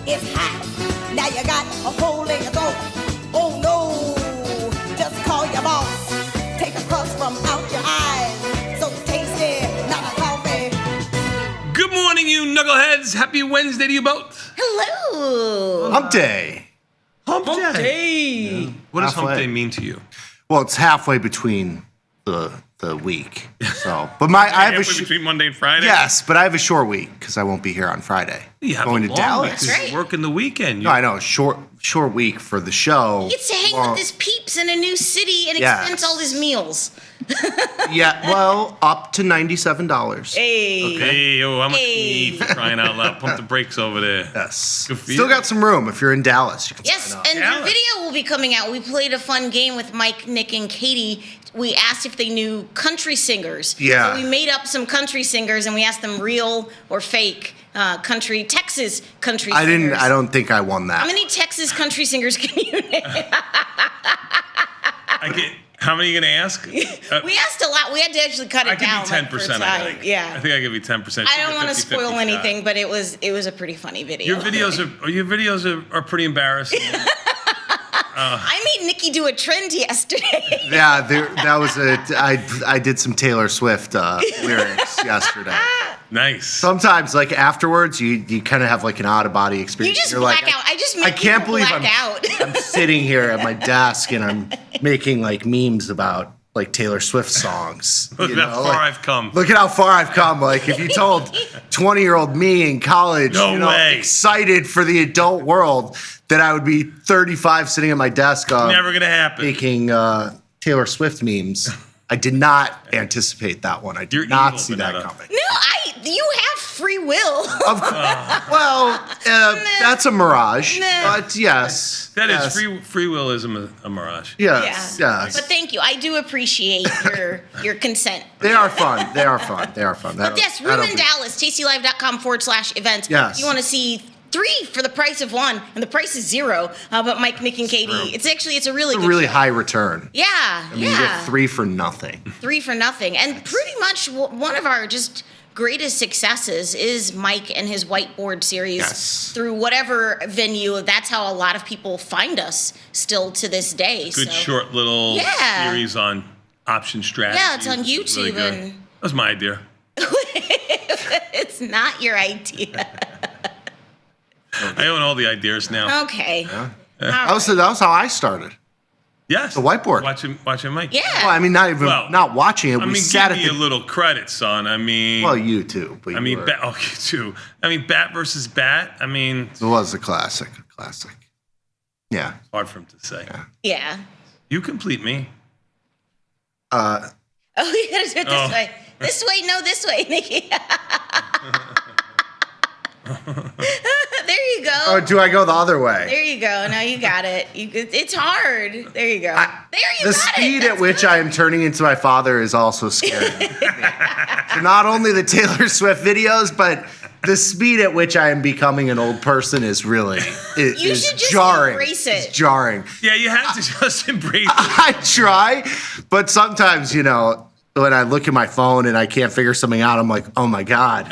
is hot. Now you got a hole in your throat. Oh no, just call your boss. Take a crust from out your eyes. So tasty, not a coffee. Good morning, you knuckleheads. Happy Wednesday to you both. Hello. Hump day. Hump day. Yeah. What does hump Halfway. day mean to you? Well, it's halfway between the week. So, but I have a between Monday and Friday. yes, but I have a short week because I won't be here on Friday. You have Going a to long Dallas. week 'cause That's right. you're working the weekend. No, I know, short week for the show. He gets to hang Well, with his peeps in a new city and Yes. expense all his meals. Yeah, well, up to $97. Hey. Hey, yo, how much Hey. can you eat for crying out loud? Pump the brakes over there. Yes. Good for Still you. got some room if you're in Dallas. You can Yes, sign up. and your Dallas. video will be coming out. We played a fun game with Mike, Nick, and Katie. We asked if they knew country singers. Yeah. So we made up some country singers and we asked them real or fake Texas country singers. I don't think I won that. How many Texas country singers can you name? How many are you going to ask? We asked a lot. We had to actually cut it I give down. you 10%, like, for I time. think. Yeah. I think I give you 10%. I don't want to spoil 50-50 anything, shot. but it was a pretty funny video. Your videos are pretty embarrassing. I made Nikki do a trend yesterday. Yeah, that was I did some Taylor Swift lyrics yesterday. Nice. Sometimes, like afterwards, you kind of have like an out of body experience. You just You're black like, out. I just I make can't people believe black out. I'm sitting here at my desk and I'm making like memes about like Taylor Swift songs. Look you how know, far like, I've come. Look at how far I've come. Like if you told 20-year-old me in college, No way. excited for the adult world, that I would be 35 sitting at my desk Never going to happen. making Taylor Swift memes. I did not anticipate that one. I did You're not evil, see that Vanetta. coming. No, you have free will. Of well, that's a mirage, Nah. but yes. That yes, is free will is a mirage. Yes, Yeah. yes. But thank you. I do appreciate your consent. They are fun. They are fun. They are fun. But yes, room in Dallas, tastylive.com/event. Yes. If you want to see 3 for the price of 1, and the price is 0. But Mike, Nick, and Katie, true. it's a really It's good a really show. high return. Yeah, I mean, you get 3 for nothing. 3 for nothing. And pretty much one of our just greatest successes is Mike and his whiteboard series. Yes. Through whatever venue. That's how a lot of people find us still to this day. Good so. short little Yeah. series on option strategy. Yeah, it's on YouTube and That was my idea. it's not your idea. I own all the ideas now. Okay. That was how I started. Yes. The whiteboard. Watching Mike. Yeah. Well, I mean, not watching it. I We mean, sat give at me the. a little credit, son. I mean, Well, you too. But you too. I mean, bat versus bat. I mean, it was a classic. A classic. Yeah. hard for him to say. Yeah. You complete me. Oh, you gotta do it this Oh. way. This way, no, this way, Nikki. There you go. Oh, do I go the other way? There you go. Now you got it. It's hard. There you go. The got speed it. at which I am turning into my father is also scary. So not only the Taylor Swift videos, but the speed at which I am becoming an old person is really You is should just jarring. embrace it. It's jarring. Yeah, you have to just embrace it. I try, but sometimes, when I look at my phone and I can't figure something out, I'm like, oh my God.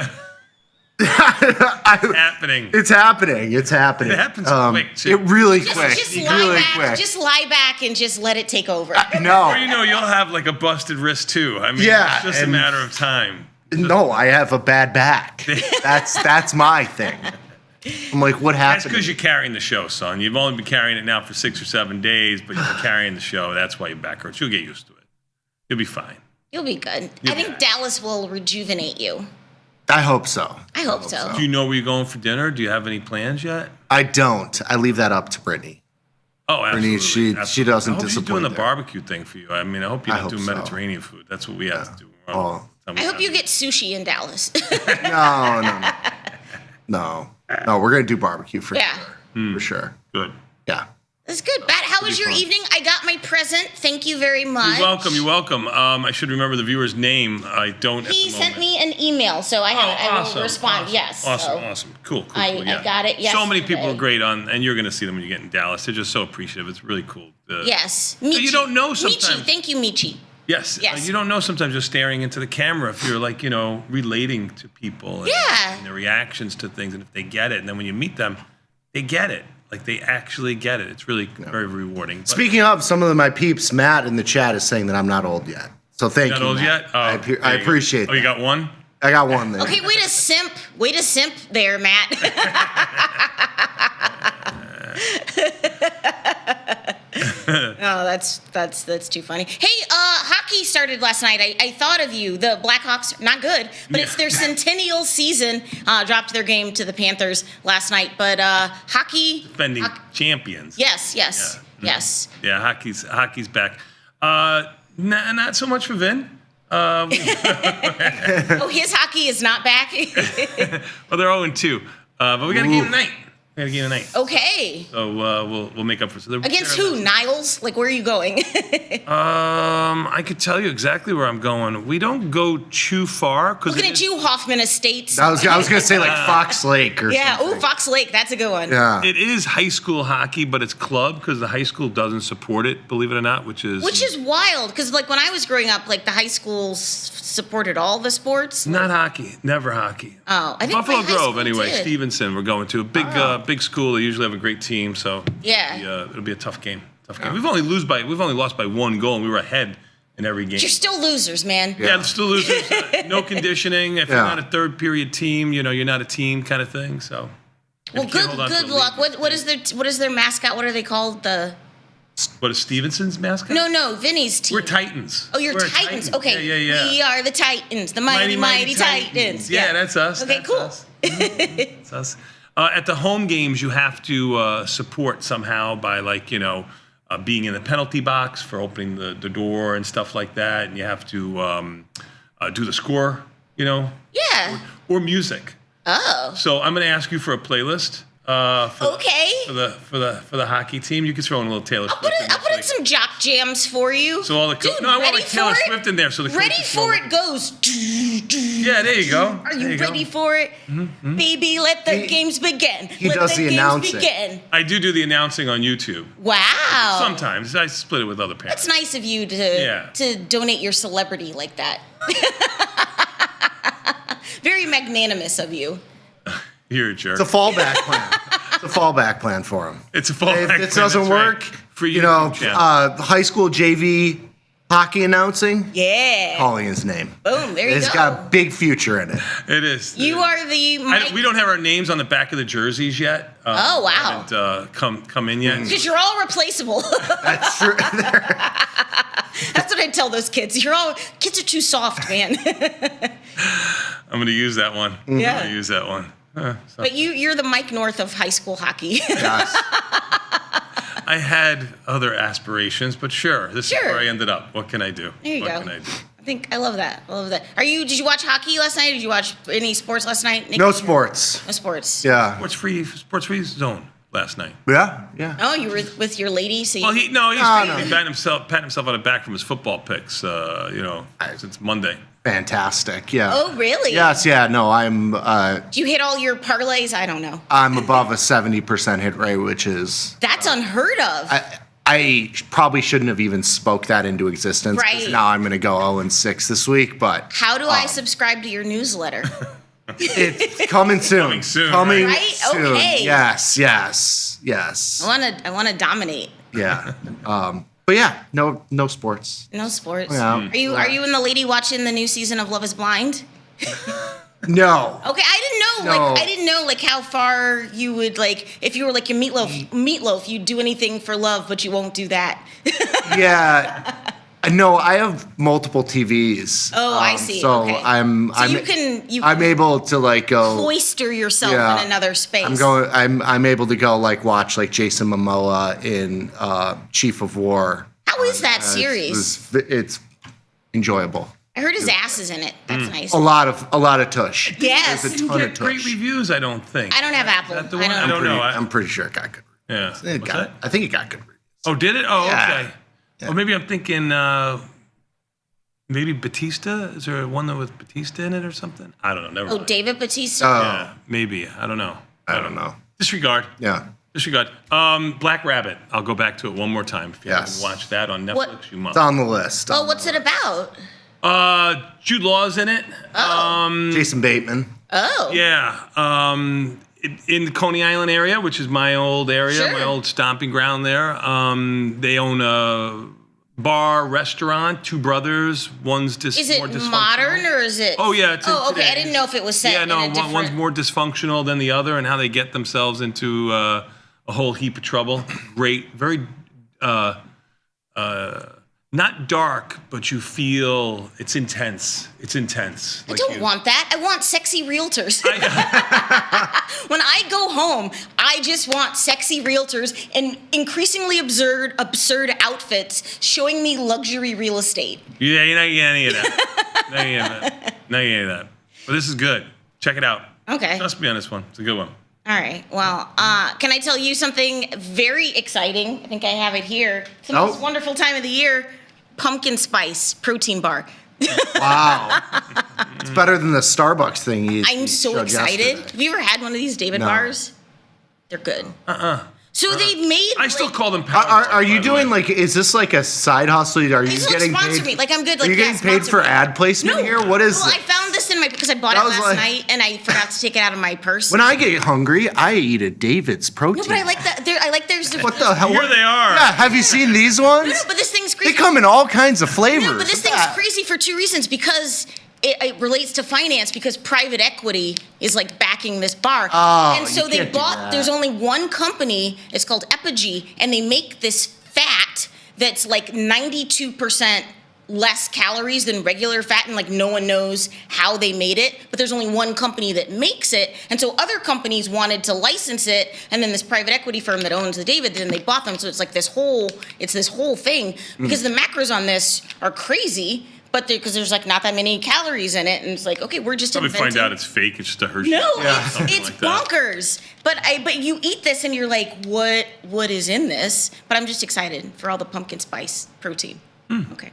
Happening. It's happening. It's happening. It happens quick, too. It really Just quick. lie really back. quick. Just lie back and just let it take over. No. Or you'll have like a busted wrist too. I mean, Yeah, it's just a and- matter of time. No, I have a bad back. That's my thing. I'm like, what That's happened? because you're carrying the show, son. You've only been carrying it now for 6 or 7 days, but you've been carrying the show. That's why your back hurts. You'll get used to it. You'll be fine. You'll be good. You'll I be think fine. Dallas will rejuvenate you. I hope so. I hope so. Do you know where you're going for dinner? Do you have any plans yet? I don't. I leave that up to Brittany. Oh, absolutely. Brittany, she absolutely. doesn't I hope disappoint you're doing the there. barbecue thing for you. I mean, I hope you're I not hope doing so. Mediterranean food. That's what we have to do. Oh. I hope you get sushi in Dallas. No. No, we're going to do barbecue for Yeah. sure. For sure. Good. Yeah. That's good. Bat, how was your fun. evening? I got my present. Thank you very much. You're welcome. I should remember the viewer's name. I don't at He the sent moment. me an email, so I will awesome, respond. awesome, Yes. Awesome. so. Cool. I yeah. got it So many people yesterday. are great and you're going to see them when you get in Dallas. They're just so appreciative. It's really cool. Yes. So you Michi. don't know Michi. sometimes. Thank you, Michi. Yes. Yes. You don't know sometimes just staring into the camera if you're like, relating to people and, Yeah. and their reactions to things and if they get it. And then when you meet them, they get it. Like they actually get it. It's really very rewarding. But Speaking of, some of my peeps, Matt in the chat is saying that I'm not old yet. So thank not you, old Matt. yet? Oh, I appreciate that. Oh, that. you got one? I got one there. Okay, way to simp. Way to simp there, Matt. Oh, that's too funny. Hey, hockey started last night. I thought of you. The Blackhawks, not good, but it's their centennial season. Dropped their game to the Panthers last night. But hockey. Defending champions. Yes. Yeah, hockey's back. Not so much for Vin. Oh, his hockey is not back. Well, they're 0-2. But we got a game tonight. Okay. So we'll make up for it. Against who? Niles? Like, where are you going? I could tell you exactly where I'm going. We don't go too far because Looking at you, Hoffman Estates. I was gonna say like Fox Lake or Yeah. something. Ooh, Fox Lake. That's a good one. Yeah. it is high school hockey, but it's club because the high school doesn't support it. Believe it or not, which is wild because like when I was growing up, like the high schools supported all the sports. not hockey. Never hockey. Oh, I think Buffalo my high Grove school anyway. did. Stevenson. We're going to a big school. They usually have a great team, so Yeah. it'll be a tough game. We've only lost by 1 goal, and we were ahead in every game. You're still losers, man. Yeah, still losers. No conditioning. If you're Yeah. not a third period team, you're not a team kind of thing. So, Well, if you can't hold on to good the luck. lead, What is their mascot? What are they called? What is Stevenson's mascot? No, Vinny's team. We're Titans. Oh, you're We're Titans. Okay. Yeah. We are the Titans, the mighty Titans. Yeah, that's us. Okay, That's cool. us. That's us. At the home games, you have to support somehow by being in the penalty box for opening the door and stuff like that, and you have to do the score, Yeah. or music. Oh. So I'm going to ask you for a playlist. Okay. For the hockey team, you can throw in a little Taylor Swift. I'll put in some jock jams for you. So all the Dude, no, I want ready like Taylor for it? Swift in there. So the Ready coaches for know- it goes. Yeah, there you go. Are There you go. ready for it? Baby, let the games begin. he Let does the games announcing. begin. I do the announcing on YouTube. Wow. Sometimes I split it with other parents. That's nice of you Yeah. to donate your celebrity like that. Very magnanimous of you. You're a jerk. It's a fallback plan. It's a fallback plan for him. It's a fallback If plan, this doesn't that's right. work, For you know, YouTube channel. high school JV hockey announcing, Yeah. calling his name. Boom. There you It's go. got a big future in it. It is. You are the We don't have our names on the back of the jerseys yet. Oh, wow. Haven't come in yet. because you're all replaceable. That's true. That's what I tell those kids. Kids are too soft, man. I'm going to use that one. Yeah. I'm going to use that one. But you're the Mike North of high school hockey. Yes. I had other aspirations, but sure, this is Sure. where I ended up. What can I do? There you what go. can I do? I love that. Did you watch hockey last night? Did you watch any sports last night? Nick? No sports. No sports. Yeah. Sports free zone last night. Yeah. Yeah. Oh, you were with your lady, so you, Well, he's no. patting himself on the back from his football picks. Since Monday. Fantastic. Yeah. Oh, really? Yes. Yeah. No. Do you hit all your parlays? I don't know. I'm above a 70% hit rate, which is That's unheard of. I probably shouldn't have even spoke that into existence. 'Cause Right. Now I'm going to go 0-6 this week, but How do I subscribe to your newsletter? it's coming soon. Coming soon, Coming right? soon. Okay. Yes. I want to dominate. Yeah. But yeah, no sports. No sports. Yeah. Are you and the lady watching the new season of Love Is Blind? No. Okay, I didn't know like how far you would if you were like your meatloaf, you'd do anything for love, but you won't do that. Yeah. No, I have multiple TVs. Oh, I see. So Okay. I'm you can I'm able to go cloister yourself Yeah. in another space. I'm able to go watch Jason Momoa in Chief of War. How is that series? It's enjoyable. I heard his ass is in it. That's nice. A lot of tush. Yes. There's a Didn't ton get of great tush. reviews, I don't think. I don't have Apple. Is that the I one? don't I don't know. I'm pretty sure it got good. Yeah. What's that? I think it got good reviews. Oh, did it? Oh, Yeah. okay. Or maybe I'm thinking maybe Batista. Is there one with Batista in it or something? I don't know. Never Oh, mind. David Batista. Yeah, maybe. I don't know. I don't know. Disregard. Yeah. Disregard. Black Rabbit. I'll go back to it one more time. If you Yes. haven't watched that on Netflix, What? you must. It's on the list. Oh, what's it about? Jude Law's in it. Oh. Jason Bateman. Oh. Yeah. in the Coney Island area, which is my old area, Sure. my old stomping ground there. They own a bar, restaurant, two brothers. One's just Is it more dysfunctional. modern or is it? Oh, yeah. It's Oh, okay. I today. didn't know if it was set Yeah, in no, a different... one's more dysfunctional than the other, and how they get themselves into a whole heap of trouble. Great, very, not dark, but you feel it's intense. It's intense. I don't want that. I want sexy realtors. When I go home, I just want sexy realtors and increasingly absurd outfits showing me luxury real estate. Yeah, you're not getting any of that. Not getting any of that. But this is good. Check it out. Okay. Trust me on this one. It's a good one. All right. Well, can I tell you something very exciting? I think I have it here. It's the most wonderful time of the year. Pumpkin spice protein bar. Wow. It's better than the Starbucks thing you I'm so showed excited. yesterday. Have you ever had one of these David No. bars? They're good. So they made. I still like, call them power Are bars, you by the doing way. like, is this like a side hustle? Are you Please don't getting sponsor paid? me. Like I'm good. Like Are you getting paid sponsor for me. ad placement here? What is Well, it? I found this in my because I bought That it was last like- night and I forgot to take it out of my purse. When I get hungry, I eat a David's protein. No, but I like that. I like there's the. What the hell? Here they are. Yeah, have you seen these ones? No, but this thing's They crazy. come in all kinds of flavors. No, but this thing's crazy for two reasons. Because it relates to finance, because private equity is like backing this bar. Oh, and so you they can't do bought, that. there's only one company, it's called Epigee, and they make this fat that's like 92% less calories than regular fat, and like no one knows how they made it, but there's only one company that makes it. And so other companies wanted to license it, and then this private equity firm that owns the David, then they bought them. So it's like this whole thing, because the macros on this are crazy, but because there's like not that many calories in it, and it's like, okay, we're just Probably inventing. find out it's fake. It's just a Hershey. No, Something it's like that. bonkers. But you eat this and you're like, what is in this? But I'm just excited for all the pumpkin spice protein. Okay.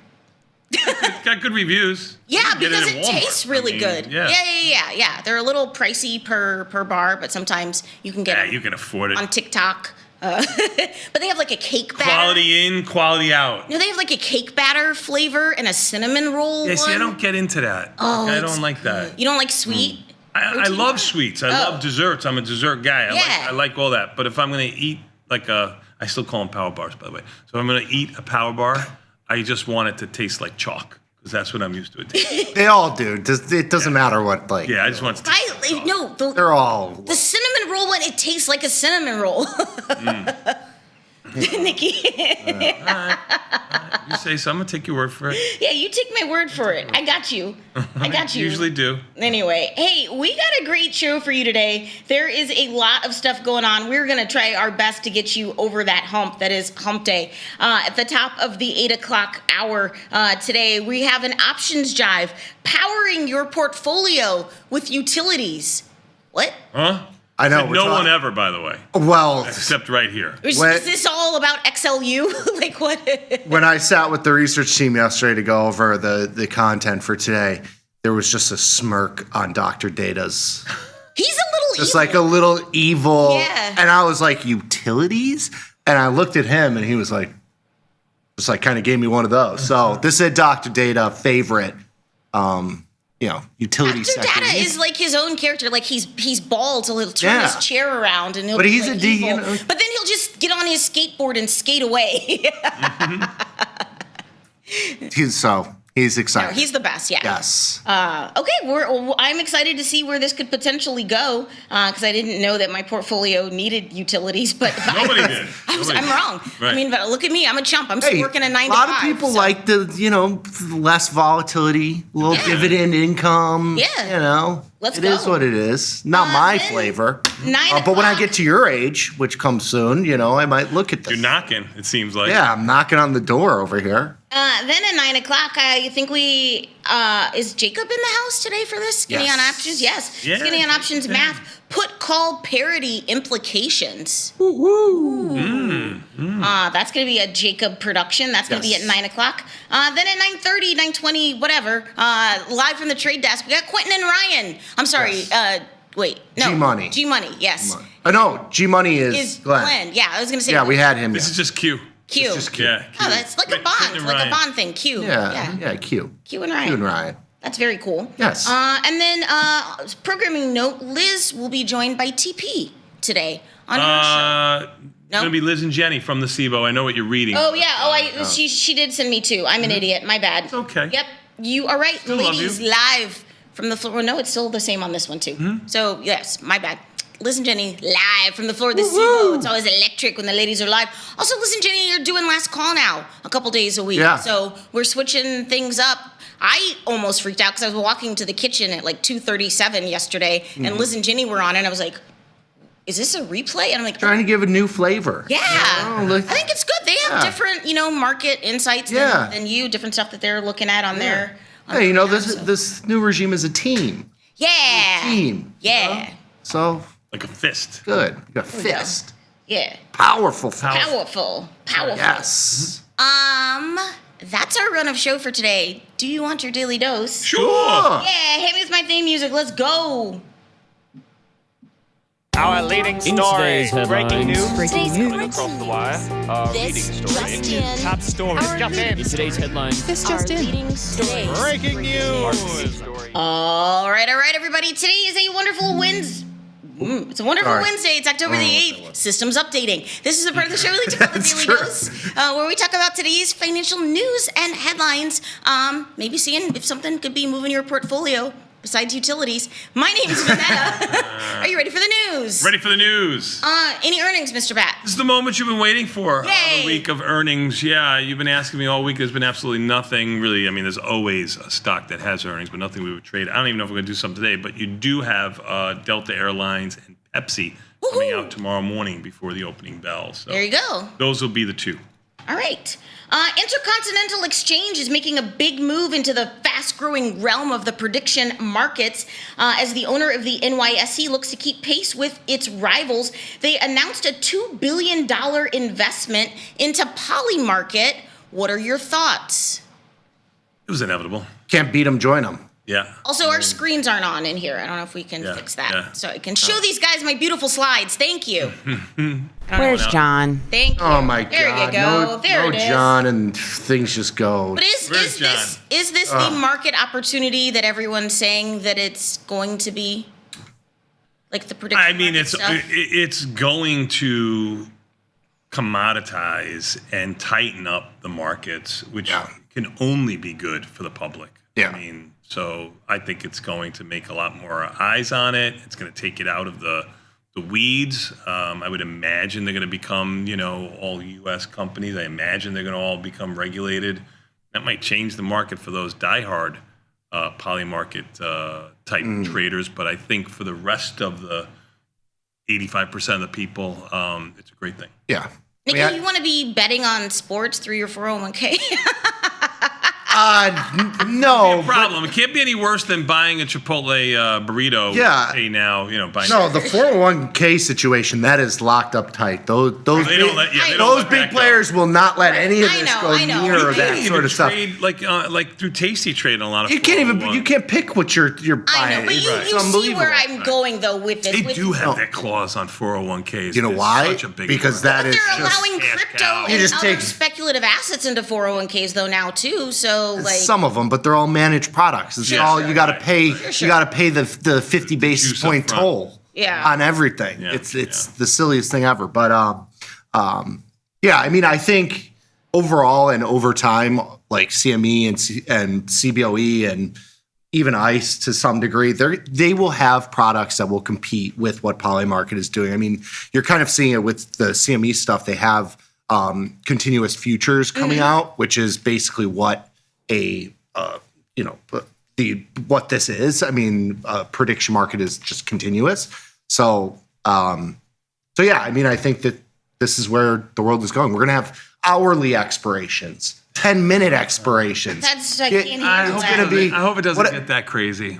Got good reviews. Yeah, You can get because at it Walmart. tastes really I mean, good. Yeah. They're a little pricey per bar, but sometimes you can get Yeah, them you can afford it. on TikTok. But they have like a cake batter. Quality in, quality out. No, they have like a cake batter flavor and a cinnamon roll. Yeah, see, I one. don't get into that. Oh, I it's don't like that. You don't like sweet? I protein love bar? sweets. I Oh. love desserts. I'm a dessert guy. Yeah. I like all that. But if I'm going to eat like I still call them power bars, by the way. So if I'm going to eat a power bar, I just want it to taste like chalk, because that's what I'm used to it tasting. They all do. It doesn't matter what, like. Yeah, I just want it to taste like chalk. They're all. The cinnamon roll one, it tastes like a cinnamon roll. Nikki. You say so, I'm going to take your word for it. Yeah, you take my word for it. I got you. I got you. Usually do. Anyway, hey, we got a great show for you today. There is a lot of stuff going on. We're going to try our best to get you over that hump that is hump day. At the top of the 8 o'clock hour today, we have an options jive, powering your portfolio with utilities. What? Huh? I know. Said we're no one talking- ever, by the way, Well, except right here. Is What? this all about XLU? Like what? when I sat with the research team yesterday to go over the content for today, there was just a smirk on Dr. Data's. He's a little Just evil. like a little evil. Yeah. And I was like, utilities? And I looked at him and he was like, just like kind of gave me one of those. So this is a Dr. Data favorite, utility Dr. sector. Data is like his own character. Like he's bald, so he'll turn Yeah. his chair around and he'll But be he's like a D, evil. you know. But then he'll just get on his skateboard and skate away. He's excited. He's the best, yeah. Yes. Okay, I'm excited to see where this could potentially go because I didn't know that my portfolio needed utilities, but Nobody did. I'm wrong. Right. I mean, but look at me, I'm a chump. I'm still working a 9 a to 5. lot of people so- like the, less volatility, little dividend income. Yeah. Let's It is go. what it is. Not my then flavor. 9 But when I o'clock. get to your age, which comes soon, I might look at this. You're knocking, it seems like. Yeah, I'm knocking on the door over here. Then at 9 o'clock, I think is Jacob in the house today for this? Skinny on Yes. options? Yes. Yeah. Skinny on options math. Put call parity implications. That's going to be a Jacob production. That's going to be at Yes. 9 o'clock. Then at 9:30, 9:20, whatever, live from the trade desk, we got Quentin and Ryan. I'm sorry. Yes. Wait. No. G-Money. G-Money, yes. No, G-Money is Is Glenn. Glenn. Yeah, I was going to say. Yeah, we had him. This is just Q. Q. It's just Q. Yeah. Oh, that's like a Quentin bond. and Like a Ryan. bond thing. Q. Yeah, Q. Q and Ryan. Q and Ryan. That's very cool. Yes. And then programming note, Liz will be joined by TP today on her show. It's going to be Liz and Jenny from the SIBO. I know what you're reading. Oh, yeah. She did send me two. I'm an idiot. My bad. It's okay. Yep. You are right. Still Ladies, love you. live from the floor. Well, no, it's still the same on this one, too. So, yes, my bad. Liz and Jenny live from the floor of the SIBO. It's always electric when the ladies are live. Also, Liz and Jenny are doing last call now a couple days a week. Yeah. So we're switching things up. I almost freaked out because I was walking to the kitchen at like 2:37 yesterday, and Liz and Jenny were on, and I was like, is this a replay? And I'm like, Trying to give a new flavor. yeah. Oh, look. I think it's good. They have different, market insights than you, different stuff that they're looking at on their. On Hey, their this new regime is a team. Yeah. Team. Yeah. So Like a fist. good. You got fist. Yeah. Powerful fist. Powerful. Yes. That's our run of show for today. Do you want your daily dose? Sure. Yeah, hit me with my theme music. Let's go. Our leading In story. today's headlines. Breaking news. Breaking news. Across the wire. Our leading story. Top story. Just in. In today's headlines. This just in. Breaking news. All right, everybody. Today is a wonderful Wednesday. It's a wonderful Sorry. Wednesday. It's October the 8th. Systems updating. This is a part of the show we like to call the That's Daily true. Dose, where we talk about today's financial news and headlines. Maybe seeing if something could be moving your portfolio besides utilities. My name is Vanetta. Are you ready for the news? Ready for the news. Any earnings, Mr. Pat? This is the moment you've been waiting for. Yay. The week of earnings. Yeah, you've been asking me all week. There's been absolutely nothing really. I mean, there's always a stock that has earnings, but nothing we would trade. I don't even know if we're going to do something today, but you do have Delta Airlines and Pepsi coming Woohoo. out tomorrow morning before the opening bell. So There you go. those will be the two. All right. Intercontinental Exchange is making a big move into the fast-growing realm of the prediction markets as the owner of the NYSE looks to keep pace with its rivals. They announced a $2 billion investment into Polymarket. What are your thoughts? It was inevitable. Can't beat them, join them. Yeah. Also, our screens aren't on in here. I don't know if we can Yeah, fix that. yeah. So I can show these guys my beautiful slides. Thank you. Where's John? Thank you. Oh my there God. you go. there no it is. John, and things just go. But Where's is this the market opportunity that everyone's saying that it's going to be? Like the prediction I mean, market it's stuff? it's going to commoditize and tighten up the markets, which can only be good for the public. Yeah. I mean, so I think it's going to make a lot more eyes on it. It's going to take it out of the weeds. I would imagine they're going to become, all U.S. companies. I imagine they're going to all become regulated. That might change the market for those diehard polymarket type traders. But I think for the rest of the 85% of the people, it's a great thing. Yeah. Nikki, you want to be betting on sports through your 401k? No. Problem. It can't be any worse than buying a Chipotle burrito. Yeah. Say now, buying. No, the 401k situation, that is locked up tight. Those They don't let. Yeah, they don't those let big that go. players will not let any of I this know, go I know. near You You that can't sort even of stuff. trade like through Tasty trade on a lot of. You can't even 401. you can't pick what you're I buying. know, but you It's see unbelievable. where I'm going though with this. They with, do have that clause on 401ks. You know It's why? Such a big Because number. that But is they're just allowing cash crypto cow. and You just other take- speculative assets into 401ks though now too. So like some of them, but they're all managed products. It's Sure, all sure, you got to right. pay. Sure. You got to pay the 50 basis Juice up point front. toll Yeah. on everything. Yeah, It's yeah. the silliest thing ever. But yeah, I mean, I think overall and over time, like CME and CBOE and even ICE to some degree, they will have products that will compete with what Polymarket is doing. I mean, you're kind of seeing it with the CME stuff. They have continuous futures coming out, which is basically what what this is. I mean, prediction market is just continuous. So yeah, I mean, I think that this is where the world is going. We're going to have hourly expirations, 10-minute expirations. That's I Yeah, can't I handle hope, that. gonna be- I hope it doesn't what- get that crazy.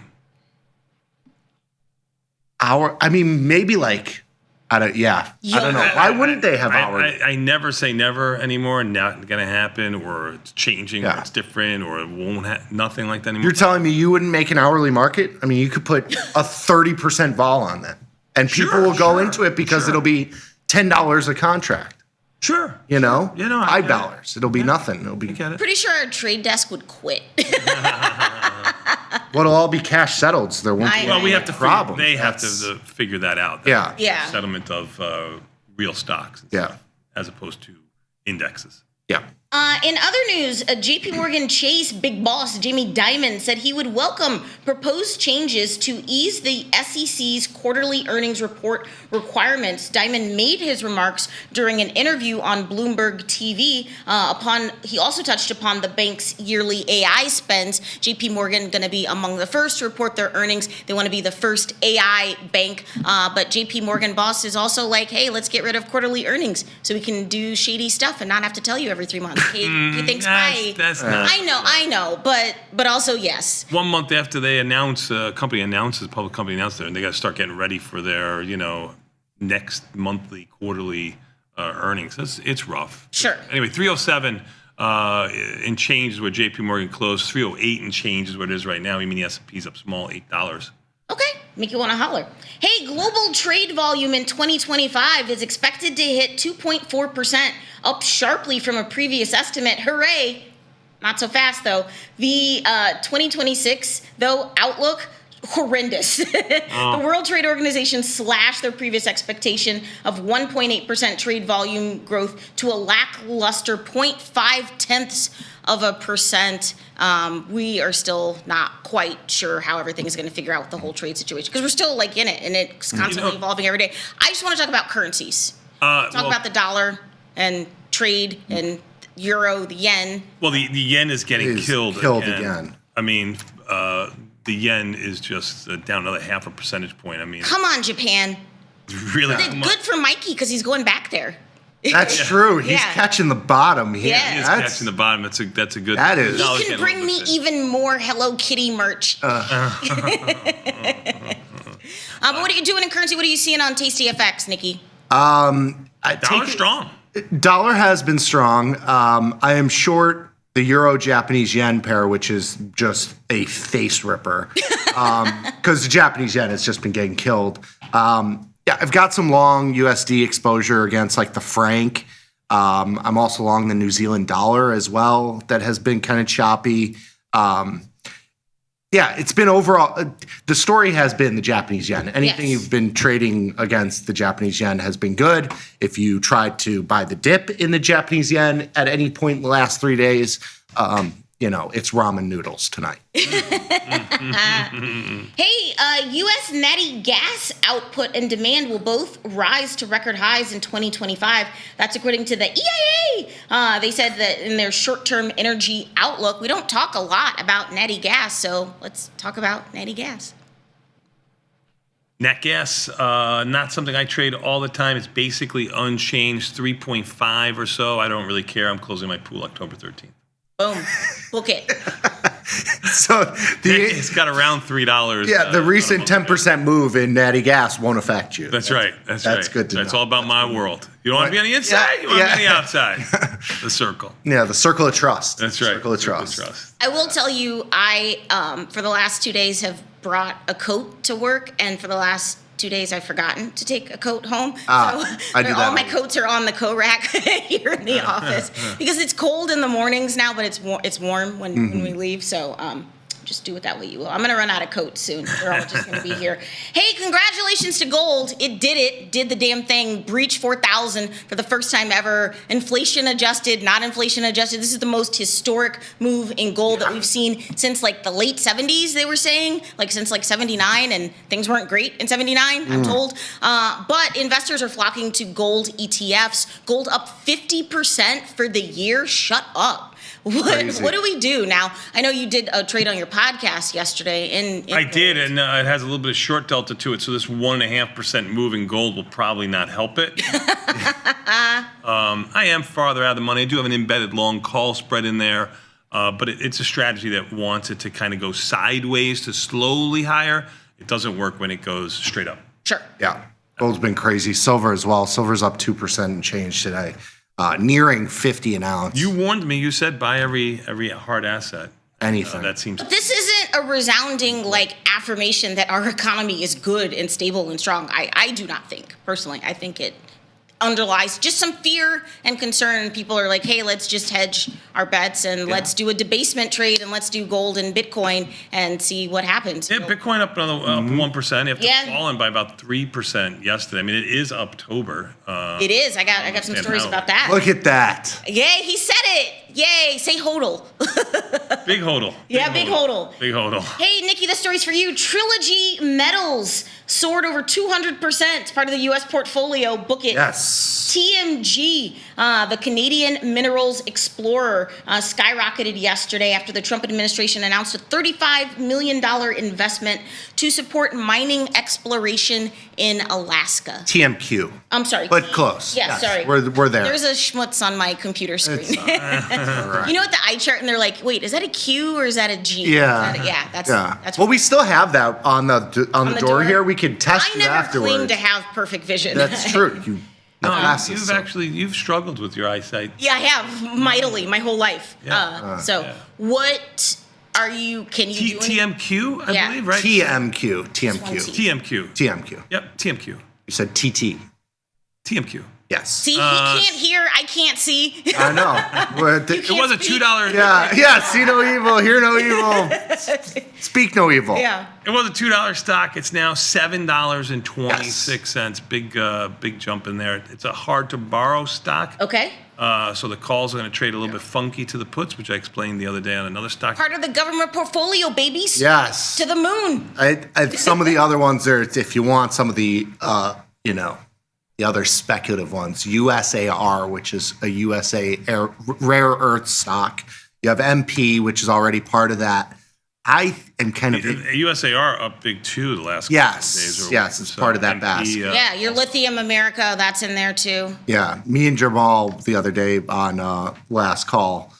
I mean, maybe like, I don't know. Why wouldn't they have hourly? I never say never anymore. Not going to happen, or it's changing, Yeah. or it's different, or it won't. Nothing like that anymore. You're telling me you wouldn't make an hourly market? I mean, you could put a 30% vol on that, and people Sure, will go sure, into it because sure. it'll be $10 a contract. Sure. You know, You know, I get it. $5. It'll be nothing. It'll be Get it? Pretty sure our trade desk would quit. Well, it'll all be cash settled, so there won't be Well, we have any to problems. they have to figure that out. Yeah. Settlement of real stocks. And Yeah. stuff, as opposed to indexes. Yeah. In other news, JP Morgan Chase big boss Jamie Dimon said he would welcome proposed changes to ease the SEC's quarterly earnings report requirements. Dimon made his remarks during an interview on Bloomberg TV. He also touched upon the bank's yearly AI spends. JP Morgan going to be among the first to report their earnings. They want to be the first AI bank. But JP Morgan boss is also like, hey, let's get rid of quarterly earnings so we can do shady stuff and not have to tell you every 3 months. He thinks That's not. I know, but also yes. 1 month after they announce, public company announces there, and they got to start getting ready for their, next monthly, quarterly earnings. It's rough. Sure. Anyway, 307 and change is where JP Morgan closed. 308 and change is what it is right now. You mean the S&P's up small, $8. Okay, make you want to holler. Hey, global trade volume in 2025 is expected to hit 2.4%, up sharply from a previous estimate. Hooray! Not so fast, though. The 2026, though, outlook, horrendous. The World Trade Organization slashed their previous expectation of 1.8% trade volume growth to a lackluster 0.5%. We are still not quite sure how everything is going to figure out the whole trade situation because we're still like in it and it's constantly evolving every day. I just want to talk about currencies. Talk about the dollar and trade and euro, the yen. Well, the yen is getting killed again. I mean, the yen is just down another 0.5 percentage point. I mean, Come on, Japan. really Good for Mikey because he's going back there. That's true. He's catching the bottom here. Yeah. He is catching the bottom. That's a good. That is. You can bring me even more Hello Kitty merch. But what are you doing in currency? What are you seeing on TastyFX, Nikki? Dollar strong. Dollar has been strong. I am short the euro-Japanese yen pair, which is just a face ripper, because the Japanese yen has just been getting killed. I've got some long USD exposure against like the franc. I'm also long the New Zealand dollar as well. That has been kind of choppy. It's been overall. The story has been the Japanese yen. Anything you've been trading against the Japanese yen has been good. If you tried to buy the dip in the Japanese yen at any point in the last 3 days, it's ramen noodles tonight. Hey, U.S. natty gas output and demand will both rise to record highs in 2025. That's according to the EIA. They said that in their short-term energy outlook. We don't talk a lot about natty gas, so let's talk about natty gas. Nat gas, not something I trade all the time. It's basically unchanged, 3.5 or so. I don't really care. I'm closing my pool October 13th. Boom. Book it. So it's got around $3. Yeah, the recent 10% move in natty gas won't affect you. That's right. That's good to know. It's all about my world. You don't want to be on the inside. You want to be on the outside. The circle. Yeah, the circle of trust. That's right. Circle of trust. I will tell you, I for the last 2 days have brought a coat to work, and for the last 2 days I've forgotten to take a coat home. I do that. All my coats are on the coat rack here in the office because it's cold in the mornings now, but it's warm when we leave. So just do it that way you will. I'm going to run out of coats soon. They're all just going to be here. Hey, congratulations to gold. It did the damn thing, breached 4,000 for the first time ever. Inflation adjusted, not inflation adjusted. This is the most historic move in gold that we've seen since like the late 70s, they were saying, like since like 79, and things weren't great in 79, I'm told. But investors are flocking to gold ETFs. Gold up 50% for the year. Shut up. What do we do now? I know you did a trade on your podcast yesterday. I did, and it has a little bit of short delta to it. So this 1.5% move in gold will probably not help it. I am farther out of the money. I do have an embedded long call spread in there, but it's a strategy that wants it to kind of go sideways to slowly higher. It doesn't work when it goes straight up. Sure. Yeah, gold's been crazy. Silver as well. Silver's up 2% and change today. Nearing 50 an ounce. You warned me. You said buy every hard asset. Anything. That seems. But this isn't a resounding affirmation that our economy is good and stable and strong. I do not think personally. I think underlies just some fear and concern. People are like, hey, let's just hedge our bets and let's do a debasement trade and let's do gold and Bitcoin and see what happens. Yeah, Bitcoin up another 1%. After Yeah. falling by about 3% yesterday. I mean, it is October. It is. I got some stories about that. Look at that. Yay, he said it. Yay, say hodl. Big hodl. Yeah, big hodl. Big hodl. Hey, Nikki, this story's for you. Trilogy Metals soared over 200%, part of the U.S. portfolio. Book it. Yes. TMG, the Canadian Minerals Explorer, skyrocketed yesterday after the Trump administration announced a $35 million investment to support mining exploration in Alaska. TMQ. I'm sorry. But close. Yeah, Yes, sorry. We're there. There's a schmutz on my computer screen. It's, all right. You know what, the eye chart, and they're like, wait, is that a Q or is that a G? Yeah. That's well, we still have that on the the door door? here. We can test I it never afterwards. claimed to have perfect vision. That's true. You No, glasses, you've struggled with your eyesight. Yeah, I have mightily my whole life. Yeah. What are you? Can you do any- TMQ, I Yeah. believe, right? TMQ. TMQ. TMQ. Yep, TMQ. You said TT. TMQ. Yes. See, he can't hear. I can't see. I know. It was a $2. Yeah. See no evil, hear no evil, speak no evil. Yeah. It was a $2 stock. It's now $7.26. Big jump in there. It's a hard to borrow stock. Okay. So the calls are going to trade a little bit funky to the puts, which I explained the other day on another stock. Part of the government portfolio, babies. Yes. To the moon. Some of the other ones are, if you want some of the, the other speculative ones, USAR, which is a USA rare earth stock. You have MP, which is already part of that. I am kind of USAR up big too the last couple of days. Yes, it's part of that basket. Yeah, your Lithium America, that's in there too. Yeah, me and Jamal the other day on last call,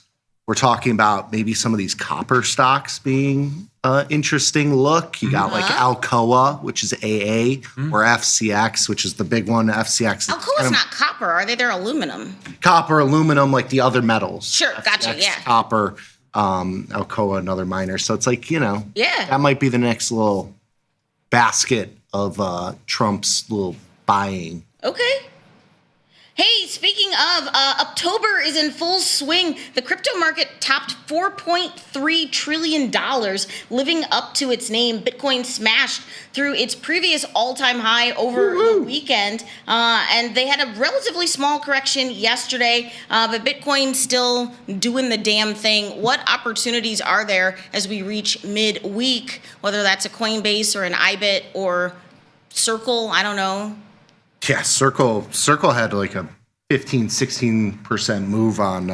we're talking about maybe some of these copper stocks being interesting look. You got like Alcoa, which is AA, or FCX, which is the big one. FCX. Alcoa's not copper, are they? They're aluminum. Copper, aluminum, like the other metals. Sure, gotcha, FCX, yeah. Copper, Alcoa, another miner. So it's like, Yeah. that might be the next little basket of Trump's little buying. Okay. Hey, speaking of, October is in full swing. The crypto market topped $4.3 trillion, living up to its name. Bitcoin smashed through its previous all-time high over the weekend, and they had a relatively small correction yesterday, but Bitcoin's still doing the damn thing. What opportunities are there as we reach mid-week, whether that's a Coinbase or an IBIT or Circle, I don't know. Yeah, Circle had like a 15-16% move on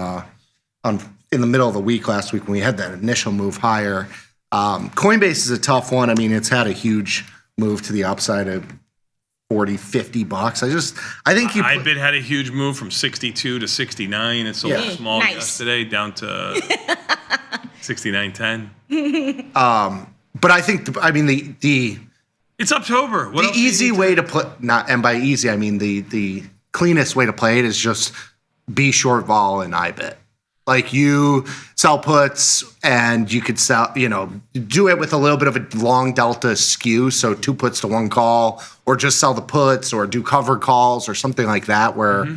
in the middle of the week last week when we had that initial move higher. Coinbase is a tough one. I mean, it's had a huge move to the upside of $40-50. I think IBIT had a huge move from 62 to 69. It sold small Nice. yesterday down to 69.10. but I think the It's October. What the else do you easy need to- way to play, and by easy I mean the cleanest way to play it is just be short vol in IBIT. Like you sell puts and you could sell, do it with a little bit of a long delta skew. So 2 puts to 1 call, or just sell the puts, or do cover calls or something like that, where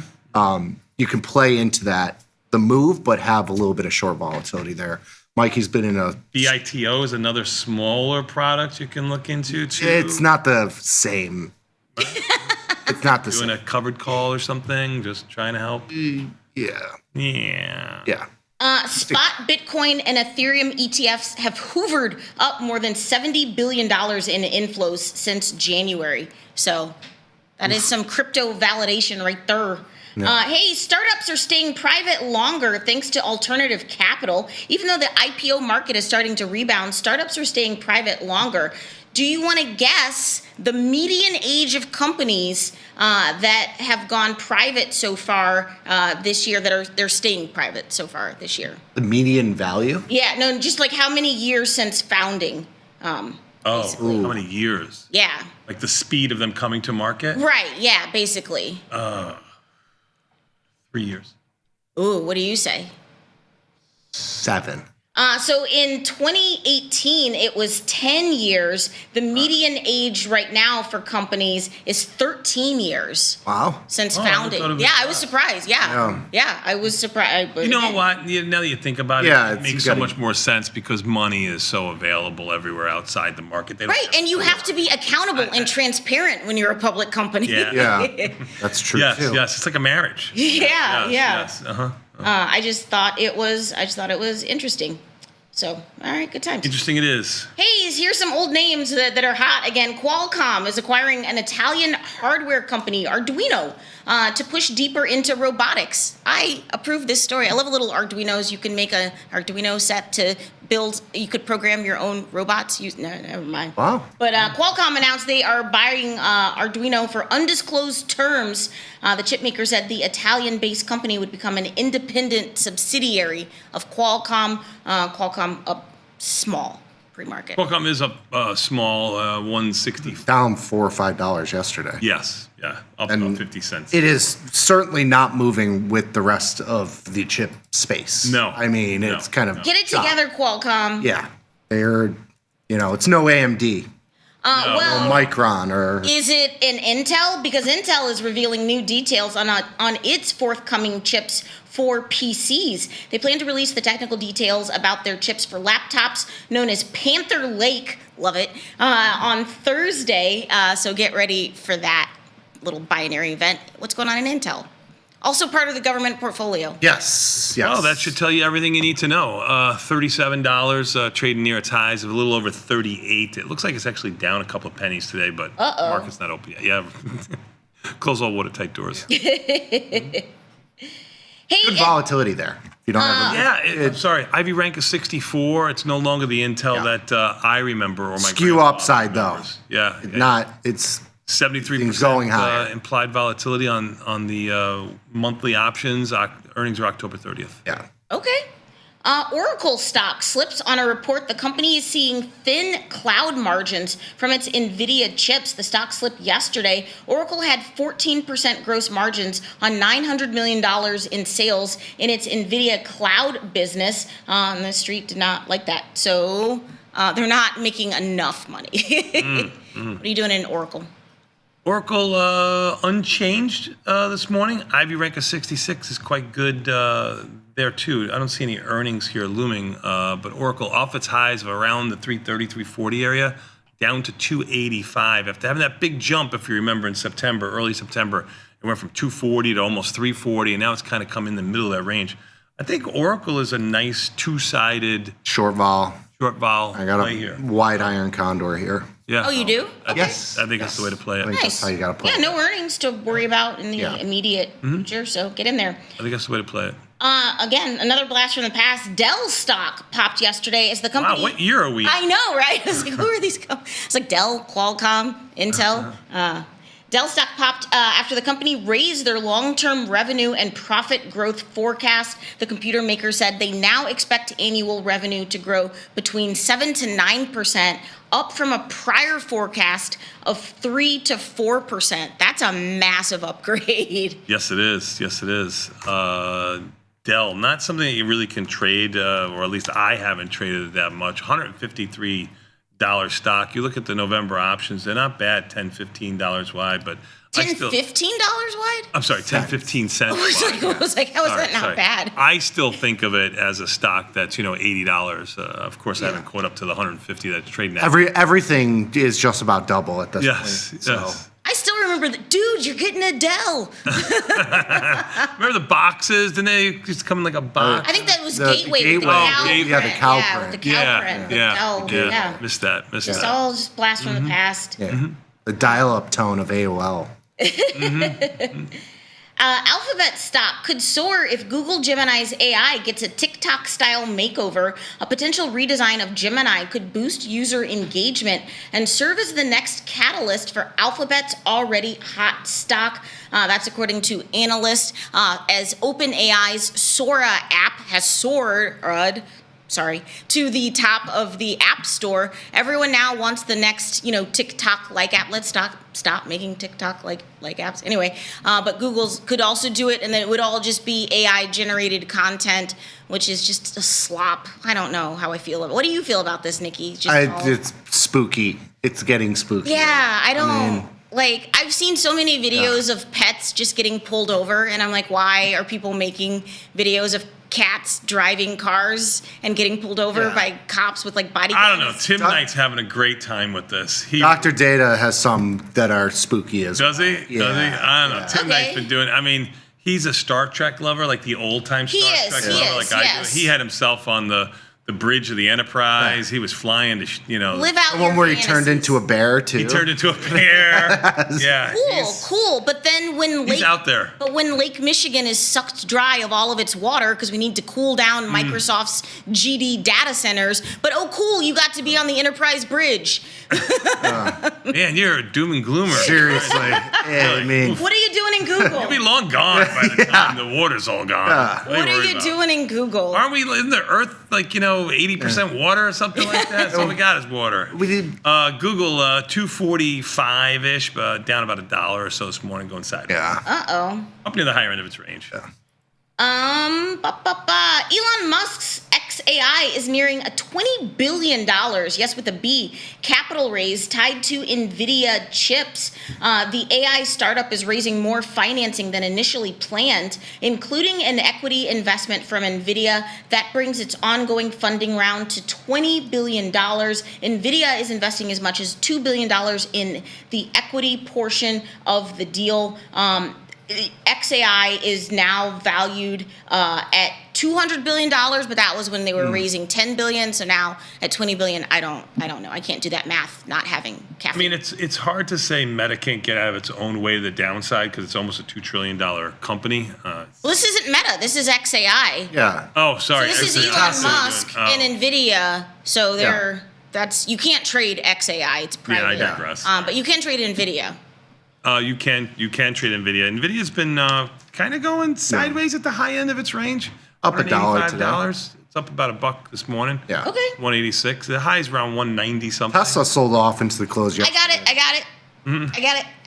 you can play into the move, but have a little bit of short volatility there. Mikey's been in a... BITO is another smaller product you can look into too. It's not the same. It's not the Doing same. a covered call or something, just trying to help. Yeah. Yeah. Spot Bitcoin and Ethereum ETFs have hoovered up more than $70 billion in inflows since January. So that is some crypto validation right there. Hey, startups are staying private longer thanks to alternative capital. Even though the IPO market is starting to rebound, startups are staying private longer. Do you want to guess the median age of companies that have gone private so far this year, they're staying private so far this year? The median value? Yeah, no, just like how many years since founding? How many years? Yeah. Like the speed of them coming to market? Right, yeah, basically. 3 years. Ooh, what do you say? 7. So in 2018, it was 10 years. The median age right now for companies is 13 years. Wow. Since Oh, I founding. thought it was Yeah, I less. was surprised. Yeah, I was surprised. You know what? Now that you think about it, Yeah, it it's- makes you so gotta- much more sense because money is so available everywhere outside the market. They don't Right, and you have to be accountable and transparent when you're a public company. Yeah. Yeah, that's true Yes, too. yes. It's like a marriage. Yeah, Yes. Uh-huh. I just thought it was interesting. So, all right, good times. Interesting it is. Hey, here's some old names that are hot again. Qualcomm is acquiring an Italian hardware company, Arduino, to push deeper into robotics. I approve this story. I love little Arduinos. You can make an Arduino set to build. You could program your own robots. No, never mind. Wow. But Qualcomm announced they are buying Arduino for undisclosed terms. The chipmaker said the Italian-based company would become an independent subsidiary of Qualcomm. Qualcomm up small pre-market. Qualcomm is up small, 160. Down $4 or $5 yesterday. Yes, yeah, up And about 50 cents. It is certainly not moving with the rest of the chip space. No. I mean, No. it's kind of Get it together, Qualcomm. Yeah, they're, it's no AMD, No. Well, Micron, or is it an Intel? Because Intel is revealing new details on its forthcoming chips for PCs. They plan to release the technical details about their chips for laptops, known as Panther Lake, love it, on Thursday. So get ready for that little binary event. What's going on in Intel? Also part of the government portfolio. yes. Oh, that should tell you everything you need to know. $37, trading near its highs of a little over 38. It looks like it's actually down a couple of pennies today, but the market's not open yet. Yeah, close all watertight doors. Hey, Good volatility there. You don't have I'm sorry. Ivy rank is 64. It's no longer the Intel that I remember or my skew grandfather upside though. remembers. Yeah, It's 73% going higher. implied volatility on the monthly options. Earnings are October 30th. yeah. Okay. Oracle stock slips on a report the company is seeing thin cloud margins from its NVIDIA chips. The stock slipped yesterday. Oracle had 14% gross margins on $900 million in sales in its NVIDIA cloud business. And the street did not like that. So they're not making enough money. What are you doing in Oracle? Oracle unchanged this morning. Ivy rank of 66 is quite good there too. I don't see any earnings here looming, but Oracle off its highs of around the 330, 340 area, down to 285. After having that big jump, if you remember in September, early September, it went from 240 to almost 340, and now it's kind of come in the middle of that range. I think Oracle is a nice two-sided Short vol. short vol I got play a here. wide iron condor here. Yeah. Oh, you do? Okay. Yes. I think that's the way to play it. I think that's how you got to play Yeah, it. no earnings to worry about in the Yeah. immediate future, so get in there. I think that's the way to play it. Again, another blast from the past. Dell stock popped yesterday as the company. Wow, what year are we? I know, right? I was like, who are these? It's like Dell, Qualcomm, Intel. Dell stock popped after the company raised their long-term revenue and profit growth forecast. The computer maker said they now expect annual revenue to grow between 7 to 9%, up from a prior forecast of 3 to 4%. That's a massive upgrade. Yes, it is. Yes, it is. Dell, not something that you really can trade, or at least I haven't traded it that much. $153 stock. You look at the November options; they're not bad. $10, $15 wide, but $15 wide? I'm sorry, 10, 15 cents. I was like, how is that not Sorry. bad? I still think of it as a stock that's $80. Of course, I haven't caught up to the 150 that's trading at. Everything is just about double at this Yes, point. yes. I still remember that, dude, you're getting a Dell. Remember the boxes? Didn't they just come in like a box? I think that was The Gateway with the Gateway. cow Yeah, print. the cow Yeah, print. with the cow print. The Dell. Yeah. Missed that. It's that. all just blast from the past. Yeah. The dial-up tone of AOL. Alphabet stock could soar if Google Gemini's AI gets a TikTok-style makeover. A potential redesign of Gemini could boost user engagement and serve as the next catalyst for Alphabet's already hot stock. That's according to analysts. As OpenAI's Sora app has soared to the top of the App Store. Everyone now wants the next, TikTok-like app. Let's stop making TikTok-like apps. Anyway, but Google's could also do it, and then it would all just be AI-generated content, which is just a slop. I don't know how I feel about it. What do you feel about this, Nikki? It's spooky. It's getting spooky. Yeah, I don't... I've seen so many videos of pets just getting pulled over, and I'm like, why are people making videos of cats driving cars and getting pulled over by cops with body cams? I don't know. Tim Knight's having a great time with this. Dr. Data has some that are spooky as well. Does he? Yeah. Does he? I don't know. Yeah. Tim Knight's been doing. I mean, he's a Star Trek lover, like the old time Star Trek lover, like I do. He had himself on the bridge of the Enterprise. He was flying to, live out The one your where he fantasies. turned into a bear too. He turned into a bear. Yeah. Cool. But then He's out there. But when Lake Michigan is sucked dry of all of its water because we need to cool down Microsoft's GD data centers, but cool, you got to be on the Enterprise bridge. Man, you're a doom and gloomer. Seriously. I mean, What are you doing in Google? You'll be long gone by the time the water's all gone. What are you doing in Google? Aren't we in the Earth 80% water or something like that? That's all we got is water. we did. Google 245-ish, but down about $1 or so this morning, going sideways. Yeah. Up near the higher end of its range. Elon Musk's XAI is nearing a $20 billion, yes with a B, capital raise tied to NVIDIA chips. The AI startup is raising more financing than initially planned, including an equity investment from NVIDIA that brings its ongoing funding round to $20 billion. NVIDIA is investing as much as $2 billion in the equity portion of the deal. XAI is now valued at $200 billion, but that was when they were raising $10 billion. So now at $20 billion, I don't know. I can't do that math, not having caffeine. I mean, it's hard to say Meta can't get out of its own way to the downside because it's almost a $2 trillion company. Well, this isn't Meta. This is XAI. Yeah. Oh, sorry. So this is Elon Musk and NVIDIA. So you can't trade XAI. It's private. Yeah, I digress. But you can trade NVIDIA. You can trade NVIDIA. NVIDIA's been kind of going sideways at the high end of its range. Up $1 today. $185. It's up about $1 this morning. Yeah. Okay. 186. The high is around 190 something. Tesla sold off into the close yesterday. I got it. I got it.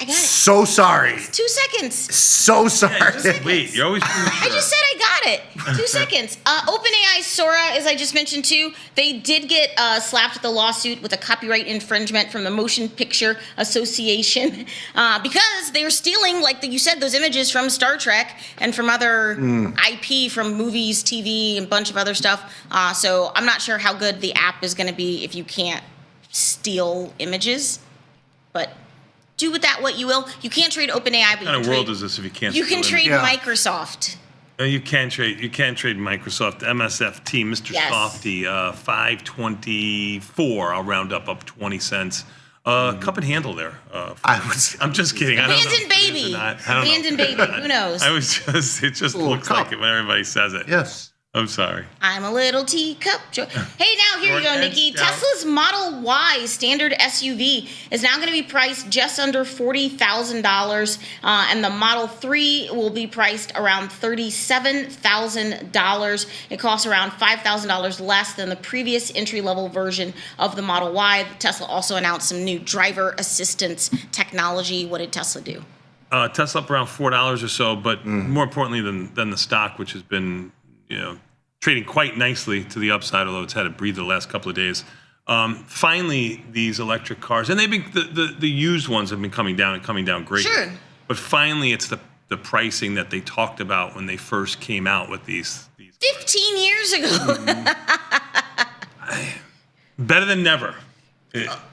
So sorry. 2 seconds. So sorry. Wait, you're always pretty sure. I just said I got it. 2 seconds. OpenAI Sora, as I just mentioned too, they did get slapped with a lawsuit with a copyright infringement from the Motion Picture Association because they were stealing, like you said, those images from Star Trek and from other IP from movies, TV, and a bunch of other stuff. So I'm not sure how good the app is going to be if you can't steal images, but do with that what you will. You can't trade OpenAI, but What kind of world is this if you can't? You can trade Yeah. Microsoft. No, you can't trade. You can't trade Microsoft. MSFT, Mr. Yes. Softy, 524. I'll round up 20 cents. Cup and handle there. I'm just kidding. I don't know. Abandoned baby. Abandoned baby. Who knows? It just looks like it when everybody says it. Yes. I'm sorry. I'm a little teacup. Hey, now here you go, Short Nikki. edge down. Tesla's Model Y standard SUV is now going to be priced just under $40,000, and the Model 3 will be priced around $37,000. It costs around $5,000 less than the previous entry-level version of the Model Y. Tesla also announced some new driver assistance technology. What did Tesla do? Tesla up around $4 or so, but more importantly than the stock, which has been trading quite nicely to the upside, although it's had a breather the last couple of days. Finally, these electric cars, and they've been the used ones have been coming down greatly. Sure. But finally, it's the pricing that they talked about when they first came out with these 15 years ago. better than never.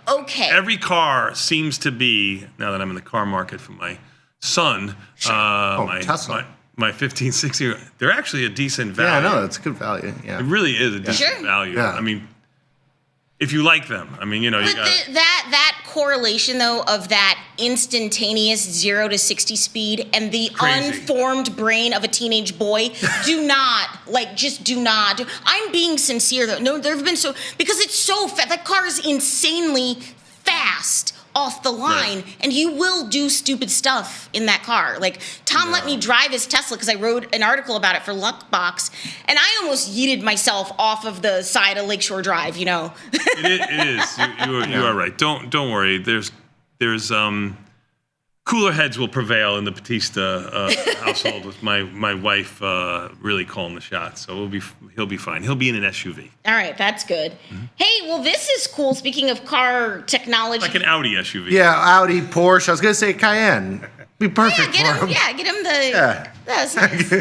Okay. Every car seems to be, now that I'm in the car market for my son, Tesla. my 15, 16, they're actually a decent value. Yeah, I know. It's good value. Yeah. It really is a decent Sure. value. Yeah. I mean, if you like them, I mean, you But got that correlation though of that instantaneous 0 to 60 speed and the Crazy. unformed brain of a teenage boy do not. I'm being sincere though. No, there have been because it's so fast. That car is insanely fast off the line, and you will do stupid stuff in that car. Like, Tom let me drive his Tesla because I wrote an article about it for Luckbox, and I almost yeeted myself off of the side of Lakeshore Drive, you know? It is. You are right. Don't worry. There's cooler heads will prevail in the Batista household with my wife really calling the shots. So he'll be fine. He'll be in an SUV. All right, that's good. Hey, well, this is cool. Speaking of car technology. Like an Audi SUV. Yeah, Audi, Porsche. I was going to say Cayenne. Be perfect for him. Yeah, get him the... Yeah. That's nice.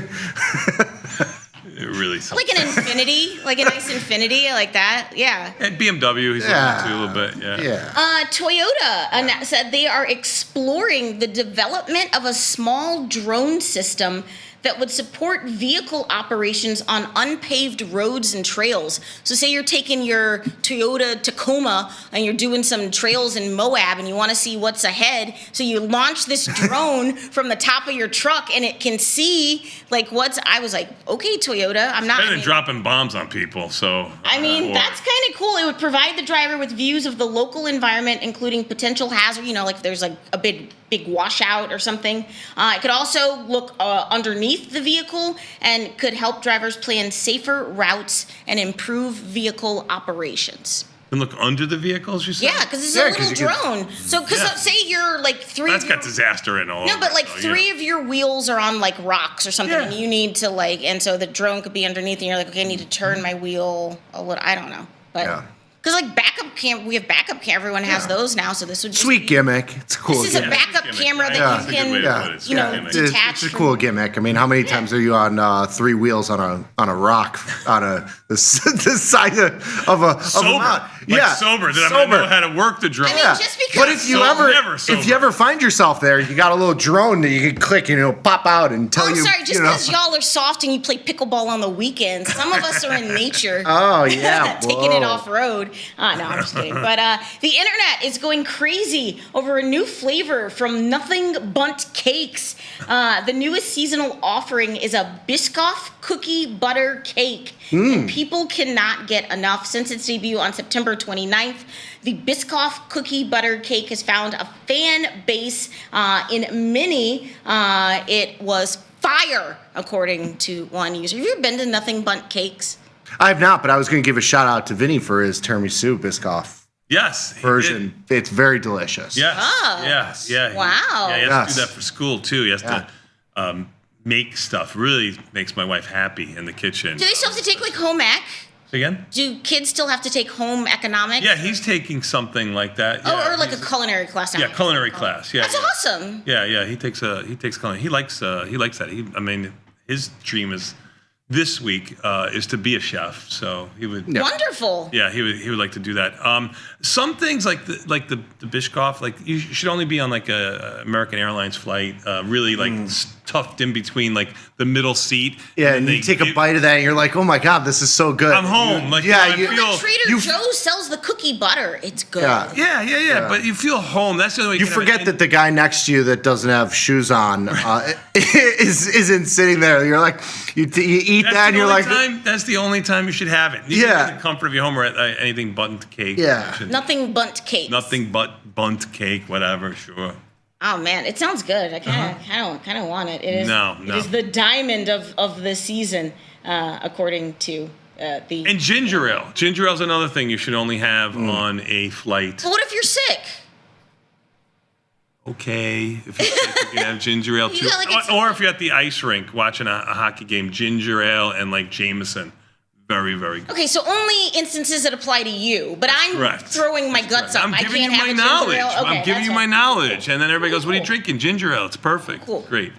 It really sucks. Like an Infinity, like a nice Infinity, I like that. Yeah. And BMW, he's looking to a little bit. Yeah. Toyota said they are exploring the development of a small drone system that would support vehicle operations on unpaved roads and trails. So say you're taking your Toyota Tacoma and you're doing some trails in Moab and you want to see what's ahead. So you launch this drone from the top of your truck and it can see like I was like, okay, Toyota, I'm not. Better than dropping bombs on people, so. I mean, that's kind of cool. It would provide the driver with views of the local environment, including potential hazard, you know, like if there's like a big washout or something. It could also look underneath the vehicle and could help drivers plan safer routes and improve vehicle operations. And look under the vehicles, you said? Yeah, because it's a little drone. So, say you're like That's got disaster in all. No, but like three of your wheels are on like rocks or something, and you need to and so the drone could be underneath, and you're like, okay, I need to turn my wheel a little. I don't know, but. Because like backup cam, we have backup cam. Everyone has those now, so this would just sweet gimmick. It's a cool. This is a backup camera that you can, detach. It's a cool gimmick. I mean, how many times are you on three wheels on a rock on the side of a mountain? Sober. Did I know how to work the drone? I mean, just because. But if you ever find yourself there, you got a little drone that you can click and it'll pop out and tell you. I'm sorry, just because y'all are soft and you play pickleball on the weekends, some of us are in nature. Oh yeah, taking it off road. No, I'm just kidding. But the internet is going crazy over a new flavor from Nothing Bundt Cakes. The newest seasonal offering is a Biscoff cookie butter cake. And people cannot get enough. Since its debut on September 29th, the Biscoff cookie butter cake has found a fan base in many. It was fire, according to one user. Have you ever been to Nothing Bundt Cakes? I have not, but I was going to give a shout out to Vinny for his tiramisu Biscoff version. It's very delicious. Yes. Oh. Yes. Yeah. Wow. Yeah, he has to do that for school too. He has to make stuff. Really makes my wife happy in the kitchen. Do they still have to take like home ec? Again? Do kids still have to take home economics? Yeah, he's taking something like that. Or like a culinary class now. Yeah, culinary class. Yeah. That's awesome. Yeah. He takes culinary. He likes that. His dream is this week is to be a chef, so he would. Yeah. Wonderful. Yeah, he would like to do that. Some things like the Biscoff, like you should only be on like a American Airlines flight, really like stuffed in between like the middle seat. Yeah, and you take a bite of that, and you're like, oh my god, this is so good. I'm home. Trader Joe's sells the cookie butter. It's good. Yeah. But you feel home. That's the only way you forget that the guy next to you that doesn't have shoes on isn't sitting there. You're like, you eat that, and you're like, that's the only time you should have it. You can the comfort of your home or anything but cake. Yeah. Nothing but cake. Nothing but bunt cake, whatever. Sure. Oh man, it sounds good. I kind of want it. It is. No. It is the diamond of the season, according to the. And ginger ale. Ginger ale is another thing you should only have on a flight. But what if you're sick? Okay, if you're sick, you can have ginger ale too. Or if you're at the ice rink watching a hockey game, ginger ale and like Jameson. Very, very good. Okay, so only instances that apply to you, but I'm throwing my guts up. I'm giving you my knowledge. I'm giving you my knowledge. And then everybody goes, what are you drinking? Ginger ale. It's perfect. Cool. Great.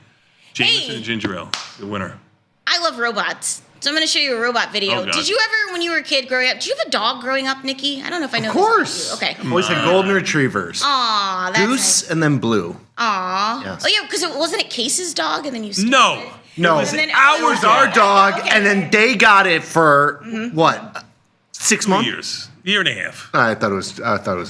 Jameson and ginger ale, the winner. I love robots. So I'm going to show you a robot video. Oh, did you ever, when you were a kid growing up, did you have a dog growing up, Nikki? I don't know if I know. Of course. This okay. Always had golden retrievers. Aw, that's Goose nice. and then blue. Aw. Yes. Oh, yeah, because wasn't it Case's dog and then you No. it? No, And then it was our dog, and then they got it for what? 6 months? 2 years. Year and a half. I thought it was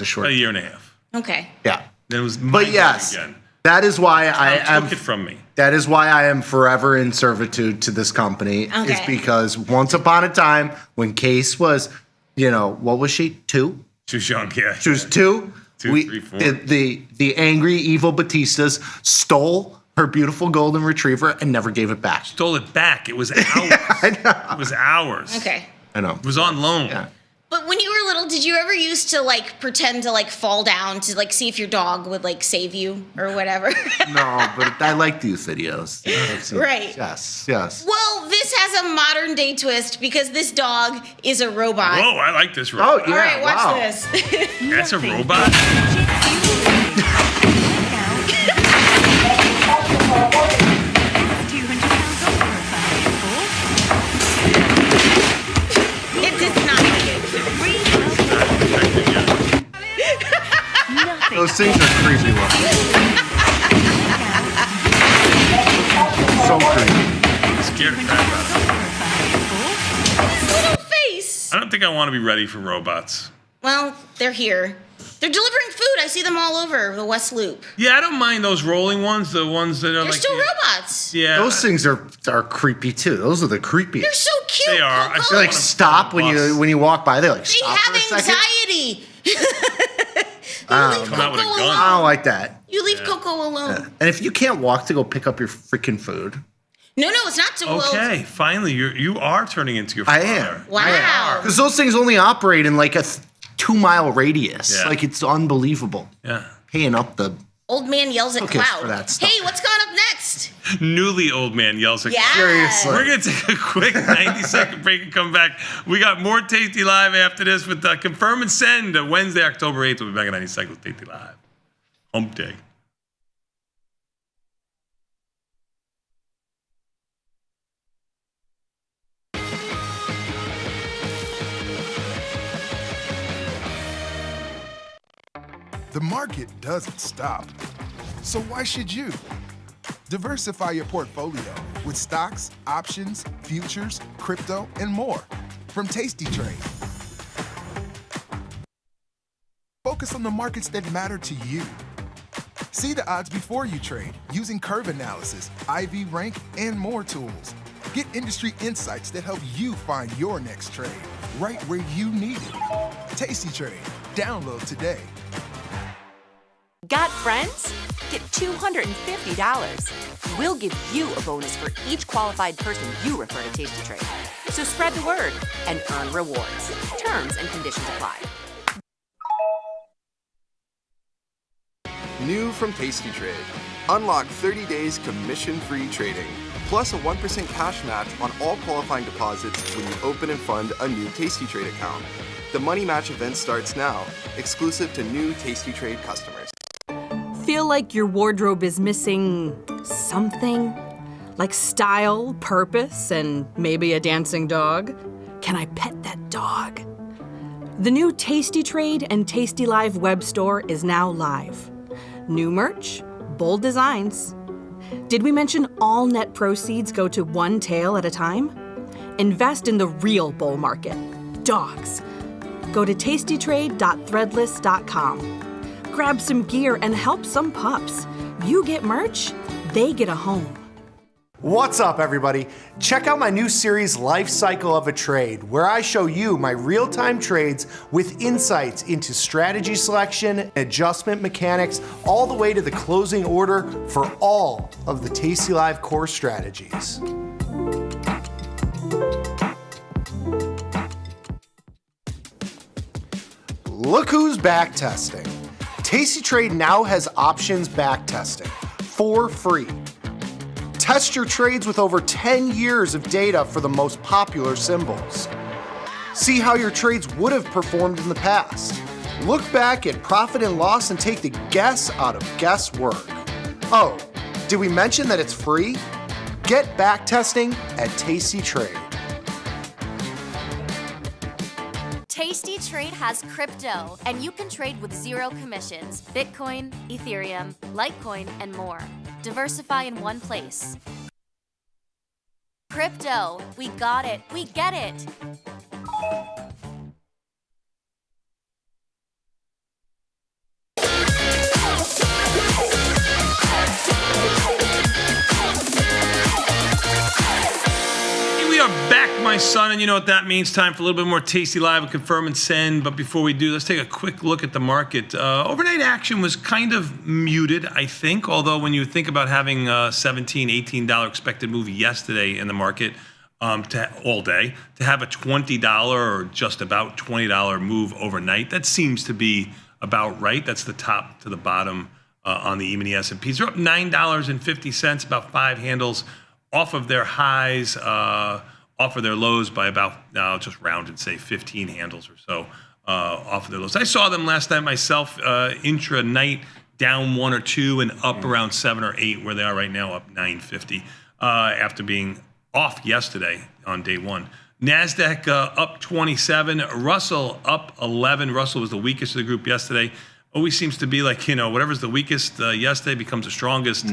a short. A year and a half. Okay. Yeah. Then it was But yes, again. that is why I took it from me. That is why I am forever in servitude to this company. Okay. Is because once upon a time when Case was, what was she? 2? She was young, yeah. She was 2. 2, 3, 4. The angry, evil Batistas stole her beautiful golden retriever and never gave it back. Stole it back. It was ours. It was ours. Okay. I know. It was on loan. Yeah. But when you were little, did you ever used to like pretend to like fall down to like see if your dog would like save you or whatever? No, but I like these videos. Right. Yes. Well, this has a modern day twist because this dog is a robot. Whoa, I like this robot. Oh, yeah. All right, watch wow. this. That's a robot? It does not like it. Those things are creepy looking. So creepy. Scared the crap out of me. His little face. I don't think I want to be ready for robots. Well, they're here. They're delivering food. I see them all over the West Loop. Yeah, I don't mind those rolling ones, the ones that are They're like... still robots. Yeah. Those things are creepy too. Those are the creepiest. They're so cute. They are. I Coco. feel They like stop when you walk by. They like They stop have for a second. anxiety. You leave Come out with a Coco gun. alone. I don't like that. You leave Coco alone. And if you can't walk to go pick up your freaking food, No, it's not to Okay, finally, you are turning into your I father. am. Wow. Because those things only operate in like a 2-mile radius. Yeah. Like it's unbelievable. Yeah. Paying up the Old man yells at Okay, cloud. for that stuff. Hey, what's going up next? Newly old man yells at Yeah. Seriously. We're going to take a quick 90-second break and come back. We got more Tasty Live after this with Confirm and Send. Wednesday, October 8th. We'll be back at 90 Seconds with Tasty Live. Hump day. The market doesn't stop. So why should you? Diversify your portfolio with stocks, options, futures, crypto, and more from Tasty Trade. Focus on the markets that matter to you. See the odds before you trade using curve analysis, IV rank, and more tools. Get industry insights that help you find your next trade right where you need it. Tasty Trade. Download today. Got friends? Get $250. We'll give you a bonus for each qualified person you refer to Tasty Trade. So spread the word and earn rewards. Terms and conditions apply. New from Tasty Trade. Unlock 30 days commission-free trading, plus a 1% cash match on all qualifying deposits when you open and fund a new Tasty Trade account. The Money Match event starts now, exclusive to new Tasty Trade customers. Feel like your wardrobe is missing something? Like style, purpose, and maybe a dancing dog? Can I pet that dog? The new Tasty Trade and Tasty Live web store is now live. New merch, bold designs. Did we mention all net proceeds go to one tail at a time? Invest in the real bull market, dogs. Go to tastytrade.threadless.com. Grab some gear and help some pups. You get merch, they get a home. What's up, everybody? Check out my new series, Life Cycle of a Trade, where I show you my real-time trades with insights into strategy selection, adjustment mechanics, all the way to the closing order for all of the Tasty Live core strategies. Look who's back testing. Tasty Trade now has options back testing for free. Test your trades with over 10 years of data for the most popular symbols. See how your trades would have performed in the past. Look back at profit and loss and take the guess out of guesswork. Oh, did we mention that it's free? Get back testing at Tasty Trade. Tasty Trade has crypto, and you can trade with zero commissions. Bitcoin, Ethereum, Litecoin, and more. Diversify in one place. Crypto, we got it, we get it. We are back my son, and you know what that means. Time for a little bit more Tasty Live and Confirm and Send. But before we do, let's take a quick look at the market. Overnight action was kind of muted, I think, although when you think about having a $17, $18 expected move yesterday in the market all day, to have a $20 or just about $20 move overnight, that seems to be about right. That's the top to the bottom on the E-mini S&Ps. They're up $9.50, about 5 handles off of their highs, off of their lows by about, just round and say 15 handles or so off of their lows. I saw them last night myself, intra-night, down 1 or 2 and up around 7 or 8, where they are right now, up 950 after being off yesterday on day one. NASDAQ up 27, Russell up 11. Russell was the weakest of the group yesterday. Always seems to be like, whatever's the weakest yesterday becomes the strongest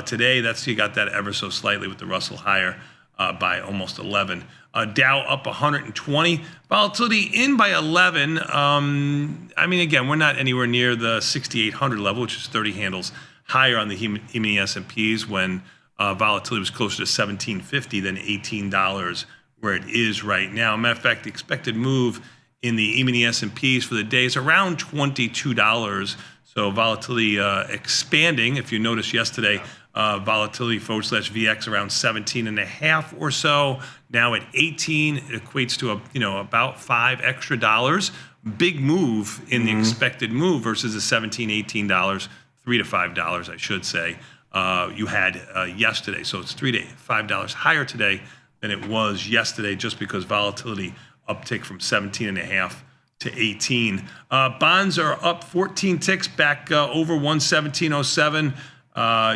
today. You got that ever so slightly with the Russell higher by almost 11. Dow up 120. Volatility in by 11. Again, we're not anywhere near the 6,800 level, which is 30 handles higher on the E-mini S&Ps when volatility was closer to 1750 than $18 where it is right now. Matter of fact, the expected move in the E-mini S&Ps for the day is around $22. So volatility expanding. If you noticed yesterday, volatility /VX around 17.5 or so. Now at 18, it equates to about $5 extra. Big move in the expected move versus the $17, $18, $3 to $5, I should say, you had yesterday. So it's $3 to $5 higher today than it was yesterday, just because volatility uptick from 17.5 to 18. Bonds are up 14 ticks, back over 117.07.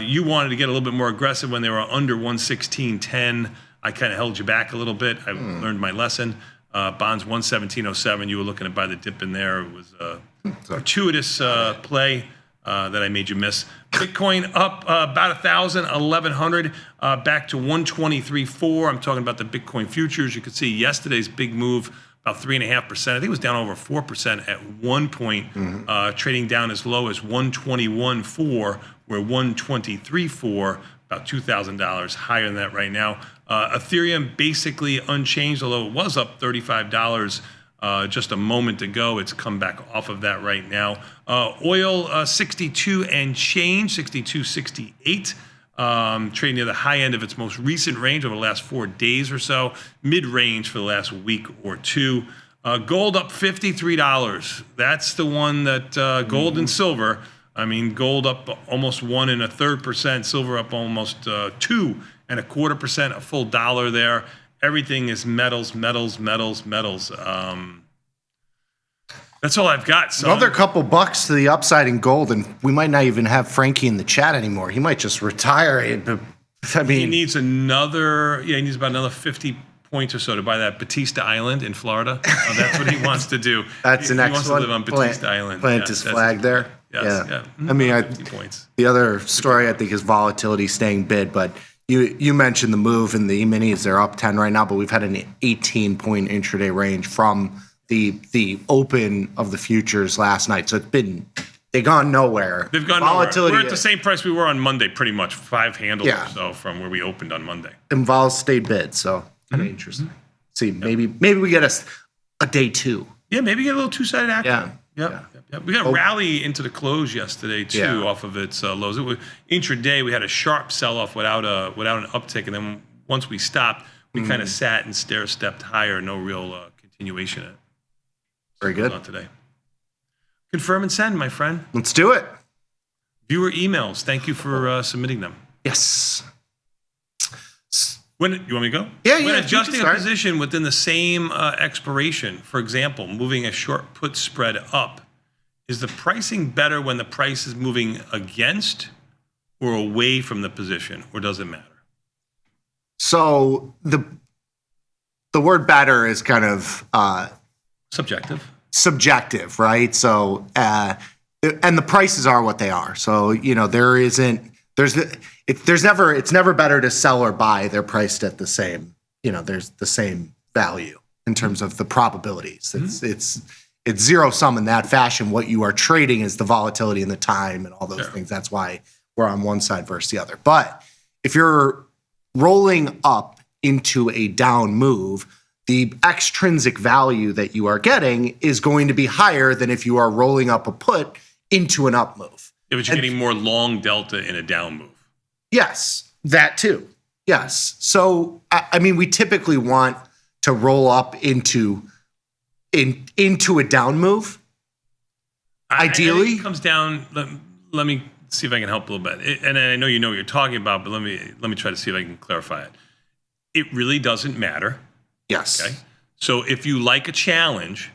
You wanted to get a little bit more aggressive when they were under 116.10. I kind of held you back a little bit. I learned my lesson. Bonds 117.07. You were looking to buy the dip in there. It was a gratuitous play that I made you miss. Bitcoin up about 1,000, 1,100, back to 123.4. I'm talking about the Bitcoin futures. You could see yesterday's big move, about 3.5%. I think it was down over 4% at one point, trading down as low as 121.4. We're 123.4, about $2,000 higher than that right now. Ethereum basically unchanged, although it was up $35 just a moment ago. It's come back off of that right now. Oil 62 and change, 62.68. Trading near the high end of its most recent range over the last 4 days or so, mid-range for the last week or two. Gold up $53. That's the one that gold and silver. Gold up almost 1 1/3%, silver up almost 2.25%, a full dollar there. Everything is metals. That's all I've got. So another couple bucks to the upside in gold, and we might not even have Frankie in the chat anymore. He might just retire. He needs another. Yeah, he needs about another 50 points or so to buy that Batista Island in Florida. That's what he wants to do. That's the next one. He wants to live on Batista Island. Plant his flag there. Yes, yeah. 50 points. The other story I think is volatility staying bid, but you mentioned the move in the E-minis. They're up 10 right now, but we've had an 18-point intraday range from the open of the futures last night. So they've gone nowhere. They've gone nowhere. We're at the same price we were on Monday, pretty much 5 handles or so from where we opened on Monday. And vol stayed bid, so kind of interesting. See, maybe we get a day 2. Yeah, maybe get a little two-sided action. Yeah. Yep. We got a rally into the close yesterday too, off of its lows. It was intraday. We had a sharp sell-off without an uptick, and then once we stopped, we kind of sat and stair-stepped higher. No real continuation. Very good. Not today. Confirm and send, my friend. Let's do it. Viewer emails. Thank you for submitting them. Yes. You want me to go? Yeah. When adjusting a position within the same expiration, for example, moving a short put spread up, is the pricing better when the price is moving against or away from the position, or does it matter? So the word better is kind of subjective, right? So and the prices are what they are. So it's never better to sell or buy. They're priced at the same, there's the same value in terms of the probabilities. It's zero sum in that fashion. What you are trading is the volatility and the time and all those things. That's why we're on one side versus the other. But if you're rolling up into a down move, the extrinsic value that you are getting is going to be higher than if you are rolling up a put into an up move. Yeah, but you're getting more long delta in a down move. Yes, that too. Yes. So, I mean, we typically want to roll up into a down move. Ideally. It comes down, let me see if I can help a little bit. And I know you know what you're talking about, but let me try to see if I can clarify it. It really doesn't matter. Yes. Okay. So if you like a challenge,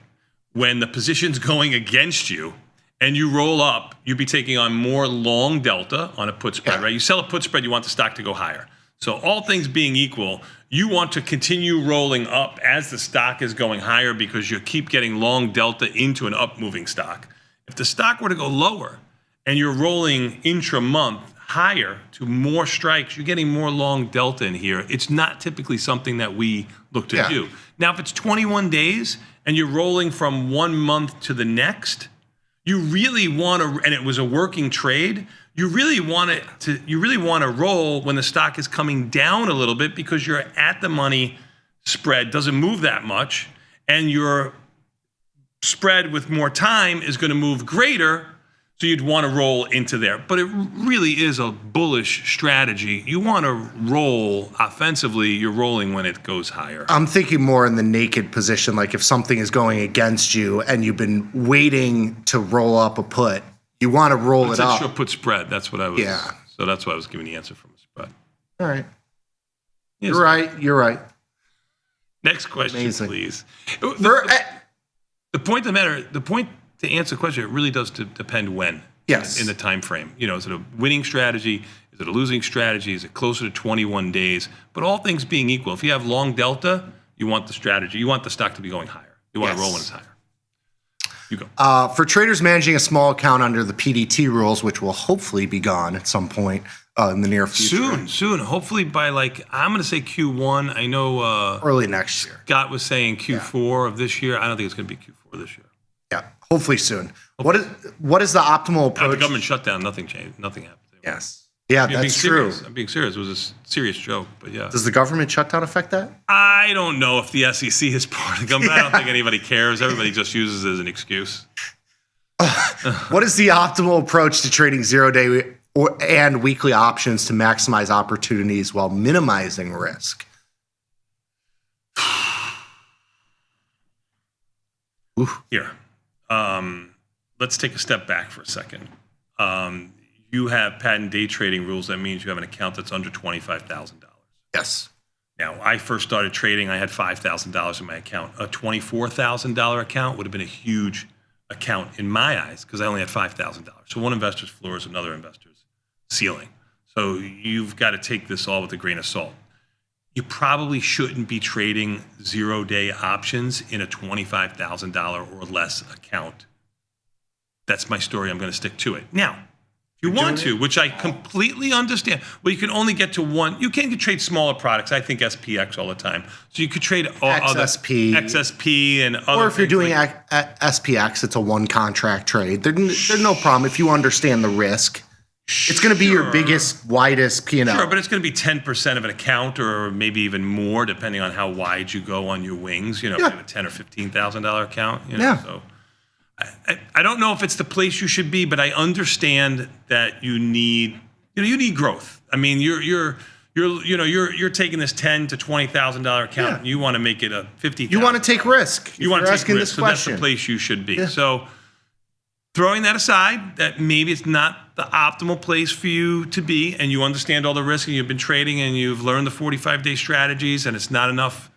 when the position's going against you and you roll up, you'd be taking on more long delta on a put spread, right? You sell a put spread, you want the stock to go higher. So all things being equal, you want to continue rolling up as the stock is going higher because you keep getting long delta into an up moving stock. If the stock were to go lower and you're rolling intra-month higher to more strikes, you're getting more long delta in here. It's not typically something that we look to do. Now, if it's 21 days and you're rolling from 1 month to the next, you really want to, and it was a working trade, you really want to roll when the stock is coming down a little bit because you're at the money spread, doesn't move that much, and your spread with more time is going to move greater. So you'd want to roll into there. But it really is a bullish strategy. You want to roll offensively, you're rolling when it goes higher. I'm thinking more in the naked position, like if something is going against you and you've been waiting to roll up a put, you want to roll it up. It's a put spread. That's what I was. Yeah. So that's why I was giving the answer from a spread. All right. Yes. You're right. You're right. Next question, Amazing. please. The point of the matter, the point to answer the question, it really does depend when. Yes. In the time frame. You know, is it a winning strategy? Is it a losing strategy? Is it closer to 21 days? But all things being equal, if you have long delta, you want the strategy. You want the stock to be going higher. You want to roll when it's higher. You go. For traders managing a small account under the PDT rules, which will hopefully be gone at some point in the near future. Soon. Hopefully by I'm going to say Q1. I know early next year. Scott was saying Q4 of this year. I don't think it's going to be Q4 this year. Yeah, hopefully soon. What is the optimal approach? The government shutdown, nothing changed. Nothing happened. Yes. Yeah, that's true. I'm being serious. It was a serious joke, but yeah. Does the government shutdown affect that? I don't know if the SEC is part of the government. I don't think anybody cares. Everybody just uses it as an excuse. What is the optimal approach to trading 0-day and weekly options to maximize opportunities while minimizing risk? Here. Let's take a step back for a second. You have patent day trading rules. That means you have an account that's under $25,000. Yes. Now, I first started trading. I had $5,000 in my account. A $24,000 account would have been a huge account in my eyes because I only had $5,000. So one investor's floor is another investor's ceiling. So you've got to take this all with a grain of salt. You probably shouldn't be trading 0-day options in a $25,000 or less account. That's my story. I'm going to stick to it. Now, if you want to, which I completely understand, well, you can only get to one. You can trade smaller products. I think SPX all the time. So you could trade XSP and other. Or if you're doing SPX, it's a one contract trade. There's no problem if you understand the risk. It's going to be your biggest, widest P&L. Sure, but it's going to be 10% of an account, or maybe even more, depending on how wide you go on your wings. You know, if you have a $10,000 or $15,000 account. You know, so I don't know if it's the place you should be, but I understand that you need growth. I mean, you're taking this $10,000 to $20,000 account, and you want to make it a $50,000. You want to take risk. You want to take risk. So that's the place you should be. Yeah. So throwing that aside, that maybe it's not the optimal place for you to be, and you understand all the risk, and you've been trading, and you've learned the 45-day strategies, and it's not enough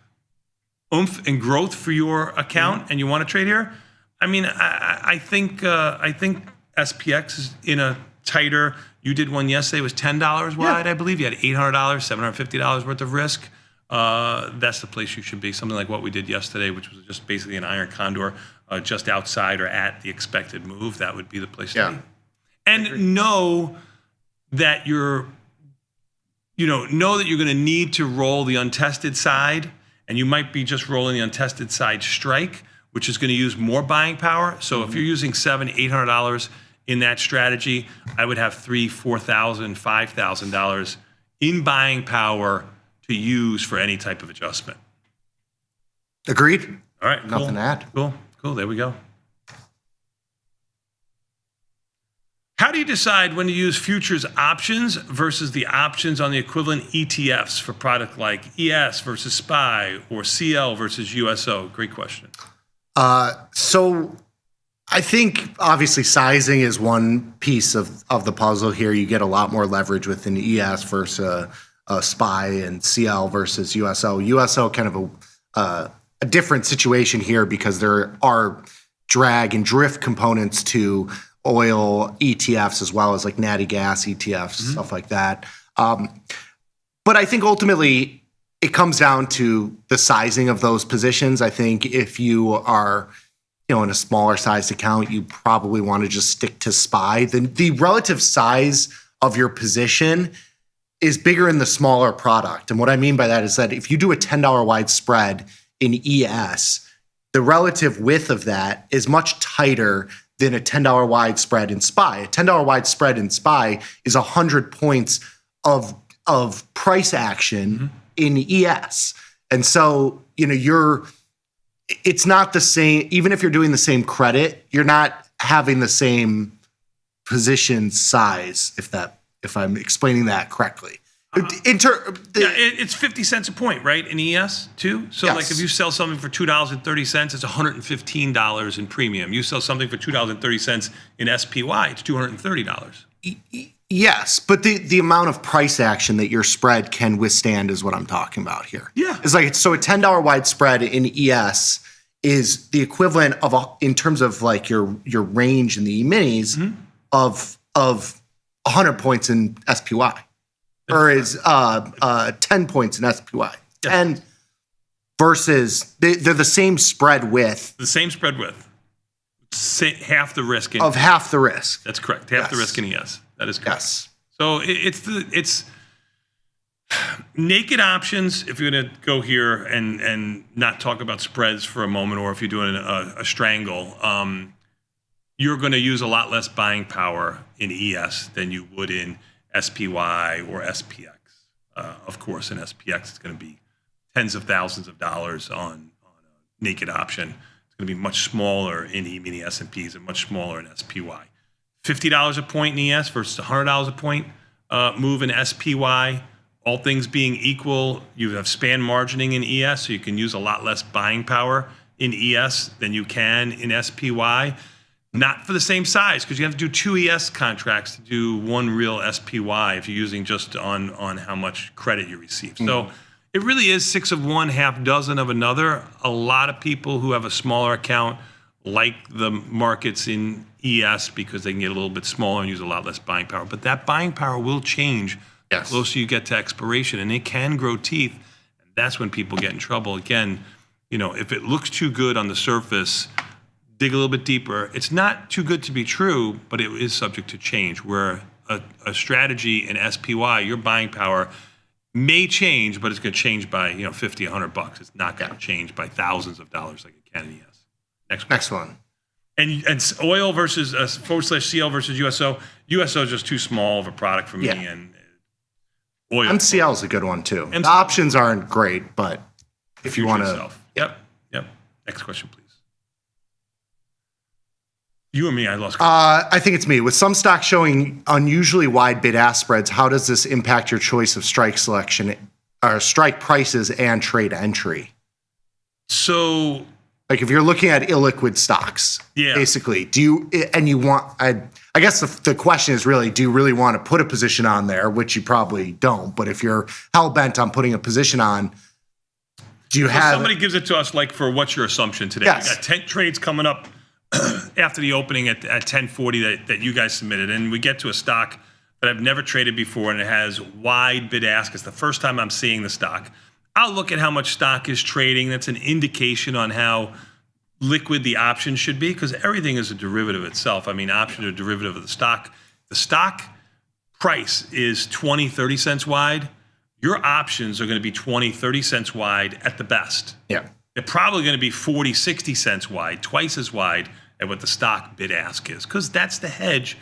oomph and growth for your account, and you want to trade here. I mean, I think SPX is in a tighter. You did one yesterday. It was $10 wide, I believe. You had $800, $750 worth of risk. That's the place you should be. Something like what we did yesterday, which was just basically an iron condor, just outside or at the expected move. That would be the place to be. And know that you're going to need to roll the untested side, and you might be just rolling the untested side strike, which is going to use more buying power. So if you're using $700, $800 in that strategy, I would have $3,000, $4,000, $5,000 in buying power to use for any type of adjustment. Agreed. All right. Nothing to add. Cool. There we go. How do you decide when to use futures options versus the options on the equivalent ETFs for product like ES versus SPY or CL versus USO? Great question. So I think obviously sizing is one piece of the puzzle here. You get a lot more leverage with an ES versus a SPY and CL versus USO. USO kind of a different situation here because there are drag and drift components to oil ETFs as well as like natty gas ETFs, stuff like that. But I think ultimately it comes down to the sizing of those positions. I think if you are, in a smaller sized account, you probably want to just stick to SPY. The relative size of your position is bigger in the smaller product. And what I mean by that is that if you do a $10 wide spread in ES, the relative width of that is much tighter than a $10 wide spread in SPY. A $10 wide spread in SPY is 100 points of price action in ES. And so, it's not the same, even if you're doing the same credit, you're not having the same position size, if I'm explaining that correctly. It's 50 cents a point, right, in ES too? So Yes. like if you sell something for $2.30, it's $115 in premium. You sell something for $2.30 in SPY, it's $230. Yes, but the amount of price action that your spread can withstand is what I'm talking about here. Yeah. It's like, so a $10 wide spread in ES is the equivalent of, in terms of like your range in the E-minis, of 100 points in SPY. Or is 10 points in SPY. 10 versus, they're the same spread width. The same spread width. Half the risk. Of half the risk. That's correct. Half the risk in ES. That is correct. Yes. So it's naked options. If you're going to go here and not talk about spreads for a moment, or if you're doing a strangle, you're going to use a lot less buying power in ES than you would in SPY or SPX. Of course, in SPX, it's going to be tens of thousands of dollars on a naked option. It's going to be much smaller in E-mini S&Ps and much smaller in SPY. $50 a point in ES versus $100 a point move in SPY. All things being equal, you have span margining in ES, so you can use a lot less buying power in ES than you can in SPY. Not for the same size, because you have to do 2 ES contracts to do one real SPY if you're using just on how much credit you receive. So it really is 6 of one, half dozen of another. A lot of people who have a smaller account like the markets in ES because they can get a little bit smaller and use a lot less buying power. But that buying power will change the closer you get to expiration, and it can grow teeth. And that's when people get in trouble. Again, if it looks too good on the surface, dig a little bit deeper. It's not too good to be true, but it is subject to change. Where a strategy in SPY, your buying power may change, but it's going to change by $50, $100. It's not going to change by thousands of dollars like it can in ES. Next one. And oil versus /CL versus USO. USO is just too small of a product for me. Yeah. And oil. MCL is a good one too. The options aren't great, but if you want to. Yep. Next question, please. You or me? I lost. I think it's me. With some stocks showing unusually wide bid-ask spreads, how does this impact your choice of strike selection, or strike prices and trade entry? So, like if you're looking at illiquid stocks, basically, I guess the question is really, do you really want to put a position on there, which you probably don't, but if you're hell-bent on putting a position on, do you have... Somebody gives it to us, like, for what's your assumption today? Yes. We got 10 trades coming up after the opening at 10:40 that you guys submitted, and we get to a stock that I've never traded before, and it has wide bid-ask. It's the first time I'm seeing the stock. I'll look at how much stock is trading. That's an indication on how liquid the option should be, because everything is a derivative itself. I mean, options are a derivative of the stock. The stock price is 20, 30 cents wide. Your options are going to be 20, 30 cents wide at the best. Yeah. They're probably going to be 40, 60 cents wide, twice as wide at what the stock bid ask is, because that's the hedge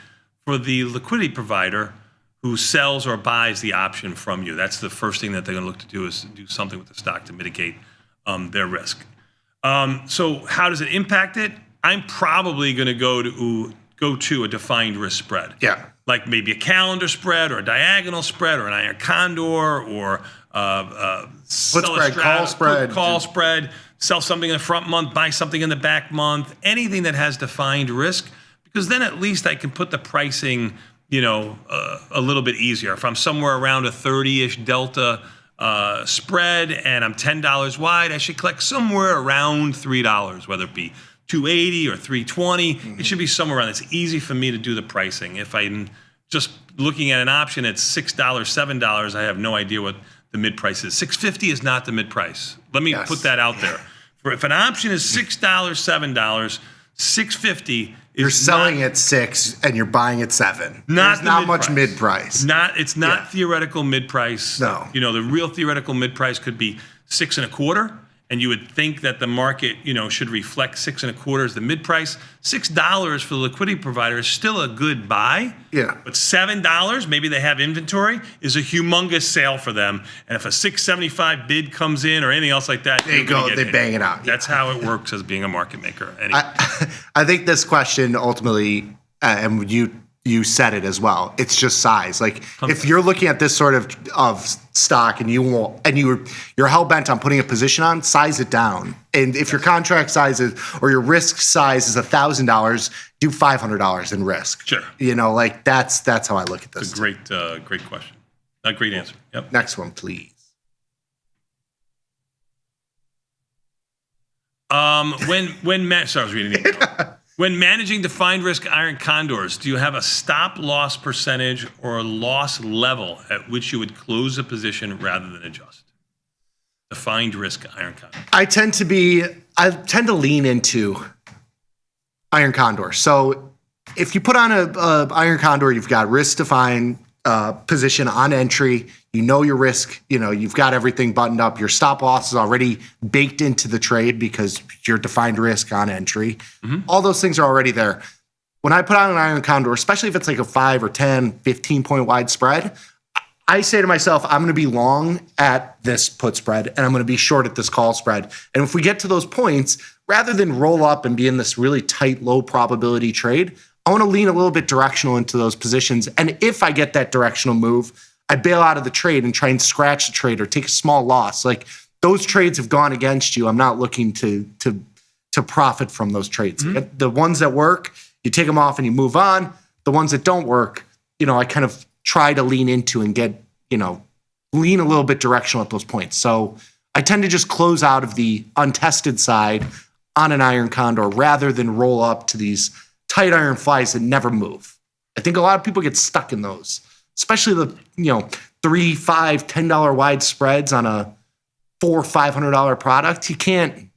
for the liquidity provider who sells or buys the option from you. That's the first thing that they're going to look to do, is do something with the stock to mitigate their risk. So how does it impact it? I'm probably going to go to a defined risk spread. Yeah. Like maybe a calendar spread or a diagonal spread or an iron condor or put spread, call spread. Call spread, sell something in the front month, buy something in the back month, anything that has defined risk, because then at least I can put the pricing, a little bit easier. If I'm somewhere around a 30-ish delta spread and I'm $10 wide, I should collect somewhere around $3, whether it be $2.80 or $3.20. It should be somewhere around. It's easy for me to do the pricing. If I'm just looking at an option at $6, $7, I have no idea what the mid price is. $6.50 is not the mid price. Let me put that out there. If an option is $6, $7, $6.50 is you're selling at $6 and you're buying at $7. There's not much mid price. It's not theoretical mid price. No. The real theoretical mid price could be 6.25. And you would think that the market, should reflect 6.25 as the mid price. $6 for the liquidity provider is still a good buy. Yeah. But $7, maybe they have inventory, is a humongous sale for them. And if a $6.75 bid comes in or anything else like that, they bang it out. That's how it works as being a market maker. Anyway. I think this question ultimately, and you said it as well, it's just size. Like if you're looking at this sort of stock and you're hell bent on putting a position on, size it down. And if your contract size is, or your risk size is $1,000, do $500 in risk. Sure. That's how I look at this. It's a great question. A great answer. Yep. Next one, please. Sorry, I was reading it. When managing defined risk iron condors, do you have a stop loss percentage or a loss level at which you would close a position rather than adjust? Defined risk iron condor. I tend to lean into iron condor. So if you put on a iron condor, you've got risk defined position on entry. Your risk, you've got everything buttoned up. Your stop loss is already baked into the trade because you're defined risk on entry. Mm-hmm. All those things are already there. When I put on an iron condor, especially if it's like a 5 or 10, 15 point wide spread, I say to myself, I'm going to be long at this put spread and I'm going to be short at this call spread. And if we get to those points, rather than roll up and be in this really tight, low probability trade, I want to lean a little bit directional into those positions. And if I get that directional move, I bail out of the trade and try and scratch the trade or take a small loss. Like those trades have gone against you. I'm not looking to profit from those trades. Mm-hmm. The ones that work, you take them off and you move on. The ones that don't work, I kind of try to lean into and get, lean a little bit directional at those points. So I tend to just close out of the untested side on an iron condor rather than roll up to these tight iron flies that never move. I think a lot of people get stuck in those, especially the, $3, $5, $10 wide spreads on a $400, $500 product. You can't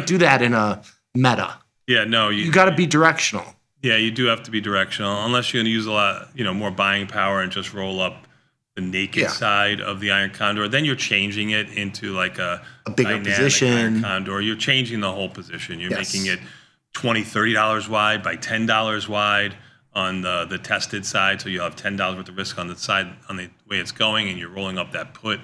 do that in a meta. Yeah, no. You got to be directional. Yeah, you do have to be directional unless you're going to use a lot, more buying power and just roll up the naked side of the iron condor. Then you're changing it into like a bigger position. Iron condor. You're changing the whole position. You're making it $20, $30 wide by $10 wide on the tested side. So you'll have $10 worth of risk on the side, on the way it's going, and you're rolling up that put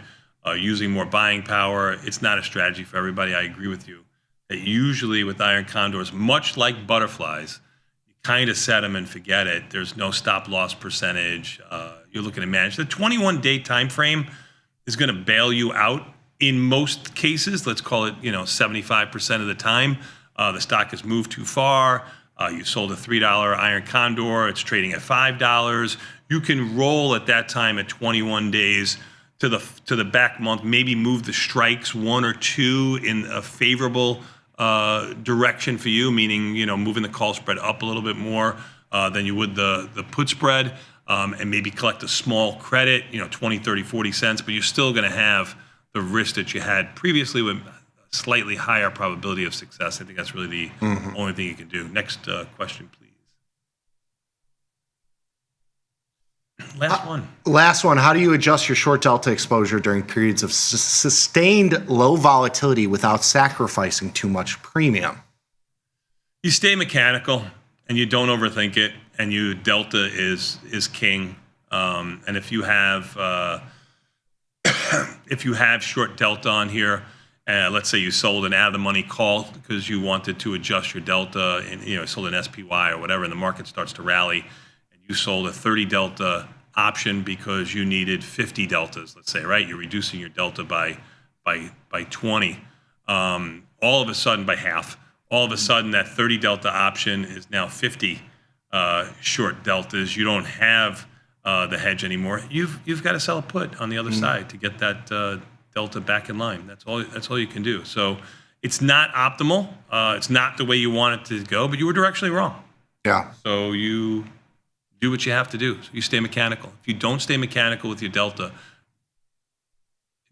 using more buying power. It's not a strategy for everybody. I agree with you that usually with iron condors, much like butterflies, you kind of set them and forget it. There's no stop loss percentage. You're looking to manage. The 21-day time frame is going to bail you out in most cases. Let's call it 75% of the time. The stock has moved too far. You sold a $3 iron condor. It's trading at $5. You can roll at that time at 21 days to the back month. Maybe move the strikes 1 or 2 in a favorable direction for you, meaning moving the call spread up a little bit more than you would the put spread, and maybe collect a small credit, 20, 30, 40 cents. But you're still going to have the risk that you had previously with slightly higher probability of success. I think that's really the only thing you can do. Next question, please. Last one. How do you adjust your short delta exposure during periods of sustained low volatility without sacrificing too much premium? You stay mechanical and you don't overthink it, and you delta is king. And if you have short delta on here, let's say you sold an out of the money call because you wanted to adjust your delta, and sold an SPY or whatever, and the market starts to rally, and you sold a 30 delta option because you needed 50 deltas, let's say, right? You're reducing your delta by 20. All of a sudden, by half, all of a sudden that 30 delta option is now 50 short deltas. You don't have the hedge anymore. You've got to sell a put on the other side to get that delta back in line. That's all you can do. So it's not optimal. It's not the way you want it to go, but you were directionally wrong. Yeah. So you do what you have to do. So you stay mechanical. If you don't stay mechanical with your delta, it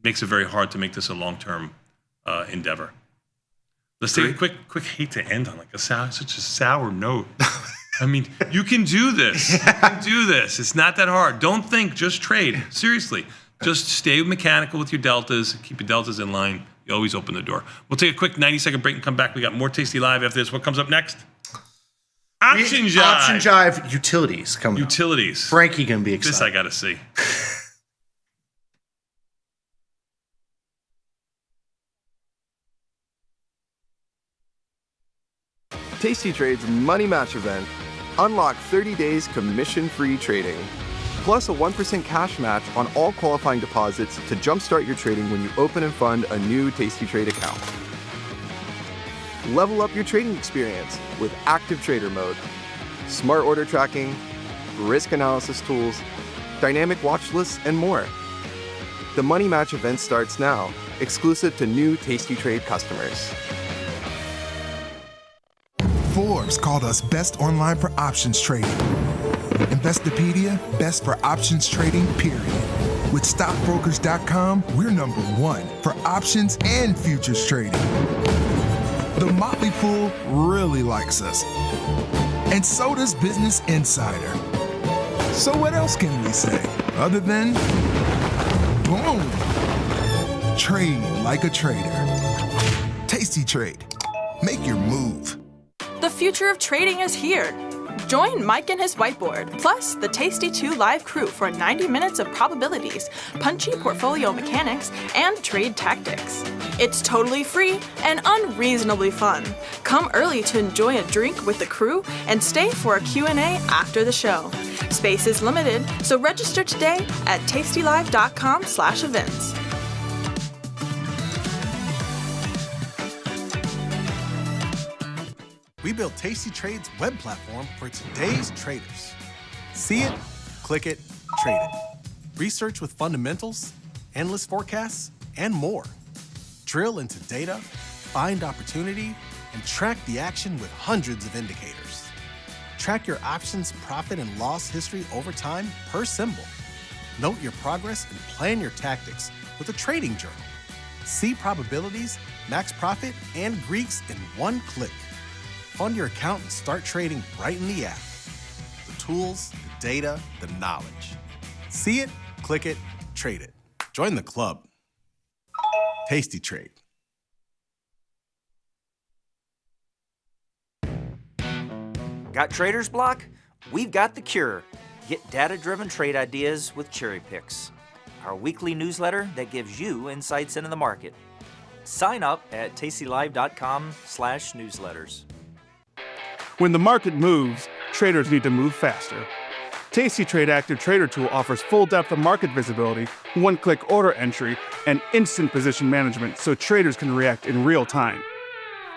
makes it very hard to make this a long-term endeavor. Let's take a quick hate to end on such a sour note. I mean, you can do this. You can do this. It's not that hard. Don't think, just trade. Seriously. Just stay mechanical with your deltas. Keep your deltas in line. You always open the door. We'll take a quick 90-second break and come back. We got more Tasty Live after this. What comes up next? Option Jive. Option Jive utilities coming up. Utilities. Frankie going to be excited. This I got to see. Tasty Trade's Money Match event. Unlock 30 days commission-free trading, plus a 1% cash match on all qualifying deposits to jumpstart your trading when you open and fund a new Tasty Trade account. Level up your trading experience with active trader mode, smart order tracking, risk analysis tools, dynamic watch lists, and more. The Money Match event starts now, exclusive to new Tasty Trade customers. Forbes called us best online for options trading. Investopedia, best for options trading, period. With stockbrokers.com, we're number one for options and futures trading. The Motley Fool really likes us. And so does Business Insider. So what else can we say other than boom? Trade like a trader. Tasty Trade. Make your move. The future of trading is here. Join Mike and his whiteboard, plus the Tasty 2 live crew for 90 minutes of probabilities, punchy portfolio mechanics, and trade tactics. It's totally free and unreasonably fun. Come early to enjoy a drink with the crew and stay for a Q&A after the show. Space is limited, so register today at tastylive.com/events. We built Tasty Trade's web platform for today's traders. See it, click it, trade it. Research with fundamentals, endless forecasts, and more. Drill into data, find opportunity, and track the action with hundreds of indicators. Track your options profit and loss history over time per symbol. Note your progress and plan your tactics with a trading journal. See probabilities, max profit, and Greeks in one click. Fund your account and start trading right in the app. The tools, the data, the knowledge. See it, click it, trade it. Join the club. Tasty Trade. Got trader's block? We've got the cure. Get data-driven trade ideas with Cherry Picks, our weekly newsletter that gives you insights into the market. Sign up at tastylive.com/newsletters. When the market moves, traders need to move faster. Tasty Trade Active Trader Tool offers full depth of market visibility, one-click order entry, and instant position management so traders can react in real time.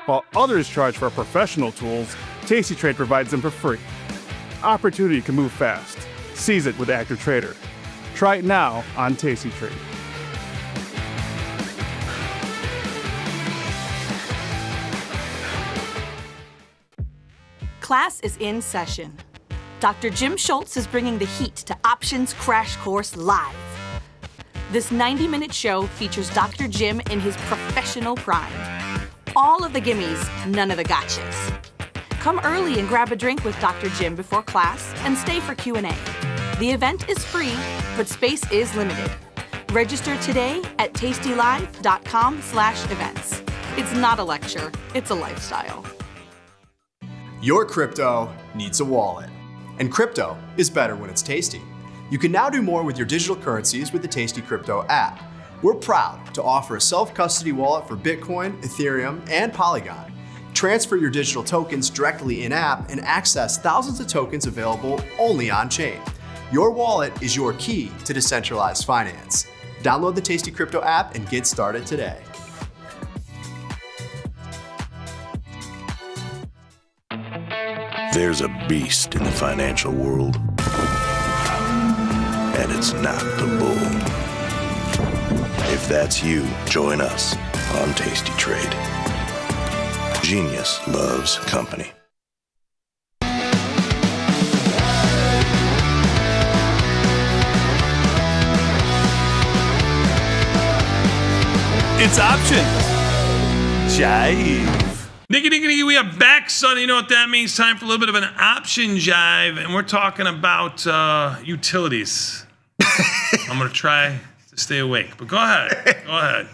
While others charge for professional tools, Tasty Trade provides them for free. Opportunity can move fast. Seize it with Active Trader. Try it now on Tasty Trade. Class is in session. Dr. Jim Schultz is bringing the heat to Options Crash Course Live. This 90-minute show features Dr. Jim in his professional prime. All of the gimmies, none of the gotchas. Come early and grab a drink with Dr. Jim before class and stay for Q&A. The event is free, but space is limited. Register today at tastylive.com/events. It's not a lecture, it's a lifestyle. Your crypto needs a wallet. And crypto is better when it's tasty. You can now do more with your digital currencies with the Tasty Crypto app. We're proud to offer a self-custody wallet for Bitcoin, Ethereum, and Polygon. Transfer your digital tokens directly in-app and access thousands of tokens available only on-chain. Your wallet is your key to decentralized finance. Download the Tasty Crypto app and get started today. There's a beast in the financial world, and it's not the bull. If that's you, join us on Tasty Trade. Genius loves company. It's options. Jive. Nicky, we are back, son. You know what that means? Time for a little bit of an option jive, and we're talking about utilities. I'm going to try to stay awake, but go ahead.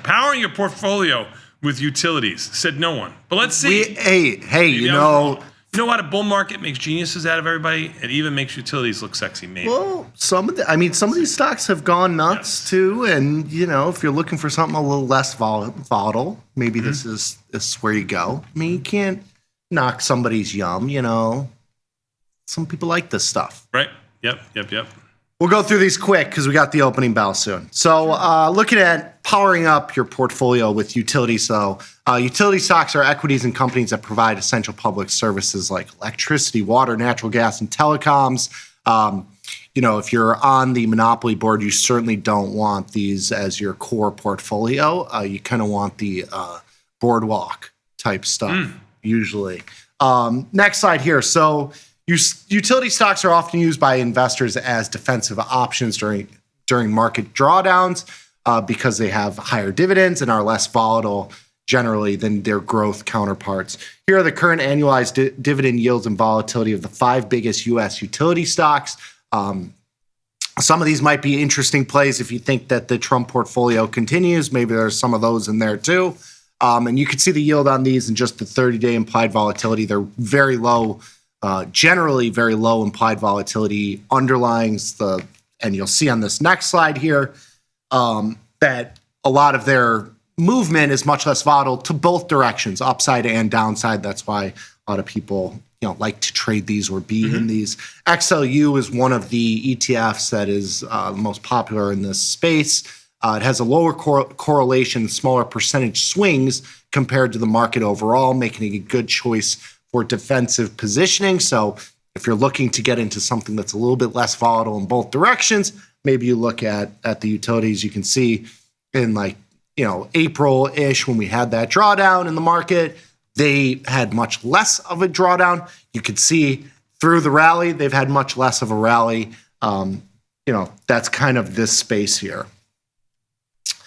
Powering your portfolio with utilities, said no one. But let's see. Hey, you know what? A bull market makes geniuses out of everybody. It even makes utilities look sexy, maybe. Well, some of these stocks have gone nuts too, and if you're looking for something a little less volatile, maybe this is where you go. I mean, you can't knock somebody's yum. Some people like this stuff, right? Yep. We'll go through these quick because we got the opening bell soon. So looking at powering up your portfolio with utilities. So utility stocks are equities in companies that provide essential public services like electricity, water, natural gas, and telecoms. If you're on the monopoly board, you certainly don't want these as your core portfolio. You kind of want the boardwalk type stuff usually. Next slide here. So utility stocks are often used by investors as defensive options during market drawdowns because they have higher dividends and are less volatile generally than their growth counterparts. Here are the current annualized dividend yields and volatility of the 5 biggest U.S. utility stocks. Some of these might be interesting plays if you think that the Trump portfolio continues. Maybe there's some of those in there too. And you can see the yield on these in just the 30-day implied volatility. They're very low. Generally very low implied volatility underlines and you'll see on this next slide here that a lot of their movement is much less volatile to both directions, upside and downside. That's why a lot of people like to trade these or be in these. XLU is one of the ETFs that is the most popular in this space. It has a lower correlation, smaller percentage swings compared to the market overall, making it a good choice for defensive positioning. So if you're looking to get into something that's a little bit less volatile in both directions, maybe you look at the utilities. You can see in April-ish when we had that drawdown in the market, they had much less of a drawdown. You could see through the rally, they've had much less of a rally. That's kind of this space here.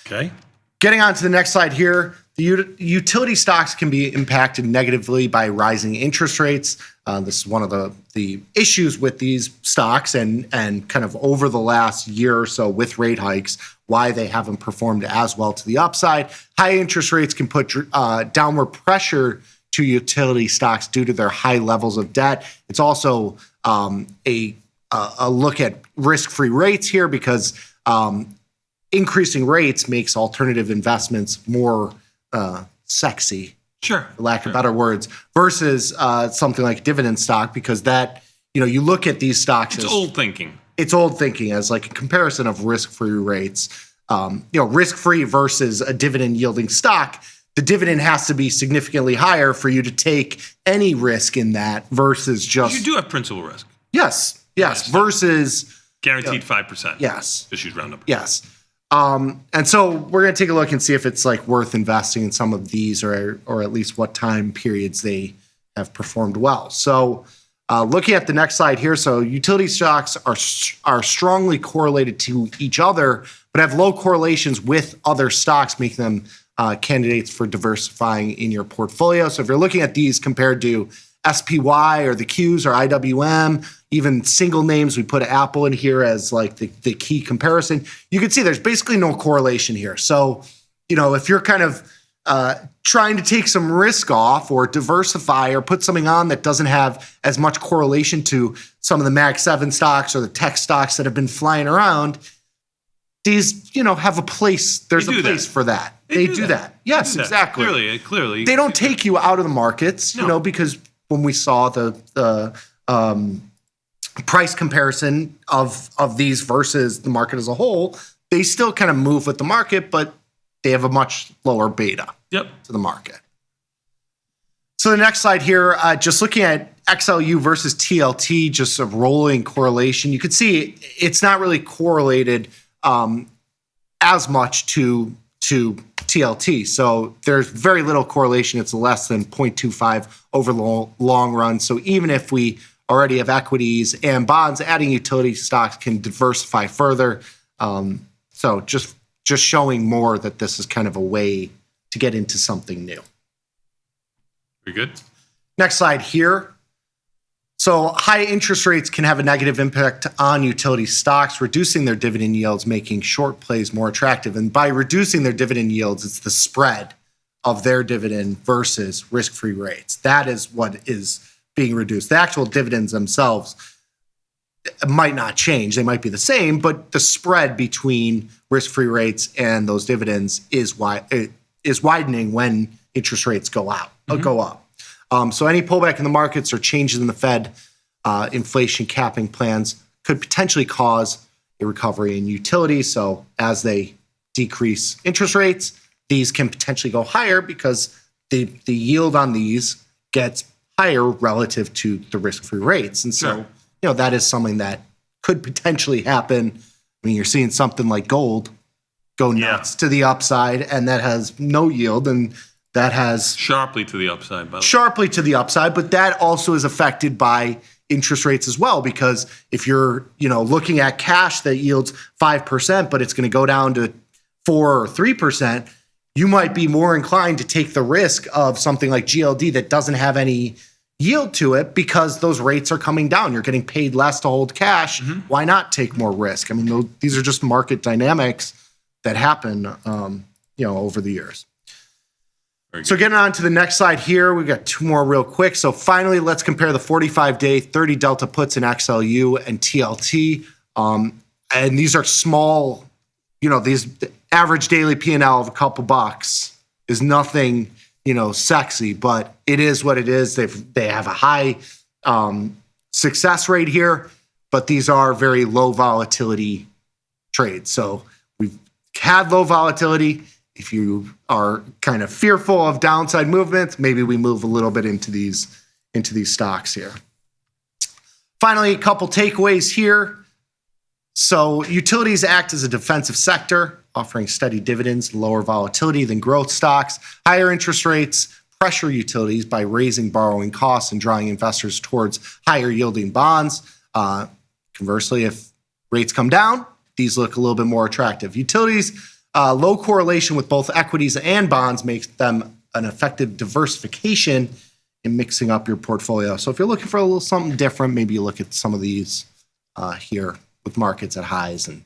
Okay. Getting on to the next slide here. The utility stocks can be impacted negatively by rising interest rates. This is one of the issues with these stocks and kind of over the last year or so with rate hikes, why they haven't performed as well to the upside. High interest rates can put downward pressure to utility stocks due to their high levels of debt. It's also a look at risk-free rates here because increasing rates makes alternative investments more sexy, for lack of better words, versus something like dividend stock because that, you look at these stocks as old thinking. It's old thinking as like a comparison of risk-free rates. Risk-free versus a dividend yielding stock, the dividend has to be significantly higher for you to take any risk in that versus just... You do have principal risk. Yes, versus... Guaranteed 5%. Yes. Just use round number. Yes. And so we're going to take a look and see if it's worth investing in some of these or at least what time periods they have performed well. So looking at the next slide here, so utility stocks are strongly correlated to each other, but have low correlations with other stocks, making them candidates for diversifying in your portfolio. So if you're looking at these compared to SPY or the Qs or IWM, even single names, we put Apple in here as the key comparison. You can see there's basically no correlation here. So, if you're kind of trying to take some risk off or diversify or put something on that doesn't have as much correlation to some of the Mag 7 stocks or the tech stocks that have been flying around, these, have a place. There's a place for that. They do that. Yes, exactly. Clearly. They don't take you out of the markets, because when we saw the price comparison of these versus the market as a whole, they still kind of move with the market, but they have a much lower beta to the market. So the next slide here, just looking at XLU versus TLT, just a rolling correlation. You can see it's not really correlated as much to TLT. So there's very little correlation. It's less than 0.25 over the long run. So even if we already have equities and bonds, adding utility stocks can diversify further. So just showing more that this is kind of a way to get into something new. Very good. Next slide here. So high interest rates can have a negative impact on utility stocks, reducing their dividend yields, making short plays more attractive. And by reducing their dividend yields, it's the spread of their dividend versus risk-free rates. That is what is being reduced. The actual dividends themselves might not change. They might be the same, but the spread between risk-free rates and those dividends is widening when interest rates go up. So any pullback in the markets or changes in the Fed inflation capping plans could potentially cause a recovery in utilities. So as they decrease interest rates, these can potentially go higher because the yield on these gets higher relative to the risk-free rates. And so, that is something that could potentially happen. I mean, you're seeing something like gold go nuts to the upside, and that has no yield, and that has sharply to the upside, by the way. Sharply to the upside, but that also is affected by interest rates as well, because if you're, looking at cash that yields 5%, but it's going to go down to 4 or 3%, you might be more inclined to take the risk of something like GLD that doesn't have any yield to it because those rates are coming down. You're getting paid less to hold cash. Why not take more risk? I mean, these are just market dynamics that happen, over the years. So getting on to the next slide here, we've got two more real quick. So finally, let's compare the 45-day 30 delta puts in XLU and TLT. And these are small, these average daily P&L of a couple bucks is nothing, sexy, but it is what it is. They have a high success rate here, but these are very low volatility trades. So we've had low volatility. If you are kind of fearful of downside movements, maybe we move a little bit into these stocks here. Finally, a couple takeaways here. So utilities act as a defensive sector, offering steady dividends, lower volatility than growth stocks. Higher interest rates pressure utilities by raising borrowing costs and drawing investors towards higher yielding bonds. Conversely, if rates come down, these look a little bit more attractive. Utilities, low correlation with both equities and bonds makes them an effective diversification in mixing up your portfolio. So if you're looking for a little something different, maybe you look at some of these here with markets at highs. And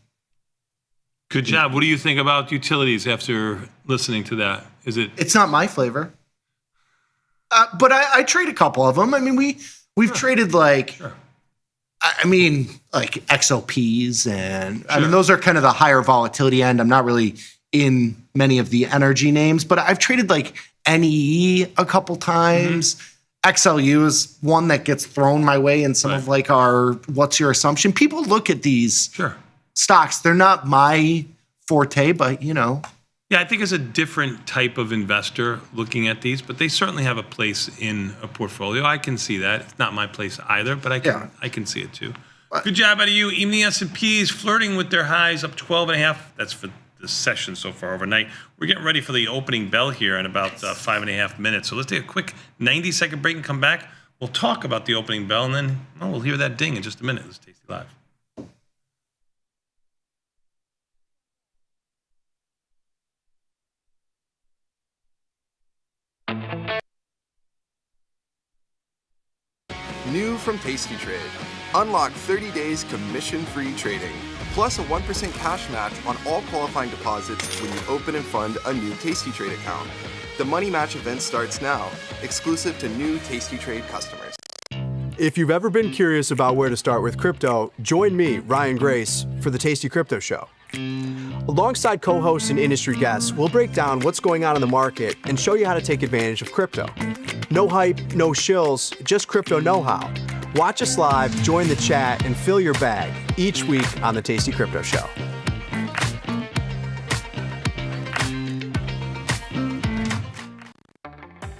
good job. What do you think about utilities after listening to that? It's not my flavor, but I trade a couple of them. I mean, we've traded like XOPs and I mean, those are kind of the higher volatility end. I'm not really in many of the energy names, but I've traded like NEE a couple times. XLU is one that gets thrown my way in some of like our, what's your assumption? People look at these stocks. They're not my forte, but Yeah, I think it's a different type of investor looking at these, but they certainly have a place in a portfolio. I can see that. It's not my place either, but I can see it too. Good job out of you. Even the S&P is flirting with their highs, up 12.5. That's for the session so far overnight. We're getting ready for the opening bell here in about 5.5 minutes. So let's take a quick 90-second break and come back. We'll talk about the opening bell, and then we'll hear that ding in just a minute. Let's Tasty Live. New from Tasty Trade. Unlock 30 days commission-free trading, plus a 1% cash match on all qualifying deposits when you open and fund a new Tasty Trade account. The Money Match event starts now, exclusive to new Tasty Trade customers. If you've ever been curious about where to start with crypto, join me, Ryan Grace, for the Tasty Crypto Show. Alongside co-hosts and industry guests, we'll break down what's going on in the market and show you how to take advantage of crypto. No hype, no shills, just crypto know-how. Watch us live, join the chat, and fill your bag each week on the Tasty Crypto Show.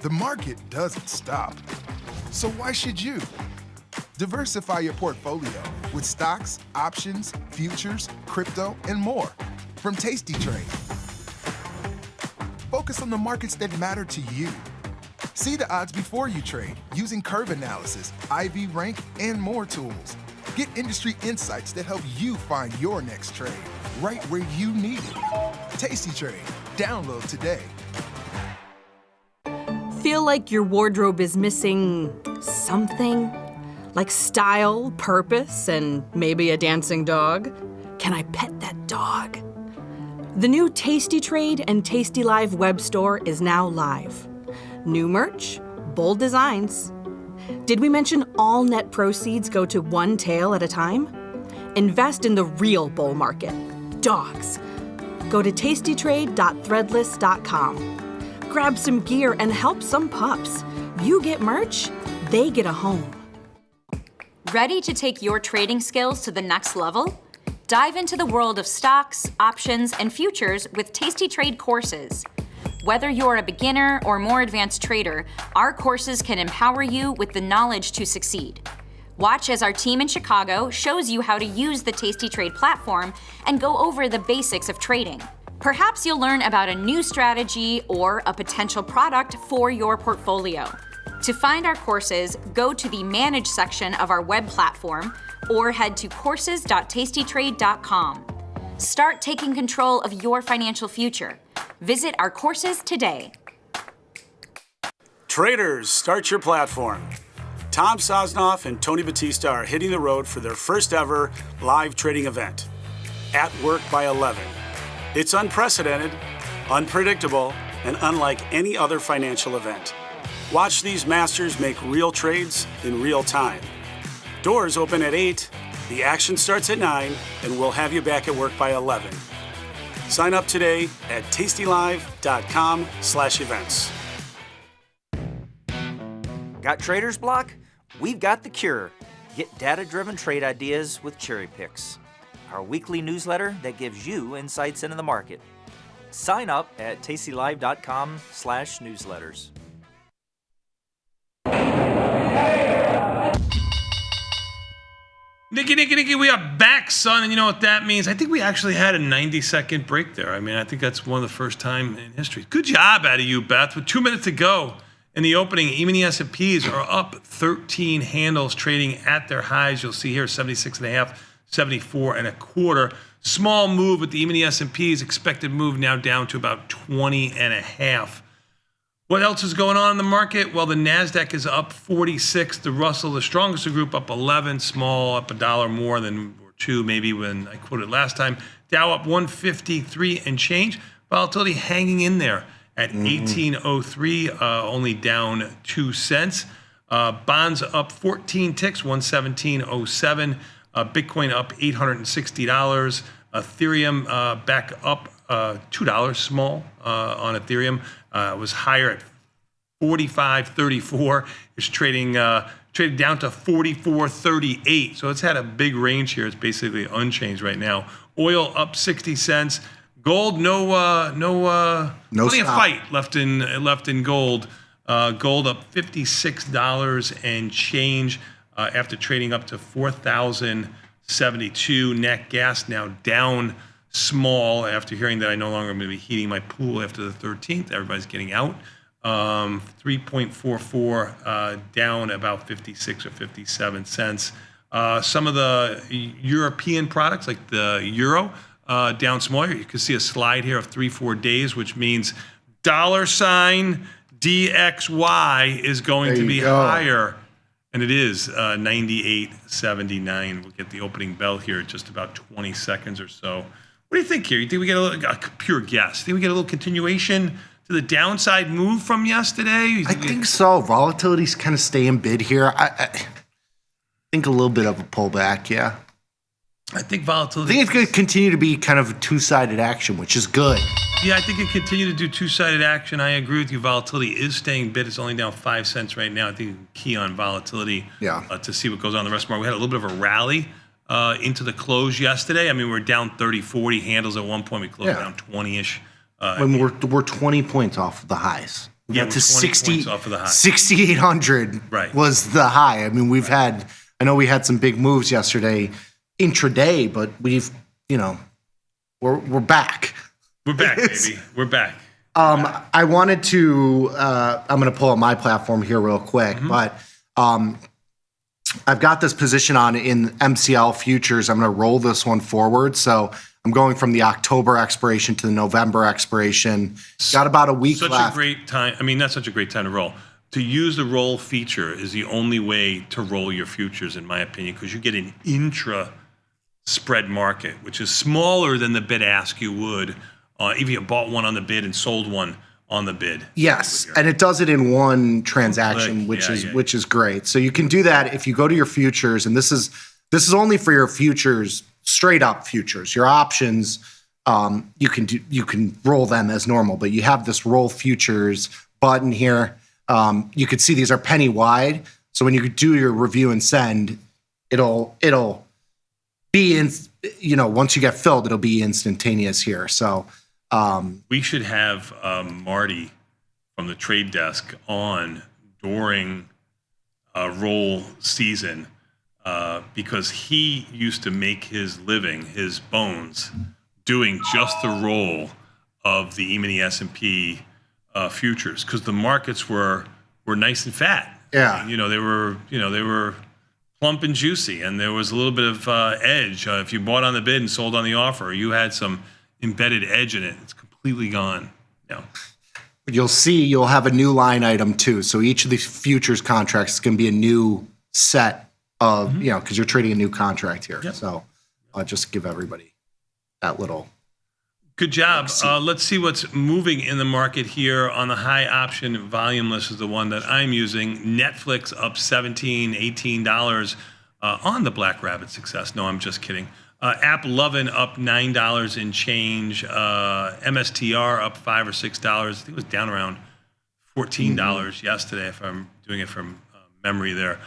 The market doesn't stop. So why should you? Diversify your portfolio with stocks, options, futures, crypto, and more from Tasty Trade. Focus on the markets that matter to you. See the odds before you trade using curve analysis, IV rank, and more tools. Get industry insights that help you find your next trade right where you need it. Tasty Trade. Download today. Feel like your wardrobe is missing something? Like style, purpose, and maybe a dancing dog? Can I pet that dog? The new Tasty Trade and tastylive web store is now live. New merch, bold designs. Did we mention all net proceeds go to one tail at a time? Invest in the real bull market, dogs. Go to tastytrade.threadless.com. Grab some gear and help some pups. You get merch, they get a home. Ready to take your trading skills to the next level? Dive into the world of stocks, options, and futures with Tasty Trade courses. Whether you're a beginner or more advanced trader, our courses can empower you with the knowledge to succeed. Watch as our team in Chicago shows you how to use the Tasty Trade platform and go over the basics of trading. Perhaps you'll learn about a new strategy or a potential product for your portfolio. To find our courses, go to the Manage section of our web platform or head to courses.tastytrade.com. Start taking control of your financial future. Visit our courses today. Traders, start your platform. Tom Sosnoff and Tony Batista are hitting the road for their first ever live trading event, At Work by 11. It's unprecedented, unpredictable, and unlike any other financial event. Watch these masters make real trades in real time. Doors open at 8, the action starts at 9, and we'll have you back at work by 11. Sign up today at tastylive.com/events. Got trader's block? We've got the cure. Get data-driven trade ideas with Cherry Picks, our weekly newsletter that gives you insights into the market. Sign up at tastylive.com/newsletters. Nicky, we are back, son, and you know what that means? I think we actually had a 90-second break there. I mean, I think that's one of the first time in history. Good job out of you, Beth. With 2 minutes to go in the opening, even the S&Ps are up 13 handles, trading at their highs. You'll see here 76.5, 74.25. Small move with the E-mini S&Ps, expected move now down to about 20.5. What else is going on in the market? Well, the NASDAQ is up 46. The Russell, the strongest group, up 11. Small, up $1 more than or $2 maybe when I quoted last time. Dow up 153 and change. Volatility hanging in there at 1803, only down 2 cents. Bonds up 14 ticks, 117.07. Bitcoin up $860. Ethereum back up $2 small on Ethereum. It was higher at 45.34. It's traded down to 44.38. So it's had a big range here. It's basically unchanged right now. Oil up 60 cents. Gold, no plenty of fight left in gold. Gold up $56 and change after trading up to 4,072. Nat gas now down small after hearing that I no longer am going to be heating my pool after the 13th. Everybody's getting out. 3.44 down about 56 or 57 cents. Some of the European products like the euro down smaller. You can see a slide here of 3-4 days, which means $DXY is going to be higher And it is 98.79. We'll get the opening bell here in just about 20 seconds or so. What do you think here? You think we get a pure guess? Think we get a little continuation to the downside move from yesterday? I think so. Volatility's kind of staying bid here. I think a little bit of a pullback, yeah. I think volatility. I think it's going to continue to be kind of a two-sided action, which is good. Yeah, I think it continue to do two-sided action. I agree with you. Volatility is staying bid. It's only down 5 cents right now. I think you can key on volatility to see what goes on in the rest of the market. We had a little bit of a rally into the close yesterday. I mean, we're down 30, 40 handles at one point. We closed down 20-ish. When we're 20 points off of the highs. We got to 60, off of the high. 6,800 was the high. I mean, I know we had some big moves yesterday intraday, but we're back. We're back, baby. We're back. I wanted to, I'm going to pull up my platform here real quick, but I've got this position on in MCL futures. I'm going to roll this one forward. So I'm going from the October expiration to the November expiration. Got about a week left. Such a great time. I mean, not such a great time to roll. To use the roll feature is the only way to roll your futures, in my opinion, because you get an intra spread market, which is smaller than the bid ask you would if you bought one on the bid and sold one on the bid. Yes, and it does it in one transaction, which is great. So you can do that if you go to your futures, and this is only for your futures, straight up futures. Your options, you can roll them as normal, but you have this roll futures button here. You can see these are penny wide. So when you do your review and send, it'll be in, once you get filled, it'll be instantaneous here. So we should have Marty from the trade desk on during roll season because he used to make his living, his bones, doing just the roll of the E-mini S&P futures because the markets were nice and fat. Yeah, and, they were plump and juicy, and there was a little bit of edge. If you bought on the bid and sold on the offer, you had some embedded edge in it. It's completely gone now. You'll have a new line item too. So each of these futures contracts is going to be a new set of, because you're trading a new contract here. Yep. So I'll just give everybody that little. Good job. Let's see what's moving in the market here. On the high option volume list is the one that I'm using. Netflix up $17, $18 on the Black Rabbit success. No, I'm just kidding. App Lovin' up $9 and change. MSTR up $5 or $6. I think it was down around $14 yesterday, if I'm doing it from memory there.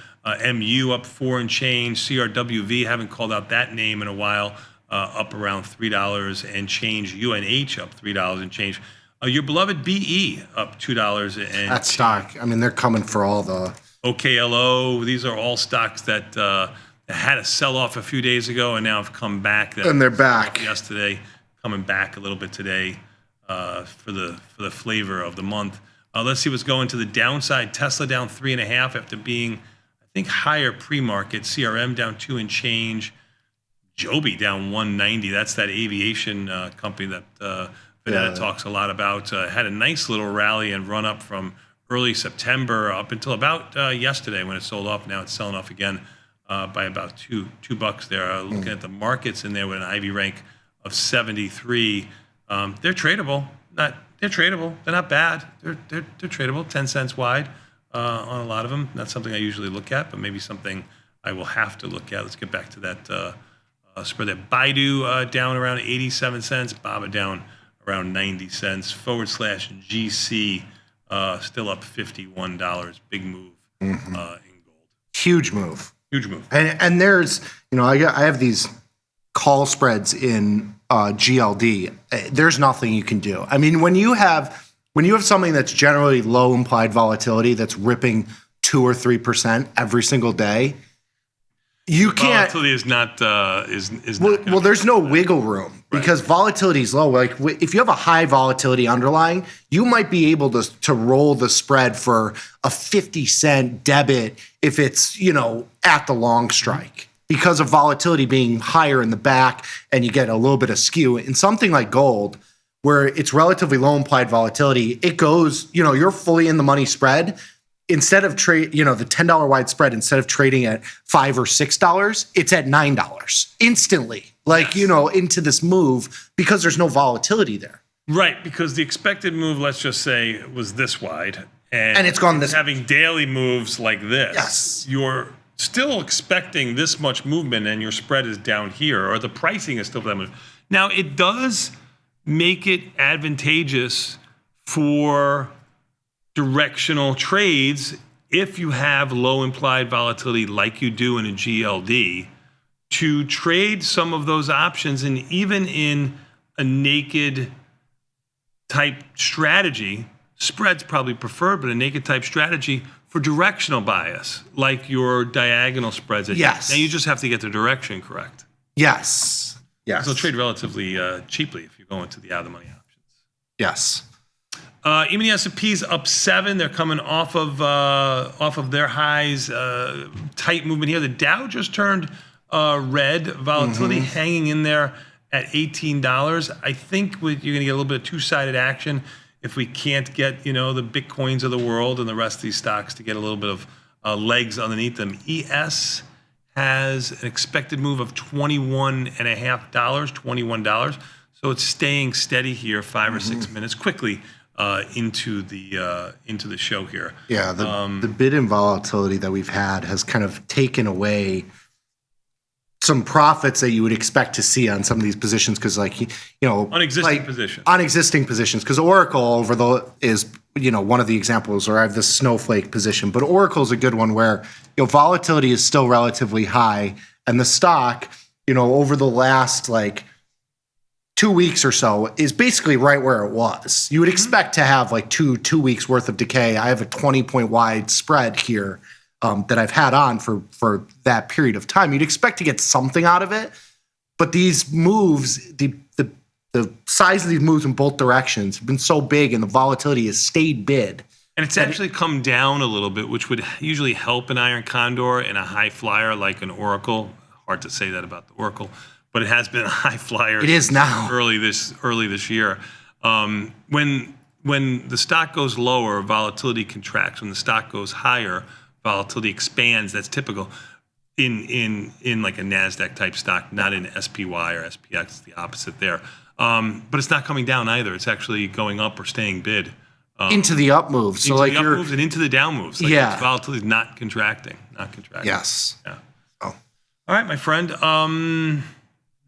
MU up 4 and change. CRWV, haven't called out that name in a while. Up around $3 and change. UNH up $3 and change. Your beloved BE up $2 and that stock. I mean, they're coming for all the OKLO. These are all stocks that had a sell-off a few days ago and now have come back. And they're back yesterday, coming back a little bit today for the flavor of the month. Let's see what's going to the downside. Tesla down 3.5 after being, I think, higher pre-market. CRM down 2 and change. Joby down 190. That's that aviation company that Vanetta talks a lot about. Had a nice little rally and run up from early September up until about yesterday when it sold off. Now it's selling off again by about $2 there. Looking at the markets in there with an IV rank of 73. They're tradable. They're tradable. They're not bad. They're tradable. 10 cents wide on a lot of them. Not something I usually look at, but maybe something I will have to look at. Let's get back to that. Spread that. Baidu down around 87 cents. Baba down around 90 cents. /GC still up $51. Big move in gold. Huge move. Huge move. And there's, I have these call spreads in GLD. There's nothing you can do. I mean, when you have something that's generally low implied volatility that's ripping 2 or 3% every single day. You can't. Volatility is not. Well, there's no wiggle room because volatility is low. Like if you have a high volatility underlying, you might be able to roll the spread for a 50-cent debit if it's at the long strike because of volatility being higher in the back and you get a little bit of skew. In something like gold, where it's relatively low implied volatility, it goes. You're fully in the money spread. instead of trade, the $10 wide spread, instead of trading at $5 or $6, it's at $9 instantly, into this move because there's no volatility there. Right, because the expected move, let's just say, was this wide. And it's gone this having daily moves like this. Yes. You're still expecting this much movement and your spread is down here, or the pricing is still that much. Now, it does make it advantageous for directional trades if you have low implied volatility like you do in a GLD to trade some of those options, and even in a naked type strategy, spread's probably preferred, but a naked type strategy for directional bias, like your diagonal spreads. Yes. Now you just have to get the direction correct. Yes. So they'll trade relatively cheaply if you go into the out-of-the-money options. Yes. Even the S&P's up 7. They're coming off of their highs. Tight movement here. The Dow just turned red. Volatility hanging in there at $18. I think you're going to get a little bit of two-sided action if we can't get, the Bitcoins of the world and the rest of these stocks to get a little bit of legs underneath them. ES has an expected move of $21.50. So it's staying steady here 5 or 6 minutes quickly into the show here. Yeah, the bid and volatility that we've had has kind of taken away some profits that you would expect to see on some of these positions, because on existing positions, because Oracle is one of the examples, or I have this snowflake position, but Oracle is a good one where volatility is still relatively high, and the stock over the last 2 weeks or so is basically right where it was. You would expect to have two weeks worth of decay. I have a 20-point wide spread here that I've had on for that period of time. You'd expect to get something out of it, but these moves, the size of these moves in both directions have been so big, and the volatility has stayed bid. And it's actually come down a little bit, which would usually help an iron condor and a high flyer like an Oracle. Hard to say that about the Oracle, but it has been a high flyer. It is now. Early this year. When the stock goes lower, volatility contracts. When the stock goes higher, volatility expands. That's typical in like a NASDAQ type stock, not in SPY or SPX. It's the opposite there. But it's not coming down either. It's actually going up or staying bid. Into the up moves. So into the up moves and into the down moves. Volatility is not contracting. Yes. Yeah. Oh. All right, my friend. No.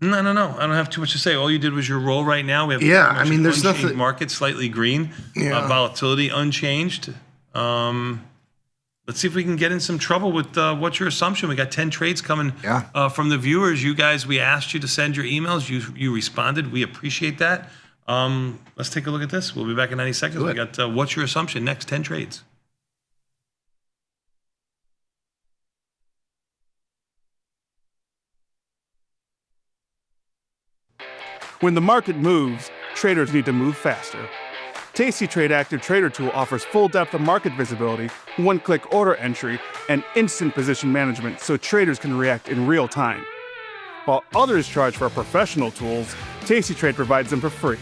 I don't have too much to say. All you did was your roll right now. We have there's nothing. Market slightly green. Yeah. Volatility unchanged. Let's see if we can get in some trouble with what's your assumption. We got 10 trades coming from the viewers. You guys, we asked you to send your emails. You responded. We appreciate that. Let's take a look at this. We'll be back in 90 seconds. We got what's your assumption? Next 10 trades. When the market moves, traders need to move faster. tastytrade Active Trader Tool offers full depth of market visibility, one-click order entry, and instant position management so traders can react in real time. While others charge for professional tools, tastytrade provides them for free.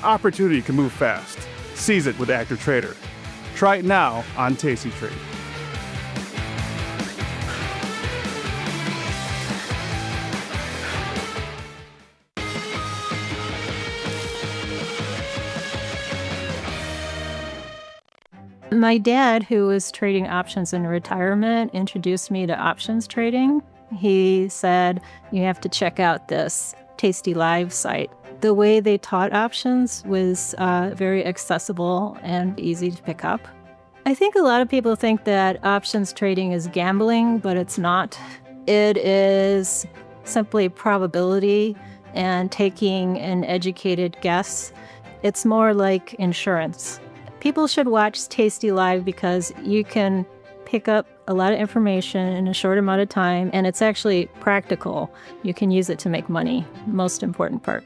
Opportunity can move fast. Seize it with Active Trader. Try it now on tastytrade. My dad, who was trading options in retirement, introduced me to options trading. He said, you have to check out this tastylive site. The way they taught options was very accessible and easy to pick up. I think a lot of people think that options trading is gambling, but it's not. It is simply probability and taking an educated guess. It's more like insurance. People should watch tastylive because you can pick up a lot of information in a short amount of time, and it's actually practical. You can use it to make money, most important part.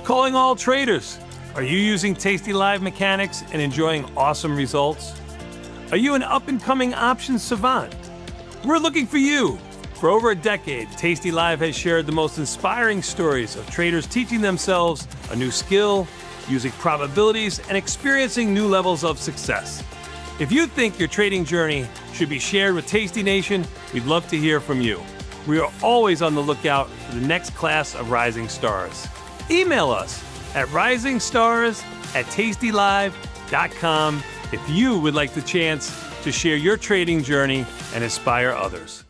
Calling all traders. Are you using tastylive mechanics and enjoying awesome results? Are you an up-and-coming options savant? We're looking for you. For over a decade, tastylive has shared the most inspiring stories of traders teaching themselves a new skill, using probabilities, and experiencing new levels of success. If you think your trading journey should be shared with Tasty Nation, we'd love to hear from you. We are always on the lookout for the next class of rising stars. Email us at risingstars@tastylive.com if you would like the chance to share your trading journey and inspire others.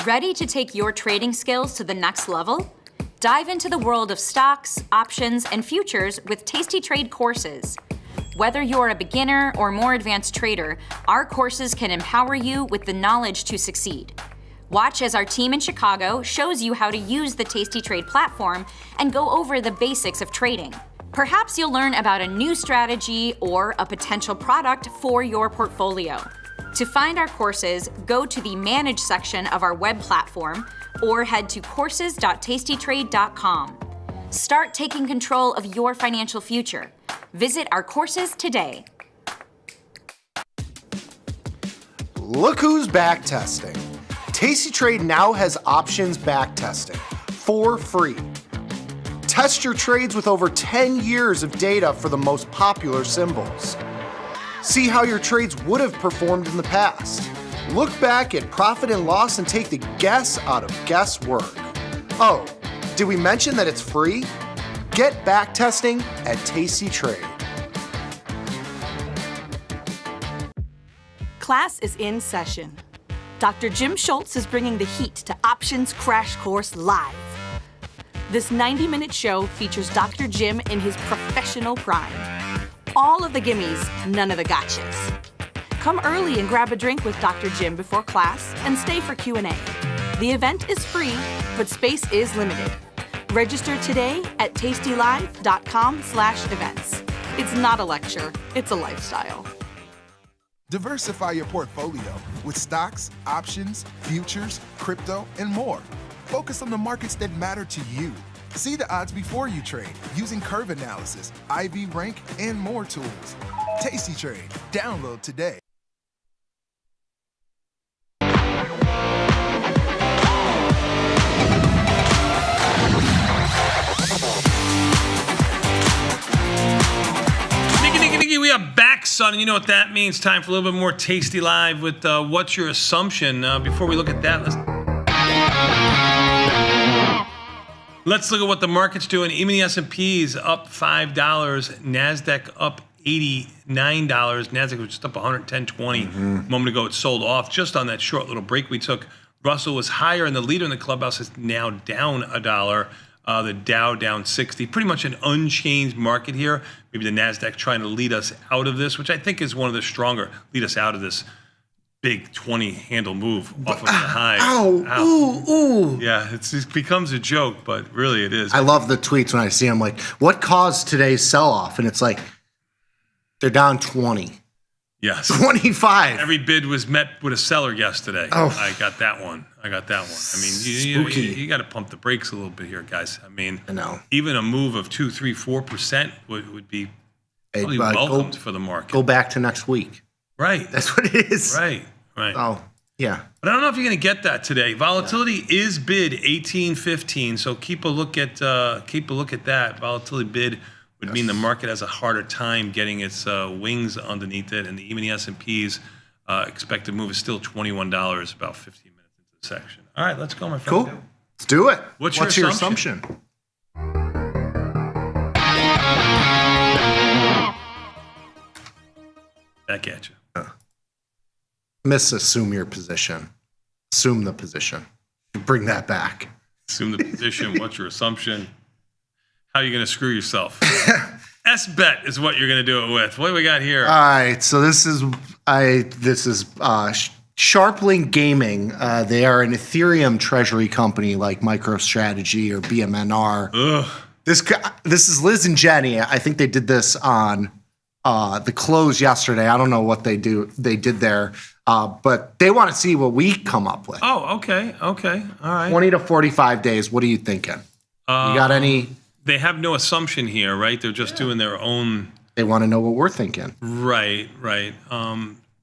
Ready to take your trading skills to the next level? Dive into the world of stocks, options, and futures with Tasty Trade courses. Whether you're a beginner or more advanced trader, our courses can empower you with the knowledge to succeed. Watch as our team in Chicago shows you how to use the Tasty Trade platform and go over the basics of trading. Perhaps you'll learn about a new strategy or a potential product for your portfolio. To find our courses, go to the Manage section of our web platform or head to courses.tastytrade.com. Start taking control of your financial future. Visit our courses today. Look who's back testing. Tasty Trade now has options back testing for free. Test your trades with over 10 years of data for the most popular symbols. See how your trades would have performed in the past. Look back at profit and loss and take the guess out of guesswork. Oh, did we mention that it's free? Get back testing at Tasty Trade. Class is in session. Dr. Jim Schultz is bringing the heat to Options Crash Course Live. This 90-minute show features Dr. Jim in his professional prime. All of the gimmies, none of the gotchas. Come early and grab a drink with Dr. Jim before class and stay for Q&A. The event is free, but space is limited. Register today at tastylive.com/events. It's not a lecture, it's a lifestyle. Diversify your portfolio with stocks, options, futures, crypto, and more. Focus on the markets that matter to you. See the odds before you trade using curve analysis, IV rank, and more tools. Tasty Trade. Download today. We are back, son, and you know what that means. Time for a little bit more Tasty Live with What's Your Assumption? Before we look at that, let's look at what the market's doing. Even the S&P's up $5, NASDAQ up $89. NASDAQ was just up 110.20 a moment ago. It sold off just on that short little break we took. Russell was higher, and the leader in the clubhouse is now down $1. The Dow down 60. Pretty much an unchanged market here. Maybe the NASDAQ trying to lead us out of this, which I think is one of the stronger, lead us out of this big 20-handle move off of the high. Ooh. Yeah, it becomes a joke, but really it is. I love the tweets when I see them like, what caused today's sell-off? And it's like, they're down 20. Yes. 25. Every bid was met with a seller yesterday. Oh. I got that one. I mean, you got to pump the brakes a little bit here, guys. I mean, I know. Even a move of 2, 3, 4% would be probably welcomed for the market. Go back to next week. Right. That's what it is. Right. Oh, yeah. But I don't know if you're going to get that today. Volatility is bid 1815, so keep a look at that. Volatility bid would mean the market has a harder time getting its wings underneath it, and even the S&P's expected move is still $21, about 15 minutes into the section. All right, let's go, my friend. Cool. Let's do it. What's your assumption? Back at you. Misassume your position. Assume the position. Bring that back. Assume the position. What's your assumption? How are you going to screw yourself? S-bet is what you're going to do it with. What do we got here? All right, so this is Sharplink Gaming. They are an Ethereum treasury company like MicroStrategy or BMNR. Ugh. This is Liz and Jenny. I think they did this on the close yesterday. I don't know what they did there, but they want to see what we come up with. Oh, okay, all right. 20 to 45 days. What are you thinking? You got any? They have no assumption here, right? They're just doing their own. They want to know what we're thinking. Right.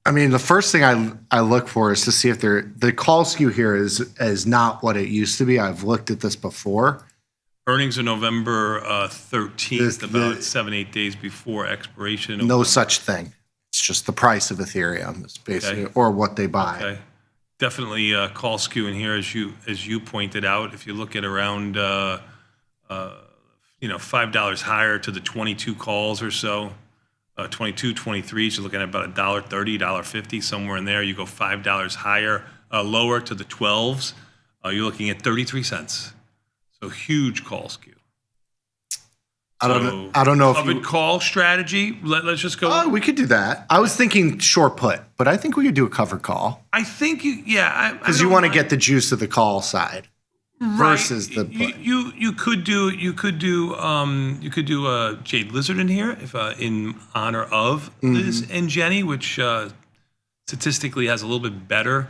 I mean, the first thing I look for is to see if the call skew here is not what it used to be. I've looked at this before. Earnings are November 13th, about 7-8 days before expiration. No such thing. It's just the price of Ethereum, is basically, or what they buy. Okay. Definitely call skew in here, as you pointed out. If you look at around $5 higher to the 22 calls or so, 22, 23s, you're looking at about $1.30, $1.50, somewhere in there. You go $5 higher, lower to the 12s, you're looking at 33 cents. So huge call skew. I don't know if covered call strategy. Let's just go. Oh, we could do that. I was thinking short put, but I think we could do a covered call. I think because you want to get the juice of the call side versus the put. You could do a Jade Lizard in here if in honor of Liz and Jenny, which statistically has a little bit better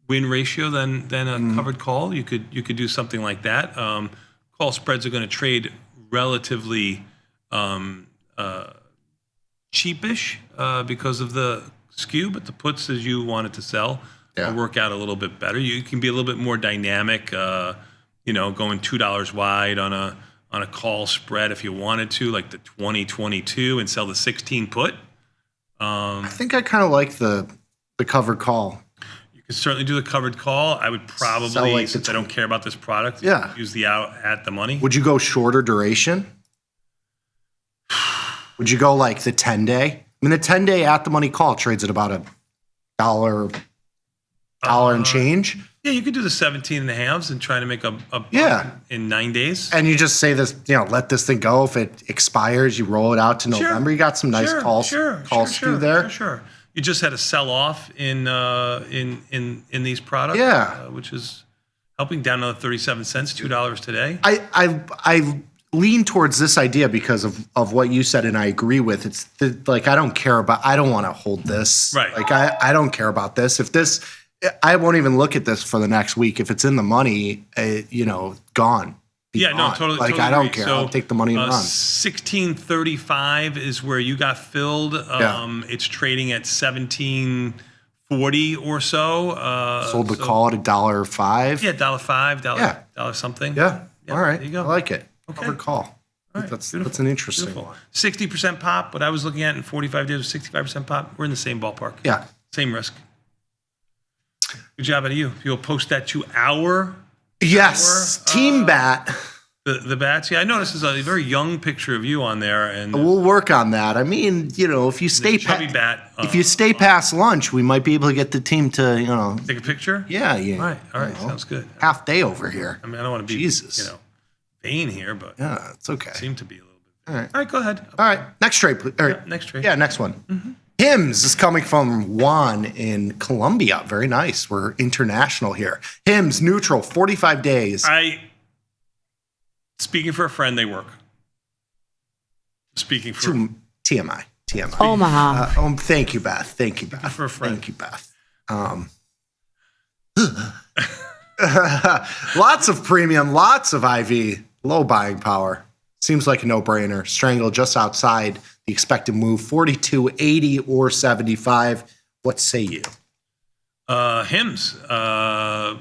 win ratio than a covered call. You could do something like that. Call spreads are going to trade relatively cheapish because of the skew, but the puts, as you wanted to sell, will work out a little bit better. You can be a little bit more dynamic, going $2 wide on a call spread if you wanted to, like the 2022, and sell the 16 put. I think I kind of like the covered call. You could certainly do the covered call. I would probably, since I don't care about this product, use the out at the money. Would you go shorter duration? Would you go like the 10-day? I mean, the 10-day at the money call trades at about $1 and change. Yeah, you could do the 17 and a halves and try to make a buck in 9 days. And you just say this, let this thing go. If it expires, you roll it out to November. You got some nice call skew there. Sure. You just had a sell off in these products, which is helping down another 37 cents, $2 today. I lean towards this idea because of what you said, and I agree with. It's I don't want to hold this. Right. Like I don't care about this. If this, I won't even look at this for the next week. If it's in the money, gone. Totally. Like, totally I don't agree. care. I'll take the money and run. 1635 is where you got filled. It's trading at 1740 or so. Sold the call at $1.05. Yeah, $1.05, dollar something. Yeah. All right. There you go. I like it. Okay. Covered call. All right. That's an interesting one. 60% pop. What I was looking at in 45 days was 65% pop. We're in the same ballpark. Yeah. Same risk. Good job out of you. You'll post that to our Team Bat. The bats. Yeah, I noticed there's a very young picture of you on there, and we'll work on that. I mean, if you stay if you stay past lunch, we might be able to get the team to take a picture. Yeah. All right. Sounds good. Half day over here. I mean, I don't want to be vain here, but yeah, it's okay. Seem to be a little bit. All right. All right, go ahead. All right, next trade, please. Next trade. Yeah, next one. Hims is coming from Juan in Colombia. Very nice. We're international here. Hims neutral, 45 days. Speaking for a friend, they work. Speaking for TMI. Omaha. Thank you, Beth. For a friend. Thank you, Beth. Lots of premium, lots of IV, low buying power. Seems like a no-brainer. Strangle just outside the expected move, 42, 80, or 75. What say you? Hims. I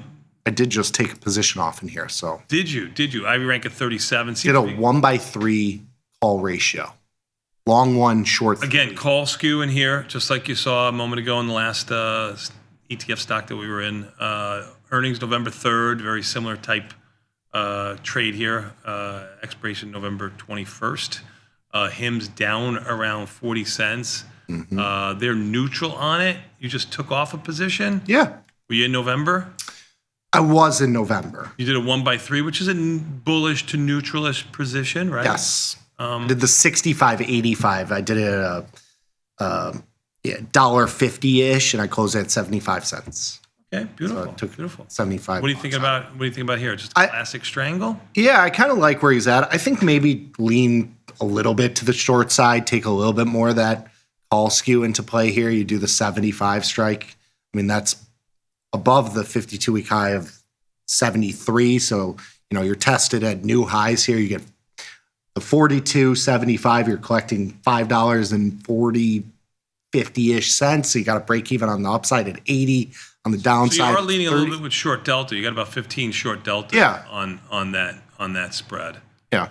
did just take a position off in here, so. Did you? IV rank at 37. Did a 1/3 call ratio. Long one, short 3. Again, call skew in here, just like you saw a moment ago in the last ETF stock that we were in. Earnings November 3rd, very similar type trade here. Expiration November 21st. Hims down around 40 cents. They're neutral on it. You just took off a position? Yeah. Were you in November? I was in November. You did a 1/3, which is a bullish to neutralish position, right? Yes. I did the 65.85. I did it at $1.50-ish, and I closed at 75 cents. Okay, beautiful. So I took beautiful. 75. What do you think about here? Just a classic Strangle? Yeah, I kind of like where he's at. I think maybe lean a little bit to the short side, take a little bit more of that call skew into play here. You do the 75 strike. I mean, that's above the 52-week high of 73. So, you're tested at new highs here. You get the 42.75. You're collecting $5.40, 50-ish cents. So you got to break even on the upside at 80. On the downside, so you are leaning a little bit with short delta. You got about 15 short delta on that spread. Yeah.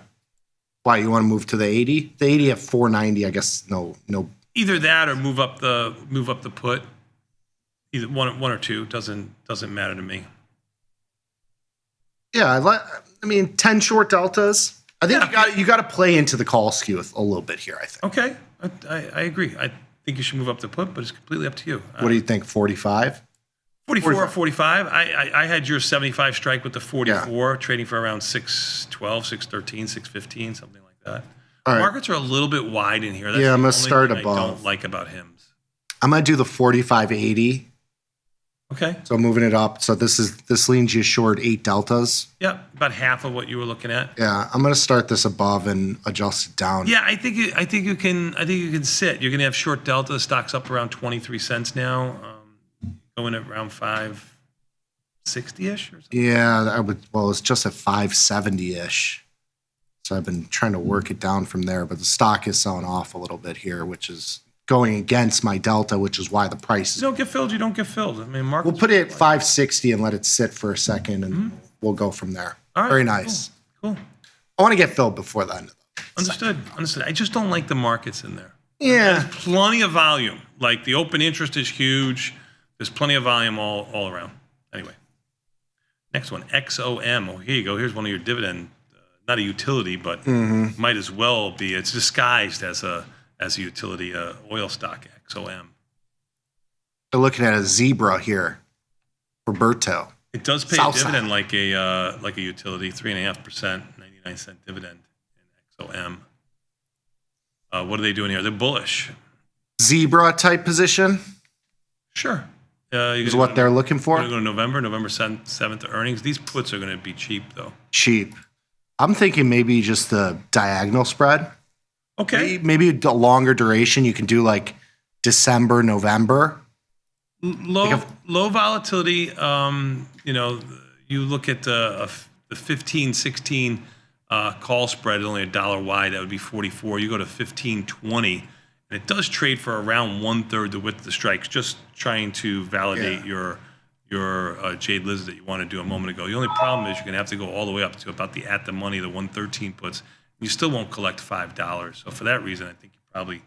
Why, you want to move to the 80? The 80 at 490, I guess no. Either that or move up the put. Either one or two doesn't matter to me. Yeah, I mean 10 short deltas. I think you got to play into the call skew a little bit here, I think. Okay. I agree. I think you should move up the put, but it's completely up to you. What do you think, 45? 44 or 45. I had your 75 strike with the 44, trading for around 612, 613, 615, something like that. All right. Markets are a little bit wide in here. That's I'm going to the start only thing above. I don't like about HIMS. I'm going to do the 45.80. Okay. So moving it up. So this leans you short 8 deltas. Yeah, about half of what you were looking at. Yeah, I'm going to start this above and adjust it down. Yeah, I think you can sit. You're going to have short delta. The stock's up around 23 cents now. Going at around 560-ish or something. Yeah, it's just at 570-ish. So I've been trying to work it down from there, but the stock is selling off a little bit here, which is going against my delta, which is why the price is. You don't get filled. I mean, markets. We'll put it at 560 and let it sit for a second, and we'll go from there. All right, very nice. Cool. I want to get filled before the end of the Understood. I just don't like the markets in there. Yeah. There's plenty of volume. Like the open interest is huge. There's plenty of volume all around. Anyway, next one, XOM. Oh, here you go. Here's one of your dividend, not a utility, but might as well be. It's disguised as a utility, oil stock, XOM. They're looking at a zebra here, Roberto. It does pay a dividend like a utility, 3.5%, 99-cent dividend in XOM. What are they doing here? They're bullish. Zebra type position. Sure. Is what they're looking for. You're going to go November 7th earnings. These puts are going to be cheap, though. Cheap. I'm thinking maybe just the diagonal spread. Okay. Maybe a longer duration. You can do like December, November. Low volatility. You look at the 15-16 call spread, only $1 wide. That would be 44. You go to 15-20. And it does trade for around 1/3 the width of the strikes, just trying to validate your Jade Lizard that you want to do a moment ago. The only problem is you're going to have to go all the way up to about the at the money, the 113 puts. You still won't collect $5. So for that reason, I think you probably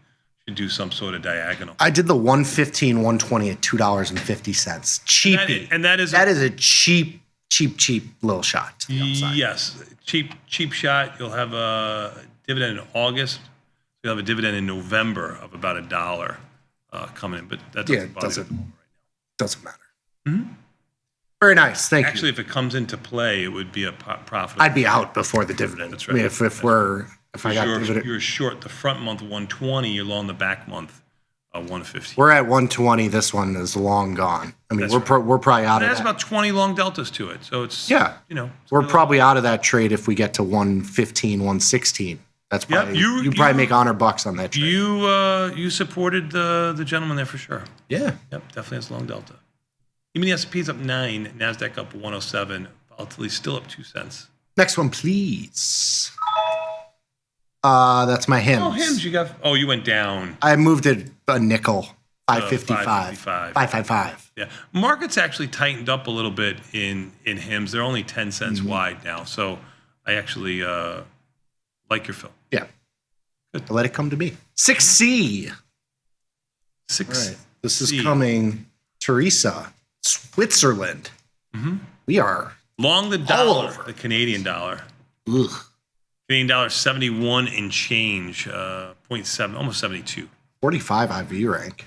should do some sort of diagonal. I did the 115, 120 at $2.50. Cheapy. And that is a cheap little shot to the upside. Yes, cheap shot. You'll have a dividend in August. You'll have a dividend in November of about $1 coming in, but that doesn't bother you. Doesn't matter. Mm-hmm. Very nice. Thank you. Actually, if it comes into play, it would be a profitable. I'd be out before the dividend. That's right. I mean, if I got dividend, you're short the front month 120, you're long the back month 150. We're at 120. This one is long gone. I mean, we're probably out of that. It has about 20 long deltas to it, so it's we're probably out of that trade if we get to 115, 116. That's probably you probably make $100 on that trade. You supported the gentleman there for sure. Yeah. Yep, definitely has long delta. Even the S&P's up 9, NASDAQ up 107, volatility still up 2 cents. Next one, please. That's my HIMS. Oh, HIMS, you went down. I moved it a nickel, 555. 555. Yeah, markets actually tightened up a little bit in HIMS. They're only 10 cents wide now, so I actually like your fill. Yeah. Good. Let it come to me. 6C. Right. This is coming, Teresa, Switzerland. Mm-hmm. We are long the dollar, the Canadian dollar. Ugh. Canadian dollar 71 and change, 0.7, almost 72. 45 IV rank.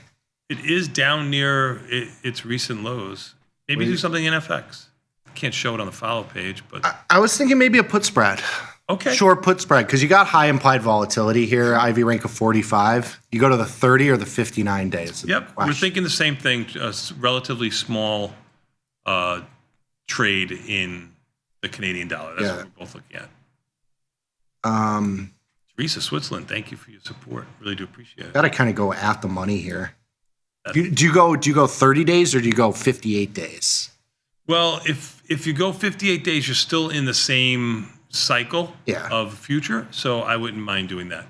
It is down near its recent lows. Maybe do something in FX. Can't show it on the follow page, but I was thinking maybe a put spread. Okay. Short put spread, because you got high implied volatility here, IV rank of 45. You go to the 30 or the 59 days. Yep, we're thinking the same thing. A relatively small trade in the Canadian dollar. That's what we're both looking at. Teresa, Switzerland, thank you for your support. Really do appreciate it. Got to kind of go at the money here. Do you go 30 days or do you go 58 days? Well, if you go 58 days, you're still in the same cycle of future, so I wouldn't mind doing that.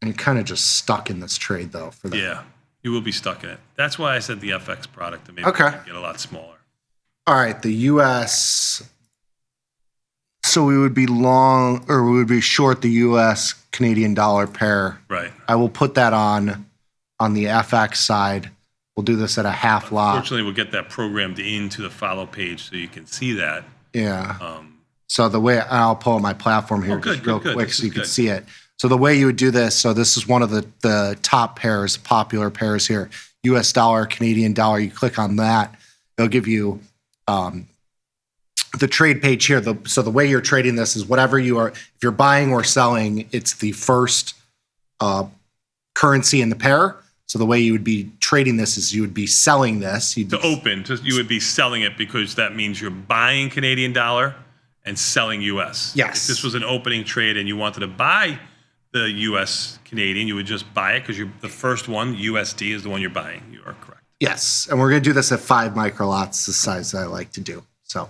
And you're kind of just stuck in this trade though for that. You will be stuck in it. That's why I said the FX product to maybe Okay. get a lot smaller. All right, the U.S. So we would be long, or we would be short the U.S. Canadian dollar pair. Right. I will put that on the FX side. We'll do this at a half lot. Fortunately, we'll get that programmed into the follow page so you can see that. Yeah. So the way I'll pull up my platform here just real quick so you can see it. So the way you would do this, so this is one of the top pairs, popular pairs here. US dollar, Canadian dollar. You click on that. It'll give you the trade page here. So the way you're trading this is whatever you are, if you're buying or selling, it's the first currency in the pair. So the way you would be trading this is you would be selling this. You would be selling it because that means you're buying Canadian dollar and selling US. Yes. If this was an opening trade and you wanted to buy the US Canadian, you would just buy it because the first one, USD, is the one you're buying. You are correct. Yes, and we're going to do this at 5 microlots, the size that I like to do. So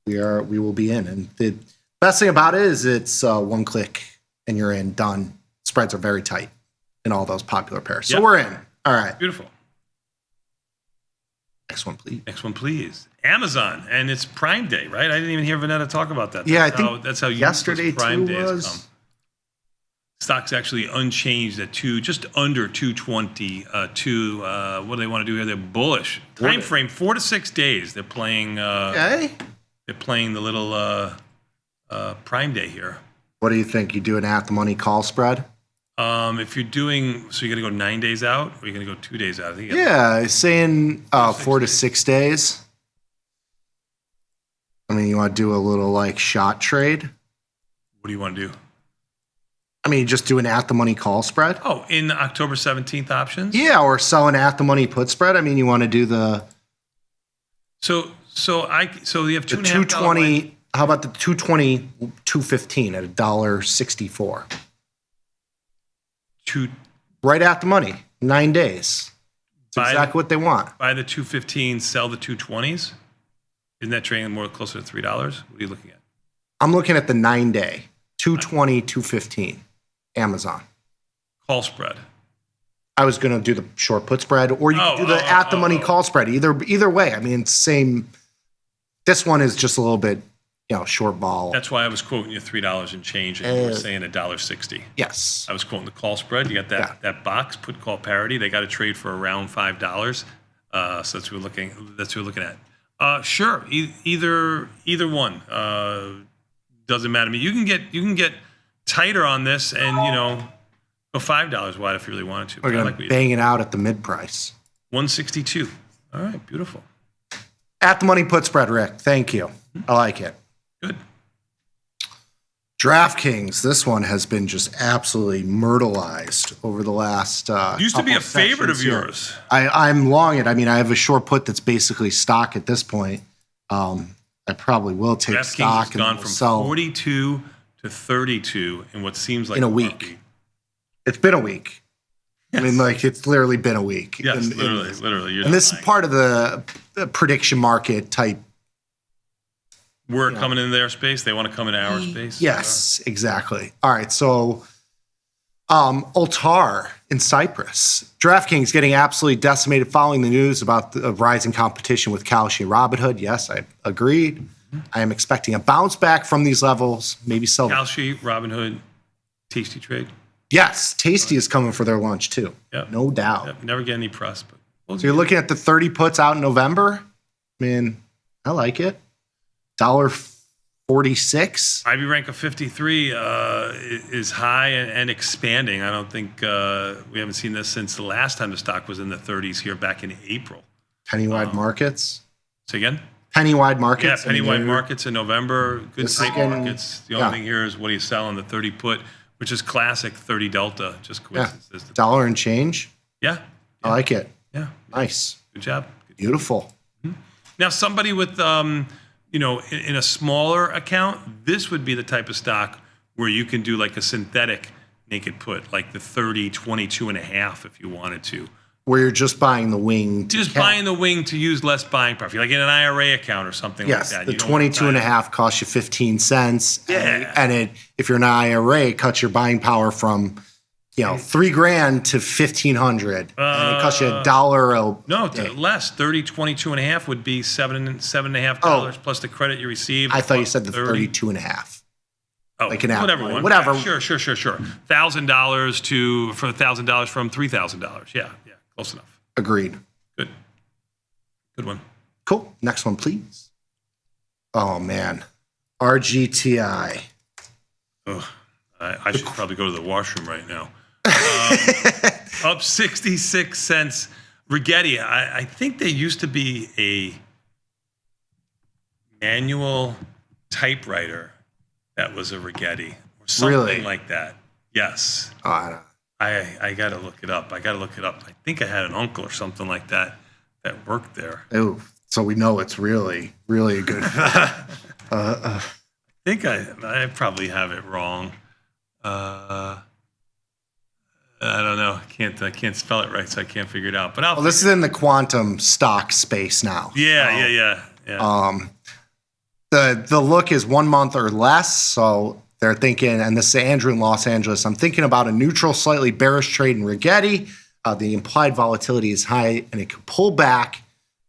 we will be in. And the best thing about it is it's one click and you're in, done. Spreads are very tight in all those popular pairs. So we're in. All right. Beautiful. Next one, please. Next one, please. Amazon, and it's Prime Day, right? I didn't even hear Vanetta talk about that. Yeah, I think that's how yesterday Prime too Day has was. come. Stock's actually unchanged at just under 220. What do they want to do here? They're bullish. Time frame 4 to 6 days. They're playing. Okay. They're playing the little Prime Day here. What do you think? You do an at the money call spread? If you're doing, so you're gonna go 9 days out, or you're gonna go 2 days out? I think. Yeah, it's saying 4 to 6 days. I mean, you want to do a little like shot trade? What do you want to do? I mean, just do an at the money call spread. Oh, in October 17th options? Yeah, or sell an at the money put spread. I mean, you want to do the. So you have the 220. How about the 220, 215 at $1.64? Right at the money, 9 days. That's exactly what they want. Buy the 215, sell the 220s. Isn't that trading more closer to $3? What are you looking at? I'm looking at the 9 day, 220, 215, Amazon. Call spread. I was going to do the short put spread, or you could do the at the money call spread. Either way, I mean, it's same. This one is just a little bit, short ball. That's why I was quoting you $3 and change, and you were saying $1.60. Yes. I was quoting the call spread. You got that box, put call parity. They got to trade for around $5. So that's what we're looking. That's what we're looking at. Sure, either one doesn't matter to me. You can get tighter on this, and go $5 wide if you really wanted to. We're gonna bang it out at the mid price. 162. All right, beautiful. At the money put spread, Rick. Thank you. I like it. Good. DraftKings. This one has been just absolutely myrtleized over the last. Used to be a couple favorite of sessions here. yours. I'm long it. I mean, I have a short put that's basically stock at this point. I probably will take DraftKings stock has and gone we'll from sell 42 to 32 in what seems like in a week. It's been a week. Yes. I mean, like it's literally been a week. Yes, literally. And this is part of the prediction market type. We're coming in their space. They want to come into our space. Yes, exactly. All right. So, Altar in Cyprus. DraftKings getting absolutely decimated following the news about the rising competition with Kalshi and Robinhood. Yes, I agreed. Mm-hmm. I am expecting a bounce back from these levels. Maybe sell. Kalshi, Robinhood, Tasty Trade. Yes, Tasty is coming for their lunch too. Yep. No doubt. Yep. Never get any press. But so you're looking at the 30 puts out in November. I mean, I like it. $1.46. IB rank of 53 is high and expanding. I don't think we haven't seen this since the last time the stock was in the 30s here back in April. Pennywide markets. Say again? Pennywide markets. Yeah, Pennywide markets in November. Good tight markets. The only thing here is what do you sell on the 30 put, which is classic 30 delta. Just coincidence. Yeah. Dollar and change. Yeah. I like it. Yeah. Nice. Good job. Beautiful. Mm-hmm. Now, somebody with in a smaller account, this would be the type of stock where you can do like a synthetic naked put, like the 30, 22.5 if you wanted to. Where you're just buying the wing. Buying the wing to use less buying power. Like in an IRA account or something like that. Yes, the 22.5 costs you 15 cents. Yeah. And if you're an IRA, it cuts your buying power from $3,000 to $1,500, and it costs you $1. No, less. 30, 22 and a half would be $7.5 plus the credit you receive. I thought you said the 32 and a half. Oh, like an whatever one. Whatever. Yeah, sure. $1,000 for $1,000 from $3,000. Yeah, close enough. Agreed. Good one. Cool. Next one, please. Oh man, RGTI. Oh, I should probably go to the washroom right now. Up 66 cents. Rigetti, I think there used to be a manual typewriter that was a Rigetti or something like that. Yes. Oh, I got to look it up. I think I had an uncle or something like that worked there. Oh, so we know it's really, really good. I think I probably have it wrong. I don't know. I can't spell it right, so I can't figure it out. But this is in the quantum stock space now. Yeah. The look is 1 month or less, so they're thinking, and this is Andrew in Los Angeles, I'm thinking about a neutral, slightly bearish trade in Rigetti. The implied volatility is high, and it could pull back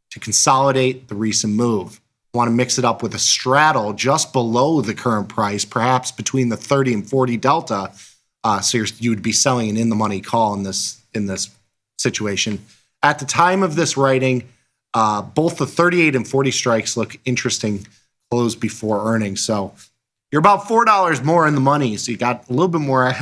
to consolidate the recent move. Want to mix it up with a straddle just below the current price, perhaps between the 30 and 40 delta. So you would be selling an in-the-money call in this situation. At the time of this writing, both the 38 and 40 strikes look interesting close before earnings. So you're about $4 more in the money. So you got a little bit more.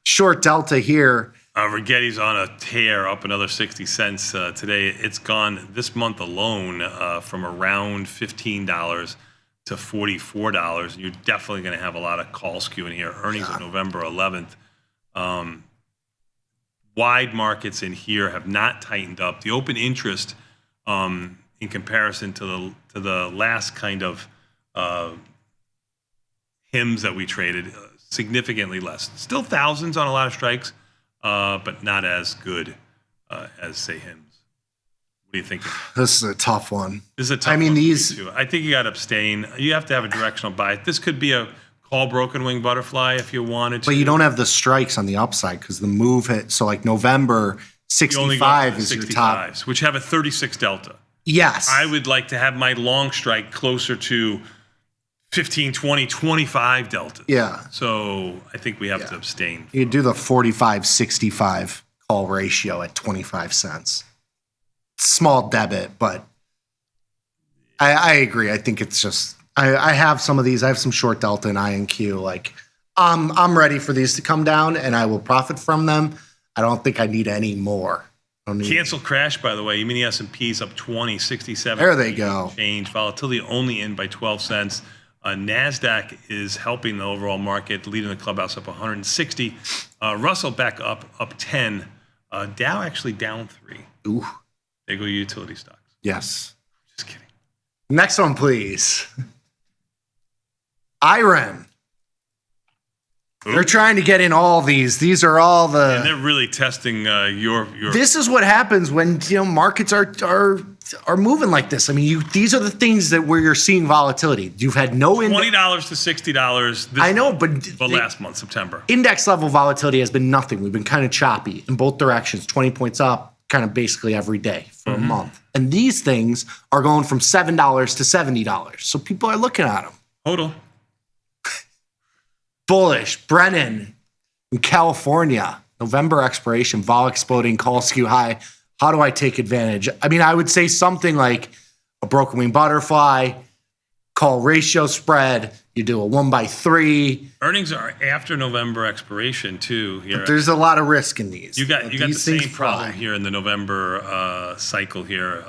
Short delta here. Rigetti's on a tear, up another 60 cents today. It's gone this month alone from around $15 to $44. You're definitely going to have a lot of call skew in here. Earnings on November 11th. Wide markets in here have not tightened up. The open interest in comparison to the last kind of hymns that we traded, significantly less. Still thousands on a lot of strikes, but not as good as, say, hymns. What do you think? This is a tough one. This is a tough one. I think you got to abstain. You have to have a directional buy. This could be a call broken wing butterfly if you wanted to. But you don't have the strikes on the upside because the move hit. So like November 65 is your top. Which have a 36 delta. Yes. I would like to have my long strike closer to 15, 20, 25 deltas. Yeah. So I think we have to abstain. You do the 45-65 call ratio at 25 cents. Small debit, but I agree. I think it's just I have some of these. I have some short delta and INQ. Like I'm ready for these to come down, and I will profit from them. I don't think I need any more. Cancel crash, by the way. You mean the S&P's up 20, 67. There they go. Change. Volatility only in by 12 cents. NASDAQ is helping the overall market, leading the clubhouse up 160. Russell back up 10. Dow actually down 3. Ooh. They go utility stocks. Yes. Just kidding. Next one, please. IREN. They're trying to get in all these. These are all the. And they're really testing your. This is what happens when markets are moving like this. I mean, these are the things where you're seeing volatility. You've had no $20 to $60. I know, but last month, September. Index level volatility has been nothing. We've been kind of choppy in both directions. 20 points up, kind of basically every day for a month. And these things are going from $7 to $70. So people are looking at them. Hodl. Bullish. Brennan in California. November expiration. Vol exploding. Call skew high. How do I take advantage? I mean, I would say something like a broken wing butterfly, call ratio spread. You do a 1/3. Earnings are after November expiration too. Here, but there's a lot of risk in these. You got the same problem here in the November cycle here.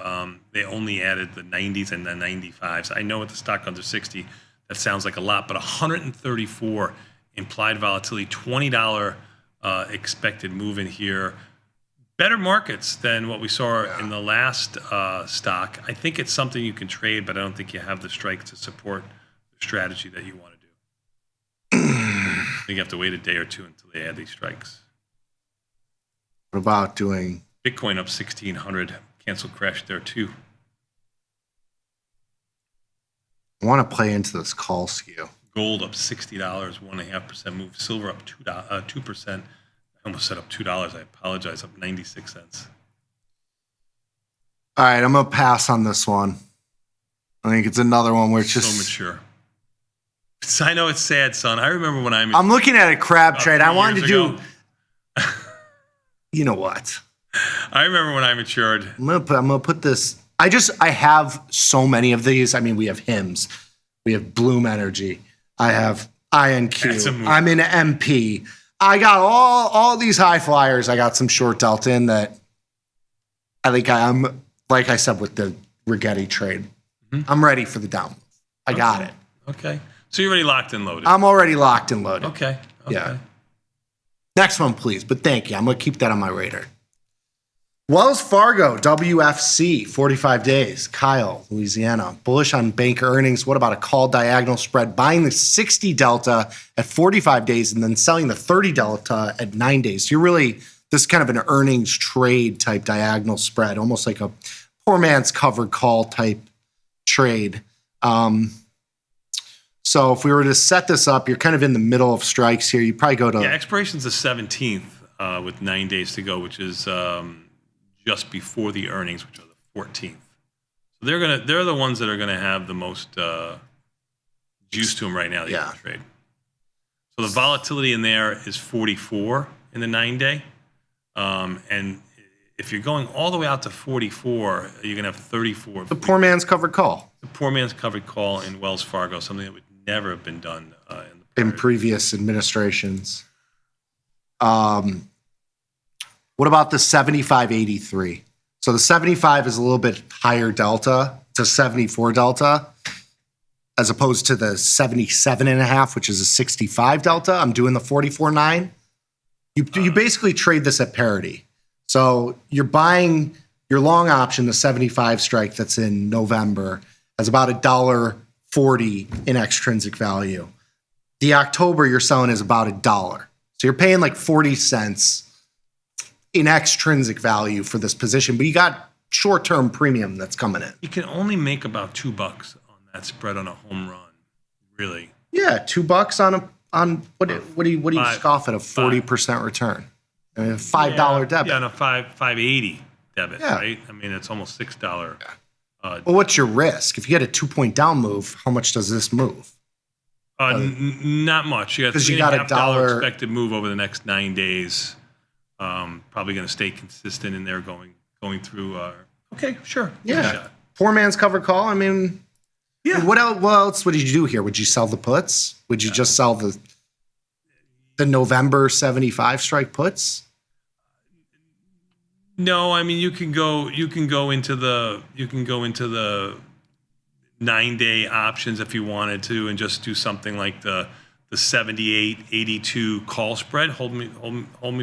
They only added the 90s and the 95s. I know with the stock under 60, that sounds like a lot, but 134 implied volatility, $20 expected move in here. Better markets than what we saw in the last stock. I think it's something you can trade, but I don't think you have the strike to support the strategy that you want to do. I think you have to wait a day or two until they add these strikes. What about doing Bitcoin up 1,600? Cancel crash there too. I want to play into this call skew. Gold up $60, 1.5% move. Silver up 2%. I almost said up $2. I apologize. Up 96 cents. All right, I'm gonna pass on this one. I think it's another one where it's So just mature. I know it's sad, son. I remember when I'm looking at a crab trade. I wanted to years do. You know what? I remember when I matured. I'm gonna put this. I have so many of these. I mean, we have HIMS, we have Bloom Energy, I have INQ, I'm in MP. I got all these high flyers. I got some short delta in that. I think I'm like I said with the Rigetti trade. I'm ready for the down. I got it. Okay. So you're already locked and loaded. I'm already locked and loaded. Okay. Yeah. Next one, please. But thank you. I'm gonna keep that on my radar. Wells Fargo, WFC, 45 days. Kyle, Louisiana. Bullish on bank earnings. What about a call diagonal spread? Buying the 60 delta at 45 days and then selling the 30 delta at 9 days. So you're really, this is kind of an earnings trade type diagonal spread, almost like a poor man's covered call type trade. So if we were to set this up, you're kind of in the middle of strikes here. You probably go to... Yeah, expiration's the 17th with 9 days to go, which is... just before the earnings, which are the 14th. So they're the ones that are gonna have the most juice to them right now that you can trade. So the volatility in there is 44 in the 9 day. And if you're going all the way out to 44, you're gonna have 34. The poor man's covered call. The poor man's covered call in Wells Fargo, something that would never have been done in previous administrations. What about the 75.83? So the 75 is a little bit higher delta. It's a 74 delta, as opposed to the 77.5, which is a 65 delta. I'm doing the 44.9. You basically trade this at parity. So you're buying your long option, the 75 strike that's in November, as about $1.40 in extrinsic value. The October you're selling is about $1. So you're paying like 40 cents in extrinsic value for this position, but you got short-term premium that's coming in. You can only make about $2 on that spread on a home run, really. Yeah, $2 on what do you scoff at a 40% return? I mean, a $5 debit. Yeah, on a $5.80 debit, right? I mean, it's almost $6. Well, what's your risk? If you get a 2-point down move, how much does this move? Not much. You got $3.50 expected move over the next 9 days. Probably going to stay consistent in there going through. Okay, sure. Yeah. Poor man's covered call. I mean, what else would you do here? Would you sell the puts? Would you just sell the November 75 strike puts? No, I mean you can go into the 9 day options if you wanted to, and just do something like the 78.82 call spread. Hold me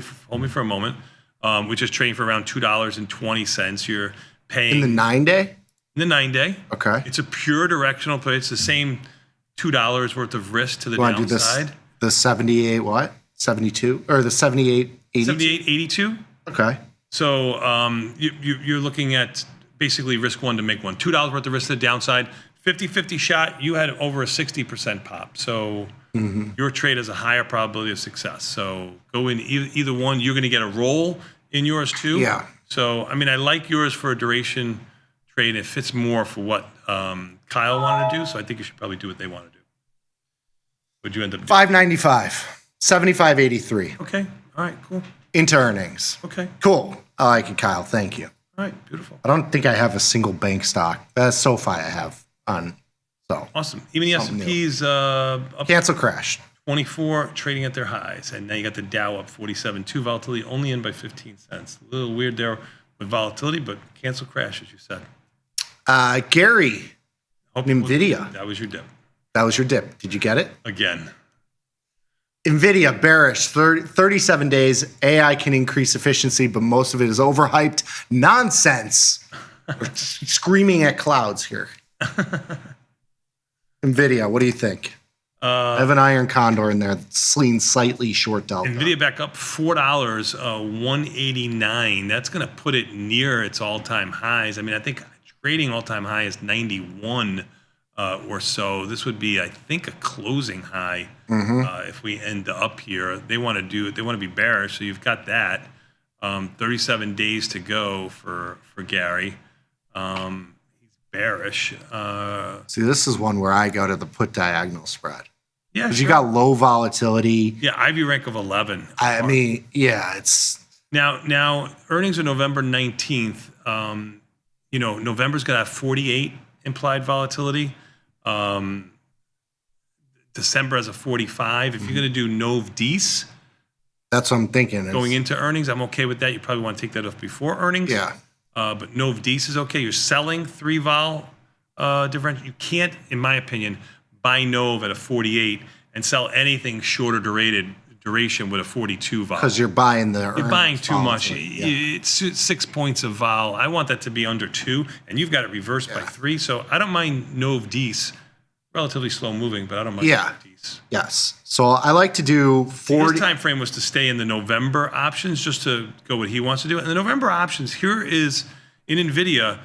for a moment. Which is trading for around $2.20. You're paying in the 9 day. In the 9 day. Okay. It's a pure directional play. It's the same $2 worth of risk to the downside. Do this, the 78 what? 72 or the 78.82? 78.82. Okay. So you're looking at basically risk one to make one. $2 worth of risk to the downside. 50-50 shot. You had over a 60% pop. So your trade has a higher probability of success. So go in either one. You're going to get a roll in yours too. Yeah. So, I mean, I like yours for a duration trade. It fits more for what Kyle wanted to do. So I think you should probably do what they want to do. What'd you end up doing? 595, 75.83. Okay. All right, cool. Into earnings. Okay. Cool. I like it, Kyle. Thank you. All right, beautiful. I don't think I have a single bank stock. That's SoFi I have on. So awesome. Even the S&P's up. Cancel crashed. 24 trading at their highs, and now you got the Dow up 47.2. Volatility only in by 15 cents. A little weird there with volatility, but cancel crash, as you said. Gary, NVIDIA. That was your dip. That was your dip. Did you get it? Again. NVIDIA bearish, 37 days. AI can increase efficiency, but most of it is overhyped nonsense. We're screaming at clouds here. NVIDIA, what do you think? I have an iron condor in there that's lean slightly short delta. NVIDIA back up $4, 189. That's going to put it near its all-time highs. I mean, I think trading all-time high is 91 or so. This would be, I think, a closing high if we end up here. They want to be bearish, so you've got that. 37 days to go for Gary. He's bearish. See, this is one where I go to the put diagonal spread. Yeah, because sure. you got low volatility. Yeah, IV rank of 11. I mean, yeah, it's now earnings are November 19th. November's gonna have 48 implied volatility. December has a 45. If you're gonna do Nov Dece, that's what I'm thinking. Going into earnings, I'm okay with that. You probably want to take that off before earnings. Yeah. But Nov Dece is okay. You're selling 3 vol differential. You can't, in my opinion, buy Nov at a 48 and sell anything shorter duration with a 42 vol. Because you're buying You're buying too much. It's 6 points of vol. I want that to be under 2, and you've got it reversed by 3. So I don't mind Nov Dece. Relatively slow moving, but I don't mind Nov Dece. Yes. So I like to do 40. His time frame was to stay in the November options, just to go what he wants to do. And the November options here is in NVIDIA.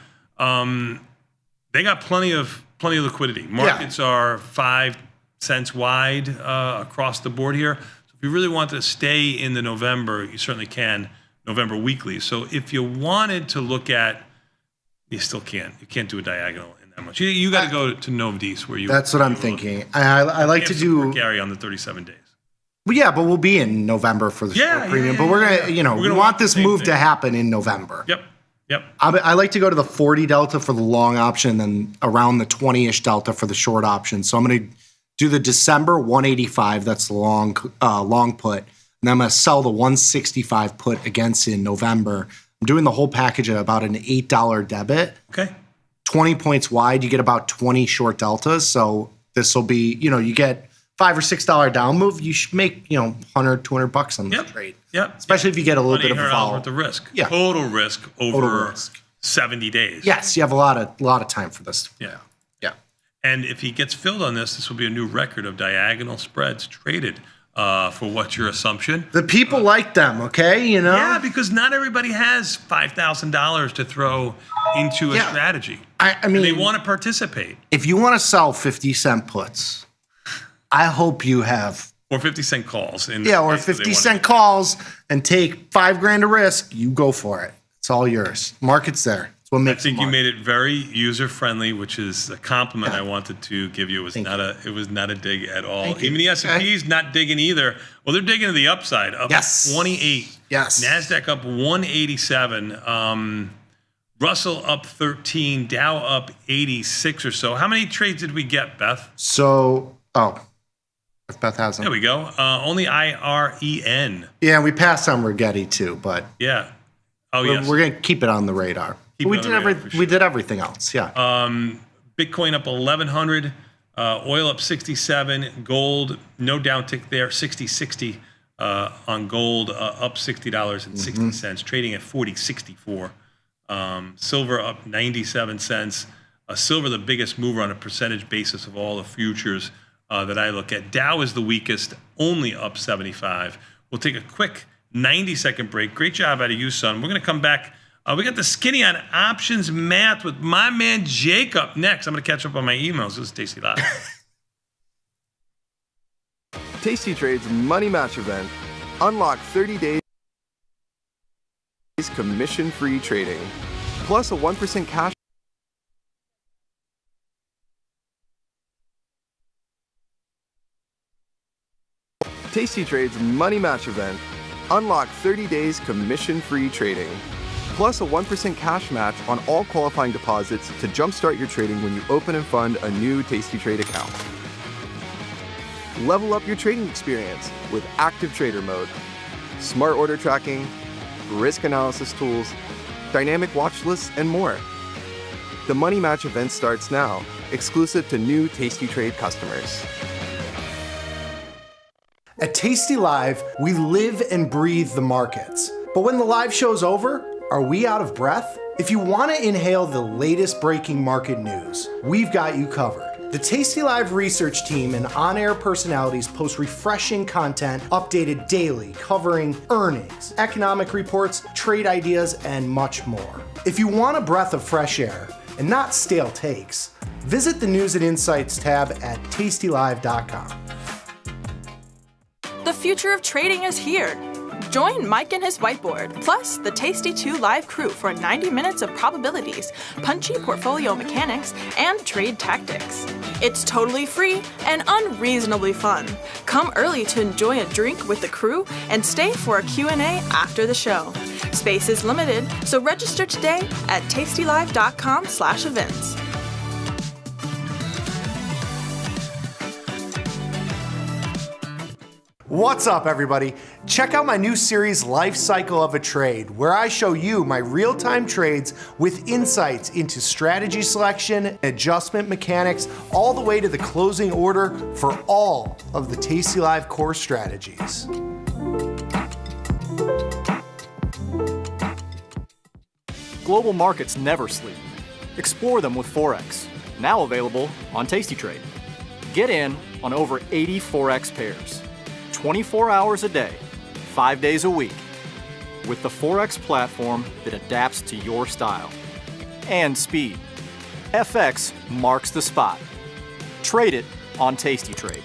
They got plenty of liquidity. Markets are 5 cents wide across the board here. So if you really want to stay in the November, you certainly can. November weekly. So if you wanted to look at, you still can't. You can't do a diagonal in that much. You got to go to Nov Dece where you. That's what I'm thinking. I like to do Gary on the 37 days. Well, yeah, but we'll be in November for the short premium. But we're gonna, we want this move to happen in November. Yep. I like to go to the 40 delta for the long option, then around the 20-ish delta for the short option. So I'm going to do the December 185. That's the long put, and then I'm going to sell the 165 put against in November. I'm doing the whole package at about an $8 debit. Okay. 20 points wide, you get about 20 short deltas. So this will be, you get $5 or $6 down move. You should make, $100, $200 on the trade. Yep. Especially if you get a little bit of a vol. worth of risk. Yeah. Total risk over 70 days. Yes, you have a lot of time for this. Yeah. Yeah. And if he gets filled on this will be a new record of diagonal spreads traded. For what's your assumption? The people like them, okay? Yeah, because not everybody has $5,000 to throw into a strategy. I mean, and they want to participate. If you want to sell 50-cent puts, I hope you have. Or 50-cent calls. Or 50-cent calls and take $5,000 of risk. You go for it. It's all yours. Market's there. It's what makes. I think you made it very user friendly, which is a compliment I wanted to give you. It was not a dig at all. Even the S&P's not digging either. Well, they're digging to the upside. Up 28. Yes. NASDAQ up 187. Russell up 13. Dow up 86 or so. How many trades did we get, Beth? So, if Beth has them. There we go. Only IREN. Yeah, we passed on Rigetti too, but yeah. Yes. We're going to keep it on the radar. We did everything else. Yeah. Bitcoin up 1,100. Oil up 67. Gold, no downtick there. 60.60 on gold, up $60.60. Trading at 40.64. Silver up 97 cents. Silver, the biggest mover on a percentage basis of all the futures that I look at. Dow is the weakest, only up 75. We'll take a quick 90-second break. Great job out of you, son. We're going to come back. We got the skinny on options math with my man Jacob next. I'm going to catch up on my emails. This is Tasty Live. Tasty Trade's Money Match event. Unlock 30 days commission-free trading, plus a 1% cash. Tasty Trade's Money Match event. Unlock 30 days commission-free trading, plus a 1% cash match on all qualifying deposits to jumpstart your trading when you open and fund a new Tasty Trade account. Level up your trading experience with Active Trader Mode, smart order tracking, risk analysis tools, dynamic watch lists, and more. The Money Match event starts now, exclusive to new Tasty Trade customers. At Tasty Live, we live and breathe the markets. But when the live show's over, are we out of breath? If you want to inhale the latest breaking market news, we've got you covered. The Tasty Live research team and on-air personalities post refreshing content updated daily covering earnings, economic reports, trade ideas, and much more. If you want a breath of fresh air and not stale takes, Visit the News and Insights tab at tastylive.com. The future of trading is here. Join Mike and his whiteboard, plus the Tasty 2 live crew for 90 minutes of probabilities, punchy portfolio mechanics, and trade tactics. It's totally free and unreasonably fun. Come early to enjoy a drink with the crew and stay for a Q&A after the show. Space is limited, so register today at tastylive.com/events. What's up, everybody? Check out my new series, Life Cycle of a Trade, where I show you my real-time trades with insights into strategy selection, adjustment mechanics, all the way to the closing order for all of the tastylive core strategies. Global markets never sleep. Explore them with Forex, now available on tastytrade. Get in on over 80 Forex pairs. 24 hours a day, 5 days a week, with the Forex platform that adapts to your style and speed. FX marks the spot. Trade it on tastytrade.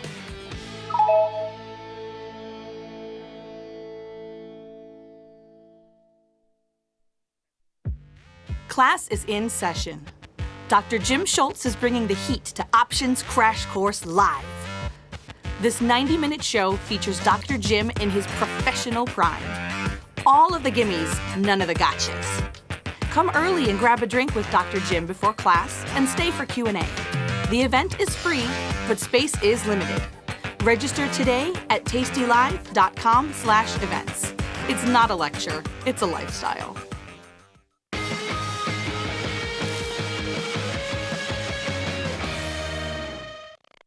Class is in session. Dr. Jim Schultz is bringing the heat to Options Crash Course Live. This 90-minute show features Dr. Jim in his professional prime. All of the gimmies, none of the gotchas. Come early and grab a drink with Dr. Jim before class and stay for Q&A. The event is free, but space is limited. Register today at tastylive.com/events. It's not a lecture, it's a lifestyle.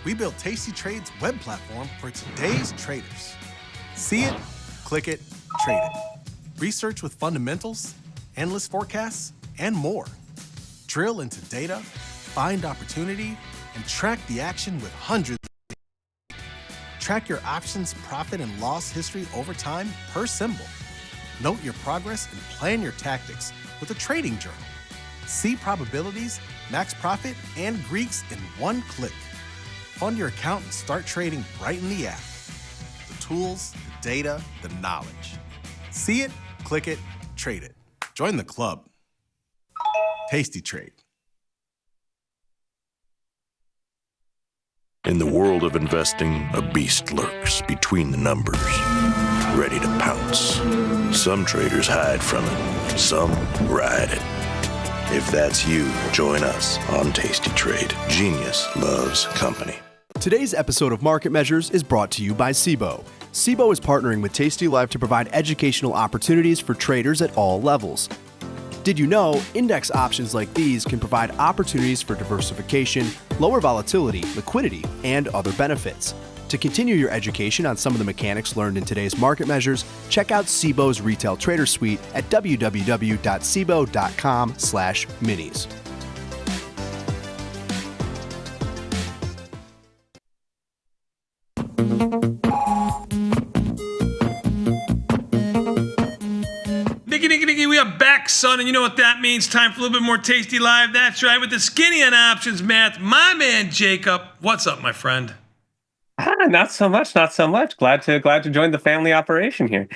We built Tasty Trade's web platform for today's traders. See it, click it, trade it. Research with fundamentals, endless forecasts, and more. Drill into data, find opportunity, and track the action with hundreds. Track your options, profit, and loss history over time per symbol. Note your progress and plan your tactics with a trading journal. See probabilities, max profit, and Greeks in one click. Fund your account and start trading right in the app. The tools, the data, the knowledge. See it, click it, trade it. Join the club. Tasty Trade. In the world of investing, a beast lurks between the numbers, ready to pounce. Some traders hide from it, some ride it. If that's you, join us on Tasty Trade. Genius loves company. Today's episode of Market Measures is brought to you by SIBO. SIBO is partnering with tastylive to provide educational opportunities for traders at all levels. Did you know index options like these can provide opportunities for diversification, lower volatility, liquidity, and other benefits? To continue your education on some of the mechanics learned in today's Market Measures, check out SIBO's Retail Trader Suite at www.sibo.com/minis. Nicky, we are back, son, and you know what that means. Time for a little bit more Tasty Live. That's right, with the skinny on options math. My man, Jacob. What's up, my friend? Not so much. Glad to join the family operation here.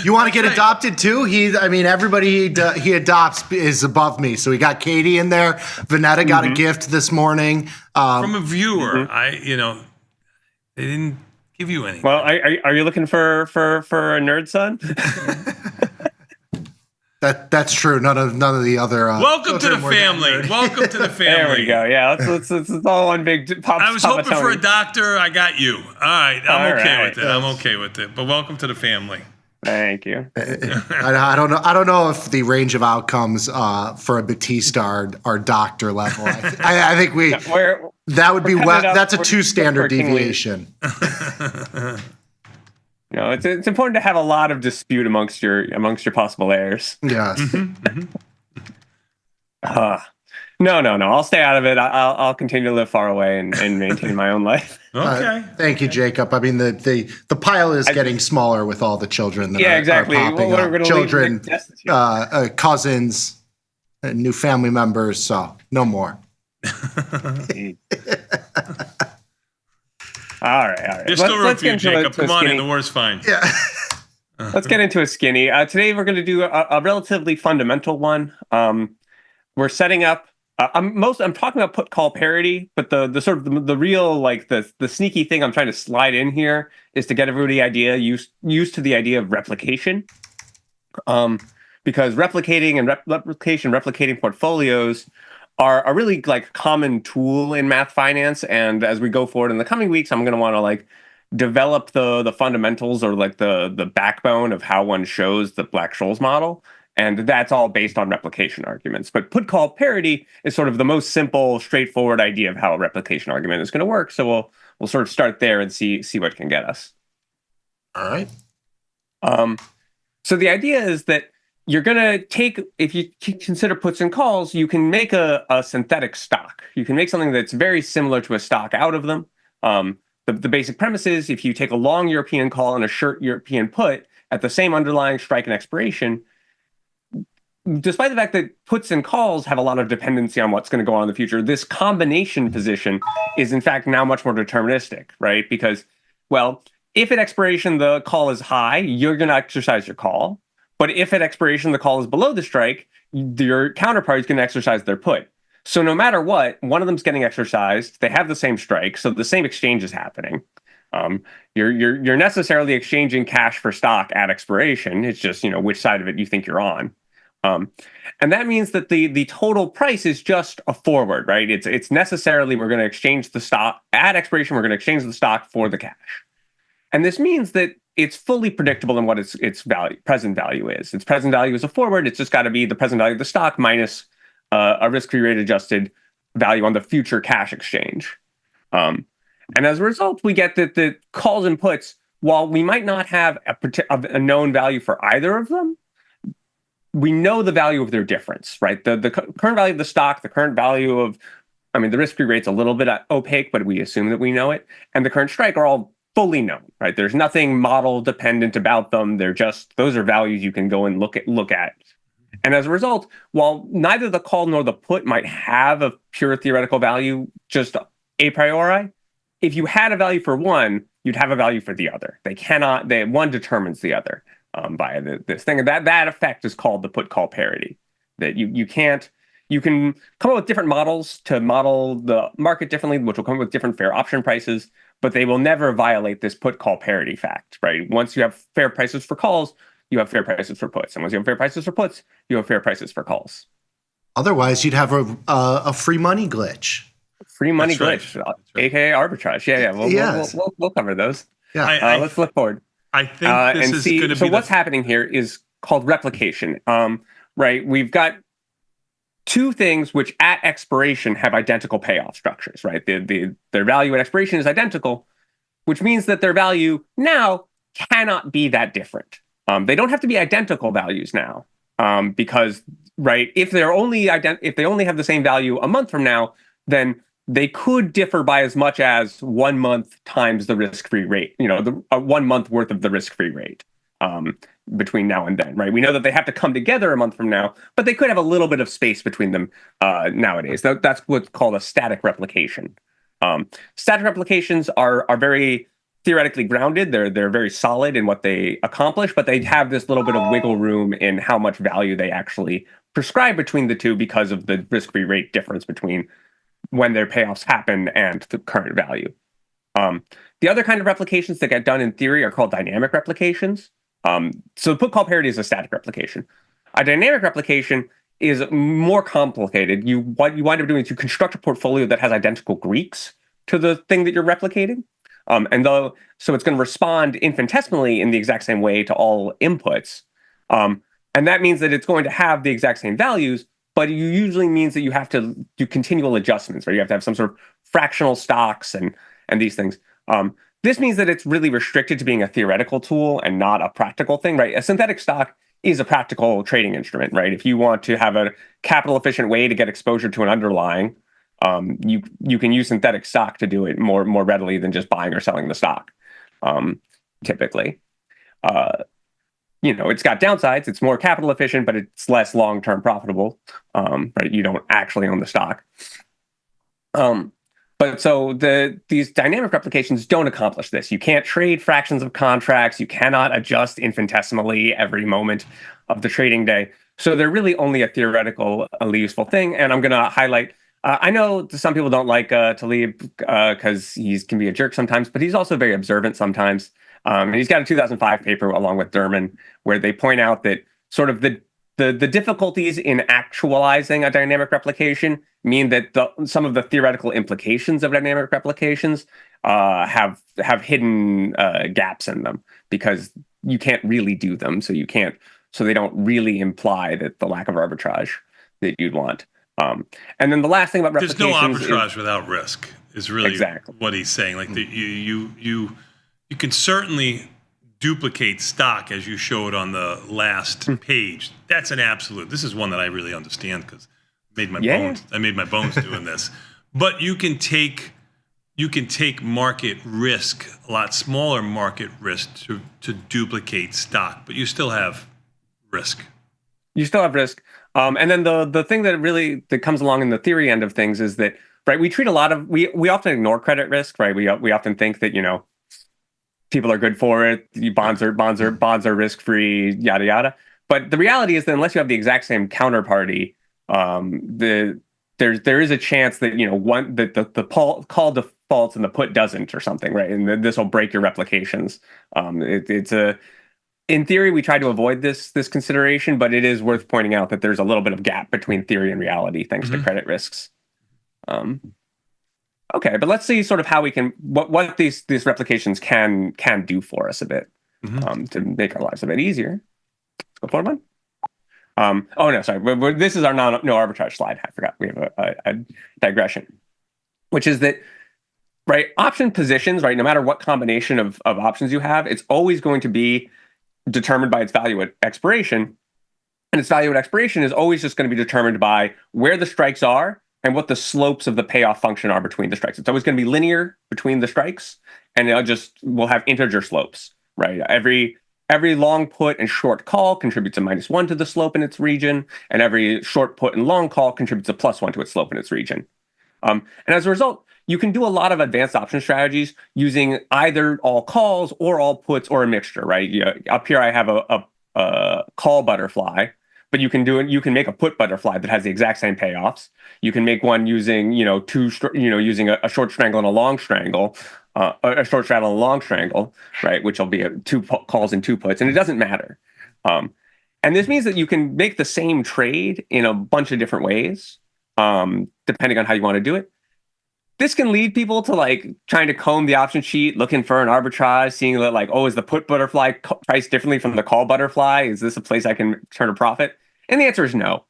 You want to get adopted too? Everybody he adopts is above me. So we got Katie in there. Vanetta got a gift this morning from a viewer. They didn't give you anything. Well, are you looking for a nerd son? That's true. None of the other. Welcome to the family. Welcome to the family. There we go. Yeah, it's all one big. I was hoping for a doctor. I got you. All right, I'm okay with it. Yes. I'm okay with it. But welcome to the family. Thank you. I don't know. I don't know if the range of outcomes for a Batista are doctor level. I think that would be that's a 2 standard deviation. It's important to have a lot of dispute amongst your possible heirs. Yes. No. I'll stay out of it. I'll continue to live far away and maintain my own life. Okay. Thank you, Jacob. I mean, the pile is getting smaller with all the children that are popping up. Children, cousins, new family members. So no more. All right. There's still room for you, Jacob. Come on in. The war's fine. Yeah. Let's get into a skinny. Today we're going to do a relatively fundamental one. We're setting up. I'm talking about put call parity, but the sort of the real like the sneaky thing I'm trying to slide in here is to get everybody used to the idea of replication. Because replicating and replicating portfolios are a really like common tool in math finance. And as we go forward in the coming weeks, I'm going to want to like develop the fundamentals or like the backbone of how one shows the Black-Scholes model. And that's all based on replication arguments. But put call parity is sort of the most simple, straightforward idea of how a replication argument is going to work. So we'll sort of start there and see what can get us. All right. So the idea is that you're going to take, if you consider puts and calls, you can make a synthetic stock. You can make something that's very similar to a stock out of them. The basic premise is if you take a long European call and a short European put at the same underlying strike and expiration, despite the fact that puts and calls have a lot of dependency on what's going to go on in the future, this combination position is in fact now much more deterministic, right? Because, well, if at expiration the call is high, you're going to exercise your call. But if at expiration the call is below the strike, your counterpart is going to exercise their put. So no matter what, one of them's getting exercised. They have the same strike, so the same exchange is happening. You're necessarily exchanging cash for stock at expiration. It's just which side of it you think you're on. And that means that the total price is just a forward, right? It's necessarily we're going to exchange the stock at expiration. We're going to exchange the stock for the cash, and this means that it's fully predictable in what its present value is. Its present value is a forward. It's just got to be the present value of the stock minus a risk-free rate adjusted value on the future cash exchange. And as a result, we get that the calls and puts, while we might not have a known value for either of them, we know the value of their difference, right? The current value of the stock, the current value of, the risk-free rate's a little bit opaque, but we assume that we know it, and the current strike are all fully known, right? There's nothing model dependent about them. Those are values you can go and look at. And as a result, while neither the call nor the put might have a pure theoretical value just a priori, if you had a value for one, you'd have a value for the other. One determines the other by this thing. And that effect is called the put call parity. That you can come up with different models to model the market differently, which will come up with different fair option prices, but they will never violate this put call parity fact, right? Once you have fair prices for calls, you have fair prices for puts. And once you have fair prices for puts, you have fair prices for calls. Otherwise, you'd have a free money glitch. Free money glitch, right. AKA arbitrage. Yeah. We'll cover those. Yeah. Let's flip forward. I think this is going to be so what's happening here is called replication. Right? We've got two things which at expiration have identical payoff structures, right? Their value at expiration is identical, which means that their value now cannot be that different. They don't have to be identical values now, because, right, if they only have the same value a month from now, then they could differ by as much as 1 month times the risk-free rate, 1 month worth of the risk-free rate between now and then, right? We know that they have to come together a month from now, but they could have a little bit of space between them nowadays. That's what's called a static replication. Static replications are very theoretically grounded. They're very solid in what they accomplish, but they have this little bit of wiggle room in how much value they actually prescribe between the two because of the risk-free rate difference between when their payoffs happen and the current value. The other kind of replications that get done in theory are called dynamic replications. So put call parity is a static replication. A dynamic replication is more complicated. What you wind up doing is you construct a portfolio that has identical Greeks to the thing that you're replicating. So it's going to respond infinitesimally in the exact same way to all inputs. And that means that it's going to have the exact same values, but it usually means that you have to do continual adjustments, right? You have to have some sort of fractional stocks and these things. This means that it's really restricted to being a theoretical tool and not a practical thing, right? A synthetic stock is a practical trading instrument, right? If you want to have a capital efficient way to get exposure to an underlying, you can use synthetic stock to do it more readily than just buying or selling the stock, typically. It's got downsides. It's more capital efficient, but it's less long-term profitable, right? You don't actually own the stock. But so these dynamic replications don't accomplish this. You can't trade fractions of contracts. You cannot adjust infinitesimally every moment of the trading day. So they're really only a theoretical, useful thing. And I'm going to highlight. I know some people don't like Talib because he can be a jerk sometimes, but he's also very observant sometimes. And he's got a 2005 paper along with Derman where they point out that sort of the difficulties in actualizing a dynamic replication mean that some of the theoretical implications of dynamic replications have hidden gaps in them because you can't really do them, so they don't really imply that the lack of arbitrage that you'd want. And then the last thing about replications, there's no arbitrage without risk is really what he's saying. Like you can certainly duplicate stock as you showed on the last page. That's an absolute. This is one that I really understand because I made my bones doing this. But you can take market risk, a lot smaller market risk to duplicate stock, but you still have risk. You still have risk. And then the thing that comes along in the theory end of things is that, right, we treat we often ignore credit risk, right? We often think that, people are good for it. Bonds are risk free, yada yada. But the reality is that unless you have the exact same counterparty, there is a chance that the call defaults and the put doesn't or something, right? And this will break your replications. In theory, we try to avoid this consideration, but it is worth pointing out that there's a little bit of gap between theory and reality thanks to credit risks. Okay, but let's see sort of how we can what these replications can do for us a bit to make our lives a bit easier. Let's go forward one. Oh no, sorry. This is our no arbitrage slide. I forgot we have a digression, which is that right option positions, right? No matter what combination of options you have, it's always going to be determined by its value at expiration, and its value at expiration is always just going to be determined by where the strikes are and what the slopes of the payoff function are between the strikes. It's always going to be linear between the strikes, and we'll have integer slopes, right? Every long put and short call contributes a -1 to the slope in its region, and every short put and long call contributes a +1 to its slope in its region. And as a result, you can do a lot of advanced option strategies using either all calls or all puts or a mixture, right? Up here I have a call butterfly, but you can make a put butterfly that has the exact same payoffs. You can make one using using a short strangle and a long strangle, a short straddle and a long strangle, right? Which will be two calls and two puts, and it doesn't matter. And this means that you can make the same trade in a bunch of different ways, depending on how you want to do it. This can lead people to trying to comb the option sheet, looking for an arbitrage, seeing that is the put butterfly priced differently from the call butterfly? Is this a place I can turn a profit? And the answer is no.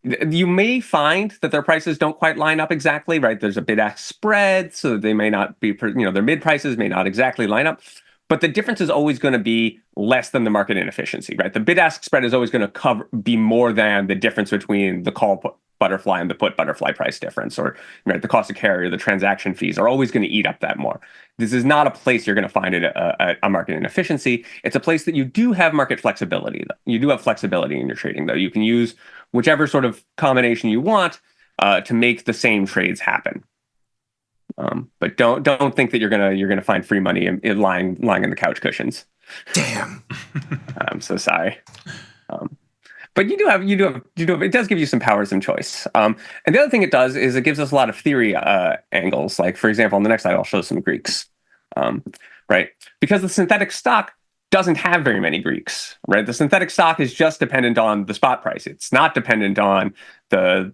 You may find that their prices don't quite line up exactly, right? There's a bid-ask spread, so they may not be, their mid prices may not exactly line up. But the difference is always going to be less than the market inefficiency, right? The bid-ask spread is always going to be more than the difference between the call butterfly and the put butterfly price difference, or the cost of carry or the transaction fees are always going to eat up that more. This is not a place you're going to find a market inefficiency. It's a place that you do have market flexibility. You do have flexibility in your trading, though. You can use whichever sort of combination you want to make the same trades happen. But don't think that you're gonna find free money lying in the couch cushions. Damn. I'm so sorry. But you do have it does give you some powers and choice. And the other thing it does is it gives us a lot of theory angles. Like for example, on the next slide, I'll show some Greeks. Right, because the synthetic stock doesn't have very many Greeks. Right, the synthetic stock is just dependent on the spot price. It's not dependent on the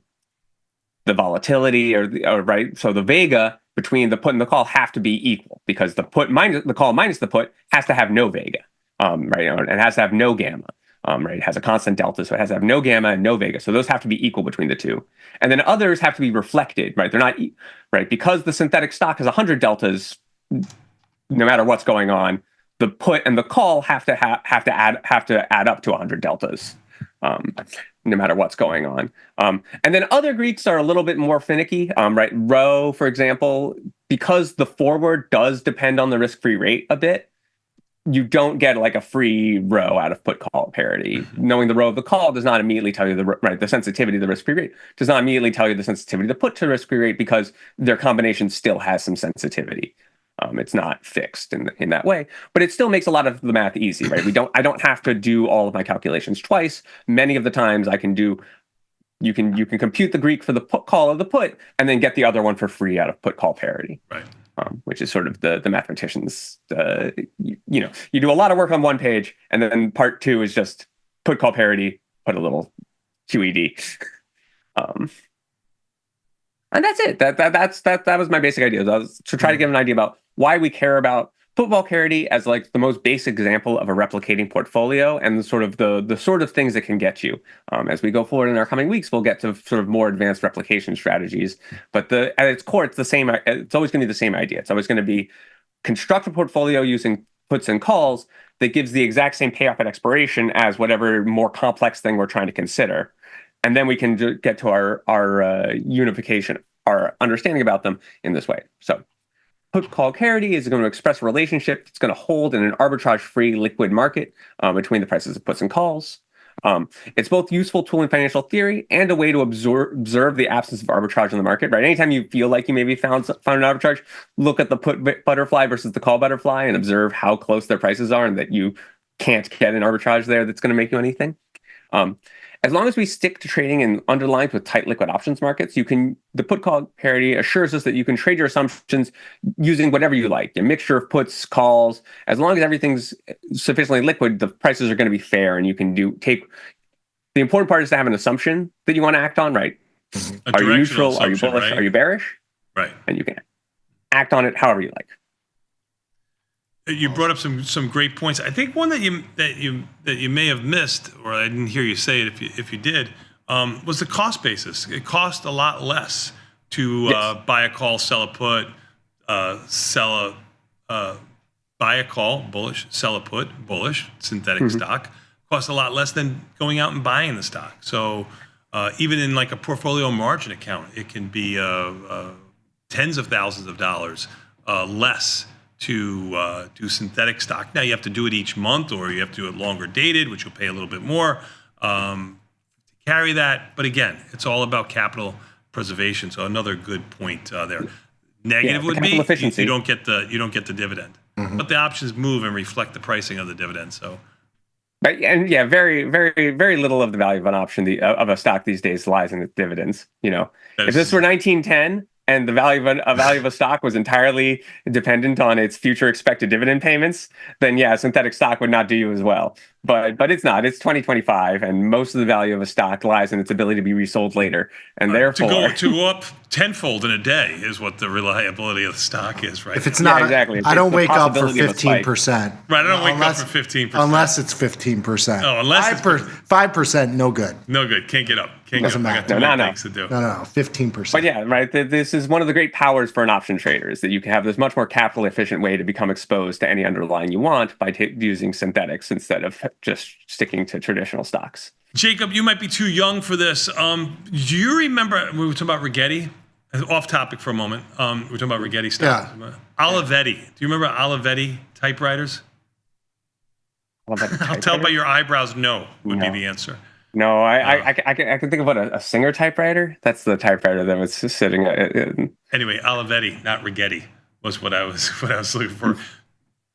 volatility or right. So the vega between the put and the call have to be equal because the put minus the call minus the put has to have no vega, right? And it has to have no gamma, right? It has a constant delta, so it has to have no gamma and no vega. So those have to be equal between the two. And then others have to be reflected, right? They're not right because the synthetic stock has 100 deltas. No matter what's going on, the put and the call have to add up to 100 deltas. No matter what's going on. And then other Greeks are a little bit more finicky, right? Rho, for example, because the forward does depend on the risk-free rate a bit, you don't get like a free row out of put call parity. Knowing the row of the call does not immediately tell you the sensitivity of the risk-free rate does not immediately tell you the sensitivity of the put to risk-free rate, because their combination still has some sensitivity. It's not fixed in that way, but it still makes a lot of the math easy, right? I don't have to do all of my calculations twice. Many of the times I can do, you can compute the Greek for the put call of the put and then get the other one for free out of put call parity. Right. Which is sort of the mathematicians, you do a lot of work on one page, and then part two is just put call parity, put a little QED. And that's it. That was my basic idea. That was to try to give an idea about why we care about football parity as like the most basic example of a replicating portfolio, and the sort of things that can get you. As we go forward in our coming weeks, we'll get to sort of more advanced replication strategies. But at its core, it's the same. It's always going to be the same idea. It's always going to be construct a portfolio using puts and calls that gives the exact same payoff at expiration as whatever more complex thing we're trying to consider. And then we can get to our unification, our understanding about them in this way. So put call parity is going to express a relationship that's going to hold in an arbitrage-free liquid market between the prices of puts and calls. It's both useful tool in financial theory and a way to observe the absence of arbitrage in the market, right? Anytime you feel like you maybe found an arbitrage, look at the put butterfly versus the call butterfly and observe how close their prices are, and that you can't get an arbitrage there that's going to make you anything. As long as we stick to trading in underlyings with tight liquid options markets, the put call parity assures us that you can trade your assumptions using whatever you like, a mixture of puts, calls. As long as everything's sufficiently liquid, the prices are going to be fair, and you can take. The important part is to have an assumption that you want to act on, right? Are you neutral? Are you bullish? Right? Are you bearish? Right. And you can act on it however you like. You brought up some great points. I think one that you may have missed, or I didn't hear you say it if you did, was the cost basis. It cost a lot less to buy a call, sell a put, buy a call, bullish, sell a put, bullish, synthetic stock. Costs a lot less than going out and buying the stock. So even in like a portfolio margin account, it can be tens of thousands of dollars less to do synthetic stock. Now you have to do it each month, or you have to do it longer dated, which you'll pay a little bit more to carry that. But again, it's all about capital preservation. So another good point there. Negative would be you don't get the dividend, but the options move and reflect the pricing of the dividend. So. And yeah, very, very, very little of the value of an option of a stock these days lies in its dividends. If this were 1910. And the value of a stock was entirely dependent on its future expected dividend payments, then yeah, synthetic stock would not do you as well. But it's not. It's 2025, and most of the value of a stock lies in its ability to be resold later. And therefore, to go up tenfold in a day is what the reliability of the stock is, right? If it's not, exactly. I don't wake up for 15%. Right, I don't wake up for 15%. Unless it's 15%. Oh, unless 5%, no good. No good. Can't get up. Doesn't matter. No. Things to do. No, 15%. But yeah, right. This is one of the great powers for an option trader, is that you can have this much more capital efficient way to become exposed to any underlying you want by using synthetics instead of just sticking to traditional stocks. Jacob, you might be too young for this. Do you remember, we were talking about Rigetti? Off topic for a moment. We were talking about Rigetti stocks. Yeah. Olivetti. Do you remember Olivetti typewriters? I'll tell by your eyebrows, no, would be the answer. No, I can think of a Singer typewriter. That's the typewriter that was sitting in. Anyway, Olivetti, not Rigetti, was what I was looking for.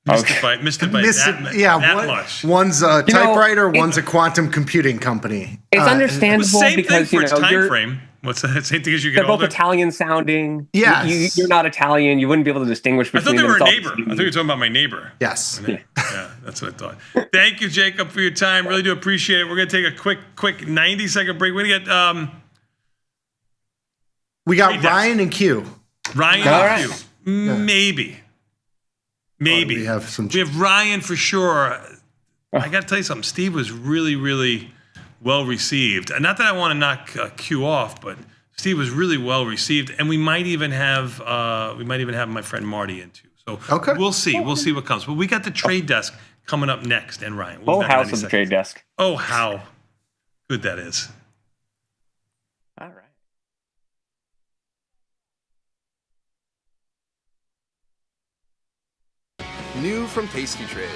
Missed it by that much. One's a typewriter, one's a quantum computing company. It's understandable same because thing for its time frame. What's the same thing as you get older? They're both Italian sounding. Yes. You're not Italian. You wouldn't be able to distinguish between them. I thought they were a neighbor. I thought you were talking about my neighbor. Yes. Yeah, that's what I thought. Thank you, Jacob, for your time. Really do appreciate it. We're going to take a quick 90-second break. We're going to get... we got Ryan and Q. Ryan and Q. Maybe. We have Ryan for sure. I got to tell you something. Steve was really, really well received. Not that I want to knock Q off, but Steve was really well received, and we might even have my friend Marty in too. So we'll see. We'll see what comes. But we got the trade desk coming up next, and Ryan. Full house of the trade desk. Oh, how good that is. All right. New from Tasty Trade.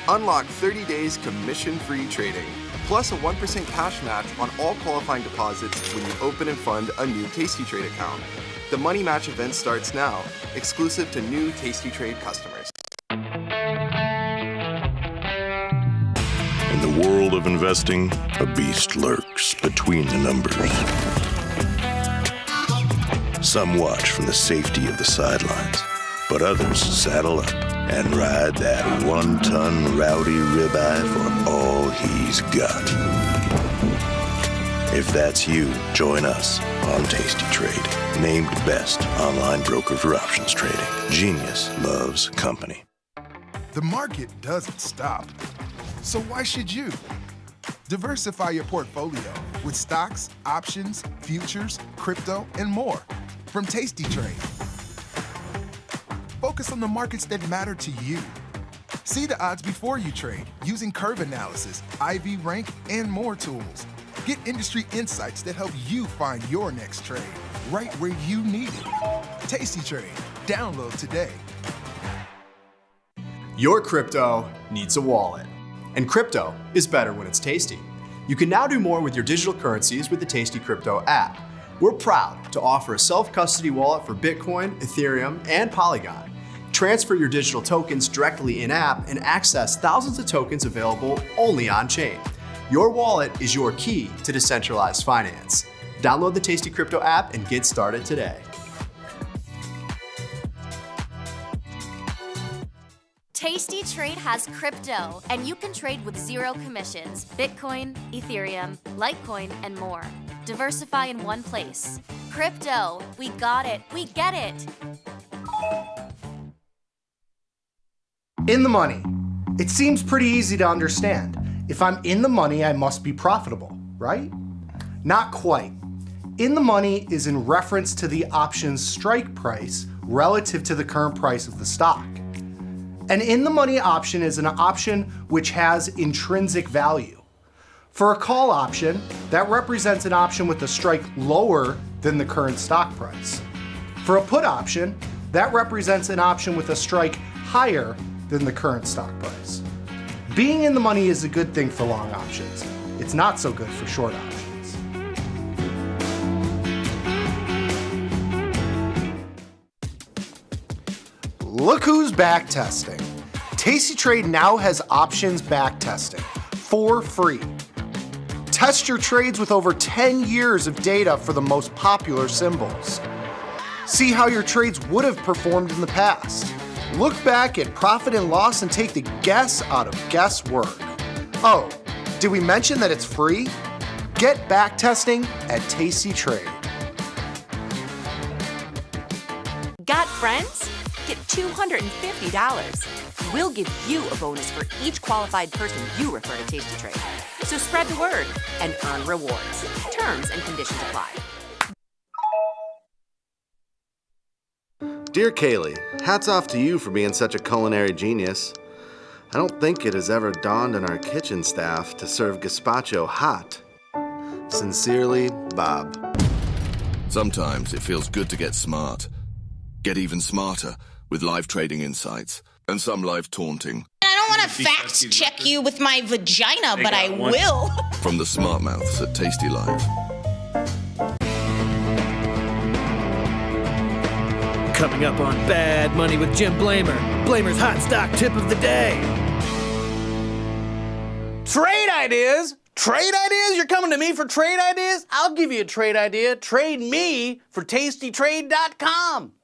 Unlock 30 days commission-free trading, plus a 1% cash match on all qualifying deposits when you open and fund a new Tasty Trade account. The Money Match event starts now, exclusive to new Tasty Trade customers. In the world of investing, a beast lurks between the numbers. Some watch from the safety of the sidelines, but others saddle up and ride that one-ton rowdy ribeye for all he's got. If that's you, join us on Tasty Trade, named best online broker for options trading. Genius loves company. The market doesn't stop. So why should you? Diversify your portfolio with stocks, options, futures, crypto, and more from Tasty Trade. Focus on the markets that matter to you. See the odds before you trade using curve analysis, IV rank, and more tools. Get industry insights that help you find your next trade right where you need it. Tasty Trade. Download today. Your crypto needs a wallet. And crypto is better when it's tasty. You can now do more with your digital currencies with the Tasty Crypto app. We're proud to offer a self-custody wallet for Bitcoin, Ethereum, and Polygon. Transfer your digital tokens directly in-app and access thousands of tokens available only on-chain. Your wallet is your key to decentralized finance. Download the Tasty Crypto app and get started today. Tasty Trade has crypto, and you can trade with zero commissions. Bitcoin, Ethereum, Litecoin, and more. Diversify in one place. Crypto, we got it, we get it. In the money. It seems pretty easy to understand. If I'm in the money, I must be profitable, right? Not quite. In the money is in reference to the option's strike price relative to the current price of the stock. An in-the-money option is an option which has intrinsic value. For a call option, that represents an option with a strike lower than the current stock price. For a put option, that represents an option with a strike higher than the current stock price. Being in the money is a good thing for long options. It's not so good for short options. Look who's back testing. Tasty Trade now has options back testing for free. Test your trades with over 10 years of data for the most popular symbols. See how your trades would have performed in the past. Look back at profit and loss and take the guess out of guesswork. Oh, did we mention that it's free? Get back testing at Tasty Trade. Got friends? Get $250. We'll give you a bonus for each qualified person you refer to Tasty Trade. So spread the word and earn rewards. Terms and conditions apply. Dear Kaylee, hats off to you for being such a culinary genius. I don't think it has ever dawned on our kitchen staff to serve gazpacho hot. Sincerely, Bob. Sometimes it feels good to get smart. Get even smarter with live trading insights and some live taunting. I don't want to fact check you with my vagina, but I will. From the smart mouths at tastylive. Coming up on Bad Money with Jim Blamer. Blamer's hot stock tip of the day. Trade ideas? Trade ideas? You're coming to me for trade ideas? I'll give you a trade idea. Trade me for tastytrade.com.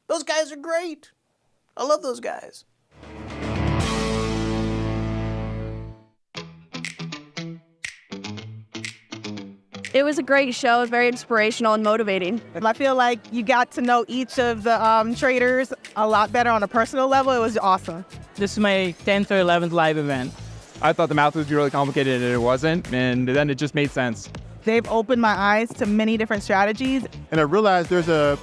Those guys are great. I love those guys. It was a great show. It was very inspirational and motivating. I feel like you got to know each of the traders a lot better on a personal level. It was awesome. This is my 10th or 11th live event. I thought the math would be really complicated and it wasn't, and then it just made sense. They've opened my eyes to many different strategies. And I realized there's a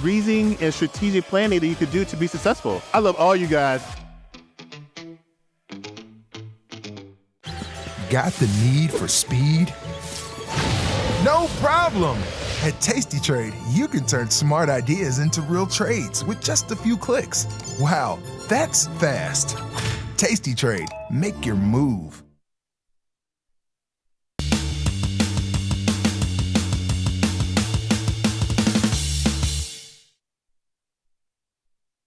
reasoning and strategic planning that you could do to be successful. I love all you guys. Got the need for speed? No problem. At Tasty Trade, you can turn smart ideas into real trades with just a few clicks. Wow, That's fast. Tasty Trade. Make your move.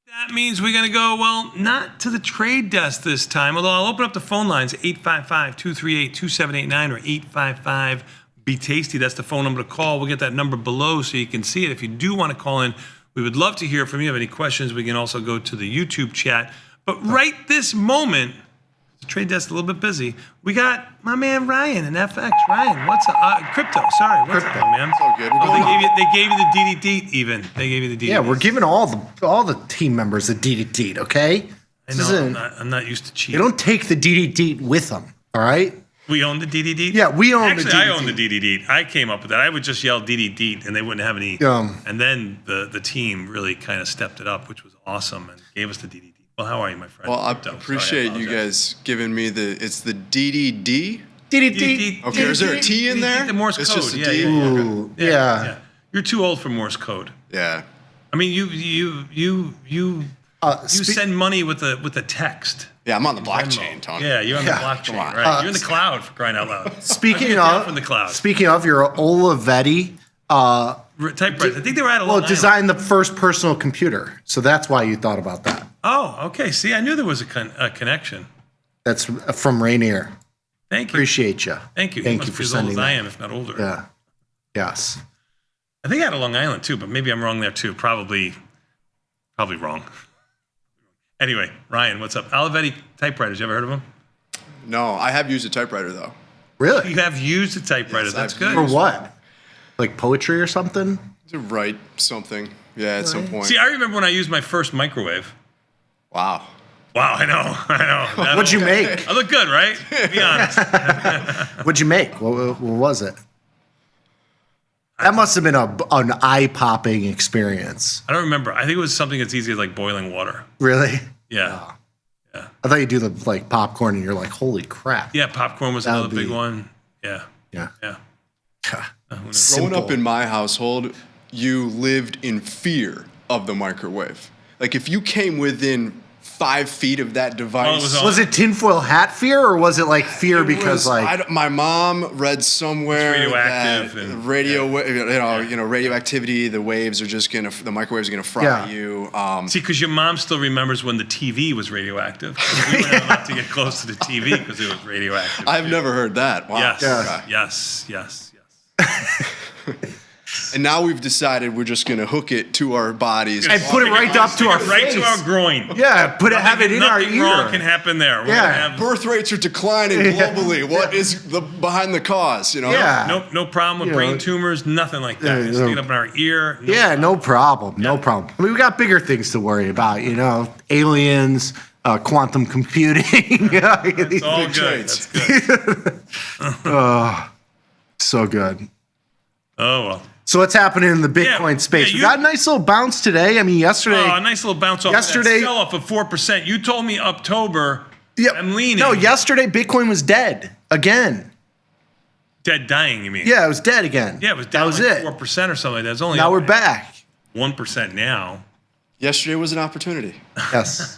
That means we're going to go, well, not to the trade desk this time, although I'll open up the phone lines, 855-238-2789 or 855-BE-TASTY. That's the phone number to call. We'll get that number below so you can see it. If you do want to call in, we would love to hear from you. If you have any questions, we can also go to the YouTube chat. But right this moment, the trade desk is a little bit busy. We got my man Ryan in FX. Ryan, what's up? Crypto, sorry. What's up, man? It's all good. They gave you the DD even. They gave you the DD. Yeah, we're giving all the team members a DD, okay? I know, I'm not used to cheating. They don't take the DD with them, all right? We own the DD? Yeah, we own the DD. Actually, I own the DD. I came up with that. I would just yell DD and they wouldn't have any. And then the team really kind of stepped it up, which was awesome, and gave us the DD. Well, how are you, my friend? Well, I appreciate you guys giving me it's the DDD? DDD. Okay, is there a T in there? The Morse it's code. Just a yeah, D? Ooh, yeah. You're too old for Morse code. Yeah. I mean, you send money with a text. Yeah, I'm on the blockchain, Tony. Yeah, you're on the blockchain, right? You're in the cloud, for crying out loud. Speaking from the cloud. Speaking of your Olivetti, typewriters. I think they were at a Long designed the first personal computer, so that's why you thought about that. Oh, okay. See, I knew there was a connection. That's from Rainier. Thank you. Appreciate you. Thank you. Thank He you must for be as sending old as that. I am, if not older. Yeah. Yes. I think I had a Long Island too, but maybe I'm wrong there too. Probably wrong. Anyway, Ryan, what's up? Olivetti typewriters. You ever heard of them? No, I have used a typewriter though. Really? You have used a typewriter. Yes, That's I've good. For what? Like poetry or something? To write something. Yeah, at some point. See, I remember when I used my first microwave. Wow. Wow, I know. What'd you make? I look good, right? Be honest. What'd you make? What was it? That must have been an eye-popping experience. I don't remember. I think it was something as easy as like boiling water. Really? Yeah. I thought you do the popcorn and you're like, holy crap. Yeah, popcorn was another big one. Yeah. Yeah. Growing up in my household, you lived in fear of the microwave. Like if you came within 5 feet of that device. Was it tinfoil hat fear or was it like fear because my mom read somewhere it's radioactive that and, radioactivity, the waves are just the microwaves are gonna fry you. See, because your mom still remembers when the TV was radioactive. We were not allowed to get close to the TV because it was radioactive. I've never heard that. Wow. Yes. Yes. And now we've decided we're just gonna hook it to our bodies and put it right up to our right face. to our groin. Yeah, have it in our ear. Nothing wrong can happen there. Birth rates are declining globally. What is behind the cause? You know. Yeah. No problem with brain tumors. Nothing like that. Just stick it up in our ear. No problem. No problem. I mean, we got bigger things to worry about. Aliens, quantum computing. It's all good. That's good. So good. Oh well. So what's happening in the Bitcoin space? We got a nice little bounce today. I mean, yesterday. Oh, a nice little bounce off. Yesterday, that sell-off of 4%. You told me October. Yep. I'm leaning. No, yesterday Bitcoin was dead again. Dead, dying. You mean? Yeah, it was dead again. Yeah, it was down. That was 4% or something like that. It's only now we're back. 1% now. Yesterday was an opportunity. Yes.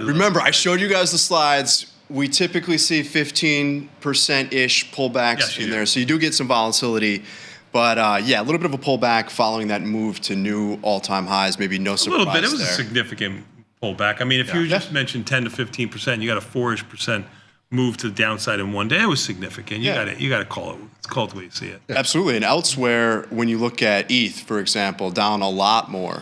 Remember, I showed you guys the slides. We typically see 15%-ish pullbacks in there, so you do get some volatility. But a little bit of a pullback following that move to new all-time highs. Maybe no surprise. A little bit. It was a significant pullback. I mean, if you just mentioned 10 to 15%, you got a 4-ish% move to the downside in one day. It was significant. You got to call it. It's called the way you see it. Absolutely. And elsewhere, when you look at ETH, for example, down a lot more,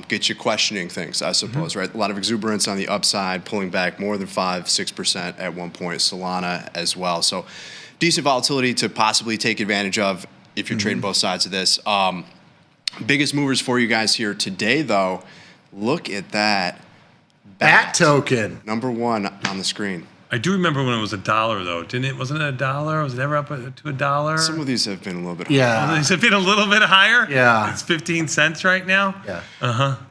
gets you questioning things, I suppose, right? A lot of exuberance on the upside, pulling back more than 5-6% at one point. Solana as well. So decent volatility to possibly take advantage of if you're trading both sides of this. Biggest movers for you guys here today, though, look at that. BAT token. Number one on the screen. I do remember when it was $1, though. Didn't it? Wasn't it $1? Was it ever up to $1? Some of these have been a little bit higher. higher. Has it been a little bit higher? Yeah. It's 15 cents right now? Yeah.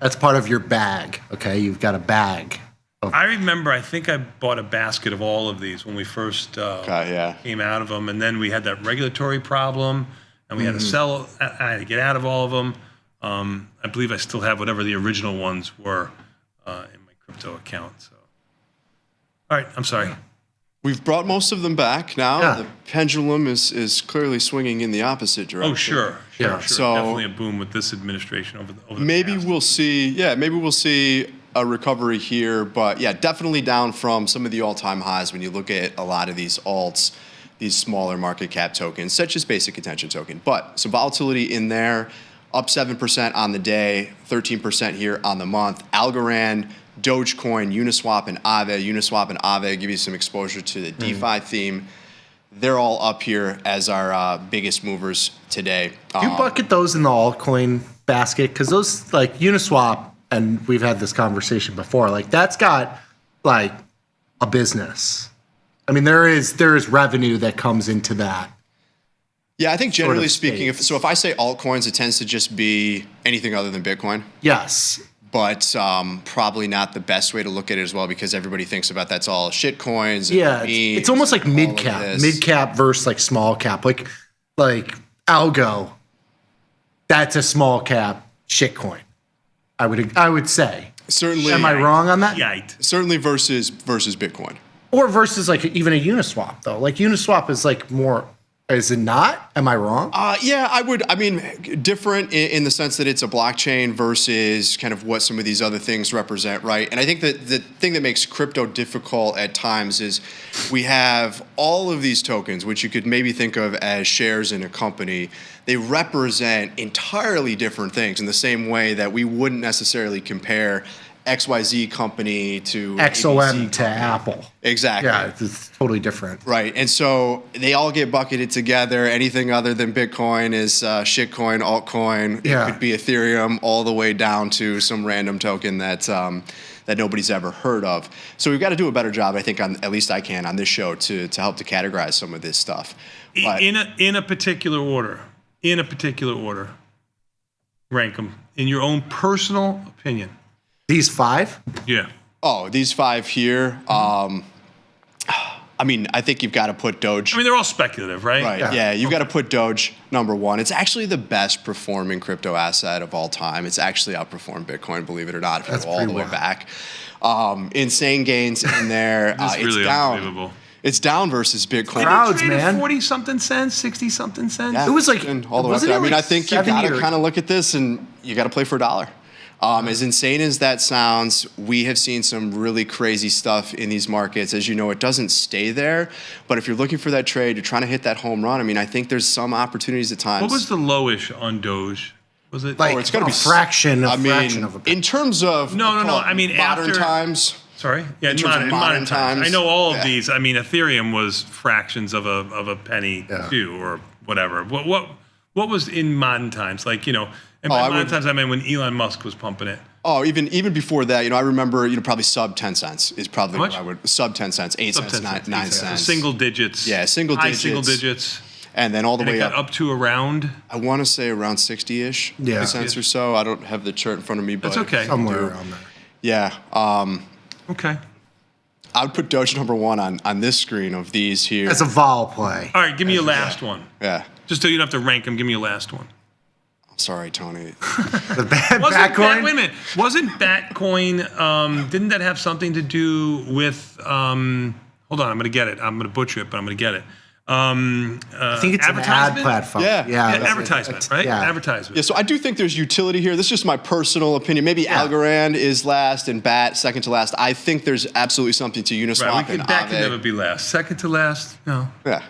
That's part of your bag, okay? You've got a bag. I remember, I think I bought a basket of all of these when we first came out of them. And then we had that regulatory problem. And we had to sell. I had to get out of all of them. I believe I still have whatever the original ones were in my crypto account. So, all right, I'm sorry. We've brought most of them back now. Yeah. The pendulum is clearly swinging in the opposite direction. Oh, sure. So Definitely a boom with this administration over the maybe we'll see. Yeah, maybe we'll see a recovery here, but yeah, definitely down from some of the all-time highs when you look at a lot of these alts, these smaller market cap tokens, such as Basic Attention Token. But some volatility in there, up 7% on the day, 13% here on the month. Algorand, Dogecoin, Uniswap, and Aave. Uniswap and Aave give you some exposure to the DeFi theme. They're all up here as our biggest movers today. Do you bucket those in the altcoin basket? Because those, like Uniswap, and we've had this conversation before, like that's got like a business. I mean, there is revenue that comes into that. Yeah, I think generally speaking, if I say altcoins, it tends to just be anything other than Bitcoin. Yes. But probably not the best way to look at it as well, because everybody thinks about that's all shit coins. Yeah, it's almost like mid cap versus like small cap. Like Algo, that's a small cap shit coin. I would say. Certainly. Am I wrong on that? Certainly versus Bitcoin. Or versus like even a Uniswap though. Like Uniswap is like more. Is it not? Am I wrong? Yeah, I mean, different in the sense that it's a blockchain versus kind of what some of these other things represent, right? And I think that the thing that makes crypto difficult at times is we have all of these tokens, which you could maybe think of as shares in a company. They represent entirely different things in the same way that we wouldn't necessarily compare XYZ company to XOM to Apple. Exactly. Yeah, it's totally different. Right. And so they all get bucketed together. Anything other than Bitcoin is shitcoin, altcoin. Yeah. It could be Ethereum all the way down to some random token that nobody's ever heard of. So we've got to do a better job, I think, at least I can on this show to help to categorize some of this stuff. But In a particular order, rank them in your own personal opinion. These 5? Yeah. Oh, these 5 here. I mean, I think you've got to put Doge. I mean, they're all speculative, right? Right. Yeah, you've got to put Doge number 1. It's actually the best performing crypto asset of all time. It's actually outperformed Bitcoin, believe it or not, if you go all the way back. Insane gains in there. This is really unbelievable. It's down versus Bitcoin. Crowds, man. 40-something cents, 60-something cents. Yeah, it was like all the way up there. I mean, I think you've got to kind of look at this and you got to play for $1. As insane as that sounds, we have seen some really crazy stuff in these markets. As you know, it doesn't stay there. But if you're looking for that trade, you're trying to hit that home run. I mean, I think there's some opportunities at times. What was the lowish on Doge? Was it like it's going to be fraction of a in terms of no. I mean, modern times. Sorry, yeah, in modern times. I know all of these. I mean, Ethereum was fractions of a penny too, or whatever. What was in modern times? Like, you know. And by modern times, I mean when Elon Musk was pumping it. Oh, even before that, you know, I remember, you know, probably sub 10 cents is probably what I would sub 10 cents, 8 cents, 9 cents. Single digits. Yeah, single digits. High single digits. And then all the way got up to around. I want to say around 60-ish cents or so. I don't have the chart in front of me, but that's okay. Somewhere around there. Yeah. Okay. I would put Doge number 1 on this screen of these here. As a vol play. All right, give me your last one. Yeah. Just so you don't have to rank them, give me your last one. Sorry, Tony. The Batcoin? Wait a minute. Wasn't Batcoin, didn't that have something to do with, hold on, I'm going to get it. I'm going to butcher it, but I'm going to get it. I think it's an ad platform. Yeah, advertisement, right? Yeah. Advertisement. Yeah, so I do think there's utility here. This is just my personal opinion. Maybe Algorand is last and Bat second to last. I think there's absolutely something to Uniswap and Bat can Aave. never be last. Second to last, no. Yeah.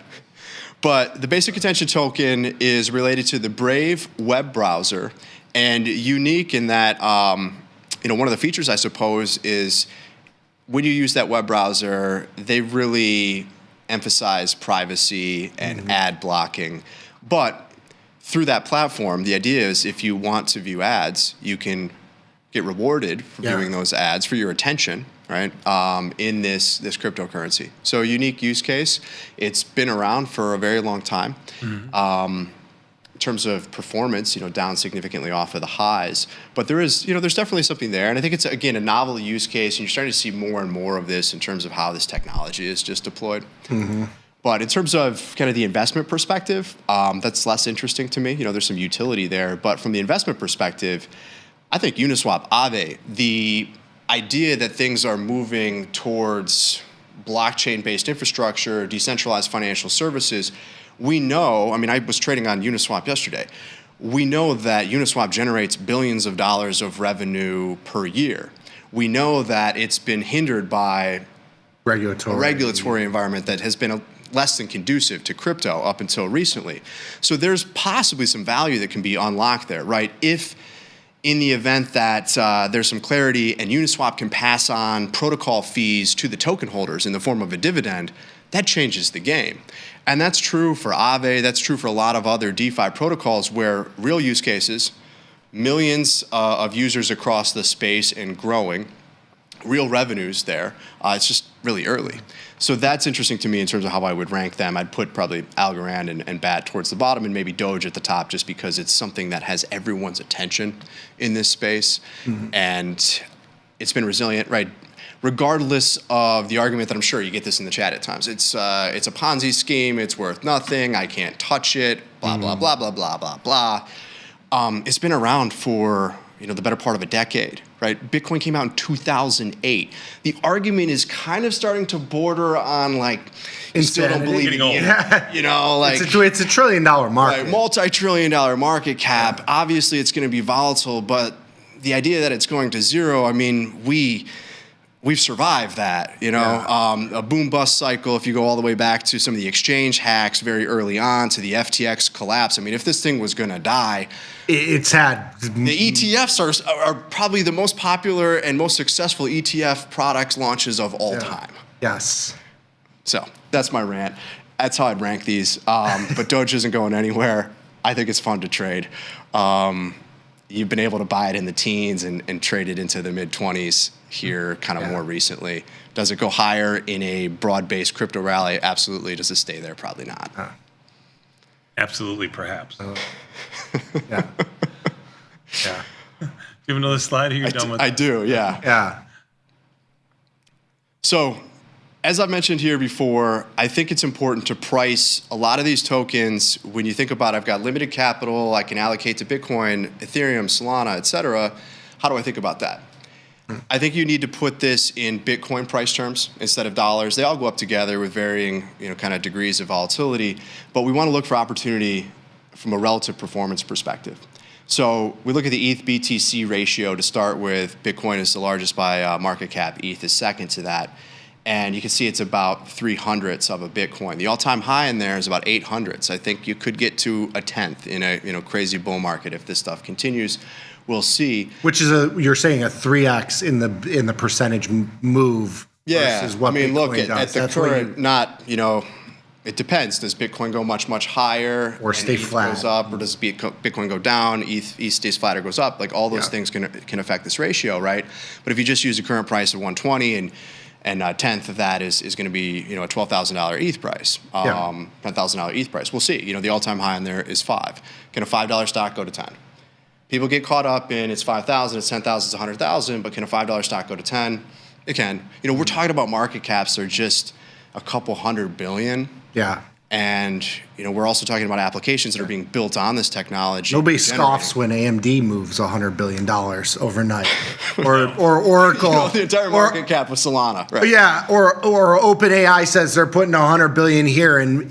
But the basic attention token is related to the Brave web browser and unique in that, you know, one of the features, I suppose, is when you use that web browser, they really emphasize privacy and ad blocking. But through that platform, the idea is if you want to view ads, you can get rewarded for viewing those ads for your attention, right, in this cryptocurrency. So a unique use case. It's been around for a very long time. In terms of performance, you know, down significantly off of the highs. But there is, you know, there's definitely something there. And I think it's, again, a novel use case, and you're starting to see more and more of this in terms of how this technology is just deployed. But in terms of kind of the investment perspective, that's less interesting to me. You know, there's some utility there. But from the investment perspective, I think Uniswap, Aave, idea that things are moving towards blockchain-based infrastructure, decentralized financial services, we know, I mean, I was trading on Uniswap yesterday. We know that Uniswap generates billions of dollars of revenue per year. We know that it's been hindered by a regulatory environment that has been less than conducive to crypto up until recently. So there's possibly some value that can be unlocked there, right? If in the event that there's some clarity and Uniswap can pass on protocol fees to the token holders in the form of a dividend, that changes the game. And that's true for Aave, that's true for a lot of other DeFi protocols where real use cases, millions of users across the space and growing, real revenues there. It's just really early. So that's interesting to me in terms of how I would rank them. I'd put probably Algorand and BAT towards the bottom and maybe Doge at the top just because it's something that has everyone's attention in this space. And it's been resilient, right? Regardless of the argument that I'm sure you get this in the chat at times. It's a Ponzi scheme, it's worth nothing, I can't touch it, blah, blah, blah, blah, blah, blah, blah. It's been around for the better part of a decade, right? Bitcoin came out in 2008. The argument is kind of starting to border on like, you still don't believe in it. Like it's $1 trillion market. Right, multi-trillion-dollar market cap. Yeah. Obviously, it's going to be volatile, but the idea that it's going to zero, I mean, we've survived that, a boom bust cycle. If you go all the way back to some of the exchange hacks very early on to the FTX collapse, I mean, if this thing was going to die, it's had the ETFs are probably the most popular and most successful ETF products launches of all time. Yes. So that's my rant. That's how I'd rank these. But Doge isn't going anywhere. I think it's fun to trade. You've been able to buy it in the teens and trade it into the mid-20s here kind of more recently. Does it go higher in a broad-based crypto rally? Absolutely. Does it stay there? Probably not. Absolutely, perhaps. Yeah. Do you have another slide? Or you're done with I do, yeah. Yeah. So, as I've mentioned here before, I think it's important to price a lot of these tokens when you think about I've got limited capital, I can allocate to Bitcoin, Ethereum, Solana, et cetera. How do I think about that? I think you need to put this in Bitcoin price terms instead of dollars. They all go up together with varying, kind of degrees of volatility, but we want to look for opportunity from a relative performance perspective. So we look at the ETH BTC ratio to start with. Bitcoin is the largest by market cap. ETH is second to that. And you can see it's about 300ths of a Bitcoin. The all-time high in there is about 800ths. I think you could get to a tenth in a crazy bull market if this stuff continues. We'll see. Which is you're saying a 3x in the percentage move. Yeah, versus what Bitcoin look does. at the current, it depends. Does Bitcoin go much, much higher? Or stay ETH flat? Goes up, or does Bitcoin go down? ETH stays flat or goes up? Like all those things can affect this ratio, right? But if you just use the current price of 120 and a tenth of that is going to be a $12,000 ETH price, $10,000 ETH price. We'll see. The all-time high in there is 5. Can a $5 stock go to 10? People get caught up in it's 5,000, it's 10,000, it's 100,000, but can a $5 stock go to 10? It can. We're talking about market caps that are just a couple $100 billion. Yeah. And we're also talking about applications that are being built on this technology. Nobody scoffs when AMD moves $100 billion overnight, or Oracle. The entire market cap of Solana. Right. Yeah, or OpenAI says they're putting $100 billion here in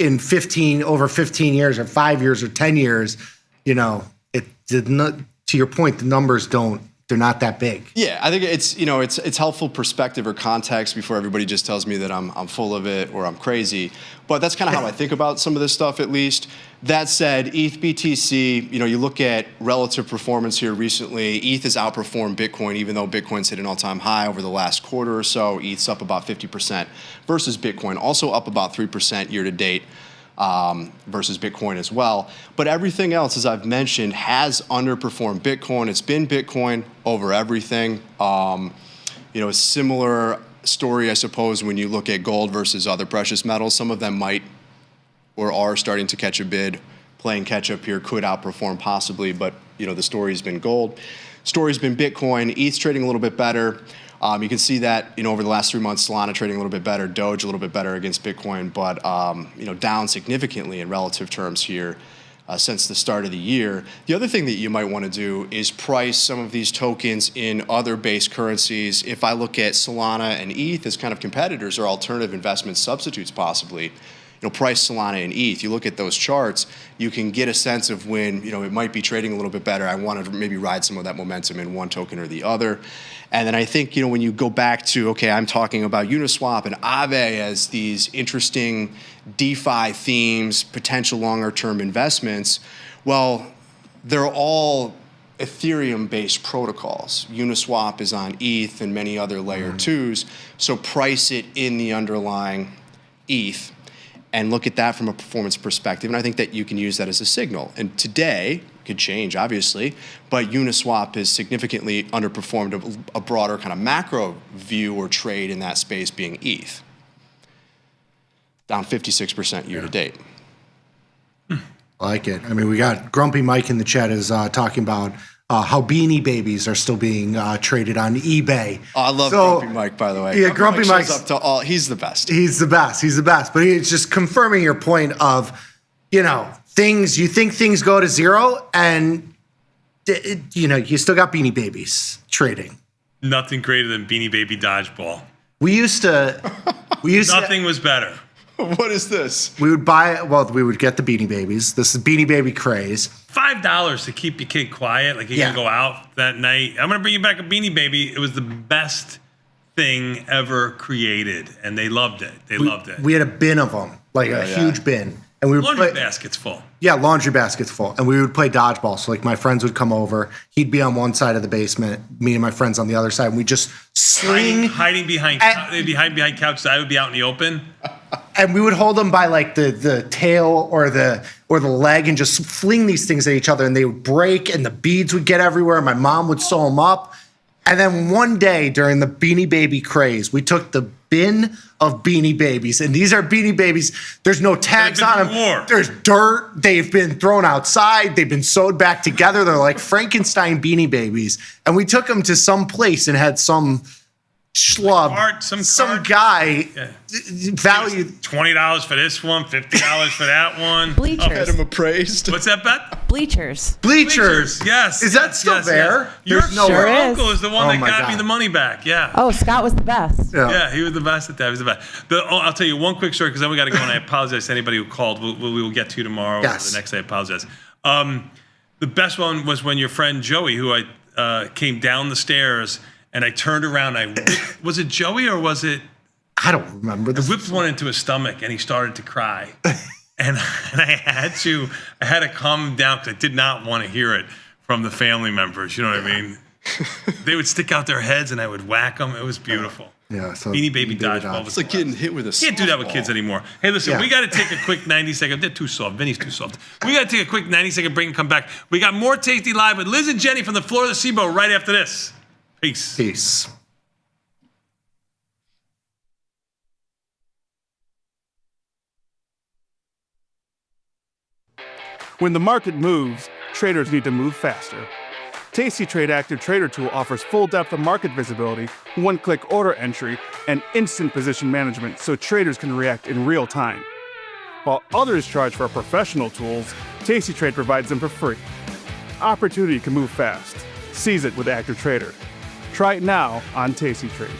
over 15 years, or 5 years, or 10 years. It did not. To your point, the numbers they're not that big. Yeah, I think it's helpful perspective or context before everybody just tells me that I'm full of it or I'm crazy. But that's kind of how I think about some of this stuff, at least. That said, ETH BTC, you look at relative performance here recently. ETH has outperformed Bitcoin, even though Bitcoin's hit an all-time high over the last quarter or so. ETH's up about 50% versus Bitcoin, also up about 3% year to date. Versus Bitcoin as well. But everything else, as I've mentioned, has underperformed Bitcoin. It's been Bitcoin over everything. A similar story, I suppose, when you look at gold versus other precious metals. Some of them might or are starting to catch a bid. Playing catch up here could outperform possibly, but the story's been gold. Story's been Bitcoin. ETH's trading a little bit better. You can see that over the last 3 months, Solana trading a little bit better, Doge a little bit better against Bitcoin, but down significantly in relative terms here since the start of the year. The other thing that you might want to do is price some of these tokens in other base currencies. If I look at Solana and ETH as kind of competitors or alternative investment substitutes possibly, price Solana and ETH, you look at those charts, you can get a sense of when, it might be trading a little bit better. I want to maybe ride some of that momentum in one token or the other. And then I think, when you go back to, okay, I'm talking about Uniswap and Aave as these interesting DeFi themes, potential longer term investments, well, they're all Ethereum-based protocols. Uniswap is on ETH and many other layer twos, so price it in the underlying ETH and look at that from a performance perspective. And I think that you can use that as a signal. And today, could change obviously, but Uniswap has significantly underperformed a broader kind of macro view or trade in that space being ETH. Down 56% year to date. I like it. I mean, we got Grumpy Mike in the chat is talking about how Beanie Babies are still being traded on eBay. Oh, I love Grumpy Mike, by the way. Yeah, Grumpy Mike's up to all. He's the best. He's the best. He's the best. But it's just confirming your point of, things, you think things go to zero and, you still got Beanie Babies trading. Nothing greater than Beanie Baby dodgeball. Nothing was better. What is this? We would we would get the Beanie Babies. This is Beanie Baby craze. $5 to keep your kid quiet, like you're gonna go out that night. I'm gonna bring you back a Beanie Baby. It was the best thing ever created, and they loved it. Loved it. We had a bin of them, a huge bin, and we would laundry baskets full. Yeah, laundry baskets full, and we would play dodgeball. So my friends would come over. He'd be on one side of the basement, me and my friends on the other side, and we just sling, hiding behind. They'd be hiding behind couches. I would be out in the open. And we would hold them by the tail or the leg and just fling these things at each other, and they would break and the beads would get everywhere. And my mom would sew them up. And then one day during the Beanie Baby craze, we took the bin of Beanie Babies, and these are Beanie Babies. There's no tags on them. There's dirt. They've been thrown outside. They've been sewed back together. They're like Frankenstein Beanie Babies. And we took them to some place and had some schlub, some guy valued $20 for this one, $50 for that one. Bleachers. Had him appraised. What's that, Bet? Bleachers. Yes. Is that still there? Your Sure is. uncle is the one that got me the money back. Yeah. Oh, Scott was the best. Yeah, he was the best at that. He was the best. I'll tell you one quick story because then we got to go, and I apologize to anybody who called. We will get to you tomorrow. Yes. Or the next day, I apologize. The best one was when your friend Joey, who I came down the stairs, and I turned around. Was it Joey or was it? I don't remember. I whipped one into his stomach, and he started to cry. and I had to calm him down because I did not want to hear it from the family members. You know what I mean? They would stick out their heads, and I would whack them. It was beautiful. Yeah. So Beanie Baby dodgeball. It's like getting hit with a Can't do that with kids anymore. Hey, listen, we got to take a quick 90-second. They're too soft. Vinny's too soft. We got to take a quick 90-second break and come back. We got more Tasty Live with Liz and Jenny from the floor of the SIBO right after this. Peace. When the market moves, traders need to move faster. tastytrade Active Trader Tool offers full depth of market visibility, one-click order entry, and instant position management so traders can react in real time. While others charge for professional tools, tastytrade provides them for free. Opportunity can move fast. Seize it with Active Trader. Try it now on tastytrade.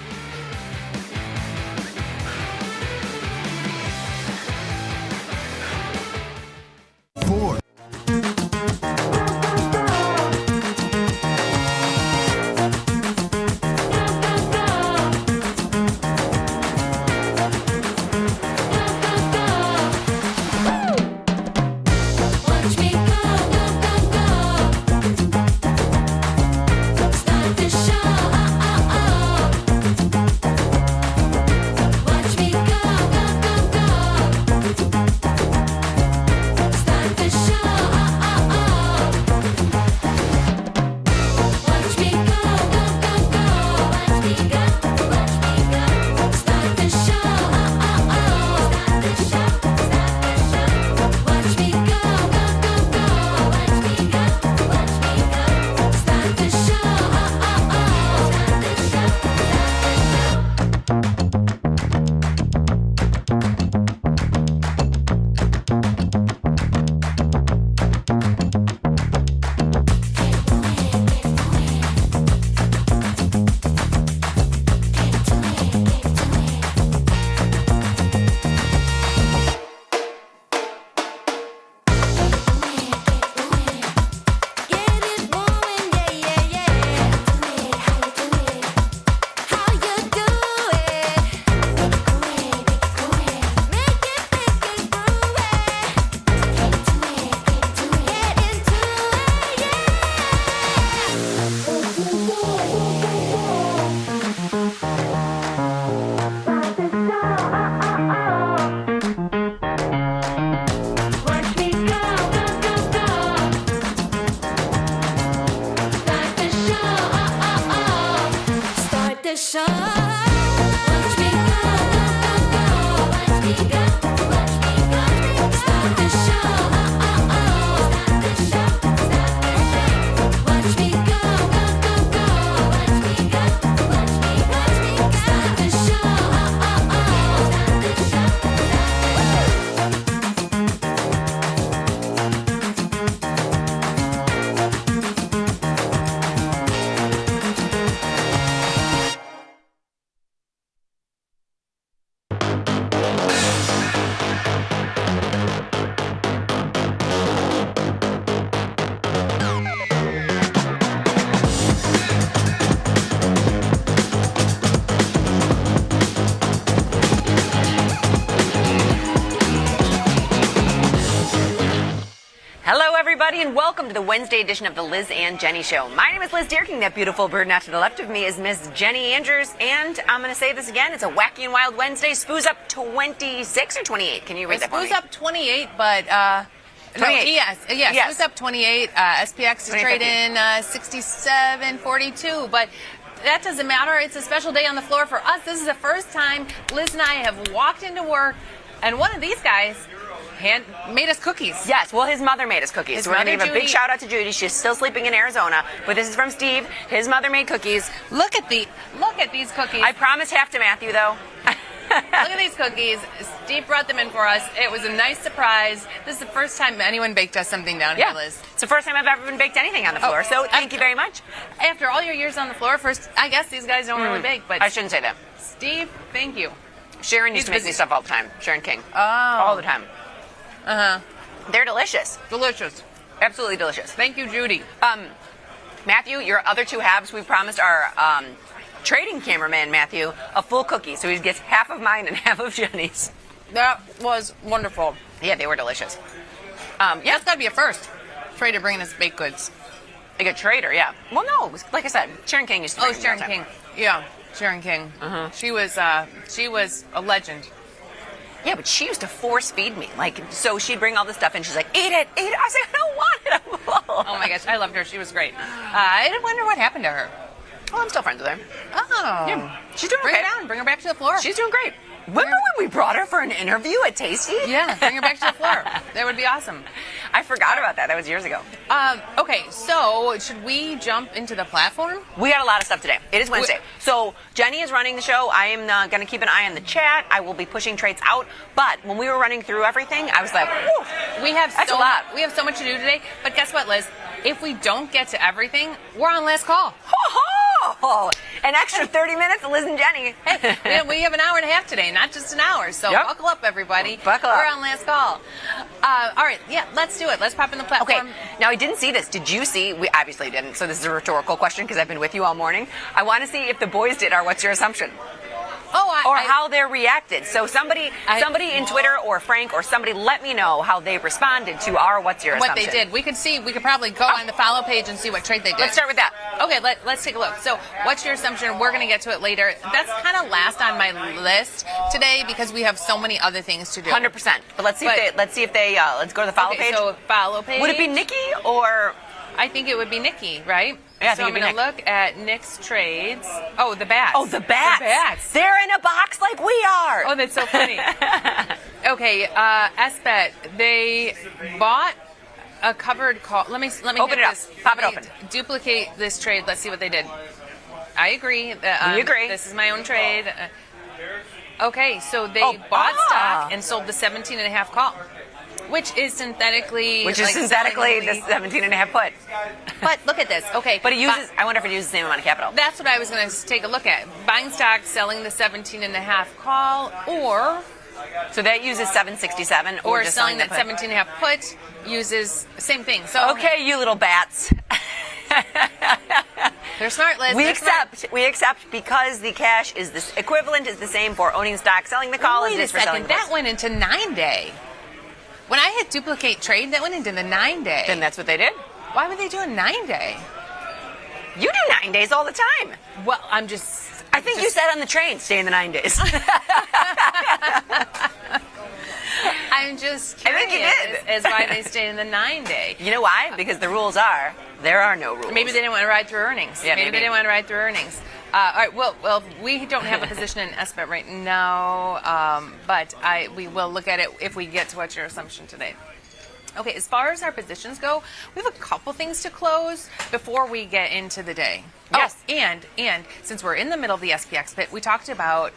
and welcome to the Wednesday edition of the Liz and Jenny Show. My name is Liz Deerking. That beautiful bird not to the left of me is Miss Jenny Andrews, and I'm going to say this again. It's a wacky and wild Wednesday. SPOO's up 26 or 28. Can you read that for me? SPOO's up 28, but 28. Yes. SPOO's up 28. SPX is trading 67.42, but that doesn't matter. It's a special day on the floor for us. This is the first time Liz and I have walked into work, and one of these guys made us cookies. Yes, well, his mother made us cookies. So we're going to give a big shout out to Judy. She's still sleeping in Arizona, but this is from Steve. His mother made cookies. Look at these cookies. I promise half to Matthew, though. Look at these cookies. Steve brought them in for us. It was a nice surprise. This is the first time anyone baked us something down here, Liz. It's the first time I've ever been baked anything on the floor, so thank you very much. After all your years on the floor, first, I guess these guys don't really bake, but I shouldn't say that. Steve, thank you. Sharon used to make me stuff all the time. Sharon King. Oh. All the time. Uh-huh. They're delicious. Delicious. Absolutely delicious. Thank you, Judy. Matthew, your other two halves, we promised our trading cameraman, Matthew, a full cookie. So he gets half of mine and half of Jenny's. That was wonderful. Yeah, they were delicious. That's got to be a first. Trader bringing us baked goods. Like a trader, yeah. Well, no, like I said, Sharon King used to bring Sharon King. Yeah, Sharon King. She was a legend. Yeah, but she used to force feed me. So she'd bring all this stuff in. She's like, eat it, eat it. I was like, I don't want it. I'm full. Oh my gosh, I loved her. She was great. I wonder what happened to her. Oh, I'm still friends with her. Oh. Yeah. She's doing Bring okay. her down. Bring her back to the floor. She's doing great. Remember when we brought her for an interview at Tasty? Yeah, bring her back to the floor. That would be awesome. I forgot about that. That was years ago. Okay, so should we jump into the platform? We got a lot of stuff today. It is Wednesday. So Jenny is running the show. I am going to keep an eye on the chat. I will be pushing trades out. But when we were running through everything, I was like, whew, that's a lot. We have so much to do today. But guess what, Liz? If we don't get to everything, we're on last call. Oh, an extra 30 minutes of Liz and Jenny. Hey, we have an hour and a half today, not just an hour. So buckle up, everybody. Buckle up. We're on last call. All right, let's do it. Let's pop in the platform. Okay, now I didn't see this. Did you see? We obviously didn't, so this is a rhetorical question because I've been with you all morning. I want to see if the boys did our What's Your Assumption? Or how they're reacted. So somebody in Twitter or Frank or somebody let me know how they responded to our What's Your Assumption. What they did. We could probably go on the follow page and see what trade they did. Let's start with that. Okay, let's take a look. So What's Your Assumption? We're going to get to it later. That's kind of last on my list today because we have so many other things to do. 100%. But let's see if they let's go to the follow page. So follow page. Would it be Nikki or? I think it would be Nikki, right? Yeah, so I'm going to look at Nick's trades. Oh, the bats. Oh, the bats. The bats. They're in a box like we are. Oh, that's so funny. Okay, SBET, they bought a covered call. Let me open it up. Pop it open. Duplicate this trade. Let's see what they did. I agree. We agree. This is my own trade. Okay, so they bought stock and sold the 17.5 call. Which is synthetically the 17.5 put. But look at this. Okay. But it uses, I wonder if it uses the same amount of capital. That's what I was going to take a look at. Buying stock, selling the 17.5 call, or... So that uses 767 or just selling that 17.5 put uses the same thing. So okay, you little bats. They're smart, Liz. We accept because the cash is the equivalent is the same for owning stock, selling the call as it is for selling the put. That went into 9-day. When I hit duplicate trade, that went into the 9-day. Then that's what they did. Why would they do a 9-day? You do 9 days all the time. Well, I think you said on the train, stay in the 9 days. I'm just curious I think you did. as why they stayed in the 9-day. You know why? Because the rules are, there are no rules. Maybe they didn't want to ride through earnings. Yeah, maybe they didn't want to ride through earnings. All right, well, we don't have a position in SBET right now, but we will look at it if we get to What's Your Assumption today. Okay, as far as our positions go, we have a couple things to close before we get into the day. Yes. Oh, and since we're in the middle of the SPX pit, we talked about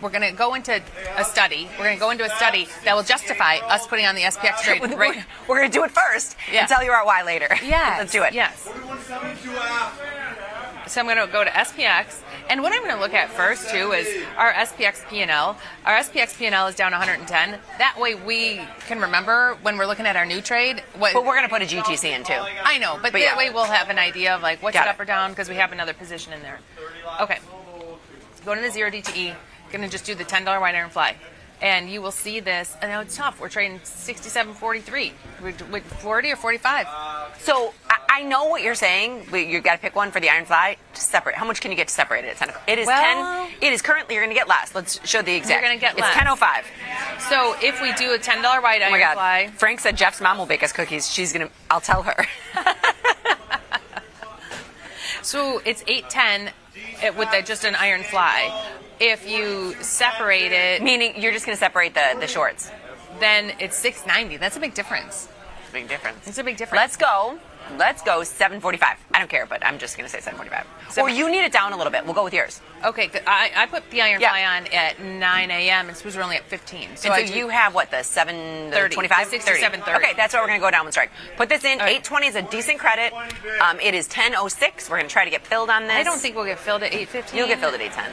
we're going to go into a study. We're going to go into a study that will justify us putting on the SPX trade. Right? We're going to do it first and tell you our why later. Yeah. Let's do it. Yes. So I'm going to go to SPX. And what I'm going to look at first, too, is our SPX P&L. Our SPX P&L is down 110. That way we can remember when we're looking at our new trade. But we're going to put a GTC in, too. I know, but that way we'll have an idea of what's it up or down because we have another position in there. Okay. Go to the 0 DTE. Going to just do the $10 wide iron fly. And you will see this. And it's tough. We're trading 67.43. With 40 or 45. So I know what you're saying. You got to pick one for the iron fly to separate. How much can you get to separate it at 10 o'clock? It is 10. It is currently, you're going to get less. Let's show the exact. You're going to get it's less. It's 10:05. So if we do a $10 white iron fly. Frank said Jeff's mom will bake us cookies. She's going to, I'll tell her. So it's 8.10 with just an iron fly. If you separate it, meaning you're just going to separate the shorts, then it's 6.90. That's a big difference. It's a big difference. It's a big difference. Let's go 7:45. I don't care, but I'm just going to say 7:45. Or you need it down a little bit. We'll go with yours. Okay, I put the iron fly on at 9 a.m. and suppose we're only at 15. So you have what, the 7:25? 7:30. Okay, that's what we're going to go down with strike. Put this in. 8:20 is a decent credit. It is 10:06. We're going to try to get filled on this. I don't think we'll get filled at 8:15. You'll get filled at 8:10.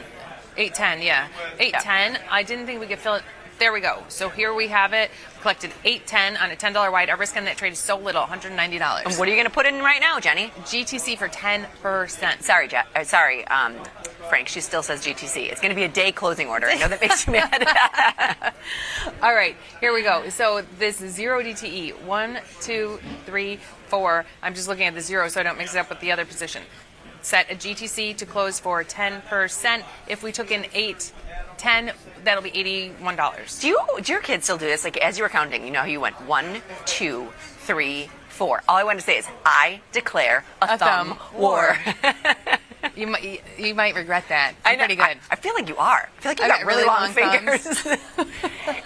8:10, yeah. 8:10. I didn't think we could fill it. There we go. So here we have it. Collected 8.10 on a $10 white. Our risk on that trade is so little, $190. And what are you going to put in right now, Jenny? GTC for 10%. Sorry, Frank. She still says GTC. It's going to be a day closing order. I know that makes you mad. All right, here we go. So this is 0 DTE. 1, 2, 3, 4. I'm just looking at the 0 so I don't mix it up with the other position. Set a GTC to close for 10%. If we took in 8.10, that'll be $81. Do your kids still do this? Like, as you were counting, you know how you went 1, 2, 3, 4. All I want to say is, I declare a thumb war. You might regret that. I'm pretty good. I feel like you are. I feel like you got really long fingers.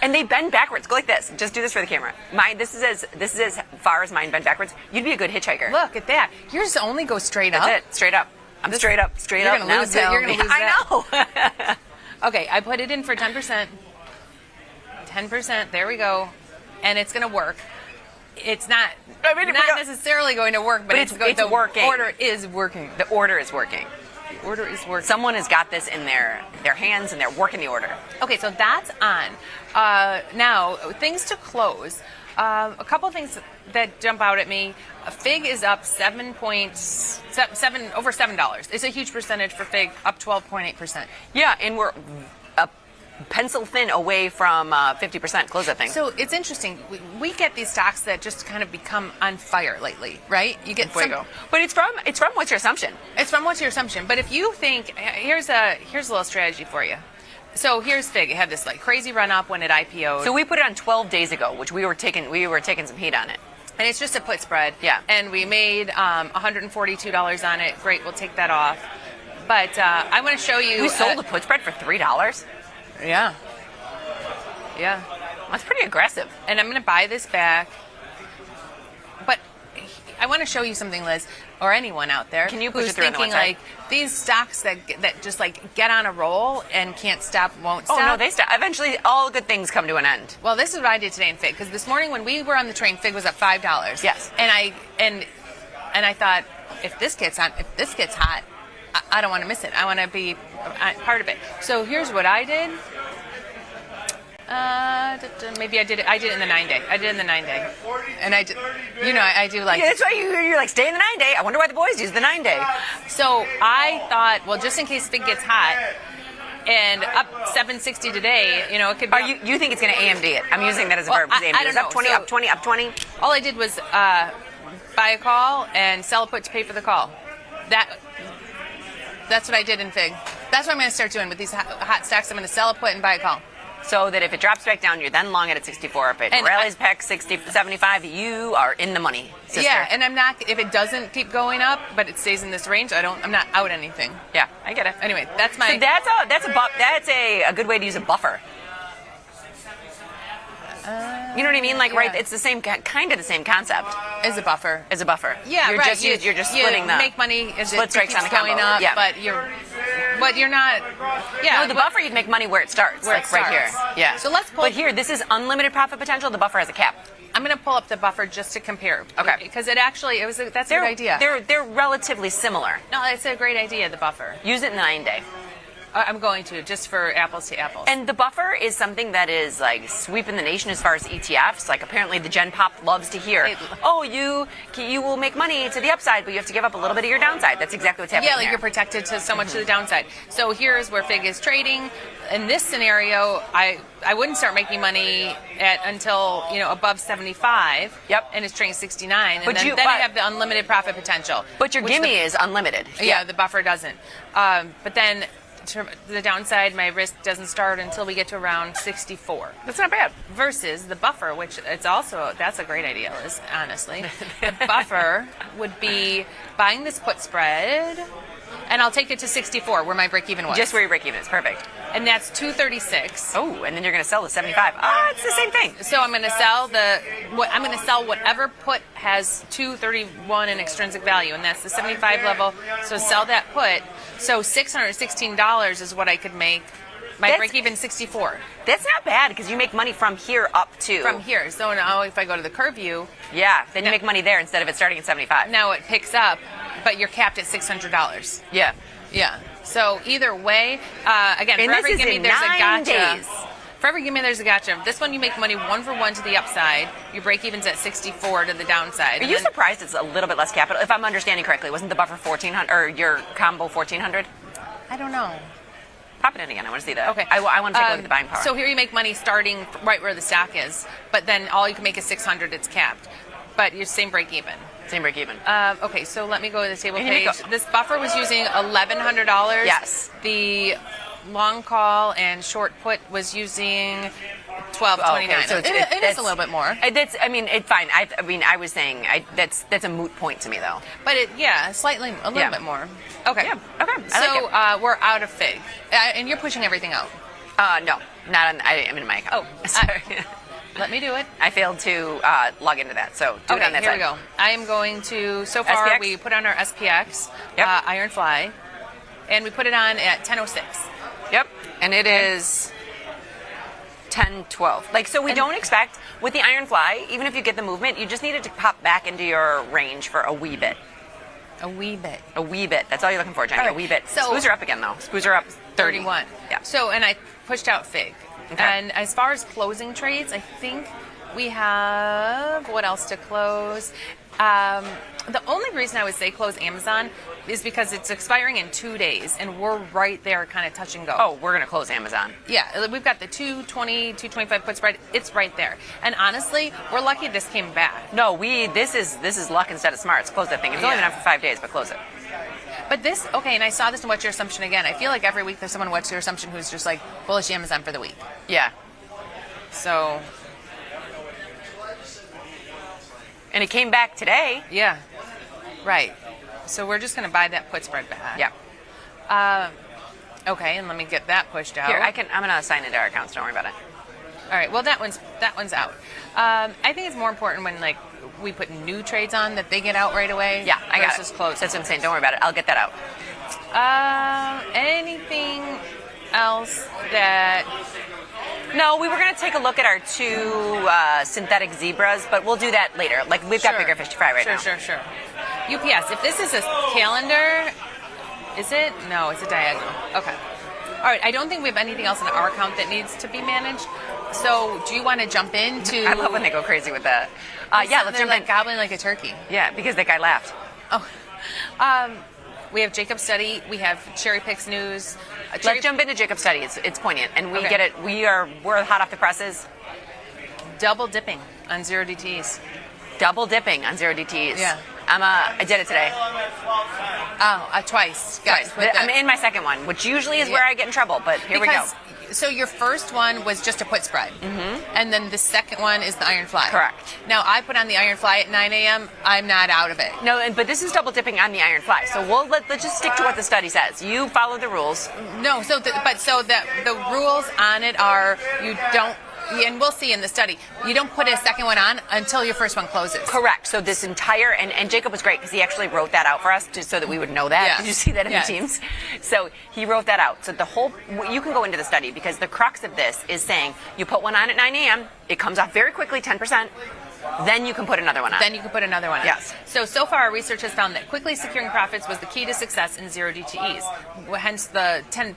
And they bend backwards. Go like this. Just do this for the camera. This is as far as mine bend backwards. You'd be a good hitchhiker. Look at that. Yours only goes straight up. That's it. Straight up. I'm straight up. Straight up. You're gonna lose it. You're gonna lose I know. Okay, I put it in for 10%. 10%. There we go. And it's going to work. It's not necessarily going to work, but it's working. The order is working. The order is working. The order is working. Someone has got this in their hands and they're working the order. Okay, so that's on. Now, things to close. A couple things that jump out at me. FIG is up over $7. It's a huge percentage for FIG, up 12.8%. Yeah, and we're a pencil thin away from 50% close that thing. So it's interesting. We get these stocks that just kind of become on fire lately, right? You get some, but it's from what's your assumption? It's from what's your assumption. But if you think here's a little strategy for you. So here's FIG. It had this like crazy run up when it IPO'd. So we put it on 12 days ago, which we were taking some heat on it. And it's just a put spread. Yeah. And we made $142 on it. Great, we'll take that off. But I want to show you. We sold a put spread for $3. Yeah. Yeah. That's pretty aggressive. And I'm going to buy this back. But I want to show you something, Liz, or anyone out there Can you push who's it through on the thinking website? like these stocks that just like get on a roll and can't stop, won't stop. Oh no, they stop. Eventually, all good things come to an end. Well, this is what I did today in FIG, because this morning when we were on the train, FIG was up $5. Yes. And I thought, if this gets hot, I don't want to miss it. I want to be part of it. So here's what I did. Maybe I did it in the 9-day. And I do like. Yeah, that's why you're like, stay in the 9-day. I wonder why the boys use the 9-day. So I thought, well, just in case FIG gets hot, and up 760 today, it could be. You think it's going to AMD it? I'm using that as a verb. I don't know. Up 20, up 20, up 20. All I did was buy a call and sell a put to pay for the call. That's what I did in FIG. That's what I'm going to start doing with these hot stocks. I'm going to sell a put and buy a call. So that if it drops back down, you're then long it at 64. If it rallies back 75, you are in the money, sister. Yeah, and I'm not. If it doesn't keep going up, but it stays in this range, I'm not out anything. Yeah, I get it. Anyway, that's my. So that's a good way to use a buffer. You know what I mean? Like, yeah. Right? It's the same kind of the same concept. As a buffer. Yeah, you're right. Just, you're just splitting the make money as split it strikes keeps on the combo. going up. Yeah. But you're not. Yeah. No, the buffer you'd make money where it starts, right here. Yeah. So let's pull. But here, this is unlimited profit potential. The buffer has a cap. I'm going to pull up the buffer just to compare. Okay. Because that's a good idea. They're relatively similar. No, it's a great idea. The buffer. Use it in the 9-day. I'm going to, just for apples to apples. And the buffer is something that is like sweeping the nation as far as ETFs. Like apparently the Gen Pop loves to hear, oh, you will make money to the upside, but you have to give up a little bit of your downside. That's exactly what's happening. Yeah, like you're protected to so much to the downside. So here's where FIG is trading. In this scenario, I wouldn't start making money until above 75. Yep. And it's trading 69, and but then I have the unlimited profit potential. But your gimme is unlimited. Yeah, the buffer doesn't. But then to the downside, my risk doesn't start until we get to around 64. That's not bad. Versus the buffer, which that's a great idea, Liz, honestly. The buffer would be buying this put spread, and I'll take it to 64, where my break even was. Just where your break even is, perfect. And that's 236. Oh, and then you're going to sell the 75. It's the same thing. So I'm going to sell whatever put has 231 in extrinsic value, and that's the 75 level. So sell that put. So $616 is what I could make. My break even 64. That's not bad because you make money from here up to. From here. So now if I go to the curve view. Yeah, then you make money there instead of it starting at 75. Now it picks up, but you're capped at $600. Yeah. Yeah. So either way, again, and for every gimme there's a gotcha. Days. For every gimme there's a gotcha. This one you make money 1 for 1 to the upside. Your break even's at 64 to the downside. Are you surprised it's a little bit less capital? If I'm understanding correctly, wasn't the buffer 1400 or your combo 1400? I don't know. Pop it in again. I want to see that. Okay. I want to take a look at the buying power. So here you make money starting right where the stock is, but then all you can make is 600. It's capped, but your same break even. Same break even. Okay, so let me go to the table page. This buffer was using $1,100. Yes. The long call and short put was using $1,229. Okay, so it is a little bit more. It's fine. I was saying that's a moot point to me though. But slightly a little bit more. Okay. Yeah. Okay. So we're out of FIG, and you're pushing everything out. No, not on. I'm in my account. Oh, sorry. Let me do it. I failed to log into that, so do it on that here side. We go. I am going to. So far, SPX? we put on our SPX, Yep. Iron Fly, and we put it on at 10:06. Yep, and it is 10:12. So we don't expect with the Iron Fly, even if you get the movement, you just need it to pop back into your range for a wee bit. A wee bit. A wee bit. That's all you're looking for, Jenny. All right. A wee bit. So, Spoos are up again, though. Spoos are up 31. Yeah. So, and I pushed out FIG. Okay. And as far as closing trades, I think we have, what else to close? The only reason I would say close Amazon is because it's expiring in 2 days, and we're right there kind of touch and go. Oh, we're going to close Amazon. Yeah, we've got the 220, 225 put spread. It's right there. And honestly, we're lucky this came back. No, this is luck instead of smarts. Close that thing. It's only been up for 5 days, but close it. But this, and I saw this in What's Your Assumption again. I feel like every week there's someone in What's Your Assumption who's just like bullish Amazon for the week. Yeah. So. And it came back today. Yeah. Right. So we're just going to buy that put spread back. Yeah. Okay, and let me get that pushed out. Here, I'm going to sign into our accounts. Don't worry about it. All right. Well, that one's out. I think it's more important when we put new trades on that they get out right away. Yeah, I got it. Close. That's what I'm saying. Don't worry about it. I'll get that out. Anything else that? No, we were going to take a look at our 2 synthetic zebras, but we'll do that later. We've got bigger fish to fry right now. Sure. UPS. If this is a calendar, is it? No, it's a diagonal. Okay. All right. I don't think we have anything else in our account that needs to be managed. So, do you want to jump into? I love when they go crazy with that. Yeah, let's jump in. Gobbling like a turkey. Yeah, because that guy laughed. Oh. We have Jacob Study. We have Cherry Picks News. Let's jump into Jacob Study. It's poignant, and we get it. We're hot off the presses. Double dipping on 0DTs. Double dipping on 0DTs. Yeah. I did it today. Oh, twice. Guys, I'm in my second one, which usually is where I get in trouble, but here we go. So your first one was just a put spread, and then the second one is the Iron Fly. Correct. Now I put on the Iron Fly at 9 a.m. I'm not out of it. No, but this is double dipping on the Iron Fly. So let's just stick to what the study says. You follow the rules. No, the rules on it are you don't. And we'll see in the study, you don't put a second one on until your first one closes. Correct. So this entire, and Jacob was great because he actually wrote that out for us so that we would know that. Yeah. Did you see that in the teams? So he wrote that out. So you can go into the study because the crux of this is saying you put one on at 9 a.m., it comes off very quickly, 10%, then you can put another one on. Then you can put another one on. Yes. So far, our research has found that quickly securing profits was the key to success in zero DTEs. Hence the 10%.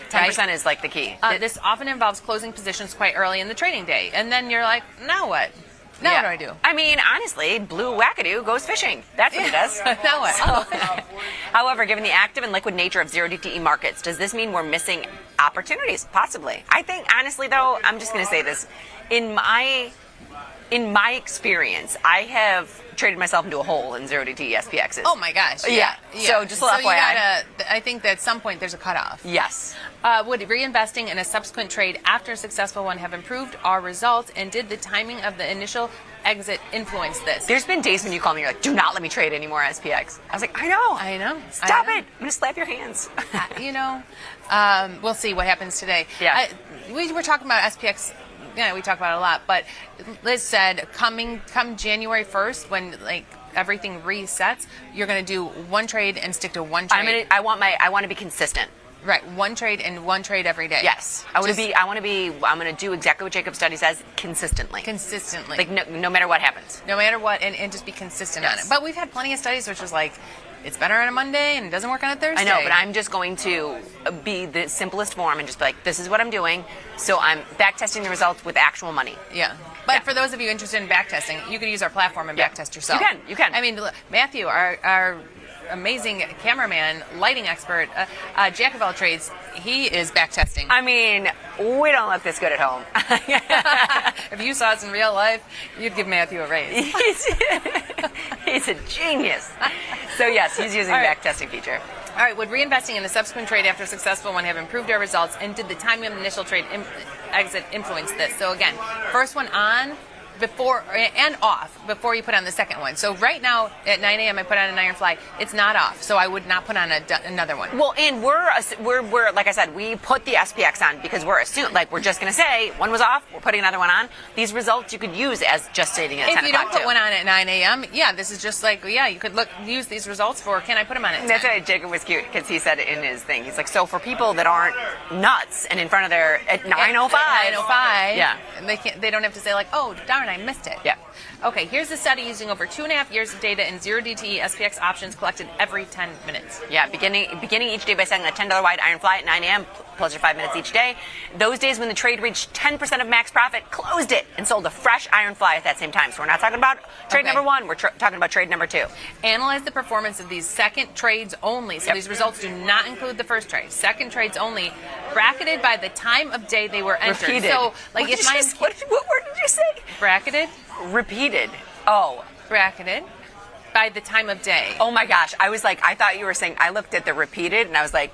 10% is like the key. This often involves closing positions quite early in the trading day, and then you're like, now what? Now what do I do? I mean, honestly, blue wackadoo goes fishing. That's what he does. Now what? However, given the active and liquid nature of zero DTE markets, does this mean we're missing opportunities? Possibly. I think, honestly, though, I'm just going to say this. In my experience, I have traded myself into a hole in zero DTE SPXs. Oh my gosh. Yeah. So just a little FYI. I think that at some point there's a cutoff. Yes. Would reinvesting in a subsequent trade after a successful one have improved our results, and did the timing of the initial exit influence this? There's been days when you call me, you're like, do not let me trade anymore SPX. I was like, I know. Stop it. I'm going to slap your hands. We'll see what happens today. Yeah. We were talking about SPX. Yeah, we talk about it a lot, but Liz said come January 1st, when everything resets, you're going to do one trade and stick to one trade. I want to be consistent. Right, one trade and one trade every day. Yes, I'm going to do exactly what Jacob's study says, consistently. Consistently. Like no matter what happens. No matter what, and just be consistent on it. But we've had plenty of studies which was like, it's better on a Monday and it doesn't work on a Thursday. I know, but I'm just going to be the simplest form and just be like, this is what I'm doing. So I'm backtesting the results with actual money. Yeah. But for those of you interested in backtesting, you could use our platform and backtest yourself. You can. I mean, look, Matthew, our amazing cameraman, lighting expert, jack of all trades, he is backtesting. I mean, we don't look this good at home. If you saw us in real life, you'd give Matthew a raise. He's a genius. So yes, he's using the backtesting feature. All right, would reinvesting in a subsequent trade after a successful one have improved our results, and did the timing of the initial trade exit influence this? So again, first one on before and off before you put on the second one. So right now at 9 a.m. I put on an iron fly. It's not off, so I would not put on another one. Well, and we're like I said, we put the SPX on because we're just going to say one was off, we're putting another one on. These results you could use as just stating at 10 o'clock. If you don't put one on at 9 a.m., this is just like, you could use these results for, can I put them on at 10? That's why Jacob was cute, because he said it in his thing. He's like, so for people that aren't nuts and in front of their at 9:05, they don't have to say like, oh darn, I missed it. Yeah. Okay, here's the study using over 2.5 years of data in zero DTE SPX options collected every 10 minutes. Yeah, beginning each day by setting a $10 wide iron fly at 9 a.m. plus your 5 minutes each day. Those days when the trade reached 10% of max profit, closed it and sold a fresh iron fly at that same time. So we're not talking about trade number one, we're talking about trade number two. Analyze the performance of these second trades only. So these results do not include the first trade. Second trades only, bracketed by the time of day they were entered. Repeated. So like what word did you say? Bracketed? Repeated. Oh. Bracketed by the time of day. Oh my gosh. I was like, I thought you were saying, I looked at the repeated and I was like,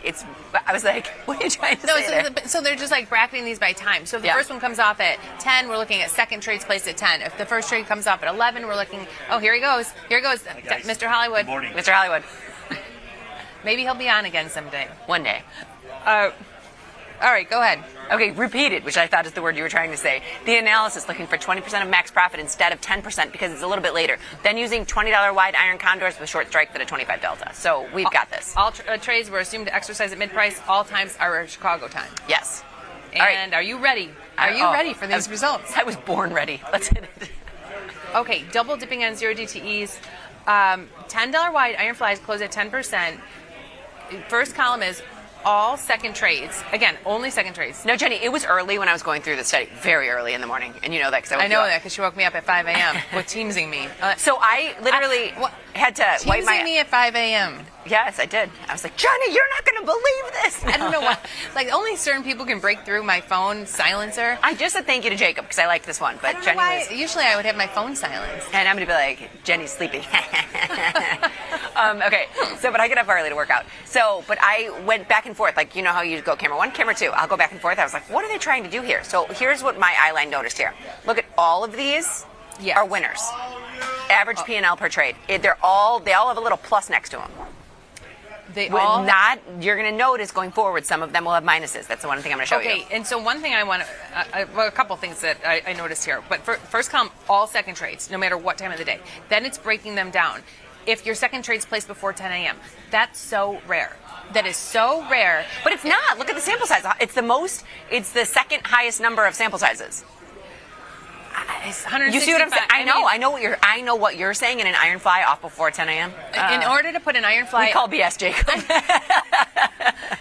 what are you trying to say there? So they're just like bracketing these by time. So if the first one comes off at 10, we're looking at second trades placed at 10. If the first trade comes off at 11, we're looking, here he goes, Mr. Hollywood. Good morning. Mr. Hollywood. Maybe he'll be on again someday. One day. All right, go ahead. Okay, repeated, which I thought is the word you were trying to say. The analysis looking for 20% of max profit instead of 10% because it's a little bit later. Then using $20 wide iron condors with short strikes at a 25 delta. So we've got this. All trades were assumed to exercise at mid-price. All times are Chicago time. Yes. And are you ready? Are you ready for these results? I was born ready. Let's hit it. Okay, double dipping on zero DTEs. $10 wide iron flies close at 10%. First column is all second trades. Again, only second trades. No, Jenny, it was early when I was going through the study. Very early in the morning. And you know that because I know that because she woke me up at 5 a.m. with Teamsing me. So I literally had to wipe my... Teamsing me at 5 a.m. Yes, I did. I was like, Johnny, you're not going to believe this. I don't know why. Like, only certain people can break through my phone silencer. I just said thank you to Jacob because I liked this one. But Jenny was... Usually I would have my phone silenced. And I'm going to be like, Jenny's sleeping. Okay, but I get up early to work out. But I went back and forth. Like, you know how you go camera one, camera two. I'll go back and forth. I was like, what are they trying to do here? So here's what my eye line noticed here. Look at all of these are winners. Average P&L per trade. They all have a little plus next to them. You're going to notice going forward, some of them will have minuses. That's the one thing I'm going to show you. Okay, and so one thing I want to, a couple things that I noticed here. But first column, all second trades, no matter what time of the day. Then it's breaking them down. If your second trade's placed before 10 a.m., that's so rare. That is so rare. But it's not. Look at the sample size. It's the second highest number of sample sizes. It's 165. You see what I'm saying? I know what you're saying. In an iron fly off before 10 a.m. In order to put an iron fly, we call BS, Jacob.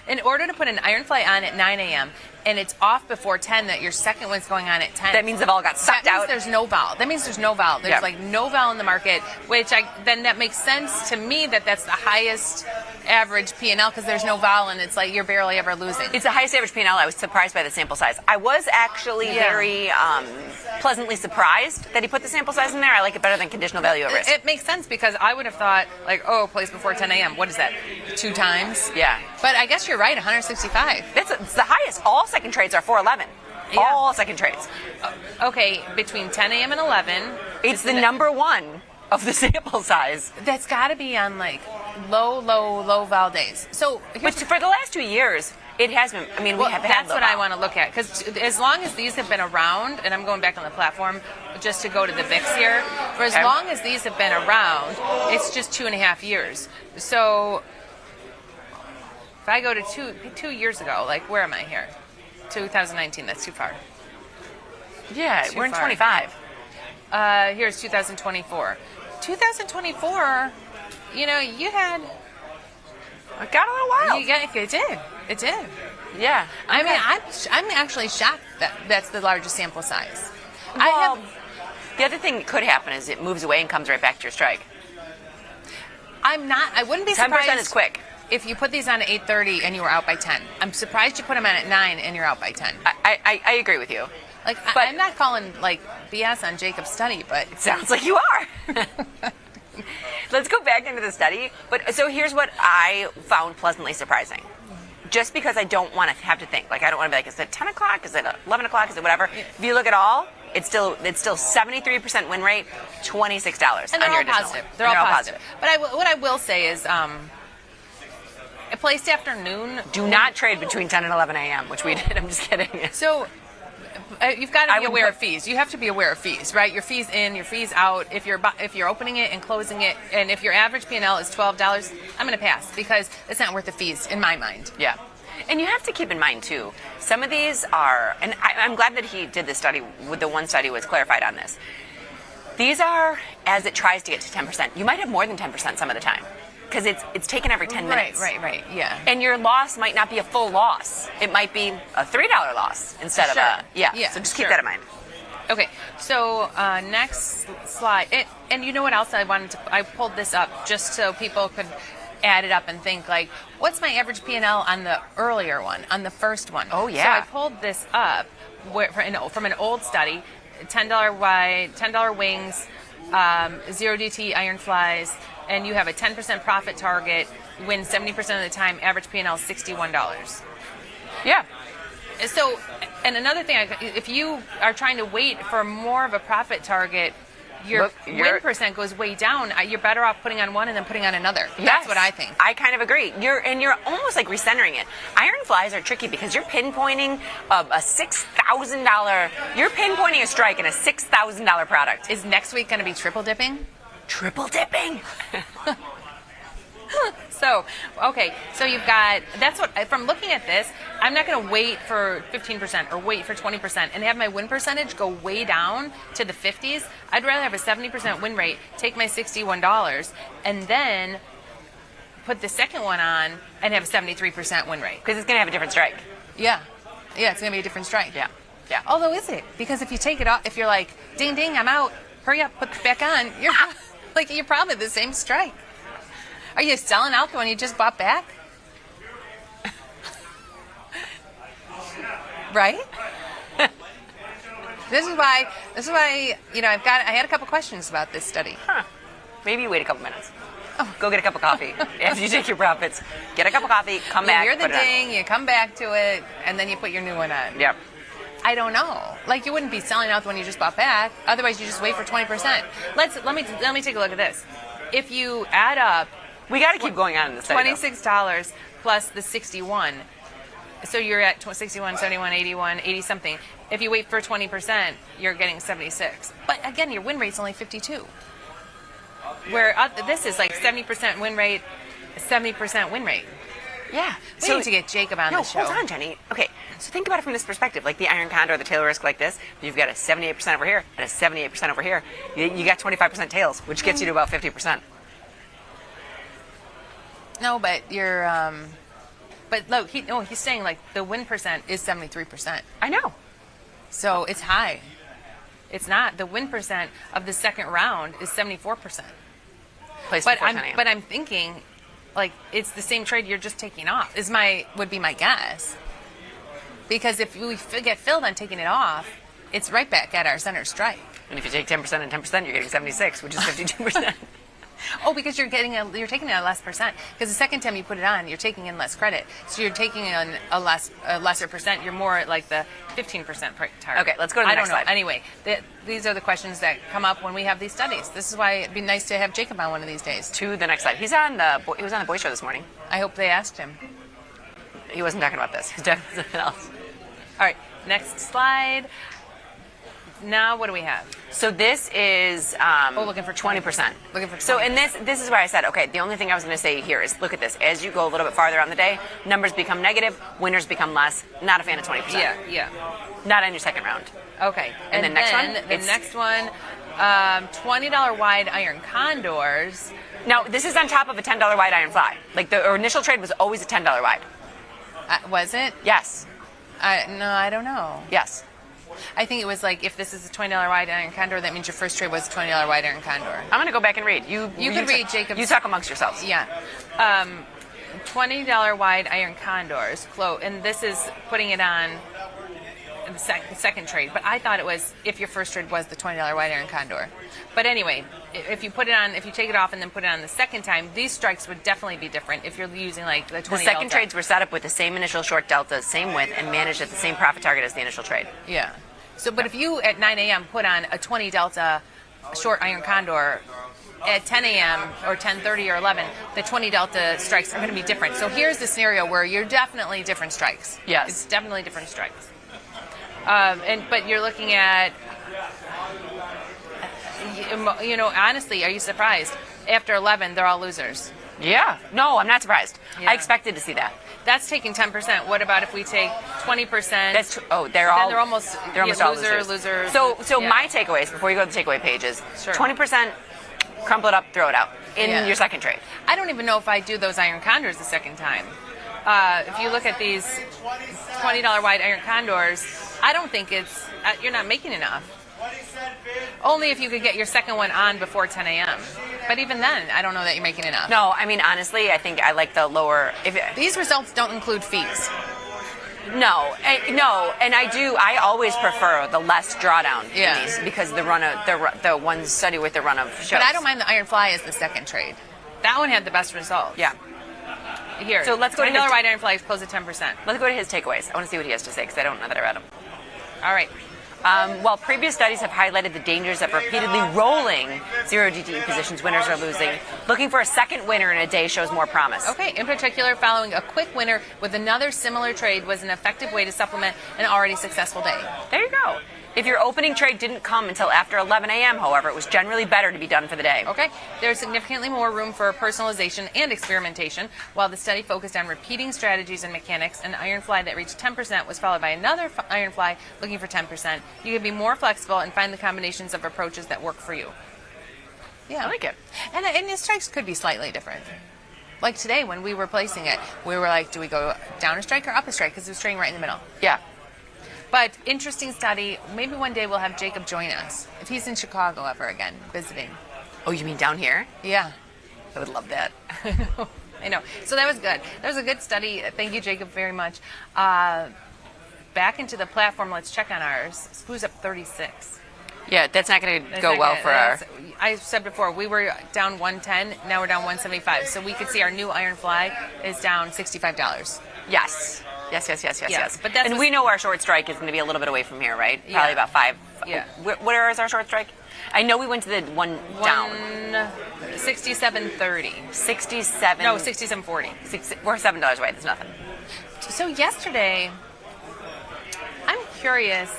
In order to put an iron fly on at 9 a.m. and it's off before 10, that your second one's going on at 10. That means the vol got sucked out. There's no vol. That means there's no vol. There's like no vol in the market, then that makes sense to me that that's the highest average P&L because there's no vol and it's like you're barely ever losing. It's the highest average P&L. I was surprised by the sample size. I was actually very pleasantly surprised that he put the sample size in there. I like it better than conditional value at risk. It makes sense because I would have thought like, place before 10 a.m. What is that? 2 times? Yeah. But I guess you're right, 165. It's the highest. All second trades are 411. Yeah. All second trades. Okay, between 10 a.m. and 11. It's the number one of the sample size. That's got to be on like low vol days. So, which for the last 2 years, it has been. I mean, we have had. That's what I want to look at because as long as these have been around, and I'm going back on the platform just to go to the VIX here. For as long as these have been around, it's just 2.5 years. So if I go to two years ago, like where am I here? 2019. That's too far. Yeah, we're in 25. Here's 2024. 2024. You had. It got a little wild. It did. Yeah. I mean, I'm actually shocked that that's the largest sample size. Well, the other thing that could happen is it moves away and comes right back to your strike. I wouldn't be surprised. 10% is quick. If you put these on at 8:30 and you were out by 10. I'm surprised you put them on at 9 and you're out by 10. I agree with you. But I'm not calling like BS on Jacob's study, but it sounds like you are. Let's go back into the study. But so here's what I found pleasantly surprising. Just because I don't want to have to think, like I don't want to be like, is it 10 o'clock? Is it 11 o'clock? Is it whatever? If you look at all, it's still 73% win rate, $26 and on your all positive. They're all positive. But what I will say is, it placed afternoon. Do not trade between 10 and 11 a.m., which we did. I'm just kidding. So you've got to be aware of fees. You have to be aware of fees, right? Your fees in, your fees out. If you're opening it and closing it, and if your average P&L is $12, I'm going to pass because it's not worth the fees in my mind. Yeah. And you have to keep in mind, too, some of these are, and I'm glad that he did this study, with the one study was clarified on this. These are as it tries to get to 10%. You might have more than 10% some of the time because it's taken every 10 minutes. Right, yeah. And your loss might not be a full loss. It might be a $3 loss instead of a, so just keep that in mind. Okay, so next slide. And you know what else I pulled this up just so people could add it up and think like, what's my average P&L on the earlier one, on the first one? Oh, yeah. So I pulled this up from an old study, $10 wings, 0 DT iron flies, and you have a 10% profit target, win 70% of the time, average P&L $61. Yeah. So, and another thing, if you are trying to wait for more of a profit target, your win percent goes way down. You're better off putting on one and then putting on another. Yes, that's what I think. I kind of agree. You're almost like recentering it. Iron flies are tricky because you're pinpointing a $6,000. You're pinpointing a strike in a $6,000 product. Is next week going to be triple dipping? Triple dipping. So you've got, that's what, from looking at this, I'm not going to wait for 15% or wait for 20% and have my win percentage go way down to the 50s. I'd rather have a 70% win rate, take my $61, and then put the second one on and have a 73% win rate. Because it's going to have a different strike. Yeah, it's going to be a different strike. Yeah. Although, is it? Because if you take it off, if you're like, ding, ding, I'm out, hurry up, put it back on, you're probably the same strike. Are you selling out the one you just bought back? Right? This is why I had a couple questions about this study. Maybe wait a couple minutes. Go get a cup of coffee. After you take your profits, get a cup of coffee, come back. You hear the ding, you come back to it, and then you put your new one on. Yep. I don't know. Like, you wouldn't be selling out the one you just bought back. Otherwise, you just wait for 20%. Let me take a look at this. If you add up, we got to keep going on in the study. $26 plus the 61. So you're at 61, 71, 81, 80 something. If you wait for 20%, you're getting 76. But again, your win rate's only 52. Where this is like 70% win rate, 70% win rate. Yeah. We need to get Jacob on the show. Hold on, Jenny. Okay. So think about it from this perspective, like the iron condor, the tail risk like this. You've got a 78% over here and a 78% over here. You got 25% tails, which gets you to about 50%. No, but you're. But look, he's saying like the win percent is 73%. I know. So it's high. It's not. The win percent of the second round is 74%. But I'm thinking, like, it's the same trade you're just taking off. Would be my guess. Because if we get filled on taking it off, it's right back at our center strike. And if you take 10% and 10%, you're getting 76, which is 52%. Oh, because you're taking a less percent. Because the second time you put it on, you're taking in less credit. So you're taking in a lesser percent. You're more at like the 15% target. Okay, let's go to the next slide. Anyway, these are the questions that come up when we have these studies. This is why it'd be nice to have Jacob on one of these days. To the next slide. He was on the Boy Show this morning. I hope they asked him. He wasn't talking about this. He was talking about something else. All right, next slide. Now, what do we have? So this is looking for 20%. Looking for 20%. So in this is where I said, okay, the only thing I was going to say here is look at this. As you go a little bit farther on the day, numbers become negative, winners become less. Not a fan of 20%. Yeah. Not on your second round. Okay. And then next one, $20 wide iron condors. Now, this is on top of a $10 wide iron fly. Like the initial trade was always a $10 wide. Was it? Yes. No, I don't know. Yes. I think it was like if this is a $20 wide iron condor, that means your first trade was a $20 wide iron condor. I'm going to go back and read. You could read Jacob's. You talk amongst yourselves. Yeah. $20 wide iron condors. And this is putting it on the second trade. But I thought it was if your first trade was the $20 wide iron condor. But anyway, if you take it off and then put it on the second time, these strikes would definitely be different if you're using like the 20 The second delta. trades were set up with the same initial short delta, same width, and managed at the same profit target as the initial trade. Yeah. So, but if you at 9 a.m. put on a 20 delta short iron condor, at 10 a.m. or 10:30 or 11, the 20 delta strikes are going to be different. So here's the scenario where you're definitely different strikes. Yes. It's definitely different strikes. But you're looking at, honestly, are you surprised? After 11, they're all losers. Yeah. No, I'm not surprised. Yeah. I expected to see that. That's taking 10%. What about if we take 20%? They're almost all losers. So my takeaways before you go to the takeaway pages: 20%, crumple it up, throw it out in your second trade. I don't even know if I do those iron condors the second time. If you look at these $20 wide iron condors, I don't think you're not making enough. Only if you could get your second one on before 10 a.m. But even then, I don't know that you're making enough. No, I mean, honestly, I think I like the lower. These results don't include fees. No, and I always prefer the less drawdown in these because the one study with the run of shows. But I don't mind the iron fly as the second trade. That one had the best results. Yeah. Here, so let's go to $20 wide iron flies close at 10%. Let's go to his takeaways. I want to see what he has to say because I don't know that I read them. All right. While previous studies have highlighted the dangers of repeatedly rolling zero DTE positions, winners are losing. Looking for a second winner in a day shows more promise. Okay, in particular, following a quick winner with another similar trade was an effective way to supplement an already successful day. There you go. If your opening trade didn't come until after 11 a.m., however, it was generally better to be done for the day. Okay. There's significantly more room for personalization and experimentation. While the study focused on repeating strategies and mechanics, an iron fly that reached 10% was followed by another iron fly looking for 10%. You can be more flexible and find the combinations of approaches that work for you. Yeah. I like it. And the strikes could be slightly different. Like today when we were placing it, we were like, do we go down a strike or up a strike? Because it was trading right in the middle. Yeah. But interesting study. Maybe one day we'll have Jacob join us if he's in Chicago ever again visiting. Oh, you mean down here? Yeah. I would love that. I know. So that was good. That was a good study. Thank you, Jacob, very much. Back into the platform. Let's check on ours. SPOO's up 36. Yeah, that's not going to go well for our... I said before, we were down 110. Now we're down 175. So we could see our new iron fly is down $65. Yes. Yes. But that's we know our short strike is going to be a little bit away from here, right? Probably about 5. Yeah. Where is our short strike? I know we went to the one down. 67.30. 67. No, 67.40. We're $7 away. That's nothing. So yesterday, I'm curious.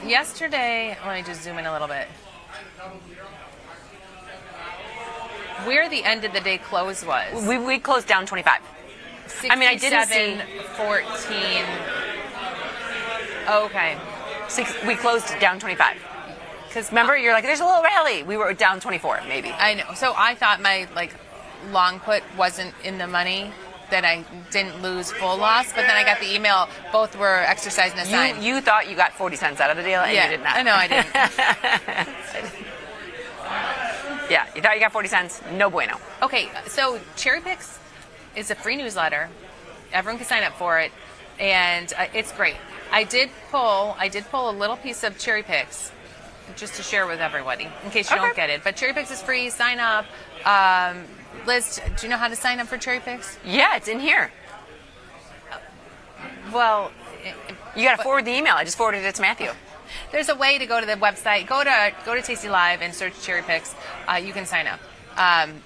Yesterday, let me just zoom in a little bit. Where the end of the day close was. We closed down 25. I mean, I didn't see 14. Okay. We closed down 25. Because remember, you're like, there's a little rally. We were down 24, maybe. I know. So I thought my long put wasn't in the money, that I didn't lose full loss, but then I got the email. Both were exercised and assigned. You thought you got 40 cents out of the deal, and you did not. I know I didn't. Yeah, you thought you got 40 cents. No bueno. Okay, so Cherry Picks is a free newsletter. Everyone can sign up for it, and it's great. I did pull a little piece of Cherry Picks just to share with everybody in case you don't get it. But Cherry Picks is free. Sign up. Liz, do you know how to sign up for Cherry Picks? Yeah, it's in here. Well, you got to forward the email. I just forwarded it to Matthew. There's a way to go to the website. Go to tastylive and search Cherry Picks. You can sign up.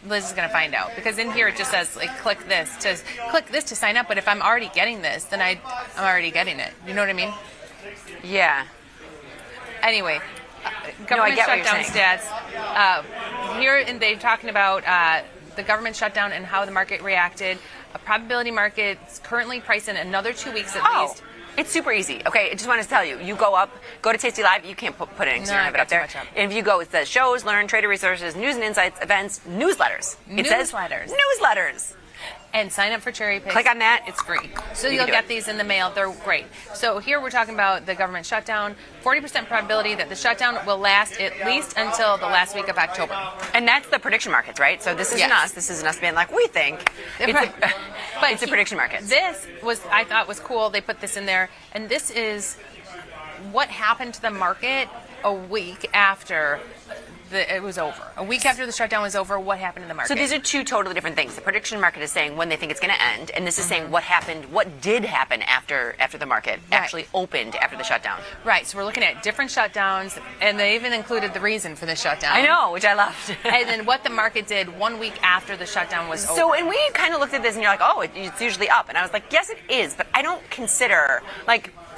Liz is going to find out, because in here it just says click this to sign up. But if I'm already getting this, then I'm already getting it. You know what I mean? Yeah. Anyway, government shutdown stats. Here they're talking about the government shutdown and how the market reacted. A probability market is currently priced in another 2 weeks at least. It's super easy. Okay, I just wanted to tell you. You go to Tasty Live. You can't put anything, so you don't have it up there. And if you go, it says shows, learn, trader resources, news and insights, events, newsletters. It says newsletters. And sign up for Cherry Picks. Click on that. It's free. So you'll get these in the mail. They're great. So here we're talking about the government shutdown. 40% probability that the shutdown will last at least until the last week of October. And that's the prediction markets, right? So this isn't us. This isn't us being like, we think. It's a prediction market. This I thought was cool. They put this in there. And this is what happened to the market a week after it was over. A week after the shutdown was over, what happened in the market? So these are two totally different things. The prediction market is saying when they think it's going to end, and this is saying what did happen after the market actually opened after the shutdown. Right. So we're looking at different shutdowns, and they even included the reason for the shutdown. I know, which I loved. And then what the market did 1 week after the shutdown was over. So, and we kind of looked at this, and you're like, oh, it's usually up. And I was like, yes, it is, but I don't consider,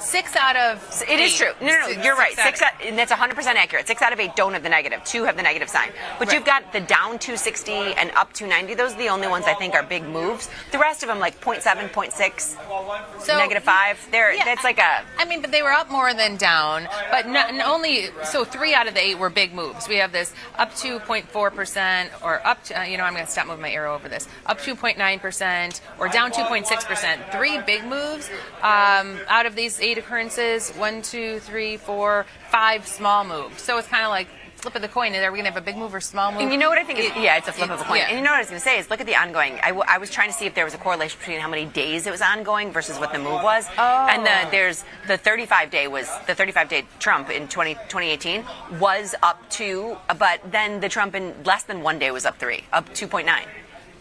6 out of 8. It is true. No, you're right. And that's 100% accurate. 6 out of 8 don't have the negative. 2 have the negative sign. But you've got the down 260 and up 290. Those are the only ones I think are big moves. The rest of them, like 0.7, 0.6, negative 5. That's like a. I mean, but they were up more than down. But only 3 out of the 8 were big moves. We have this up 2.4% or up to, I'm going to stop moving my arrow over this. Up 2.9% or down 2.6%. 3 big moves out of these 8 occurrences. 1, 2, 3, 4, 5 small moves. So it's kind of like flip of the coin. Are we going to have a big move or small move? And you know what I think? It's a flip of a coin. And you know what I was going to say is look at the ongoing. I was trying to see if there was a correlation between how many days it was ongoing versus what the move was. And there's the 35-day Trump in 2018 was up 2, but then the Trump in less than 1 day was up 3, up 2.9.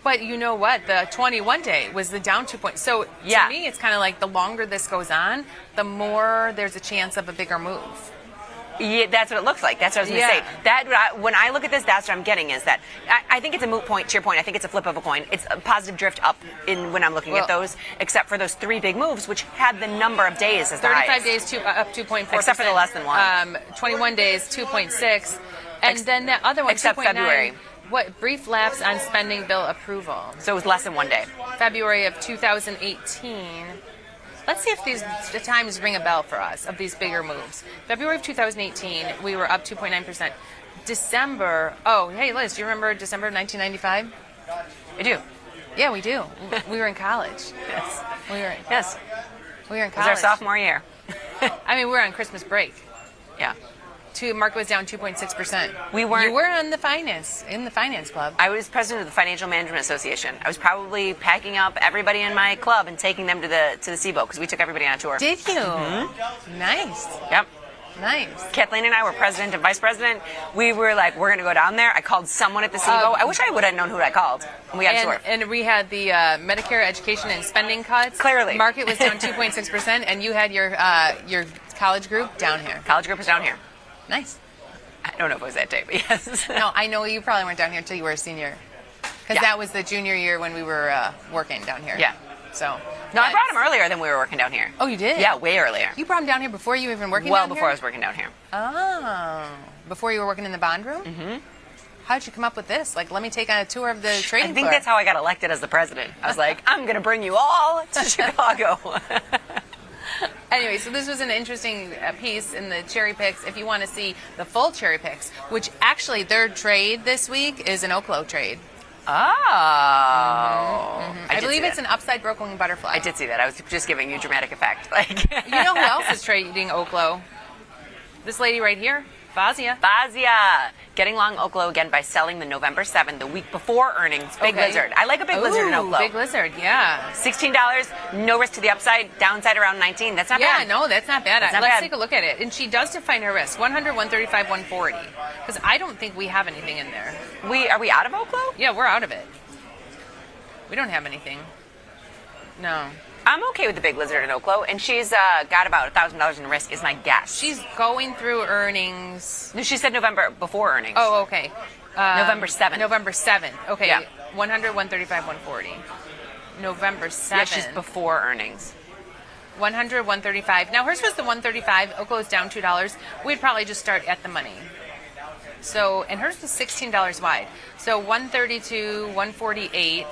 But you know what? The 21-day was the down 2 points. So to me, it's kind of like the longer this goes on, the more there's a chance of a bigger move. Yeah, that's what it looks like. That's what I was going to say. When I look at this, that's what I'm getting is that I think it's a moot point, to your point. I think it's a flip of a coin. It's a positive drift up when I'm looking at those, except for those 3 big moves, which had the number of days as the 35 days, up 2.4%. Except for the less than 1. 21 days, 2.6. And then the other one, except 2.9. February. What brief lapse on spending bill approval? So it was less than 1 day. February of 2018. Let's see if the times ring a bell for us of these bigger moves. February of 2018, we were up 2.9%. December. Oh, hey Liz, do you remember December of 1995? I do. Yeah, we do. We were in college. Yes. We were in college. It was our sophomore year. I mean, we were on Christmas break. Yeah. Market was down 2.6%. We weren't. You were in the finance club. I was president of the Financial Management Association. I was probably packing up everybody in my club and taking them to the SIBO because we took everybody on a tour. Did you? Mm-hmm. Nice. Yep. Nice. Kathleen and I were president and vice president. We were like, we're going to go down there. I called someone at the SIBO. I wish I would have known who I called. And we got a tour. And we had the Medicare education and spending cuts. Clearly. Market was down 2.6%, and you had your college group down here. College group was down here. Nice. I don't know if it was that day, but yes. No, I know you probably weren't down here until you were a senior. Because that was the junior year when we were working down here. Yeah. So. No, I brought him earlier than we were working down here. Oh, you did? Yeah, way earlier. You brought him down here before you were even working down here? Well, before I was working down here. Oh. Before you were working in the bond room? Mm-hmm. How did you come up with this? Like, let me take on a tour of the trading I think floor. that's how I got elected as the president. I was like, I'm going to bring you all to Chicago. Anyway, so this was an interesting piece in the cherry picks. If you want to see the full cherry picks, which actually their trade this week is an Oklo trade. Oh. I believe it's an upside broken butterfly. I did see that. I was just giving you dramatic effect. Like, you know who else is trading Oklo? This lady right here. Fazia. Getting long Oklo again by selling the November 7th, the week before earnings. Big Lizard. I like a big lizard in Oklo. Big lizard, yeah. $16, no risk to the upside, downside around 19. That's not bad. Yeah, no, that's not bad. That's not Let's bad. take a look at it. And she does define her risk, 100, 135, 140. Because I don't think we have anything in there. Are we out of Oklo? Yeah, we're out of it. We don't have anything. No. I'm okay with the big lizard in Oklo, and she's got about $1,000 in risk, is my guess. She's going through earnings. No, she said November before earnings. Oh, okay. November 7th. November 7th. Okay. Yeah. 100, 135, 140. November 7th. Yeah, she's before earnings. 100, 135. Now, hers was the 135. Oklo's down $2. We'd probably just start at the money. So, and hers was $16 wide. So 132, 148.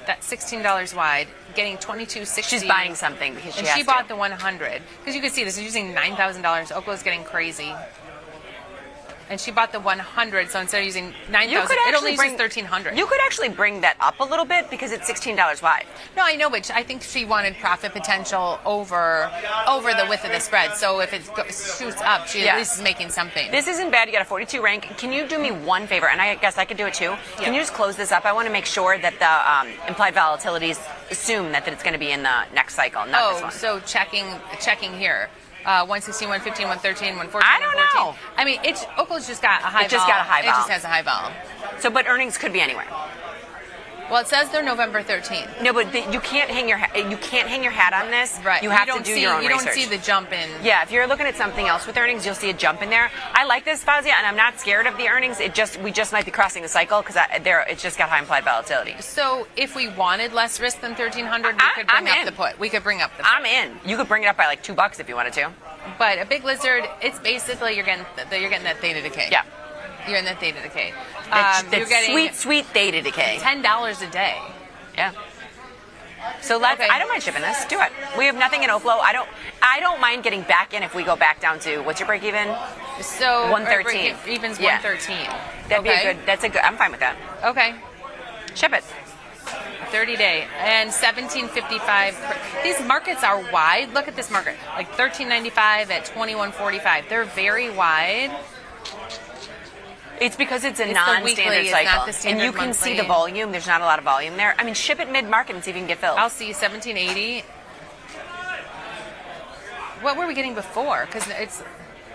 That's $16 wide, getting $22.60. She's buying something because she has she bought the 100. Because you can see this is using $9,000. Oklo's getting crazy. And she bought the 100, so instead of using $9,000, it only uses $1,300. You could actually bring that up a little bit because it's $16 wide. No, I know, but I think she wanted profit potential over the width of the spread. So if it shoots up, she at least is making something. This isn't bad. You got a 42 rank. Can you do me one favor? And I guess I could do it too. Yeah. Can you just close this up? I want to make sure that the implied volatilities assume that it's going to be in the next cycle, not this one. So checking here. 116, 115, 113, 114. I don't know. I mean, Oklo's just got a high vol. It just got a high vol. It just has a high vol. So, but earnings could be anywhere. Well, it says they're November 13th. No, but you can't hang your hat on this. Right. You have to do your own research. You don't see the jump in. Yeah, if you're looking at something else with earnings, you'll see a jump in there. I like this, Fazia, and I'm not scared of the earnings. We just might be crossing the cycle because it's just got high implied volatility. So if we wanted less risk than 1,300, we could bring up the put. We could bring up the put. I'm in. You could bring it up by like $2 if you wanted to. But a big lizard, it's basically you're getting that theta decay. Yeah. You're in that theta decay. You're getting sweet theta decay. $10 a day. Yeah. So I don't mind shipping this. Do it. We have nothing in Oklo. I don't mind getting back in if we go back down to what's your break even? So 113. Even's 113. That'd be a good. I'm fine with that. Okay. Ship it. 30-day and 1755. These markets are wide. Look at this market, like 1395 at 2145. They're very wide. It's because it's a non-standard cycle, and you can see the volume. There's not a lot of volume there. I mean, ship it mid-market and see if you can get filled. I'll see 1780. What were we getting before? Because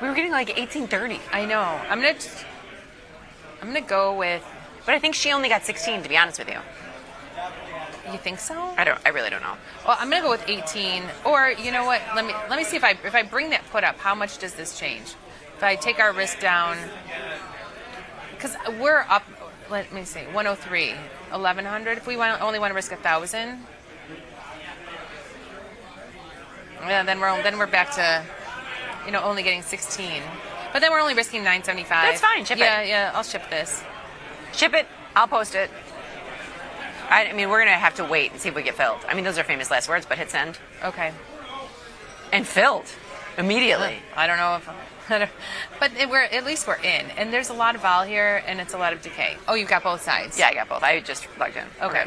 we were getting like 1830. I know. I'm gonna go with. But I think she only got 16. To be honest with you. You think so? I really don't know. Well, I'm gonna go with 18. Or you know what? Let me see if I bring that put up. How much does this change? If I take our risk down. Because we're up, let me see, 103, 1,100. If we only want to risk 1,000, yeah, then we're back to, only getting 16. But then we're only risking 975. That's fine. Ship it. Yeah, I'll ship this. Ship it. I'll post it. I mean, we're gonna have to wait and see if we get filled. I mean, those are famous last words, but hit send. Okay. And filled immediately. I don't know if. But at least we're in, and there's a lot of vol here, and it's a lot of decay. Oh, you've got both sides. Yeah, I got both. I just plugged in. Okay.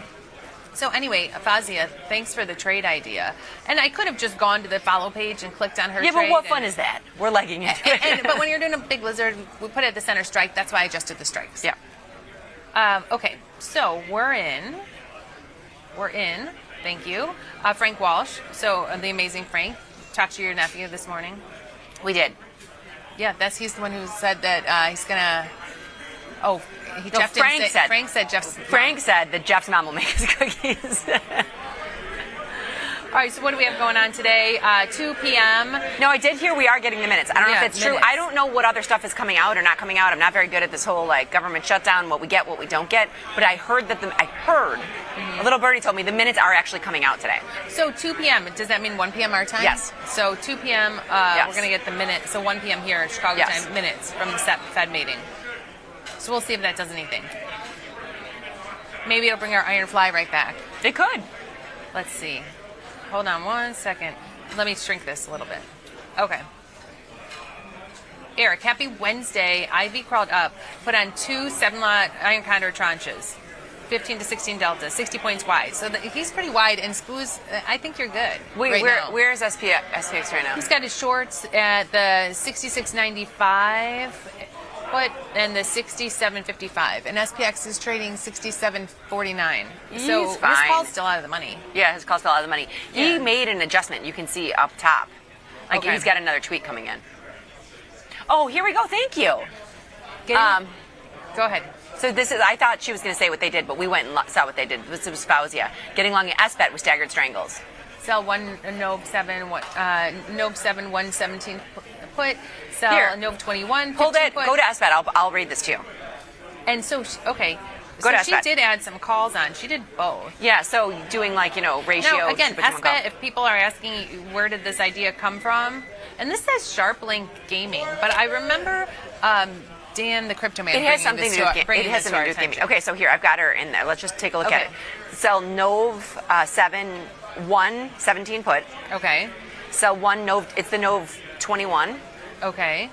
So anyway, Fazia, thanks for the trade idea. And I could have just gone to the follow page and clicked on her trade. Yeah, but what fun is that? We're legging into it. But when you're doing a big lizard, we put it at the center strike. That's why I adjusted the strikes. Yeah. Okay, so we're in. Thank you. Frank Walsh. So the amazing Frank. Talked to your nephew this morning. We did. Yeah, he's the one who said that he's gonna. Oh, Frank said that Jeff's mom will make his cookies. All right, so what do we have going on today? 2 p.m. No, I did hear we are getting the minutes. I don't know if it's true. I don't know what other stuff is coming out or not coming out. I'm not very good at this whole government shutdown, what we get, what we don't get. But I heard that a little birdie told me the minutes are actually coming out today. So 2 p.m. Does that mean 1 p.m. our time? Yes. So 2 p.m. We're going to get the minutes. So 1 p.m. here, Chicago time, minutes from the Fed meeting. So we'll see if that does anything. Maybe it'll bring our iron fly right back. It could. Let's see. Hold on one second. Let me shrink this a little bit. Okay. Eric, happy Wednesday. IV crawled up, put on 2 7-lot iron condor tranches, 15 to 16 delta, 60 points wide. So he's pretty wide, and Spoo's, I think you're good. Wait, now. where's SPX right now? He's got his shorts at the 66.95 put and the 67.55, and SPX is trading 67.49. So his call's still out of the money. Yeah, his call's still out of the money. He made an adjustment. You can see up top. Like he's got another tweet coming in. Oh, here we go. Thank you. Go ahead. So this is, I thought she was going to say what they did, but we went and saw what they did. This was Fauzia. Getting long at SBET with staggered strangles. Sell one Nove 7, Nove 7, 117 put. Sell Here. a Nove 21. Hold it. Put. Go to SBET. I'll read this to you. And so, okay. Go to she SBET. did add some calls on. She did both. Yeah, so doing ratio. Now, again, to between call. SBET, if people are asking where did this idea come from, and this says Sharp Link Gaming, but I remember Dan, the crypto man, It has something to do with gaming. Okay, so here, I've got her in there. Let's just take a look at it. Sell Nove 7, 1, 17 put. Okay. Sell one Nove, it's the Nove 21. Okay.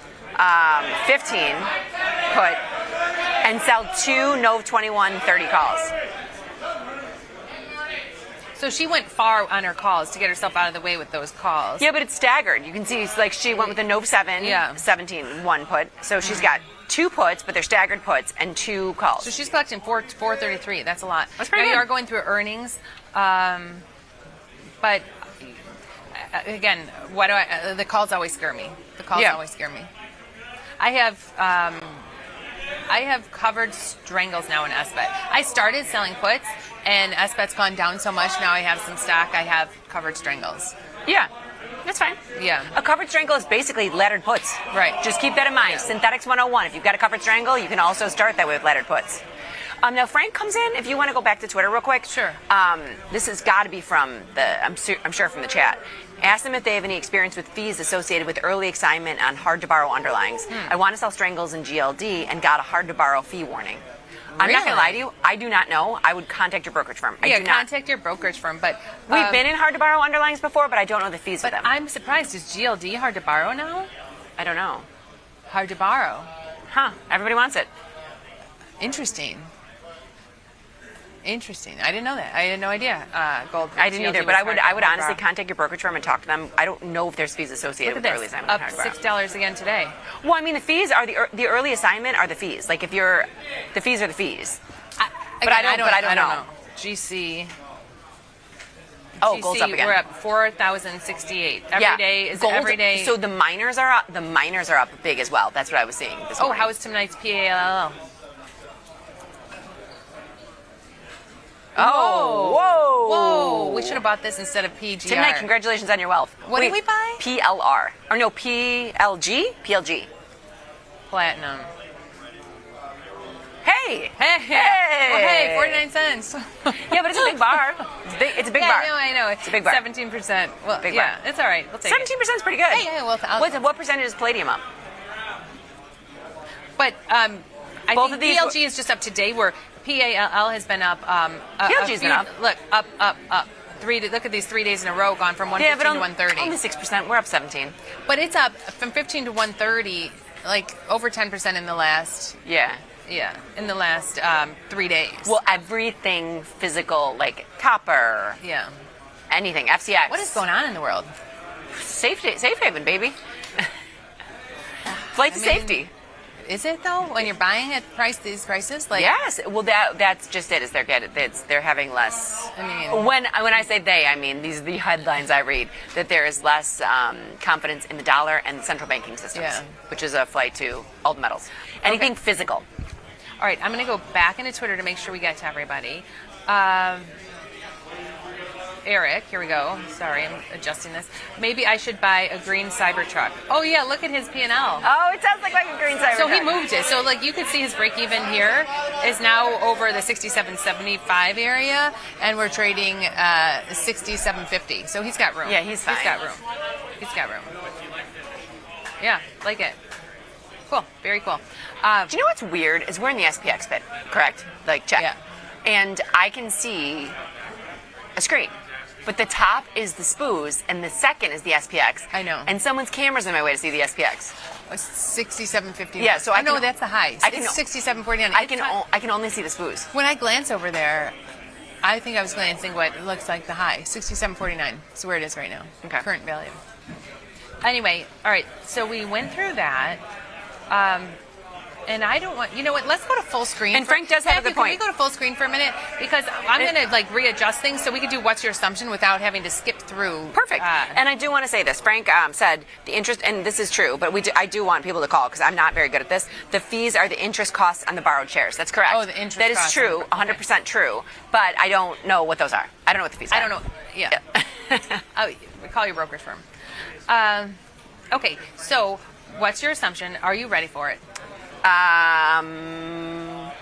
15 put. And sell 2 Nove 21 30 calls. So she went far on her calls to get herself out of the way with those calls. Yeah, but it's staggered. You can see, like, she went with the Nove 7, 17, 1 put. So she's got 2 puts, but they're staggered puts, and 2 calls. So she's collecting 433. That's a lot. That's pretty now good. You are going through earnings, but again, why do the calls always scare me. The calls always scare me. I have covered strangles now in SBET. I started selling puts, and SBET's gone down so much. Now I have some stock. I have covered strangles. Yeah, that's fine. Yeah. A covered strangle is basically laddered puts. Right. Just keep that in mind. Synthetics 101. If you've got a covered strangle, you can also start that way with laddered puts. Now Frank comes in. If you want to go back to Twitter real quick. Sure. This has got to be from I'm sure from the chat. Ask them if they have any experience with fees associated with early assignment on hard-to-borrow underlyings. I want to sell strangles in GLD and got a hard-to-borrow fee warning. I'm not going to lie to you. I do not know. I would contact your brokerage firm. Contact your brokerage firm. But we've been in hard-to-borrow underlyings before, but I don't know the fees for them. I'm surprised. Is GLD hard to borrow now? I don't know. Hard to borrow. Huh. Everybody wants it. Interesting. I didn't know that. I had no idea. Gold. I didn't either, but I would honestly contact your brokerage firm and talk to them. I don't know if there's fees associated with early assignment. Up $6 again today. Well, I mean, the fees are the early assignment are the fees. Like the fees are the fees. But I don't know. GC. Oh, gold's up again. We're up 4,068. Every day is gold, every day. So the miners are up. The miners are up big as well. That's what I was seeing this morning. How is tonight's PALL? Whoa! We should have bought this instead of PGR. Tonight, congratulations on your wealth. What did we buy? PLR. Or no, PLG? PLG. Platinum. Hey! Well, hey, 49 cents. Yeah, but it's a big bar. It's a big bar. I know. It's a big bar. 17%. Well, big bar. It's all right. We'll take 17% is pretty good. Hey, what percentage is palladium up? But I Both think of these PLG is just up today, where PALL has been up. PLG's been up. Look, up. Look at these 3 days in a row, gone from 115 to 130. Only 6%. We're up 17. But it's up from 15 to 130, like over 10% in the last. Yeah, in the last 3 days. Well, everything physical, like copper. Yeah. Anything. FCX. What is going on in the world? Safe haven, baby. Flight to safety. Is it though? When you're buying at these prices, like yes. Well, that's just it. Is they're having less. I mean, when I say they, I mean these are the headlines I read that there is less confidence in the dollar and central banking systems, which is a flight to all the metals. Anything physical. All right, I'm going to go back into Twitter to make sure we get to everybody. Eric, here we go. Sorry, I'm adjusting this. Maybe I should buy a green Cybertruck. Oh yeah, look at his P&L. Oh, it sounds like a green Cybertruck. So he moved it. So like you could see his break even here is now over the 67.75 area, and we're trading 67.50. So he's got room. Yeah, he's fine. He's got room. Yeah, like it. Cool. Very cool. Do you know what's weird? Is we're in the SPX bid, correct? Like check. Yeah. And I can see a screen. but the top is the SPOOs, and the second is the SPX. I know. And someone's camera's in my way to see the SPX. 67.50. Yeah, so I know can- that's the high. I can- It's 67.49. I can only see the SPOOs. When I glance over there, I think I was glancing what looks like the high, 67.49. That's where it is right now. Okay. Current value. Anyway, all right. So we went through that. And I don't want, you know what, let's go to full screen. And Frank does have a good point. Can we go to full screen for a minute? Because I'm going to like readjust things so we can do what's your assumption without having to skip through. Perfect. And I do want to say this. Frank said the interest, and this is true, but I do want people to call because I'm not very good at this. The fees are the interest costs on the borrowed shares. That's correct. Oh, the interest That is costs. true, 100% true. But I don't know what those are. I don't know what the fees are. I don't know. Yeah. Call your brokerage firm. Okay, so what's your assumption? Are you ready for it? I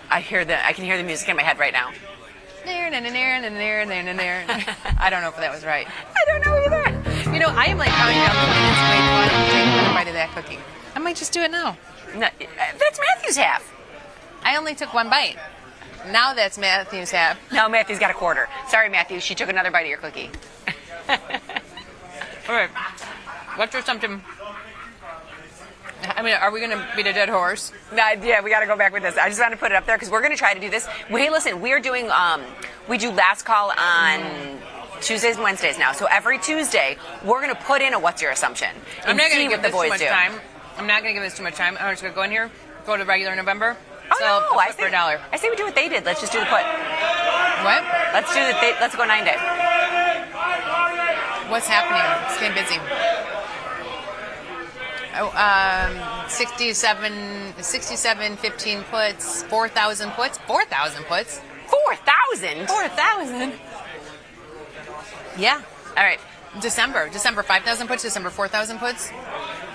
can hear the music in my head right now. I don't know if that was right. I don't know either. You know, I am like counting down the minutes. Wait, why don't you take another bite of that cookie? I might just do it now. No, that's Matthew's half. I only took one bite. Now that's Matthew's half. No, Matthew's got a quarter. Sorry, Matthew. She took another bite of your cookie. All right. What's your assumption? I mean, are we going to beat a dead horse? Yeah, we got to go back with this. I just want to put it up there because we're going to try to do this. Hey, listen, we are doing, we do last call on Tuesdays and Wednesdays now. So every Tuesday, we're going to put in a what's your assumption I'm and not see going to what give the this too boys much do. time. I'm not going to give this too much time. I'm just going to go in here, go to regular November. Oh, sell no, a I put for say, $1. I say we do what they did. Let's just do the put. What? Let's go 9 day. What's happening? It's getting busy. 67, 15 puts, 4,000 puts, 4,000 puts. 4,000? 4,000? Yeah. All right. December 5,000 puts, December 4,000 puts.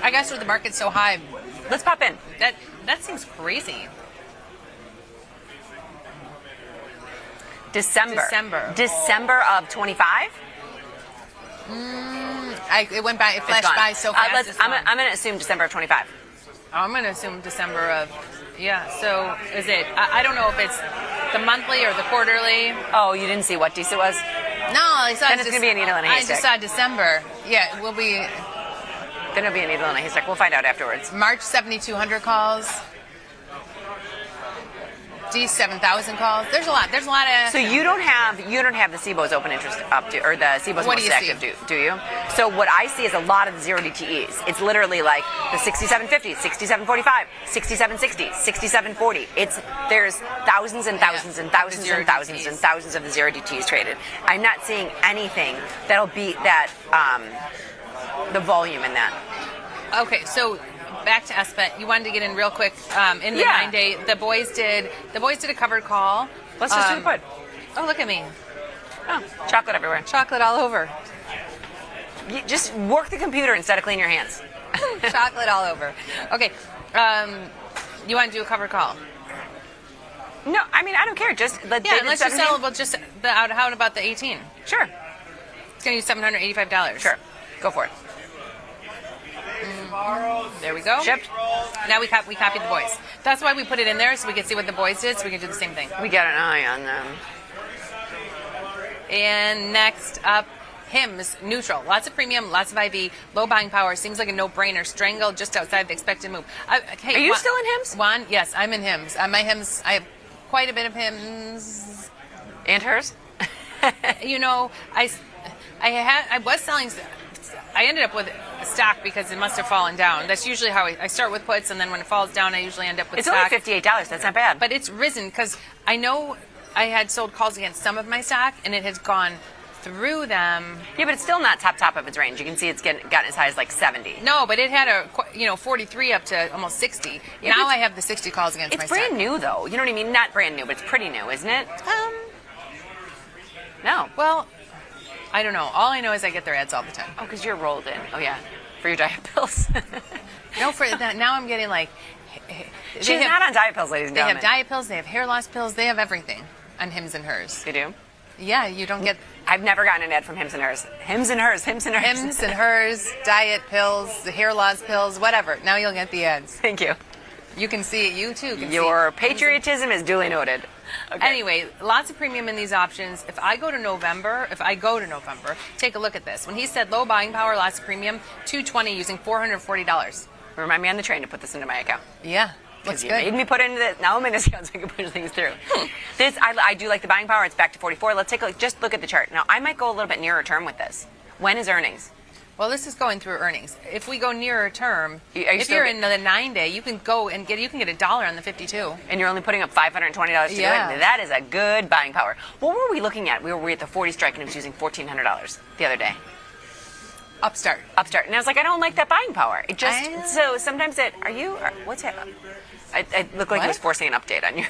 I guess with the market so high. Let's pop in. That seems crazy. December of 25? It went by. It flashed by so fast. I'm going to assume December of 25. I'm going to assume December of. Yeah. So is it? I don't know if it's the monthly or the quarterly. Oh, you didn't see what DC was? No, I saw. Then it's going to be a needle in a I haystack. just saw December. Yeah, it will be. Then it'll be a needle in a haystack. We'll find out afterwards. March 7,200 calls. D 7,000 calls. There's a lot. There's a lot of. So you don't have the CBO's open interest up to, or the CBO's What do most you active, do you? So what I see is a lot of the zero DTEs. It's literally like the 6750, 6745, 6760, 6740. There's thousands and thousands and thousands and thousands and thousands of the zero DTEs traded. I'm not seeing anything that'll beat that the volume in that. Okay, so back to SBET. You wanted to get in real quick in the 9 day. The boys did a covered call. Let's just do the put. Oh, look at me. Oh, chocolate everywhere. Chocolate all over. You just work the computer instead of clean your hands. Chocolate all over. Okay. You want to do a covered call? No, I mean, I don't care. Just let's just sell. Well, just how about the 18? Sure. It's going to be $785. Sure. Go for it. There we go. Shipped. Now we copied the boys. That's why we put it in there so we can see what the boys did, so we can do the same thing. We got an eye on them. And next up, HIMS, neutral. Lots of premium, lots of IV, low buying power. Seems like a no-brainer. Strangle just outside the expected move. Hey, are you still in HIMS? Juan? Yes, I'm in HIMS. My HIMS, I have quite a bit of HIMS. And hers? You know, I was selling. I ended up with stock because it must have fallen down. That's usually how I start with puts, and then when it falls down, I usually end up with stock. It's only $58. That's not bad. But it's risen because I know I had sold calls against some of my stock, and it has gone through them. Yeah, but it's still not top of its range. You can see it's gotten as high as like 70. No, but it had 43 up to almost 60. Yeah, now I have the 60 calls against my stock. It's brand new, though. You know what I mean? Not brand new, but it's pretty new, isn't it? No. Well, I don't know. All I know is I get their ads all the time. Oh, because you're rolled in. Oh, yeah. For your diet pills. No, for that. Now I'm getting like. She's not on diet pills, ladies and gentlemen. They have diet pills. They have hair loss pills. They have everything on Hims and Hers. You do? Yeah, you don't get. I've never gotten an ad from Hims and Hers. Hims and Hers. Hims and Hers. Hims and Hers, diet pills, the hair loss pills, whatever. Now you'll get the ads. Thank you. You can see it. You too. Can Your patriotism is duly noted. Anyway, lots of premium in these options. If I go to November, take a look at this. When he said low buying power, lots of premium, 220 using $440. Remind me on the train to put this into my account. Yeah. Because you made me put it into this. Now I'm in discount so I can push things through. I do like the buying power. It's back to 44. Let's take a look. Just look at the chart. Now, I might go a little bit nearer term with this. When is earnings? Well, this is going through earnings. If we go nearer term, if you're in the 9-day, you can go and get $1 on the 52. And you're only putting up $520 to do it. That is a good buying power. What were we looking at? We were at the 40 strike and it was using $1,400 the other day. Upstart. And I was like, I don't like that buying power. It just so sometimes what's it? It looked like it was forcing an update on you.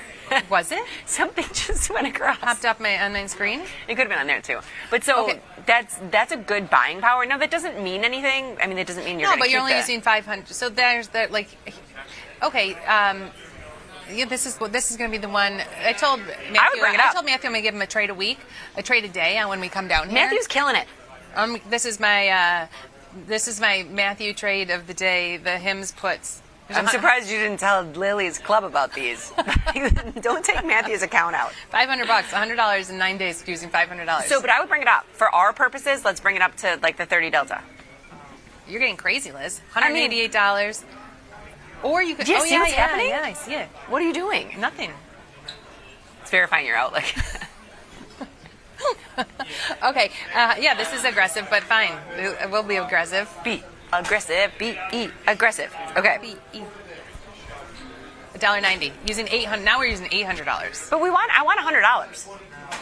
Was it? Something just went across. Popped up on my screen? It could have been on there too. But that's a good buying power. Now that doesn't mean anything. I mean, it doesn't mean you're going to keep but you're only using 500. So there's that this is going to be the one. I told Matthew. I would bring it up. I told Matthew I'm going to give him a trade a trade a day when we come down here. Matthew's killing it. This is my Matthew trade of the day. The hymns puts. I'm surprised you didn't tell Lily's club about these. Don't take Matthew's account out. $500, $100 in 9 days using $500. So, but I would bring it up for our purposes. Let's bring it up to like the 30 delta. You're getting crazy, Liz. $188. Or you could. Do you see what's happening? Yeah, I see it. What are you doing? Nothing. It's verifying your outlook. Okay. This is aggressive, but fine. We'll be aggressive. Aggressive. Aggressive. Okay. $1.90 using $800. Now we're using $800. But I want $100.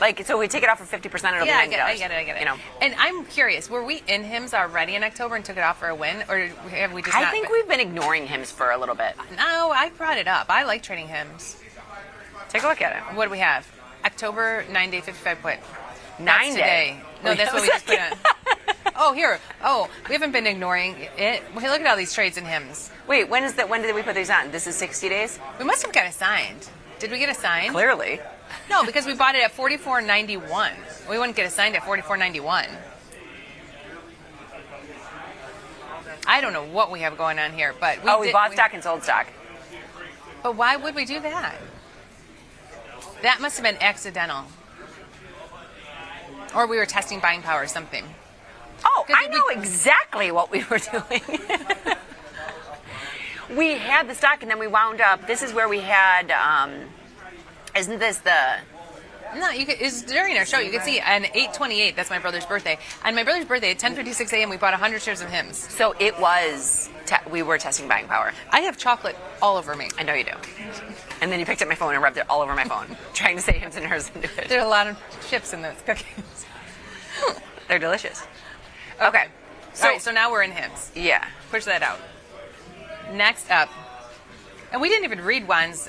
Like, so we take it off for 50%. It'll be $90. I get it. You know. And I'm curious. Were we in HIMS already in October and took it off for a win, or have we just? I think we've been ignoring HIMS for a little bit. No, I brought it up. I like trading HIMS. Take a look at it. What do we have? October 9-day 55 put. 9 day. No, that's what we just put on. Oh, here. Oh, we haven't been ignoring it. Look at all these trades in HIMS. Wait, when did we put these on? This is 60 days? We must have got assigned. Did we get assigned? Clearly. No, because we bought it at $44.91. We wouldn't get assigned at $44.91. I don't know what we have going on here, but we bought stock and sold stock. But why would we do that? That must have been accidental. Or we were testing buying power or something. Oh, I know exactly what we were doing. We had the stock and then we wound up. This is where we had, isn't this the... No, it's during our show. You can see on 8/28, that's my brother's birthday. On my brother's birthday at 10:56 a.m., we bought 100 shares of HIMS. So it was, we were testing buying power. I have chocolate all over me. I know you do. And then you picked up my phone and rubbed it all over my phone, trying to say HIMS and hers into it. There are a lot of chips in those cookies. They're delicious. Okay. So now we're in HIMS. Yeah. Push that out. Next up. And we didn't even read Juan's.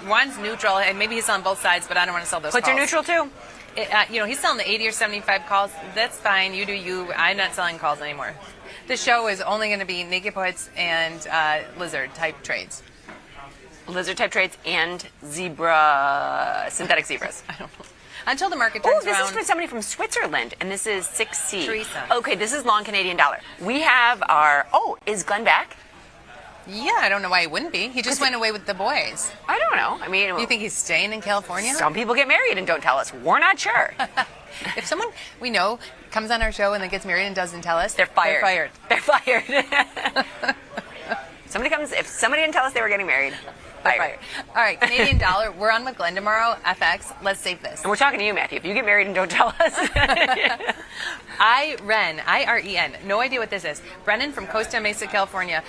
Juan's neutral, and maybe he's on both sides, but I don't want to sell those calls. But you're neutral too? He's selling the 80 or 75 calls. That's fine. You do you. I'm not selling calls anymore. The show is only going to be naked puts and lizard-type trades. Lizard-type trades and synthetic zebras. I don't know. Until the market turns around. This is for somebody from Switzerland, and this is 6C. Teresa. Okay, this is long Canadian dollar. We have is Glenn back? Yeah, I don't know why he wouldn't be. He just went away with the boys. I don't know. I mean... You think he's staying in California? Some people get married and don't tell us. We're not sure. If someone we know comes on our show and then gets married and doesn't tell us, they're fired. They're fired. If somebody didn't tell us they were getting married, fired. All right, Canadian dollar. We're on with Glenn tomorrow. FX. Let's save this. And we're talking to you, Matthew. If you get married and don't tell us. IREN. No idea what this is. Brennan from Costa Mesa, California.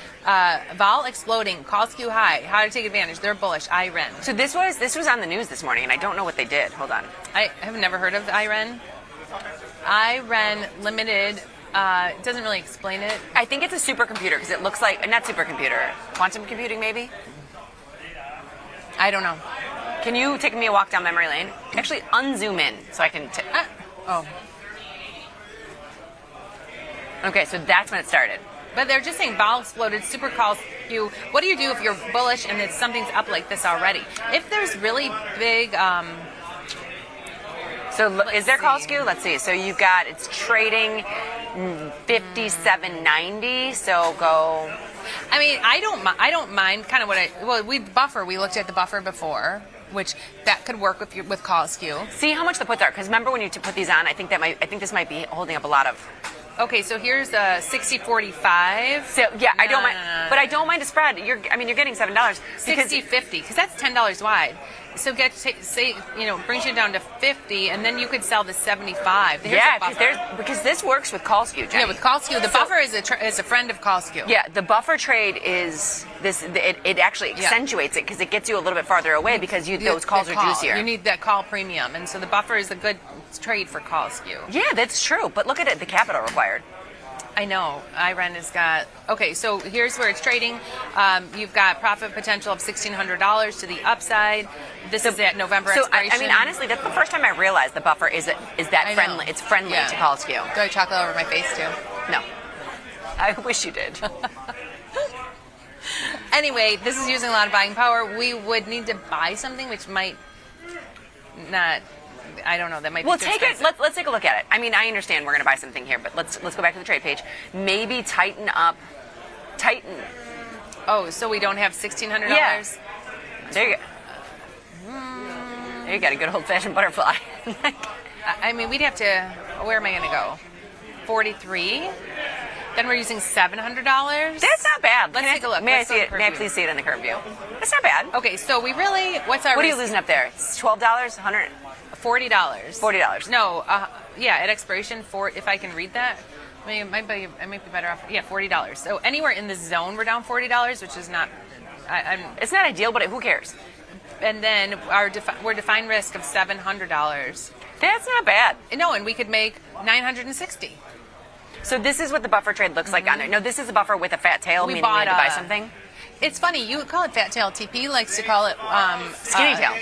Vol exploding. Call skew high. How to take advantage. They're bullish. IREN. So this was on the news this morning, and I don't know what they did. Hold on. I have never heard of IREN. IREN Limited. It doesn't really explain it. I think it's a supercomputer because it looks like, not supercomputer, quantum computing maybe? I don't know. Can you take me a walk down memory lane? Actually, unzoom in so I can... Okay, so that's when it started. But they're just saying vol exploded, super calls you. What do you do if you're bullish and something's up like this already? If there's really big... So is there call skew? Let's see. So you've got, it's trading 57.90. So go. I mean, I don't mind kind of we looked at the buffer before. which that could work with call skew. See how much the puts are, because remember when you put these on, I think this might be holding up a lot of. Okay, so here's a 60-45. So yeah, I don't mind, but I don't mind a spread. You're getting $7. 60-50, because that's $10 wide. So brings you down to 50, and then you could sell the 75. Because this works with call skew, Jenny. Yeah, with call skew, the buffer is a friend of call skew. Yeah, the buffer trade is this. It actually accentuates it because it gets you a little bit farther away because those calls are juicier. You need that call premium, and so the buffer is a good trade for call skew. Yeah, that's true. But look at it, the capital required. I know. IREN has got... Okay, so here's where it's trading. You've got profit potential of $1,600 to the upside. This is at November expiration. Honestly, that's the first time I realized the buffer is that friendly. It's friendly to call skew. Do I chocolate over my face, too? No. I wish you did. Anyway, this is using a lot of buying power. We would need to buy something which might not... I don't know. That might be too expensive. Let's take a look at it. I understand we're going to buy something here, but let's go back to the trade page. Maybe tighten. Oh, so we don't have $1,600? Yeah. There you go. There you got a good old-fashioned butterfly. We'd have to. Where am I going to go? 43. Then we're using $700. That's not bad. Let's take a look. May I please see it in the curve view? That's not bad. Okay, so we really. What's our? What are you losing up there? It's $12, $100. $40. $40. No, at expiration, if I can read that, I might be better off. Yeah, $40. So anywhere in the zone, we're down $40, which is not. It's not ideal, but who cares? And then we're defined risk of $700. That's not bad. No, and we could make $960. So this is what the buffer trade looks like on there. No, this is a buffer with a fat tail, meaning we need to buy something. It's funny, you call it fat tail. TP likes to call it skinny tail.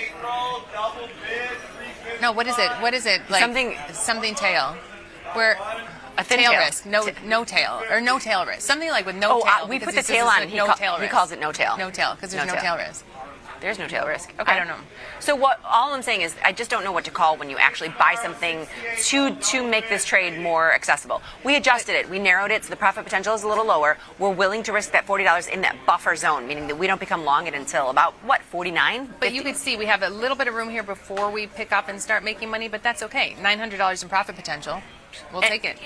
No, what is it? Like something tail. Where a thin tail tail. risk, no tail, or no tail risk. Something like with no tail. We put the tail on. He calls it no tail. No tail, because there's no tail risk. There's no tail risk. Okay. I don't know. So all I'm saying is I just don't know what to call when you actually buy something to make this trade more accessible. We adjusted it. We narrowed it so the profit potential is a little lower. We're willing to risk that $40 in that buffer zone, meaning that we don't become long it until about, 49? But 50? You can see we have a little bit of room here before we pick up and start making money, but that's okay. $900 in profit potential. We'll take it.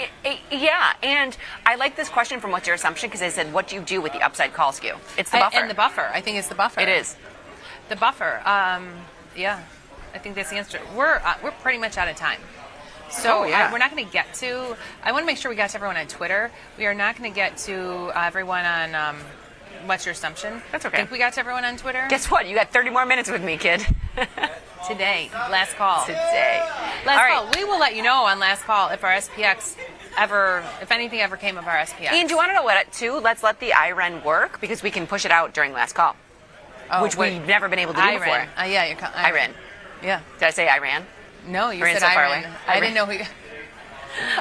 Yeah, and I like this question from what's your assumption, because they said, what do you do with the upside call skew? It's the buffer. And the buffer. I think it's the buffer. It is. The buffer. Yeah, I think that's the answer. We're pretty much out of time. So we're not going to get to. I want to make sure we got to everyone on Twitter. We are not going to get to everyone on. What's your assumption? That's okay. Think we got to everyone on Twitter? Guess what? You got 30 more minutes with me, kid. Today, last call. Last call. We will let you know on last call if our SPX if anything ever came of our SPX. And do you want to know what too? Let's let the IREN work because we can push it out during last call. Which we've never been able to do before. Yeah, you're Iran. Yeah. Did I say Iran? No, you said Iran. Far away. I didn't know who.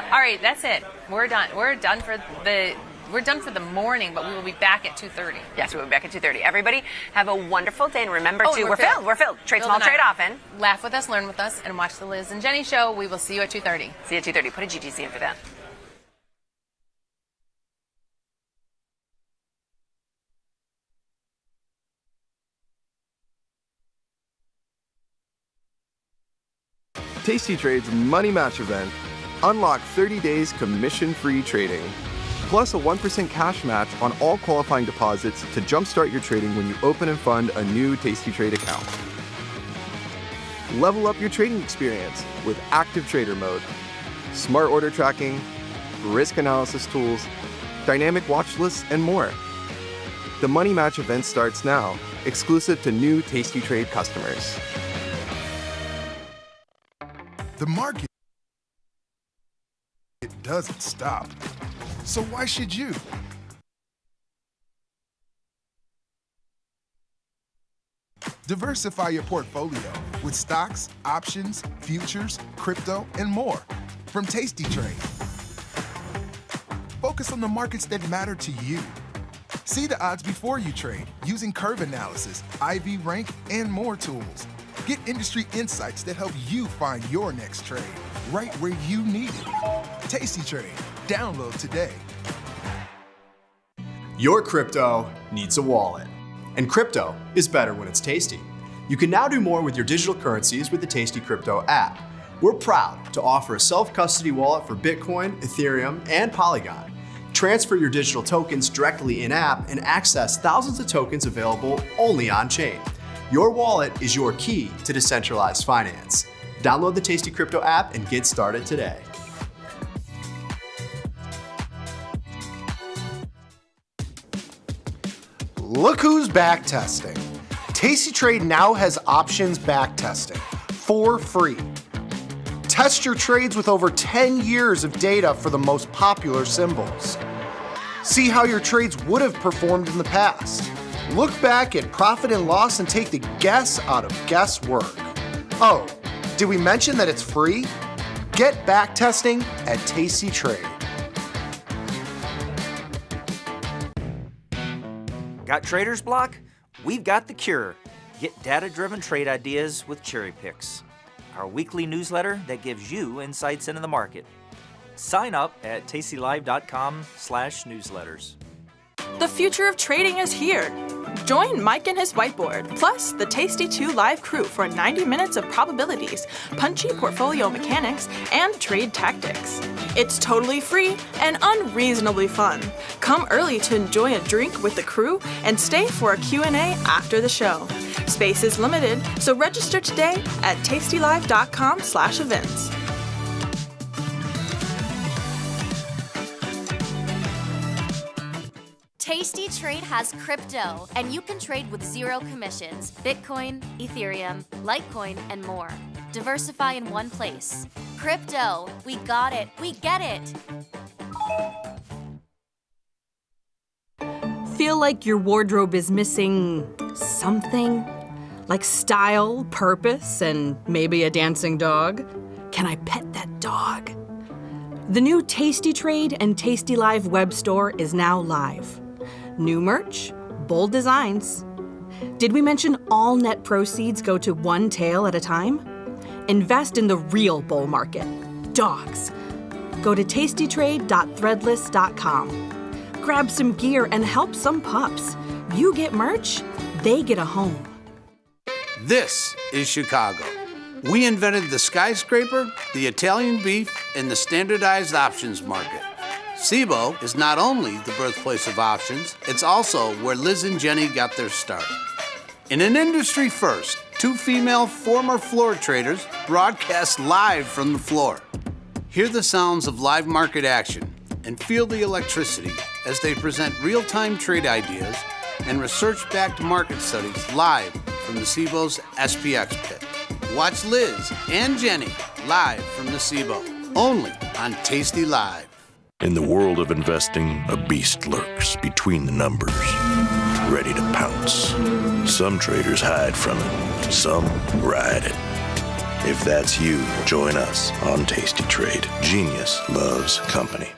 All right, that's it. We're done. We're done for the morning, but we will be back at 2:30. Yes, we'll be back at 2:30. Everybody, have a wonderful day, and remember we're filled. We're filled. Trade small, trade often. Laugh with us, learn with us, and watch the Liz and Jenny show. We will see you at 2:30. See you at 2:30. Put a GTC in for that. Tasty Trade's Money Match event. Unlock 30 days commission-free trading, plus a 1% cash match on all qualifying deposits to jumpstart your trading when you open and fund a new Tasty Trade account. Level up your trading experience with Active Trader Mode, smart order tracking, risk analysis tools, dynamic watch lists, and more. The Money Match event starts now, exclusive to new Tasty Trade customers. The market doesn't stop. So why should you? Diversify your portfolio with stocks, options, futures, crypto, and more from Tasty Trade. Focus on the markets that matter to you. See the odds before you trade using curve analysis, IV rank, and more tools. Get industry insights that help you find your next trade right where you need it. Tasty Trade. Download today. Your crypto needs a wallet. And crypto is better when it's tasty. You can now do more with your digital currencies with the Tasty Crypto app. We're proud to offer a self-custody wallet for Bitcoin, Ethereum, and Polygon. Transfer your digital tokens directly in-app and access thousands of tokens available only on-chain. Your wallet is your key to decentralized finance. Download the Tasty Crypto app and get started today. Look who's back testing. tastytrade now has options back testing for free. Test your trades with over 10 years of data for the most popular symbols. See how your trades would have performed in the past. Look back at profit and loss and take the guess out of guesswork. Oh, did we mention that it's free? Get back testing at tastytrade. Got trader's block? We've got the cure. Get data-driven trade ideas with Cherry Picks, our weekly newsletter that gives you insights into the market. Sign up at tastylive.com/newsletters. The future of trading is here. Join Mike and his whiteboard, plus the Tasty 2 live crew for 90 minutes of probabilities, punchy portfolio mechanics, and trade tactics. It's totally free and unreasonably fun. Come early to enjoy a drink with the crew and stay for a Q&A after the show. Space is limited, so register today at tastylive.com/events. Tasty Trade has crypto, and you can trade with zero commissions. Bitcoin, Ethereum, Litecoin, and more. Diversify in one place. Crypto, we got it, we get it. Feel like your wardrobe is missing something? Like style, purpose, and maybe a dancing dog? Can I pet that dog? The new Tasty Trade and Tasty Live web store is now live. New merch, bold designs. Did we mention all net proceeds go to one tail at a time? Invest in the real bull market, dogs. Go to tastytrade.threadless.com. Grab some gear and help some pups. You get merch, they get a home. This is Chicago. We invented the skyscraper, the Italian beef, and the standardized options market. SIBO is not only the birthplace of options, it's also where Liz and Jenny got their start. In an industry first, two female former floor traders broadcast live from the floor. Hear the sounds of live market action and feel the electricity as they present real-time trade ideas and research-backed market studies live from the SIBO's SPX pit. Watch Liz and Jenny live from the SIBO, only on Tasty Live. In the world of investing, a beast lurks between the numbers, ready to pounce. Some traders hide from it, some ride it. If that's you, join us on Tasty Trade. Genius loves company.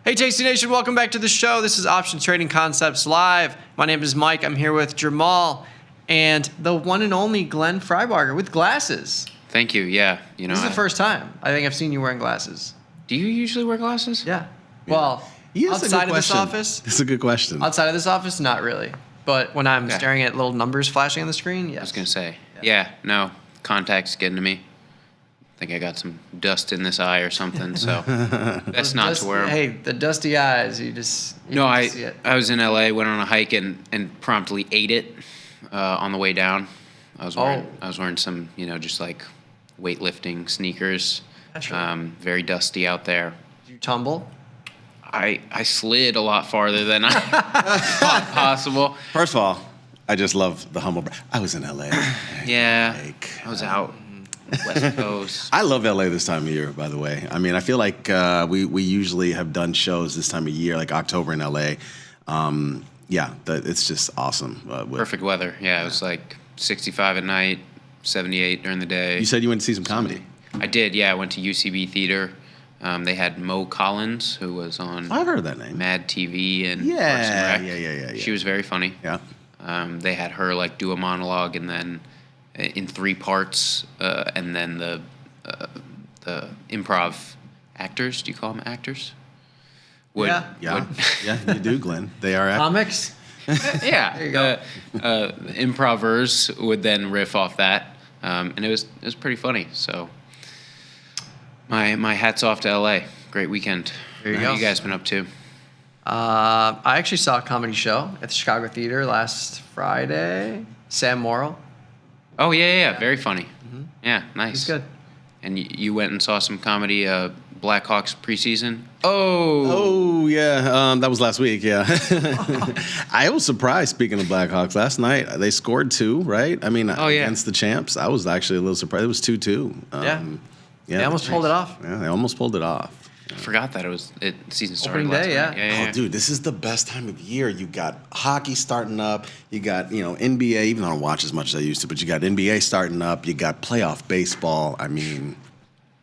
Hey Tasty Nation, welcome back to the show. This is Option Trading Concepts Live. My name is Mike. I'm here with Jamal and the one and only Glenn Freibarger with glasses. Thank you. Yeah, you know. This is the first time I think I've seen you wearing glasses. Do you usually wear glasses? Yeah. Well, outside of this office. It's a good question. Outside of this office, not really. But when I'm staring at little numbers flashing on the screen, yes. I was gonna say. Yeah. No. Contacts getting to me. think I got some dust in this eye or something, so best not to wear them. Hey, the dusty eyes. You No, need to see it. I was in LA, went on a hike and promptly ate it on the way down. I was wearing some, just like weightlifting sneakers. Very dusty out there. Did you tumble? I slid a lot farther than I thought possible. First of all, I just love the humble. I was in LA. Yeah, I was out West Coast. I love LA this time of year, by the way. I mean, I feel like we usually have done shows this time of year, like October in LA. It's just awesome. Perfect weather. Yeah, it was like 65 at night, 78 during the day. You said you went to see some comedy. I did, yeah. I went to UCB Theater. They had Mo Collins, who was on I've heard that name. Mad TV and Parks and Rec. Yeah. She was very funny. Yeah. They had her like do a monologue and then in 3 parts, and then the improv actors. Do you call them actors? Yeah, you do, Glenn. They are comics. Yeah, there you go. Improvers would then riff off that, and it was pretty funny. So my hats off to LA. Great weekend. There you What go. have you guys been up to? I actually saw a comedy show at the Chicago Theater last Friday. Sam Morrill. Oh yeah. Very funny. Mm-hmm. Yeah, nice. He's good. And you went and saw some comedy, Blackhawks preseason. Oh yeah, that was last week. Yeah, I was surprised. Speaking of Blackhawks, last night they scored 2, right? I mean, against the champs. I was actually a little surprised. It was 2-2. They almost pulled it off. Yeah, they almost pulled it off. I forgot that season started Opening last day, night. yeah. Oh, dude, this is the best time of year. You got hockey starting up. You got, NBA, even though I don't watch as much as I used to, but you got NBA starting up. You got playoff baseball. I mean,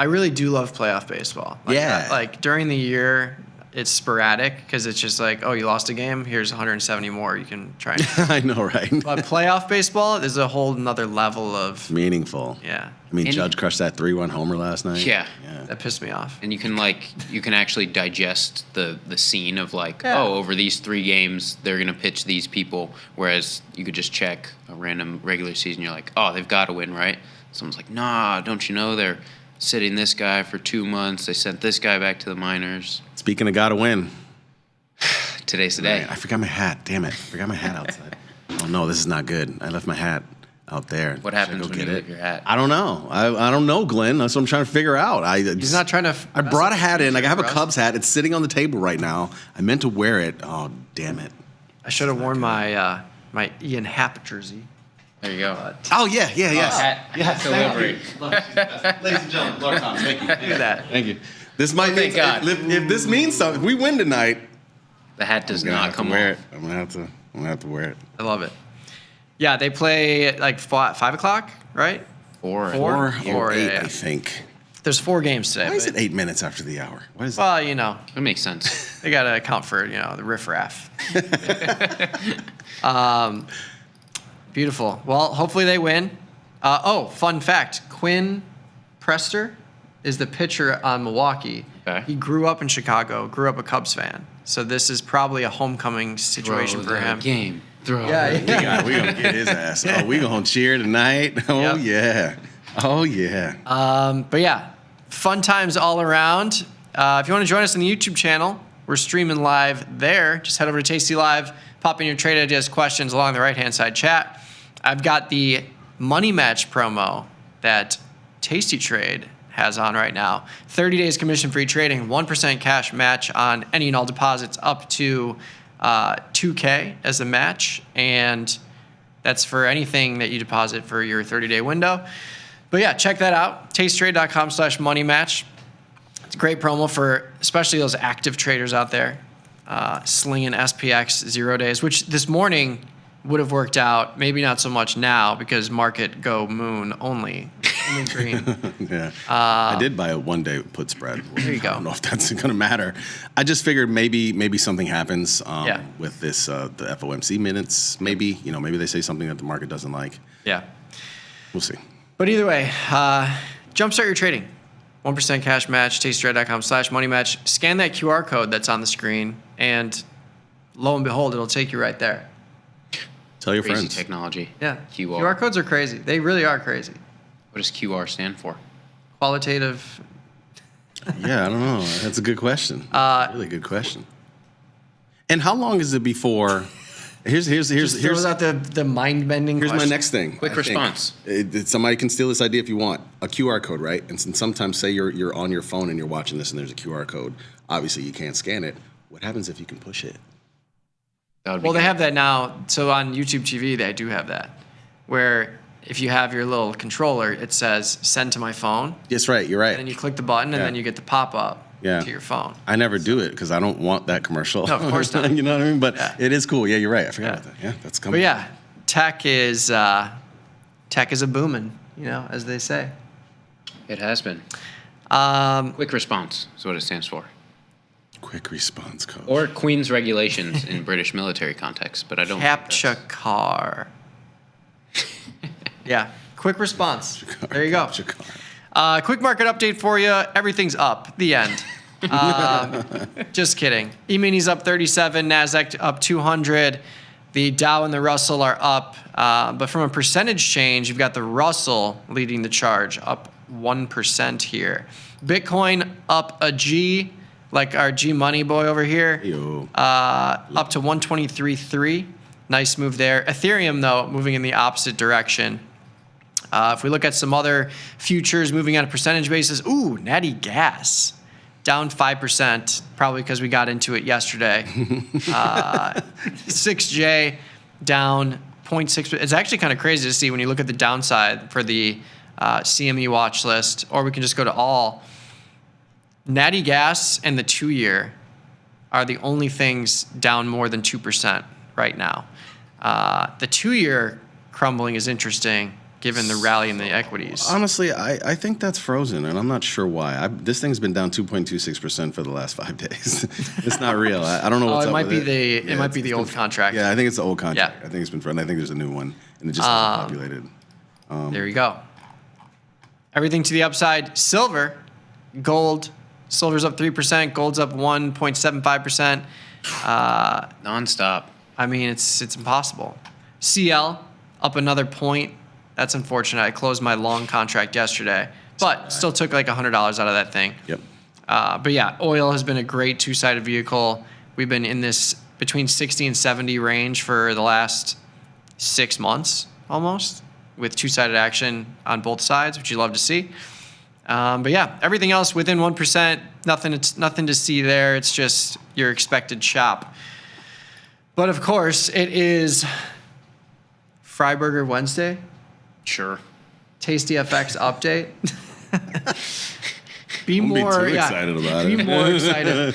I really do love playoff baseball. Like during the year, it's sporadic because it's just like, oh, you lost a game. Here's 170 more. You can try. I know, right? But playoff baseball is a whole nother level of meaningful. Yeah. I mean, Judge crushed that 3-1 homer last night. Yeah. That pissed me off. And you can actually digest the scene of Yeah. over these 3 games they're gonna pitch these people, whereas you could just check a random regular season. You're like, oh, they've got to win, right? Someone's like, nah, don't you know they're sitting this guy for 2 months? They sent this guy back to the minors. Speaking of gotta win. Today's the day. Man, I forgot my hat. Damn it. I forgot my hat outside. Oh, no, this is not good. I left my hat out there. What happens when you leave your hat? I don't know. I don't know, Glenn. That's what I'm trying to figure out. He's not trying to. I brought a hat in. Like, I have a Cubs hat. It's sitting on the table right now. I meant to wear it. Oh, damn it. I should have worn my my Ian Happ jersey. There you go. Oh, yeah. Hat delivery. Ladies and gentlemen, Lord Tom, thank you. Look at that. Thank you. This might Thank God. If this means something, if we win tonight, the hat does I'm gonna not have come to wear off. it. I'm gonna have to wear it. I love it. Yeah, they play at like 5 o'clock, right? 4 or 8, yeah. I think. There's 4 games today. Why is but- it 8 minutes after the hour? What is Well, It makes sense. they got to account for, the riffraff. Beautiful. Well, hopefully they win. Fun fact. Quinn Prester is the pitcher on Milwaukee. Okay. He grew up in Chicago, grew up a Cubs fan. So this is probably a homecoming situation Throw for the him. game. Throw Yeah, the game. God, we gonna get his ass. Oh, we gonna cheer tonight. Oh, yeah. Oh, yeah. But yeah, fun times all around. If you want to join us on the YouTube channel, we're streaming live there. Just head over to Tasty Live, pop in your trade ideas, questions along the right-hand side chat. I've got the money match promo that Tasty Trade has on right now. 30 days commission-free trading, 1% cash match on any and all deposits up to $2K as a match. And that's for anything that you deposit for your 30-day window. But yeah, check that out. tastytrade.com/moneymatch. It's a great promo for especially those active traders out there slinging SPX 0 days, which this morning would have worked out. Maybe not so much now because market go moon only green. Yeah. I did buy a 1-day put spread. There you go. I don't know if that's going to matter. I just figured maybe something happens with this the FOMC minutes. Maybe maybe they say something that the market doesn't like. Yeah. We'll see. But either way, jumpstart your trading. 1% cash match, tastytrade.com/money match. Scan that QR code that's on the screen, and lo and behold, it'll take you right there. Tell your Crazy friends. technology. Yeah. QR. QR codes are crazy. They really are crazy. What does QR stand for? qualitative? Yeah, I don't know. That's a good question. Really good question. And how long is it before? Here's out the mind bending. Here's my next thing. Quick response. Somebody can steal this idea if you want. A QR code, right? And sometimes say you're on your phone and you're watching this and there's a QR code. Obviously, you can't scan it. What happens if you can push it? Well, they have that now. So on YouTube TV, they do have that, where if you have your little controller, it says "Send to my phone." Yes, right. You're right. And then you click the button, and then you get the pop up to your phone. I never do it because I don't want that commercial. No, of course not. You know what I mean? But it is cool. Yeah, you're right. I forgot about that. Yeah, that's coming. But yeah, tech is a booming, as they say. It has been. Quick response is what it stands for. Quick response code. Or Queen's regulations in British military context, but I don't. Capture car. Yeah, quick response. There you go. Quick market update for you. Everything's up. The end. Just kidding. E-mini's up 37. NASDAQ up 200. The Dow and the Russell are up. But from a percentage change, you've got the Russell leading the charge, up 1% here. Bitcoin up a G, like our G Money boy over here, up to 123.3. Nice move there. Ethereum, though, moving in the opposite direction. If we look at some other futures moving on a percentage basis, Natty Gas down 5%, probably because we got into it yesterday. 6J down 0.6%. It's actually kind of crazy to see when you look at the downside for the CME watch list, or we can just go to all. Natty Gas and the 2-year are the only things down more than 2% right now. The 2-year crumbling is interesting, given the rally in the equities. Honestly, I think that's frozen, and I'm not sure why. This thing's been down 2.26% for the last 5 days. It's not real. I don't know what's up with it. It might be the old contract. Yeah, I think it's the old contract. Yeah. I think it's been frozen. I think there's a new one, and it just hasn't populated. There you go. Everything to the upside. Silver, gold. Silver's up 3%. Gold's up 1.75%. Nonstop. I mean, it's impossible. CL up another point. That's unfortunate. I closed my long contract yesterday, but still took like $100 out of that thing. Yep. But yeah, oil has been a great two-sided vehicle. We've been in this between 60 and 70 range for the last 6 months almost, with two-sided action on both sides, which you love to see. But yeah, everything else within 1%, nothing to see there. It's just your expected chop. But of course, it is Freiburger Wednesday. Sure. Tasty FX update. Be Don't more be too excited about it. Be more excited.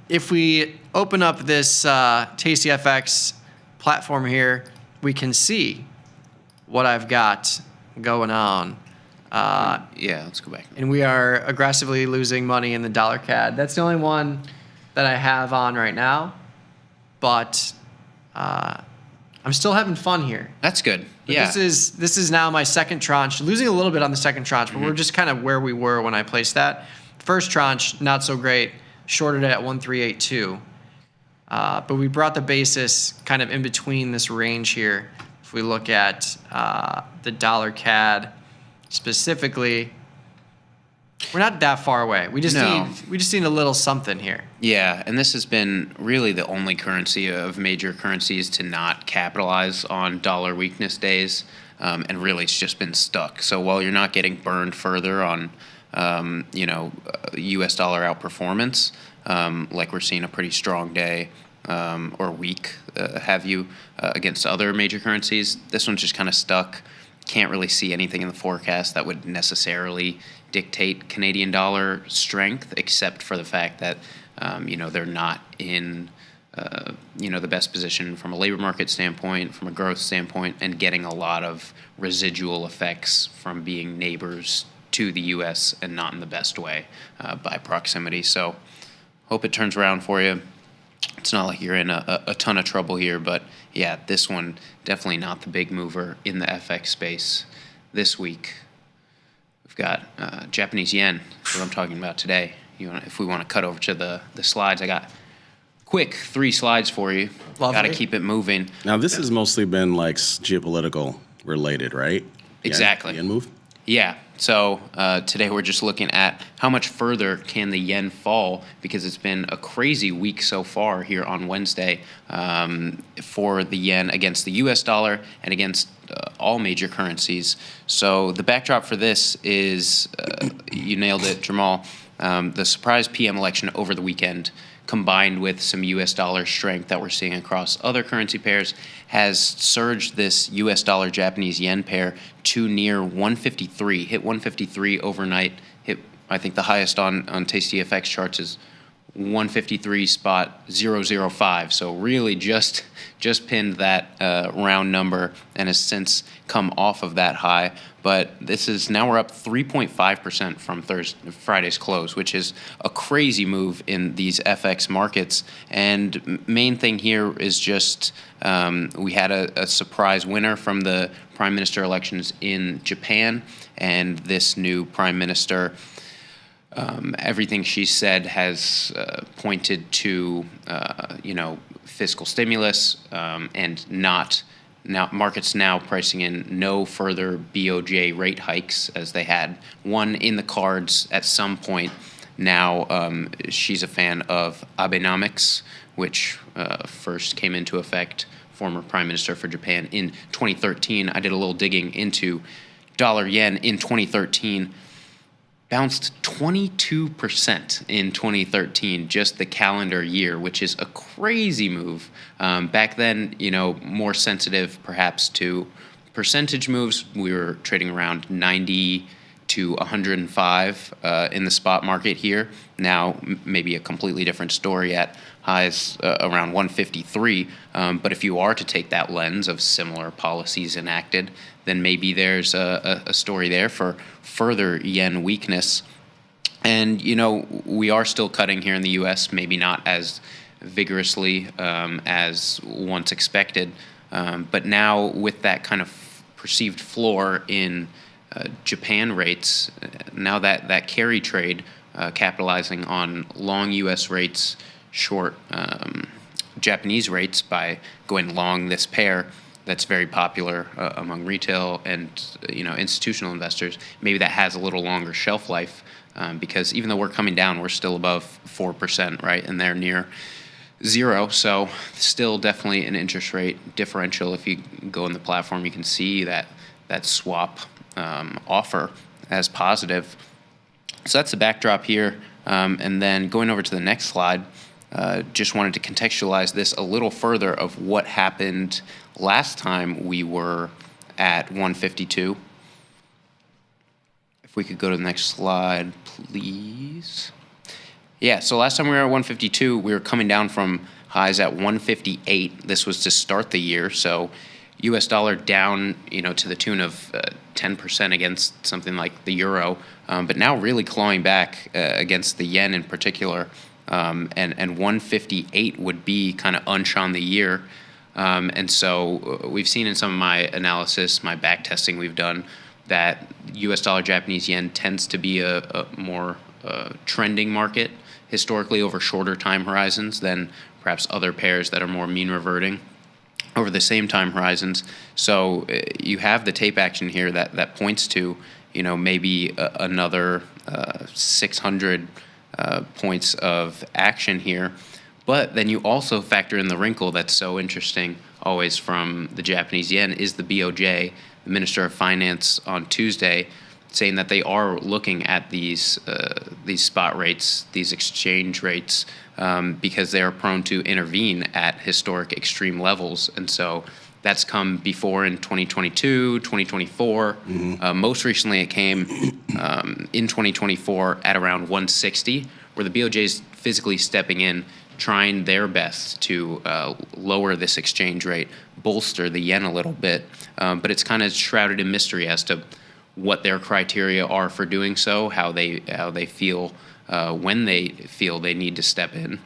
If we open up this Tasty FX platform here, we can see what I've got going on. Yeah, let's go back. And we are aggressively losing money in the dollar CAD. That's the only one that I have on right now. But I'm still having fun here. That's good. But yeah. This is now my second tranche. Losing a little bit on the second tranche, but we're just kind of where we were when I placed that. First tranche, not so great. Shorted it at 1382. But we brought the basis kind of in between this range here. If we look at the dollar CAD specifically, we're not that far away. We just need a little something here. Yeah, and this has been really the only currency of major currencies to not capitalize on dollar weakness days, and really it's just been stuck. So while you're not getting burned further on, U.S. dollar outperformance, like we're seeing a pretty strong day or week, against other major currencies, this one's just kind of stuck. Can't really see anything in the forecast that would necessarily dictate Canadian dollar strength, except for the fact that they're not in the best position from a labor market standpoint, from a growth standpoint, and getting a lot of residual effects from being neighbors to the U.S. and not in the best way by proximity. So hope it turns around for you. It's not like you're in a ton of trouble here, but yeah, this one definitely not the big mover in the FX space this week. We've got Japanese yen. That's what I'm talking about today. If we want to cut over to the slides, I got quick 3 slides for you. Got to keep it moving. Now, this has mostly been like geopolitical related, right? Exactly. Yen move? Yeah, So today we're just looking at how much further can the yen fall, because it's been a crazy week so far here on Wednesday for the yen against the US dollar and against all major currencies. So the backdrop for this is, you nailed it, Jamal, the surprise PM election over the weekend, combined with some US dollar strength that we're seeing across other currency pairs, has surged this US dollar Japanese yen pair to near 153, hit 153 overnight, hit, I think the highest on tastyfx charts is 153.005. So really just pinned that round number and has since come off of that high. But this is now we're up 3.5% from Friday's close, which is a crazy move in these FX markets. And main thing here is just we had a surprise winner from the prime minister elections in Japan, and this new prime minister, everything she said has pointed to, fiscal stimulus and not now markets now pricing in no further BOJ rate hikes, as they had one in the cards at some point. Now she's a fan of Abenomics, which first came into effect, former prime minister for Japan, in 2013. I did a little digging into dollar yen in 2013. Bounced 22% in 2013, just the calendar year, which is a crazy move. Back then, more sensitive perhaps to percentage moves. We were trading around 90 to 105 in the spot market here. Now, maybe a completely different story at highs around 153. But if you are to take that lens of similar policies enacted, then maybe there's a story there for further yen weakness. And, we are still cutting here in the U.S., maybe not as vigorously as once expected. But now with that kind of perceived floor in Japan rates, now that carry trade, capitalizing on long U.S. rates, short Japanese rates by going long this pair, that's very popular among retail and institutional investors. Maybe that has a little longer shelf life because even though we're coming down, we're still above 4%, right? And they're near zero. So still definitely an interest rate differential. If you go in the platform, you can see that swap offer as positive. So that's the backdrop here. And then going over to the next slide, just wanted to contextualize this a little further of what happened last time we were at 152. If we could go to the next slide, please. Yeah, so last time we were at 152, we were coming down from highs at 158. This was to start the year, so U.S. dollar down, to the tune of 10% against something like the euro, but now really clawing back against the yen in particular. And 158 would be kind of unch on the year. And so we've seen in some of my analysis, my back testing we've done, that U.S. dollar Japanese yen tends to be a more trending market historically over shorter time horizons than perhaps other pairs that are more mean reverting over the same time horizons. So you have the tape action here that points to, maybe another 600 points of action here. But then you also factor in the wrinkle that's so interesting always from the Japanese yen is the BOJ, the Minister of Finance on Tuesday, saying that they are looking at these spot rates, these exchange rates, because they are prone to intervene at historic extreme levels. And so that's come before in 2022, 2024. Most recently, it came in 2024 at around 160, where the BOJ is physically stepping in, trying their best to lower this exchange rate, bolster the yen a little bit. But it's kind of shrouded in mystery as to what their criteria are for doing so, how they feel when they feel they need to step in.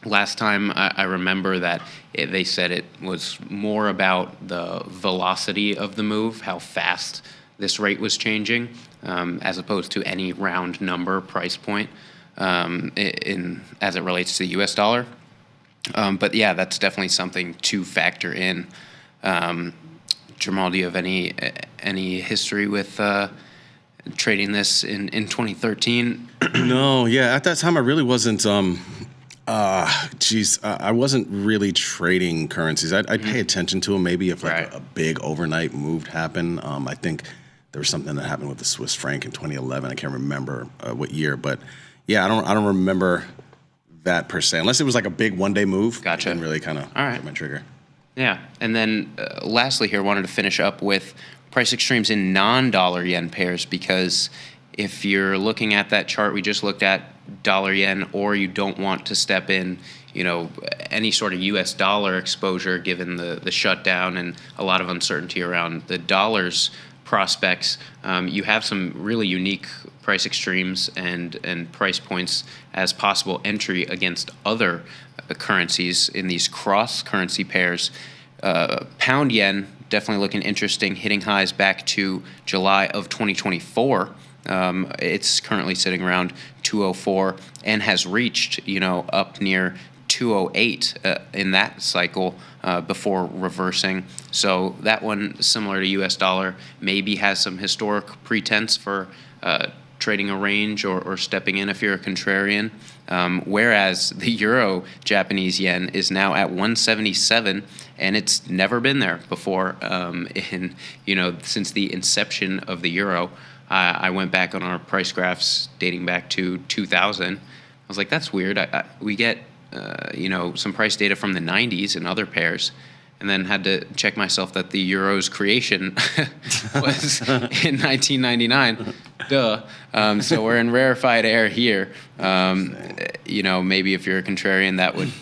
Last time I remember that they said it was more about the velocity of the move, how fast this rate was changing, as opposed to any round number price point as it relates to the U.S. dollar. But yeah, that's definitely something to factor in. Jamal, do you have any history with trading this in 2013? No, yeah. At that time, I really wasn't. I wasn't really trading currencies. I'd pay attention to them maybe if like a big overnight move happened. I think there was something that happened with the Swiss franc in 2011. I can't remember what year, but yeah, I don't remember that per se. Unless it was like a big one-day move. Gotcha. And really kind of hit my trigger. Yeah, and then lastly here, wanted to finish up with price extremes in non-dollar yen pairs, because if you're looking at that chart we just looked at, dollar yen, or you don't want to step in, any sort of U.S. dollar exposure given the shutdown and a lot of uncertainty around the dollar's prospects, you have some really unique price extremes and price points as possible entry against other currencies in these cross-currency pairs. Pound yen, definitely looking interesting, hitting highs back to July of 2024. It's currently sitting around 204 and has reached, up near 208 in that cycle before reversing. So that one, similar to US dollar, maybe has some historic pretense for trading a range or stepping in if you're a contrarian. Whereas the euro Japanese yen is now at 177, and it's never been there before since the inception of the euro. I went back on our price graphs dating back to 2000. I was like, that's weird. We get some price data from the 90s and other pairs, and then had to check myself that the euro's creation was in 1999. Duh. So we're in rarefied air here. Maybe if you're a contrarian, that would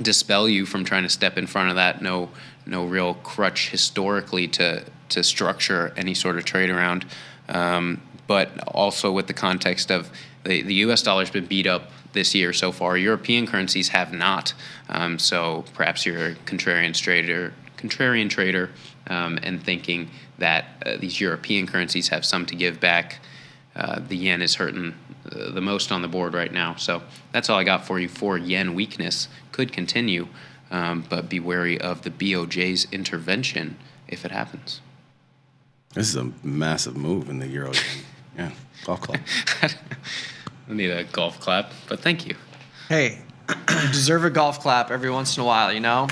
dispel you from trying to step in front of that. No real crutch historically to structure any sort of trade around. But also with the context of the U.S. dollar's been beat up this year so far. European currencies have not. So perhaps you're a contrarian trader, and thinking that these European currencies have some to give back. The yen is hurting the most on the board right now. So that's all I got for you for yen weakness. Could continue, but be wary of the BOJ's intervention if it happens. This is a massive move in the euro. Yeah, golf clap. I need a golf clap, but thank you. Hey, you deserve a golf clap every once in a while, There you go. That's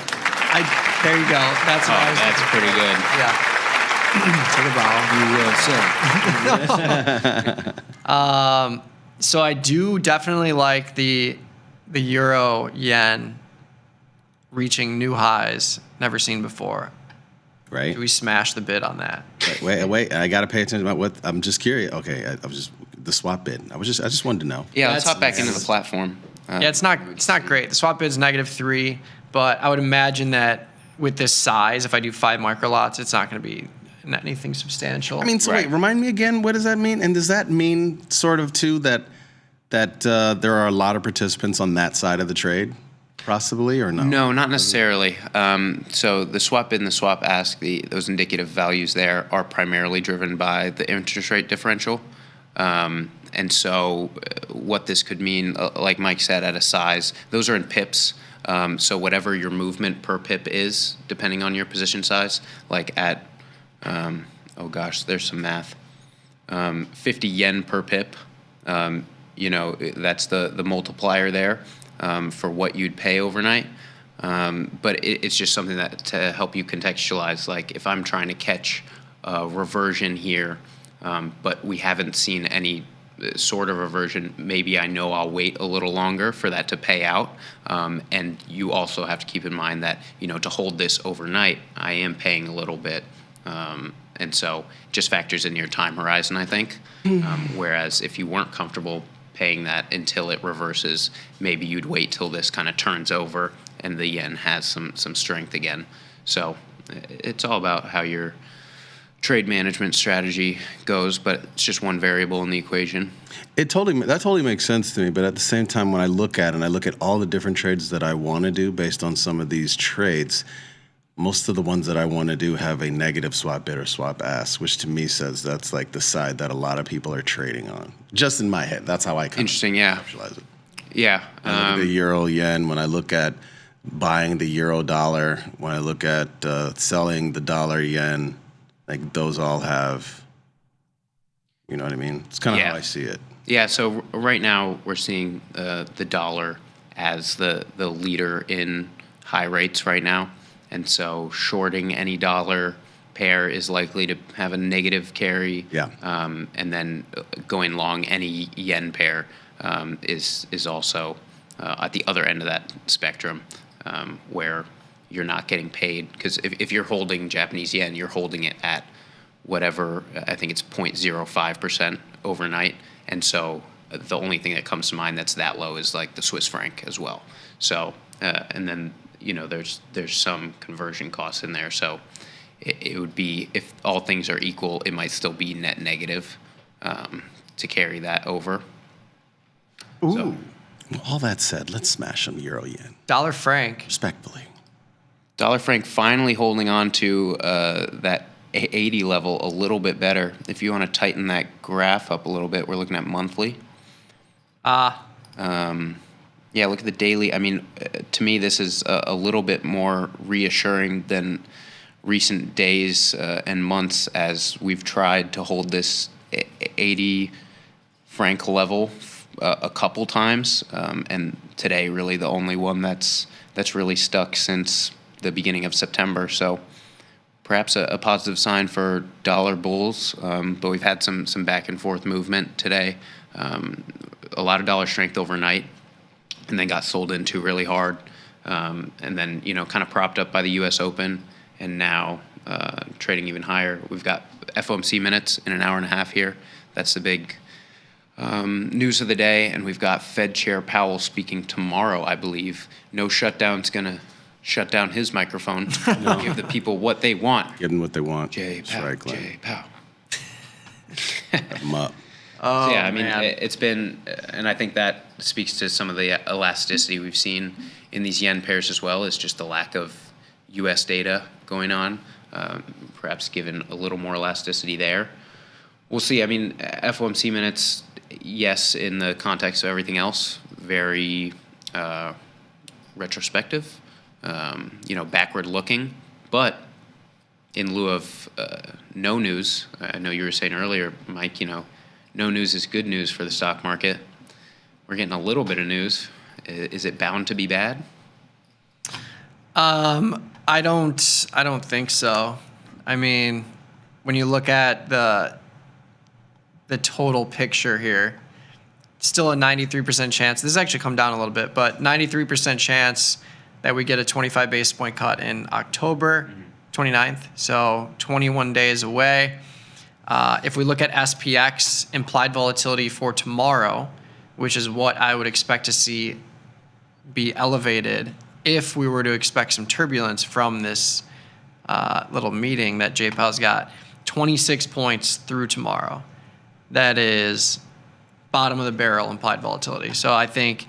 what I was That's looking pretty for. good. Yeah. Take a bow. You will say. So I do definitely like the euro yen reaching new highs never seen before. Right. Do we smash the bid on that? Wait. I got to pay attention about what. I'm just curious. Okay, I was just the swap bid. I just wanted to know. Yeah, let's hop back into the platform. It's not great. The swap bid's -3, but I would imagine that with this size, if I do 5 microlots, it's not going to be anything substantial. I mean, so wait, remind me again. What does that mean? And does that mean sort of too that there are a lot of participants on that side of the trade? Possibly or no? No, not necessarily. So the swap bid and the swap ask, those indicative values there are primarily driven by the interest rate differential. And so what this could mean, like Mike said, at a size, those are in pips. So whatever your movement per pip is, depending on your position size, like at, there's some math, 50 yen per pip, that's the multiplier there. For what you'd pay overnight. But it's just something that to help you contextualize, like if I'm trying to catch a reversion here, but we haven't seen any sort of reversion, maybe I know I'll wait a little longer for that to pay out. And you also have to keep in mind that, to hold this overnight, I am paying a little bit. And so just factors in your time horizon, I think. Whereas if you weren't comfortable paying that until it reverses, maybe you'd wait till this kind of turns over and the yen has some strength again. So it's all about how your trade management strategy goes, but it's just one variable in the equation. That totally makes sense to me, but at the same time, when I look at it and I look at all the different trades that I want to do based on some of these trades, most of the ones that I want to do have a negative swap bid or swap ask, which to me says that's like the side that a lot of people are trading on. Just in my head, that's how I conceptualize it. Yeah. I look at the euro yen, when I look at buying the euro dollar, when I look at selling the dollar yen, like those all have You know what I mean? It's kind of how I see it. Yeah, so right now we're seeing the dollar as the leader in high rates right now. And so shorting any dollar pair is likely to have a negative carry. Yeah. And then going long any yen pair is also at the other end of that spectrum, where you're not getting paid. Because if you're holding Japanese yen, you're holding it at whatever, I think it's 0.05% overnight. And so the only thing that comes to mind that's that low is like the Swiss franc as well. So, and then, there's some conversion costs in there. So it would be, if all things are equal, it might still be net negative to carry that over. Ooh. So, all that said, let's smash some euro yen. Dollar franc. Respectfully. Dollar franc finally holding on to that 80 level a little bit better. If you want to tighten that graph up a little bit, we're looking at monthly. Yeah, look at the daily. I mean, to me, this is a little bit more reassuring than recent days and months, as we've tried to hold this 80 franc level a couple times, and today really the only one that's really stuck since the beginning of September. So perhaps a positive sign for dollar bulls, but we've had some back and forth movement today. A lot of dollar strength overnight, and then got sold into really hard, and then kind of propped up by the U.S. Open, and now trading even higher. We've got FOMC minutes in an hour and a half here. That's the big news of the day, and we've got Fed Chair Powell speaking tomorrow, I believe. No shutdown's gonna shut down his microphone. Give the people what they want. Give them what they want. Jay Powell. Jay Powell. Wrap them up. So yeah, I mean, it's been, and I think that speaks to some of the elasticity we've seen in these yen pairs as well, is just the lack of U.S. data going on, perhaps given a little more elasticity there. We'll see. I mean, FOMC minutes, yes, in the context of everything else, very retrospective, backward looking, but in lieu of no news, I know you were saying earlier, Mike, no news is good news for the stock market. We're getting a little bit of news. Is it bound to be bad? I don't think so. I mean, when you look at the total picture here, still a 93% chance. This has actually come down a little bit, but 93% chance that we get a 25 basis point cut in October 29th. So 21 days away. If we look at SPX, implied volatility for tomorrow, which is what I would expect to see be elevated if we were to expect some turbulence from this little meeting that Jay Powell's got, 26 points through tomorrow. That is bottom of the barrel implied volatility. So I think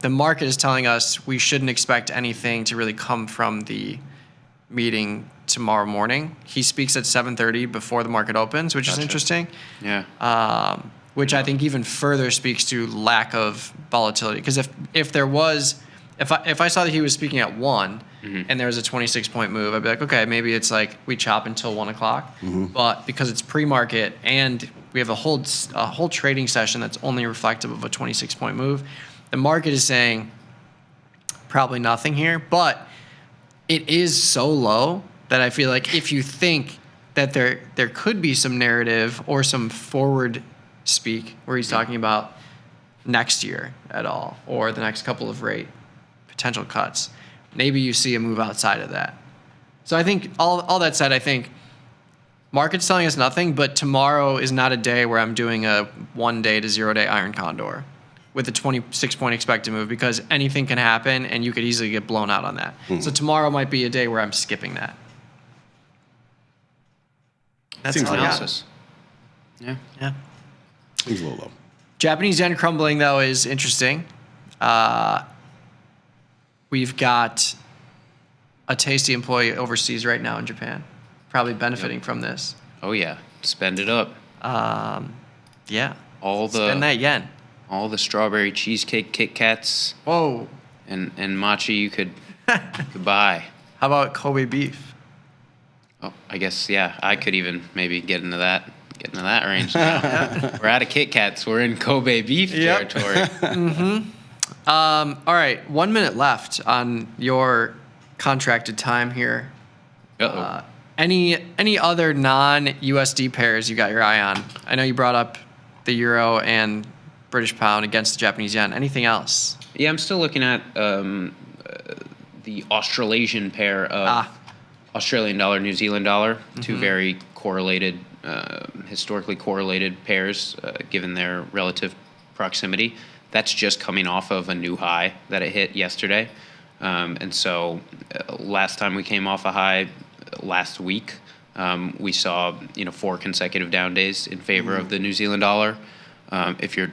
the market is telling us we shouldn't expect anything to really come from the meeting tomorrow morning. He speaks at 7:30 before the market opens, which is interesting. Yeah. Which I think even further speaks to lack of volatility. Because if I saw that he was speaking at 1 and there was a 26-point move, I'd be like, okay, maybe it's like we chop until 1 o'clock. But because it's pre-market and we have a whole trading session that's only reflective of a 26-point move, the market is saying probably nothing here. But it is so low that I feel like if you think that there could be some narrative or some forward speak where he's talking about next year at all or the next couple of rate potential cuts, maybe you see a move outside of that. So I think all that said, I think market's telling us nothing, but tomorrow is not a day where I'm doing a 1 day to 0 day iron condor with a 26-point expected move, because anything can happen and you could easily get blown out on that. So tomorrow might be a day where I'm skipping that. That's Seems analysis. Yeah. Seems a little low. Japanese yen crumbling, though, is interesting. We've got a Tasty employee overseas right now in Japan, probably benefiting from this. Oh yeah, spend it up. Yeah. Spend that yen. All the strawberry cheesecake Kit Kats. Whoa. And matcha you could buy. How about Kobe beef? Oh, I guess, yeah, I could even maybe get into that. getting to that range now. We're out of Kit Kats. We're in Kobe beef territory. All right, 1 minute left on your contracted time here. Any other non-USD pairs you got your eye on? I know you brought up the euro and British pound against the Japanese yen. Anything else? Yeah, I'm still looking at the Australasian pair of Australian dollar, New Zealand dollar, two very correlated, historically correlated pairs given their relative proximity. That's just coming off of a new high that it hit yesterday. And so last time we came off a high last week, we saw 4 consecutive down days in favor of the New Zealand dollar. If you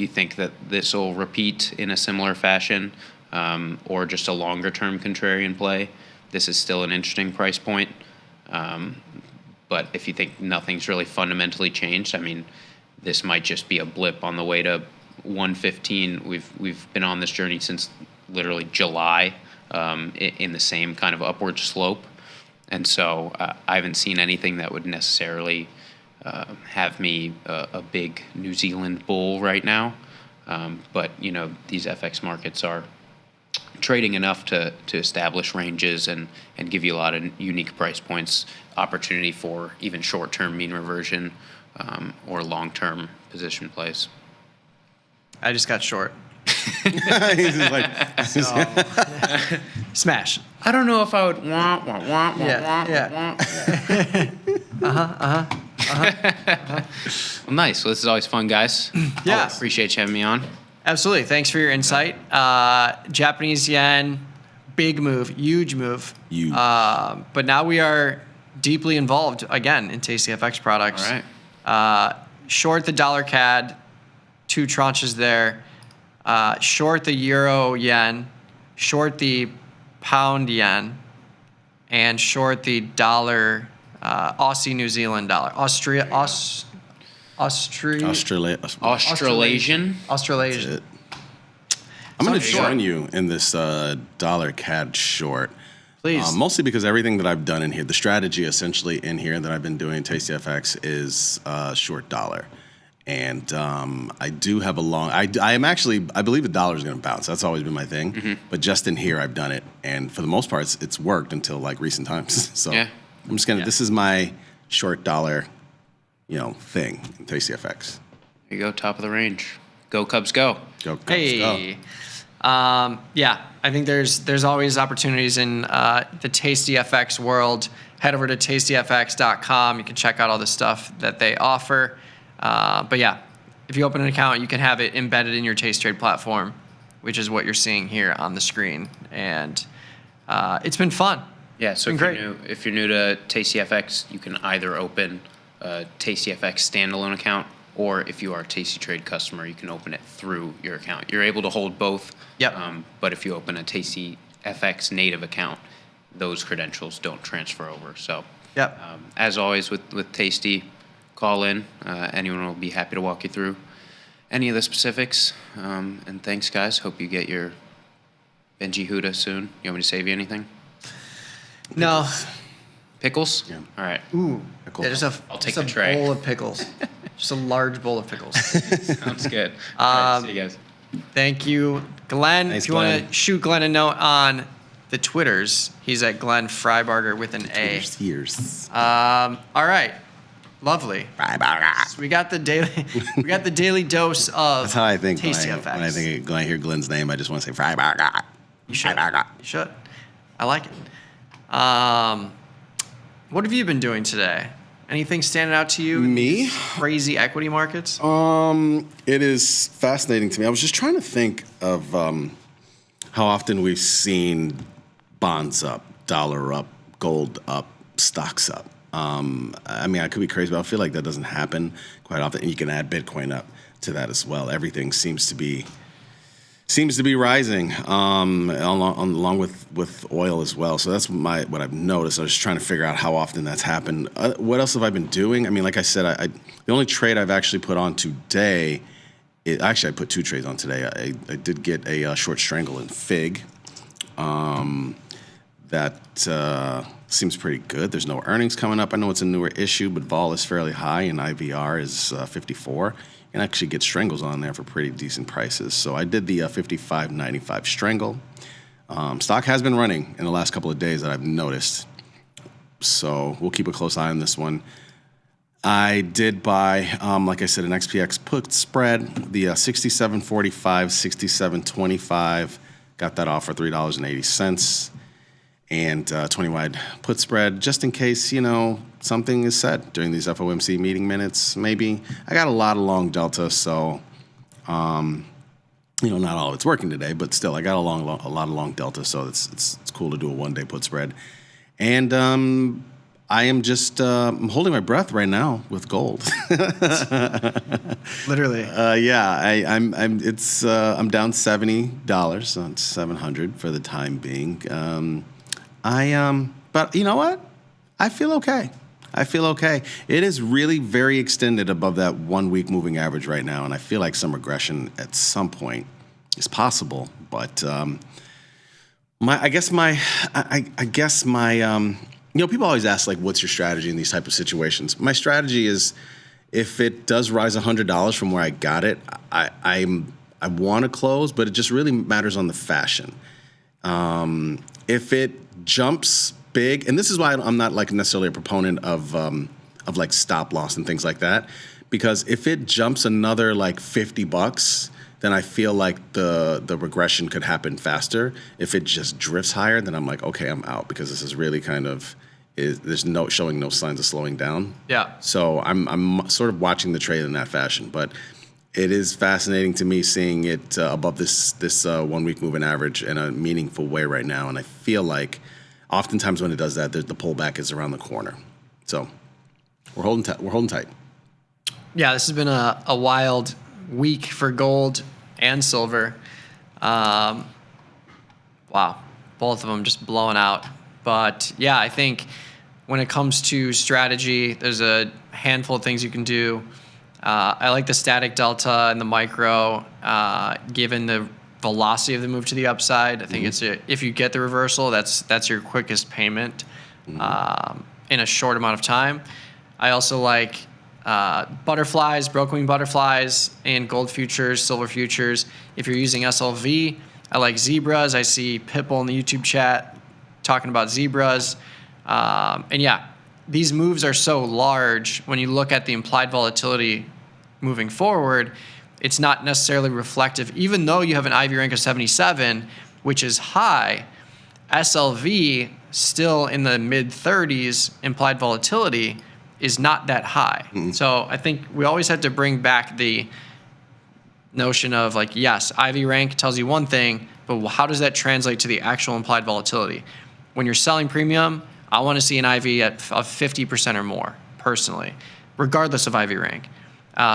think that this will repeat in a similar fashion, or just a longer term contrarian play, this is still an interesting price point. But if you think nothing's really fundamentally changed, I mean, this might just be a blip on the way to 115. We've been on this journey since literally July, in the same kind of upward slope. And so I haven't seen anything that would necessarily have me a big New Zealand bull right now. But, these FX markets are trading enough to establish ranges and give you a lot of unique price points, opportunity for even short-term mean reversion or long-term position plays. I just got short. He's just like, smash. I don't know if I would want. Well, nice. Well, this is always fun, guys. Yeah. Appreciate you having me on. Absolutely. Thanks for your insight. Japanese yen, big move, huge move. Huge. But now we are deeply involved again in Tasty FX products. All right. Short the dollar CAD, 2 tranches there. Short the euro yen, short the pound yen, and short the dollar Aussie New Zealand dollar. Australasian. Australasian. I'm going to join you in this dollar CAD short. Please. Mostly because everything that I've done in here, the strategy essentially in here that I've been doing in Tasty FX is short dollar. And I do have a long. I believe the dollar is going to bounce. That's always been my thing. But just in here, I've done it, and for the most part, it's worked until like recent times. So I'm just gonna. This is my short dollar, thing in Tasty FX. There you go, top of the range. Go Cubs, go. Go Cubs, Hey. go. Yeah, I think there's always opportunities in the Tasty FX world. Head over to tastyfx.com. You can check out all the stuff that they offer. But yeah, if you open an account, you can have it embedded in your Taste Trade platform, which is what you're seeing here on the screen. And it's been fun. Yeah, so if you're new to Tasty FX, you can either open a Tasty FX standalone account, or if you are a Tasty Trade customer, you can open it through your account. You're able to hold both. Yep. But if you open a Tasty FX native account, those credentials don't transfer over. So yep. As always with Tasty, call in. Anyone will be happy to walk you through any of the specifics. And thanks, guys. Hope you get your Benji Huda soon. You want me to save you anything? No. Pickles? Yeah. All right. Ooh. Pickles. Yeah, I'll take just the tray. a bowl of pickles. Just a large bowl of pickles. Sounds good. All right, see you guys. Thank you, Glenn. Thanks, if you want Glenn. to shoot Glenn a note on the Twitters, he's at Glenn Freibarger with an A. Years. All right. Lovely. So we got the daily dose of That's how I think Tasty when FX. when I hear Glenn's name. I just want to say Freiburger. You should. You should. I like it. What have you been doing today? Anything standing out to you? Me? Crazy equity markets? It is fascinating to me. I was just trying to think of how often we've seen bonds up, dollar up, gold up, stocks up. I mean, I could be crazy, but I feel like that doesn't happen quite often. And you can add Bitcoin up to that as well. Everything seems to be rising along with oil as well. So that's what I've noticed. I was just trying to figure out how often that's happened. What else have I been doing? I mean, like I said, the only trade I've actually put on today, I put 2 trades on today. I did get a short strangle in FIG. That seems pretty good. There's no earnings coming up. I know it's a newer issue, but vol is fairly high, and IVR is 54. And actually get Strangles on there for pretty decent prices. So I did the 55.95 Strangle. Stock has been running in the last couple of days that I've noticed. So we'll keep a close eye on this one. I did buy, like I said, an XPX put spread, the 67.45, 67.25. Got that off for $3.80. And 20 wide put spread, just in case, something is said during these FOMC meeting minutes. Maybe I got a lot of long delta, so not all of it's working today, but still, I got a lot of long delta, so it's cool to do a 1 day put spread. And I am just I'm holding my breath right now with gold. Literally. I'm down $70, so it's $700 for the time being. But you know what? I feel okay. It is really very extended above that 1 week moving average right now, and I feel like some regression at some point is possible. But people always ask, like, what's your strategy in these type of situations? My strategy is, if it does rise $100 from where I got it, I want to close, but it just really matters on the fashion. If it jumps big, and this is why I'm not like necessarily a proponent of like stop loss and things like that, because if it jumps another like $50, then I feel like the regression could happen faster. If it just drifts higher, then I'm like, okay, I'm out, because this is really there's showing no signs of slowing down. Yeah. So I'm sort of watching the trade in that fashion, but it is fascinating to me seeing it above this 1 week moving average in a meaningful way right now, and I feel like oftentimes when it does that, the pullback is around the corner. So we're holding tight. Yeah, this has been a wild week for gold and silver. Wow, both of them just blowing out. But yeah, I think when it comes to strategy, there's a handful of things you can do. I like the static delta and the micro, given the velocity of the move to the upside. I think if you get the reversal, that's your quickest payment in a short amount of time. I also like butterflies, broken wing butterflies, and gold futures, silver futures. If you're using SLV, I like zebras. I see Pitbull in the YouTube chat talking about zebras. And yeah, these moves are so large. When you look at the implied volatility moving forward, it's not necessarily reflective. Even though you have an IV rank of 77, which is high, SLV still in the mid 30s implied volatility is not that high. So I think we always have to bring back the notion of, like, yes, IV rank tells you one thing, but how does that translate to the actual implied volatility? When you're selling premium, I want to see an IV of 50% or more, personally, regardless of IV rank.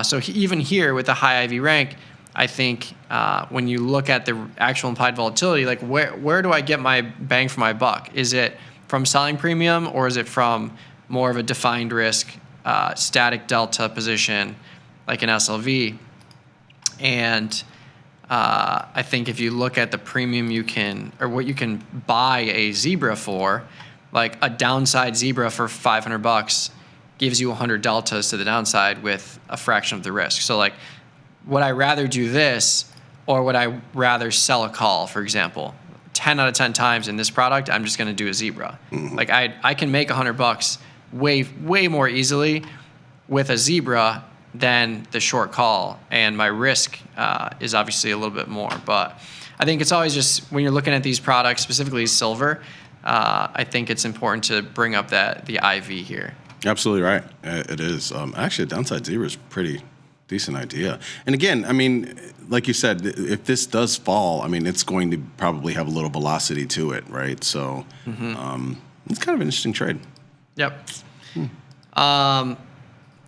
So even here with the high IV rank, I think when you look at the actual implied volatility, like where do I get my bang for my buck? Is it from selling premium, or is it from more of a defined risk, static delta position like an SLV? And I think if you look at the premium what you can buy a zebra for, like a downside zebra for $500 gives you 100 deltas to the downside with a fraction of the risk. So like, would I rather do this, or would I rather sell a call, for example? 10 out of 10 times in this product, I'm just going to do a zebra. Like I can make $100 way more easily with a zebra than the short call, and my risk is obviously a little bit more. But I think it's always just, when you're looking at these products, specifically silver, I think it's important to bring up the IV here. Absolutely right. It is. Actually, a downside zebra is a pretty decent idea. And again, I mean, like you said, if this does fall, I mean, it's going to probably have a little velocity to it, right? So it's kind of an interesting trade. Yep.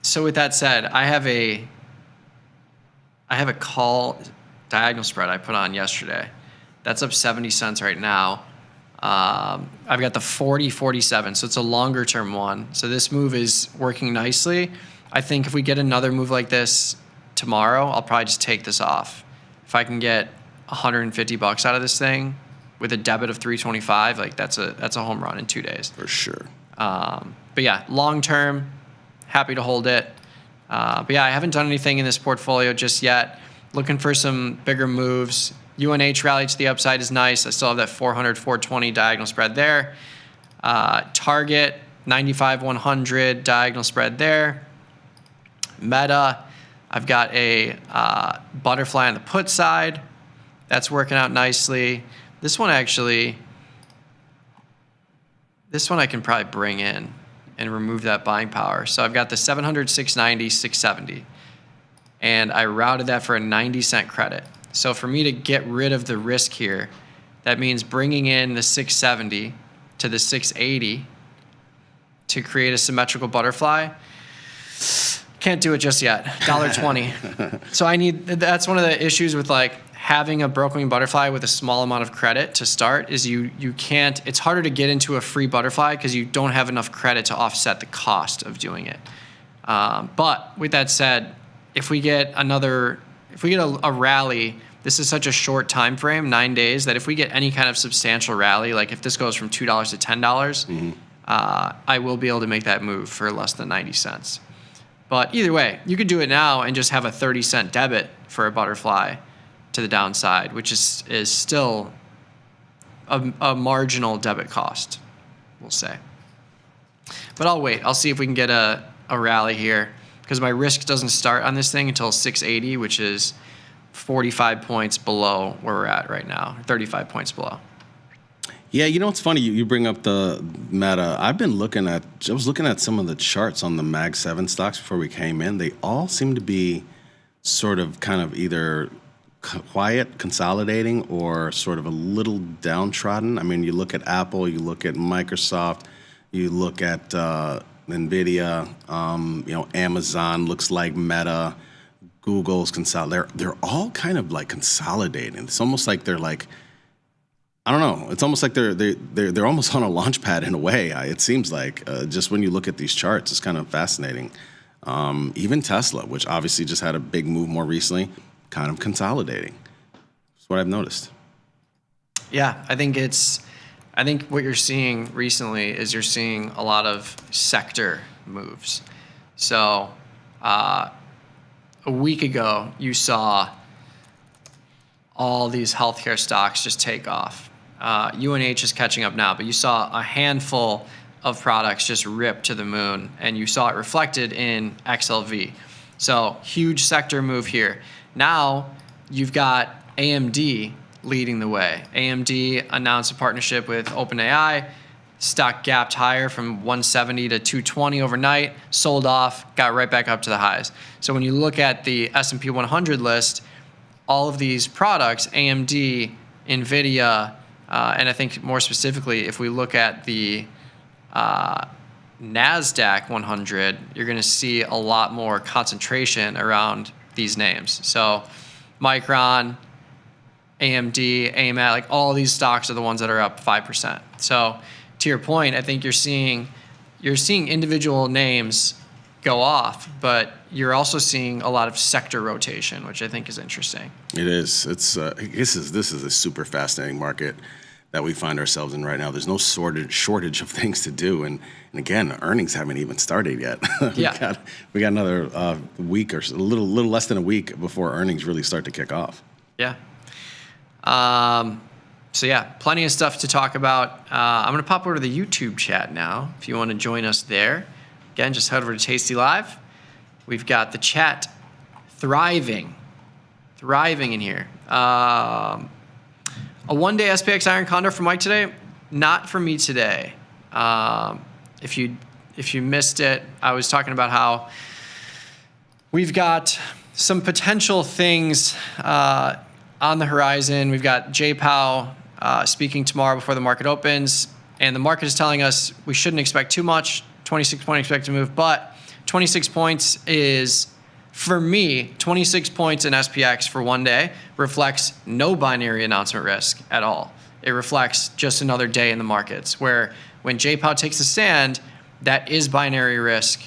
So with that said, I have a call diagonal spread I put on yesterday. That's up 70 cents right now. I've got the 40-47, so it's a longer term one. So this move is working nicely. I think if we get another move like this tomorrow, I'll probably just take this off. If I can get $150 out of this thing, with a debit of 325, like that's a home run in 2 days. For sure. But yeah, long term, happy to hold it. But yeah, I haven't done anything in this portfolio just yet. Looking for some bigger moves. UNH rally to the upside is nice. I still have that 400, 420 diagonal spread there. Target, 95, 100 diagonal spread there. Meta, I've got a butterfly on the put side. That's working out nicely. This one I can probably bring in and remove that buying power. So I've got the 700, 690, 670. And I routed that for a 90-cent credit. So for me to get rid of the risk here, that means bringing in the 670 to the 680 to create a symmetrical butterfly. Can't do it just yet. $1.20. So that's one of the issues with like having a broken wing butterfly with a small amount of credit to start is you can't, it's harder to get into a free butterfly because you don't have enough credit to offset the cost of doing it. But with that said, if we get a rally, this is such a short time frame, 9 days, that if we get any kind of substantial rally, like if this goes from $2 to $10, I will be able to make that move for less than 90 cents. But either way, you could do it now and just have a 30-cent debit for a butterfly to the downside, which is still a marginal debit cost, we'll say. But I'll wait. I'll see if we can get a rally here because my risk doesn't start on this thing until 680, which is 45 points below where we're at right now, 35 points below. Yeah, you know what's funny? You bring up the Meta. I was looking at some of the charts on the Mag 7 stocks before we came in. They all seem to be sort of kind of either quiet, consolidating, or sort of a little downtrodden. I mean, you look at Apple, you look at Microsoft, you look at NVIDIA, Amazon looks like Meta, Google's consolidating. They're all kind of like consolidating. It's almost like they're like, I don't know. It's almost like they're almost on a launch pad in a way. It seems like just when you look at these charts, it's kind of fascinating. Even Tesla, which obviously just had a big move more recently, kind of consolidating. That's what I've noticed. Yeah, I think what you're seeing recently is you're seeing a lot of sector moves. So a week ago, you saw all these healthcare stocks just take off. UNH is catching up now, but you saw a handful of products just rip to the moon, and you saw it reflected in XLV. So huge sector move here. Now you've got AMD leading the way. AMD announced a partnership with OpenAI. Stock gapped higher from 170 to 220 overnight, sold off, got right back up to the highs. So when you look at the S&P 100 list, all of these products, AMD, NVIDIA, and I think more specifically, if we look at the NASDAQ 100, you're going to see a lot more concentration around these names. So Micron, AMD, AMAT, like all these stocks are the ones that are up 5%. So to your point, I think you're seeing individual names go off, but you're also seeing a lot of sector rotation, which I think is interesting. It is. This is a super fascinating market that we find ourselves in right now. There's no shortage of things to do, and again, earnings haven't even started yet. Yeah. we got another week or a little less than a week before earnings really start to kick off. Yeah. So yeah, plenty of stuff to talk about. I'm going to pop over to the YouTube chat now. If you want to join us there, again, just head over to Tasty Live. We've got the chat thriving in here. A one-day SPX Iron Condor for Mike today? Not for me today. If you missed it, I was talking about how we've got some potential things on the horizon. We've got JPOW speaking tomorrow before the market opens, and the market is telling us we shouldn't expect too much. 26 point expected move, but 26 points is, for me, 26 points in SPX for one day reflects no binary announcement risk at all. It reflects just another day in the markets, where when JPOW takes a stand, that is binary risk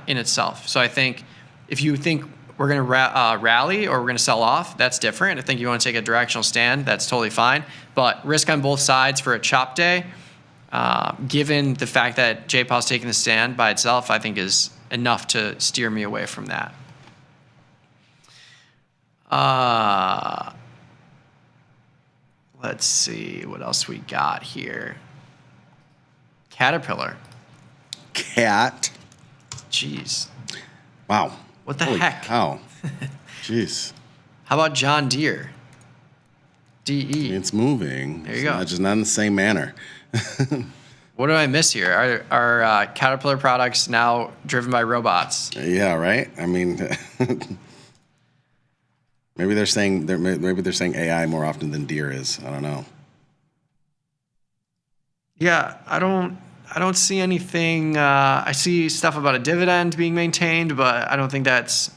in itself. So I think if you think we're going to rally or we're going to sell off, that's different. I think you want to take a directional stand, that's totally fine. But risk on both sides for a chop day, given the fact that JPOW's taking the stand by itself, I think is enough to steer me away from that. Let's see what else we got here. Caterpillar. Cat. Jeez. Wow. What the Holy heck? cow. Jeez. How about John Deere? DE. It's moving. There you go. Just not in the same manner. What do I miss here? Are Caterpillar products now driven by robots? Yeah, right. I mean, maybe they're saying AI more often than Deere is. I don't know. Yeah, I don't see anything. I see stuff about a dividend being maintained, but I don't think that's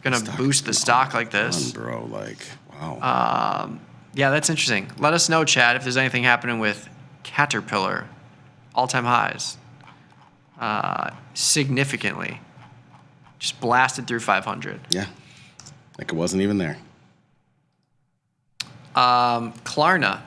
gonna boost the stock like this. Bro, like, wow. Yeah, that's interesting. Let us know, Chad, if there's anything happening with Caterpillar. All-time highs. Significantly. Just blasted through 500. Yeah. Like it wasn't even there. Klarna.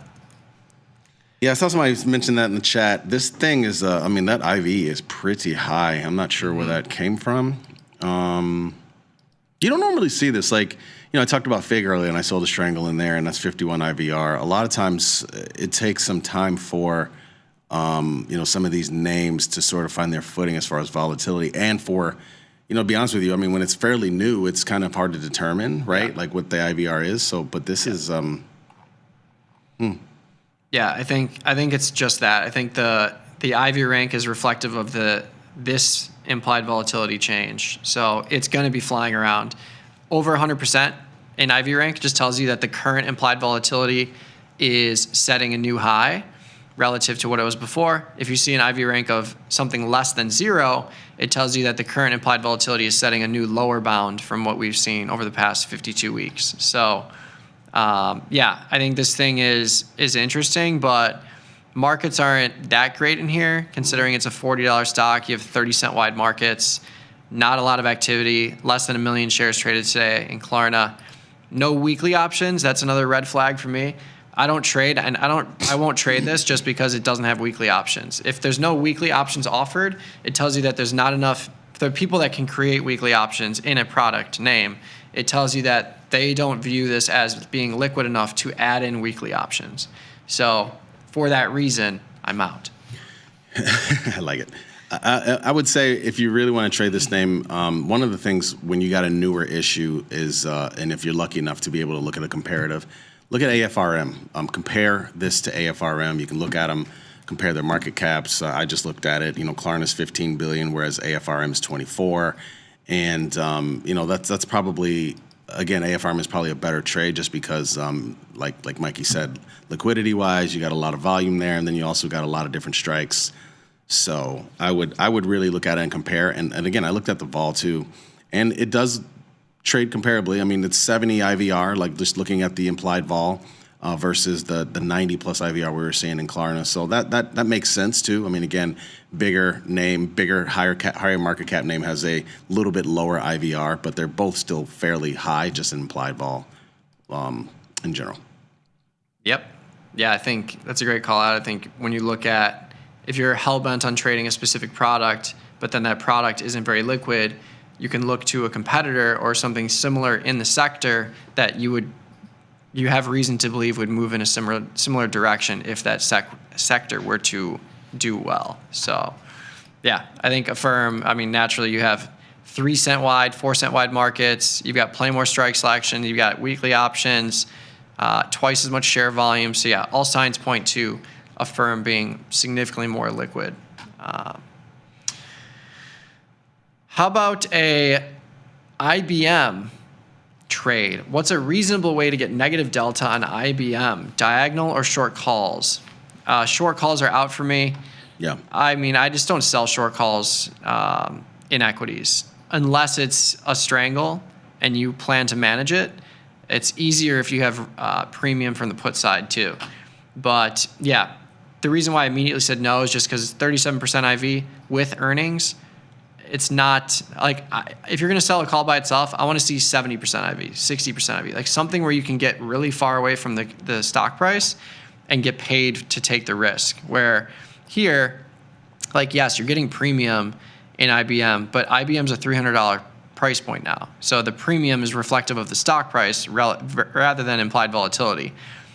Yeah, I saw somebody mention that in the chat. This thing is, I mean, that IV is pretty high. I'm not sure where that came from. You don't normally see this. Like, you know, I talked about FIG earlier, and I sold a Strangle in there, and that's 51 IVR. A lot of times, it takes some time for, you know, some of these names to sort of find their footing as far as volatility, and for, you know, to be honest with you, I mean, when it's fairly new, it's kind of hard to determine, right? Yeah. Like what the IVR is. So, but this is, Yeah, I think it's just that. I think the IV rank is reflective of this implied volatility change. So it's going to be flying around. Over 100% in IV rank just tells you that the current implied volatility is setting a new high relative to what it was before. If you see an IV rank of something less than 0, it tells you that the current implied volatility is setting a new lower bound from what we've seen over the past 52 weeks. So yeah, I think this thing is interesting, but markets aren't that great in here, considering it's a $40 stock. You have 30-cent wide markets, not a lot of activity, less than 1 million shares traded today in Klarna. No weekly options. That's another red flag for me. I don't trade, and I won't trade this just because it doesn't have weekly options. If there's no weekly options offered, it tells you that there's not enough. There are people that can create weekly options in a product name. It tells you that they don't view this as being liquid enough to add in weekly options. So for that reason, I'm out. I like it. I would say if you really want to trade this name, one of the things when you got a newer issue is, and if you're lucky enough to be able to look at a comparative, look at AFRM. Compare this to AFRM. You can look at them, compare their market caps. I just looked at it. You know, Klarna's 15 billion, whereas AFRM is 24. And you know, that's probably, again, AFRM is probably a better trade just because, like Mikey said, liquidity-wise, you got a lot of volume there, and then you also got a lot of different strikes. So I would really look at it and compare. And again, I looked at the vol too, and it does trade comparably. I mean, it's 70 IVR, like just looking at the implied vol versus the 90 plus IVR we were seeing in Klarna. So that makes sense too. I mean, again, bigger name, higher market cap name has a little bit lower IVR, but they're both still fairly high, just in implied vol in general. Yep. Yeah, I think that's a great call out. I think when you look at, if you're hell-bent on trading a specific product, but then that product isn't very liquid, you can look to a competitor or something similar in the sector that you have reason to believe would move in a similar direction if that sector were to do well. So, yeah, I think Affirm, I mean, naturally you have 3 cent wide, 4 cent wide markets. You've got plenty more strike selection. You've got weekly options, twice as much share volume. So, yeah, all signs point to Affirm being significantly more liquid. How about a IBM trade? What's a reasonable way to get negative delta on IBM? Diagonal or short calls? Short calls are out for me. Yeah. I mean, I just don't sell short calls in equities unless it's a strangle and you plan to manage it. It's easier if you have premium from the put side too. But yeah, the reason why I immediately said no is just because 37% IV with earnings, it's not like if you're going to sell a call by itself, I want to see 70% IV, 60% IV, like something where you can get really far away from the stock price and get paid to take the risk. Where here, like, yes, you're getting premium in IBM, but IBM's a $300 price point now. So the premium is reflective of the stock price rather than implied volatility.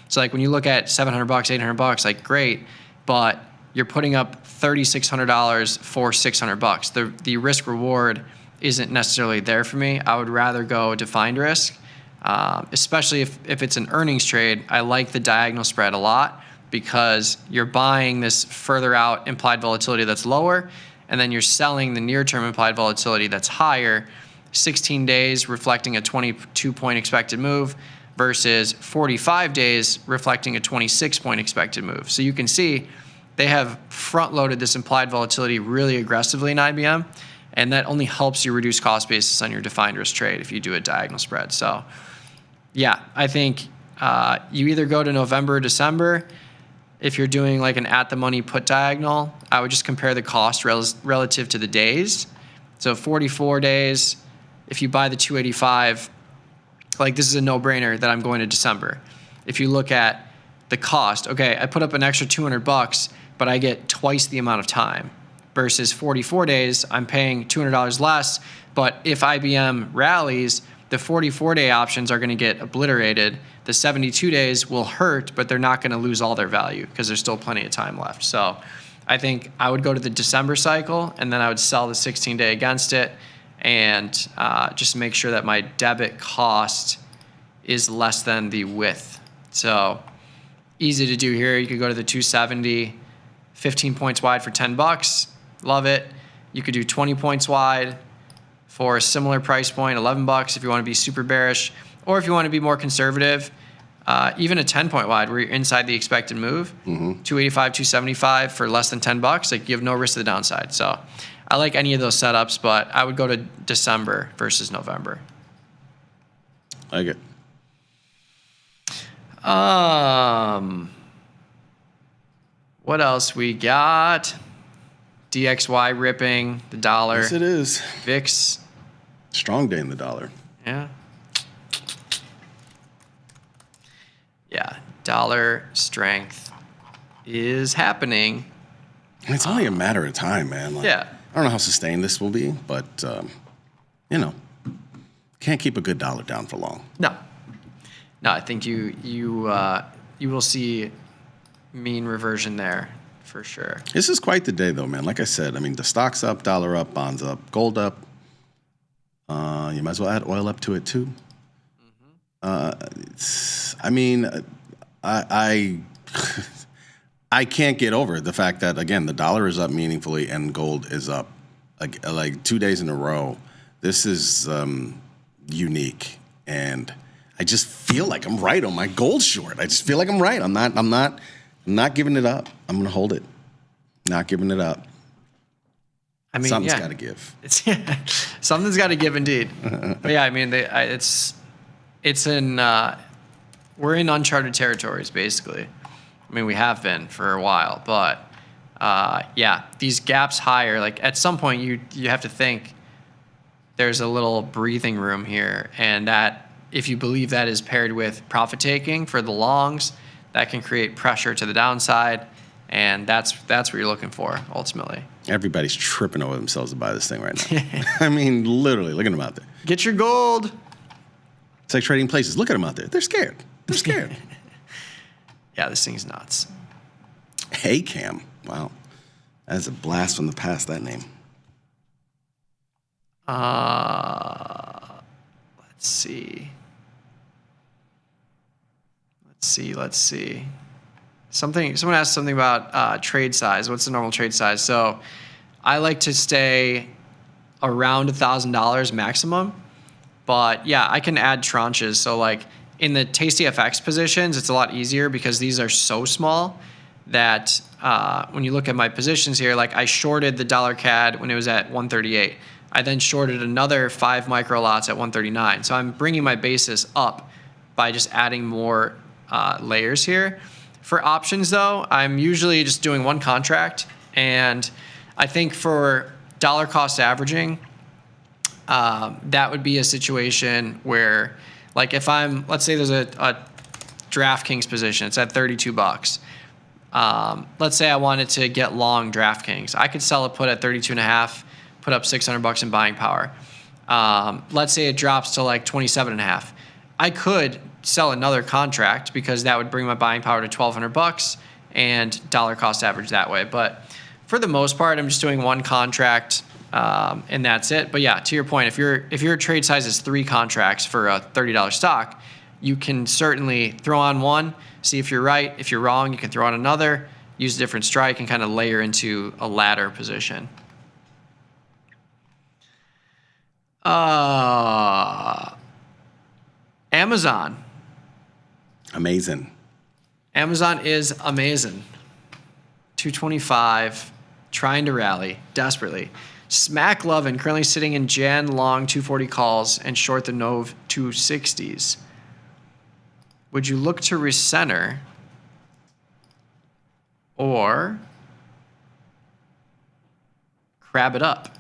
So like when you look at $700, $800, like great, but you're putting up $3,600 for $600. The risk reward isn't necessarily there for me. I would rather go defined risk, especially if it's an earnings trade. I like the diagonal spread a lot because you're buying this further out implied volatility that's lower, and then you're selling the near-term implied volatility that's higher. 16 days reflecting a 22-point expected move versus 45 days reflecting a 26-point expected move. So you can see they have front-loaded this implied volatility really aggressively in IBM, and that only helps you reduce cost basis on your defined risk trade if you do a diagonal spread. So yeah, I think you either go to November or December. If you're doing like an at-the-money put diagonal, I would just compare the cost relative to the days. So 44 days, if you buy the 285, like this is a no-brainer that I'm going to December. If you look at the cost, okay, I put up an extra $200, but I get twice the amount of time. Versus 44 days, I'm paying $200 less, but if IBM rallies, the 44-day options are going to get obliterated. The 72 days will hurt, but they're not going to lose all their value because there's still plenty of time left. So I think I would go to the December cycle, and then I would sell the 16-day against it, and just make sure that my debit cost is less than the width. So easy to do here. You could go to the 270, 15 points wide for $10. Love it. You could do 20 points wide for a similar price point, $11 if you want to be super bearish, or if you want to be more conservative, even a 10-point wide where you're inside the expected move, 285, 275 for less than $10. Like you have no risk to the downside. So I like any of those setups, but I would go to December versus November. I like it. What else we got? DXY ripping the dollar. Yes, it is. VIX. Strong day in the dollar. Yeah. Yeah. Dollar strength is happening. It's only a matter of time, man. Like, yeah. I don't know how sustained this will be, but, can't keep a good dollar down for long. No, I think you will see mean reversion there for sure. This is quite the day, though, man. Like I said, I mean, the stock's up, dollar up, bonds up, gold up. You might as well add oil up to it, too. I can't get over the fact that, again, the dollar is up meaningfully and gold is up like 2 days in a row. This is unique, and I just feel like I'm right on my gold short. I just feel like I'm right. I'm not giving it up. I'm gonna hold it. Not giving it up. I mean, something's got to give. Something's got to give, indeed. But yeah, I mean, it's in we're in uncharted territories, basically. I mean, we have been for a while, but yeah, these gaps higher. Like at some point, you have to think there's a little breathing room here, and that if you believe that is paired with profit taking for the longs, that can create pressure to the downside, and that's what you're looking for ultimately. Everybody's tripping over themselves to buy this thing right now. I mean, literally, look at them out there. Get your gold. It's like trading places. Look at them out there. They're scared. They're scared. Yeah, this thing's nuts. Hey, Cam. Wow. That's a blast from the past, that name. Let's see. Someone asked something about trade size. What's the normal trade size? So I like to stay around $1,000 maximum. But yeah, I can add tranches. So like in the tastyFX positions, it's a lot easier because these are so small that when you look at my positions here, like I shorted the dollar CAD when it was at 138. I then shorted another 5 micro lots at 139. So I'm bringing my basis up by just adding more layers here. For options though, I'm usually just doing one contract. And I think for dollar cost averaging, that would be a situation where, like if let's say there's a DraftKings position, it's at $32. Let's say I wanted to get long DraftKings. I could sell a put at 32.5, put up $600 in buying power. Let's say it drops to like 27.5. I could sell another contract because that would bring my buying power to $1,200 and dollar cost average that way. But for the most part, I'm just doing one contract and that's it. But yeah, to your point, if your trade size is 3 contracts for a $30 stock, you can certainly throw on one, see if you're right. If you're wrong, you can throw on another, use a different strike, and kind of layer into a ladder position. Amazon. Amazing. Amazon is amazing. 225, trying to rally desperately. Smack loving, currently sitting in Jan long 240 calls and short the Nove 260s. Would you look to recenter or crab it up?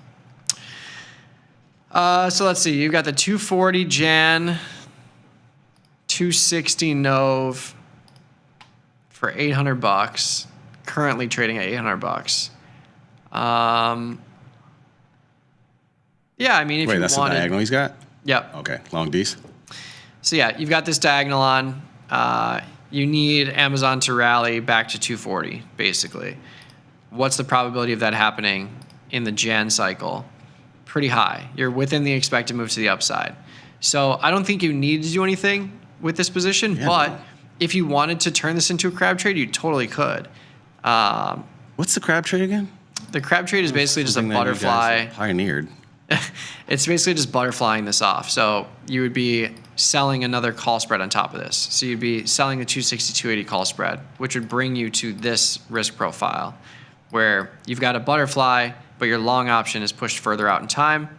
So let's see. You've got the 240 Jan, 260 Nove for $800. Currently trading at $800. Yeah, I mean, if Wait, you that's wanted, the diagonal he's got? Yep. Okay, long D's. So yeah, you've got this diagonal on. You need Amazon to rally back to 240, basically. What's the probability of that happening in the Jan cycle? Pretty high. You're within the expected move to the upside. So I don't think you need to do anything with this position, but if you wanted to turn this into a crab trade, you totally could. What's the crab trade again? The crab trade is basically just a butterfly. Pioneered. It's basically just butterflying this off. So you would be selling another call spread on top of this. So you'd be selling the 260, 280 call spread, which would bring you to this risk profile where you've got a butterfly, but your long option is pushed further out in time.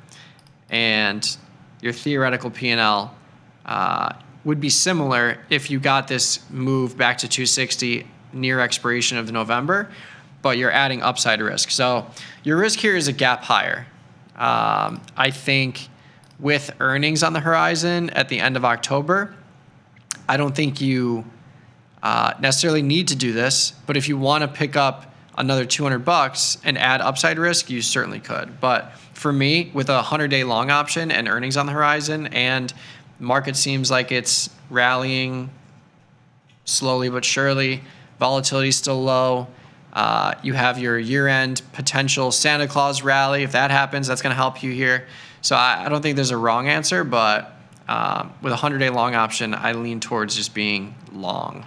And your theoretical P&L would be similar if you got this move back to 260 near expiration of the November, but you're adding upside risk. So your risk here is a gap higher. I think with earnings on the horizon at the end of October, I don't think you necessarily need to do this, but if you want to pick up another $200 and add upside risk, you certainly could. But for me, with a 100-day long option and earnings on the horizon, and market seems like it's rallying slowly but surely, volatility is still low. You have your year-end potential Santa Claus rally. If that happens, that's going to help you here. So I don't think there's a wrong answer, but with a 100-day long option, I lean towards just being long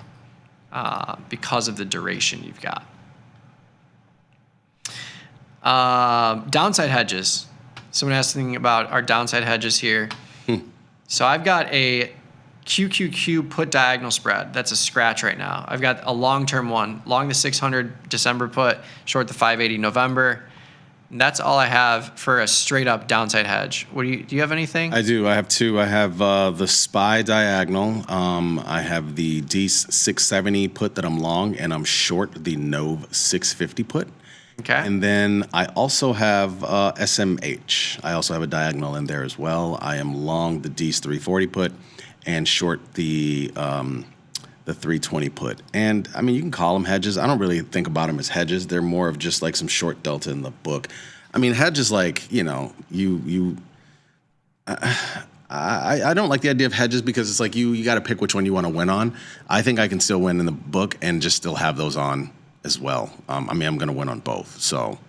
because of the duration you've got. Downside hedges. Someone asked something about our downside hedges here. So I've got a QQQ put diagonal spread. That's a scratch right now. I've got a long-term one, long the 600 December put, short the 580 November. And that's all I have for a straight-up downside hedge. Do you have anything? I do. I have 2. I have the SPY diagonal. I have the DEES 670 put that I'm long, and I'm short the Nove 650 put. Okay. And then I also have SMH. I also have a diagonal in there as well. I am long the DEES 340 put and short the 320 put. And I mean, you can call them hedges. I don't really think about them as hedges. They're more of just like some short delta in the book. I mean, hedges, like, you know, I don't like the idea of hedges because it's like you got to pick which one you want to win on. I think I can still win in the book and just still have those on as well. I mean, I'm going to win on both. So,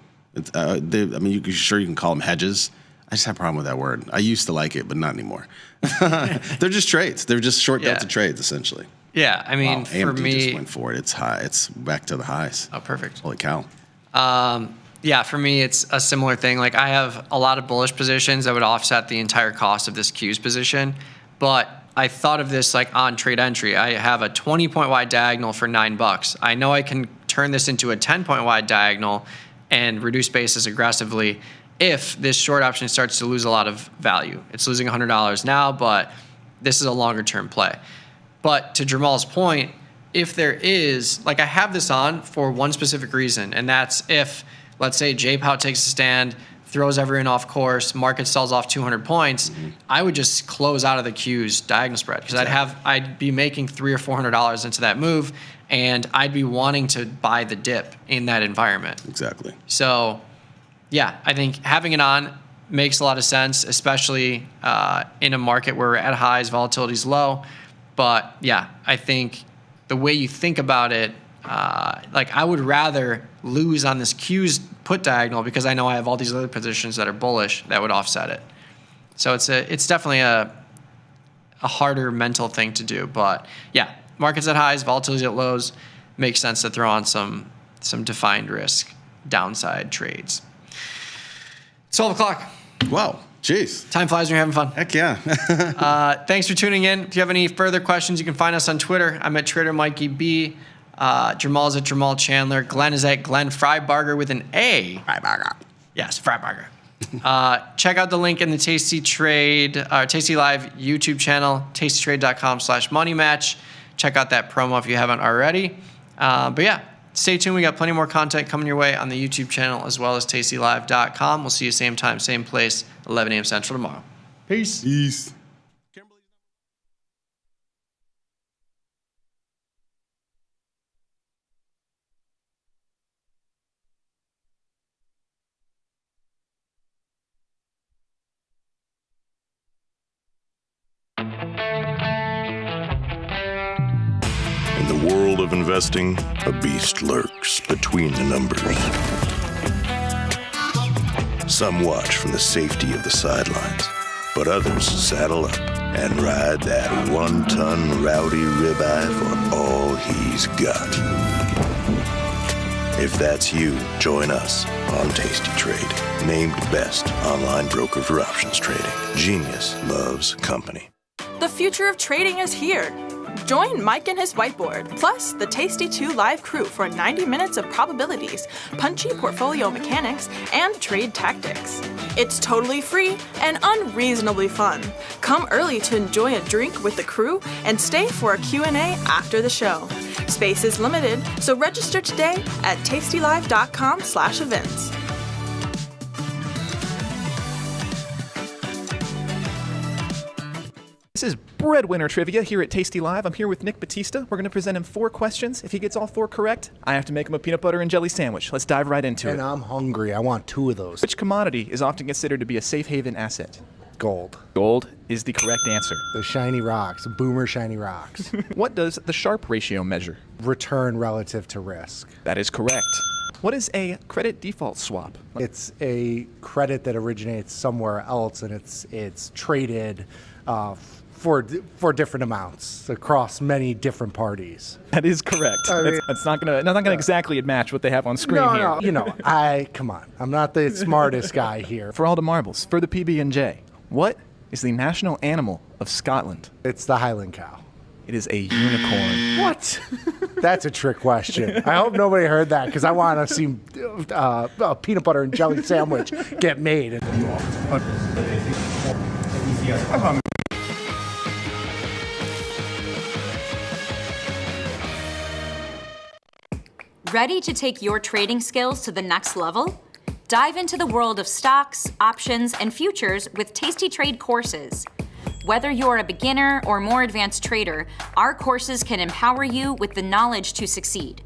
I mean, you can call them hedges. I just have a problem with that word. I used to like it, but not anymore. They're just trades. They're just short delta trades, essentially. Yeah, I mean, for AMD me, just went for it. It's high. It's back to the highs. Oh, perfect. Holy cow. Yeah, for me, it's a similar thing. Like, I have a lot of bullish positions that would offset the entire cost of this Q's position, but I thought of this like on trade entry. I have a 20-point wide diagonal for $9. I know I can turn this into a 10-point wide diagonal and reduce basis aggressively if this short option starts to lose a lot of value. It's losing $100 now, but this is a longer term play. But to Jamal's point, if there is, like, I have this on for one specific reason, and that's if, let's say, JPOW takes a stand, throws everyone off course, market sells off 200 points, I would just close out of the Q's diagonal spread because I'd be making $300 or $400 into that move, and I'd be wanting to buy the dip in that environment. Exactly. So, yeah, I think having it on makes a lot of sense, especially in a market where we're at highs, volatility is low. But yeah, I think the way you think about it, like I would rather lose on this Q's put diagonal because I know I have all these other positions that are bullish that would offset it. So it's definitely a harder mental thing to do. But yeah, markets at highs, volatility at lows, makes sense to throw on some defined risk downside trades. It's 12 o'clock. Wow. Jeez. Time flies when you're having fun. Heck yeah. Thanks for tuning in. If you have any further questions, you can find us on Twitter. I'm at Trader Mikey B. Jamal's at Jamal Chandler. Glenn is at Glenn Freibarger with an A. Freibarger. Yes, Freibarger. Check out the link in the Tasty Live YouTube channel, tastytrade.com/moneymatch. Check out that promo if you haven't already. But yeah, stay tuned. We got plenty more content coming your way on the YouTube channel as well as tastylive.com. We'll see you same time, same place, 11 a.m. Central tomorrow. Peace. Peace. In the world of investing, a beast lurks between the numbers. Some watch from the safety of the sidelines, but others saddle up and ride that 1-ton rowdy ribeye for all he's got. If that's you, join us on Tasty Trade, named best online broker for options trading. Genius loves company. The future of trading is here. Join Mike and his whiteboard, plus the Tasty 2 live crew for 90 minutes of probabilities, punchy portfolio mechanics, and trade tactics. It's totally free and unreasonably fun. Come early to enjoy a drink with the crew and stay for a Q&A after the show. Space is limited, so register today at tastylive.com/events. This is Breadwinner Trivia here at Tasty Live. I'm here with Nick Batista. We're going to present him 4 questions. If he gets all 4 correct, I have to make him a peanut butter and jelly sandwich. Let's dive right into it. And I'm hungry. I want 2 of those. Which commodity is often considered to be a safe haven asset? Gold. Gold is the correct answer. The shiny rocks, boomer shiny rocks. What does the Sharpe ratio measure? Return relative to risk. That is correct. What is a credit default swap? It's a credit that originates somewhere else, and it's traded for different amounts across many different parties. That is correct. It's not gonna exactly match what they have on screen here. No, come on. I'm not the smartest guy here. For all the marbles, for the PB&J, what is the national animal of Scotland? It's the Highland cow. It is a unicorn. What? That's a trick question. I hope nobody heard that because I want to see a peanut butter and jelly sandwich get made. Ready to take your trading skills to the next level? Dive into the world of stocks, options, and futures with Tasty Trade courses. Whether you're a beginner or more advanced trader, our courses can empower you with the knowledge to succeed.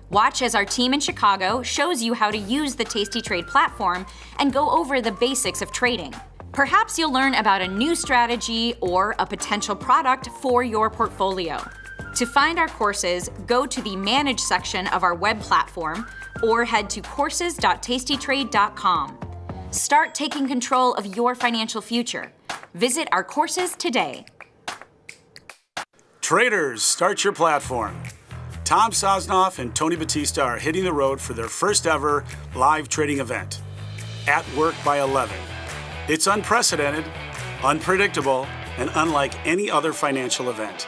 Watch as our team in Chicago shows you how to use the Tasty Trade platform and go over the basics of trading. Perhaps you'll learn about a new strategy or a potential product for your portfolio. To find our courses, go to the Manage section of our web platform or head to courses.tastytrade.com. Start taking control of your financial future. Visit our courses today. Traders, start your platform. Tom Sosnoff and Tony Batista are hitting the road for their first ever live trading event, At Work by 11. It's unprecedented, unpredictable, and unlike any other financial event.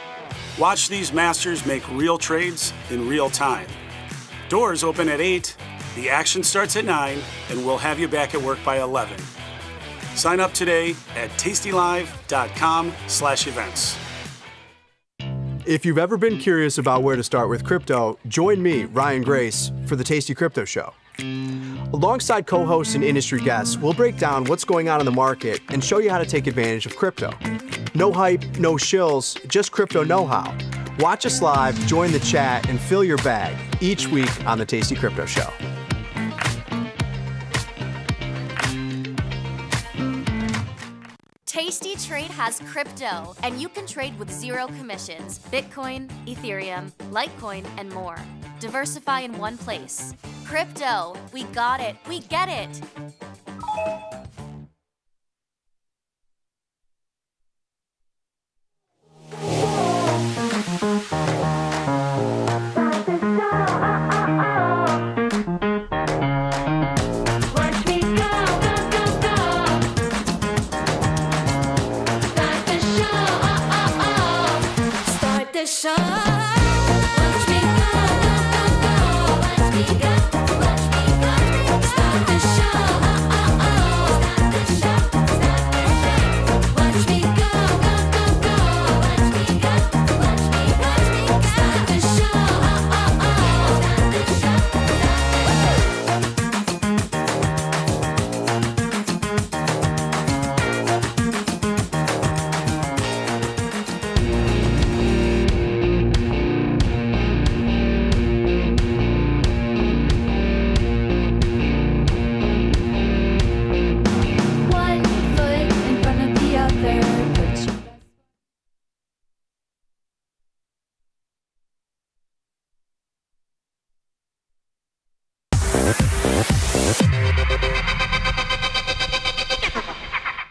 Watch these masters make real trades in real time. Doors open at 8, the action starts at 9, and we'll have you back at work by 11. Sign up today at tastylive.com/events. If you've ever been curious about where to start with crypto, join me, Ryan Grace, for the Tasty Crypto Show. Alongside co-hosts and industry guests, we'll break down what's going on in the market and show you how to take advantage of crypto. No hype, no shills, just crypto know-how. Watch us live, join the chat, and fill your bag each week on the Tasty Crypto Show. Tasty Trade has crypto, and you can trade with zero commissions. Bitcoin, Ethereum, Litecoin, and more. Diversify in one place. Crypto, we got it, we get it.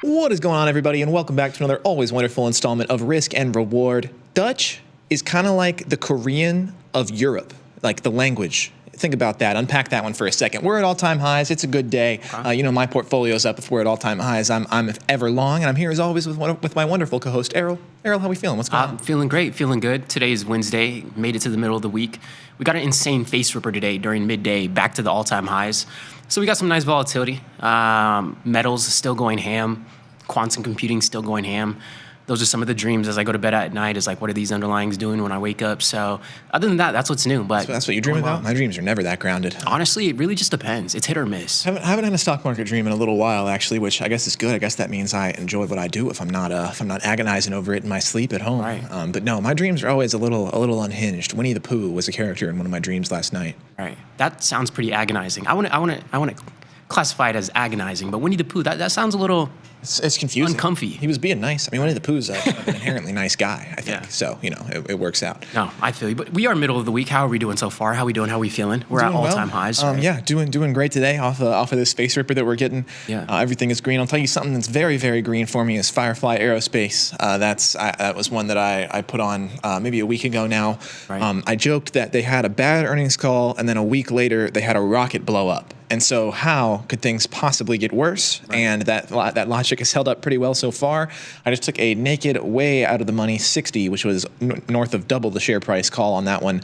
What is going on, everybody, and welcome back to another always wonderful installment of Risk and Reward. Dutch is kind of like the Korean of Europe, like the language. Think about that. Unpack that one for a second. We're at all-time highs. It's a good day. My portfolio's up. If we're at all-time highs, I'm ever long, and I'm here as always with my wonderful co-host Errol. Errol, how we feeling? What's going on? Feeling great, feeling good. Today is Wednesday. Made it to the middle of the week. We got an insane face ripper today during midday, back to the all-time highs. So we got some nice volatility. Metals still going ham. Quantum computing still going ham. Those are some of the dreams as I go to bed at night, is like, what are these underlyings doing when I wake up? So other than that, that's what's new. But that's what you dream about? My dreams are never that grounded. Honestly, it really just depends. It's hit or miss. I haven't had a stock market dream in a little while, actually, which I guess is good. I guess that means I enjoy what I do if I'm not agonizing over it in my sleep at home. Right. But no, my dreams are always a little unhinged. Winnie the Pooh was a character in one of my dreams last night. Right. That sounds pretty agonizing. I want to classify it as agonizing, but Winnie the Pooh, that sounds a little... It's confusing. Uncomfy. He was being nice. I mean, Winnie the Pooh's an inherently nice guy, I think. Yeah. So, it works out. No, I feel you. But we are middle of the week. How are we doing so far? How are we doing? How are we feeling? We're at all-time highs. Right? Yeah, doing great today off of this face ripper that we're getting. Yeah. Everything is green. I'll tell you something that's very, very green for me is Firefly Aerospace. That was one that I put on maybe a week ago now. Right. I joked that they had a bad earnings call, and then a week later they had a rocket blow up. And so how could things possibly get worse? Right. And that logic has held up pretty well so far. I just took a naked, way out of the money 60, which was north of double the share price call on that one,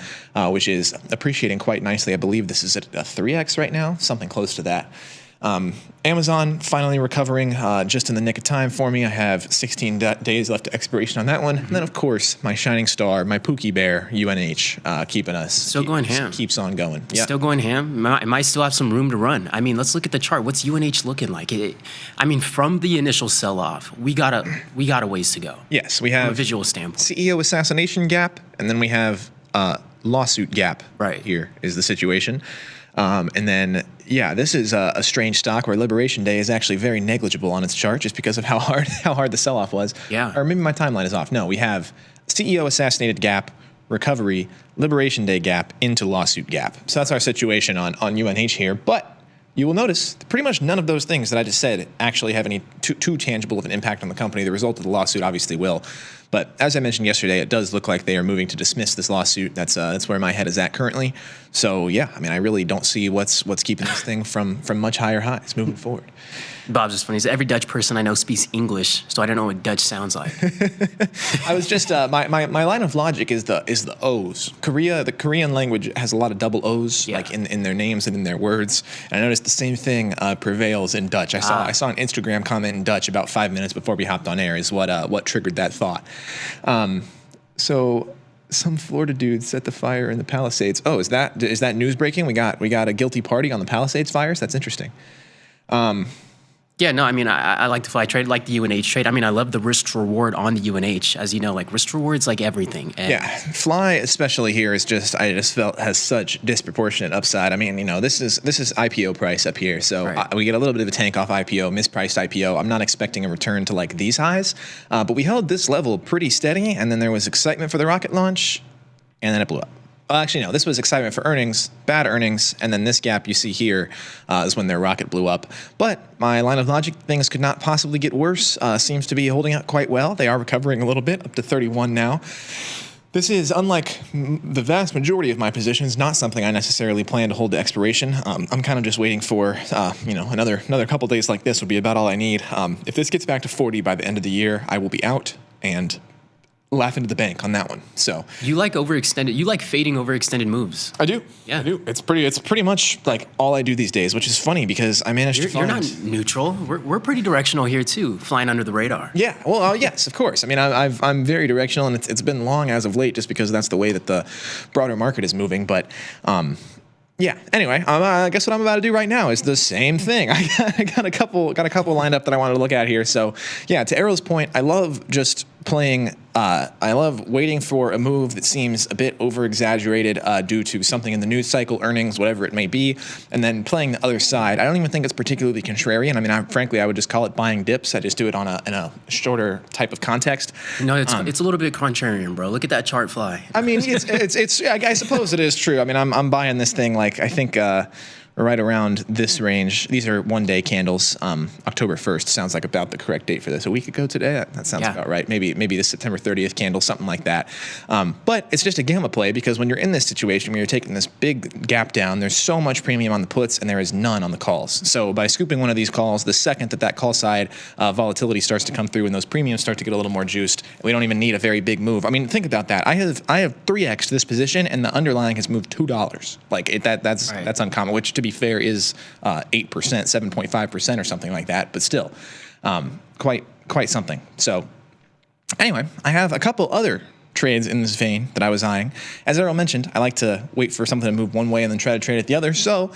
which is appreciating quite nicely. I believe this is at a 3x right now, something close to that. Amazon finally recovering just in the nick of time for me. I have 16 days left to expiration on that one. And then, of course, my shining star, my Pookie Bear, UNH, keeping us. Still going ham. Keeps on going. Yep. Still going ham. It might still have some room to run. I mean, let's look at the chart. What's UNH looking like? From the initial sell-off, we got a ways to go. Yes, we have from a visual standpoint. CEO assassination gap, and then we have lawsuit gap. Right. Here is the situation. And then, this is a strange stock where Liberation Day is actually very negligible on its chart just because of how hard the sell-off was. Yeah. Or maybe my timeline is off. No, we have CEO assassinated gap, recovery, Liberation Day gap, into lawsuit gap. So that's our situation on UNH here. But you will notice pretty much none of those things that I just said actually have any too tangible of an impact on the company. The result of the lawsuit obviously will. But as I mentioned yesterday, it does look like they are moving to dismiss this lawsuit. That's where my head is at currently. So I really don't see what's keeping this thing from much higher highs moving forward. Bob's just funny. Every Dutch person I know speaks English, so I don't know what Dutch sounds like. I was just my line of logic is the O's. The Korean language has a lot of double O's, like in their names and in their words. And I noticed the same thing prevails in Dutch. I saw an Instagram comment in Dutch about 5 minutes before we hopped on air is what triggered that thought. So Some Florida dude set the fire in the Palisades. Oh, is that news breaking? We got a guilty party on the Palisades fires. That's interesting. Yeah, no, I mean, I like the fly trade, like the UNH trade. I mean, I love the risk reward on the UNH. As you know, like risk reward's like everything. And yeah, fly especially here is I just felt has such disproportionate upside. I mean, this is IPO price up here, so we get a little bit of a tank off IPO, mispriced IPO. I'm not expecting a return to like these highs, but we held this level pretty steady, and then there was excitement for the rocket launch, and then it blew up. Actually, no, this was excitement for earnings, bad earnings, and then this gap you see here is when their rocket blew up. But my line of logic, things could not possibly get worse, seems to be holding out quite well. They are recovering a little bit, up to 31 now. This is, unlike the vast majority of my positions, not something I necessarily plan to hold to expiration. I'm kind of just waiting for, another couple days like this would be about all I need. If this gets back to 40 by the end of the year, I will be out and laugh into the bank on that one. So you like fading overextended moves. I do. Yeah, I do. It's pretty much like all I do these days, which is funny because I managed to find. You're not neutral. We're pretty directional here too, flying under the radar. Yeah. Well, yes, of course. I mean, I'm very directional, and it's been long as of late, just because that's the way that the broader market is moving. But yeah. Anyway, I guess what I'm about to do right now is the same thing. I got a couple lined up that I wanted to look at here. So yeah, to Errol's point, I love just playing. I love waiting for a move that seems a bit over-exaggerated due to something in the news cycle, earnings, whatever it may be, and then playing the other side. I don't even think it's particularly contrarian. I mean, frankly, I would just call it buying dips. I just do it in a shorter type of context. No, it's a little bit contrarian, bro. Look at that chart fly. I mean, it's I suppose it is true. I mean, I'm buying this thing like I think. Right around this range. These are one-day candles. October 1st sounds like about the correct date for this. A week ago today? That sounds about right. Maybe the September 30th candle, something like that. But it's just a gamma play because when you're in this situation where you're taking this big gap down, there's so much premium on the puts and there is none on the calls. So by scooping one of these calls, the second that call side volatility starts to come through and those premiums start to get a little more juiced, we don't even need a very big move. I mean, think about that. I have 3x this position and the underlying has moved $2. Like that's uncommon, which to be fair is 8%, 7.5% or something like that, but still quite something. So anyway, I have a couple other trades in this vein that I was eyeing. As Errol mentioned, I like to wait for something to move one way and then try to trade it the other. So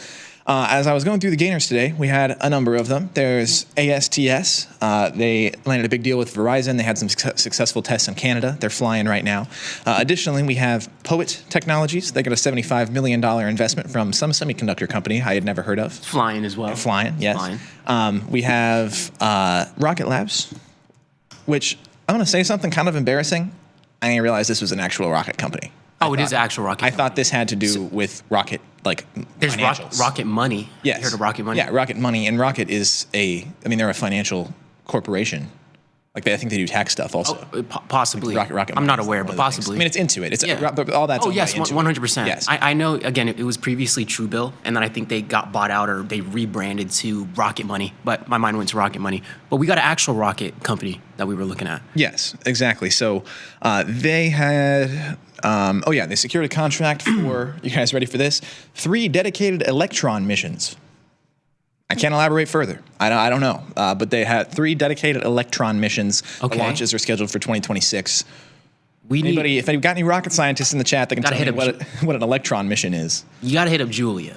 as I was going through the gainers today, we had a number of them. There's ASTS. They landed a big deal with Verizon. They had some successful tests in Canada. They're flying right now. Additionally, we have Poet Technologies. They got a $75 million investment from some semiconductor company I had never heard of. Flying as well. Flying, yes. Flying. We have Rocket Labs, which I'm going to say something kind of embarrassing. I didn't realize this was an actual rocket company. It is actual rocket. I thought this had to do with rocket, like there's financials. Rocket Money. Yes. You heard of Rocket Money? Yeah, Rocket Money, and Rocket is they're a financial corporation. Like I think they do tax stuff also. Possibly. Rocket. I'm not aware, but possibly. I mean, it's Intuit. It's but all that's. Oh yes, 100%. Yes. I know. Again, it was previously Truebill, and then I think they got bought out or they rebranded to Rocket Money. But my mind went to Rocket Money. But we got an actual rocket company that we were looking at. Yes, exactly. So they had. They secured a contract for. You guys ready for this? 3 dedicated Electron missions. I can't elaborate further. I don't know. But they had 3 dedicated Electron missions. Okay. The launches are scheduled for 2026. If they've got any rocket scientists in the chat, they can tell me what an Electron mission is. You got to hit up Julia.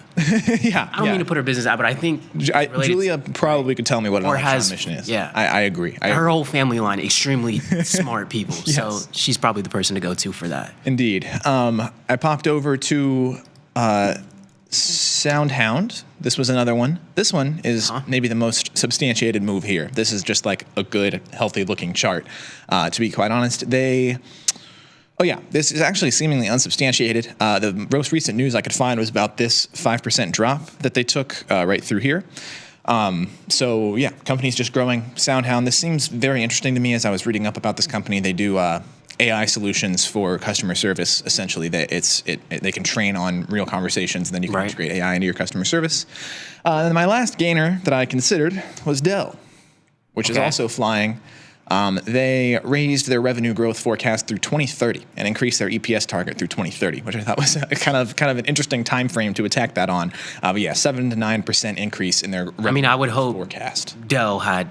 Yeah. I don't mean to put her business out, but I think Julia probably could tell me what an Electron mission is. Yeah. I agree. Her whole family line, extremely smart people. Yes. So she's probably the person to go to for that. Indeed. I popped over to Soundhound. This was another one. This one is maybe the most substantiated move here. This is just like a good, healthy-looking chart. To be quite honest, this is actually seemingly unsubstantiated. The most recent news I could find was about this 5% drop that they took right through here. Company's just growing. Soundhound. This seems very interesting to me as I was reading up about this company. They do AI solutions for customer service. Essentially, they can train on real conversations, and then you can integrate AI into your customer service. And my last gainer that I considered was Dell, which is also flying. They raised their revenue growth forecast through 2030 and increased their EPS target through 2030, which I thought was kind of an interesting time frame to attack that on. But yeah, 7 to 9% increase in their revenue I would hope forecast. Dell had,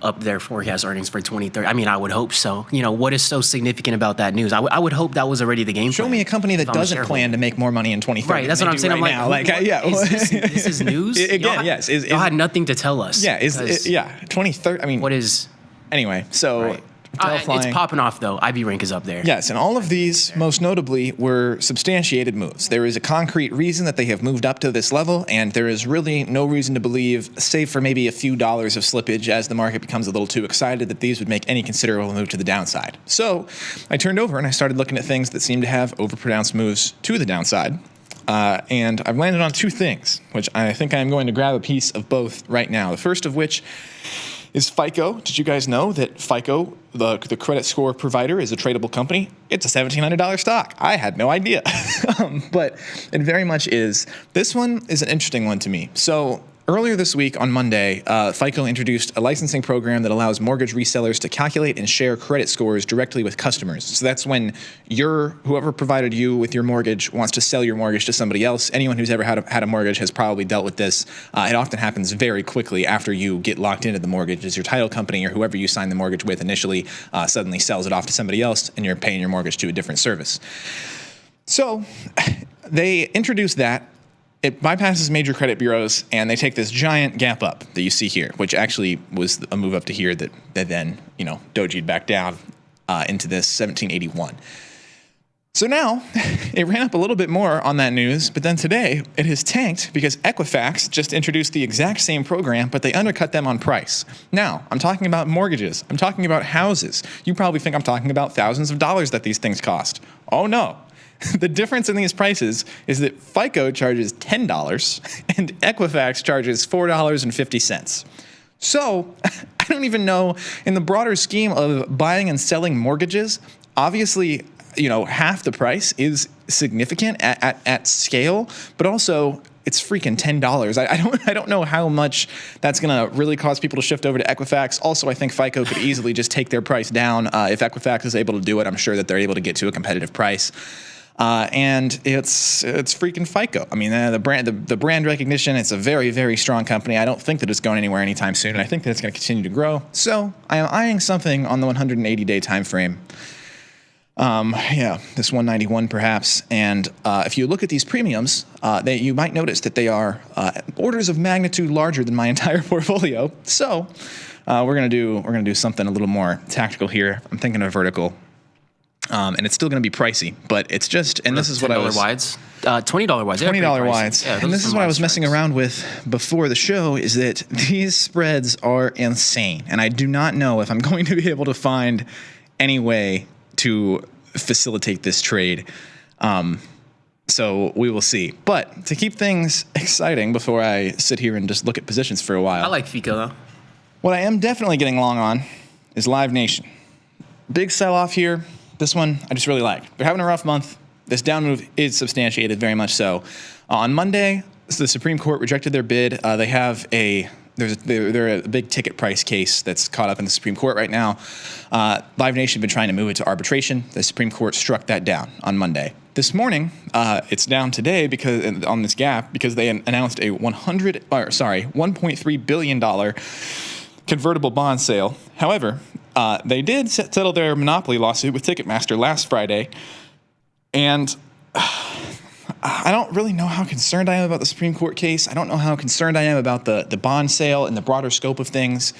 up their forecast earnings for 2030. I would hope so. What is so significant about that news? I would hope that was already the game Show plan. me a company that doesn't plan to make more money in 2030. Right, that's what I'm saying. I'm like, this is news? Again, yes. Y'all had nothing to tell us. Yeah, 2030. What is... Anyway, so... Right. It's popping off, though. IB rank is up there. Yes, and all of these, most notably, were substantiated moves. There is a concrete reason that they have moved up to this level, and there is really no reason to believe, save for maybe a few dollars of slippage as the market becomes a little too excited, that these would make any considerable move to the downside. So I turned over and I started looking at things that seem to have overpronounced moves to the downside. And I've landed on two things, which I think I'm going to grab a piece of both right now. The first of which is FICO. Did you guys know that FICO, the credit score provider, is a tradable company? It's a $1,700 stock. I had no idea. But it very much is. This one is an interesting one to me. So earlier this week on Monday, FICO introduced a licensing program that allows mortgage resellers to calculate and share credit scores directly with customers. So that's when whoever provided you with your mortgage wants to sell your mortgage to somebody else. Anyone who's ever had a mortgage has probably dealt with this. It often happens very quickly after you get locked into the mortgage, as your title company or whoever you signed the mortgage with initially suddenly sells it off to somebody else, and you're paying your mortgage to a different service. So they introduced that. It bypasses major credit bureaus, and they take this giant gap up that you see here, which actually was a move up to here that then, dojied back down into this 1781. So now, it ran up a little bit more on that news, but then today, it has tanked because Equifax just introduced the exact same program, but they undercut them on price. Now, I'm talking about mortgages. I'm talking about houses. You probably think I'm talking about thousands of dollars that these things cost. Oh, no. The difference in these prices is that FICO charges $10 and Equifax charges $4.50. So I don't even know, in the broader scheme of buying and selling mortgages, obviously, half the price is significant at scale, but also it's freaking $10. I don't know how much that's going to really cause people to shift over to Equifax. Also, I think FICO could easily just take their price down. If Equifax is able to do it, I'm sure that they're able to get to a competitive price. And it's freaking FICO. I mean, the brand recognition, it's a very, very strong company. I don't think that it's going anywhere anytime soon, and I think that it's going to continue to grow. So I am eyeing something on the 180-day time frame. This 191 perhaps. And if you look at these premiums, you might notice that they are orders of magnitude larger than my entire portfolio. So we're gonna do something a little more tactical here. I'm thinking of vertical. And it's still going to be pricey, but it's just, and this is what I was... $10 wides? $20 wides. $20 wides. Yeah, and this is what I was messing around with before the show, is that these spreads are insane. And I do not know if I'm going to be able to find any way to facilitate this trade. So we will see. But to keep things exciting before I sit here and just look at positions for a while. I like FICO, though. What I am definitely getting long on is Live Nation. Big sell-off here. This one, I just really like. They're having a rough month. This down move is substantiated, very much so. On Monday, the Supreme Court rejected their bid. They have they're a big ticket price case that's caught up in the Supreme Court right now. Live Nation has been trying to move it to arbitration. The Supreme Court struck that down on Monday. This morning, it's down today because on this gap because they announced a $1.3 billion convertible bond sale. However, they did settle their monopoly lawsuit with Ticketmaster last Friday, and I don't really know how concerned I am about the Supreme Court case. I don't know how concerned I am about the bond sale and the broader scope of things.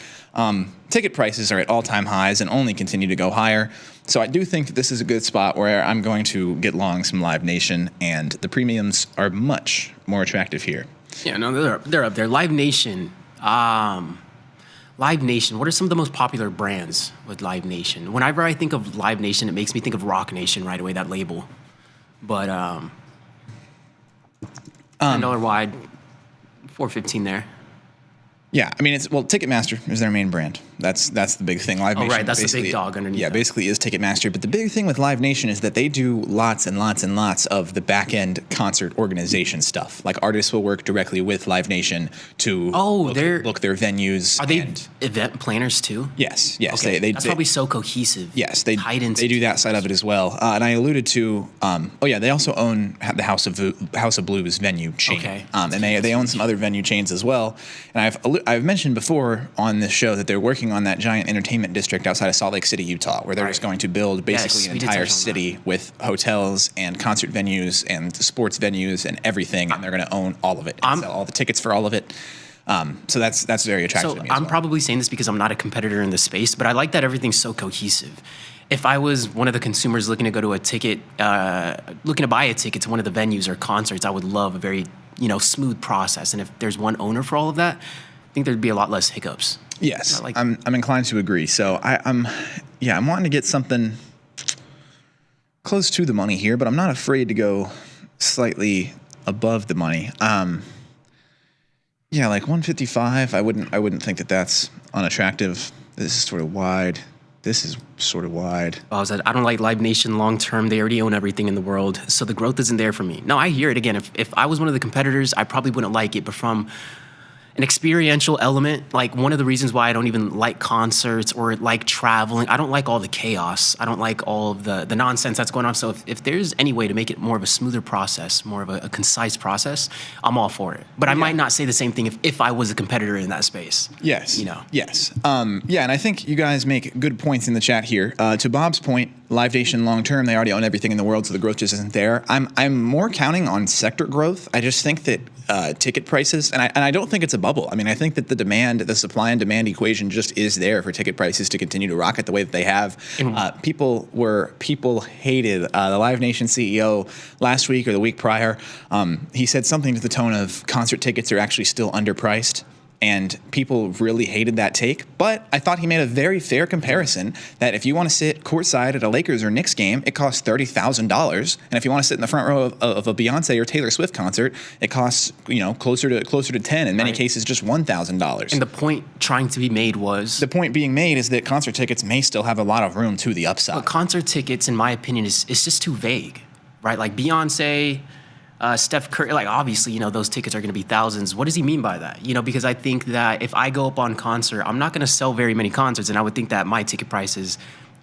Ticket prices are at all-time highs and only continue to go higher. So I do think that this is a good spot where I'm going to get long some Live Nation, and the premiums are much more attractive here. Yeah, no, they're up there. Live Nation. Live Nation, what are some of the most popular brands with Live Nation? Whenever I think of Live Nation, it makes me think of Rock Nation right away, that label. But $10 wide, $4.15 there. Yeah, I mean, Ticketmaster is their main brand. That's the big thing. Live Nation. Right, that's the big dog underneath. Yeah, basically is Ticketmaster. But the big thing with Live Nation is that they do lots and lots and lots of the back end concert organization stuff. Like artists will work directly with Live Nation to book their venues. Are they event planners too? Yes. Okay. That's probably so cohesive. Yes, they do that side of it as well. And I alluded to, they also own the House of Blues venue chain. Okay. And they own some other venue chains as well. And I've mentioned before on this show that they're working on that giant entertainment district outside of Salt Lake City, Utah, where they're just going to build basically an entire city with hotels and concert venues and sports venues and everything, and they're going to own all of it and sell all the tickets for all of it. So that's very attractive to me. I'm probably saying this because I'm not a competitor in the space, but I like that everything's so cohesive. If I was one of the consumers looking to go to looking to buy a ticket to one of the venues or concerts, I would love a very smooth process. And if there's one owner for all of that, I think there'd be a lot less hiccups. Yes, I'm inclined to agree. So I'm wanting to get something close to the money here, but I'm not afraid to go slightly above the money. Like 155. I wouldn't think that that's unattractive. This is sort of wide. This is sort of wide. I don't like Live Nation long term. They already own everything in the world, so the growth isn't there for me. No, I hear it again. If I was one of the competitors, I probably wouldn't like it. But from an experiential element, like one of the reasons why I don't even like concerts or like traveling, I don't like all the chaos. I don't like all of the nonsense that's going on. So if there's any way to make it more of a smoother process, more of a concise process, I'm all for it. But I might not say the same thing if I was a competitor in that space. Yes. Yes. And I think you guys make good points in the chat here. To Bob's point, Live Nation long term, they already own everything in the world, so the growth just isn't there. I'm more counting on sector growth. I just think that ticket prices, and I don't think it's a bubble. I mean, I think that the supply and demand equation just is there for ticket prices to continue to rocket the way that they have. People hated the Live Nation CEO last week or the week prior. He said something to the tone of concert tickets are actually still underpriced. And people really hated that take. But I thought he made a very fair comparison that if you want to sit courtside at a Lakers or Knicks game, it costs $30,000. And if you want to sit in the front row of a Beyonce or Taylor Swift concert, it costs closer to 10, in many cases just $1,000. And the point trying to be made was? The point being made is that concert tickets may still have a lot of room to the upside. But concert tickets, in my opinion, is just too vague, right? Like Beyonce, Steph Curry, like obviously, those tickets are going to be thousands. What does he mean by that? Because I think that if I go up on concert, I'm not going to sell very many concerts, and I would think that my ticket prices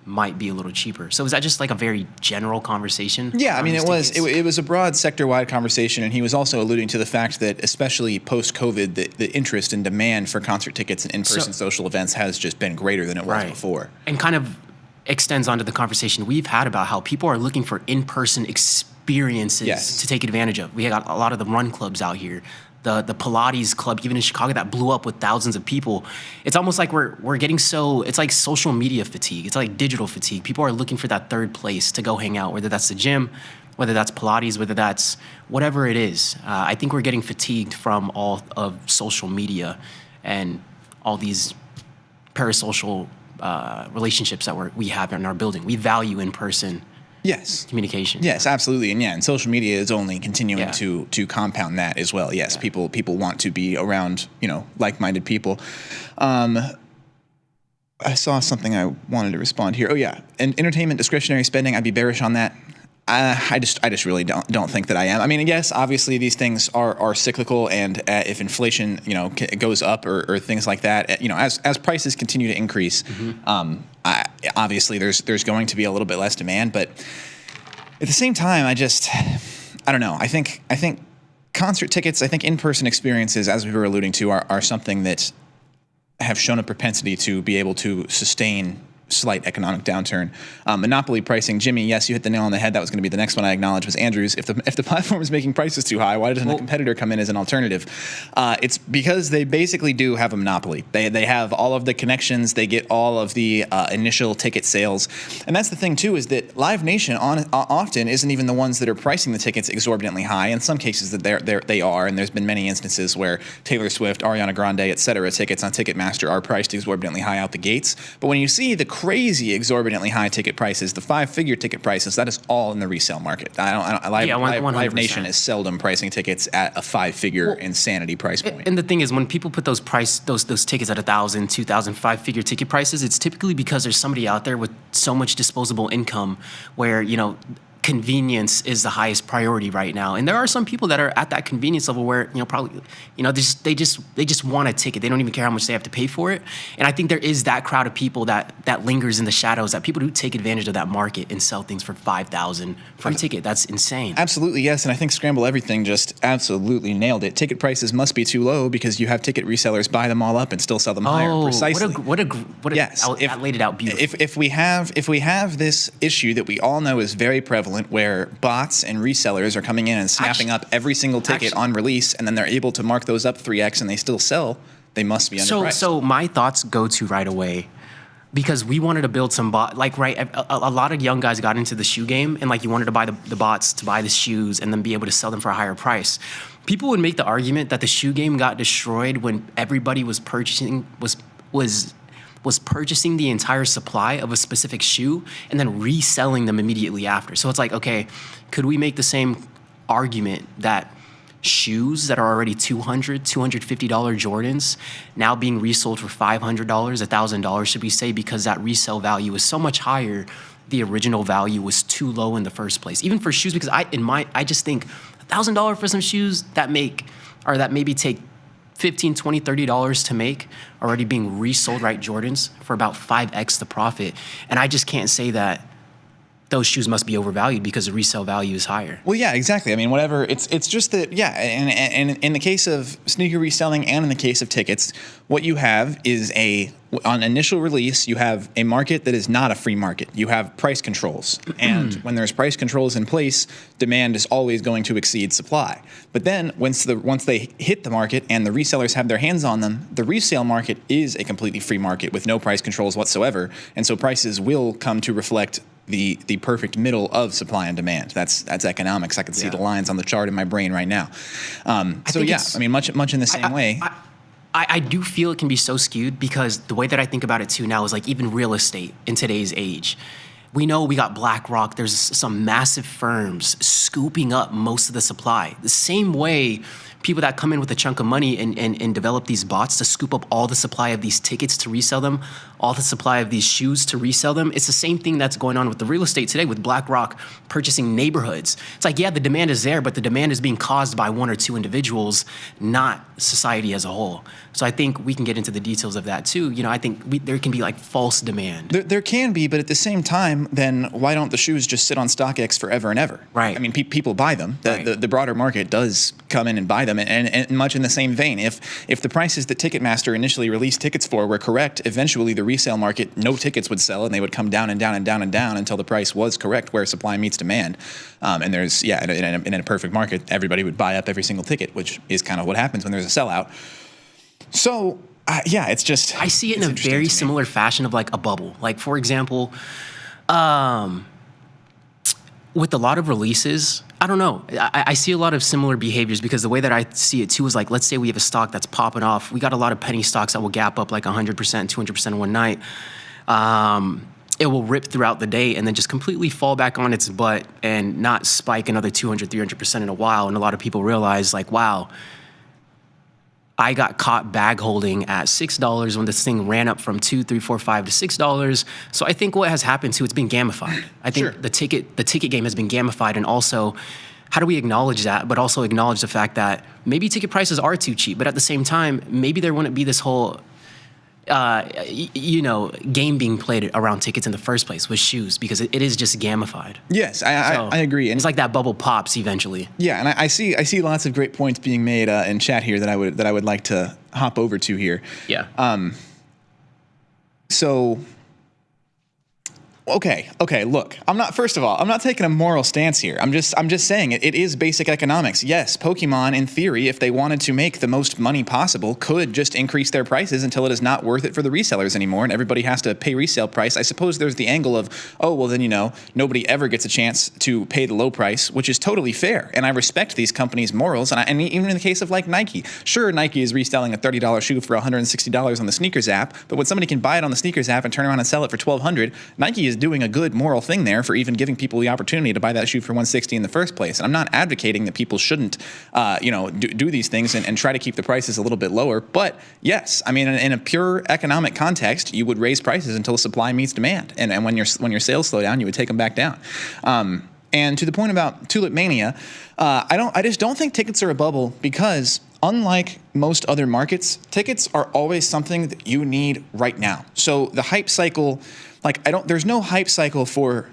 might be a little cheaper. So is that just like a very general conversation? Yeah, I mean, it was a broad sector-wide conversation, and he was also alluding to the fact that, especially post-COVID, the interest and demand for concert tickets and in-person social events has just been greater than it was before. And kind of extends onto the conversation we've had about how people are looking for in-person experiences to take advantage of. We got a lot of the run clubs out here. The Pilates club, even in Chicago, that blew up with thousands of people. It's almost like we're getting it's like social media fatigue. It's like digital fatigue. People are looking for that third place to go hang out, whether that's the gym, whether that's Pilates, whether that's whatever it is. I think we're getting fatigued from all of social media and all these parasocial relationships that we have in our building. We value in-person communication. Yes, absolutely. And social media is only continuing to compound that as well. Yes, people want to be around, like-minded people. I saw something I wanted to respond here. Oh yeah, and entertainment discretionary spending, I'd be bearish on that. I just really don't think that I am. I mean, yes, obviously these things are cyclical, and if inflation goes up or things like that, as prices continue to increase, obviously there's going to be a little bit less demand. But at the same time, I don't know. I think concert tickets, I think in-person experiences, as we were alluding to, are something that have shown a propensity to be able to sustain slight economic downturn. Monopoly pricing, Jimmy, yes, you hit the nail on the head. That was going to be the next one I acknowledged, was Andrews. If the platform is making prices too high, why doesn't a competitor come in as an alternative? It's because they basically do have a monopoly. They have all of the connections. They get all of the initial ticket sales. And that's the thing, too, is that Live Nation often isn't even the ones that are pricing the tickets exorbitantly high. In some cases, they are, and there's been many instances where Taylor Swift, Ariana Grande, et cetera, tickets on Ticketmaster are priced exorbitantly high out the gates. But when you see the crazy, exorbitantly high ticket prices, the 5-figure ticket prices, that is all in the resale market. Live Nation is seldom pricing tickets at a 5-figure insanity price point. And the thing is, when people put those tickets at 1,000, 2,000, 5-figure ticket prices, it's typically because there's somebody out there with so much disposable income where, convenience is the highest priority right now. And there are some people that are at that convenience level where, probably, they just want a ticket. They don't even care how much they have to pay for it. And I think there is that crowd of people that lingers in the shadows, that people who take advantage of that market and sell things for $5,000 for a ticket. That's insane. Absolutely, yes. And I think Scramble Everything just absolutely nailed it. Ticket prices must be too low because you have ticket resellers buy them all up and still sell them higher. Precisely. That laid it out beautifully. If we have this issue that we all know is very prevalent, where bots and resellers are coming in and snapping up every single ticket on release, and then they're able to mark those up 3x and they still sell, they must be underpriced. So my thoughts go to right away, because we wanted to build some a lot of young guys got into the shoe game, and you wanted to buy the bots to buy the shoes and then be able to sell them for a higher price. People would make the argument that the shoe game got destroyed when everybody was purchasing the entire supply of a specific shoe and then reselling them immediately after. So it's okay, could we make the same argument that shoes that are already $250 Jordans now being resold for $500, $1,000, should we say, because that resale value is so much higher, the original value was too low in the first place? Even for shoes, because I just think $1,000 for some shoes that maybe take $15, $20, $30 to make, already being resold, right, Jordans, for about 5x the profit. And I just can't say that those shoes must be overvalued because the resale value is higher. Well, yeah, exactly. I mean, whatever. It's just that, yeah, and in the case of sneaker reselling and in the case of tickets, what you have is on initial release, you have a market that is not a free market. You have price controls. And when there's price controls in place, demand is always going to exceed supply. But then once they hit the market and the resellers have their hands on them, the resale market is a completely free market with no price controls whatsoever. And so prices will come to reflect the perfect middle of supply and demand. That's economics. I can see the lines on the chart in my brain right now. Much in the same way. I do feel it can be so skewed, because the way that I think about it too now is even real estate in today's age. We know we got BlackRock. There's some massive firms scooping up most of the supply. The same way people that come in with a chunk of money and develop these bots to scoop up all the supply of these tickets to resell them, all the supply of these shoes to resell them. It's the same thing that's going on with the real estate today, with BlackRock purchasing neighborhoods. It's the demand is there, but the demand is being caused by one or two individuals, not society as a whole. So I think we can get into the details of that too. I think there can be false demand. There can be, but at the same time, then why don't the shoes just sit on StockX forever and ever? Right. I mean, people buy them. The broader market does come in and buy them. And much in the same vein, if the prices that Ticketmaster initially released tickets for were correct, eventually the resale market, no tickets would sell, and they would come down and down and down and down until the price was correct, where supply meets demand. And there's, in a perfect market, everybody would buy up every single ticket, which is kind of what happens when there's a sellout. So, it's just... I see it in a very similar fashion of a bubble. For example, with a lot of releases, I don't know. I see a lot of similar behaviors, because the way that I see it too is let's say we have a stock that's popping off. We got a lot of penny stocks that will gap up 100%, 200% in one night. It will rip throughout the day and then just completely fall back on its butt and not spike another 200, 300% in a while. And a lot of people realize wow, I got caught bag holding at $6 when this thing ran up from $2, $3, $4, $5 to $6. So I think what has happened too, it's been gamified. I think the ticket game has been gamified, and also, how do we acknowledge that, but also acknowledge the fact that maybe ticket prices are too cheap, but at the same time, maybe there wouldn't be this whole game being played around tickets in the first place with shoes, because it is just gamified. Yes, I agree. And it's that bubble pops eventually. Yeah, and I see lots of great points being made in chat here that I would like to hop over to here. Yeah. So Okay. Look, first of all, I'm not taking a moral stance here. I'm just saying it is basic economics. Yes, Pokemon, in theory, if they wanted to make the most money possible, could just increase their prices until it is not worth it for the resellers anymore, and everybody has to pay resale price. I suppose there's the angle of, then nobody ever gets a chance to pay the low price, which is totally fair. And I respect these companies' morals. And even in the case of like Nike, sure, Nike is reselling a $30 shoe for $160 on the sneakers app, but when somebody can buy it on the sneakers app and turn around and sell it for $1,200, Nike is doing a good moral thing there for even giving people the opportunity to buy that shoe for $160 in the first place. And I'm not advocating that people shouldn't, do these things and try to keep the prices a little bit lower. But yes, I mean, in a pure economic context, you would raise prices until supply meets demand. And when your sales slow down, you would take them back down. And to the point about Tulip Mania, I just don't think tickets are a bubble because unlike most other markets, tickets are always something that you need right now. So the hype cycle, there's no hype cycle for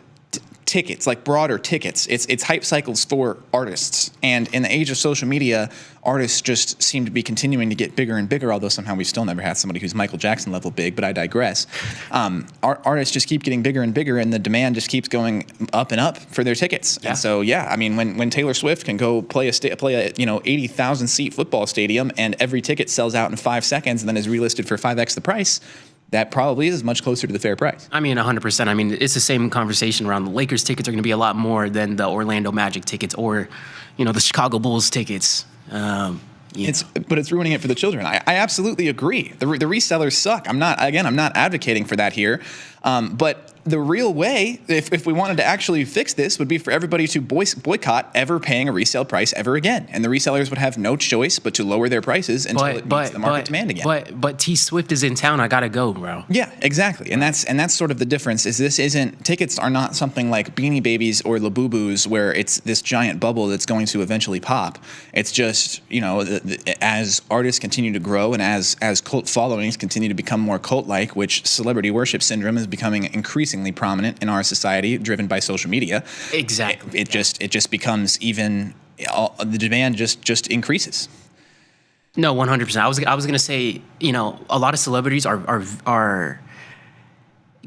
tickets, like broader tickets. It's hype cycles for artists. And in the age of social media, artists just seem to be continuing to get bigger and bigger, although somehow we've still never had somebody who's Michael Jackson level big, but I digress. Artists just keep getting bigger and bigger, and the demand just keeps going up and up for their tickets. Yeah. And so, I mean, when Taylor Swift can go play a 80,000 seat football stadium and every ticket sells out in 5 seconds and then is relisted for 5x the price, that probably is much closer to the fair price. I mean, 100%. I mean, it's the same conversation around the Lakers tickets are going to be a lot more than the Orlando Magic tickets or, the Chicago Bulls tickets. But it's ruining it for the children. I absolutely agree. The resellers suck. I'm not advocating for that here. But the real way, if we wanted to actually fix this, would be for everybody to boycott ever paying a resale price ever again. And the resellers would have no choice but to lower their prices until it meets the market demand again. But T Swift is in town. I got to go, bro. Yeah, exactly. And that's sort of the difference tickets are not something like Beanie Babies or Labubus where it's this giant bubble that's going to eventually pop. It's just, as artists continue to grow and as cult followings continue to become more cult-like, which celebrity worship syndrome is becoming increasingly prominent in our society, driven by social media. Exactly. It just becomes even the demand just increases. No, 100%. I was going to say, a lot of celebrities are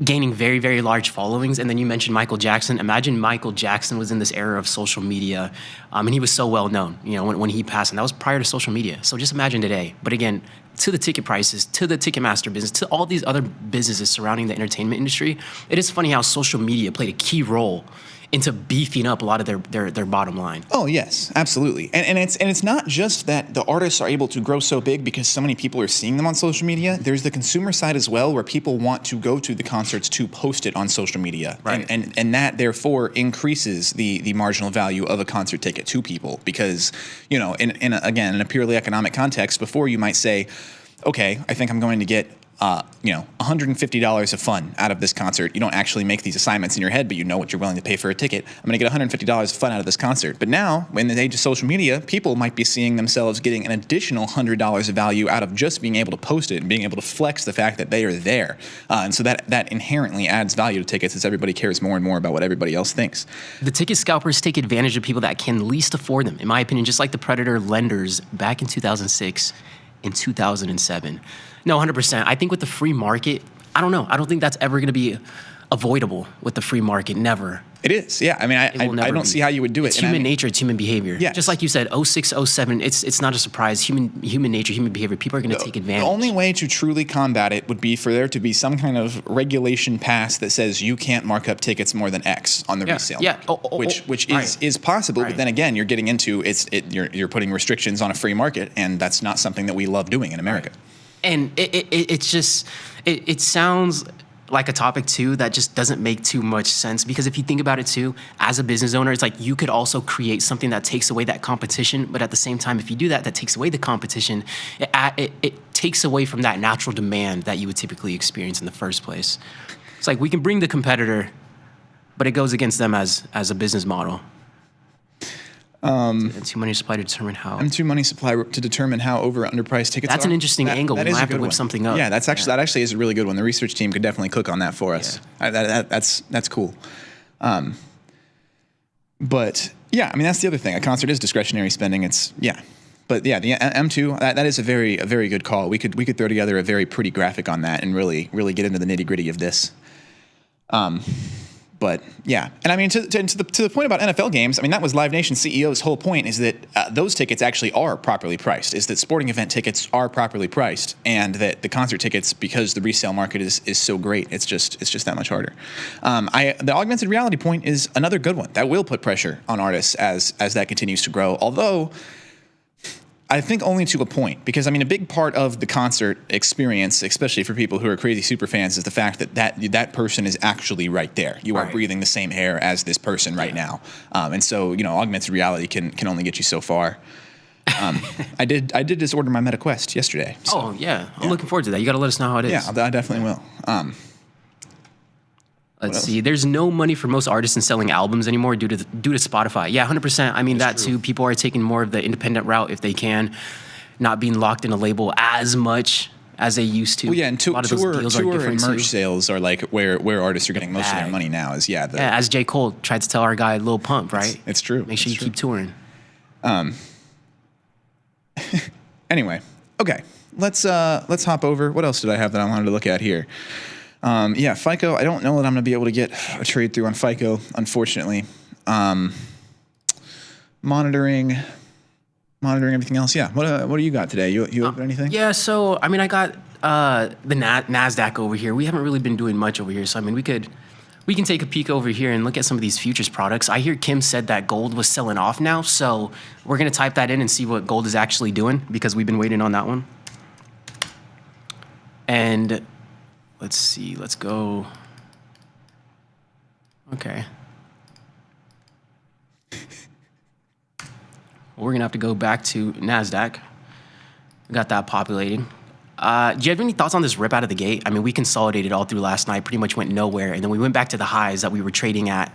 gaining very, very large followings. And then you mentioned Michael Jackson. Imagine Michael Jackson was in this era of social media, and he was so well known, when he passed, and that was prior to social media. So just imagine today. But again, to the ticket prices, to the Ticketmaster business, to all these other businesses surrounding the entertainment industry, it is funny how social media played a key role into beefing up a lot of their bottom line. Oh yes, absolutely. And it's not just that the artists are able to grow so big because so many people are seeing them on social media. There's the consumer side as well, where people want to go to the concerts to post it on social media. Right. And that therefore increases the marginal value of a concert ticket to people because, in a purely economic context, before you might say, okay, I think I'm going to get $150 of fun out of this concert. You don't actually make these assignments in your head, but you know what you're willing to pay for a ticket. I'm going to get $150 of fun out of this concert. But now, in the age of social media, people might be seeing themselves getting an additional $100 of value out of just being able to post it and being able to flex the fact that they are there. And so that inherently adds value to tickets as everybody cares more and more about what everybody else thinks. The ticket scalpers take advantage of people that can least afford them, in my opinion, just like the predator lenders back in 2006 and 2007. No, 100%. I think with the free market, I don't know. I don't think that's ever going to be avoidable with the free market. Never. It is. Yeah. I mean, I don't see how you would do it. It's human nature. It's human behavior. Yeah. Just like you said, 06, 07, it's not a surprise. Human nature, human behavior. People are going to take advantage. The only way to truly combat it would be for there to be some kind of regulation passed that says you can't mark up tickets more than X on the resale. Yeah. Which is possible. Right. But then again, you're getting into you're putting restrictions on a free market, and that's not something that we love doing in America. Right. And it sounds like a topic too that just doesn't make too much sense, because if you think about it too, as a business owner, it's like you could also create something that takes away that competition, but at the same time, if you do that takes away the competition, it takes away from that natural demand that you would typically experience in the first place. It's like we can bring the competitor, but it goes against them as a business model. Too money supply to determine how. And too money supply to determine how over or underpriced tickets That's are. an interesting angle. We might have to whip something up. Yeah, that actually is a really good one. The research team could definitely cook on that for us. Yeah. That's cool. But yeah, I mean that's the other thing. A concert is discretionary spending. But yeah, the M2 that is a very good call. We could throw together a very pretty graphic on that and really get into the nitty gritty of this. But yeah, and I mean to the point about NFL games, I mean that was Live Nation CEO's whole point, is that those tickets actually are properly priced. Is that sporting event tickets are properly priced, and that the concert tickets, because the resale market is so great, it's just that much harder. The augmented reality point is another good one that will put pressure on artists as that continues to grow. Although I think only to a point, because I mean a big part of the concert experience, especially for people who are crazy super fans, is the fact that person is actually right there. You are breathing the same air as this person right now, and so augmented reality can only get you so far. I did just order my Meta Quest yesterday. So, I'm looking forward to that. You got to let us know how it is. Yeah, I definitely will. Let's see. There's no money for most artists in selling albums anymore due to Spotify. Yeah, 100%. I mean, that's that too. People are taking more of the independent route if they can, not being locked in a label as much as they used to. Well, yeah, and a lot of those deals are different and merch too. sales are like where artists are getting most of their money now. Is as J. Cole tried to tell our guy Lil Pump, right? It's true. Make sure you keep touring. Anyway, okay. Let's hop over. What else did I have that I wanted to look at here? FICO. I don't know that I'm going to be able to get a trade through on FICO, unfortunately. Monitoring everything else. Yeah. What do you got today? You open anything? Yeah. So I mean, I got the Nasdaq over here. We haven't really been doing much over here. So I mean, we can take a peek over here and look at some of these futures products. I hear Kim said that gold was selling off now, so we're going to type that in and see what gold is actually doing, because we've been waiting on that one. And let's see. Let's go. Okay. We're going to have to go back to NASDAQ. We got that populating. Do you have any thoughts on this rip out of the gate? I mean, we consolidated all through last night, pretty much went nowhere, and then we went back to the highs that we were trading at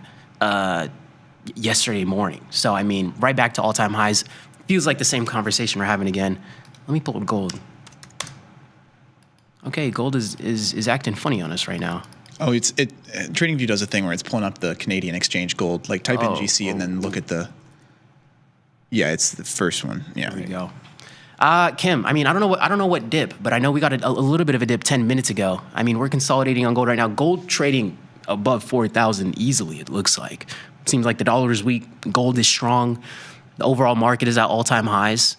yesterday morning. So, I mean, right back to all-time highs. Feels like the same conversation we're having again. Let me pull up gold. Okay, gold is acting funny on us right now. Oh, TradingView does a thing where it's pulling up the Canadian exchange gold. Like type in GC and then look at the. Yeah, it's the first one. Yeah, there we go. Kim, I mean, I don't know what dip, but I know we got a little bit of a dip 10 minutes ago. I mean, we're consolidating on gold right now. Gold trading above 4,000 easily. It looks like. Seems like the dollar is weak. Gold is strong. The overall market is at all-time highs.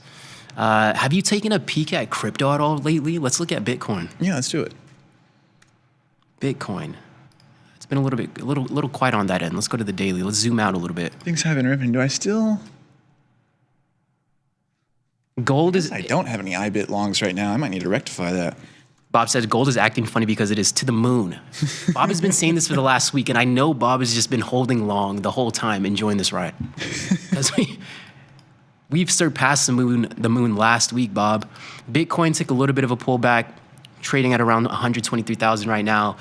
Have you taken a peek at crypto at all lately? Let's look at Bitcoin. Yeah, let's do it. Bitcoin. It's been a little quiet on that end. Let's go to the daily. Let's zoom out a little bit. Things haven't ripped. Do I still? Gold is. I don't have any IBIT longs right now. I might need to rectify that. Bob says gold is acting funny because it is to the moon. Bob has been saying this for the last week, and I know Bob has just been holding long the whole time, enjoying this ride. Because we've surpassed the moon last week, Bob. Bitcoin took a little bit of a pullback, trading at around 123,000 right now.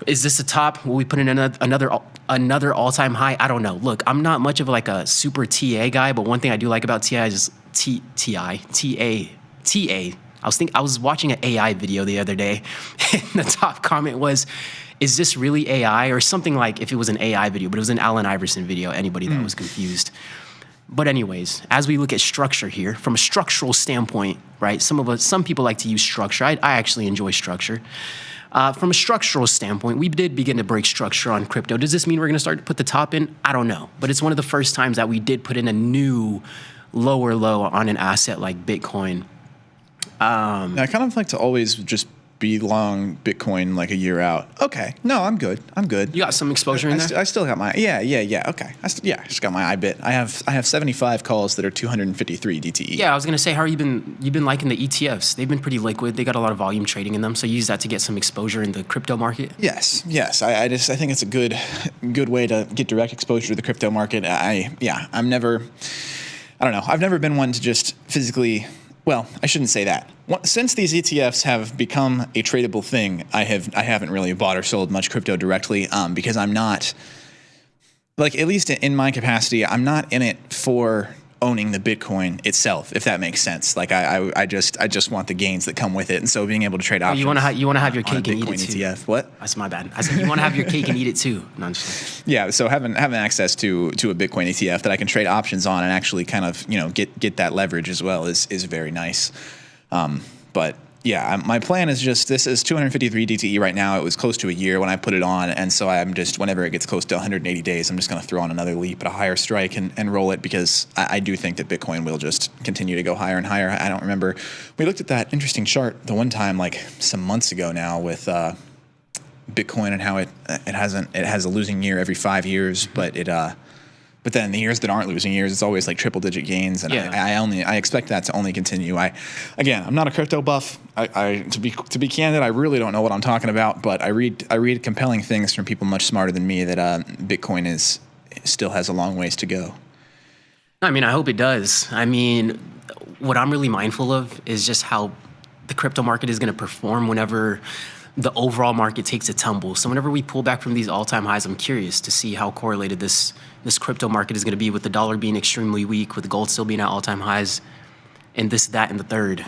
Is this the top? Will we put in another all-time high? I don't know. Look, I'm not much of like a super TA guy, but one thing I do like about TI is TA. I was watching an AI video the other day, and the top comment was, "Is this really AI?" or something like if it was an AI video, but it was an Allen Iverson video. Anybody that was confused. But anyways, as we look at structure here, from a structural standpoint, right? Some people like to use structure. I actually enjoy structure. From a structural standpoint, we did begin to break structure on crypto. Does this mean we're going to start to put the top in? I don't know. But it's one of the first times that we did put in a new lower low on an asset like Bitcoin. I kind of like to always just be long Bitcoin like a year out. Okay. No, I'm good. You got some exposure in there? I still got my, yeah. Okay. I just got my IBIT. I have 75 calls that are 253 DTE. Yeah, I was going to say, how are you've been liking the ETFs? They've been pretty liquid. They got a lot of volume trading in them. So you use that to get some exposure in the crypto market? Yes. I think it's a good way to get direct exposure to the crypto market. I've never been one to just physically. Well, I shouldn't say that. Since these ETFs have become a tradable thing, I haven't really bought or sold much crypto directly because I'm not, like, at least in my capacity, I'm not in it for owning the Bitcoin itself, if that makes sense. Like I just want the gains that come with it, and so being able to trade options. You want to have your cake and eat it too. ETF. What? That's my bad. I said you want to have your cake and eat it too. No, I'm just yeah. So having access to a Bitcoin ETF that I can trade options on and actually kind of get that leverage as well is very nice. But Yeah, my plan is just, this is 253 DTE right now. It was close to a year when I put it on, and so I'm just, whenever it gets close to 180 days, I'm just going to throw on another leap at a higher strike and roll it, because I do think that Bitcoin will just continue to go higher and higher. I don't remember, we looked at that interesting chart the one time, like some months ago now, with Bitcoin and how it has a losing year every 5 years, but then the years that aren't losing years, it's always like triple digit gains, and I expect that to only continue. I'm not a crypto buff. To be candid, I really don't know what I'm talking about, but I read compelling things from people much smarter than me that Bitcoin still has a long ways to go. I mean, I hope it does. I mean, what I'm really mindful of is just how the crypto market is going to perform whenever the overall market takes a tumble. So whenever we pull back from these all-time highs, I'm curious to see how correlated this crypto market is going to be, with the dollar being extremely weak, with gold still being at all-time highs, and this, that, and the third.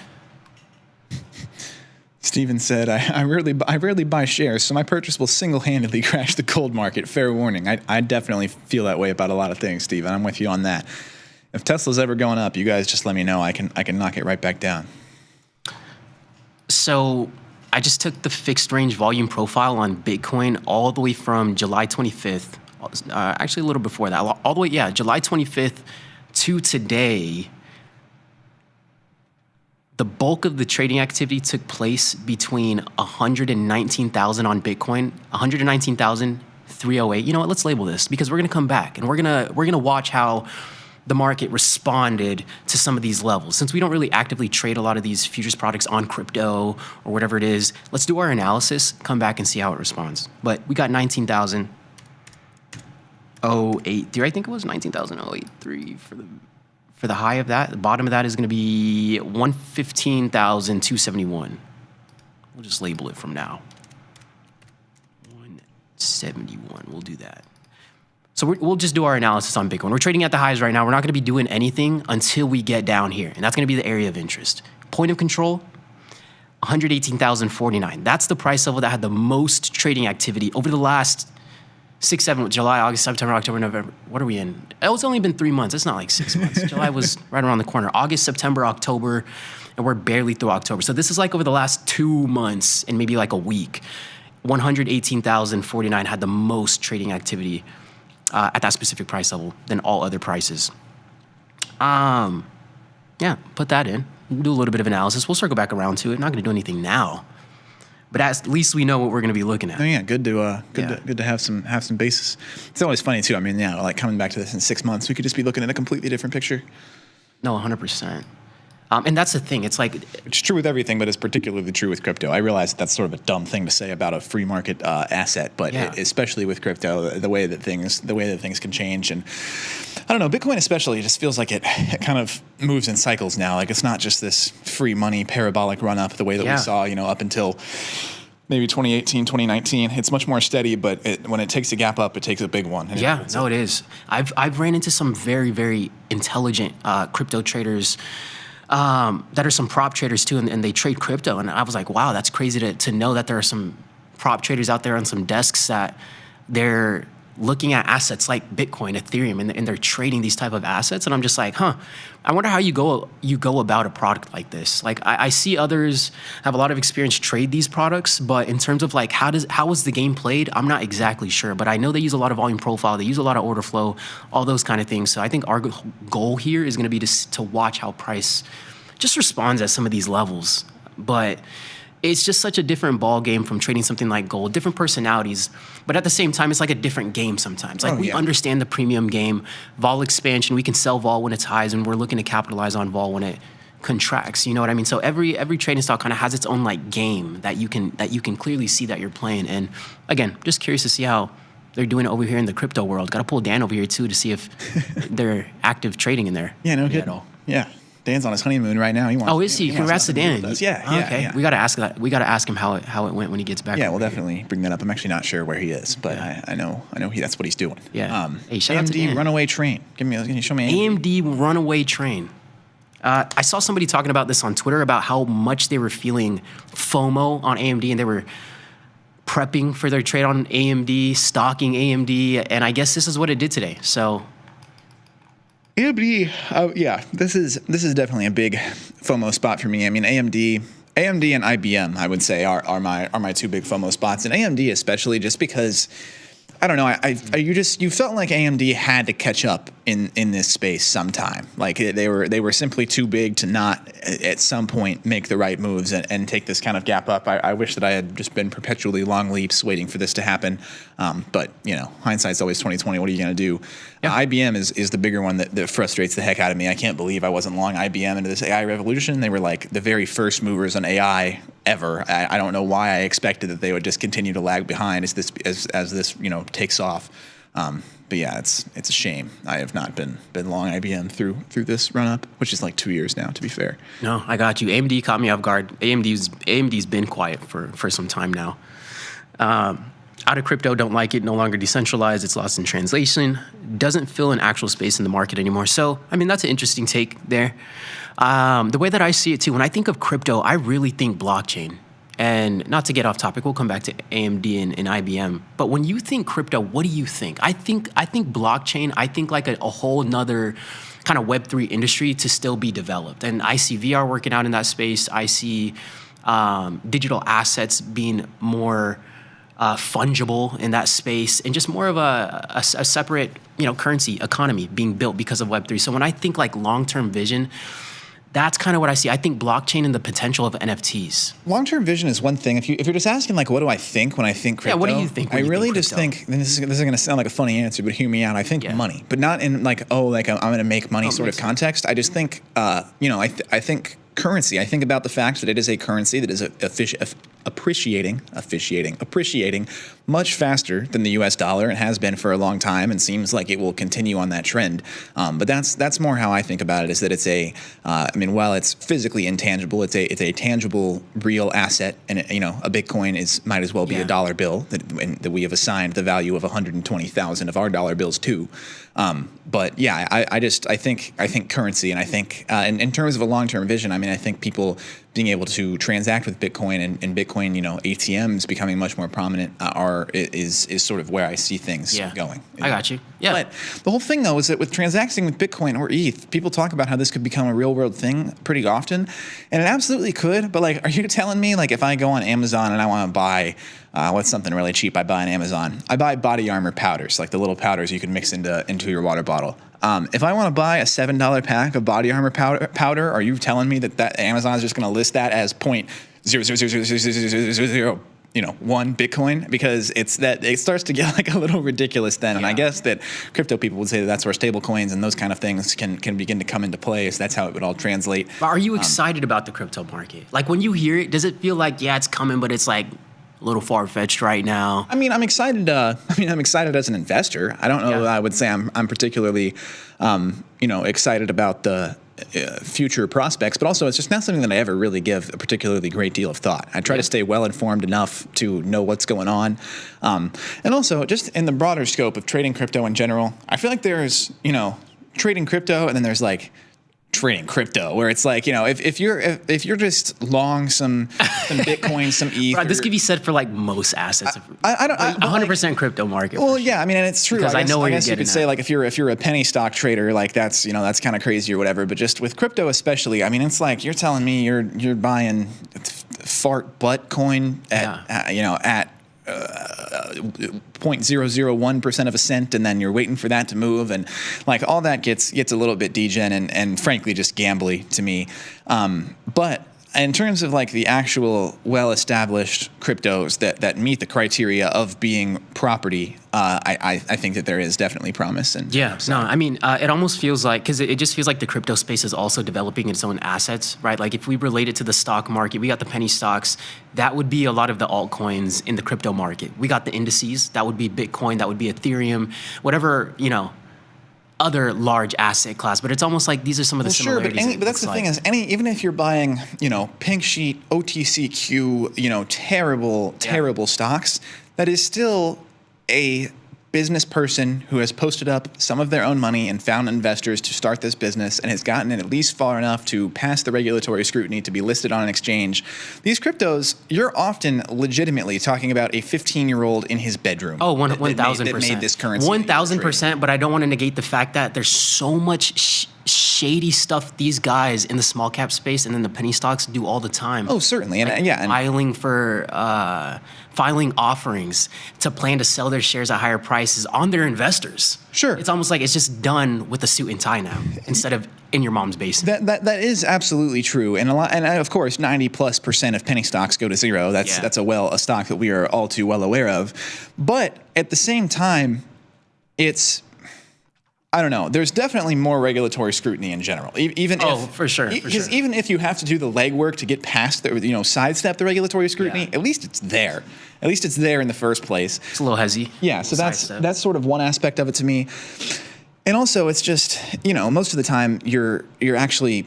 Steven said, I rarely buy shares, so my purchase will single-handedly crash the gold market. Fair warning. I definitely feel that way about a lot of things, Steven. I'm with you on that. If Tesla's ever going up, you guys just let me know. I can knock it right back down. So I just took the fixed range volume profile on Bitcoin all the way from July 25th, actually a little before that, all the way, July 25th to today. The bulk of the trading activity took place between 119,000 on Bitcoin, 119,308. You know what? Let's label this, because we're gonna come back and we're gonna watch how the market responded to some of these levels. Since we don't really actively trade a lot of these futures products on crypto or whatever it is, let's do our analysis, come back and see how it responds. But we got 19,083. I think it was 19,083 for the high of that. The bottom of that is going to be 115,271. We'll just label it from now. 171. We'll do that. So we'll just do our analysis on Bitcoin. We're trading at the highs right now. We're not going to be doing anything until we get down here, and that's going to be the area of interest. Point of control, 118,049. That's the price level that had the most trading activity over the last 6, 7, July, August, September, October, November. What are we in? It's only been 3 months. It's not like 6 months. July was right around the corner. August, September, October, and we're barely through October. So this is like over the last 2 months and maybe like a week. 118,049 had the most trading activity at that specific price level than all other prices. Put that in. We'll do a little bit of analysis. We'll circle back around to it. Not going to do anything now, but at least we know what we're going to be looking at. Oh, yeah, good to have some basis. It's always funny too. I mean, like coming back to this in 6 months, we could just be looking at a completely different picture. No, 100%. And that's the thing. It's like, it's true with everything, but it's particularly true with crypto. I realize that's sort of a dumb thing to say about a free market asset, but especially with crypto, the way that things can change. And I don't know, Bitcoin especially, it just feels like it kind of moves in cycles now. Like it's not just this free money parabolic run up the way that we saw, up until maybe 2018, 2019. It's much more steady, but when it takes a gap up, it takes a big one. It is. I've ran into some very, very intelligent crypto traders that are some prop traders too, and they trade crypto. And I was like, wow, that's crazy to know that there are some prop traders out there on some desks that they're looking at assets like Bitcoin, Ethereum, and they're trading these type of assets. And I'm just like, I wonder how you go about a product like this. Like I see others have a lot of experience trade these products, but in terms of like how is the game played, I'm not exactly sure. But I know they use a lot of volume profile, they use a lot of order flow, all those kind of things. So I think our goal here is going to be to watch how price just responds at some of these levels. But it's just such a different ball game from trading something like gold, different personalities, but at the same time, it's like a different game sometimes. Like we understand the premium game, vol expansion, we can sell vol when it's highs, and we're looking to capitalize on vol when it contracts. You know what I mean? So every trading style kind of has its own like game that you can clearly see that you're playing. And again, just curious to see how they're doing it over here in the crypto world. Got to pull Dan over here too to see if they're active trading in there. Yeah, no kidding. Yeah. Dan's on his honeymoon right now. Is he? Congrats to Dan. Yeah. Okay. Yeah. We got to ask that. We got to ask him how it went when he gets back. Yeah, we'll definitely bring that up. I'm actually not sure where he is, but I know that's what he's doing. Yeah. Hey, shout out to AMD Dan. runaway train. Can you show me AMD runaway train? I saw somebody talking about this on Twitter about how much they were feeling FOMO on AMD, and they were prepping for their trade on AMD, stocking AMD, and I guess this is what it did today. So. AMD, this is definitely a big FOMO spot for me. I mean, AMD, AMD and IBM, I would say, are my two big FOMO spots, and AMD especially, just because I don't know. You felt like AMD had to catch up in this space sometime. Like they were simply too big to not at some point make the right moves and take this kind of gap up. I wish that I had just been perpetually long leaps waiting for this to happen. But hindsight's always 20/20. What are you going to do? IBM is the bigger one that frustrates the heck out of me. I can't believe I wasn't long IBM into this AI revolution. They were like the very first movers on AI ever. I don't know why I expected that they would just continue to lag behind as this takes off. But yeah, it's a shame. I have not been long IBM through this run up, which is like 2 years now, to be fair. No, I got you. AMD caught me off guard. AMD's been quiet for some time now. Out of crypto, don't like it. No longer decentralized. It's lost in translation. Doesn't fill an actual space in the market anymore. So, I mean, that's an interesting take there. The way that I see it too, when I think of crypto, I really think blockchain. And not to get off topic, we'll come back to AMD and IBM. But when you think crypto, what do you think? I think blockchain. I think like a whole nother kind of Web3 industry to still be developed. And I see VR working out in that space. I see digital assets being more fungible in that space, and just more of a separate currency economy being built because of Web3. So when I think like long-term vision, that's kind of what I see. I think blockchain and the potential of NFTs. Long-term vision is one thing. If you're just asking like, what do I think when I think crypto? Yeah, what do you think? I really just think, and this is going to sound like a funny answer, but hear me out. I think money, but not in like, I'm going to make money sort of context. I just think, I think currency. I think about the fact that it is a currency that is appreciating much faster than the U.S. dollar. It has been for a long time, and seems like it will continue on that trend. But that's more how I think about it. Is that it's while it's physically intangible, it's a tangible, real asset, and a Bitcoin might as well be a dollar bill that we have assigned the value of 120,000 of our dollar bills to. But yeah, I think currency, and I think in terms of a long-term vision, I think people being able to transact with Bitcoin and Bitcoin, ATMs becoming much more prominent is sort of where I see things going. I got you. Yeah. But the whole thing though is that with transacting with Bitcoin or ETH, people talk about how this could become a real world thing pretty often, and it absolutely could. But like, are you telling me like if I go on Amazon and I want to buy what's something really cheap I buy on Amazon? I buy body armor powders, like the little powders you can mix into your water bottle. If I want to buy a $7 pack of body armor powder, are you telling me that Amazon is just going to list that as 0.0000000 1 Bitcoin? Because it starts to get like a little ridiculous then. And I guess that crypto people would say that's where stable coins and those kind of things can begin to come into play. So that's how it would all translate. But are you excited about the crypto market? Like when you hear it, does it feel like, it's coming, but it's like a little far-fetched right now? I'm excited. I'm excited as an investor. I don't know that I would say I'm particularly, excited about the future prospects, but also it's just not something that I ever really give a particularly great deal of thought. I try to stay well-informed enough to know what's going on. And also, just in the broader scope of trading crypto in general, I feel like there's, trading crypto, and then there's like trading crypto, where it's like, if you're just long some Bitcoin, some ETH. Right, this could be said for like most assets. I don't 100% crypto market. Well, yeah, and it's true. Because I know where I guess you could say like if you're a penny stock trader, like that's kind of crazy or whatever. But just with crypto especially, it's like you're telling me you're buying fart butt coin at 0.001% of a cent, and then you're waiting for that to move, and like all that gets a little bit degen and frankly just gambly to me. But in terms of like the actual well-established cryptos that meet the criteria of being property, I think that there is definitely promise. And it almost feels like, because it just feels like the crypto space is also developing its own assets, right? Like if we relate it to the stock market, we got the penny stocks. That would be a lot of the altcoins in the crypto market. We got the indices. That would be Bitcoin. That would be Ethereum. Whatever, other large asset class, but it's almost like these are some of the similarities. Sure, but that's the thing is, even if you're buying, pink sheet, OTCQ, terrible stocks, that is still a business person who has posted up some of their own money and found investors to start this business and has gotten it at least far enough to pass the regulatory scrutiny to be listed on an exchange. These cryptos, you're often legitimately talking about a 15-year-old in his bedroom. Oh, 1,000%. That made this currency. 1,000%, but I don't want to negate the fact that there's so much shady stuff these guys in the small cap space and then the penny stocks do all the time. Oh, certainly. And filing offerings to plan to sell their shares at higher prices on their investors. Sure. It's almost like it's just done with a suit and tie now instead of in your mom's basement. That is absolutely true. And of course 90+% of penny stocks go to zero. That's a stock that we are all too well aware of. But at the same time, I don't know. There's definitely more regulatory scrutiny in general. For sure. Because even if you have to do the legwork to get past sidestep the regulatory scrutiny, at least it's there. At least it's there in the first place. It's a little hezzy. Yeah. So that's sort of one aspect of it to me. And also, it's just most of the time you're actually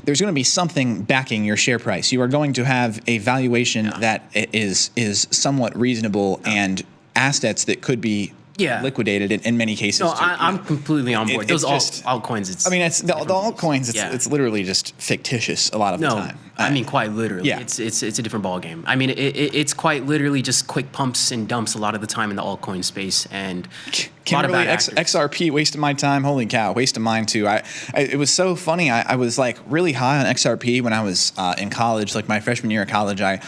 there's going to be something backing your share price. You are going to have a valuation that is somewhat reasonable and assets that could be liquidated in many cases. No, I'm completely on board. Those altcoins. It's the altcoins. It's literally just fictitious a lot of the time. I mean, quite literally. Yeah. It's a different ball game. I mean, it's quite literally just quick pumps and dumps a lot of the time in the altcoin space, and a lot of bad actors. XRP wasted my time. Holy cow, wasted mine too. It was so funny. I was like really high on XRP when I was in college, like my freshman year of college. I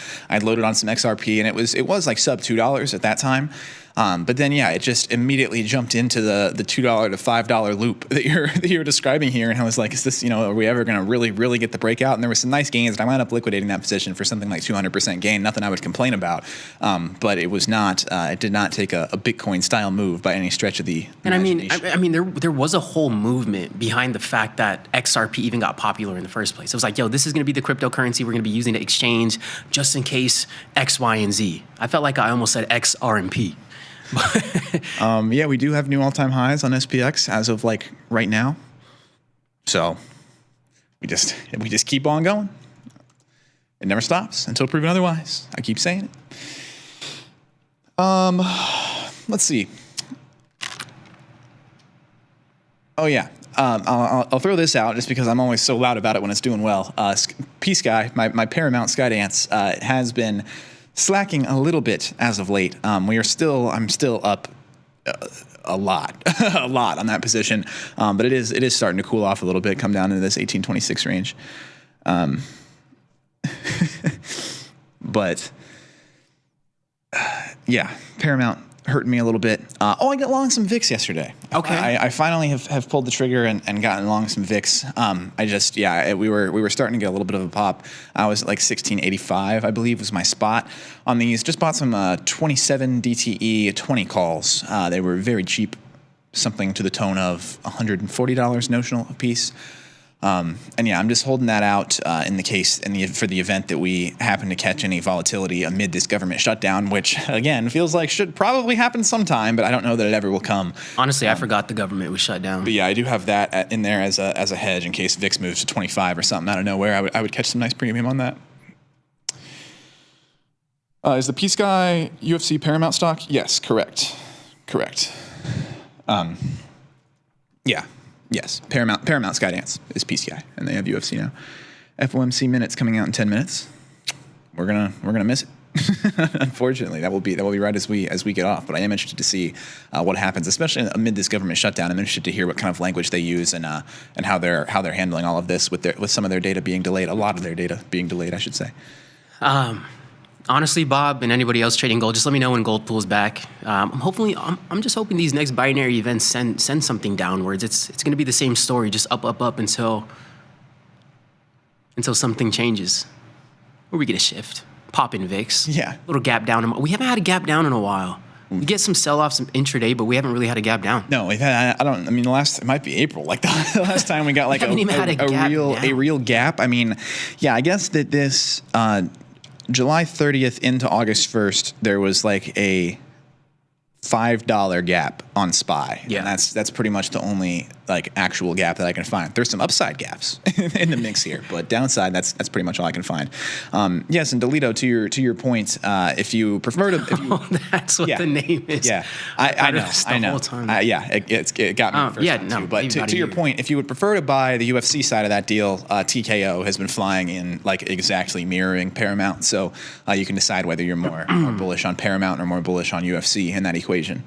loaded on some XRP, and it was like sub $2 at that time. But then, it just immediately jumped into the $2 to $5 loop that you're describing here, and I was like, "Is this? Are we ever going to really get the breakout?" And there were some nice gains, and I wound up liquidating that position for something like 200% gain. Nothing I would complain about, but it was not. It did not take a Bitcoin style move by any stretch of the imagination. I mean, there was a whole movement behind the fact that XRP even got popular in the first place. It was like, "Yo, this is going to be the cryptocurrency we're going to be using to exchange just in case X, Y, and Z." I felt like I almost said XRMP. We do have new all-time highs on SPX as of like right now. So we just keep on going. It never stops until proven otherwise. I keep saying it. Let's see. Oh yeah. I'll throw this out just because I'm always so loud about it when it's doing well. P-Sky, my Paramount Skydance, has been slacking a little bit as of late. I'm still up a lot on that position, but it is starting to cool off a little bit, come down into this 1826 range. But Paramount hurting me a little bit. I got long some VIX yesterday. Okay. I finally have pulled the trigger and gotten long some VIX. We were starting to get a little bit of a pop. I was at like 1685, I believe, was my spot on these. Just bought some 27 DTE 20 calls. They were very cheap, something to the tone of $140 notional a piece. I'm just holding that out for the event that we happen to catch any volatility amid this government shutdown, which again feels like should probably happen sometime, but I don't know that it ever will come. Honestly, I forgot the government was shut down. But I do have that in there as a hedge in case VIX moves to 25 or something out of nowhere. I would catch some nice premium on that. Is the P-Sky UFC Paramount stock? Yes, correct. Yes, Paramount Skydance is P-Sky, and they have UFC now. FOMC minutes coming out in 10 minutes. We're gonna miss it. Unfortunately, that will be right as we get off. But I am interested to see what happens, especially amid this government shutdown. I'm interested to hear what kind of language they use and how they're handling all of this with some of their data being delayed. A lot of their data being delayed, I should say. Honestly, Bob, and anybody else trading gold, just let me know when gold pulls back. I'm just hoping these next binary events send something downwards. It's going to be the same story, just up until something changes, or we get a shift, pop in VIX, little gap down. We haven't had a gap down in a while. We get some sell-offs intraday, but we haven't really had a gap down. No, we've had. It might be April. Like the last time we got like a real gap. I mean, I guess that this. July 30th into August 1st, there was like a $5 gap on SPY. Yeah. And that's pretty much the only like actual gap that I can find. There's some upside gaps in the mix here, but downside, that's pretty much all I can find. Yes, and Delito, to your point, if you prefer to, that's what the name is. Yeah, I know. Whole time. It got me the first time too. But to your point, if you would prefer to buy the UFC side of that deal, TKO has been flying in like exactly mirroring Paramount. So you can decide whether you're more bullish on Paramount or more bullish on UFC in that equation.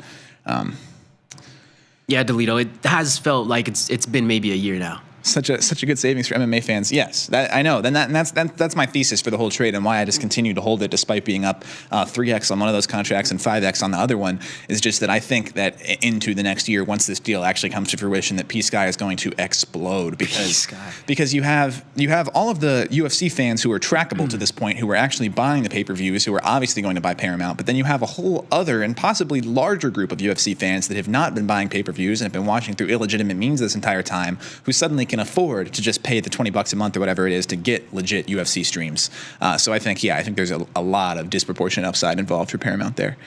Yeah, Delito, it has felt like it's been maybe a year now such a good savings for MMA fans. Yes, I know. Then that's my thesis for the whole trade and why I just continue to hold it despite being up 3x on one of those contracts and 5x on the other one. Is just that I think that into the next year, once this deal actually comes to fruition, that P-Sky is going to explode because you have all of the UFC fans who are trackable to this point, who are actually buying the pay-per-views, who are obviously going to buy Paramount, but then you have a whole other and possibly larger group of UFC fans that have not been buying pay-per-views and have been watching through illegitimate means this entire time, who suddenly can afford to just pay the $20 a month or whatever it is to get legit UFC streams. So I think there's a lot of disproportionate upside involved for Paramount there.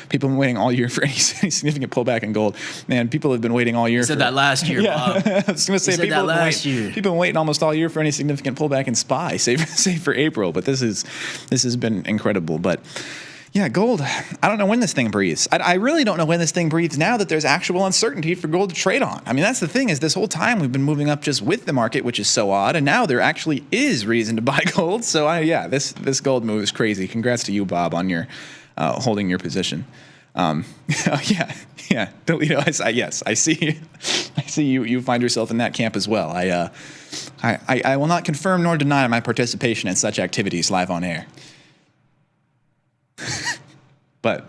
People have been waiting all year for any significant pullback in gold. Man, people have been waiting all year. You said that last year, Bob. I was going to say people have been waiting almost all year for any significant pullback in SPY, save for April. But this has been incredible. But yeah, gold, I don't know when this thing breathes. I really don't know when this thing breathes now that there's actual uncertainty for gold to trade on. I mean, that's the thing, is this whole time we've been moving up just with the market, which is so odd, and now there actually is reason to buy gold. So this gold move is crazy. Congrats to you, Bob, on your holding your position. Yeah. Delito, yes, I see. I see you find yourself in that camp as well. I will not confirm nor deny my participation in such activities live on air. But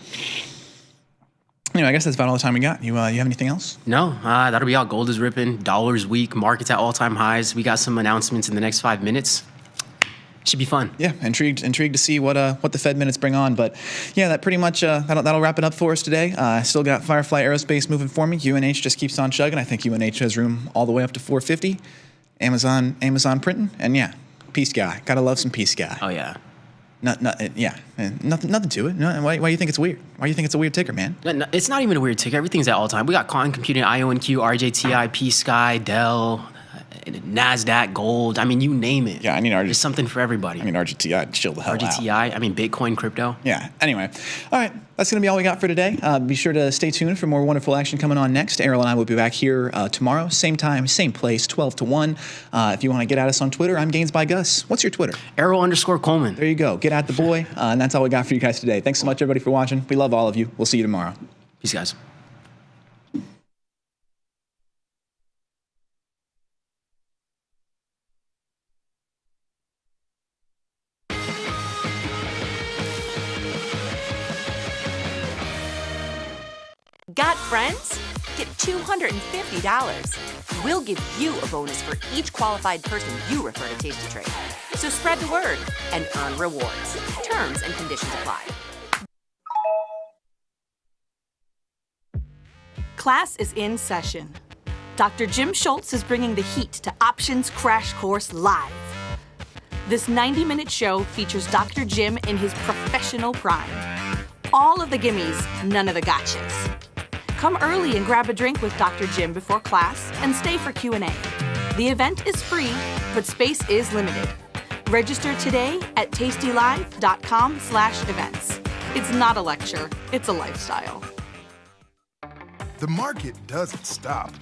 anyway, I guess that's about all the time we got. You have anything else? No, that'll be all. Gold is ripping. Dollar's weak. Market's at all-time highs. We got some announcements in the next 5 minutes. Should be fun. Yeah, intrigued to see what the Fed minutes bring on. But yeah, that pretty much that'll wrap it up for us today. Still got Firefly Aerospace moving for me. UNH just keeps on chugging. I think UNH has room all the way up to 450. Amazon printing, and yeah, P-Sky. Gotta love some P-Sky. Oh yeah. Nothing to it. No, why do you think it's weird? Why do you think it's a weird ticker, man? No, it's not even a weird ticker. Everything's at all time. We got Quantum Computing, IONQ, RJTI, P-Sky, Dell, NASDAQ, gold. I mean, you name it. Yeah, I mean, there's something for everybody. I mean, RJTI, chill the hell out. RJTI, I mean, Bitcoin, crypto. Yeah, anyway. All right, that's going to be all we got for today. Be sure to stay tuned for more wonderful action coming on next. Errol and I will be back here tomorrow, same time, same place, 12 to 1. If you want to get at us on Twitter, I'm Gaines by Gus. What's your Twitter? Errol_Coleman. There you go. Get at the boy. And that's all we got for you guys today. Thanks so much, everybody, for watching. We love all of you. We'll see you tomorrow. Peace, guys. Got friends? Get $250. We'll give you a bonus for each qualified person you refer to Tasty Trade. So spread the word and earn rewards. Terms and conditions apply. Class is in session. Dr. Jim Schultz is bringing the heat to Options Crash Course Live. This 90-minute show features Dr. Jim in his professional prime. All of the gimmies, none of the gotchas. Come early and grab a drink with Dr. Jim before class and stay for Q&A. The event is free, but space is limited. Register today at tastylive.com/events. It's not a lecture, it's a lifestyle. The market doesn't stop.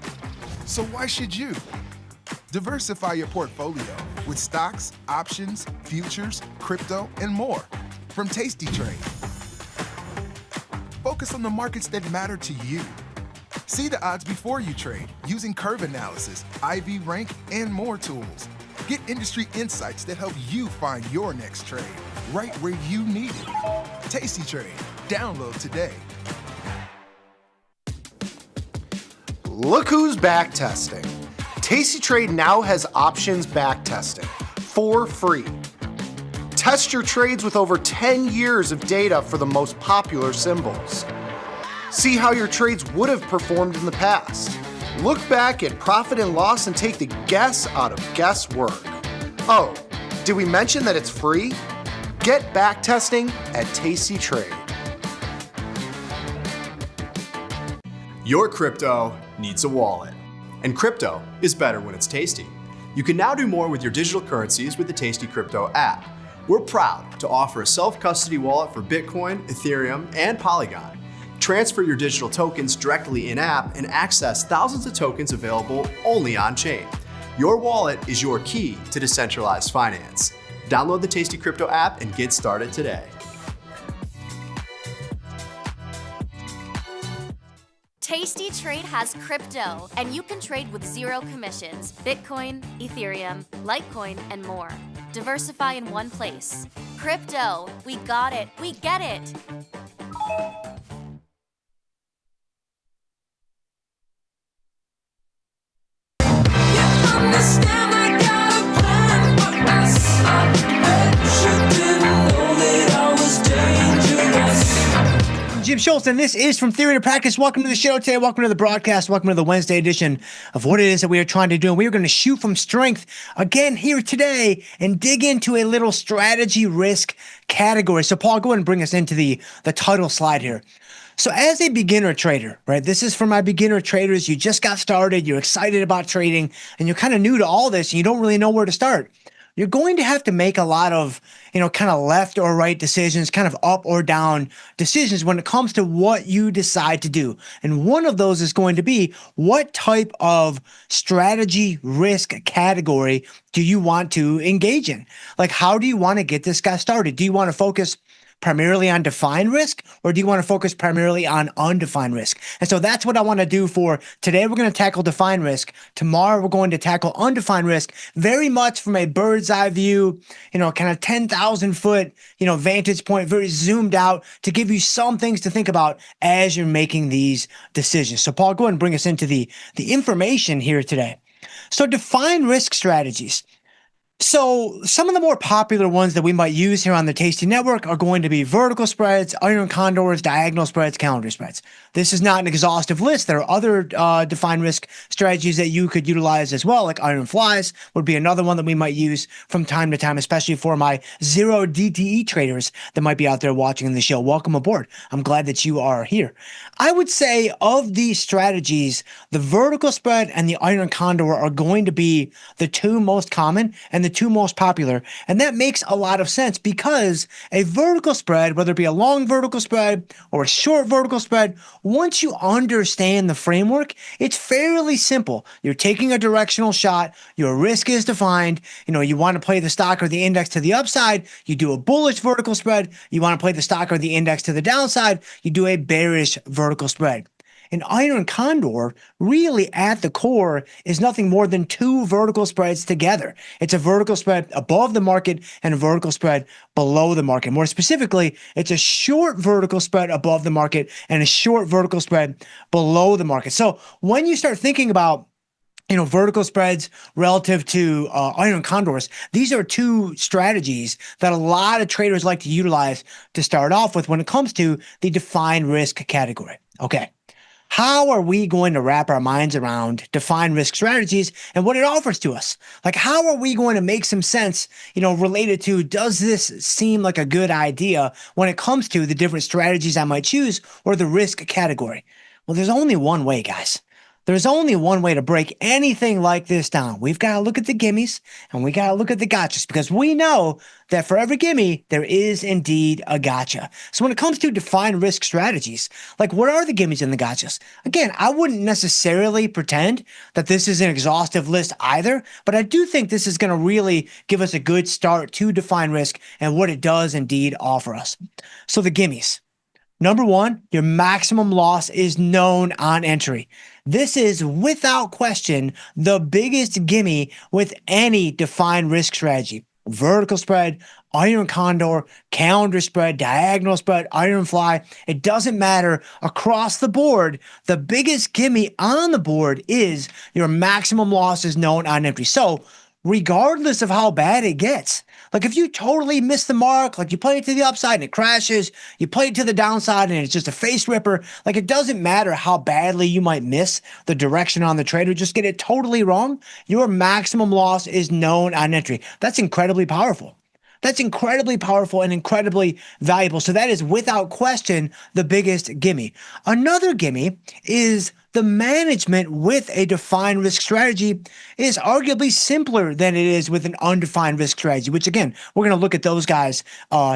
So why should you? Diversify your portfolio with stocks, options, futures, crypto, and more from Tasty Trade. Focus on the markets that matter to you. See the odds before you trade using curve analysis, IV rank, and more tools. Get industry insights that help you find your next trade right where you need it. Tasty Trade. Download today. Look who's back testing. Tasty Trade now has options back testing for free. Test your trades with over 10 years of data for the most popular symbols. See how your trades would have performed in the past. Look back at profit and loss and take the guess out of guesswork. Oh, did we mention that it's free? Get back testing at Tasty Trade. Your crypto needs a wallet. And crypto is better when it's tasty. You can now do more with your digital currencies with the Tasty Crypto app. We're proud to offer a self-custody wallet for Bitcoin, Ethereum, and Polygon. Transfer your digital tokens directly in-app and access thousands of tokens available only on-chain. Your wallet is your key to decentralized finance. Download the Tasty Crypto app and get started today. Tasty Trade has crypto, and you can trade with zero commissions: Bitcoin, Ethereum, Litecoin, and more. Diversify in one place. Crypto, we got it, we get it. Understand I got a plan for us. I bet you didn't know that I was dangerous. Jim Schultz, and this is From Theory to Practice. Welcome to the show today. Welcome to the broadcast. Welcome to the Wednesday edition of what it is that we are trying to do. And we are going to shoot from strength again here today and dig into a little strategy risk category. So, Paul, go ahead and bring us into the title slide here. So as a beginner trader, right, this is for my beginner traders. You just got started, you're excited about trading, and you're kind of new to all this, and you don't really know where to start. You're going to have to make a lot of, kind of left or right decisions, kind of up or down decisions when it comes to what you decide to do. And one of those is going to be, what type of strategy risk category do you want to engage in? Like, how do you want to get this guy started? Do you want to focus primarily on defined risk, or do you want to focus primarily on undefined risk? And so that's what I want to do for today. We're going to tackle defined risk. Tomorrow, we're going to tackle undefined risk, very much from a bird's eye view, kind of 10,000 foot, vantage point, very zoomed out, to give you some things to think about as you're making these decisions. So Paul, go ahead and bring us into the information here today. So defined risk strategies. So some of the more popular ones that we might use here on the Tasty Network are going to be vertical spreads, iron condors, diagonal spreads, calendar spreads. This is not an exhaustive list. There are other defined risk strategies that you could utilize as well, like iron flies would be another one that we might use from time to time, especially for my zero DTE traders that might be out there watching the show. Welcome aboard. I'm glad that you are here. I would say of these strategies, the vertical spread and the iron condor are going to be the two most common and the two most popular. And that makes a lot of sense, because a vertical spread, whether it be a long vertical spread or a short vertical spread, once you understand the framework, it's fairly simple. You're taking a directional shot. Your risk is defined. You want to play the stock or the index to the upside, you do a bullish vertical spread. You want to play the stock or the index to the downside, you do a bearish vertical spread. An iron condor, really at the core, is nothing more than two vertical spreads together. It's a vertical spread above the market and a vertical spread below the market. More specifically, it's a short vertical spread above the market and a short vertical spread below the market. So when you start thinking about vertical spreads relative to iron condors, these are two strategies that a lot of traders like to utilize to start off with when it comes to the defined risk category. Okay. How are we going to wrap our minds around defined risk strategies and what it offers to us? Like, how are we going to make some sense, related to, does this seem like a good idea when it comes to the different strategies I might choose or the risk category? Well, there's only one way, guys. There's only one way to break anything like this down. We've got to look at the gimmies and we got to look at the gotchas, because we know that for every gimme, there is indeed a gotcha. So when it comes to defined risk strategies, like, what are the gimmies and the gotchas? Again, I wouldn't necessarily pretend that this is an exhaustive list either, but I do think this is going to really give us a good start to defined risk and what it does indeed offer us. So the gimmies. Number one, your maximum loss is known on entry. This is without question the biggest gimme with any defined risk strategy. Vertical spread, iron condor, calendar spread, diagonal spread, iron fly. It doesn't matter. Across the board, the biggest gimme on the board is your maximum loss is known on entry. So regardless of how bad it gets, like, if you totally miss the mark, like you play it to the upside and it crashes, you play it to the downside and it's just a face ripper, like, it doesn't matter how badly you might miss the direction on the trade or just get it totally wrong, your maximum loss is known on entry. That's incredibly powerful. That's incredibly powerful and incredibly valuable. So that is without question the biggest gimme. Another gimme is the management with a defined risk strategy is arguably simpler than it is with an undefined risk strategy, which, again, we're going to look at those guys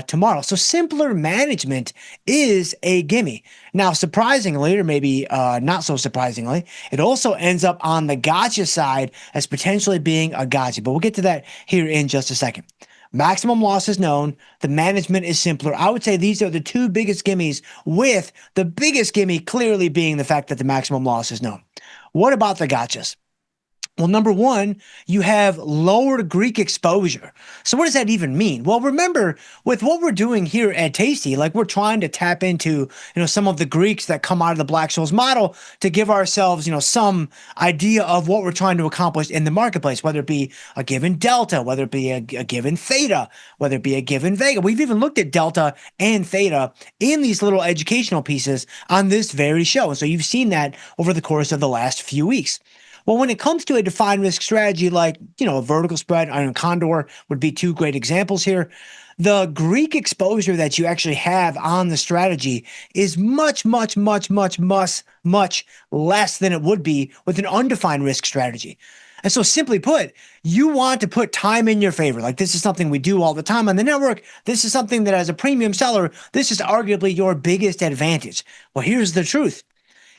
tomorrow. So simpler management is a gimme. Now, surprisingly, or maybe not so surprisingly, it also ends up on the gotcha side as potentially being a gotcha, but we'll get to that here in just a second. Maximum loss is known. The management is simpler. I would say these are the two biggest gimmies, with the biggest gimme clearly being the fact that the maximum loss is known. What about the gotchas? Well, number one, you have lower Greek exposure. So what does that even mean? Well, remember, with what we're doing here at Tasty, like we're trying to tap into, some of the Greeks that come out of the Black-Scholes model to give ourselves, some idea of what we're trying to accomplish in the marketplace, whether it be a given delta, whether it be a given theta, whether it be a given vega. We've even looked at delta and theta in these little educational pieces on this very show. And so you've seen that over the course of the last few weeks. Well, when it comes to a defined risk strategy like, a vertical spread, iron condor would be two great examples here. The Greek exposure that you actually have on the strategy is much, much, much, much, much, much less than it would be with an undefined risk strategy. And so simply put, you want to put time in your favor. Like this is something we do all the time on the network. This is something that as a premium seller, this is arguably your biggest advantage. Well, here's the truth.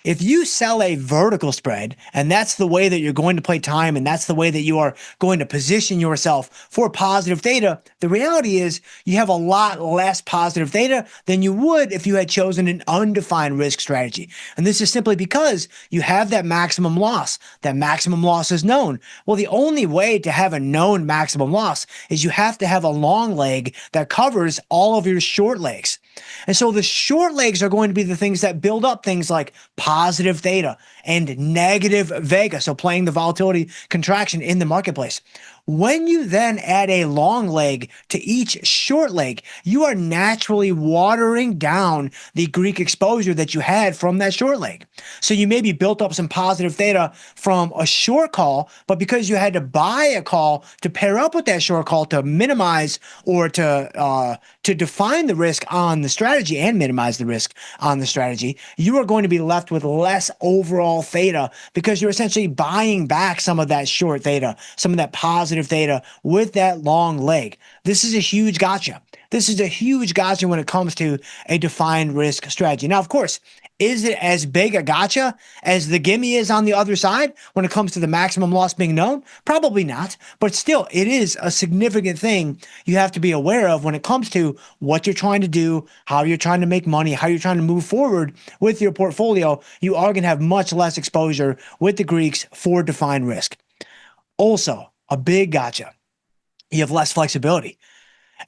If you sell a vertical spread, and that's the way that you're going to play time, and that's the way that you are going to position yourself for positive theta, the reality is you have a lot less positive theta than you would if you had chosen an undefined risk strategy. And this is simply because you have that maximum loss. That maximum loss is known. Well, the only way to have a known maximum loss is you have to have a long leg that covers all of your short legs. And so the short legs are going to be the things that build up things like positive theta and negative vega, so playing the volatility contraction in the marketplace. When you then add a long leg to each short leg, you are naturally watering down the Greek exposure that you had from that short leg. So you maybe built up some positive theta from a short call, but because you had to buy a call to pair up with that short call to minimize or to define the risk on the strategy and minimize the risk on the strategy, you are going to be left with less overall theta because you're essentially buying back some of that short theta, some of that positive theta with that long leg. This is a huge gotcha. This is a huge gotcha when it comes to a defined risk strategy. Now, of course, is it as big a gotcha as the gimme is on the other side when it comes to the maximum loss being known? Probably not, but still, it is a significant thing you have to be aware of when it comes to what you're trying to do, how you're trying to make money, how you're trying to move forward with your portfolio. You are going to have much less exposure with the Greeks for defined risk. Also, a big gotcha. You have less flexibility.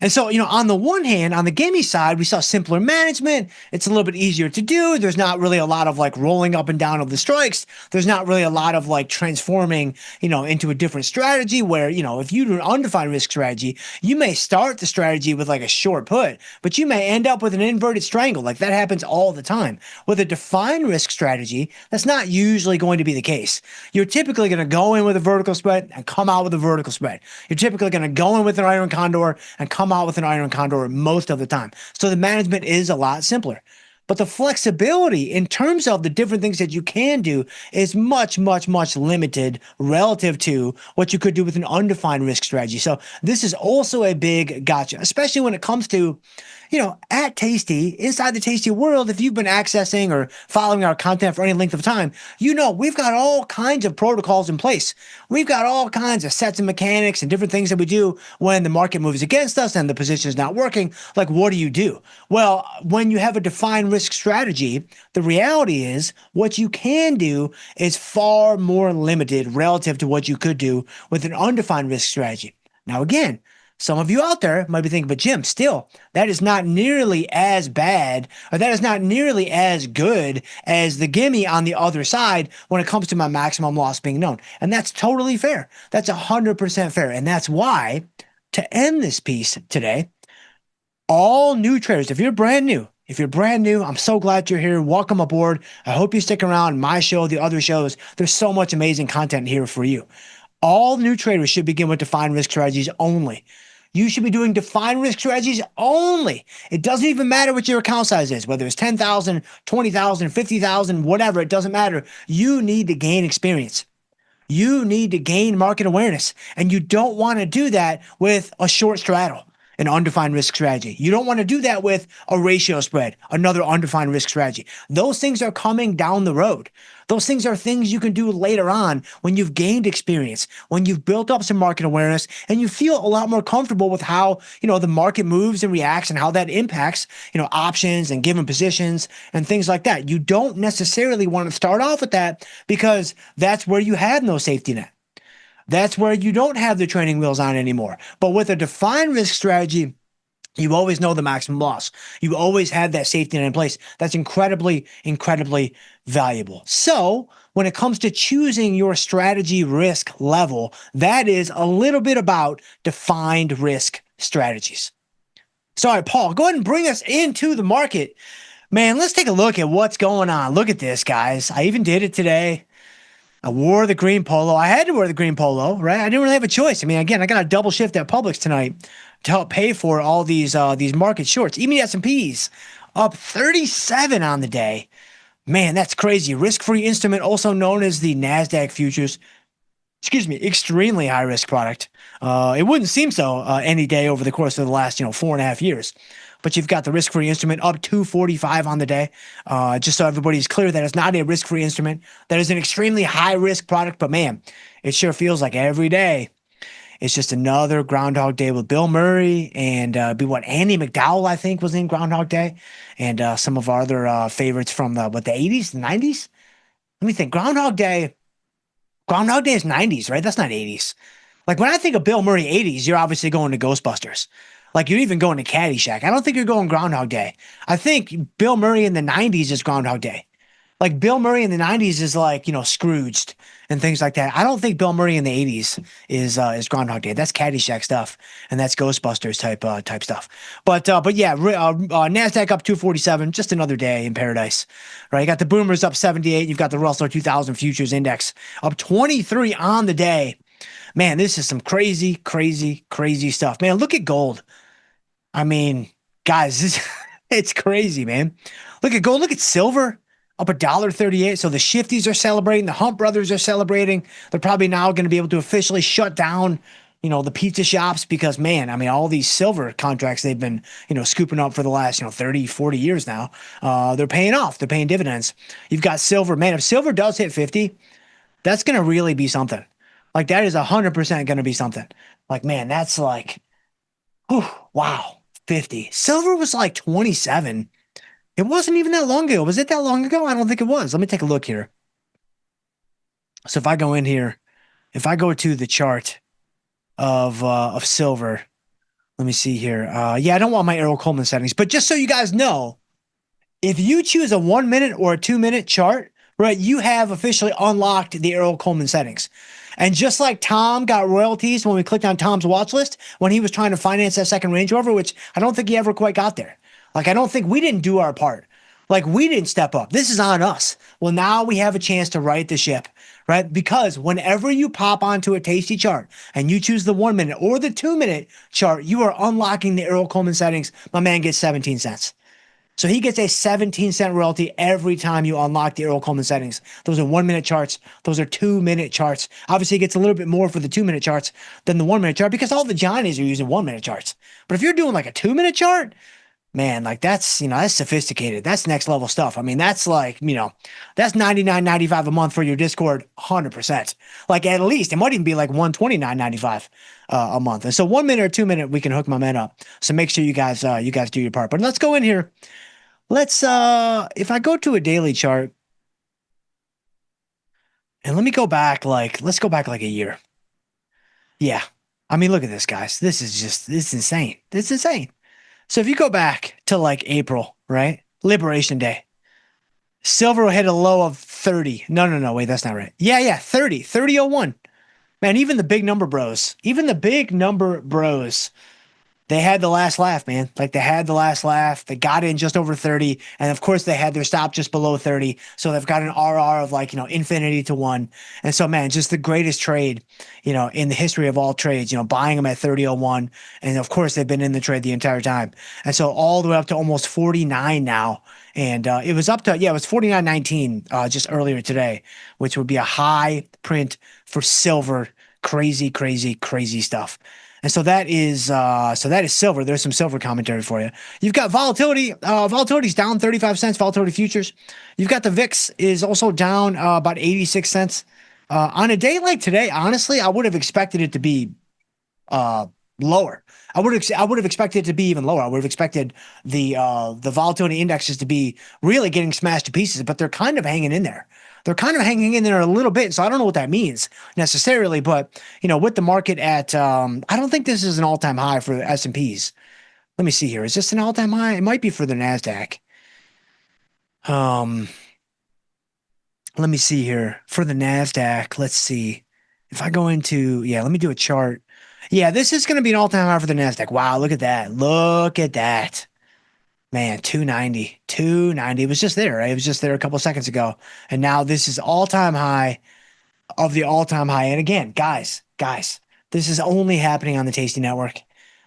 And so, on the one hand, on the gimme side, we saw simpler management. It's a little bit easier to do. There's not really a lot of rolling up and down of the strikes. There's not really a lot of transforming, into a different strategy where, if you do an undefined risk strategy, you may start the strategy with a short put, but you may end up with an inverted strangle. That happens all the time. With a defined risk strategy, that's not usually going to be the case. You're typically going to go in with a vertical spread and come out with a vertical spread. You're typically going to go in with an iron condor and come out with an iron condor most of the time. So the management is a lot simpler. But the flexibility in terms of the different things that you can do is much, much, much limited relative to what you could do with an undefined risk strategy. So this is also a big gotcha, especially when it comes to, at Tasty, inside the Tasty world, if you've been accessing or following our content for any length of time, we've got all kinds of protocols in place. We've got all kinds of sets of mechanics and different things that we do when the market moves against us and the position is not working. What do you do? Well, when you have a defined risk strategy, the reality is what you can do is far more limited relative to what you could do with an undefined risk strategy. Now, again, some of you out there might be thinking, but Jim, still, that is not nearly as bad, or that is not nearly as good as the gimme on the other side when it comes to my maximum loss being known. And that's totally fair. That's 100% fair. And that's why, to end this piece today, all new traders, if you're brand new, I'm so glad you're here. Welcome aboard. I hope you stick around. My show, the other shows, there's so much amazing content here for you. All new traders should begin with defined risk strategies only. You should be doing defined risk strategies only. It doesn't even matter what your account size is, whether it's 10,000, 20,000, 50,000, whatever, it doesn't matter. You need to gain experience. You need to gain market awareness, and you don't want to do that with a short straddle. an undefined risk strategy. You don't want to do that with a ratio spread, another undefined risk strategy. Those things are coming down the road. Those things are things you can do later on when you've gained experience, when you've built up some market awareness, and you feel a lot more comfortable with how, the market moves and reacts and how that impacts, options and given positions and things like that. You don't necessarily want to start off with that because that's where you had no safety net. That's where you don't have the training wheels on anymore. But with a defined risk strategy, you always know the maximum loss. You always have that safety net in place. That's incredibly, incredibly valuable. So when it comes to choosing your strategy risk level, that is a little bit about defined risk strategies. So, all right, Paul, go ahead and bring us into the market. Man, let's take a look at what's going on. Look at this, guys. I even did it today. I wore the green polo. I had to wear the green polo, right? I didn't really have a choice. I mean, again, I got a double shift at Publix tonight to help pay for all these market shorts. Even the S&Ps up 37 on the day. Man, that's crazy. Risk-free instrument, also known as the NASDAQ futures. Extremely high-risk product. It wouldn't seem so any day over the course of the last, 4.5 years. But you've got the risk-free instrument up 245 on the day. Just so everybody's clear, that it's not a risk-free instrument. That is an extremely high-risk product. But man, it sure feels like every day it's just another Groundhog Day with Bill Murray and Andy McDowell, I think, was in Groundhog Day. And some of our other favorites from the 80s, the 90s? Let me think. Groundhog Day is 90s, right? That's not 80s. Like when I think of Bill Murray 80s, you're obviously going to Ghostbusters. Like you're even going to Caddyshack. I don't think you're going Groundhog Day. I think Bill Murray in the 90s is Groundhog Day. Like Bill Murray in the 90s is like, Scrooged and things like that. I don't think Bill Murray in the 80s is Groundhog Day. That's Caddyshack stuff, and that's Ghostbusters type stuff. But yeah, NASDAQ up 247, just another day in paradise, right? You got the Boomers up 78. You've got the Russell 2000 Futures Index up 23 on the day. Man, this is some crazy, crazy, crazy stuff. Man, look at gold. I mean, guys, it's crazy, man. Look at gold. Look at silver. Up $1.38. So the Shifties are celebrating. The Hunt Brothers are celebrating. They're probably now going to be able to officially shut down, the pizza shops because, man, I mean, all these silver contracts they've been, scooping up for the last, 30, 40 years now. They're paying off. They're paying dividends. You've got silver. Man, if silver does hit 50, that's going to really be something. Like, that is 100% going to be something. Like, man, that's like, whew, wow, 50. Silver was like 27. It wasn't even that long ago. Was it that long ago? I don't think it was. Let me take a look here. So if I go in here, if I go to the chart of silver, let me see here. Yeah, I don't want my Errol Coleman settings, but just so you guys know, if you choose a 1 minute or a 2 minute chart, right, you have officially unlocked the Errol Coleman settings. And just like Tom got royalties when we clicked on Tom's watch list when he was trying to finance that second Range Rover, which I don't think he ever quite got there. Like, I don't think we didn't do our part. Like, we didn't step up. This is on us. Well, now we have a chance to right the ship, right? Because whenever you pop onto a Tasty chart and you choose the 1 minute or the 2 minute chart, you are unlocking the Errol Coleman settings. My man gets 17 cents. So he gets a 17-cent royalty every time you unlock the Errol Coleman settings. Those are 1 minute charts. Those are 2 minute charts. Obviously, he gets a little bit more for the 2 minute charts than the 1 minute chart because all the Johnnies are using 1 minute charts. But if you're doing like a 2 minute chart, man, like that's, that's sophisticated. That's next level stuff. I mean, that's like, that's $99.95 a month for your Discord, 100%. Like at least, it might even be like $129.95 a month. And so 1 minute or 2 minute, we can hook my man up. So make sure you guys do your part. But let's go in here. Let's, if I go to a daily chart, and let me go back, let's go back like a year. Yeah. I mean, look at this, guys. This is insane. This is insane. So if you go back to like April, right? Liberation Day. Silver will hit a low of 30. No, wait, that's not right. Yeah, 30.01. Man, even the big number bros, they had the last laugh, man. Like they had the last laugh. They got in just over 30. And of course they had their stop just below 30. So they've got an RR of like, infinity to 1. And so, man, just the greatest trade, in the history of all trades, buying them at 30.01. And of course they've been in the trade the entire time. And so all the way up to almost 49 now. And it was up to, it was 49.19 just earlier today, which would be a high print for silver. Crazy, crazy, crazy stuff. And so that is silver. There's some silver commentary for you. You've got volatility. Volatility's down 35 cents, volatility futures. You've got the VIX is also down about 86 cents. On a day like today, honestly, I would have expected it to be lower. I would have expected it to be even lower. I would have expected the volatility indexes to be really getting smashed to pieces, but they're kind of hanging in there. They're kind of hanging in there a little bit. So I don't know what that means necessarily, but with the market at, I don't think this is an all-time high for S&Ps. Let me see here. Is this an all-time high? It might be for the NASDAQ. Let me see here for the NASDAQ. Let's see if I go into, let me do a chart. Yeah, this is going to be an all-time high for the NASDAQ. Wow. Look at that. Look at that. Man, 290. It was just there, right? It was just there a couple seconds ago. And now this is all-time high of the all-time high. And again, guys, this is only happening on the Tasty Network.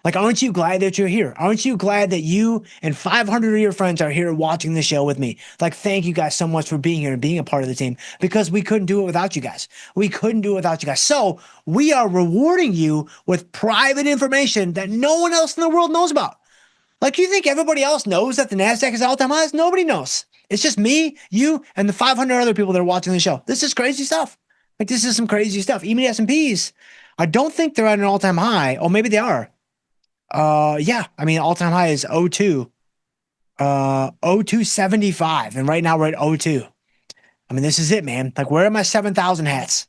Like, aren't you glad that you're here? Aren't you glad that you and 500 of your friends are here watching the show with me? Like, thank you guys so much for being here and being a part of the team, because we couldn't do it without you guys. So we are rewarding you with private information that no one else in the world knows about. Like, you think everybody else knows that the NASDAQ is all-time highs? Nobody knows. It's just me, you, and the 500 other people that are watching the show. This is crazy stuff. Like, this is some crazy stuff. Even the S&Ps, I don't think they're at an all-time high. Oh, maybe they are. All-time high is 0275. And right now we're at 02. This is it, man. Like, where are my 7,000 hats?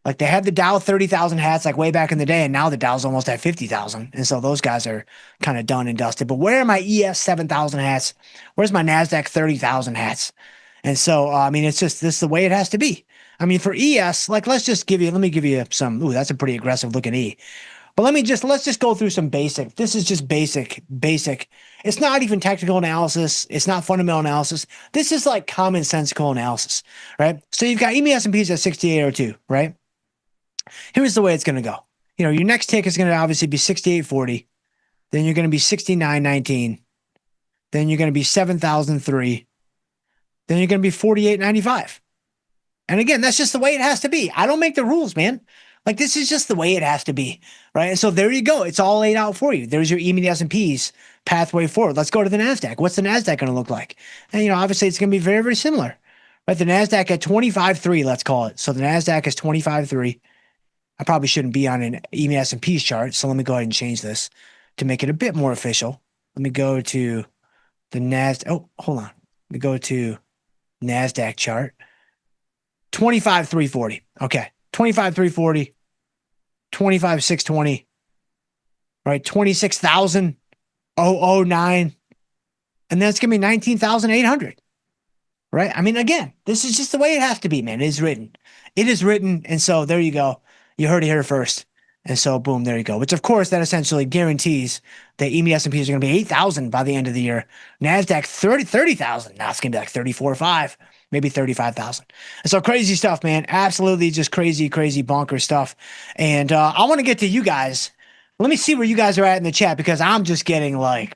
Like, they had the Dow 30,000 hats like way back in the day, and now the Dow's almost at 50,000. And so those guys are kind of done and dusted. But where are my ES 7,000 hats? Where's my NASDAQ 30,000 hats? And so, it's just, this is the way it has to be. For ES, like, let me give you some, that's a pretty aggressive looking E. But let's just go through some basic. This is just basic. It's not even technical analysis. It's not fundamental analysis. This is like commonsensical analysis, right? So you've got EMI S&Ps at 6802, right? Here's the way it's going to go. Your next tick is going to obviously be 6840. Then you're going to be 6919. Then you're going to be 7003. Then you're going to be 4895. And again, that's just the way it has to be. I don't make the rules, man. Like, this is just the way it has to be, right? And so there you go. It's all laid out for you. There's your EMI S&Ps pathway forward. Let's go to the NASDAQ. What's the NASDAQ going to look like? And, obviously it's going to be very, very similar, right? The NASDAQ at 25.3, let's call it. So the NASDAQ is 25.3. I probably shouldn't be on an EMI S&Ps chart. So let me go ahead and change this to make it a bit more official. Let me go to the NASDAQ. Oh, hold on. Let me go to NASDAQ chart. 25,340. Okay. 25,340, 25,620, right? 26,009. And then it's going to be 19,800, right? Again, this is just the way it has to be, man. It is written. And so there you go. You heard it here first. And so boom, there you go. Which of course that essentially guarantees that EMI S&Ps are going to be 8,000 by the end of the year. NASDAQ 30,000. Now it's going to be like 34.5. Maybe 35,000. And so crazy stuff, man. Absolutely just crazy bonkers stuff. And I want to get to you guys. Let me see where you guys are at in the chat, because I'm just getting we're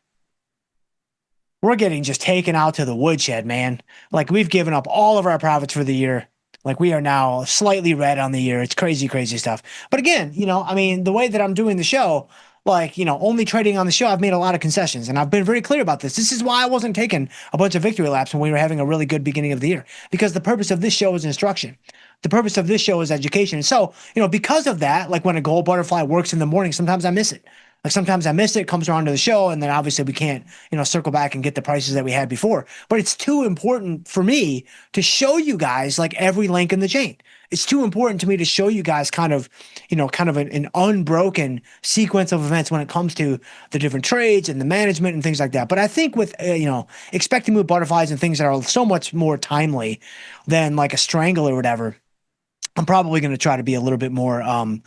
getting just taken out to the woodshed, man. Like, we've given up all of our profits for the year. Like, we are now slightly red on the year. It's crazy stuff. But again, the way that I'm doing the show, only trading on the show, I've made a lot of concessions, and I've been very clear about this. This is why I wasn't taking a bunch of victory laps when we were having a really good beginning of the year, because the purpose of this show is instruction. The purpose of this show is education. So, because of that, like when a gold butterfly works in the morning, sometimes I miss it. Like, sometimes I miss it, comes around to the show, and then obviously we can't, circle back and get the prices that we had before. But it's too important for me to show you guys like every link in the chain. It's too important to me to show you guys kind of an unbroken sequence of events when it comes to the different trades and the management and things like that. But I think with, expecting move butterflies and things that are so much more timely than like a strangle or whatever, I'm probably going to try to be a little bit more, I'll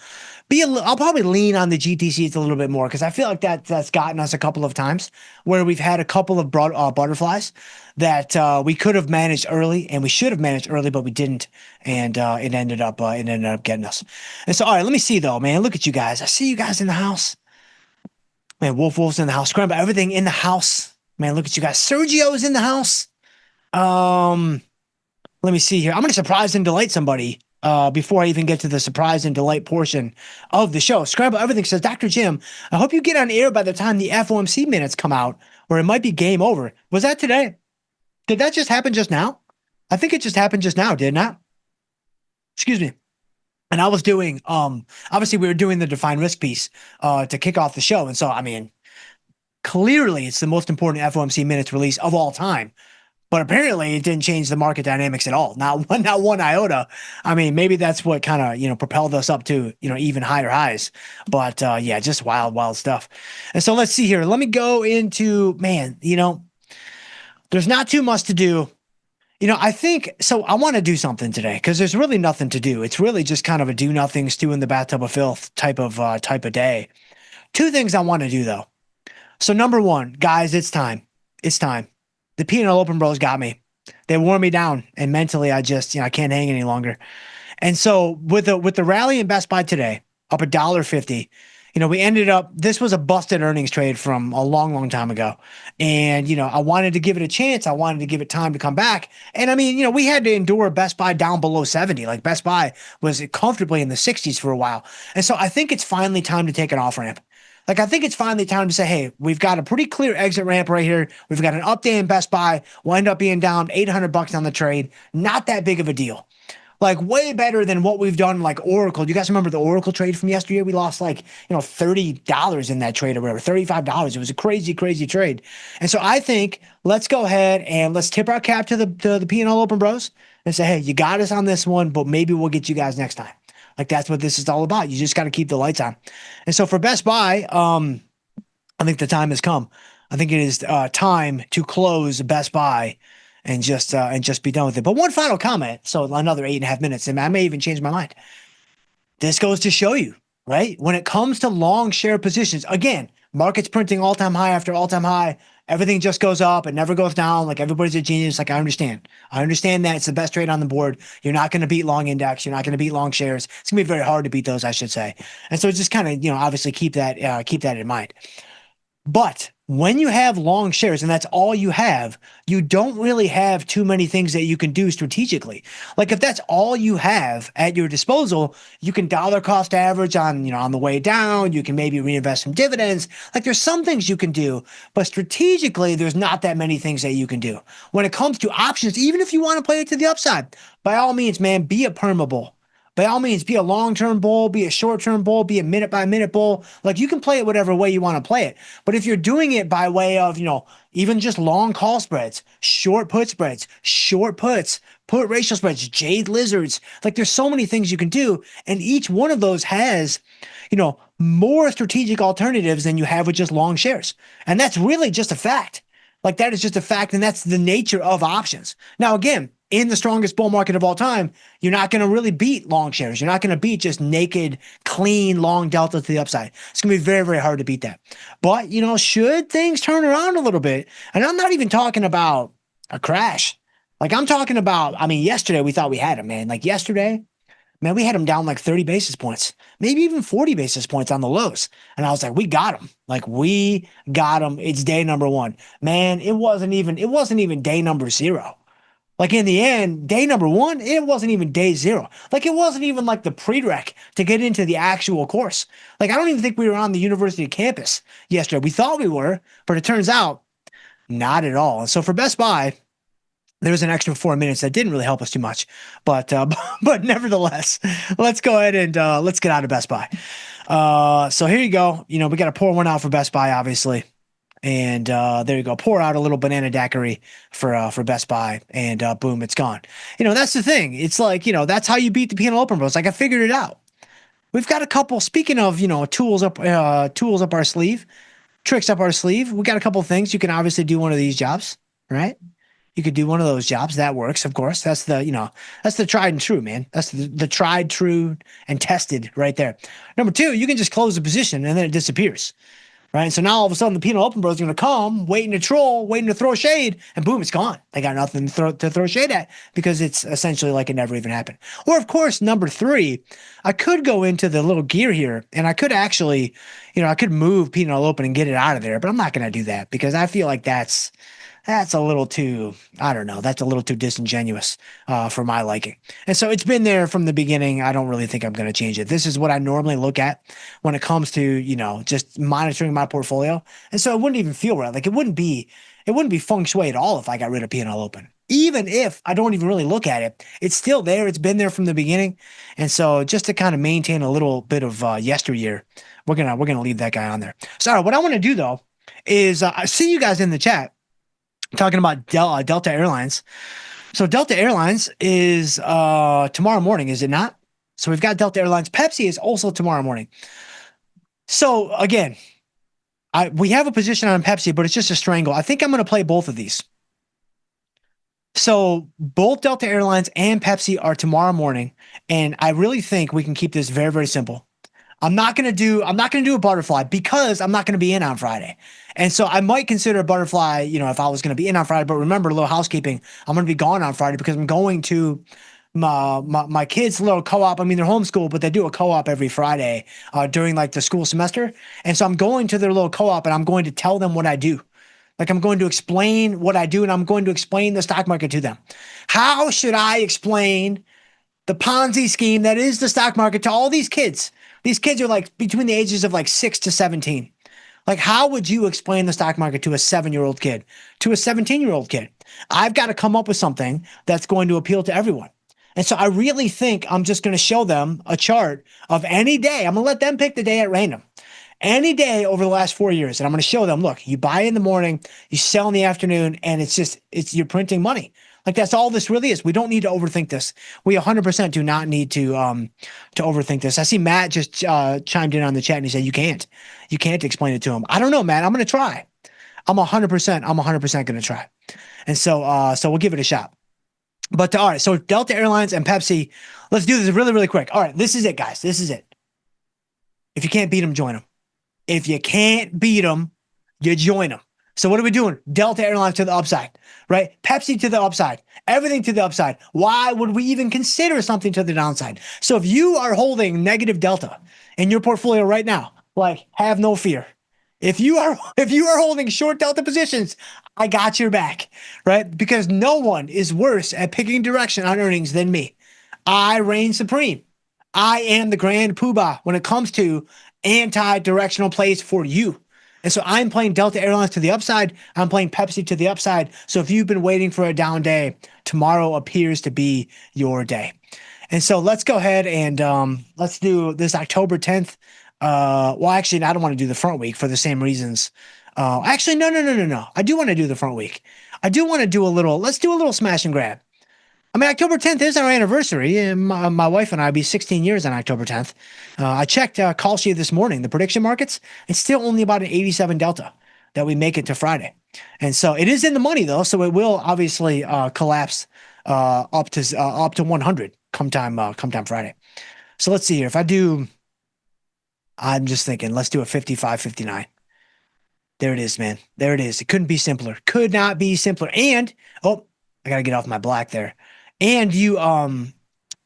probably lean on the GTCs a little bit more, because I feel like that's gotten us a couple of times where we've had a couple of butterflies that we could have managed early, and we should have managed early, but we didn't, and it ended up getting us. And so, all right, let me see though, man. Look at you guys. I see you guys in the house. Man, Wolf's in the house. Scramble, everything in the house. Man, look at you guys. Sergio's in the house. Let me see here. I'm going to surprise and delight somebody before I even get to the surprise and delight portion of the show. Scramble Everything says, Dr. Jim, I hope you get on air by the time the FOMC minutes come out, or it might be game over. Was that today? Did that just happen just now? I think it just happened just now, did not? Excuse me. And I was doing, obviously we were doing the defined risk piece to kick off the show. And so, I mean, clearly it's the most important FOMC minutes release of all time. But apparently it didn't change the market dynamics at all. Not one iota. I mean, maybe that's what kind of, propelled us up to, even higher highs. But yeah, just wild stuff. And so let's see here. Let me go into, there's not too much to do. I think, so I want to do something today because there's really nothing to do. It's really just kind of a do nothing, stew in the bathtub of filth type of day. Two things I want to do though. So number one, guys, it's time. It's time. The P&L Open Bros got me. They wore me down, and mentally I just, I can't hang any longer. And so with the rally in Best Buy today, up $1.50, we ended up, this was a busted earnings trade from a long time ago. And, I wanted to give it a chance. I wanted to give it time to come back. And I mean, we had to endure Best Buy down below 70. Like Best Buy was comfortably in the 60s for a while. And so I think it's finally time to take an off ramp. Like, I think it's finally time to say, hey, we've got a pretty clear exit ramp right here. We've got an up day in Best Buy. We'll end up being down $800 on the trade. Not that big of a deal. Like, way better than what we've done, like Oracle. Do you guys remember the Oracle trade from yesterday? We lost like, $30 in that trade or whatever, $35. It was a crazy trade. And so I think let's go ahead and let's tip our cap to the P&L Open Bros and say, hey, you got us on this one, but maybe we'll get you guys next time. Like, that's what this is all about. You just got to keep the lights on. And so for Best Buy, I think the time has come. I think it is time to close Best Buy and just be done with it. But one final comment. So another 8.5 minutes, and I may even change my mind. This goes to show you, right? When it comes to long share positions, again, market's printing all-time high after all-time high. Everything just goes up. It never goes down. Like, everybody's a genius. Like, I understand that it's the best trade on the board. You're not going to beat long index. You're not going to beat long shares. It's going to be very hard to beat those, I should say. And so just kind of, obviously keep that in mind. But when you have long shares and that's all you have, you don't really have too many things that you can do strategically. Like, if that's all you have at your disposal, you can dollar cost average on, on the way down. You can maybe reinvest some dividends. Like, there's some things you can do, but strategically, there's not that many things that you can do. When it comes to options, even if you want to play it to the upside, by all means, man, be a perma bull. By all means, be a long-term bull, be a short-term bull, be a minute-by-minute bull. Like, you can play it whatever way you want to play it. But if you're doing it by way of, even just long call spreads, short put spreads, short puts, put ratio spreads, jade lizards, like, there's so many things you can do. And each one of those has, more strategic alternatives than you have with just long shares. And that's really just a fact. Like, that is just a fact. And that's the nature of options. Now, again, in the strongest bull market of all time, you're not going to really beat long shares. You're not going to beat just naked, clean, long delta to the upside. It's going to be very very hard to beat that. But, should things turn around a little bit, and I'm not even talking about a crash. Like, I'm talking about, yesterday we thought we had him, man. Like, yesterday, man, we had him down like 30 basis points, maybe even 40 basis points on the lows. And I was like, we got him. Like, we got him. It's day number one. Man, it wasn't even day number 0. Like, in the end, day number 1, it wasn't even day 0. Like, it wasn't even like the prereq to get into the actual course. Like, I don't even think we were on the university campus yesterday. We thought we were, but it turns out not at all. And so for Best Buy, there was an extra 4 minutes that didn't really help us too much, but nevertheless, let's go ahead and let's get out of Best Buy. So here you go. We got to pour one out for Best Buy, obviously. And there you go. Pour out a little banana daiquiri for Best Buy, and boom, it's gone. That's the thing. It's like, that's how you beat the P&L Open Bros. Like, I figured it out. We've got a couple. Speaking of, tools up our sleeve, tricks up our sleeve. We got a couple things. You can obviously do one of these jobs, right? You could do one of those jobs. That works, of course. That's the tried and true, man. That's the tried, true, and tested right there. Number 2, you can just close the position and then it disappears. Right. So now all of a sudden the P&L Open Bros are going to come, waiting to troll, waiting to throw shade, and boom, it's gone. They got nothing to throw shade at because it's essentially like it never even happened. Or, of course, number 3, I could go into the little gear here and I could actually, I could move P&L Open and get it out of there, but I'm not going to do that because I feel like that's that's a little too, I don't know, that's a little too disingenuous for my liking. And so it's been there from the beginning. I don't really think I'm going to change it. This is what I normally look at when it comes to, just monitoring my portfolio. And so it wouldn't even feel right. Like it wouldn't be feng shui at all if I got rid of P&L open. Even if I don't even really look at it, it's still there. It's been there from the beginning. And so just to kind of maintain a little bit of yesteryear, we're gonna leave that guy on there. So what I want to do though is I see you guys in the chat talking about Delta Airlines. So Delta Airlines is tomorrow morning, is it not? So we've got Delta Airlines. Pepsi is also tomorrow morning. So again, we have a position on Pepsi, but it's just a strangle. I think I'm going to play both of these. So both Delta Airlines and Pepsi are tomorrow morning, and I really think we can keep this very, very simple. I'm not going to do a butterfly because I'm not going to be in on Friday. And so I might consider a butterfly, if I was going to be in on Friday, but remember, a little housekeeping, I'm going to be gone on Friday because I'm going to my kids' little co-op. I mean, they're homeschooled, but they do a co-op every Friday during like the school semester. And so I'm going to their little co-op and I'm going to tell them what I do. Like I'm going to explain what I do and I'm going to explain the stock market to them. How should I explain the Ponzi scheme that is the stock market to all these kids? These kids are like between the ages of like 6 to 17. Like, how would you explain the stock market to a 7-year-old kid, to a 17-year-old kid? I've got to come up with something that's going to appeal to everyone. And so I really think I'm just going to show them a chart of any day. I'm going to let them pick the day at random. Any day over the last 4 years. And I'm going to show them, look, you buy in the morning, you sell in the afternoon, and you're printing money. Like that's all this really is. We don't need to overthink this. We 100% do not need to overthink this. I see Matt just chimed in on the chat and he said, you can't explain it to him. I don't know, Matt. I'm going to try. I'm 100% going to try. And so we'll give it a shot. But all right. So Delta Airlines and Pepsi, let's do this really, really quick. All right. This is it, guys. This is it. If you can't beat them, join them. If you can't beat them, you join them. So what are we doing? Delta Airlines to the upside, right? Pepsi to the upside, everything to the upside. Why would we even consider something to the downside? So if you are holding negative Delta in your portfolio right now, like have no fear. If you are holding short Delta positions, I got your back, right? Because no one is worse at picking direction on earnings than me. I reign supreme. I am the grand poobah when it comes to anti-directional plays for you. And so I'm playing Delta Airlines to the upside. I'm playing Pepsi to the upside. So if you've been waiting for a down day, tomorrow appears to be your day. And so let's go ahead and let's do this October 10th. Well, actually, I don't want to do the front week for the same reasons. Actually, no. I do want to do the front week. I do want to let's do a little smash and grab. I mean, October 10th is our anniversary. And my wife and I will be 16 years on October 10th. I checked Call Sheet this morning, the prediction markets. It's still only about an 87 Delta that we make it to Friday. And so it is in the money, though. So it will obviously collapse up to 100 come time Friday. So let's see here. If I do, I'm just thinking, let's do a 55.59. There it is, man. There it is. It couldn't be simpler. Could not be simpler. And, I got to get off my black there. And you, from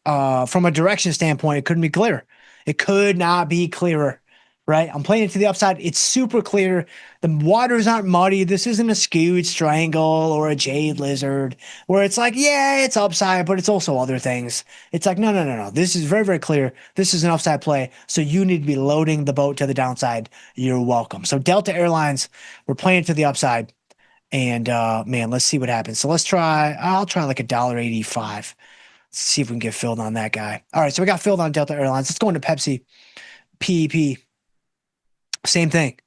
a direction standpoint, it couldn't be clearer. It could not be clearer, right? I'm playing it to the upside. It's super clear. The waters aren't muddy. This isn't a skewed Strangle or a Jade Lizard where it's like, yeah, it's upside, but it's also other things. It's like, no. This is very, very clear. This is an upside play. So you need to be loading the boat to the downside. You're welcome. So Delta Airlines, we're playing to the upside. And man, let's see what happens. So I'll try like $1.85. Let's see if we can get filled on that guy. All right, so we got filled on Delta Airlines. Let's go into Pepsi. PEP. Same thing.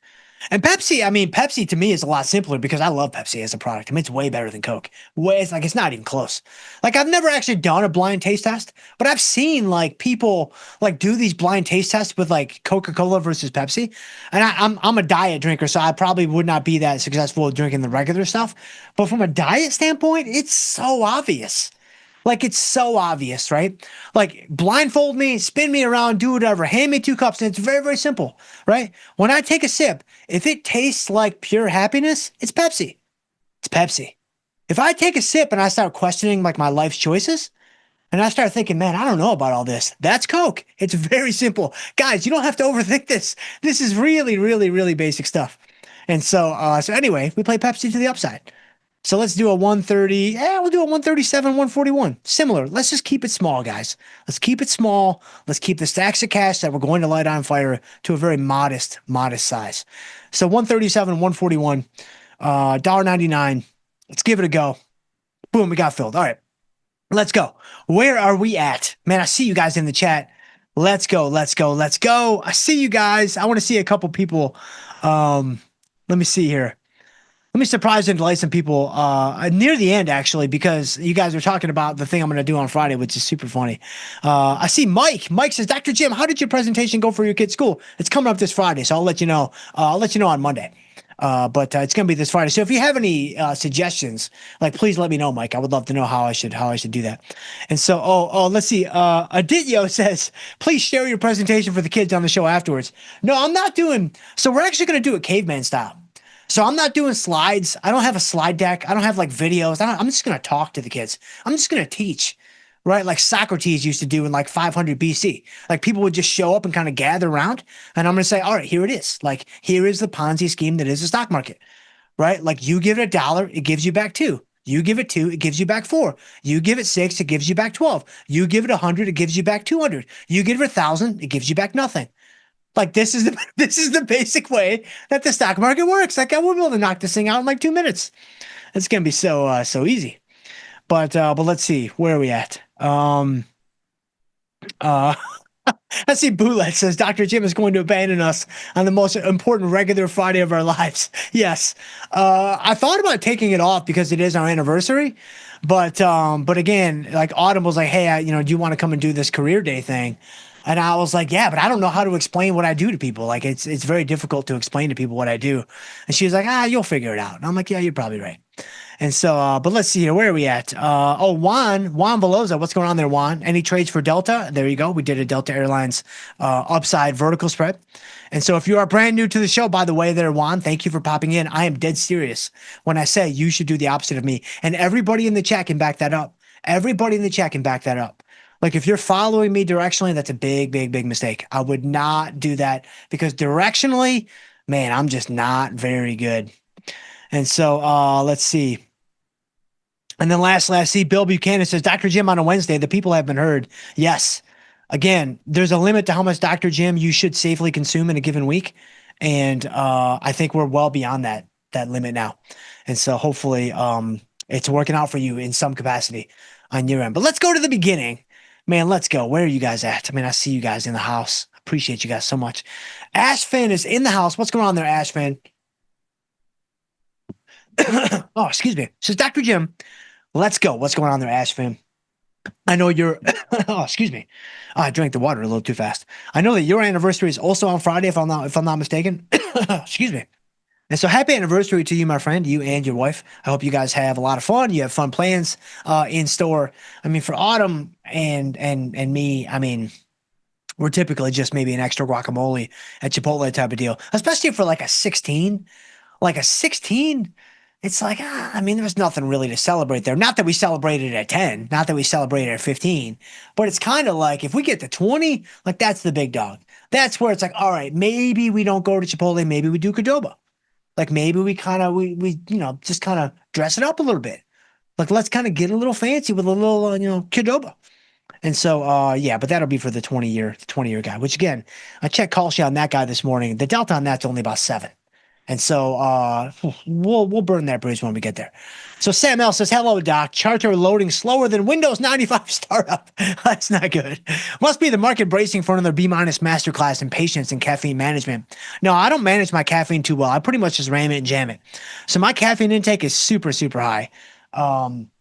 And Pepsi to me is a lot simpler because I love Pepsi as a product. I mean, it's way better than Coke. It's not even close. Like I've never actually done a blind taste test, but I've seen like people like do these blind taste tests with like Coca-Cola versus Pepsi. And I'm a diet drinker, so I probably would not be that successful drinking the regular stuff. But from a diet standpoint, it's so obvious. Like, it's so obvious, right? Like, blindfold me, spin me around, do whatever, hand me 2 cups, and it's very, very simple, right? When I take a sip, if it tastes like pure happiness, it's Pepsi. It's Pepsi. If I take a sip and I start questioning, like, my life's choices, and I start thinking, man, I don't know about all this, that's Coke. It's very simple. Guys, you don't have to overthink this. This is really, really, really basic stuff. And so anyway, we play Pepsi to the upside. So let's do a 130. Yeah, we'll do a 137, 141. Similar. Let's just keep it small, guys. Let's keep it small. Let's keep the stacks of cash that we're going to light on fire to a very modest size. So 137, 141, $1.99. Let's give it a go. Boom, we got filled. All right, let's go. Where are we at? Man, I see you guys in the chat. Let's go. I see you guys. I want to see a couple people. Let me see here. Let me surprise and delight some people near the end, actually, because you guys are talking about the thing I'm going to do on Friday, which is super funny. I see Mike. Mike says, Dr. Jim, how did your presentation go for your kid's school? It's coming up this Friday, so I'll let you know. I'll let you know on Monday. But it's going to be this Friday. So if you have any suggestions, like, please let me know, Mike. I would love to know how I should do that. And so, let's see. Adityo says, please share your presentation for the kids on the show afterwards. No, I'm not doing. So we're actually going to do it caveman style. So I'm not doing slides. I don't have a slide deck. I don't have like videos. I'm just going to talk to the kids. I'm just going to teach, right? Like Socrates used to do in like 500 BC. Like people would just show up and kind of gather around. And I'm going to say, all right, here it is. Like, here is the Ponzi scheme that is the stock market, right? Like you give it $1, it gives you back 2. You give it 2, it gives you back 4. You give it 6, it gives you back 12. You give it 100, it gives you back 200. You give it 1,000, it gives you back nothing. Like this is the basic way that the stock market works. Like I will be able to knock this thing out in like 2 minutes. It's gonna be so easy. But let's see, where are we at? I see Boulette says Dr. Jim is going to abandon us on the most important regular Friday of our lives. Yes. I thought about taking it off because it is our anniversary. But again, like Autumn was like, hey, do you want to come and do this career day thing? And I was like, yeah, but I don't know how to explain what I do to people. Like it's very difficult to explain to people what I do. And she was like, you'll figure it out. And I'm like, yeah, you're probably right. And so, but let's see here. Where are we at? Juan Veloza. What's going on there, Juan? Any trades for Delta? There you go. We did a Delta Airlines upside vertical spread. And so if you are brand new to the show, by the way there, Juan, thank you for popping in. I am dead serious when I say you should do the opposite of me. And everybody in the chat can back that up. Everybody in the chat can back that up. Like if you're following me directionally, that's a big mistake. I would not do that because directionally, man, I'm just not very good. And so let's see. And then last, see, Bill Buchanan says, Dr. Jim on a Wednesday, the people have been heard. Yes. Again, there's a limit to how much Dr. Jim you should safely consume in a given week. And I think we're well beyond that limit now. And so hopefully it's working out for you in some capacity on your end. But let's go to the beginning. Man, let's go. Where are you guys at? I mean, I see you guys in the house. Appreciate you guys so much. Ashfin is in the house. What's going on there, Ashfin? Oh, excuse me. Says Dr. Jim, let's go. What's going on there, Ashfin? I know you're, oh, excuse me. I drank the water a little too fast. I know that your anniversary is also on Friday, if I'm not mistaken. Excuse me. And so happy anniversary to you, my friend, you and your wife. I hope you guys have a lot of fun. You have fun plans in store. I mean, for Autumn and me, I mean, we're typically just maybe an extra guacamole at Chipotle type of deal, especially for like a 16. Like a 16, it's like, I mean, there's nothing really to celebrate there. Not that we celebrated at 10, not that we celebrated at 15, but it's kind of like if we get to 20, like that's the big dog. That's where it's like, all right, maybe we don't go to Chipotle, maybe we do Qdoba. Like maybe we kind of, we just kind of dress it up a little bit. Like let's kind of get a little fancy with a little, Qdoba. And so, yeah, but that'll be for the 20-year guy, which again, I checked call sheet on that guy this morning. The delta on that's only about 7. And so we'll burn that bridge when we get there. So Sam L says, hello, Doc. Charter loading slower than Windows 95 startup. That's not good. Must be the market bracing for another B- masterclass in patience and caffeine management. No, I don't manage my caffeine too well. I pretty much just ram it and jam it. So my caffeine intake is super, super high. I'm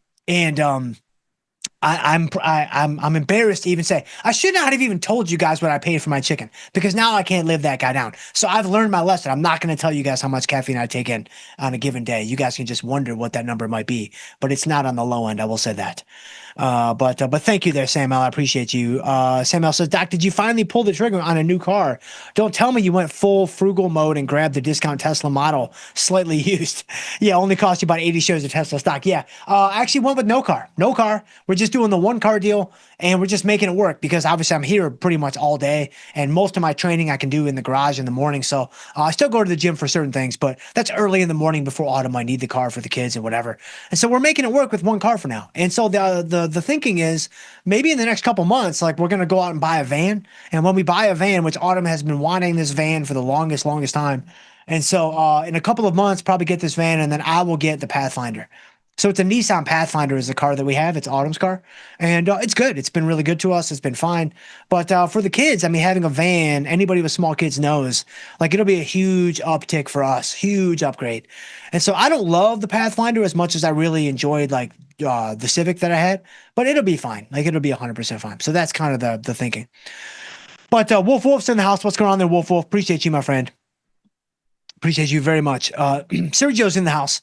embarrassed to even say. I should not have even told you guys what I paid for my chicken because now I can't live that guy down. So I've learned my lesson. I'm not going to tell you guys how much caffeine I take in on a given day. You guys can just wonder what that number might be, but it's not on the low end. I will say that. But thank you there, Samuel. I appreciate you. Samuel says, Doc, did you finally pull the trigger on a new car? Don't tell me you went full frugal mode and grabbed the discount Tesla model slightly used. Yeah, only cost you about 80 shares of Tesla stock. Yeah, I actually went with no car. We're just doing the 1 car deal, and we're just making it work because obviously I'm here pretty much all day, and most of my training I can do in the garage in the morning. So I still go to the gym for certain things, but that's early in the morning before autumn. I need the car for the kids and whatever. And so we're making it work with 1 car for now. And so the thinking is maybe in the next couple months, like we're going to go out and buy a van. And when we buy a van, which Autumn has been wanting this van for the longest time. And so in a couple of months, probably get this van, and then I will get the Pathfinder. So it's a Nissan Pathfinder is the car that we have. It's Autumn's car. And it's good. It's been really good to us. It's been fine. But for the kids, I mean, having a van, anybody with small kids knows, like it'll be a huge uptick for us, huge upgrade. And so I don't love the Pathfinder as much as I really enjoyed like the Civic that I had, but it'll be fine. Like it'll be 100% fine. So that's kind of the thinking. But Wolf's in the house. What's going on there, Wolf? Appreciate you, my friend. Appreciate you very much. Sergio's in the house.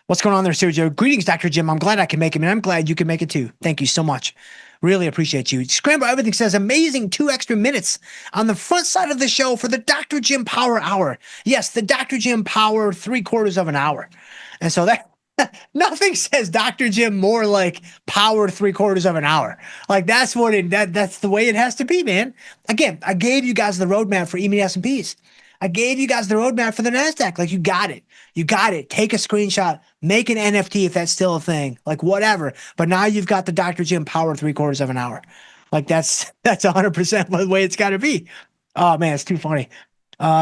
What's going on there, Sergio? Greetings, Dr. Jim. I'm glad I can make it, and I'm glad you can make it too. Thank you so much. Really appreciate you. Scramble Everything says, amazing 2 extra minutes on the front side of the show for the Dr. Jim Power Hour. Yes, the Dr. Jim Power 3/4 of an hour. And so that nothing says Dr. Jim more like power 3/4 of an hour. Like that's that's the way it has to be, man. Again, I gave you guys the roadmap for E-mini S&Ps. I gave you guys the roadmap for the NASDAQ. Like you got it. You got it. Take a screenshot, make an NFT if that's still a thing, like whatever. But now you've got the Dr. Jim Power 3/4 of an hour. Like that's 100% the way it's got to be. Oh man, it's too funny.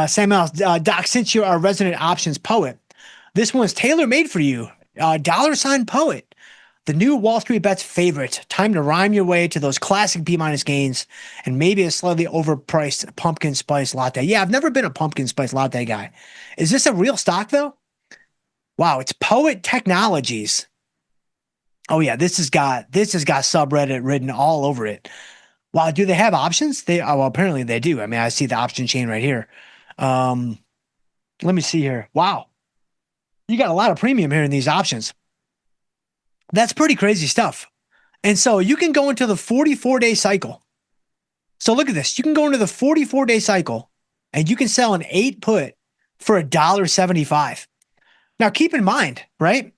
Samuel, Doc, since you're our resident options poet, this one's tailor-made for you. $ poet, the new Wall Street Bets favorite. Time to rhyme your way to those classic B- gains and maybe a slightly overpriced pumpkin spice latte. Yeah, I've never been a pumpkin spice latte guy. Is this a real stock though? Wow, it's Poet Technologies. Oh yeah, this has got subreddit written all over it. Wow, do they have options? Well, apparently they do. I mean, I see the option chain right here. Let me see here. Wow. You got a lot of premium here in these options. That's pretty crazy stuff. And so you can go into the 44-day cycle. So look at this. You can go into the 44-day cycle and you can sell an 8 put for $1.75. Now keep in mind, right?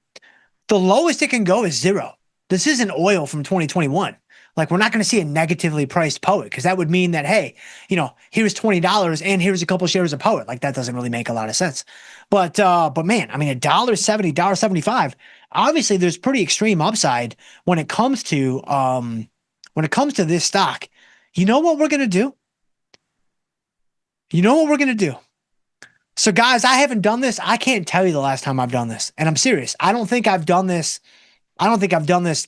The lowest it can go is 0. This isn't oil from 2021. Like we're not going to see a negatively priced Poet because that would mean that, hey, here's $20 and here's a couple shares of Poet. Like that doesn't really make a lot of sense. But man, I mean, $1.70, $1.75. Obviously, there's pretty extreme upside when it comes to this stock. You know what we're gonna do? So, guys, I haven't done this. I can't tell you the last time I've done this, and I'm serious. I don't think I've done this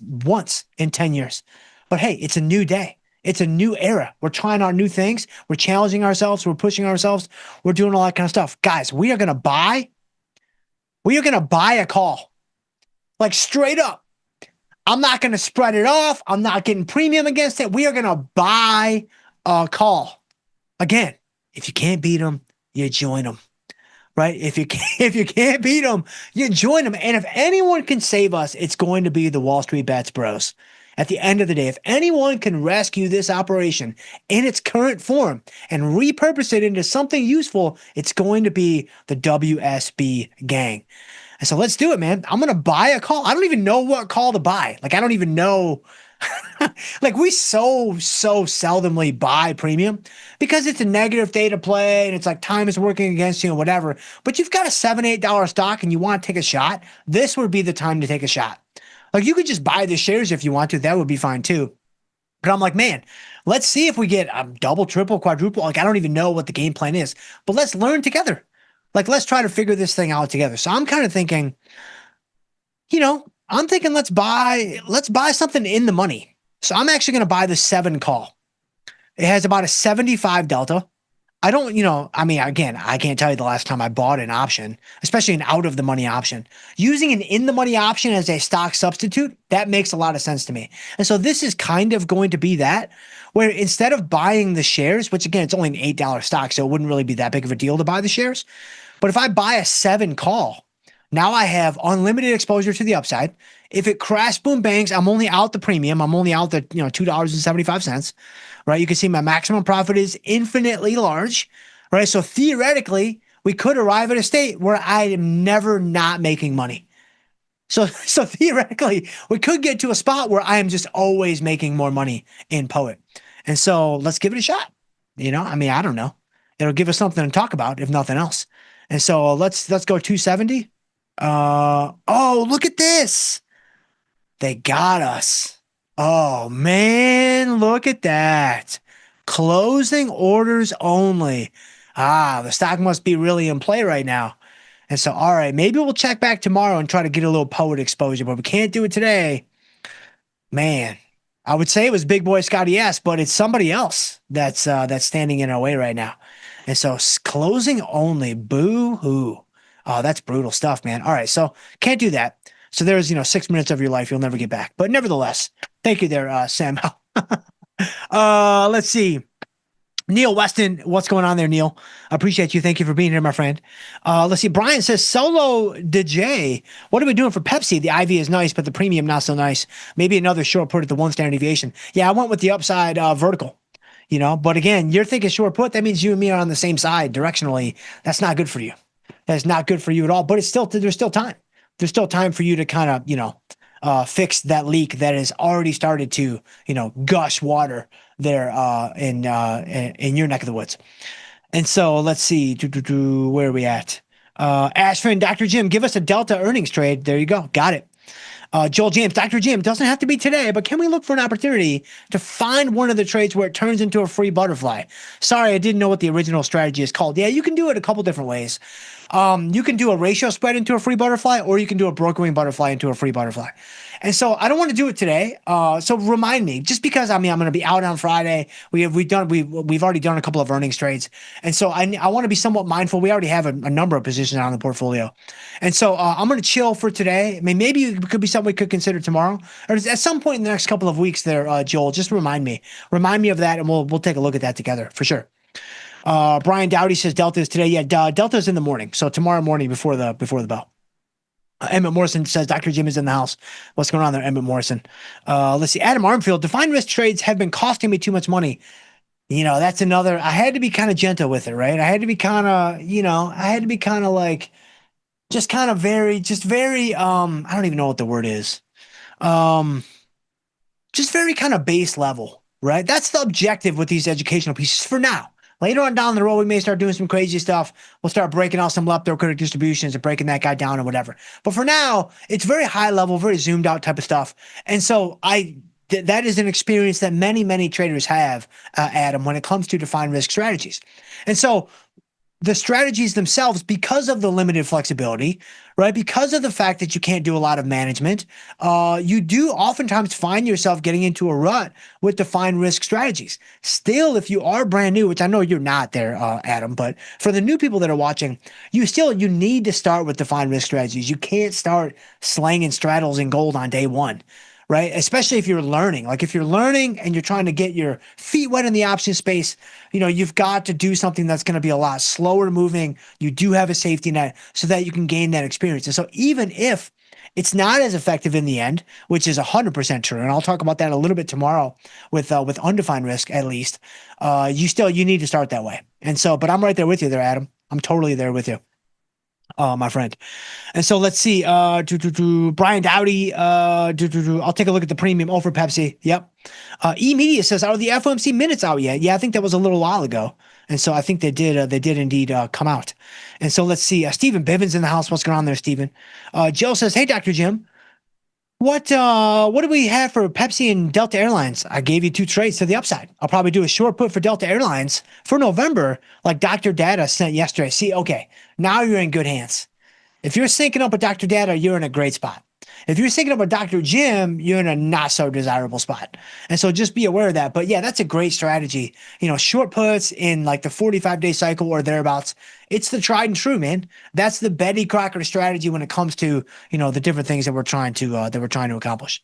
once in 10 years. But hey, it's a new day. It's a new era. We're trying out new things. We're challenging ourselves. We're pushing ourselves. We're doing all that kind of stuff. Guys, we are going to buy a call. Like straight up. I'm not going to spread it off. I'm not getting premium against it. We are going to buy a call. Again, if you can't beat them, you join them. Right? If you can't beat them, you join them. And if anyone can save us, it's going to be the Wall Street Bets bros. At the end of the day, if anyone can rescue this operation in its current form and repurpose it into something useful, it's going to be the WSB gang. And so let's do it, man. I'm going to buy a call. I don't even know what call to buy. Like, I don't even know. Like, we so seldomly buy premium because it's a negative day to play and it's like time is working against you and whatever. But you've got a $7, $8 stock and you want to take a shot. This would be the time to take a shot. Like, you could just buy the shares if you want to. That would be fine too. But I'm like, man, let's see if we get a double, triple, quadruple. Like, I don't even know what the game plan is, but let's learn together. Like, let's try to figure this thing out together. So I'm kind of thinking, let's buy something in the money. So I'm actually going to buy the 7 call. It has about a 75 delta. I don't, again, I can't tell you the last time I bought an option, especially an out of the money option. Using an in the money option as a stock substitute, that makes a lot of sense to me. And so this is kind of going to be that, where instead of buying the shares, which again, it's only an $8 stock, so it wouldn't really be that big of a deal to buy the shares. But if I buy a 7 call, now I have unlimited exposure to the upside. If it crash, boom, bangs, I'm only out the premium. I'm only out the $2.75, right? You can see my maximum profit is infinitely large, right? So theoretically, we could arrive at a state where I am never not making money. So theoretically, we could get to a spot where I am just always making more money in Poet. And so let's give it a shot. I mean, I don't know. It'll give us something to talk about, if nothing else. And so let's go 270. Oh, look at this. They got us. Oh, man, look at that. Closing orders only. The stock must be really in play right now. And so, all right, maybe we'll check back tomorrow and try to get a little Poet exposure, but we can't do it today. Man, I would say it was Big Boy Scotty S, but it's somebody else that's standing in our way right now. And so closing only, boo-hoo. Oh, that's brutal stuff, man. All right, so can't do that. So there's, 6 minutes of your life you'll never get back. But nevertheless, thank you there, Sam. Let's see. Neil Weston, what's going on there, Neil? I appreciate you. Thank you for being here, my friend. Let's see. Brian says, Solo DJ, what are we doing for Pepsi? The IV is nice, but the premium not so nice. Maybe another short put at the 1 standard deviation. Yeah, I went with the upside vertical. But again, you're thinking short put. That means you and me are on the same side directionally. That's not good for you. That's not good for you at all. But there's still time. There's still time for you to kind of, fix that leak that has already started to, gush water there in your neck of the woods. And so let's see, where are we at? Ashford, Dr. Jim, give us a Delta earnings trade. There you go. Got it. Joel James, Dr. Jim, doesn't have to be today, but can we look for an opportunity to find one of the trades where it turns into a free butterfly? Sorry, I didn't know what the original strategy is called. Yeah, you can do it a couple different ways. You can do a ratio spread into a free butterfly, or you can do a brokering butterfly into a free butterfly. And so I don't want to do it today. So remind me, just because I'm going to be out on Friday. We've already done a couple of earnings trades, and so I want to be somewhat mindful. We already have a number of positions on the portfolio, and so I'm going to chill for today. I mean, maybe it could be something we could consider tomorrow, or at some point in the next couple of weeks. There, Joel, just remind me of that, and we'll take a look at that together for sure. Brian Dowdy says Delta is today. Yeah, Delta's in the morning, so tomorrow morning before the bell. Emmett Morrison says Dr. Jim is in the house. What's going on there, Emmett Morrison? Let's see. Adam Armfield, defined risk trades have been costing me too much money. That's another. I had to be kind of gentle with it, right? I had to be kind of, like, just kind of very, I don't even know what the word is. Just very kind of base level, right? That's the objective with these educational pieces for now. Later on down the road, we may start doing some crazy stuff. We'll start breaking out some leptocritic distributions and breaking that guy down or whatever. But for now, it's very high level, very zoomed out type of stuff. And so that is an experience that many, many traders have, Adam, when it comes to defined risk strategies. And so the strategies themselves, because of the limited flexibility, right? Because of the fact that you can't do a lot of management, you do oftentimes find yourself getting into a rut with defined risk strategies. Still, if you are brand new, which I know you're not there, Adam, but for the new people that are watching, you need to start with defined risk strategies. You can't start slanging straddles and gold on day one. Right? Especially if you're learning. Like if you're learning and you're trying to get your feet wet in the option space, you've got to do something that's going to be a lot slower moving. You do have a safety net so that you can gain that experience. And so even if it's not as effective in the end, which is 100% true, and I'll talk about that a little bit tomorrow with undefined risk at least, you need to start that way. And so, but I'm right there with you there, Adam. I'm totally there with you. My friend. And so let's see. Brian Dowdy. I'll take a look at the premium for Pepsi. Yep. E-Media says, are the FOMC minutes out yet? Yeah, I think that was a little while ago. And so I think they did indeed come out. And so let's see. Stephen Bivens in the house. What's going on there, Stephen? Joe says, hey, Dr. Jim. What do we have for Pepsi and Delta Airlines? I gave you 2 trades to the upside. I'll probably do a short put for Delta Airlines for November, like Dr. Data sent yesterday. See, okay, now you're in good hands. If you're syncing up with Dr. Data, you're in a great spot. If you're syncing up with Dr. Jim, you're in a not so desirable spot. And so just be aware of that. But yeah, that's a great strategy. Short puts in like the 45-day cycle or thereabouts. It's the tried and true, man. That's the Betty Crocker strategy when it comes to, the different things that we're trying to accomplish.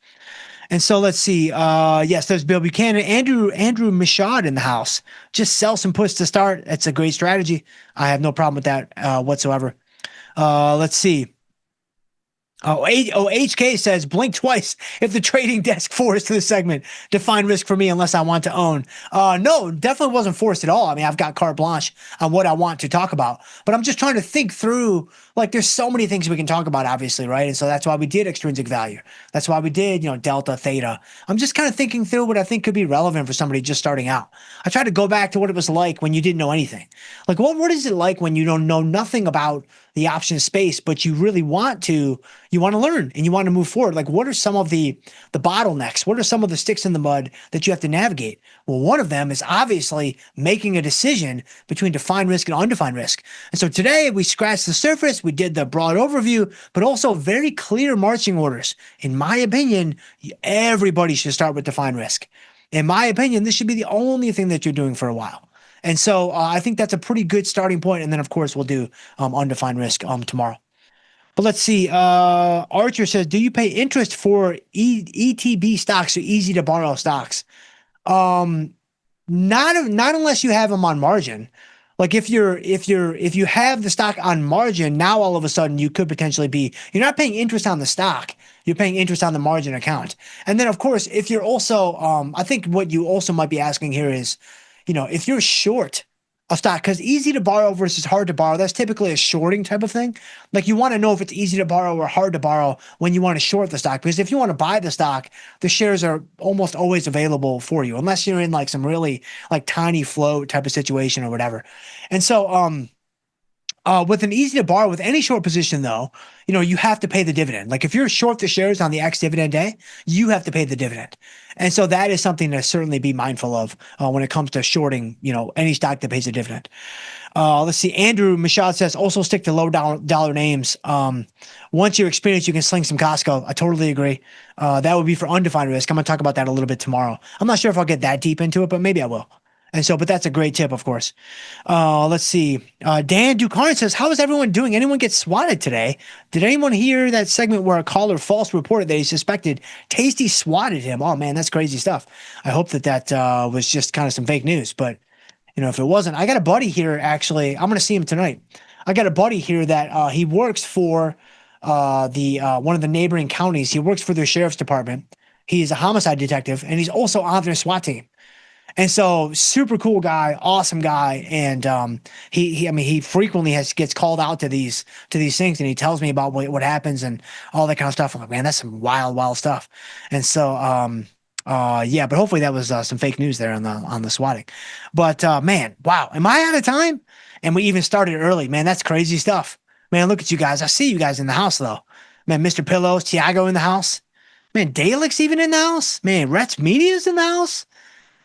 And so let's see. Yes, there's Bill Buchanan, Andrew Michaud in the house. Just sell some puts to start. It's a great strategy. I have no problem with that whatsoever. Let's see. HK says, blink twice if the trading desk forced to the segment. Define risk for me unless I want to own. No, definitely wasn't forced at all. I mean, I've got carte blanche on what I want to talk about, but I'm just trying to think through, like, there's so many things we can talk about, obviously, right? And so that's why we did extrinsic value. That's why we did, delta, theta. I'm just kind of thinking through what I think could be relevant for somebody just starting out. I tried to go back to what it was like when you didn't know anything. Like, what is it like when you don't know nothing about the option space, but you really want to learn and you want to move forward? Like, what are some of the bottlenecks? What are some of the sticks in the mud that you have to navigate? Well, one of them is obviously making a decision between defined risk and undefined risk. And so today we scratched the surface, we did the broad overview, but also very clear marching orders. In my opinion, everybody should start with defined risk. In my opinion, this should be the only thing that you're doing for a while. And so I think that's a pretty good starting point. And then, of course, we'll do undefined risk tomorrow. But let's see. Archer says, do you pay interest for ETB stocks or easy to borrow stocks? Not unless you have them on margin. Like if you have the stock on margin, now all of a sudden you could potentially you're not paying interest on the stock. You're paying interest on the margin account. And then, of course, if you're also, I think what you also might be asking here is, if you're short a stock, because easy to borrow versus hard to borrow, that's typically a shorting type of thing. Like, you want to know if it's easy to borrow or hard to borrow when you want to short the stock, because if you want to buy the stock, the shares are almost always available for you, unless you're in like some really like tiny float type of situation or whatever. And so, with an easy to borrow, with any short position though, you have to pay the dividend. Like, if you're short the shares on the ex-dividend day, you have to pay the dividend. And so that is something to certainly be mindful of when it comes to shorting, any stock that pays a dividend. Let's see. Andrew Mashad says, also stick to low dollar names. Once you're experienced, you can sling some Costco. I totally agree. That would be for undefined risk. I'm going to talk about that a little bit tomorrow. I'm not sure if I'll get that deep into it, but maybe I will. And so, but that's a great tip, of course. Let's see. Dan Ducarn says, how is everyone doing? Anyone get swatted today? Did anyone hear that segment where a caller false reported that he suspected Tasty swatted him? Oh man, that's crazy stuff. I hope that was just kind of some fake news, but if it wasn't, I got a buddy here, actually. I'm going to see him tonight. I got a buddy here that he works for one of the neighboring counties. He works for their sheriff's department. He's a homicide detective, and he's also on their SWAT team. And so, super cool guy, awesome guy, and he frequently gets called out to these things, and he tells me about what happens and all that kind of stuff. I'm like, man, that's some wild stuff. And so, but hopefully that was some fake news there on the swatting. But man, wow, am I out of time? And we even started early, man. That's crazy stuff, man. Look at you guys. I see you guys in the house though, man. Mr. Pillows, Tiago in the house, man. Dalek's even in the house, man. Rets Media's in the house.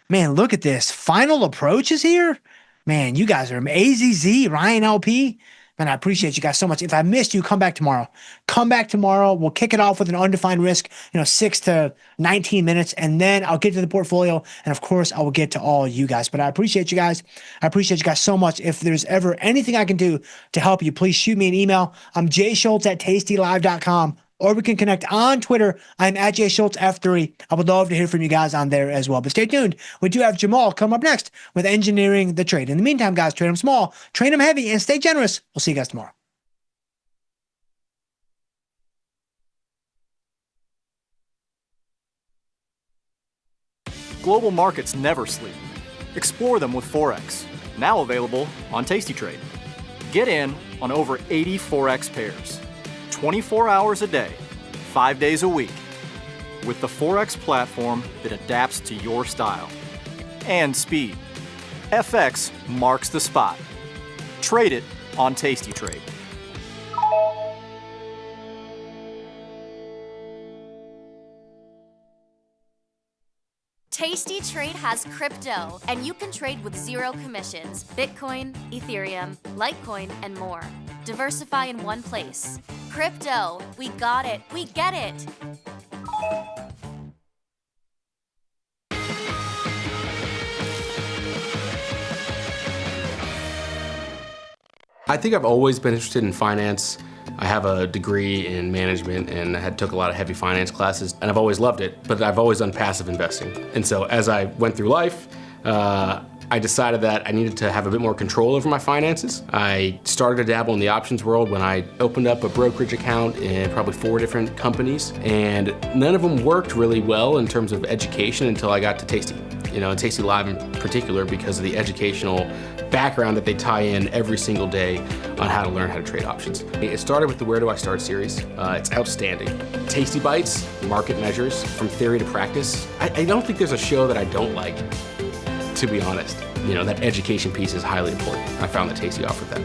Man, look at this. Final Approach is here. Man, you guys are AZZ, Ryan LP. Man, I appreciate you guys so much. If I missed you, come back tomorrow. Come back tomorrow. We'll kick it off with an undefined risk, 6 to 19 minutes, and then I'll get to the portfolio, and of course, I will get to all you guys. But I appreciate you guys. I appreciate you guys so much. If there's ever anything I can do to help you, please shoot me an email. I'm jschultz@tastylive.com. Or we can connect on Twitter. I'm at jschultzf3. I would love to hear from you guys on there as well. But stay tuned. We do have Jamal come up next with Engineering the Trade. In the meantime, guys, trade them small, trade them heavy, and stay generous. We'll see you guys tomorrow. Global markets never sleep. Explore them with Forex. Now available on Tasty Trade. Get in on over 80 Forex pairs. 24 hours a day, 5 days a week, with the Forex platform that adapts to your style and speed. FX marks the spot. Trade it on Tasty Trade. Tasty Trade has crypto, and you can trade with zero commissions. Bitcoin, Ethereum, Litecoin, and more. Diversify in one place. Crypto, we got it, we get it. I think I've always been interested in finance. I have a degree in management and I took a lot of heavy finance classes, and I've always loved it, but I've always done passive investing. And so as I went through life, I decided that I needed to have a bit more control over my finances. I started to dabble in the options world when I opened up a brokerage account in probably 4 different companies, and none of them worked really well in terms of education until I got to Tasty. And Tasty Live in particular, because of the educational background that they tie in every single day on how to learn how to trade options. It started with the Where Do I Start series. It's outstanding. Tasty Bites, market measures, from theory to practice. I don't think there's a show that I don't like, to be honest. That education piece is highly important. I found that Tasty offered that.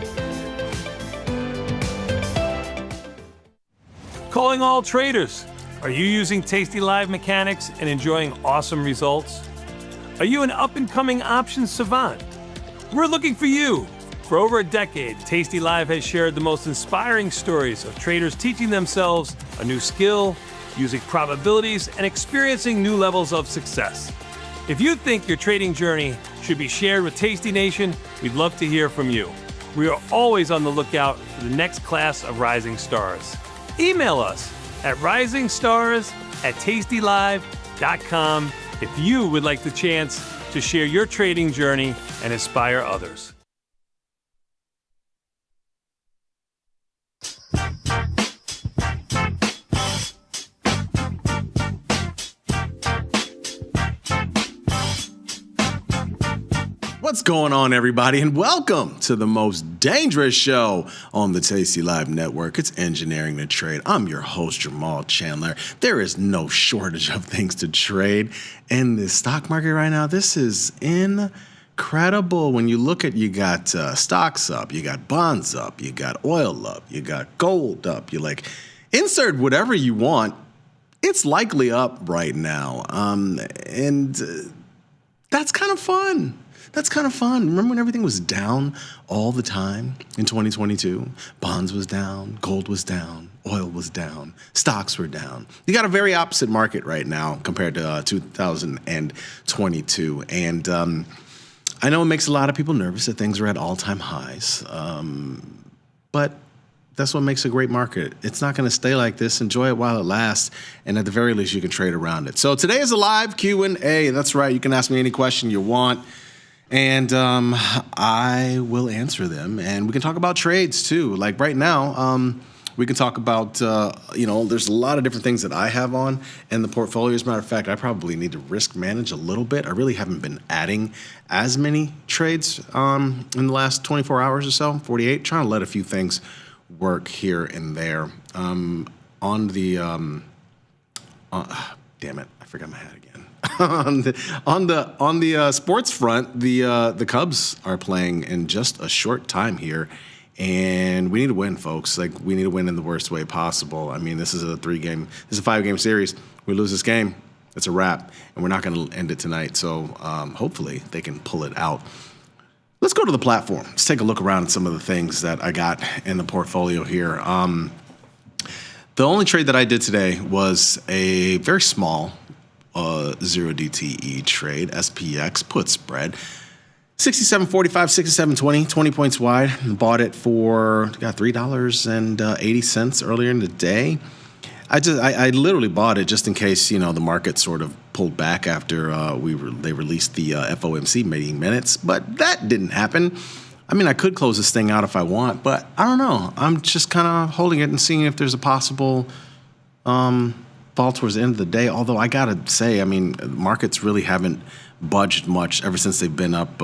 Calling all traders. Are you using Tasty Live mechanics and enjoying awesome results? Are you an up-and-coming options savant? We're looking for you. For over a decade, Tasty Live has shared the most inspiring stories of traders teaching themselves a new skill, using probabilities, and experiencing new levels of success. If you think your trading journey should be shared with Tasty Nation, we'd love to hear from you. We are always on the lookout for the next class of rising stars. Email us at risingstars@tastylive.com if you would like the chance to share your trading journey and inspire others. What's going on, everybody, and welcome to the most dangerous show on the Tasty Live Network. It's Engineering to Trade. I'm your host, Jamal Chandler. There is no shortage of things to trade in the stock market right now. This is incredible. When you look at, you got stocks up, you got bonds up, you got oil up, you got gold up. You insert whatever you want. It's likely up right now, and that's kind of fun. That's kind of fun. Remember when everything was down all the time in 2022? Bonds was down, gold was down, oil was down, stocks were down. You got a very opposite market right now compared to 2022. And I know it makes a lot of people nervous that things are at all-time highs. But that's what makes a great market. It's not going to stay like this. Enjoy it while it lasts. And at the very least, you can trade around it. So today is a live Q&A. That's right. You can ask me any question you want. And I will answer them, and we can talk about trades too. Like right now, we can talk about, there's a lot of different things that I have on in the portfolio. As a matter of fact, I probably need to risk manage a little bit. I really haven't been adding as many trades in the last 24 hours or so, 48, trying to let a few things work here and there. Damn it, I forgot my hat again. on the sports front, the Cubs are playing in just a short time here, and we need to win, folks. We need to win in the worst way possible. I mean, this is a 5-game series. We lose this game, it's a wrap, and we're not going to end it tonight. So hopefully they can pull it out. Let's go to the platform. Let's take a look around at some of the things that I got in the portfolio here. The only trade that I did today was a very small 0 DTE trade, SPX put spread, 67.45, 67.20, 20 points wide. Bought it for $3.80 earlier in the day. I literally bought it just in case the market sort of pulled back after they released the FOMC meeting minutes, but that didn't happen. I mean, I could close this thing out if I want, but I don't know. I'm just kind of holding it and seeing if there's a possible fall towards the end of the day. Although I gotta say, I mean, markets really haven't budged much ever since they've been up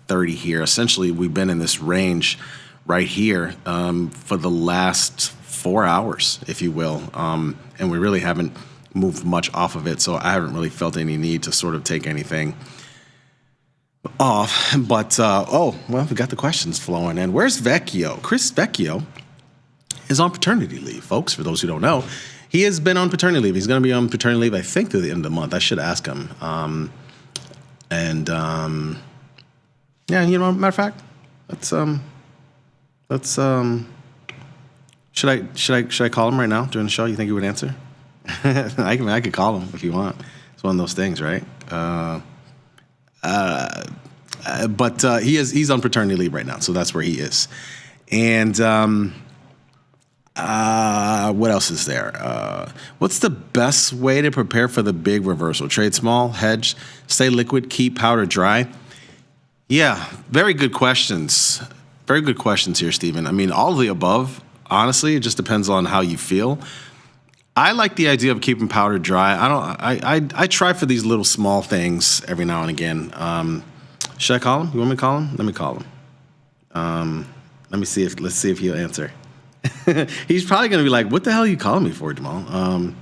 30 here. Essentially, we've been in this range right here for the last 4 hours, if you will, and we really haven't moved much off of it. So I haven't really felt any need to sort of take anything off. But we got the questions flowing in. Where's Vecchio? Chris Vecchio is on paternity leave, folks. For those who don't know. He has been on paternity leave. He's going to be on paternity leave, I think, through the end of the month. I should ask him. Matter of fact, should I call him right now during the show? You think he would answer? I could call him if you want. It's one of those things, right? But he's on paternity leave right now, so that's where he is. And what else is there? What's the best way to prepare for the big reversal? Trade small, hedge, stay liquid, keep powder dry. Yeah, very good questions. Very good questions here, Stephen. I mean, all of the above, honestly, it just depends on how you feel. I like the idea of keeping powder dry. I try for these little small things every now and again. Should I call him? You want me to call him? Let me call him. Let's see if he'll answer. He's probably gonna be like, "What the hell are you calling me for, Jamal?"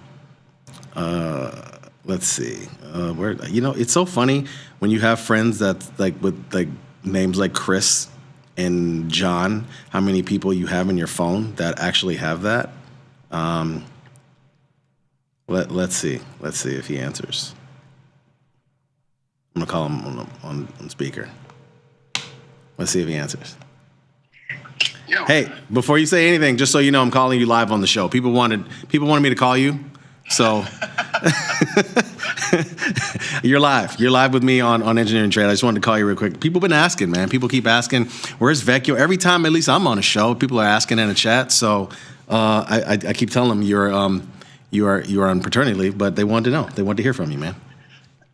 Let's see. Where it's so funny when you have friends that with names like Chris and John. How many people you have in your phone that actually have that? Let's see. Let's see if he answers. I'm gonna call him on speaker. Let's see if he answers. Yo. Hey, before you say anything, just so you know, I'm calling you live on the show. People wanted me to call you, so you're live. You're live with me on Engineering Trade. I just wanted to call you real quick. People have been asking, man. People keep asking, where's Vecchio? Every time, at least I'm on a show, people are asking in a chat. So I keep telling them you are on paternity leave, but they wanted to know. They wanted to hear from you, man.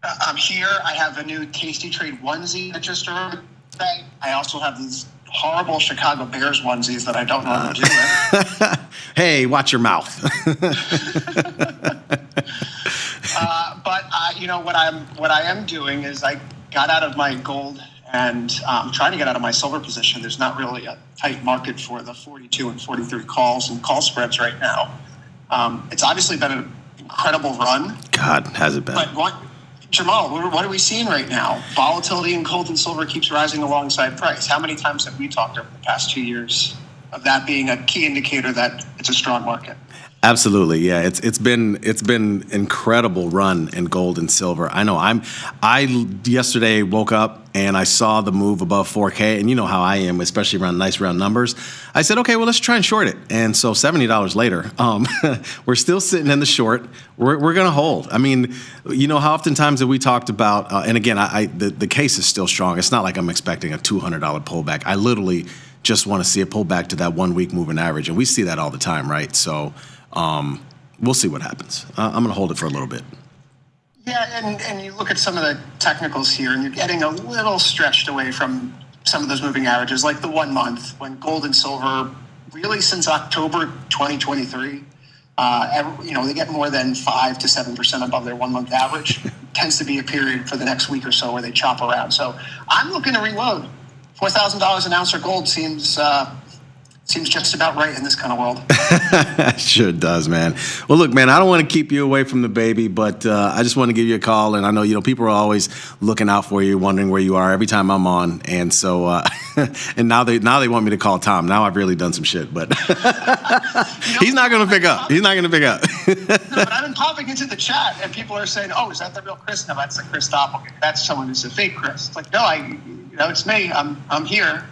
I'm here. I have a new Tasty Trade onesie that just arrived. I also have these horrible Chicago Bears onesies that I don't know what to do with. Hey, watch your mouth. But what I am doing is I got out of my gold and I'm trying to get out of my silver position. There's not really a tight market for the 42 and 43 calls and call spreads right now. It's obviously been an incredible run. God, has it been? But Jamal, what are we seeing right now? Volatility in gold and silver keeps rising alongside price. How many times have we talked over the past 2 years of that being a key indicator that it's a strong market? Absolutely, yeah. It's been incredible run in gold and silver. I know. I yesterday woke up and I saw the move above 4K, and you know how I am, especially around nice round numbers. I said, okay, well, let's try and short it. And so $70 later, we're still sitting in the short. We're gonna hold. I mean, you know, how oftentimes have we talked about? And again, the case is still strong. It's not like I'm expecting a $200 pullback. I literally just want to see it pull back to that 1 week moving average, and we see that all the time, right? So. We'll see what happens. I'm going to hold it for a little bit. Yeah, and you look at some of the technicals here, and you're getting a little stretched away from some of those moving averages, like the 1 month, when gold and silver, really since October 2023, they get more than 5 to 7% above their 1 month average. Tends to be a period for the next week or so where they chop around. So I'm looking to reload. $4,000 an ounce for gold seems just about right in this kind of world. Sure does, man. Well, look, man, I don't want to keep you away from the baby, but I just want to give you a call. And I know, people are always looking out for you, wondering where you are every time I'm on. And so, and now they want me to call Tom. Now I've really done some shit, but he's not going to pick up. He's not going to pick up. No, but I've been popping into the chat, and people are saying, "Oh, is that the real Chris?" No, that's the Chris Doppelganger. That's someone who's a fake Chris. It's like, no, it's me. I'm here.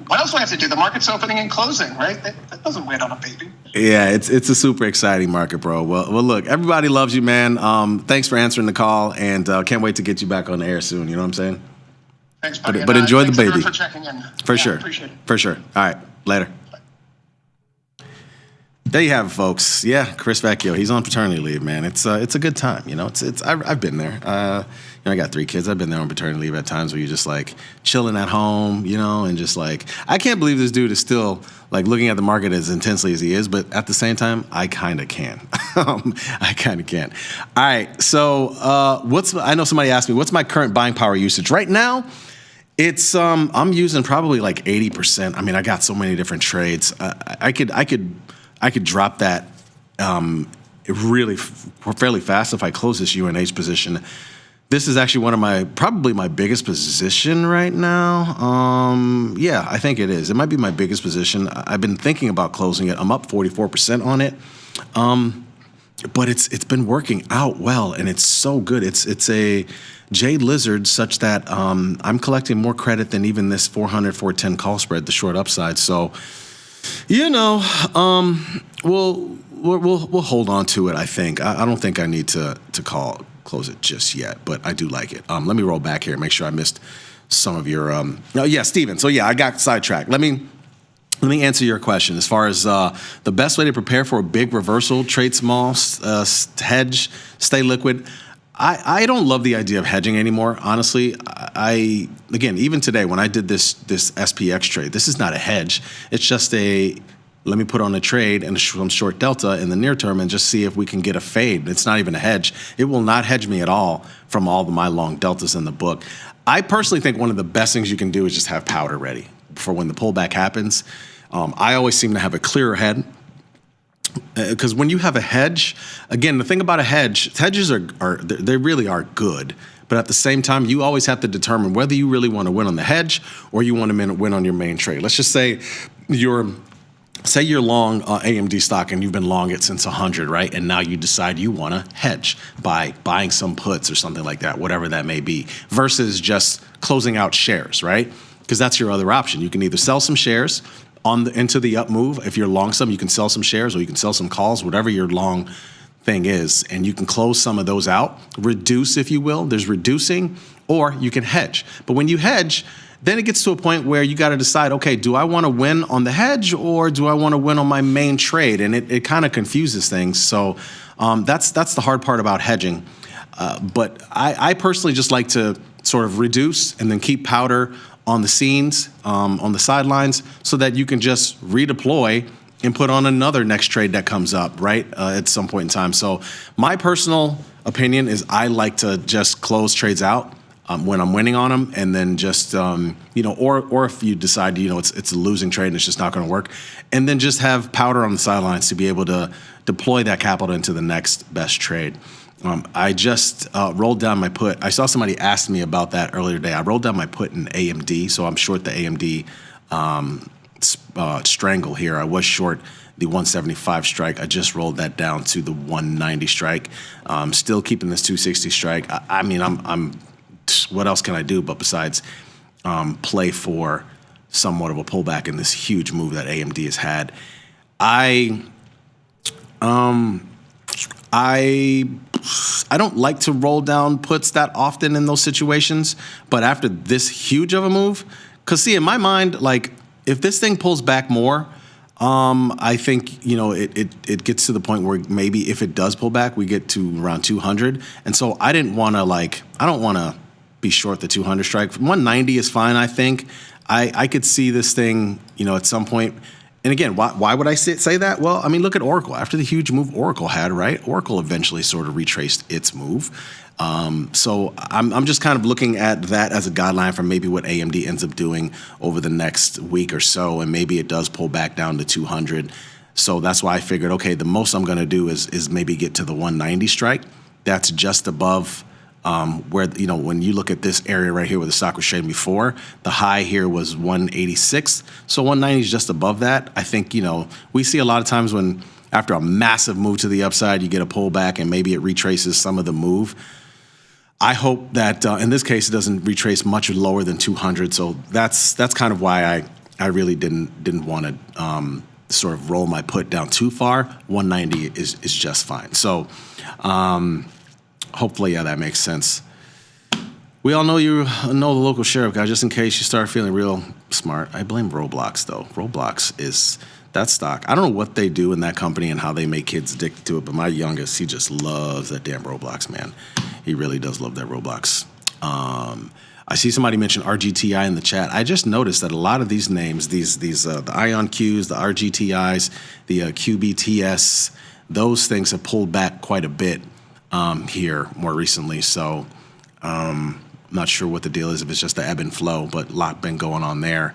What else do I have to do? The market's opening and closing, right? That doesn't wait on a baby. Yeah, it's a super exciting market, bro. Well, look, everybody loves you, man. Thanks for answering the call, and can't wait to get you back on the air soon. You know what I'm saying? Thanks, buddy. But enjoy the baby. Thanks for checking in. For sure. Appreciate it. For sure. All right, later. There you have it, folks. Yeah, Chris Vecchio. He's on paternity leave, man. It's a good time. I've been there. I got 3 kids. I've been there on paternity leave at times where you're just like chilling at home, and just like, I can't believe this dude is still like looking at the market as intensely as he is, but at the same time, I kind of can. I kind of can. All right. So I know somebody asked me, what's my current buying power usage right now? It's I'm using probably like 80%. I mean, I got so many different trades. I could drop that really fairly fast if I close this UNH position. This is actually probably my biggest position right now. Yeah, I think it is. It might be my biggest position. I've been thinking about closing it. I'm up 44% on it. But it's been working out well, and it's so good. It's a Jade Lizard such that I'm collecting more credit than even this 400-410 call spread, the short upside. So, we'll hold on to it, I think. I don't think I need to close it just yet, but I do like it. Let me roll back here and make sure I missed some of your Steven. So I got sidetracked. Let me answer your question. As far as the best way to prepare for a big reversal, trade small, hedge, stay liquid. I don't love the idea of hedging anymore, honestly. again, even today when I did this SPX trade, this is not a hedge. It's just let me put on a trade and some short delta in the near term and just see if we can get a fade. It's not even a hedge. It will not hedge me at all from all of my long deltas in the book. I personally think one of the best things you can do is just have powder ready for when the pullback happens. I always seem to have a clearer head. Because when you have a hedge, again, the thing about a hedge, hedges they really are good. But at the same time, you always have to determine whether you really want to win on the hedge or you want to win on your main trade. Let's just say you're long AMD stock and you've been long it since 100, right? And now you decide you want to hedge by buying some puts or something like that, whatever that may be, versus just closing out shares, right? Because that's your other option. You can either sell some shares into the up move. If you're long some, you can sell some shares or you can sell some calls, whatever your long thing is, and you can close some of those out, reduce, if you will. There's reducing, or you can hedge. But when you hedge, then it gets to a point where you got to decide, okay, do I want to win on the hedge or do I want to win on my main trade? And it kind of confuses things. So that's the hard part about hedging. But I personally just like to sort of reduce and then keep powder on the scenes, on the sidelines, so that you can just redeploy and put on another next trade that comes up, right, at some point in time. So my personal opinion is I like to just close trades out when I'm winning on them, and then just, or if you decide, it's a losing trade and it's just not going to work, and then just have powder on the sidelines to be able to deploy that capital into the next best trade. I just rolled down my put. I saw somebody ask me about that earlier today. I rolled down my put in AMD, so I'm short the AMD Strangle here. I was short the 175 strike. I just rolled that down to the 190 strike. Still keeping this 260 strike. I'm what else can I do but besides play for somewhat of a pullback in this huge move that AMD has had. I don't like to roll down puts that often in those situations, but after this huge of a move, because see, in my mind, like if this thing pulls back more, I think it gets to the point where maybe if it does pull back, we get to around 200, and so I don't want to be short the 200 strike. 190 is fine, I think. I could see this thing, at some point. And again, why would I say that? Well, I mean, look at Oracle. After the huge move Oracle had, right? Oracle eventually sort of retraced its move. So I'm just kind of looking at that as a guideline for maybe what AMD ends up doing over the next week or so, and maybe it does pull back down to 200. So that's why I figured, okay, the most I'm going to do is maybe get to the 190 strike. That's just above where, when you look at this area right here where the stock was trading before, the high here was 186. So 190 is just above that. I think, we see a lot of times when after a massive move to the upside, you get a pullback and maybe it retraces some of the move. I hope that in this case, it doesn't retrace much lower than 200. So that's kind of why I really didn't want to sort of roll my put down too far. 190 is just fine. So, hopefully, that makes sense. We all know you know the local sheriff guy, just in case you start feeling real smart. I blame Roblox, though. Roblox is that stock. I don't know what they do in that company and how they make kids addicted to it, but my youngest, he just loves that damn Roblox, man. He really does love that Roblox. I see somebody mention RGTI in the chat. I just noticed that a lot of these names, the IonQs, the RGTIs, the QBTS, those things have pulled back quite a bit here more recently. So I'm not sure what the deal is, if it's just the ebb and flow, but a lot been going on there.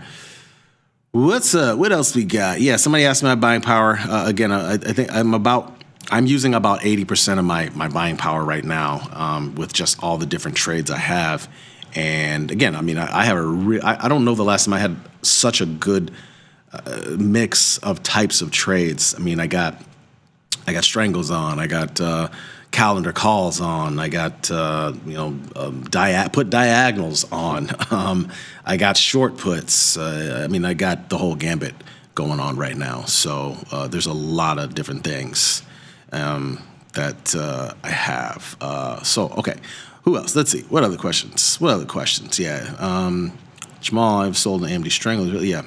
What else we got? Yeah, somebody asked me about buying power. Again, I think I'm using about 80% of my buying power right now with just all the different trades I have. And again, I mean, I have I don't know the last time I had such a good mix of types of trades. I mean, I got Strangles on, I got calendar calls on, I got put diagonals on, I got short puts. I mean, I got the whole gambit going on right now. So there's a lot of different things that I have. So okay. Who else? Let's see. What other questions? Yeah. Jamal, I've sold an AMD Strangle. Yeah.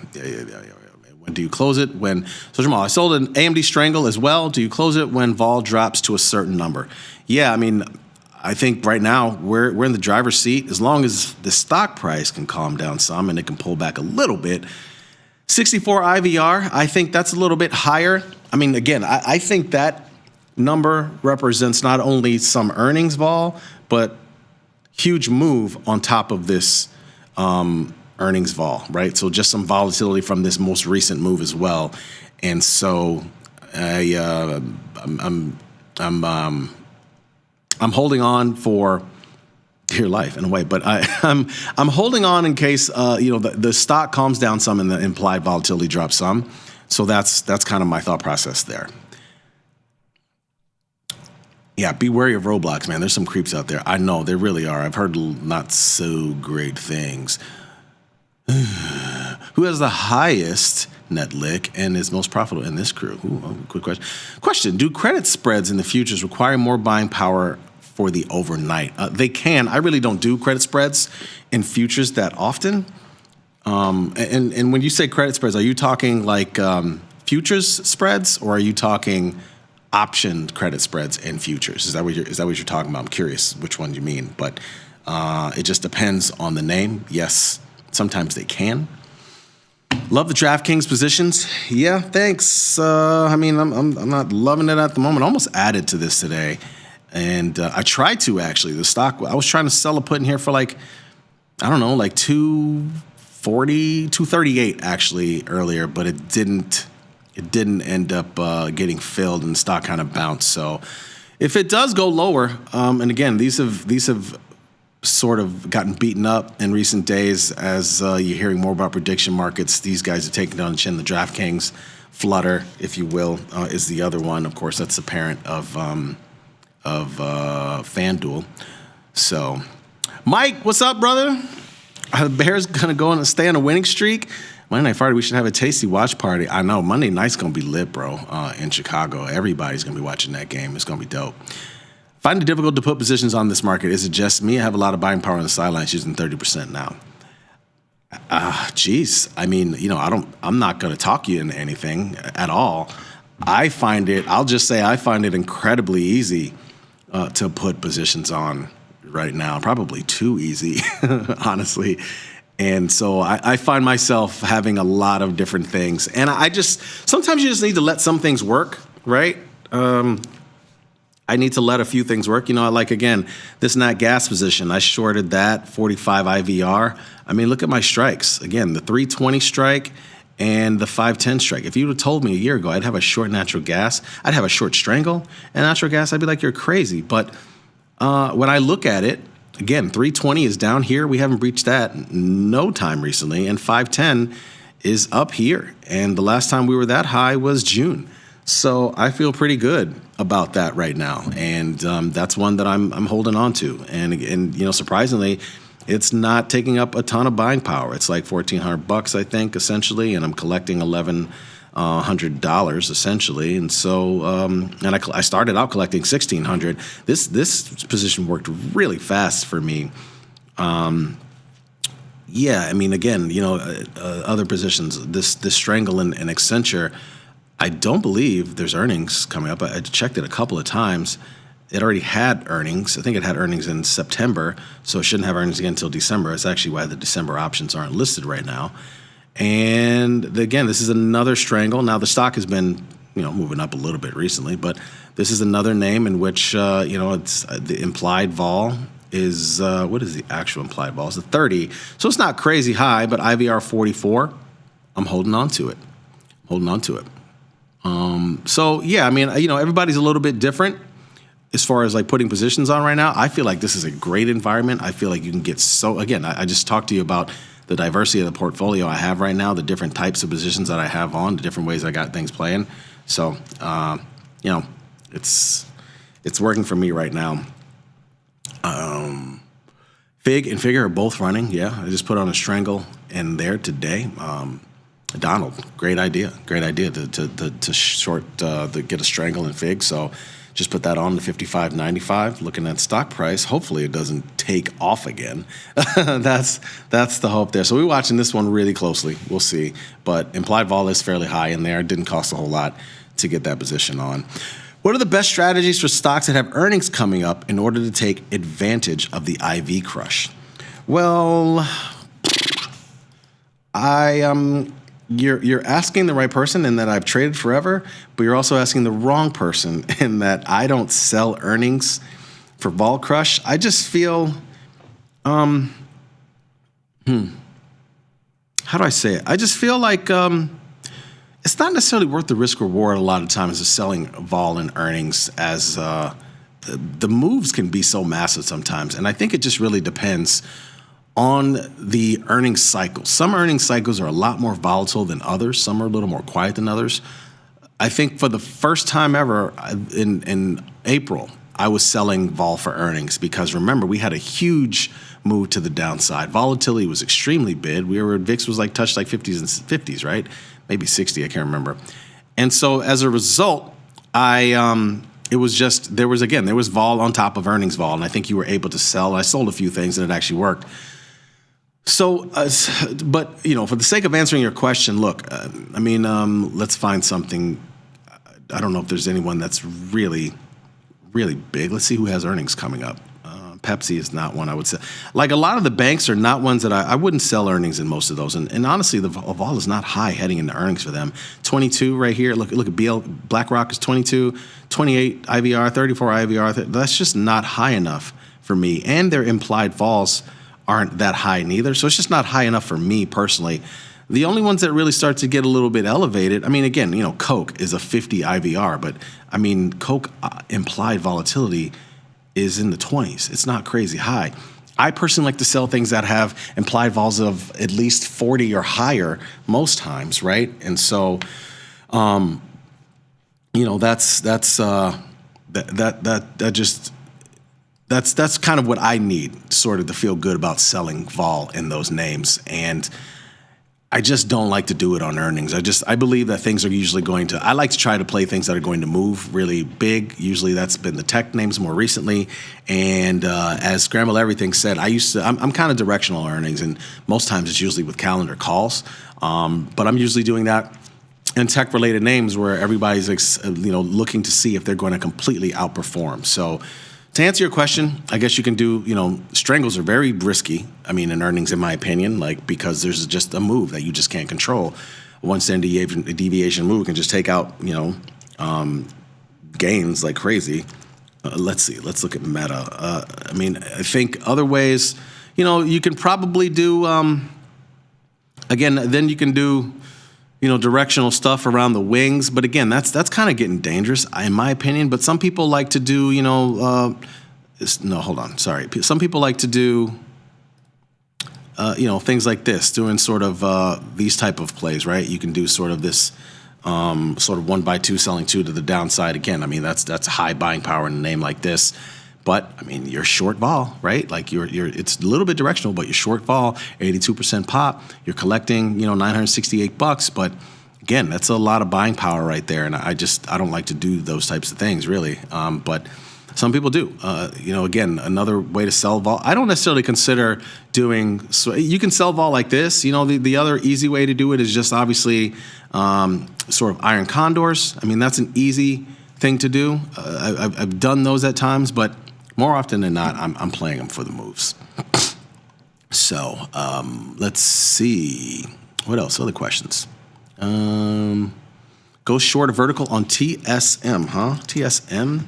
When do you close it? So Jamal, I sold an AMD Strangle as well. Do you close it when vol drops to a certain number? Yeah, I mean, I think right now we're in the driver's seat as long as the stock price can calm down some and it can pull back a little bit. 64 IVR, I think that's a little bit higher. I mean, again, I think that number represents not only some earnings vol, but huge move on top of this earnings vol, right? So just some volatility from this most recent move as well. And so I'm holding on for dear life in a way, but I'm holding on in case the stock calms down some and the implied volatility drops some. So that's kind of my thought process there. Yeah, be wary of Roblox, man. There's some creeps out there. I know there really are. I've heard not so great things. Who has the highest net lick and is most profitable in this crew? Quick question. Do credit spreads in the futures require more buying power for the overnight? They can. I really don't do credit spreads in futures that often. And when you say credit spreads, are you talking like futures spreads, or are you talking option credit spreads in futures? Is that what you're talking about? I'm curious which one you mean, but it just depends on the name. Yes, sometimes they can. Love the DraftKings positions. Yeah, thanks. I mean, I'm not loving it at the moment. I almost added to this today, and I tried to actually. The stock, I was trying to sell a put in here for like 240, 238 actually earlier, but it didn't end up getting filled, and the stock kind of bounced. So if it does go lower, and again, these have sort of gotten beaten up in recent days as you're hearing more about prediction markets. These guys are taking down the chin. The DraftKings Flutter, if you will, is the other one. Of course, that's the parent of FanDuel. So, Mike, what's up, brother? Are the Bears gonna go and stay on a winning streak? Monday Night Friday, we should have a tasty watch party. I know Monday night's gonna be lit, bro. In Chicago, everybody's gonna be watching that game. It's gonna be dope. Find it difficult to put positions on this market. Is it just me? I have a lot of buying power on the sidelines, using 30% now. Geez. I mean, I'm not going to talk you into anything at all. I'll just say I find it incredibly easy to put positions on right now. Probably too easy, honestly. And so I find myself having a lot of different things. And sometimes you just need to let some things work, right? I need to let a few things work. Again, this nat gas position, I shorted that 45 IVR. I mean, look at my strikes. Again, the 320 strike and the 510 strike. If you would have told me a year ago I'd have a short natural gas, I'd have a short Strangle and natural gas, I'd be like, you're crazy. But when I look at it, again, 320 is down here. We haven't breached that no time recently. And 510 is up here. And the last time we were that high was June. So I feel pretty good about that right now, and that's one that I'm holding on to. And surprisingly, it's not taking up a ton of buying power. It's like $1,400, I think, essentially, and I'm collecting $1,100 essentially. And so, I started out collecting $1,600. This position worked really fast for me. Yeah, I mean, again, other positions, this Strangle and Accenture. I don't believe there's earnings coming up. I checked it a couple of times. It already had earnings. I think it had earnings in September, so it shouldn't have earnings again until December. That's actually why the December options aren't listed right now. And again, this is another Strangle. Now the stock has been, moving up a little bit recently, but this is another name in which, it's the implied vol is what is the actual implied vol? It's a 30, so it's not crazy high, but IVR 44. I'm holding on to it. So yeah, I mean, everybody's a little bit different as far as like putting positions on right now. I feel like this is a great environment. I feel like you can get I just talked to you about the diversity of the portfolio I have right now, the different types of positions that I have on, the different ways I got things playing. So, it's working for me right now. Fig and Figure are both running. Yeah, I just put on a Strangle in there today. Donald, great idea to short get a Strangle and Fig. So just put that on to 55.95. Looking at stock price, hopefully it doesn't take off again. That's the hope there. So we're watching this one really closely. We'll see. But implied vol is fairly high in there. It didn't cost a whole lot to get that position on. What are the best strategies for stocks that have earnings coming up in order to take advantage of the IV crush? Well, you're asking the right person in that I've traded forever, but you're also asking the wrong person in that I don't sell earnings for vol crush. I just feel, how do I say it? I just feel like it's not necessarily worth the risk reward a lot of times of selling vol and earnings, as the moves can be so massive sometimes. And I think it just really depends on the earnings cycle. Some earnings cycles are a lot more volatile than others. Some are a little more quiet than others. I think for the first time ever in April, I was selling vol for earnings because remember, we had a huge move to the downside. Volatility was extremely big. VIX was touched like 50s and 50s, right? Maybe 60, I can't remember. And so as a result, it was just, there was vol on top of earnings vol, and I think you were able to sell. I sold a few things and it actually worked. So, but, for the sake of answering your question, look, let's find something. I don't know if there's anyone that's really, really big. Let's see who has earnings coming up. Pepsi is not one I would sell. Like a lot of the banks are not ones that I wouldn't sell earnings in most of those. And honestly, the vol is not high heading into earnings for them. 22 right here. Look at BlackRock is 22, 28 IVR, 34 IVR. That's just not high enough for me. And their implied vols aren't that high neither. So it's just not high enough for me personally. The only ones that really start to get a little bit elevated, again, Coke is a 50 IVR, but Coke implied volatility is in the 20s. It's not crazy high. I personally like to sell things that have implied vols of at least 40 or higher most times, right? And so, that's kind of what I need sort of to feel good about selling vol in those names. And I just don't like to do it on earnings. I believe that things are usually I like to try to play things that are going to move really big. Usually that's been the tech names more recently. And as Scramble Everything said, I'm kind of directional earnings, and most times it's usually with calendar calls. But I'm usually doing that in tech-related names where everybody's looking to see if they're going to completely outperform. So to answer your question, I guess you can do, strangles are very risky, in earnings, in my opinion, because there's just a move that you just can't control. One standard deviation move can just take out, gains like crazy. Let's see. Let's look at Meta. I think other ways, you can probably do, then you can do, directional stuff around the wings. But again, that's kind of getting dangerous, in my opinion. But some people like to do, Some people like to do, things like this, doing sort of these type of plays, right? You can do sort of this, sort of 1 by 2 selling 2 to the downside. Again, that's high buying power in a name like this. But you're short vol, right? It's a little bit directional, but you're short vol, 82% pop. You're collecting, $968. But again, that's a lot of buying power right there. And I don't like to do those types of things really. But some people do. Again, another way to sell vol. I don't necessarily consider doing. So you can sell vol like this. The other easy way to do it is just obviously sort of iron condors. That's an easy thing to do. I've done those at times, but more often than not, I'm playing them for the moves. So let's see. What else? Other questions? Go short or vertical on TSM, huh? TSM?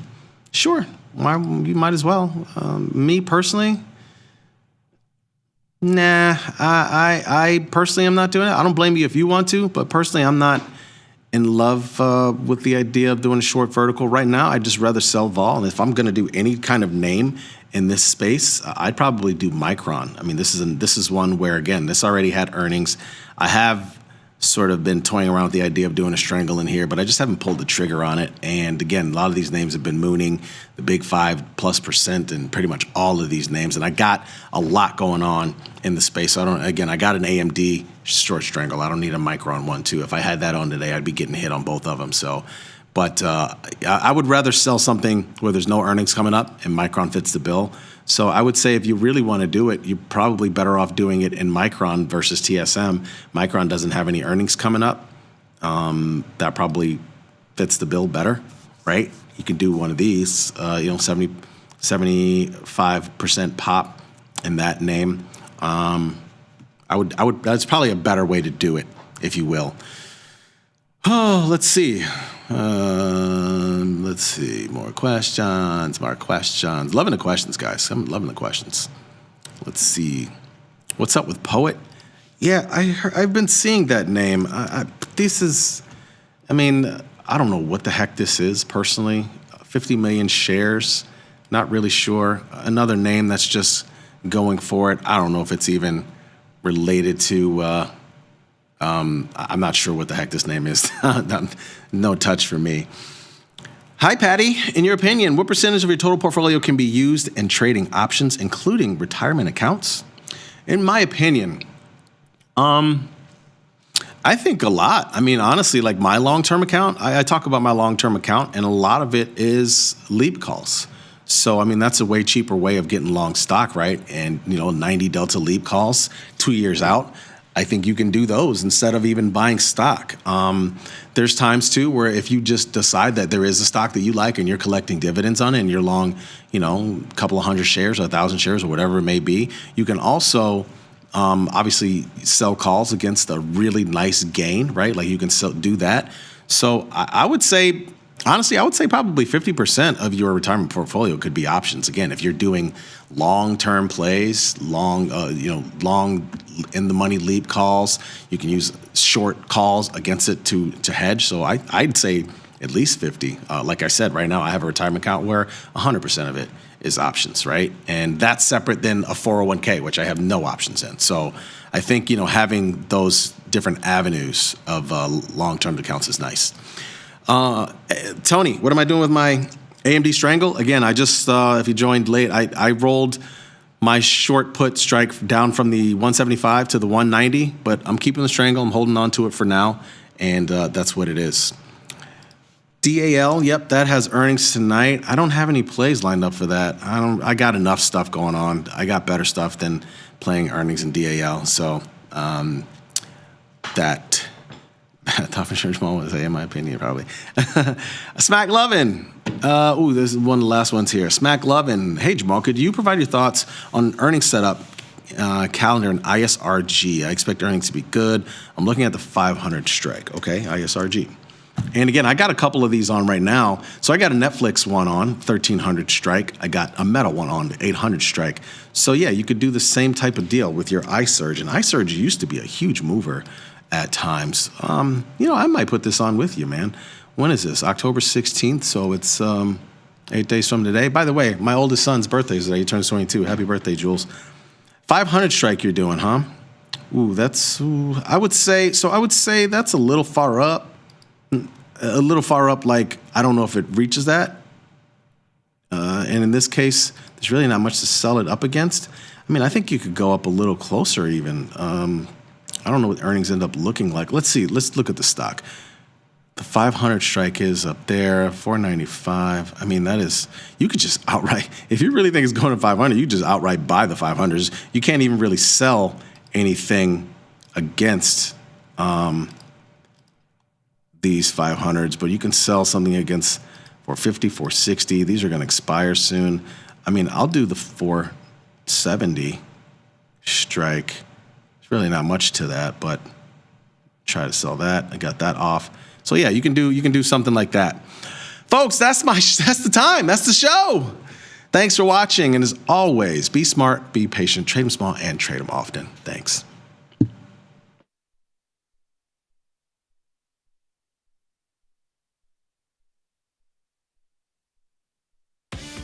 Sure. You might as well. Me personally, nah. I personally am not doing it. I don't blame you if you want to, but personally, I'm not in love with the idea of doing a short vertical right now. I'd just rather sell vol. And if I'm going to do any kind of name in this space, I'd probably do Micron. This is one where, again, this already had earnings. I have sort of been toying around with the idea of doing a strangle in here, but I just haven't pulled the trigger on it. And again, a lot of these names have been mooning the big 5+% and pretty much all of these names. And I got a lot going on in the space. So I got an AMD short strangle. I don't need a Micron one too. If I had that on today, I'd be getting hit on both of them. So, but I would rather sell something where there's no earnings coming up and Micron fits the bill. So I would say if you really want to do it, you're probably better off doing it in Micron versus TSM. Micron doesn't have any earnings coming up. That probably fits the bill better, right? you can do one of these, 75% pop in that name. That's probably a better way to do it, if you will. Oh, let's see. More questions. Loving the questions, guys. I'm loving the questions. Let's see. What's up with Poet? Yeah, I've been seeing that name. I don't know what the heck this is personally. 50 million shares. Not really sure. Another name that's just going for it. I don't know if it's even related to. I'm not sure what the heck this name is. No touch for me. Hi, Patty. In your opinion, what percentage of your total portfolio can be used in trading options, including retirement accounts? In my opinion, I think a lot. I mean, honestly, like my long-term account, I talk about my long-term account, and a lot of it is leap calls. So, I mean, that's a way cheaper way of getting long stock, right? And, 90 delta leap calls 2 years out. I think you can do those instead of even buying stock. There's times, too, where if you just decide that there is a stock that you like and you're collecting dividends on it and you're long, a couple of hundred shares or 1,000 shares or whatever it may be, you can also obviously sell calls against a really nice gain, right? Like you can do that. So I would say, honestly, probably 50% of your retirement portfolio could be options. Again, if you're doing long-term plays, long in the money leap calls, you can use short calls against it to hedge. So I'd say at least 50. Like I said, right now I have a retirement account where 100% of it is options, right? And that's separate than a 401k, which I have no options in. So I think, having those different avenues of long-term accounts is nice. Tony, what am I doing with my AMD Strangle? Again, I just, if you joined late, I rolled my short put strike down from the 175 to the 190, but I'm keeping the Strangle. I'm holding on to it for now, and that's what it is. DAL, yep, that has earnings tonight. I don't have any plays lined up for that. I got enough stuff going on. I got better stuff than playing earnings in DAL. So that top insurance moment is, in my opinion, probably. Smack Lovin'. This is one of the last ones here. Smack Lovin'. Hey, Jamal, could you provide your thoughts on earnings setup, calendar, and ISRG? I expect earnings to be good. I'm looking at the 500 strike. Okay, ISRG. And again, I got a couple of these on right now. So I got a Netflix one on, 1300 strike. I got a Meta one on, 800 strike. So yeah, you could do the same type of deal with your iSurge. And iSurge used to be a huge mover at times. I might put this on with you, man. When is this? October 16th. So it's 8 days from today. By the way, my oldest son's birthday is today. He turns 22. Happy birthday, Jules. 500 strike you're doing, huh? I would say that's a little far up. Like, I don't know if it reaches that. And in this case, there's really not much to sell it up against. I mean, I think you could go up a little closer even. I don't know what earnings end up looking like. Let's see. Let's look at the stock. The 500 strike is up there, 495. I mean, that is, you could just outright, if you really think it's going to 500, you just outright buy the 500s. You can't even really sell anything against these 500s, but you can sell something against 450, 460. These are going to expire soon. I mean, I'll do the 470 strike. There's really not much to that, but try to sell that. I got that off. So yeah, you can do something like that. Folks, that's the time. That's the show. Thanks for watching, and as always, be smart, be patient, trade them small, and trade them often. Thanks.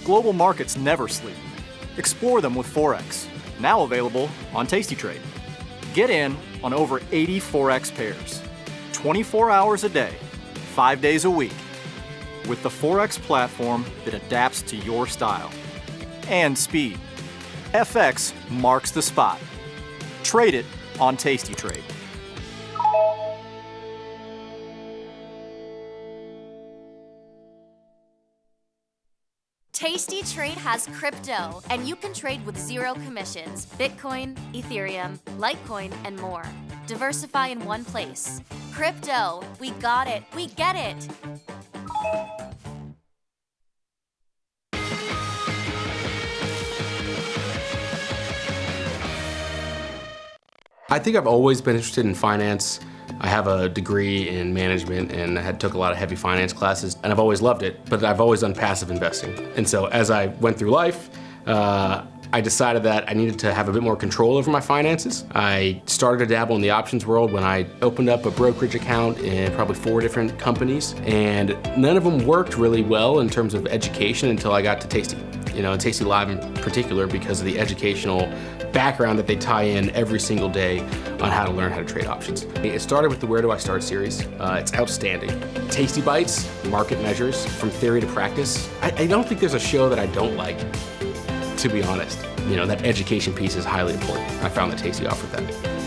Global markets never sleep. Explore them with Forex, now available on tastytrade. Get in on over 80 Forex pairs, 24 hours a day, 5 days a week, with the Forex platform that adapts to your style and speed. FX marks the spot. Trade it on tastytrade. Tasty Trade has crypto, and you can trade with zero commissions. Bitcoin, Ethereum, Litecoin, and more. Diversify in one place. Crypto, we got it, we get it. I think I've always been interested in finance. I have a degree in management and I took a lot of heavy finance classes, and I've always loved it, but I've always done passive investing. And so as I went through life, I decided that I needed to have a bit more control over my finances. I started to dabble in the options world when I opened up a brokerage account in probably 4 different companies, and none of them worked really well in terms of education until I got to Tasty. And Tasty Live in particular, because of the educational background that they tie in every single day on how to learn how to trade options. It started with the Where Do I Start series. It's outstanding. Tasty Bites, market measures, from theory to practice. I don't think there's a show that I don't like, to be honest. That education piece is highly important. I found that Tasty offered that.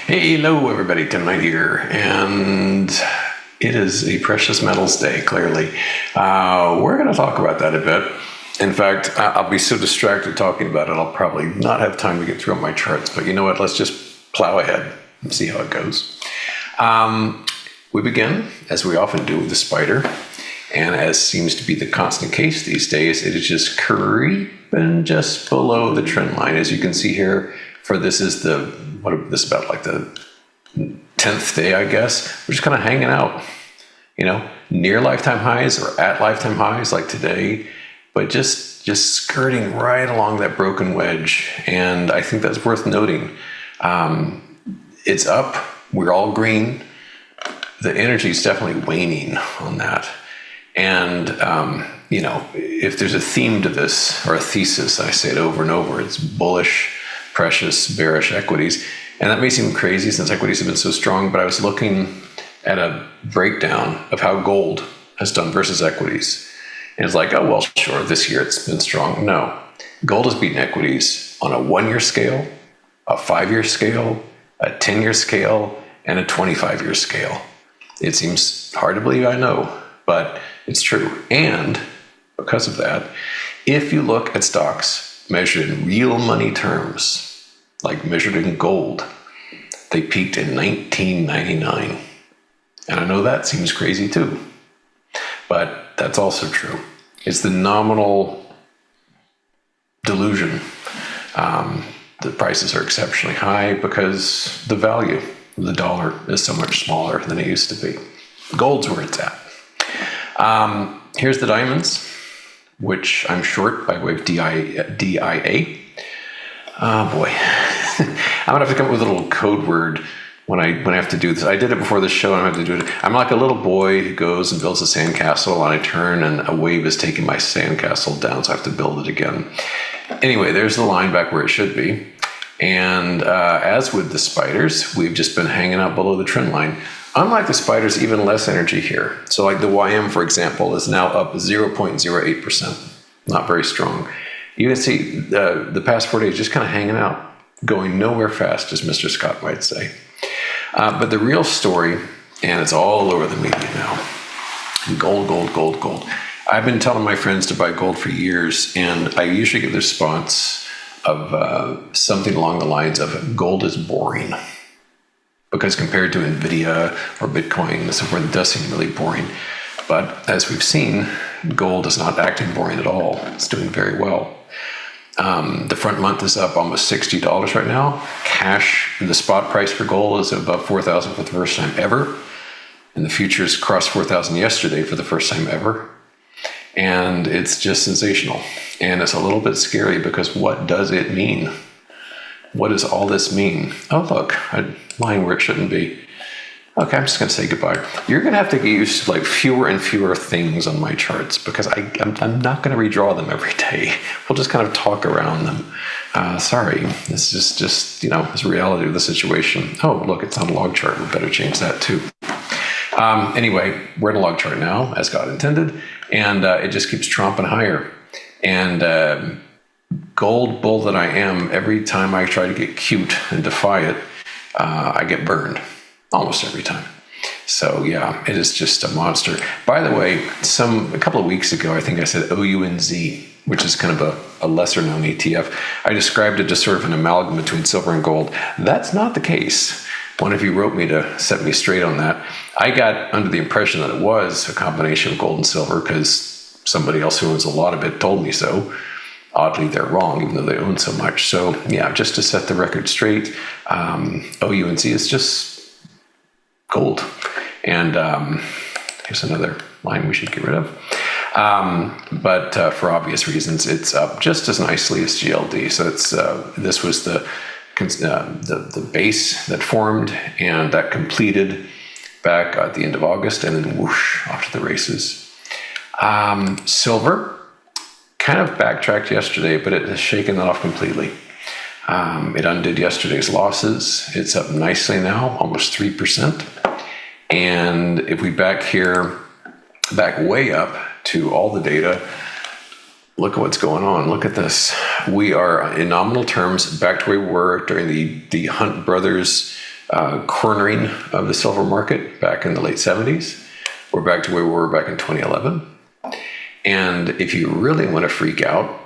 Hello everybody, Tim Knight here, and it is a precious metals day, clearly. We're going to talk about that a bit. In fact, I'll be so distracted talking about it, I'll probably not have time to get through all my charts, but you know what, let's just plow ahead and see how it goes. We begin, as we often do, with the spider, and as seems to be the constant case these days, it is just creeping just below the trend line. As you can see here, for this is this is about like the 10th day, I guess. We're just kind of hanging out, near lifetime highs or at lifetime highs like today, but just skirting right along that broken wedge. And I think that's worth noting. It's up. We're all green. The energy is definitely waning on that. And, if there's a theme to this or a thesis, I say it over and over, it's bullish, precious, bearish equities. And that may seem crazy since equities have been so strong, but I was looking at a breakdown of how gold has done versus equities. And it's like, oh, well, sure, this year it's been strong. No, gold has beaten equities on a 1-year scale, a 5-year scale, a 10-year scale, and a 25-year scale. It seems hard to believe, I know, but it's true. And because of that, if you look at stocks measured in real money terms, like measured in gold, they peaked in 1999. And I know that seems crazy too, but that's also true. It's the nominal delusion. The prices are exceptionally high because the value of the dollar is so much smaller than it used to be. Gold's where it's at. Here's the diamonds, which I'm short by way of DIA. Oh boy, I'm gonna have to come up with a little code word when I have to do this. I did it before the show, and I have to do it. I'm like a little boy who goes and builds a sandcastle, and I turn, and a wave is taking my sandcastle down, so I have to build it again. Anyway, there's the line back where it should be. And as with the spiders, we've just been hanging out below the trend line. Unlike the spiders, even less energy here. So like the YM, for example, is now up 0.08%. Not very strong. You can see the past 4 days just kind of hanging out, going nowhere fast, as Mr. Scott might say. But the real story, and it's all over the media now, gold, gold, gold, gold. I've been telling my friends to buy gold for years, and I usually get the response of something along the lines of gold is boring. Because compared to Nvidia or Bitcoin and so forth, it does seem really boring. But as we've seen, gold is not acting boring at all. It's doing very well. The front month is up almost $60 right now. Cash, the spot price for gold is above $4,000 for the first time ever. And the futures crossed 4,000 yesterday for the first time ever. And it's just sensational. And it's a little bit scary because what does it mean? What does all this mean? Oh, look, I'm lying where it shouldn't be. Okay, I'm just going to say goodbye. You're going to have to get used to like fewer and fewer things on my charts because I'm not going to redraw them every day. We'll just kind of talk around them. Sorry, this is just this reality of the situation. Oh, look, it's on a log chart. We better change that too. Anyway, we're in a log chart now, as God intended, and it just keeps tromping higher. And gold bull that I am, every time I try to get cute and defy it, I get burned. Almost every time. So yeah, it is just a monster. By the way, a couple of weeks ago, I think I said OUNZ, which is kind of a lesser known ETF. I described it as sort of an amalgam between silver and gold. That's not the case. One of you wrote me to set me straight on that. I got under the impression that it was a combination of gold and silver because somebody else who owns a lot of it told me so. Oddly, they're wrong, even though they own so much. So yeah, just to set the record straight, OUNZ is just gold. And here's another line we should get rid of. But for obvious reasons, it's up just as nicely as GLD. So it's this was the base that formed, and that completed back at the end of August, and then whoosh, off to the races. Silver kind of backtracked yesterday, but it has shaken that off completely. It undid yesterday's losses. It's up nicely now, almost 3%. And if we back way up to all the data, look at what's going on. Look at this. We are, in nominal terms, back to where we were during the Hunt brothers cornering of the silver market back in the late 70s. We're back to where we were back in 2011. And if you really want to freak out,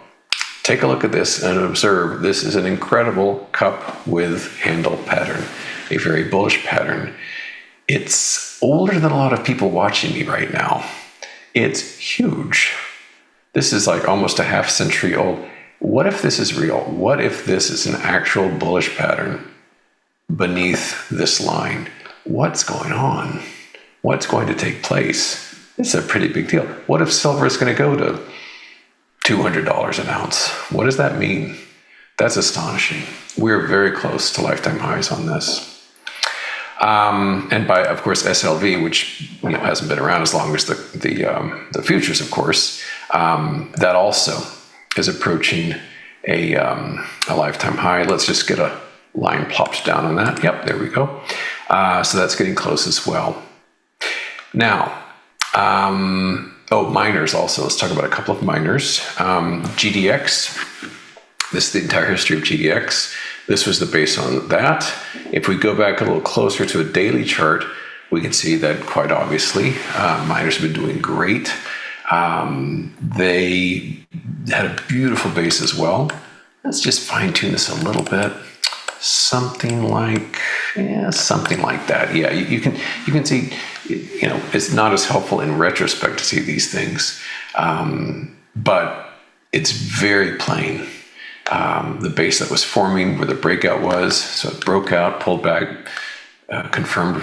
take a look at this and observe this is an incredible cup with handle pattern, a very bullish pattern. It's older than a lot of people watching me right now. It's huge. This is like almost a half century old. What if this is real? What if this is an actual bullish pattern beneath this line? What's going on? What's going to take place? It's a pretty big deal. What if silver is going to go to $200 an ounce? What does that mean? That's astonishing. We're very close to lifetime highs on this. And by, of course, SLV, which hasn't been around as long as the futures, of course, that also is approaching a lifetime high. Let's just get a line plopped down on that. Yep, there we go. So that's getting close as well. Now, miners also. Let's talk about a couple of miners. GDX. This is the entire history of GDX. This was the base on that. If we go back a little closer to a daily chart, we can see that quite obviously miners have been doing great. They had a beautiful base as well. Let's just fine tune this a little bit. Something like that. Yeah, you can see, it's not as helpful in retrospect to see these things, but it's very plain. The base that was forming where the breakout was, so it broke out, pulled back, confirmed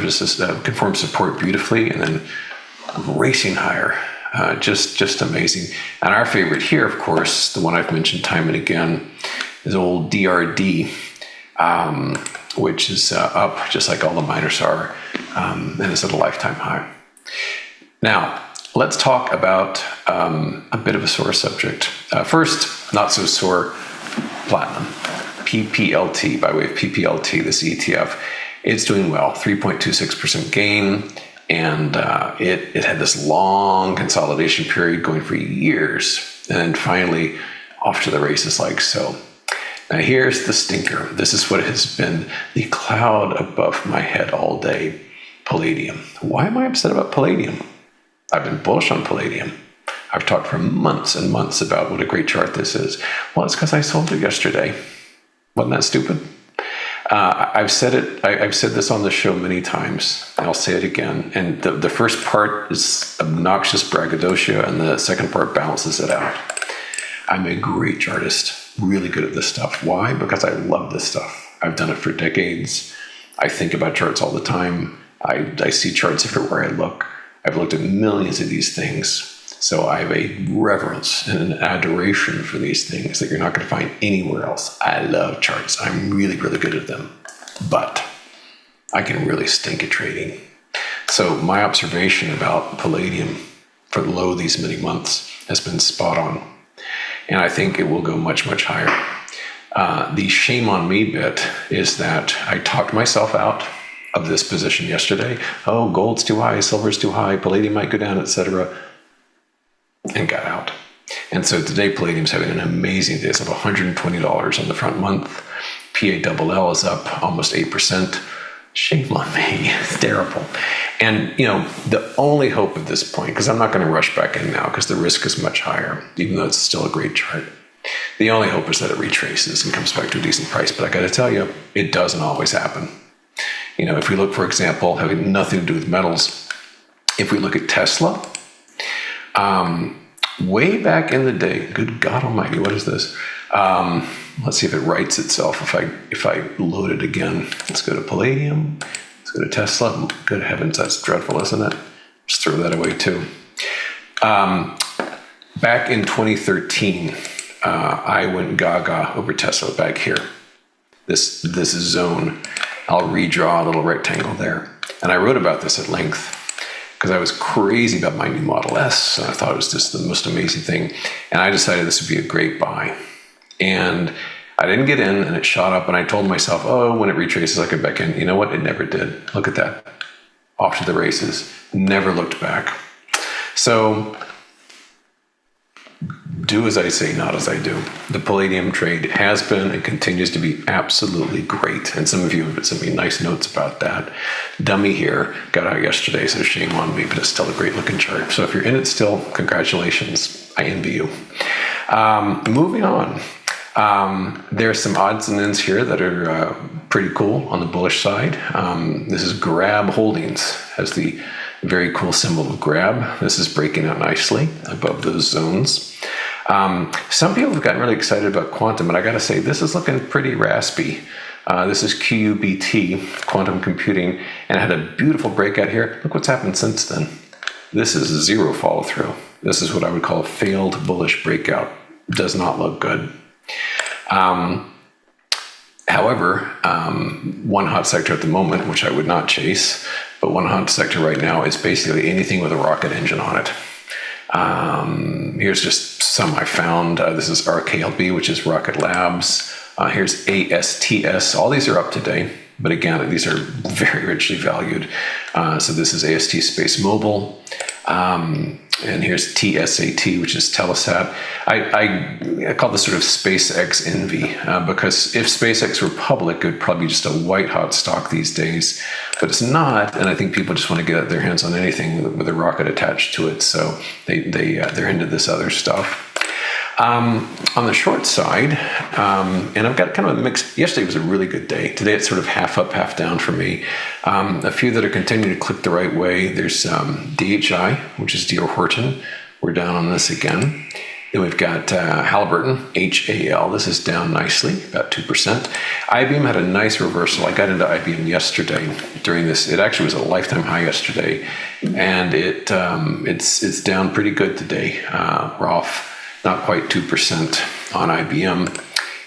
support beautifully, and then racing higher. Just amazing. And our favorite here, of course, the one I've mentioned time and again, is old DRD, which is up just like all the miners are, and is at a lifetime high. Now, let's talk about a bit of a sore subject. First, not so sore, platinum. PPLT, by way of PPLT, this ETF, it's doing well, 3.26% gain, and it had this long consolidation period going for years, and then finally off to the races like so. Now here's the stinker. This is what has been the cloud above my head all day. Palladium. Why am I upset about palladium? I've been bullish on palladium. I've talked for months and months about what a great chart this is. Well, it's because I sold it yesterday. Wasn't that stupid? I've said it. I've said this on the show many times. I'll say it again. And the first part is obnoxious braggadocio, and the second part balances it out. I'm a great chartist, really good at this stuff. Why? Because I love this stuff. I've done it for decades. I think about charts all the time. I see charts everywhere I look. I've looked at millions of these things. So I have a reverence and an adoration for these things that you're not going to find anywhere else. I love charts. I'm really, really good at them. But I can really stink at trading. So my observation about palladium for the low these many months has been spot on. And I think it will go much, much higher. The shame on me bit is that I talked myself out of this position yesterday. Oh, gold's too high, silver's too high, palladium might go down, etc., and got out. And so today palladium's having an amazing day. It's up $120 on the front month. PALL is up almost 8%. Shame on me. It's terrible. And, the only hope at this point, because I'm not going to rush back in now because the risk is much higher, even though it's still a great chart. The only hope is that it retraces and comes back to a decent price. But I got to tell you, it doesn't always happen. If we look, for example, having nothing to do with metals, if we look at Tesla, way back in the day, good God Almighty, what is this? Let's see if it writes itself. If I load it again, let's go to Palladium. Let's go to Tesla. Good heavens, that's dreadful, isn't it? Just throw that away too. Back in 2013, I went gaga over Tesla back here. This zone. I'll redraw a little rectangle there. And I wrote about this at length because I was crazy about my new Model S. And I thought it was just the most amazing thing. And I decided this would be a great buy. And I didn't get in, and it shot up. And I told myself, when it retraces, I could back in. You know what? It never did. Look at that. Off to the races. Never looked back. So do as I say, not as I do. The Palladium trade has been and continues to be absolutely great. And some of you have sent me nice notes about that. Dummy here got out yesterday, so shame on me, but it's still a great looking chart. So if you're in it still, congratulations. I envy you. Moving on. There's some odds and ends here that are pretty cool on the bullish side. This is Grab Holdings, has the very cool symbol of grab. This is breaking out nicely above those zones. Some people have gotten really excited about quantum, and I got to say, this is looking pretty raspy. This is QUBT, quantum computing, and it had a beautiful breakout here. Look what's happened since then. This is zero follow through. This is what I would call a failed bullish breakout. Does not look good. However, one hot sector at the moment, which I would not chase, but one hot sector right now is basically anything with a rocket engine on it. Here's just some I found. This is RKLB, which is Rocket Labs. Here's ASTS. All these are up to date, but again, these are very richly valued. So this is AST Space Mobile. And here's TSAT, which is Telesat. I call this sort of SpaceX envy, because if SpaceX were public, it would probably be just a white hot stock these days, but it's not. And I think people just want to get their hands on anything with a rocket attached to it. So they're into this other stuff. On the short side, and I've got kind of a mix. Yesterday was a really good day. Today it's sort of half up, half down for me. A few that are continuing to click the right way. There's DHI, which is D.R. Horton. We're down on this again. Then we've got Halliburton, HAL. This is down nicely, about 2%. IBM had a nice reversal. I got into IBM yesterday during this. It actually was a lifetime high yesterday, and it's down pretty good today. We're off not quite 2% on IBM.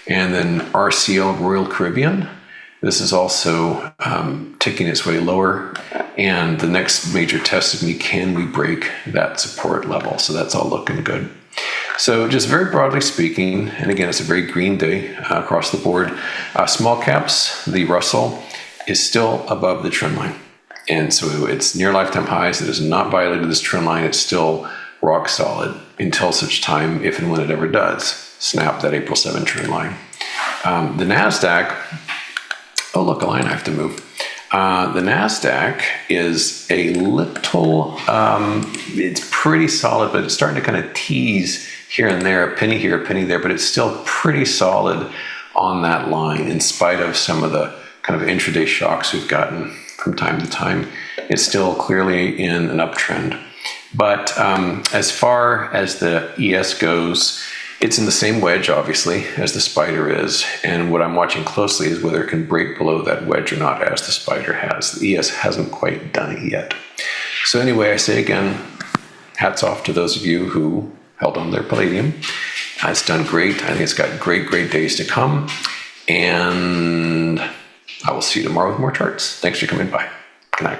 And then RCL, Royal Caribbean. This is also ticking its way lower. And the next major test of me, can we break that support level? So that's all looking good. So just very broadly speaking, and again, it's a very green day across the board. Small caps, the Russell is still above the trend line. And so it's near lifetime highs. It has not violated this trend line. It's still rock solid until such time, if and when it ever does, snap that April 7 trend line. The NASDAQ, oh look, a line I have to move. The NASDAQ is a little, it's pretty solid, but it's starting to kind of tease here and there, a penny here, a penny there, but it's still pretty solid on that line in spite of some of the kind of intraday shocks we've gotten from time to time. It's still clearly in an uptrend. But as far as the ES goes, it's in the same wedge, obviously, as the spider is. And what I'm watching closely is whether it can break below that wedge or not, as the spider has. The ES hasn't quite done it yet. So anyway, I say again, hats off to those of you who held on their Palladium. It's done great. I think it's got great, great days to come. And I will see you tomorrow with more charts. Thanks for coming by. Good night.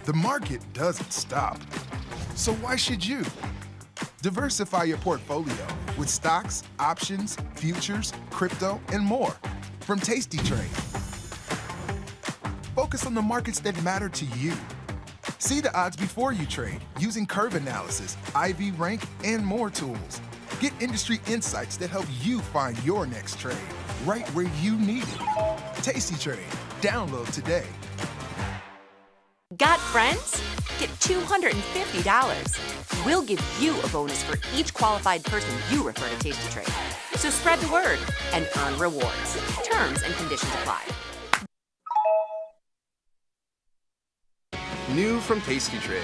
The market doesn't stop. So why should you? Diversify your portfolio with stocks, options, futures, crypto, and more from Tasty Trade. Focus on the markets that matter to you. See the odds before you trade using curve analysis, IV rank, and more tools. Get industry insights that help you find your next trade right where you need it. Tasty Trade. Download today. Got friends? Get $250. We'll give you a bonus for each qualified person you refer to Tasty Trade. So spread the word and earn rewards. Terms and conditions apply. New from Tasty Trade.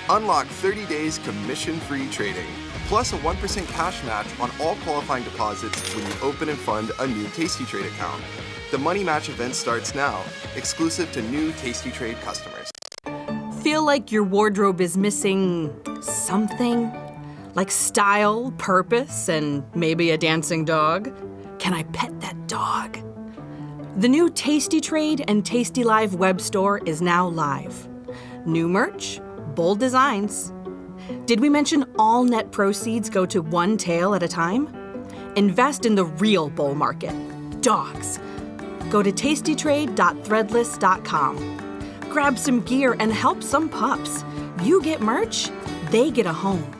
Unlock 30 days commission-free trading, plus a 1% cash match on all qualifying deposits when you open and fund a new Tasty Trade account. The Money Match event starts now, exclusive to new Tasty Trade customers. Feel like your wardrobe is missing something? Like style, purpose, and maybe a dancing dog? Can I pet that dog? The new Tasty Trade and tastylive web store is now live. New merch, bold designs. Did we mention all net proceeds go to one tail at a time? Invest in the real bull market, dogs. Go to tastytrade.threadless.com. Grab some gear and help some pups. You get merch, they get a home.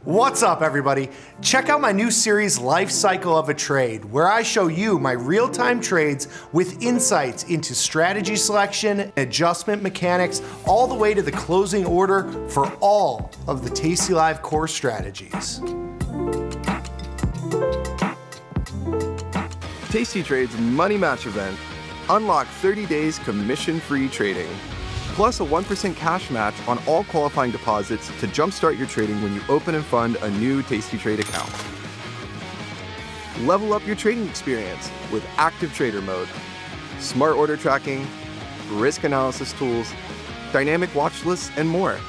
What's up, everybody? Check out my new series, Life Cycle of a Trade, where I show you my real-time trades with insights into strategy selection, adjustment mechanics, all the way to the closing order for all of the tastylive core strategies. Tasty Trade's Money Match event. Unlock 30 days commission-free trading, plus a 1% cash match on all qualifying deposits to jumpstart your trading when you open and fund a new Tasty Trade account. Level up your trading experience with Active Trader Mode, smart order tracking, risk analysis tools, dynamic watch lists, and more.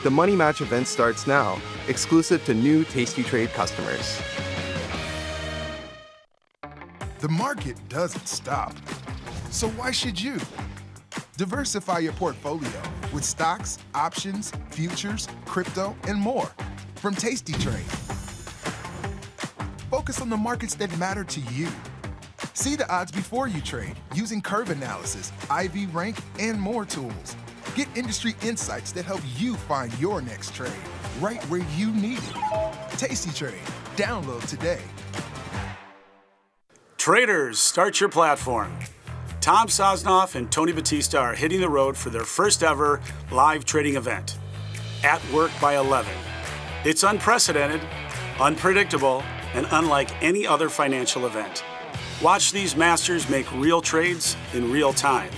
The Money Match event starts now, exclusive to new Tasty Trade customers. The market doesn't stop. So why should you? Diversify your portfolio with stocks, options, futures, crypto, and more from Tasty Trade. Focus on the markets that matter to you. See the odds before you trade using curve analysis, IV rank, and more tools. Get industry insights that help you find your next trade right where you need it. Tasty Trade. Download today. Traders, start your platform. Tom Sosnoff and Tony Batista are hitting the road for their first ever live trading event, At Work by 11. It's unprecedented, unpredictable, and unlike any other financial event. Watch these masters make real trades in real time.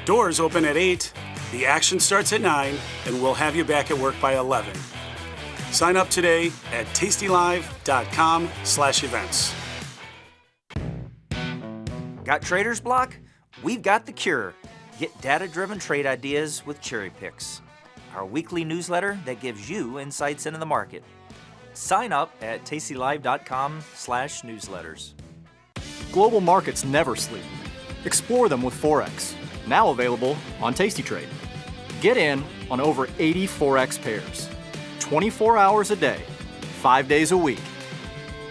Doors open at 8, the action starts at 9, and we'll have you back at work by 11. Sign up today at tastylive.com/events. Got trader's block? We've got the cure. Get data-driven trade ideas with Cherry Picks, our weekly newsletter that gives you insights into the market. Sign up at tastylive.com/newsletters. Global markets never sleep. Explore them with Forex, now available on Tasty Trade. Get in on over 80 Forex pairs, 24 hours a day, 5 days a week,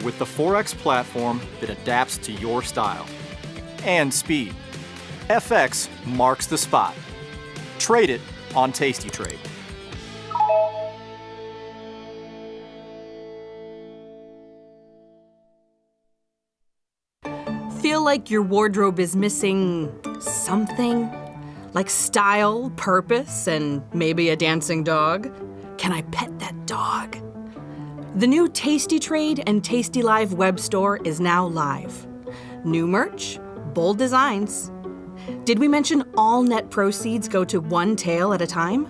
with the Forex platform that adapts to your style and speed. FX marks the spot. Trade it on Tasty Trade. Feel like your wardrobe is missing something? Like style, purpose, and maybe a dancing dog? Can I pet that dog? The new Tasty Trade and tastylive web store is now live. New merch, bold designs. Did we mention all net proceeds go to one tail at a time?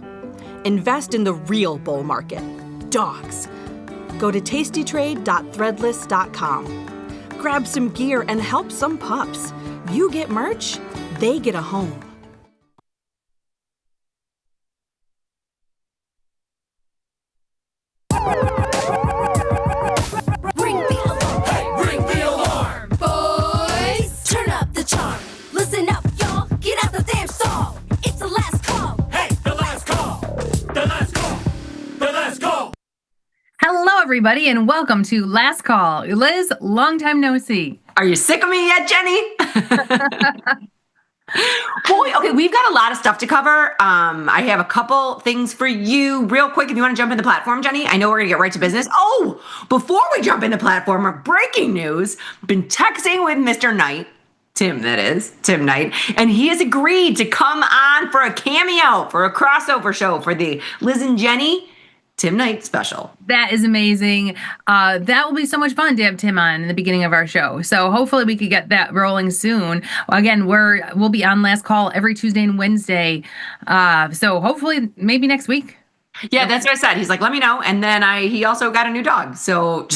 Invest in the real bull market, dogs. Go to tastytrade.threadless.com. Grab some gear and help some pups. You get merch, they get a home. Ring the alarm, hey, ring the alarm, boys. Turn up the charm. Listen up, y'all. Get out the damn stall. It's the last call. Hey, the last call. The last call. The last call. Hello, everybody, and welcome to Last Call. Liz, long time no see. Are you sick of me yet, Jenny? Boy, okay, we've got a lot of stuff to cover. I have a couple things for you real quick. If you want to jump in the platform, Jenny, I know we're going to get right to business. Oh, before we jump in the platform, breaking news, been texting with Mr. Knight, Tim Knight, and he has agreed to come on for a cameo, for a crossover show for the Liz and Jenny Tim Knight special. That is amazing. That will be so much fun to have Tim on in the beginning of our show. So hopefully we could get that rolling soon. Again, we'll be on Last Call every Tuesday and Wednesday. So hopefully maybe next week. Yeah, that's what I said. He's like, let me know. And then he also got a new dog. So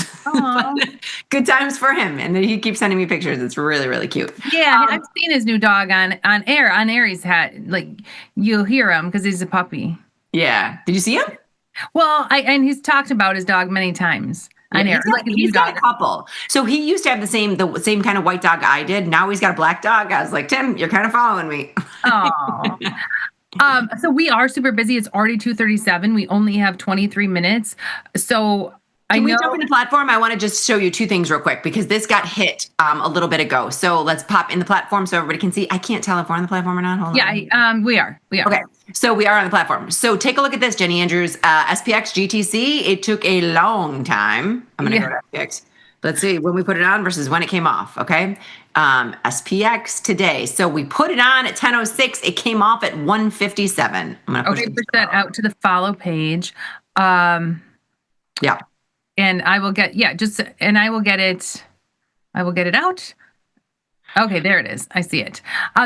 good times for him. And then he keeps sending me pictures. It's really, really cute. Yeah, I've seen his new dog on air. On air, he's had, like, you'll hear him because he's a puppy. Yeah. Did you see him? Well, and he's talked about his dog many times on air. He's got a couple. So he used to have the same kind of white dog I did. Now he's got a black dog. I was like, Tim, you're kind of following me. Oh. So we are super busy. It's already 2:37. We only have 23 minutes. So Can we jump in the platform? I want to just show you two things real quick because this got hit a little bit ago. So let's pop in the platform so everybody can see. I can't tell if we're on the platform or not. Hold on. Yeah, we are. Okay, so we are on the platform. So take a look at this, Jenny Andrews. SPX GTC, it took a long time. I'm going to go to SPX. Let's see when we put it on versus when it came off, okay? SPX today. So we put it on at 10:06. It came off at 1:57. I'm going to push that out to the follow page. Yeah. And I will get, I will get it out. Okay, there it is. I see it.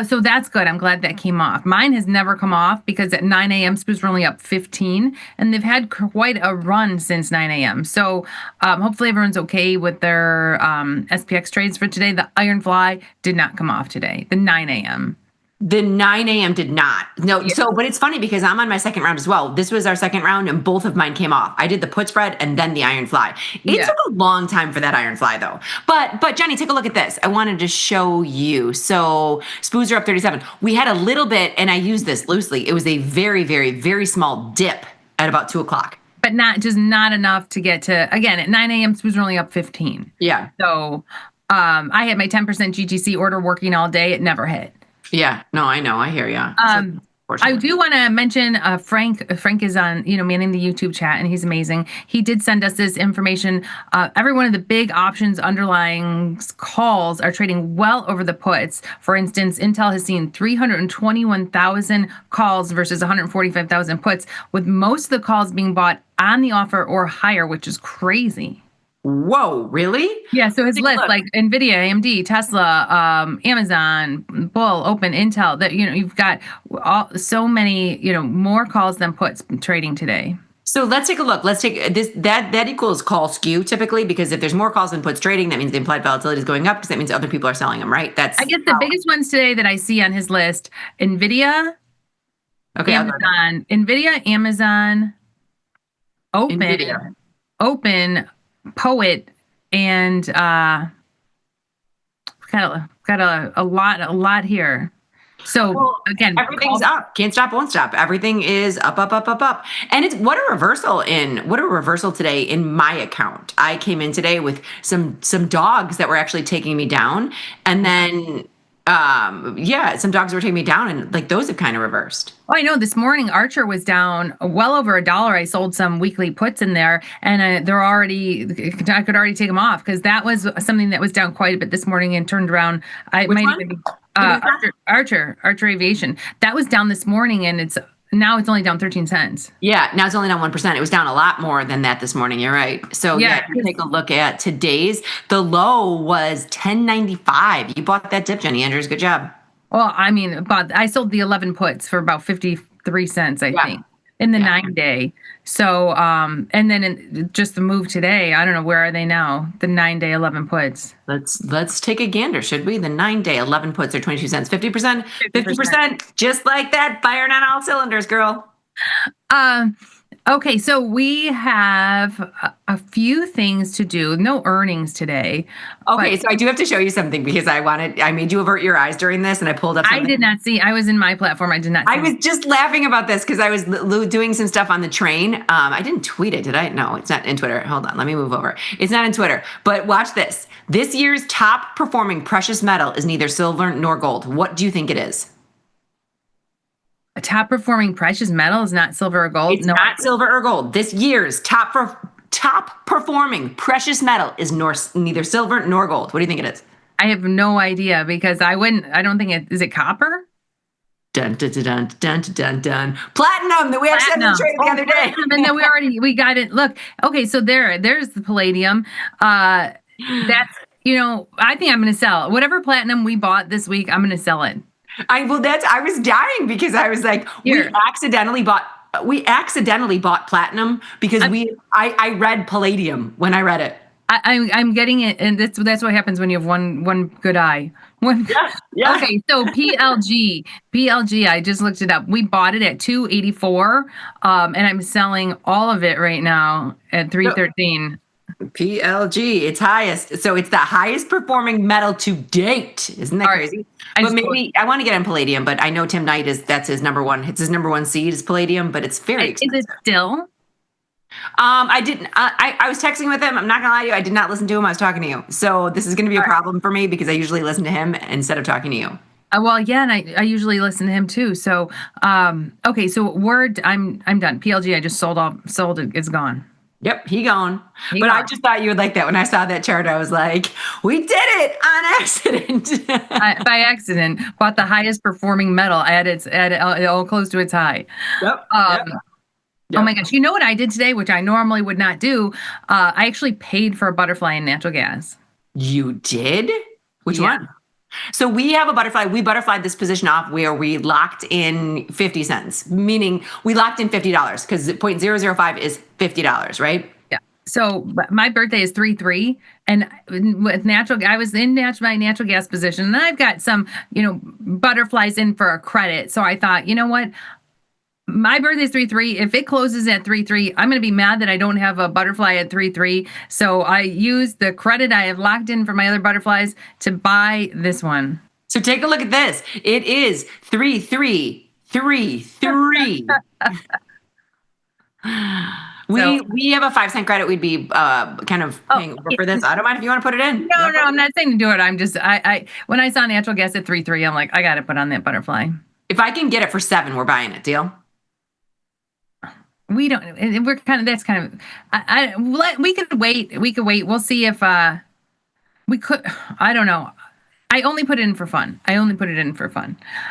So that's good. I'm glad that came off. Mine has never come off because at 9 a.m. SPUs were only up 15, and they've had quite a run since 9 a.m. So hopefully everyone's okay with their SPX trades for today. The Iron Fly did not come off today, the 9 a.m. The 9 a.m. did not. No, but it's funny because I'm on my second round as well. This was our second round and both of mine came off. I did the put spread and then the Iron Fly. It took a long time for that Iron Fly though. But Jenny, take a look at this. I wanted to show you. So SPUs are up 37. We had a little bit, and I use this loosely. It was a very, very, very small dip at about 2 o'clock. But not enough to get to, again, at 9 a.m. SPUs were only up 15. Yeah. So I had my 10% GTC order working all day. It never hit. Yeah, no, I know. I hear you. I do want to mention Frank. Frank is on, manning the YouTube chat, and he's amazing. He did send us this information. Every one of the big options underlying calls are trading well over the puts. For instance, Intel has seen 321,000 calls versus 145,000 puts, with most of the calls being bought on the offer or higher, which is crazy. Whoa, really? Yeah, so his list, like NVIDIA, AMD, Tesla, Amazon, Bull, Open, Intel, that you've got so many, more calls than puts trading today. So let's take a look. Let's take this. That equals call skew typically, because if there's more calls than puts trading, that means the implied volatility is going up because that means other people are selling them, right? I guess the biggest ones today that I see on his list: NVIDIA, Amazon, Amazon, Open, Poet, and got a lot here. So again, everything's up. Can't stop, won't stop. Everything is up. And it's what a reversal today in my account. I came in today with some dogs that were actually taking me down, and then some dogs were taking me down, and like those have kind of reversed. Oh, I know. This morning, Archer was down well over $1. I sold some weekly puts in there, and I could already take them off because that was something that was down quite a bit this morning and turned around. Archer Aviation. That was down this morning, and now it's only down 13 cents. Yeah, now it's only down 1%. It was down a lot more than that this morning. You're right. So if you take a look at today's, the low was 10.95. You bought that dip, Jenny Andrews. Good job. Well, I mean, I sold the 11 puts for about 53 cents, I think, in the 9-day. So, and then just the move today, I don't know, where are they now? The 9-day 11 puts. Let's take a gander, should we? The 9-day 11 puts are 22 cents, 50%, just like that, firing on all cylinders, girl. Okay, so we have a few things to do. No earnings today. Okay, so I do have to show you something because I made you avert your eyes during this, and I pulled up something. I did not see. I was in my platform. I did not see. I was just laughing about this because I was doing some stuff on the train. I didn't tweet it, did I? No, it's not in Twitter. Hold on, let me move over. It's not in Twitter, but watch this. This year's top performing precious metal is neither silver nor gold. What do you think it is? A top performing precious metal is not silver or gold? It's not silver or gold. This year's top performing precious metal is neither silver nor gold. What do you think it is? I have no idea because I don't think is it copper? Dun, dun, dun, dun, dun, dun, dun. Platinum that we actually had to trade the other day. And then we got it. Look, okay, so there's the palladium. That's, I think I'm going to sell whatever platinum we bought this week. I'm going to sell it. I was dying because I was like, we accidentally bought platinum because I read palladium when I read it. I'm getting it, and that's what happens when you have one good eye. Yeah. Okay, so PLG, I just looked it up. We bought it at $284, and I'm selling all of it right now at $313. PLG, it's highest. So it's the highest performing metal to date. Isn't that crazy? But maybe I want to get in palladium, but I know Tim Knight that's his number one. It's his number one seed is palladium, but it's very expensive. Is it still? I didn't. I was texting with him. I'm not gonna lie to you. I did not listen to him. I was talking to you. So this is gonna be a problem for me because I usually listen to him instead of talking to you. Well, yeah, and I usually listen to him too. So, okay, so I'm done. PLG, I just sold it. It's gone. Yep, he gone. I just thought you would like that. When I saw that chart, I was like, we did it on accident. By accident, bought the highest performing metal at all close to its high. Yep. Oh my gosh. You know what I did today, which I normally would not do? I actually paid for a butterfly in natural gas. You did? Which one? So we have a butterfly. We butterflied this position off where we locked in 50 cents, meaning we locked in $50 because 0.005 is $50, right? Yeah. So my birthday is 3/3, and with I was in my natural gas position, and I've got some, butterflies in for a credit. So I thought, you know what? My birthday is 3/3. If it closes at 3/3, I'm going to be mad that I don't have a butterfly at 3/3. So I used the credit I have locked in for my other butterflies to buy this one. So take a look at this. It is 3/3/3/3. We have a 5-cent credit. We'd be kind of paying over for this. I don't mind if you want to put it in. No, I'm not saying to do it. I'm just when I saw natural gas at 3/3, I'm like, I got to put on that butterfly. If I can get it for 7, we're buying it. Deal? We don't. We're kind of. That's kind of. We could wait. We could wait. We'll see if we could. I don't know. I only put it in for fun. Okay,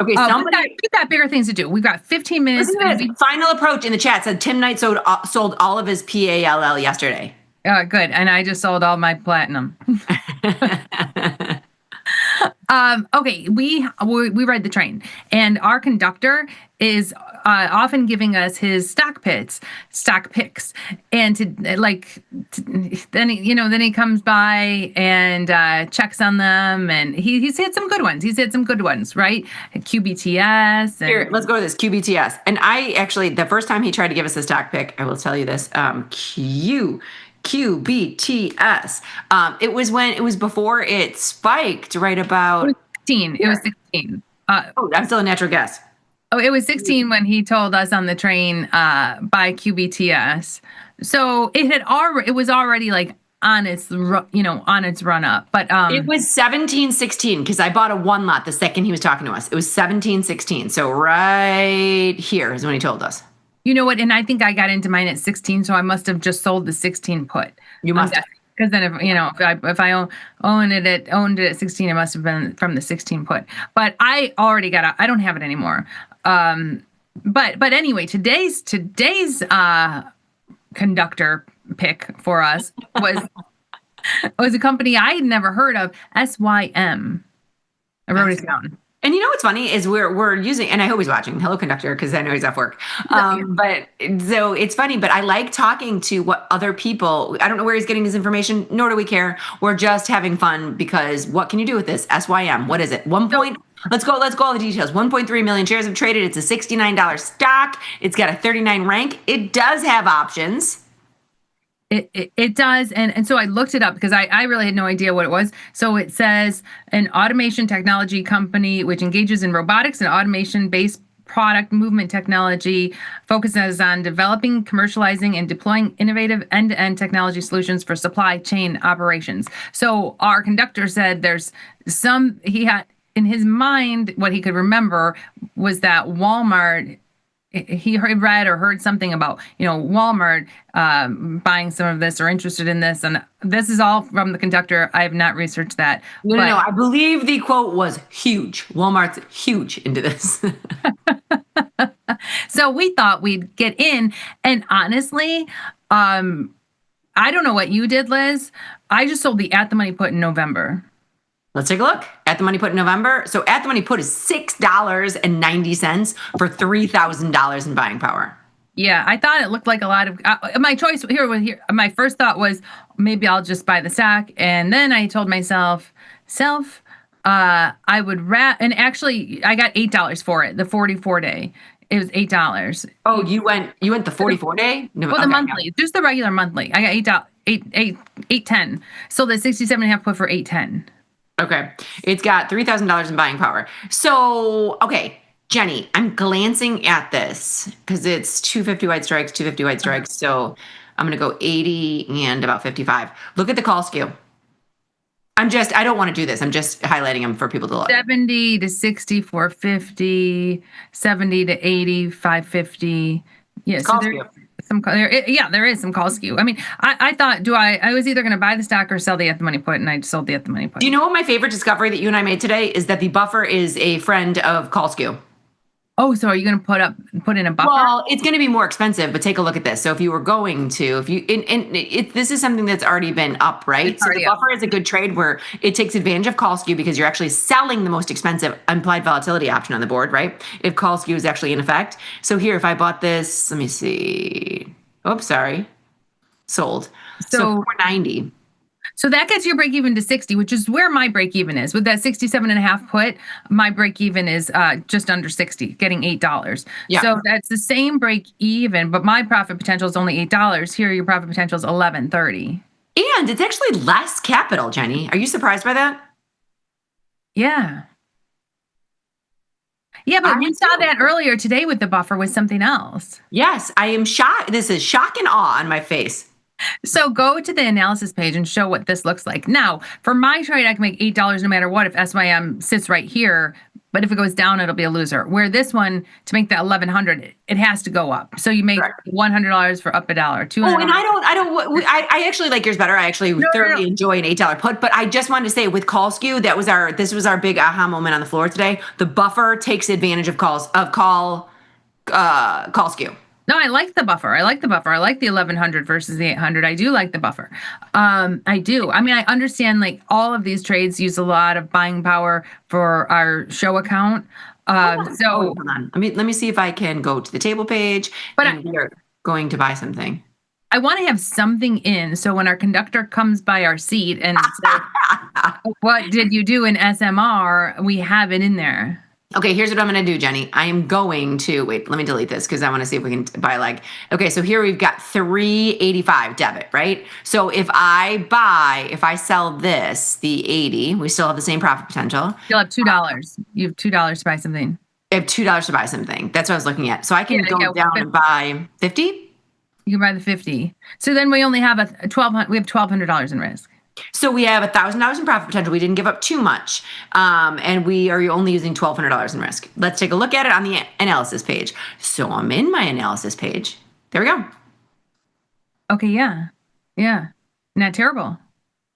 we've got bigger things to do. We've got 15 minutes. Final approach in the chat said Tim Knight sold all of his PALL yesterday. Good, and I just sold all my platinum. Okay, we ride the train, and our conductor is often giving us his stock picks, and then he comes by and checks on them, and he's had some good ones. Right? QBTS. Here, let's go to this QBTS. And I actually, the first time he tried to give us a stock pick, I will tell you this, QBTS. It was before it spiked right about 16. It was 16. I'm still in natural gas. Oh, it was 16 when he told us on the train by QBTS. So it was already like on its run up. But it was 17.16 because I bought a 1 lot the second he was talking to us. It was 17.16. So right here is when he told us. You know what? And I think I got into mine at 16, so I must have just sold the 16 put. You must have. Because then if I owned it at 16, it must have been from the 16 put. But I already I don't have it anymore. But anyway, today's conductor pick for us was a company I had never heard of, SYM. I wrote it down. And you know what's funny is we're using, and I hope he's watching. Hello, conductor, because I know he's off work. But so it's funny, but I like talking to what other people. I don't know where he's getting his information, nor do we care. We're just having fun because what can you do with this? SYM, what is it? Let's go all the details. 1.3 million shares have traded. It's a $69 stock. It's got a 39 rank. It does have options. It does. And so I looked it up because I really had no idea what it was. So it says an automation technology company which engages in robotics and automation-based product movement technology, focuses on developing, commercializing, and deploying innovative end-to-end technology solutions for supply chain operations. So our conductor said there's some, in his mind, what he could remember was that Walmart, he read or heard something about, Walmart buying some of this or interested in this. And this is all from the conductor. I have not researched that. No, I believe the quote was huge. Walmart's huge into this. So we thought we'd get in. And honestly, I don't know what you did, Liz. I just sold the at the money put in November. Let's take a look. At the money put in November. So at the money put is $6.90 for $3,000 in buying power. Yeah, I thought it looked like a lot of my choice here. My first thought was maybe I'll just buy the stock, and then I told myself, I would and actually I got $8 for it. The 44-day, it was $8. Oh, you went the 44-day? No, well, the monthly, just the regular monthly. I got $8.10. So the 67.5 put for $8.10. Okay. It's got $3,000 in buying power. So, okay, Jenny, I'm glancing at this because it's 250 white strikes, 250 white strikes. So I'm going to go 80 and about 55. Look at the call skew. I don't want to do this. I'm just highlighting them for people to look. 70 to 60, 450, 70 to 80, 550. Yeah, so there is some call skew. I mean, I thought, I was either going to buy the stock or sell the at the money put, and I sold the at the money put. Do you know what my favorite discovery that you and I made today is? That the buffer is a friend of call skew. Oh, so are you going to put in a buffer? Well, it's going to be more expensive, but take a look at this. So if you were going to, this is something that's already been up, right? So the buffer is a good trade where it takes advantage of call skew because you're actually selling the most expensive implied volatility option on the board, right? If call skew is actually in effect. So here, if I bought this, let me see. Oops, sorry. Sold. So 490. So that gets your break even to 60, which is where my break even is. With that 67.5 put, my break even is just under 60, getting $8. Yeah. So that's the same break even, but my profit potential is only $8. Here, your profit potential is $11.30. And it's actually less capital, Jenny. Are you surprised by that? Yeah. Yeah, but we saw that earlier today with the buffer with something else. Yes, I am shocked. This is shock and awe on my face. So go to the analysis page and show what this looks like. Now, for my trade, I can make $8 no matter what if SYM sits right here. But if it goes down, it'll be a loser. Where this one, to make that 1,100, it has to go up. So you make $100 for up $1, $200. Oh, and I actually like yours better. I actually thoroughly enjoy an $8 put. But I just wanted to say with call skew, this was our big aha moment on the floor today. The buffer takes advantage of call skew. No, I like the buffer. I like the 1,100 versus the 800. I do like the buffer. I do. I mean, I understand like all of these trades use a lot of buying power for our show account. Hold on. Let me see if I can go to the table page. But we are going to buy something. I want to have something in. So when our conductor comes by our seat and says, what did you do in SMR? We have it in there. Okay, here's what I'm going to do, Jenny. I am going to, wait, let me delete this because I want to see if we can buy okay, so here we've got 385 debit, right? So if I sell this, the 80, we still have the same profit potential. You'll have $2. You have $2 to buy something. I have $2 to buy something. That's what I was looking at. So I can go down and buy 50? You can buy the 50. So then we only have $1,200 in risk. So we have $1,000 in profit potential. We didn't give up too much. And we are only using $1,200 in risk. Let's take a look at it on the analysis page. So I'm in my analysis page. There we go. Okay, yeah. Yeah. Not terrible.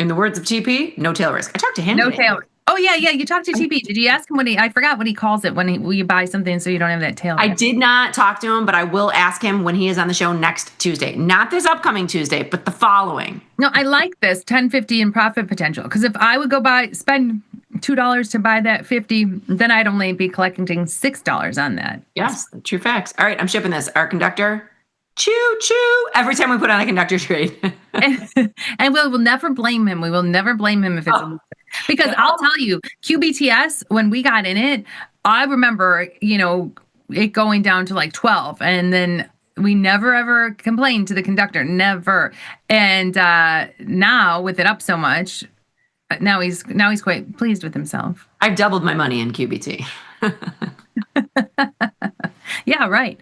In the words of TP, no tail risk. I talked to him. No today. tail risk. Oh, yeah. You talked to TP. Did you ask him I forgot what he calls it when you buy something so you don't have that tail risk? I did not talk to him, but I will ask him when he is on the show next Tuesday. Not this upcoming Tuesday, but the following. No, I like this 1050 in profit potential. Because if I would go spend $2 to buy that 50, then I'd only be collecting $6 on that. Yes, true facts. All right, I'm shipping this. Our conductor, choo-choo, every time we put on a conductor trade. and we'll never blame him. We will never blame him if it's because I'll tell you, QBTS, when we got in it, I remember, it going down to like 12. And then we never, ever complained to the conductor. Never. And now with it up so much, now he's quite pleased with himself. I've doubled my money in QBT. Yeah, right.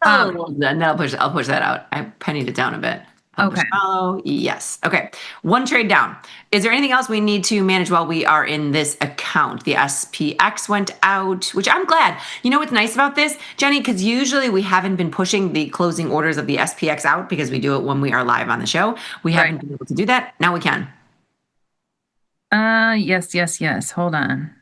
Then I'll push that out. I pennied it down a bit. Publish, follow. Yes. Okay. One trade down. Is there anything else we need to manage while we are in this account? The SPX went out, which I'm glad. You know what's nice about this, Jenny? Because usually we haven't been pushing the closing orders of the SPX out because we do it when we are live on the show. We haven't been able to do that. Now we can. Yes. Hold on.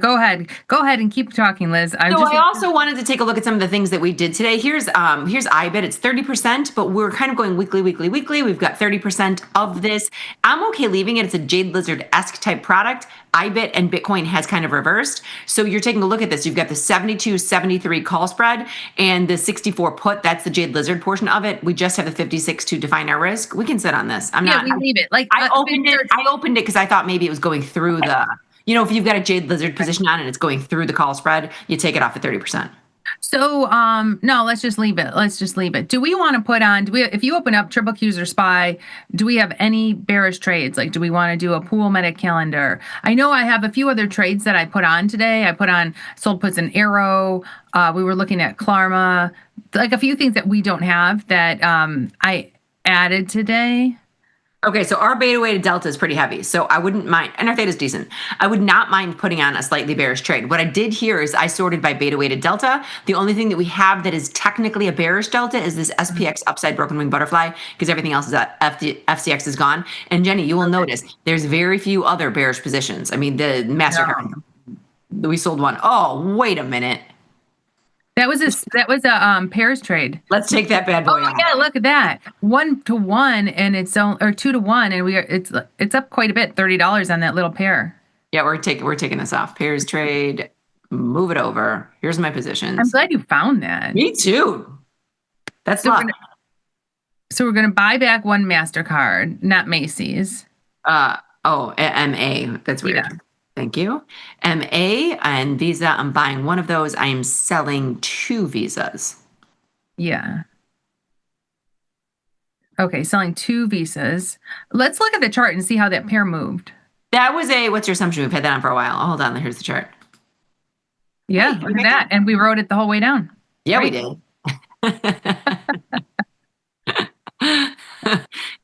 Go ahead and keep talking, Liz. I also wanted to take a look at some of the things that we did today. Here's IBIT. It's 30%, but we're kind of going weekly. We've got 30% of this. I'm okay leaving it. It's a Jade Lizard-esque type product. IBIT and Bitcoin has kind of reversed. So you're taking a look at this. You've got the 72.73 call spread and the 64 put. That's the Jade Lizard portion of it. We just have the 56 to define our risk. We can sit on this. We leave it. I opened it because I thought maybe it was going through the... You know, if you've got a Jade Lizard position on and it's going through the call spread, you take it off at 30%. So, no, let's just leave it. Do we want to put on, if you open up Triple Qs or SPY, do we have any bearish trades? Like, do we want to do a pool meta calendar? I know I have a few other trades that I put on today. I put on sold puts and Arrow. We were looking at Klarma, like a few things that we don't have that I added today. Okay, so our beta weighted delta is pretty heavy. So I wouldn't mind, and our theta is decent. I would not mind putting on a slightly bearish trade. What I did here is I sorted by beta weighted delta. The only thing that we have that is technically a bearish delta is this SPX upside broken wing butterfly, because everything else is at FCX is gone. And Jenny, you will notice there's very few other bearish positions. I mean, the MasterCard, we sold one. Oh, wait a minute. That was a pairs trade. Let's take that bad boy. Oh yeah, look at that. 1-to-1 and it's or 2-to-1 and it's up quite a bit, $30 on that little pair. Yeah, we're taking this off. Pairs trade, move it over. Here's my positions. I'm glad you found that. Me too. That's so we're gonna buy back one MasterCard, not Macy's. MA. That's weird. Yeah. Thank you. MA and Visa, I'm buying one of those. I am selling 2 Visas. Yeah. Okay, selling 2 Visas. Let's look at the chart and see how that pair moved. That was what's your assumption? We've had that on for a while. Hold on, here's the chart. Yeah, look at that. And we wrote it the whole way down. Yeah, right? We did.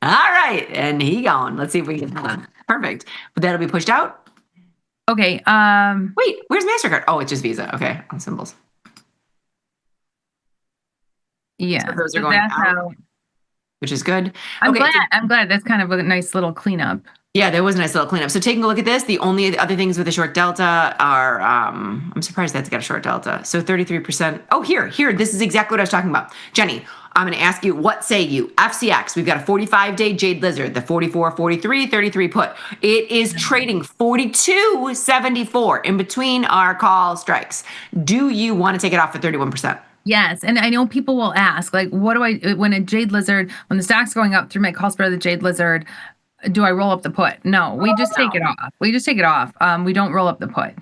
All right, and he gone. Let's see if we can, hold on. Perfect. But that'll be pushed out. Okay. Wait, where's MasterCard? Oh, it's just Visa. Okay, on symbols. Yeah. So those are going out, which is good. I'm glad. That's kind of a nice little cleanup. Yeah, there was a nice little cleanup. So taking a look at this, the only other things with a short delta are, I'm surprised that's got a short delta. So 33%. Oh, here, this is exactly what I was talking about. Jenny, I'm going to ask you, what say you? FCX, we've got a 45-day Jade Lizard, the 44, 43, 33 put. It is trading 42.74 in between our call strikes. Do you want to take it off for 31%? Yes, and I know people will ask, like, what do I, when the stock's going up through my call spread of the Jade Lizard, do I roll up the put? No, we just take it off. We just take it off. We don't roll up the put.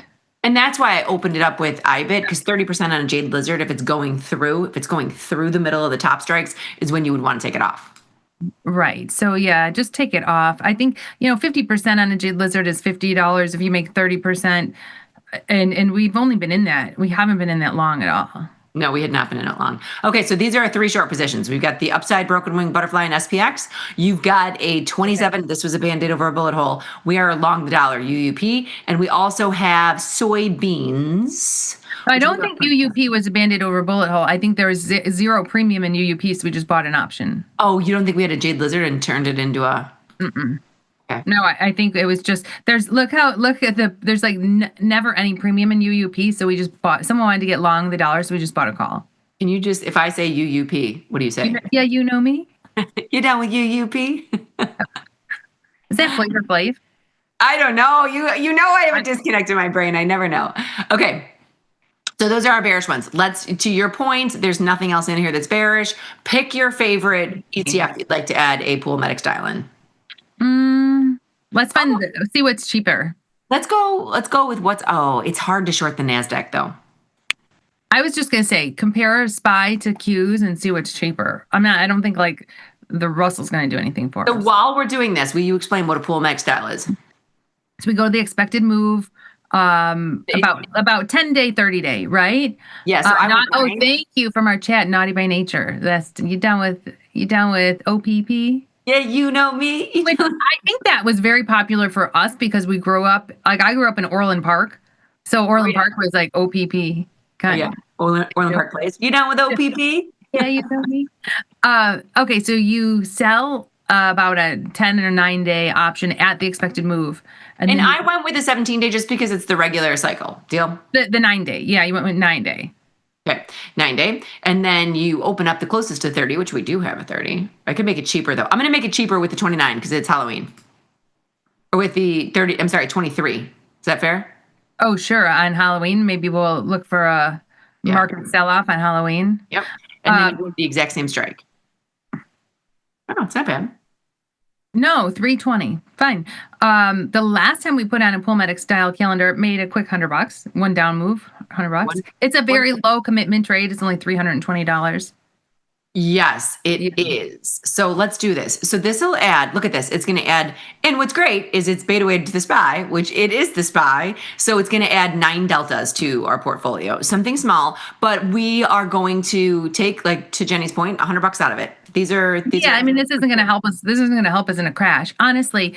And that's why I opened it up with IBIT, because 30% on a Jade Lizard, if it's going through the middle of the top strikes, is when you would want to take it off. Right. So yeah, just take it off. I think, 50% on a Jade Lizard is $50. If you make 30%, and we've only been in that, we haven't been in that long at all. No, we had not been in it long. Okay, so these are our 3 short positions. We've got the upside broken wing butterfly and SPX. You've got a 27. This was a band-aid over a bullet hole. We are along the dollar, UUP. And we also have soybeans. I don't think UUP was a band-aid over a bullet hole. I think there was zero premium in UUP, so we just bought an option. Oh, you don't think we had a Jade Lizard and turned it into a... Mm-mm. Okay. No, I think it was just, there's like never any premium in UUP. So we just bought, someone wanted to get long the dollar. So we just bought a call. Can you just, if I say UUP, what do you say? Yeah, you know me. You're down with UUP? Is that Flavor Flav? I don't know. You know I have a disconnect in my brain. I never know. Okay. So those are our bearish ones. To your point, there's nothing else in here that's bearish. Pick your favorite ETF you'd like to add a pool medic style in. Let's see what's cheaper. Let's go with it's hard to short the NASDAQ though. I was just going to say, compare SPY to Qs and see what's cheaper. I don't think like the Russell's going to do anything for us. So while we're doing this, will you explain what a pool medic style is? So we go to the expected move. About 10-day, 30-day, right? Yeah. So thank you from our chat, Naughty by Nature. That's you down with OPP? Yeah, you know me. Which I think that was very popular for us because we grew up, like I grew up in Orland Park. So Orland Park was like OPP. Orland Park Place. You down with OPP? Yeah, you know me. Okay, so you sell about a 10 or 9-day option at the expected move. And I went with the 17-day just because it's the regular cycle. Deal? The 9-day. Yeah, you went with 9-day. Okay, 9-day. And then you open up the closest to 30, which we do have a 30. I could make it cheaper, though. I'm going to make it cheaper with the 29 because it's Halloween. Or with the 30, I'm sorry, 23. Is that fair? Oh, sure. On Halloween, maybe we'll look for a market sell-off on Halloween. Yep. And then you do the exact same strike. Oh, it's not bad. No, 320. Fine. The last time we put on a Pulmatic style calendar, made a quick $100, one down move, $100. It's a very low commitment trade. It's only $320. Yes, it is. So let's do this. So this will add, look at this. It's going to add, and what's great is it's beta weighted to the SPY, which it is the SPY. So it's going to add 9 deltas to our portfolio, something small, but we are going to take, like to Jenny's point, $100 out of it. These are. I mean, this isn't going to help us. This isn't going to help us in a crash. Honestly,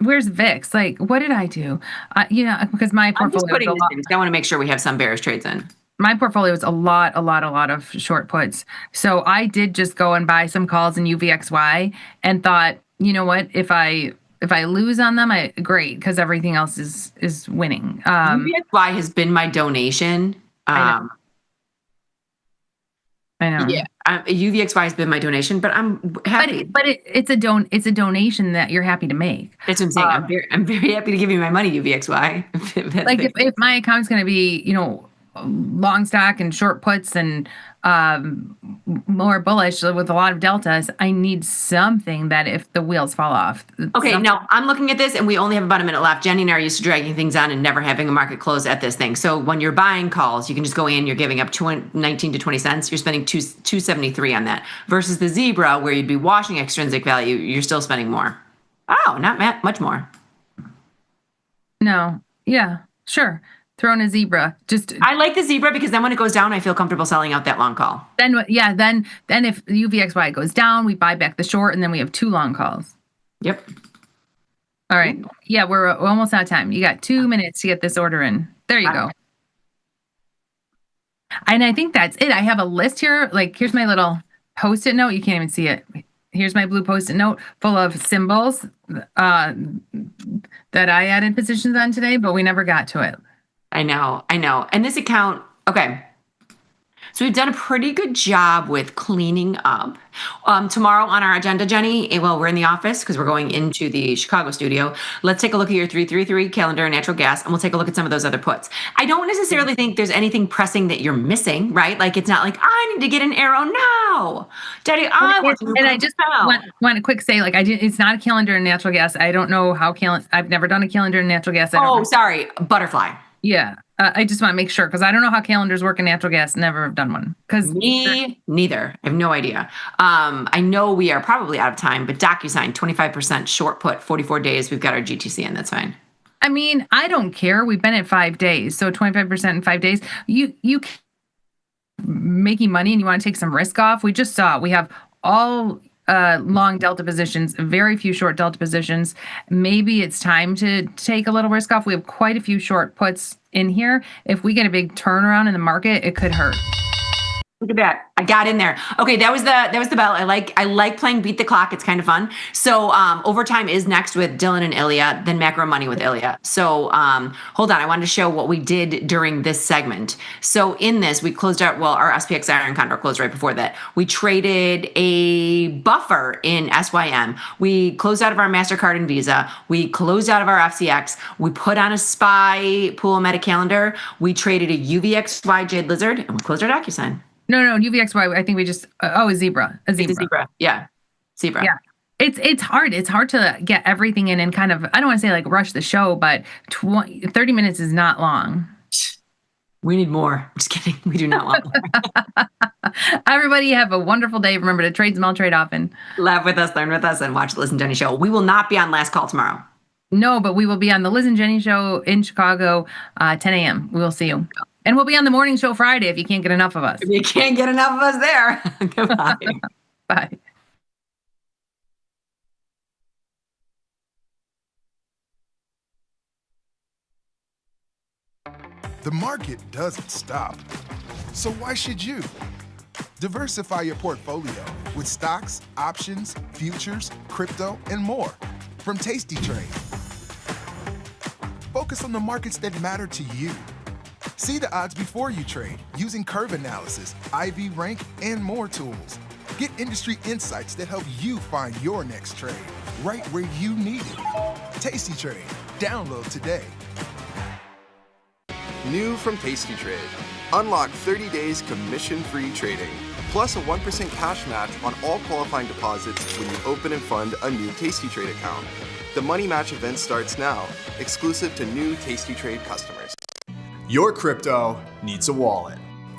where's VIX? Like, what did I do? Because my portfolio. I want to make sure we have some bearish trades in. My portfolio is a lot of short puts. So I did just go and buy some calls in UVXY and thought, you know what, if I lose on them, great, because everything else is winning. UVXY has been my donation. I know. Yeah, UVXY has been my donation, but I'm happy. But it's a donation that you're happy to make. That's what I'm saying. I'm very happy to give you my money, UVXY. Like if my account's going to be, long stock and short puts and more bullish with a lot of deltas, I need something that if the wheels fall off. Now I'm looking at this and we only have about a minute left. Jenny and I are used to dragging things on and never having a market close at this thing. So when you're buying calls, you can just go in, you're giving up 19 to 20 cents. You're spending $2.73 on that versus the zebra where you'd be washing extrinsic value. You're still spending more. Oh, not much more. No. Yeah, sure. Throw in a zebra. I like the zebra because then when it goes down, I feel comfortable selling out that long call. Then if UVXY goes down, we buy back the short, and then we have 2 long calls. Yep. All right. Yeah, we're almost out of time. You got 2 minutes to get this order in. There you go. And I think that's it. I have a list here. Like, here's my little Post-it note. You can't even see it. Here's my blue Post-it note full of symbols that I added positions on today, but we never got to it. I know. And this account, okay. So we've done a pretty good job with cleaning up. Tomorrow on our agenda, Jenny, we're in the office because we're going into the Chicago studio. Let's take a look at your 333 calendar and natural gas, and we'll take a look at some of those other puts. I don't necessarily think there's anything pressing that you're missing, right? Like it's not like, I need to get an arrow now. Daddy, I want to. And I just want to quick say, it's not a calendar and natural gas. I don't know how I've never done a calendar and natural gas. Sorry, butterfly. Yeah. I just want to make sure because I don't know how calendars work in natural gas. Never have done one. Me neither. I have no idea. I know we are probably out of time, but DocuSign 25% short put 44 days. We've got our GTC in. That's fine. I mean, I don't care. We've been at 5 days, so 25% in 5 days. You making money and you want to take some risk off. We just saw we have all long delta positions, very few short delta positions. Maybe it's time to take a little risk off. We have quite a few short puts in here. If we get a big turnaround in the market, it could hurt. Look at that. I got in there. Okay, that was the bell. I like playing beat the clock. It's kind of fun. So overtime is next with Dylan and Ilya, then macro money with Ilya. So hold on. I wanted to show what we did during this segment. So in this, we closed out, our SPX Iron Condor closed right before that. We traded a buffer in SYM. We closed out of our MasterCard and Visa. We closed out of our FCX. We put on a SPY pool meta calendar. We traded a UVXY Jade Lizard, and we closed our DocuSign. No, UVXY. I think we just a zebra. A zebra. Yeah, zebra. Yeah, it's hard. It's hard to get everything in and kind of. I don't want to say like rush the show, but 30 minutes is not long. We need more. I'm just kidding. We do not want more. Everybody have a wonderful day. Remember to trade small, trade often. Laugh with us, learn with us, and watch the Listen Jenny show. We will not be on last call tomorrow. No, but we will be on the Liz and Jenny show in Chicago, 10 a.m. We will see you. And we'll be on the morning show Friday if you can't get enough of us. If you can't get enough of us there. Goodbye. Bye. The market doesn't stop. So why should you? Diversify your portfolio with stocks, options, futures, crypto, and more from tastytrade. Focus on the markets that matter to you. See the odds before you trade using curve analysis, IV rank, and more tools. Get industry insights that help you find your next trade right where you need it. tastytrade. Download today. New from tastytrade. Unlock 30 days commission-free trading, plus a 1% cash match on all qualifying deposits when you open and fund a new tastytrade account. The money match event starts now, exclusive to new tastytrade customers. Your crypto needs a wallet.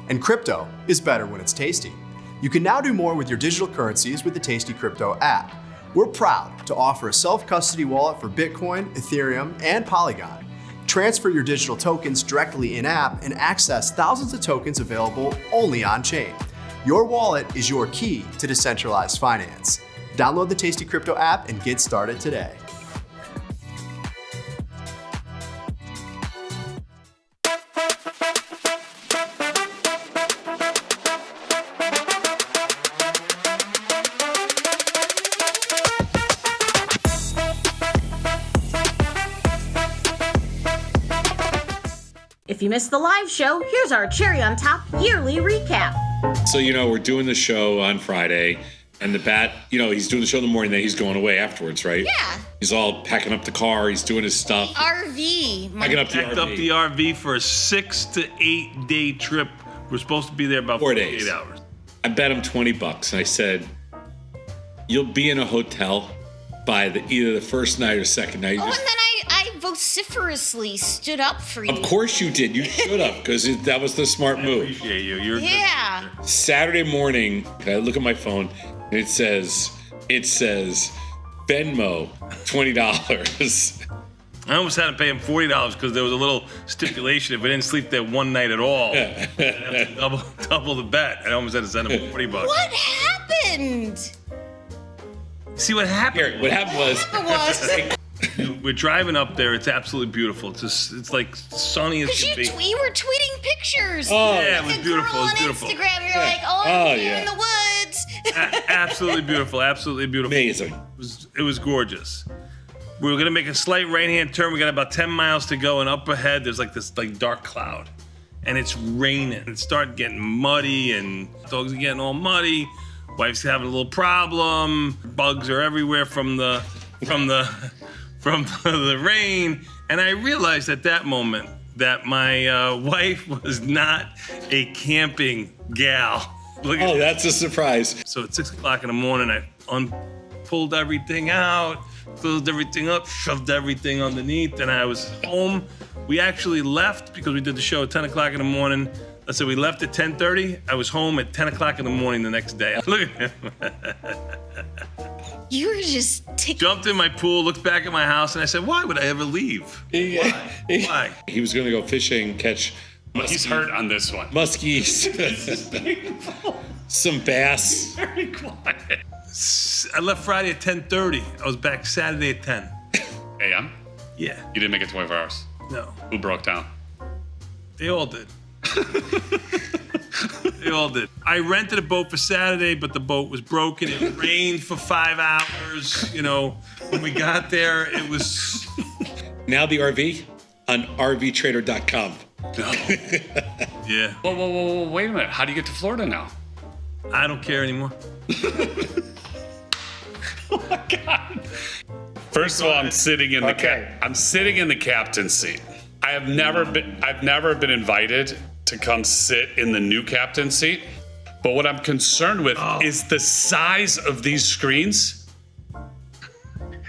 And crypto is better when it's tasty. You can now do more with your digital currencies with the Tasty Crypto app. We're proud to offer a self-custody wallet for Bitcoin, Ethereum, and Polygon. Transfer your digital tokens directly in-app and access thousands of tokens available only on-chain. Your wallet is your key to decentralized finance. Download the Tasty Crypto app and get started today. If you missed the live show, here's our cherry on top yearly recap. So, we're doing the show on Friday, and the bat, he's doing the show in the morning, then he's going away afterwards, right? Yeah. He's all packing up the car, he's doing his stuff. RV. Packing up the Packed up the RV for a 6 to 8 day trip. We're supposed to be there about 4 48 days. hours. I bet him $20, and I said, you'll be in a hotel by either the first night or second night. And then I vociferously stood up for you. Of course you did. You stood up because that was the smart move. I appreciate you. You're yeah. Saturday morning, I look at my phone and it says Venmo $20. I almost had to pay him $40 because there was a little stipulation. If I didn't sleep there one night at all, I'd have to double the bet. I almost had to send him $40. What happened? See what happened? Here, what happened was we're driving up there. It's absolutely beautiful. It's like sunny as can be. Because you were tweeting pictures. Oh, yeah, it was beautiful. It was beautiful. Instagram, you're like, I'm here in the woods. Absolutely beautiful. Absolutely beautiful. Amazing. It was gorgeous. We were gonna make a slight right-hand turn. We got about 10 miles to go, and up ahead there's like this dark cloud, and it's raining. It started getting muddy, and dogs are getting all muddy. Wife's having a little problem. Bugs are everywhere from the rain. And I realized at that moment that my wife was not a camping gal. That's a surprise. So at 6 o'clock in the morning, I pulled everything out, filled everything up, shoved everything underneath, and I was home. We actually left because we did the show at 10 o'clock in the morning. So we left at 10:30. I was home at 10 o'clock in the morning the next day. Look at him. You were just jumped in my pool, looked back at my house, and I said, why would I ever leave? Why? He was going to go fishing, catch He's hurt on this one. Muskies. Some bass. Very quiet. I left Friday at 10:30. I was back Saturday at 10. AM? Yeah. You didn't make it 24 hours? No. Who broke down? They all did. They all did. I rented a boat for Saturday, but the boat was broken. It rained for 5 hours. When we got there, it was... Now the RV on rvtrader.com. No. Yeah. Whoa, wait a minute. How do you get to Florida now? I don't care anymore. Oh my God. First of all, I'm sitting in the captain's seat. I've never been invited to come sit in the new captain's seat. But what I'm concerned with is the size of these screens.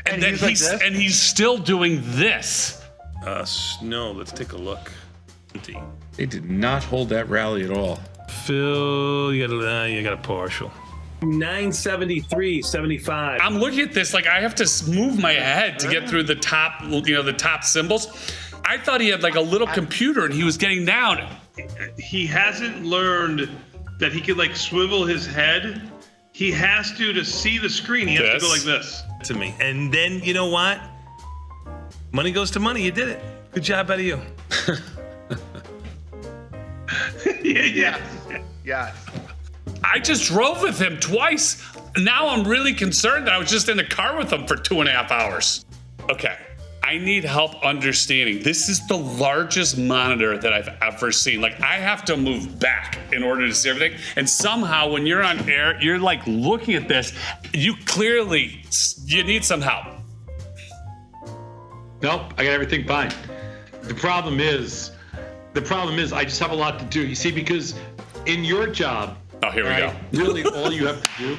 And then he's still doing this. No, let's take a look. They did not hold that rally at all. Phil, you got a partial. 973.75. I'm looking at this like I have to move my head to get through the top, the top symbols. I thought he had like a little computer and he was getting down. He hasn't learned that he could like swivel his head. He has to see the screen. He has to go like this. To me. And then, you know what? Money goes to money. You did it. Good job out of you. Yeah. I just drove with him twice. Now I'm really concerned that I was just in the car with him for 2.5 hours. Okay, I need help understanding. This is the largest monitor that I've ever seen. Like, I have to move back in order to see everything. And somehow when you're on air, you're like looking at this, you need some help. Nope, I got everything fine. The problem is I just have a lot to do. You see, because in your job, oh, here we go. Really, all you have to do.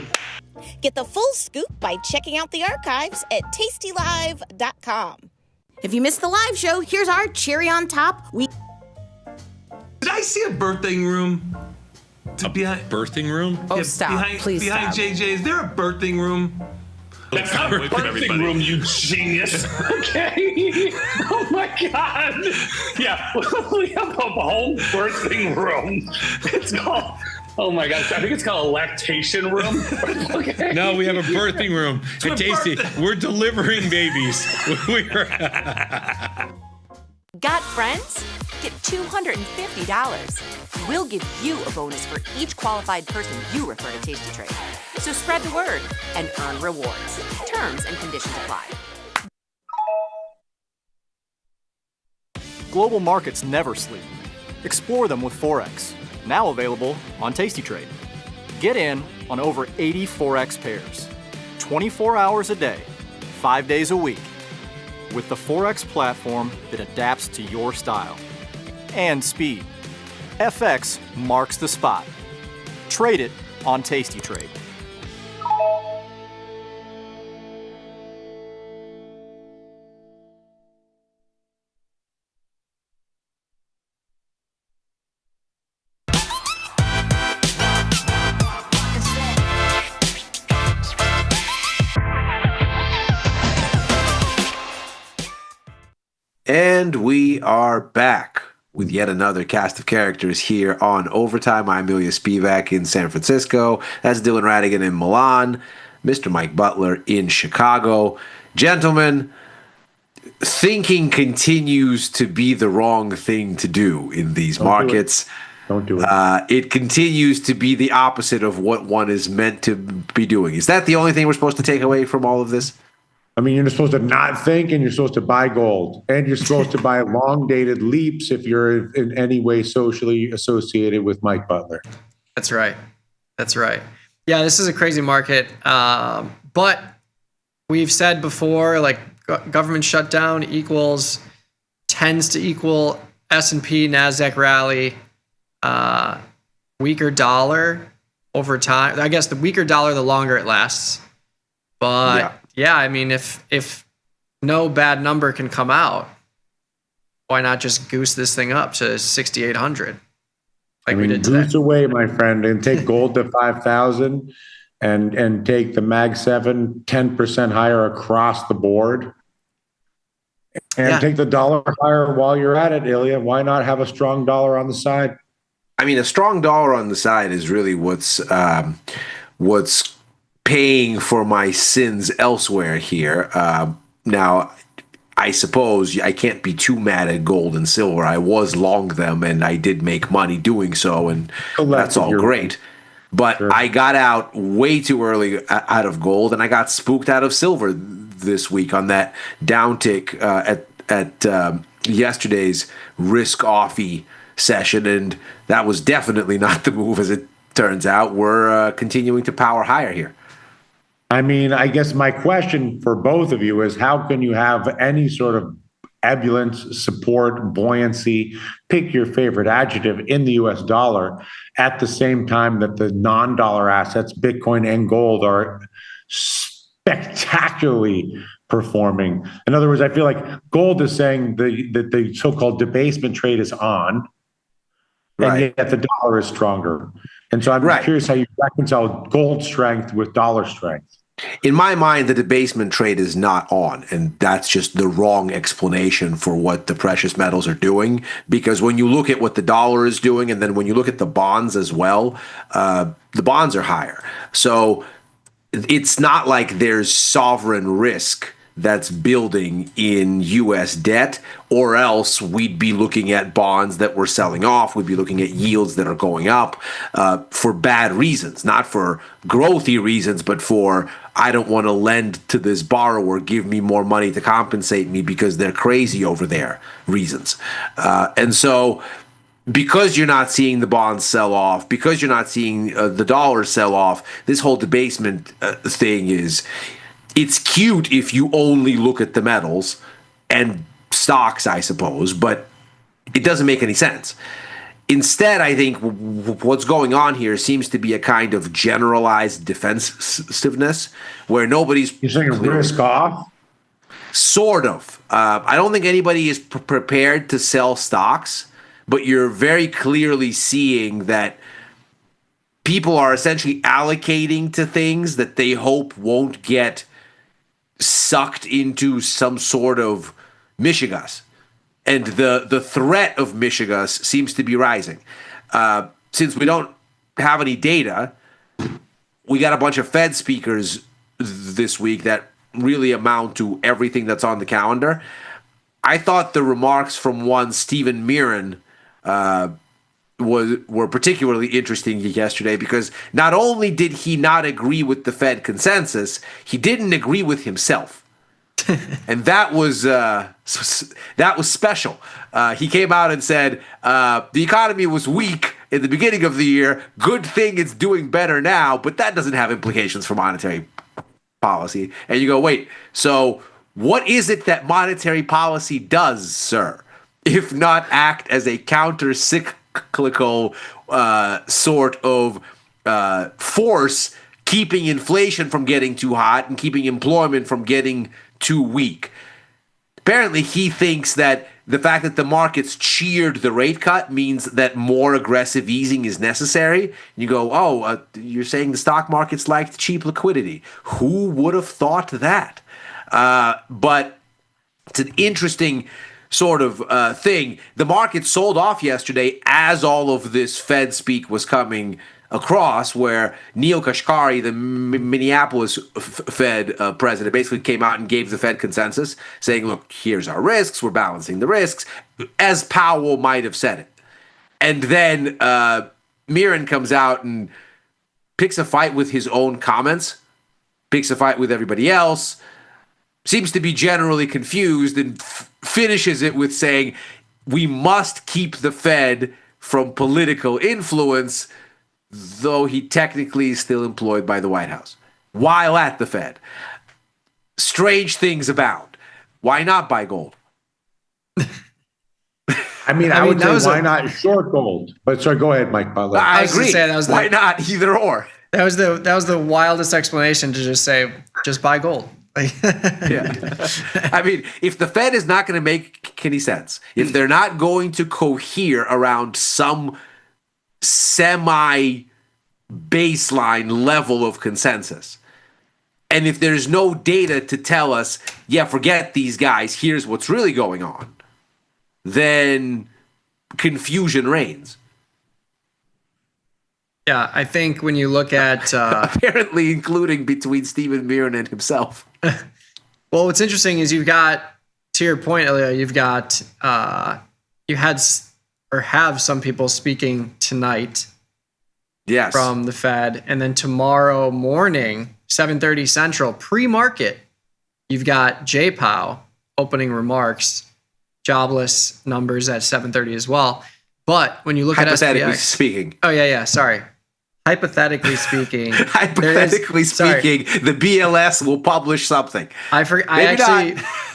Get the full scoop by checking out the archives at tastylive.com. If you missed the live show, here's our cherry on top. Did I see a birthing room? Birthing room? Oh, stop. Please behind stop. JJ, is there a birthing room? That's not a birthing room, you genius. Okay. Oh my God. Yeah, we have a whole birthing room. It's called, oh my God, I think it's called a lactation room. Okay. No, we have a birthing room. Hey, Tasty, we're delivering babies. Got friends? Get $250. We'll give you a bonus for each qualified person you refer to Tasty Trade. So spread the word and earn rewards. Terms and conditions apply. Global markets never sleep. Explore them with Forex, now available on Tasty Trade. Get in on over 80 Forex pairs, 24 hours a day, 5 days a week, with the Forex platform that adapts to your style and speed. FX marks the spot. Trade it on Tasty Trade. And we are back with yet another cast of characters here on Overtime. I'm Ilya Spivak in San Francisco. That's Dylan Radigan in Milan. Mr. Mike Butler in Chicago. Gentlemen, thinking continues to be the wrong thing to do in these markets. Don't do it. It continues to be the opposite of what one is meant to be doing. Is that the only thing we're supposed to take away from all of this? I mean, you're supposed to not think, and you're supposed to buy gold, and you're supposed to buy long-dated leaps if you're in any way socially associated with Mike Butler. That's right. That's right. Yeah, this is a crazy market, but we've said before, like government shutdown tends to equal S&P, NASDAQ rally, weaker dollar over time. I guess the weaker dollar, the longer it lasts. But yeah, I mean, if no bad number can come out, why not just goose this thing up to 6,800 like we did today? Goose away, my friend, and take gold to 5,000 and take the Mag 7 10% higher across the board. And take the dollar higher while you're at it, Ilya. Why not have a strong dollar on the side? I mean, a strong dollar on the side is really what's paying for my sins elsewhere here. Now, I suppose I can't be too mad at gold and silver. I was long them, and I did make money doing so, and that's all great. But I got out way too early out of gold, and I got spooked out of silver this week on that downtick at yesterday's risk-offy session, and that was definitely not the move, as it turns out. We're continuing to power higher here. I mean, I guess my question for both of you is, how can you have any sort of ebullience, support, buoyancy, pick your favorite adjective, in the US dollar at the same time that the non-dollar assets, Bitcoin and gold, are spectacularly performing? In other words, I feel like gold is saying that the so-called debasement trade is on, and yet the dollar is stronger. And so I'm curious how you reconcile gold strength with dollar strength. In my mind, the debasement trade is not on, and that's just the wrong explanation for what the precious metals are doing. Because when you look at what the dollar is doing, and then when you look at the bonds as well, the bonds are higher. So it's not like there's sovereign risk that's building in U.S. debt, or else we'd be looking at bonds that we're selling off. We'd be looking at yields that are going up for bad reasons, not for growthy reasons, but for I don't want to lend to this borrower, give me more money to compensate me because they're crazy over there reasons. And so because you're not seeing the bonds sell off, because you're not seeing the dollar sell off, this whole debasement thing is, it's cute if you only look at the metals and stocks, I suppose, but it doesn't make any sense. Instead, I think what's going on here seems to be a kind of generalized defensiveness where nobody's... You're saying risk off? Sort of. I don't think anybody is prepared to sell stocks, but you're very clearly seeing that people are essentially allocating to things that they hope won't get sucked into some sort of mishigas. And the threat of mishigas seems to be rising. Since we don't have any data, we got a bunch of Fed speakers this week that really amount to everything that's on the calendar. I thought the remarks from one Stephen Mirren were particularly interesting yesterday because not only did he not agree with the Fed consensus, he didn't agree with himself. And that was special. He came out and said the economy was weak in the beginning of the year. Good thing it's doing better now, but that doesn't have implications for monetary policy. And you go, wait, so what is it that monetary policy does, sir, if not act as a counter-cyclical sort of force, keeping inflation from getting too hot and keeping employment from getting too weak? Apparently, he thinks that the fact that the markets cheered the rate cut means that more aggressive easing is necessary. You go, you're saying the stock markets liked cheap liquidity. Who would have thought that? But it's an interesting sort of thing. The market sold off yesterday as all of this Fed speak was coming across, where Neil Kashkari, the Minneapolis Fed president, basically came out and gave the Fed consensus, saying, look, here's our risks, we're balancing the risks, as Powell might have said it. And then Mirren comes out and picks a fight with his own comments, picks a fight with everybody else, seems to be generally confused, and finishes it with saying, we must keep the Fed from political influence, though he technically is still employed by the White House while at the Fed. Strange things abound. Why not buy gold? I mean, I would say why not short gold? But sorry, go ahead, Mike Butler. I agree. Why not either or? That was the wildest explanation to just say, just buy gold. Yeah. I mean, if the Fed is not going to make any sense, if they're not going to cohere around some semi-baseline level of consensus, and if there's no data to tell us, yeah, forget these guys, here's what's really going on, then confusion reigns. Yeah, I think when you look at... apparently including between Stephen Mirren and himself. Well, what's interesting is you've got, to your point, Ilya, you've got, you had or have some people speaking tonight from the Fed. And then tomorrow morning, 7:30 Central, pre-market, you've got J-Pow opening remarks, jobless numbers at 7:30 as well. But when you look at hypothetically SPX, speaking. Oh, yeah, sorry. Hypothetically speaking. The BLS will publish something.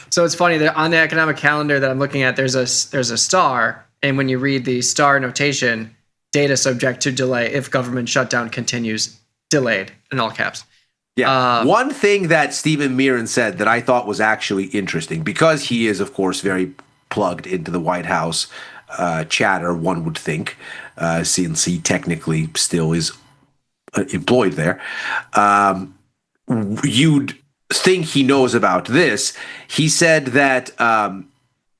So it's funny that on the economic calendar that I'm looking at, there's a star. And when you read the star notation, data subject to delay if government shutdown continues, delayed in all caps. Yeah. One thing that Stephen Mirren said that I thought was actually interesting, because he is, of course, very plugged into the White House chatter, one would think, since he technically still is employed there. You'd think he knows about this. He said that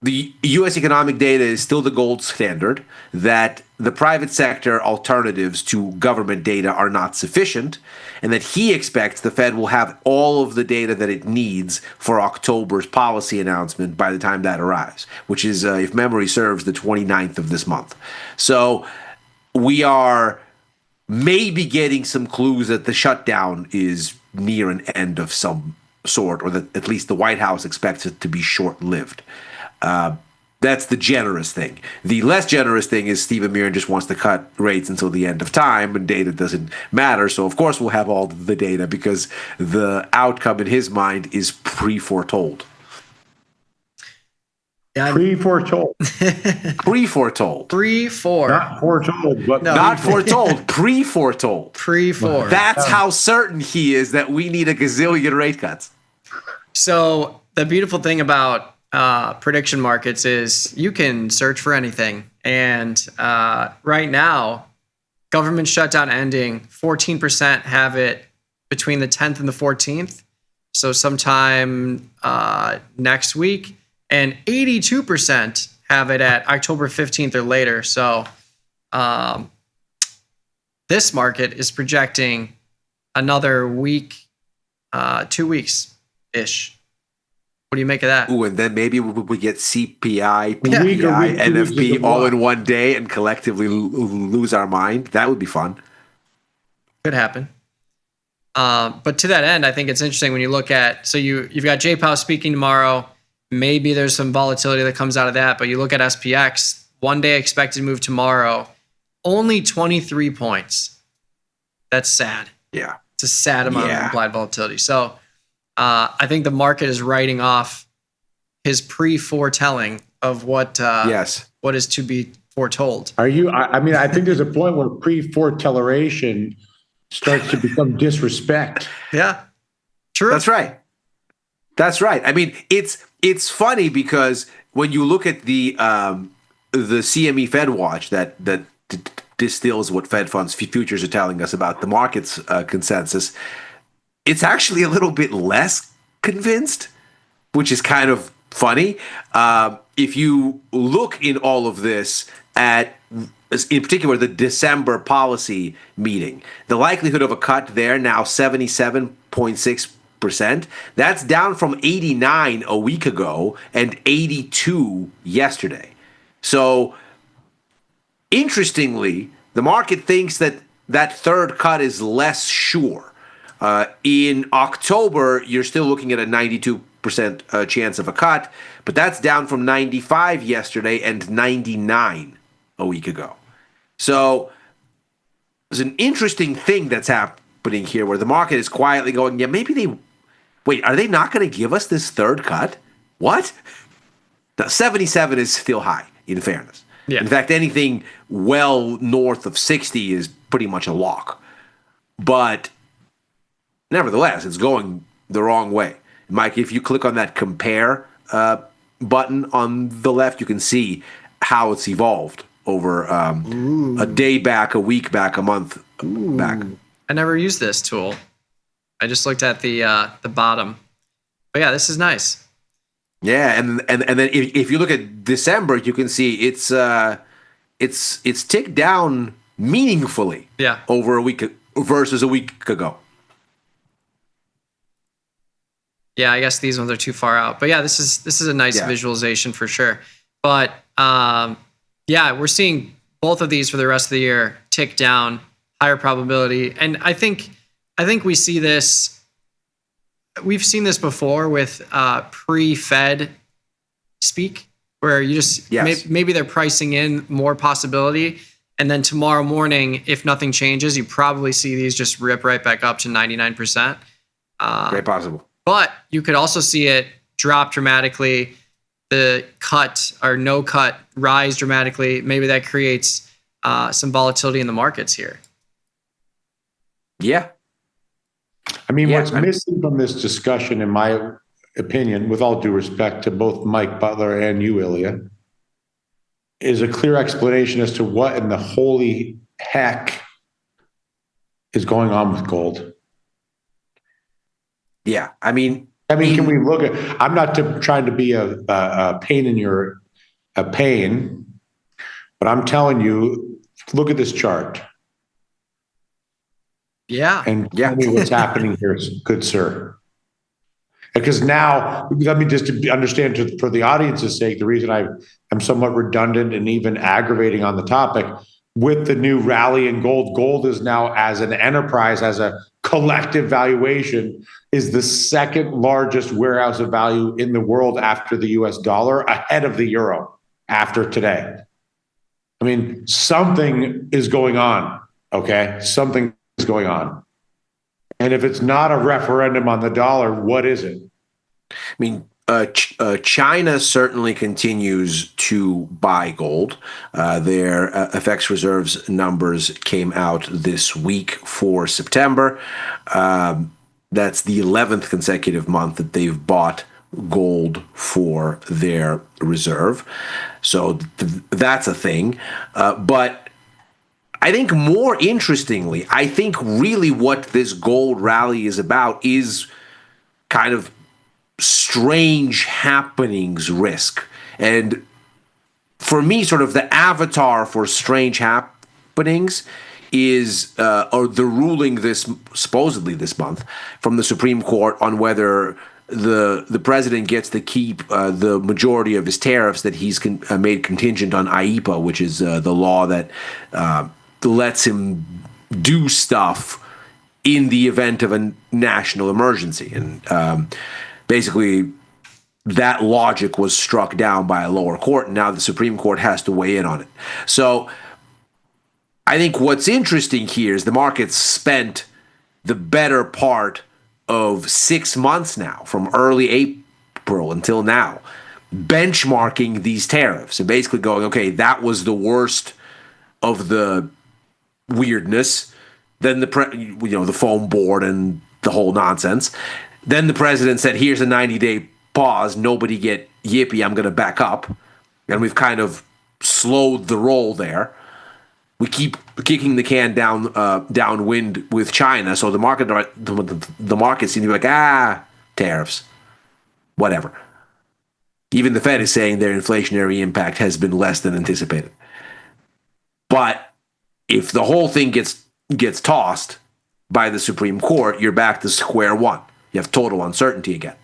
the U.S. economic data is still the gold standard, that the private sector alternatives to government data are not sufficient, and that he expects the Fed will have all of the data that it needs for October's policy announcement by the time that arrives, which is, if memory serves, the 29th of this month. So we are maybe getting some clues that the shutdown is near an end of some sort, or that at least the White House expects it to be short-lived. That's the generous thing. The less generous thing is Steve Amiron just wants to cut rates until the end of time, and data doesn't matter. So, of course, we'll have all the data because the outcome in his mind is pre-foretold. Pre-foretold. Pre-foretold. Pre-4. Not foretold, but not foretold. Pre-foretold. Pre-4. That's how certain he is that we need a gazillion rate cuts. So the beautiful thing about prediction markets is you can search for anything. And right now, government shutdown ending, 14% have it between the 10th and the 14th. So sometime next week. And 82% have it at October 15th or later. So this market is projecting another week, 2 weeks-ish. What do you make of that? Ooh, and then maybe we get CPI, PPI, NFP all in one day and collectively lose our mind. That would be fun. Could happen. But to that end, I think it's interesting when you look at, so you've got Jay Powell speaking tomorrow. Maybe there's some volatility that comes out of that, but you look at SPX, one day expected move tomorrow, only 23 points. That's sad. Yeah. It's a sad amount of implied volatility. So I think the market is writing off his pre-foretelling of what is to be foretold. Are you? I mean, I think there's a point where pre-foretelleration starts to become disrespect. Yeah, true. That's right. That's right. I mean, it's funny because when you look at the CME Fed Watch that distills what Fed funds futures are telling us about the market's consensus, it's actually a little bit less convinced, which is kind of funny. If you look in all of this at, in particular, the December policy meeting, the likelihood of a cut there now 77.6%. That's down from 89 a week ago and 82 yesterday. So, interestingly, the market thinks that third cut is less sure. In October, you're still looking at a 92% chance of a cut, but that's down from 95 yesterday and 99 a week ago. So there's an interesting thing that's happening here where the market is quietly going, yeah, maybe are they not going to give us this third cut? What? Now, 77 is still high, in fairness. Yeah. In fact, anything well north of 60 is pretty much a lock. But nevertheless, it's going the wrong way. Mike, if you click on that compare button on the left, you can see how it's evolved over a day back, a week back, a month back. I never used this tool. I just looked at the bottom. But yeah, this is nice. Yeah, and then if you look at December, you can see it's ticked down meaningfully. Yeah. Over a week versus a week ago. Yeah, I guess these ones are too far out. But yeah, this is a nice visualization for sure. But yeah, we're seeing both of these for the rest of the year tick down, higher probability. And I think we see this. We've seen this before with pre-Fed speak, where you just maybe they're pricing in more possibility, and then tomorrow morning, if nothing changes, you probably see these just rip right back up to 99%. Very possible. But you could also see it drop dramatically, the cut or no cut rise dramatically. Maybe that creates some volatility in the markets here. Yeah. I mean, what's missing from this discussion, in my opinion, with all due respect to both Mike Butler and you, Ilya, is a clear explanation as to what in the holy heck is going on with gold. Yeah, I mean, can we look at? I'm not trying to be a pain in your pain, but I'm telling you, look at this chart. Yeah. And tell me what's happening here, good sir. Because now, let me just understand for the audience's sake, the reason I'm somewhat redundant and even aggravating on the topic, with the new rally in gold, gold is now, as an enterprise, as a collective valuation, is the second largest warehouse of value in the world after the US dollar, ahead of the euro after today. I mean, something is going on, okay? Something is going on. And if it's not a referendum on the dollar, what is it? I mean, China certainly continues to buy gold. Their FX reserves numbers came out this week for September. That's the 11th consecutive month that they've bought gold for their reserve. So that's a thing. But I think more interestingly, I think really what this gold rally is about is kind of strange happenings risk. And for me, sort of the avatar for strange happenings is or the ruling supposedly this month from the Supreme Court on whether the president gets to keep the majority of his tariffs that he's made contingent on IEEPA, which is the law that lets him do stuff in the event of a national emergency. And basically, that logic was struck down by a lower court, and now the Supreme Court has to weigh in on it. So I think what's interesting here is the market's spent the better part of 6 months now, from early April until now, benchmarking these tariffs and basically going, okay, that was the worst of the weirdness. Then the foam board and the whole nonsense. Then the president said, here's a 90-day pause. Nobody get yippee. I'm going to back up. And we've kind of slowed the roll there. We keep kicking the can downwind with China. So the market seems to be like, tariffs, whatever. Even the Fed is saying their inflationary impact has been less than anticipated. But if the whole thing gets tossed by the Supreme Court, you're back to square one. You have total uncertainty again.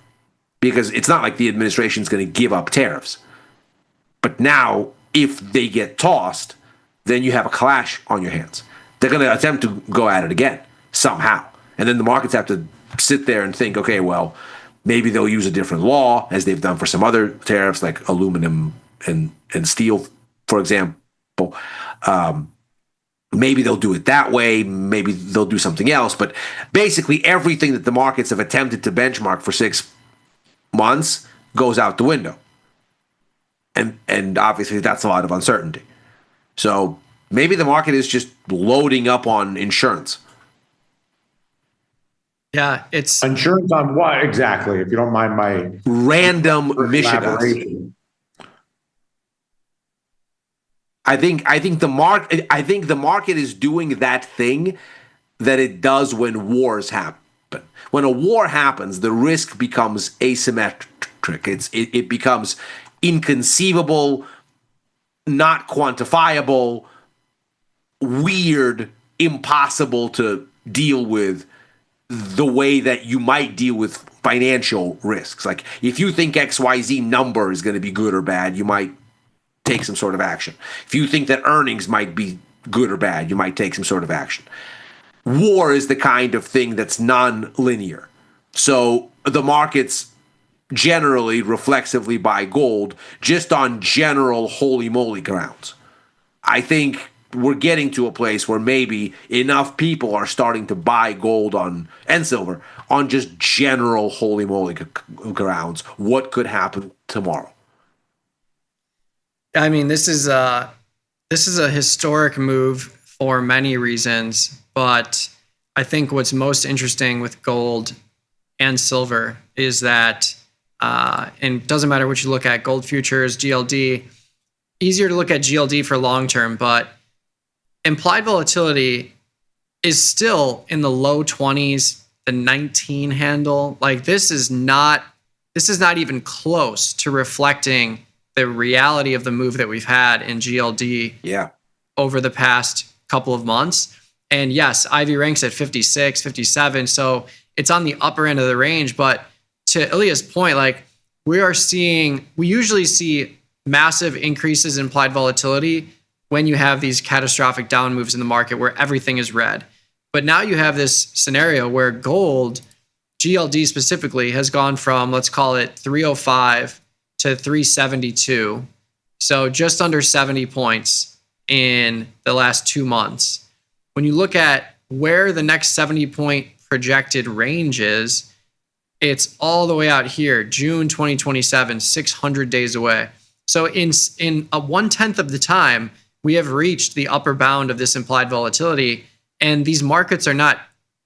Because it's not like the administration is going to give up tariffs. But now, if they get tossed, then you have a clash on your hands. They're going to attempt to go at it again, somehow. And then the markets have to sit there and think, okay, well, maybe they'll use a different law, as they've done for some other tariffs, like aluminum and steel, for example. Maybe they'll do it that way. Maybe they'll do something else. But basically, everything that the markets have attempted to benchmark for 6 months goes out the window. And obviously, that's a lot of uncertainty. So maybe the market is just loading up on insurance. Yeah, it's insurance on what exactly? If you don't mind my random mission. I think the market is doing that thing that it does when wars happen. When a war happens, the risk becomes asymmetric. It becomes inconceivable, not quantifiable, weird, impossible to deal with the way that you might deal with financial risks. Like if you think XYZ number is going to be good or bad, you might take some sort of action. If you think that earnings might be good or bad, you might take some sort of action. War is the kind of thing that's non-linear. So the markets generally reflexively buy gold just on general holy moly grounds. I think we're getting to a place where maybe enough people are starting to buy gold and silver on just general holy moly grounds. What could happen tomorrow? I mean, this is a historic move for many reasons, but I think what's most interesting with gold and silver is that, and it doesn't matter what you look at, gold futures, GLD, easier to look at GLD for long term, but implied volatility is still in the low 20s, the 19 handle. Like this is not even close to reflecting the reality of the move that we've had in GLD over the past couple of months. And yes, Ivy ranks at 56, 57. So it's on the upper end of the range. But to Ilya's point, like we usually see massive increases in implied volatility when you have these catastrophic down moves in the market where everything is red. But now you have this scenario where gold, GLD specifically, has gone from, let's call it 305 to 372. So just under 70 points in the last 2 months. When you look at where the next 70-point projected range is, it's all the way out here, June 2027, 600 days away. So in a 1/10 of the time, we have reached the upper bound of this implied volatility, and these markets are not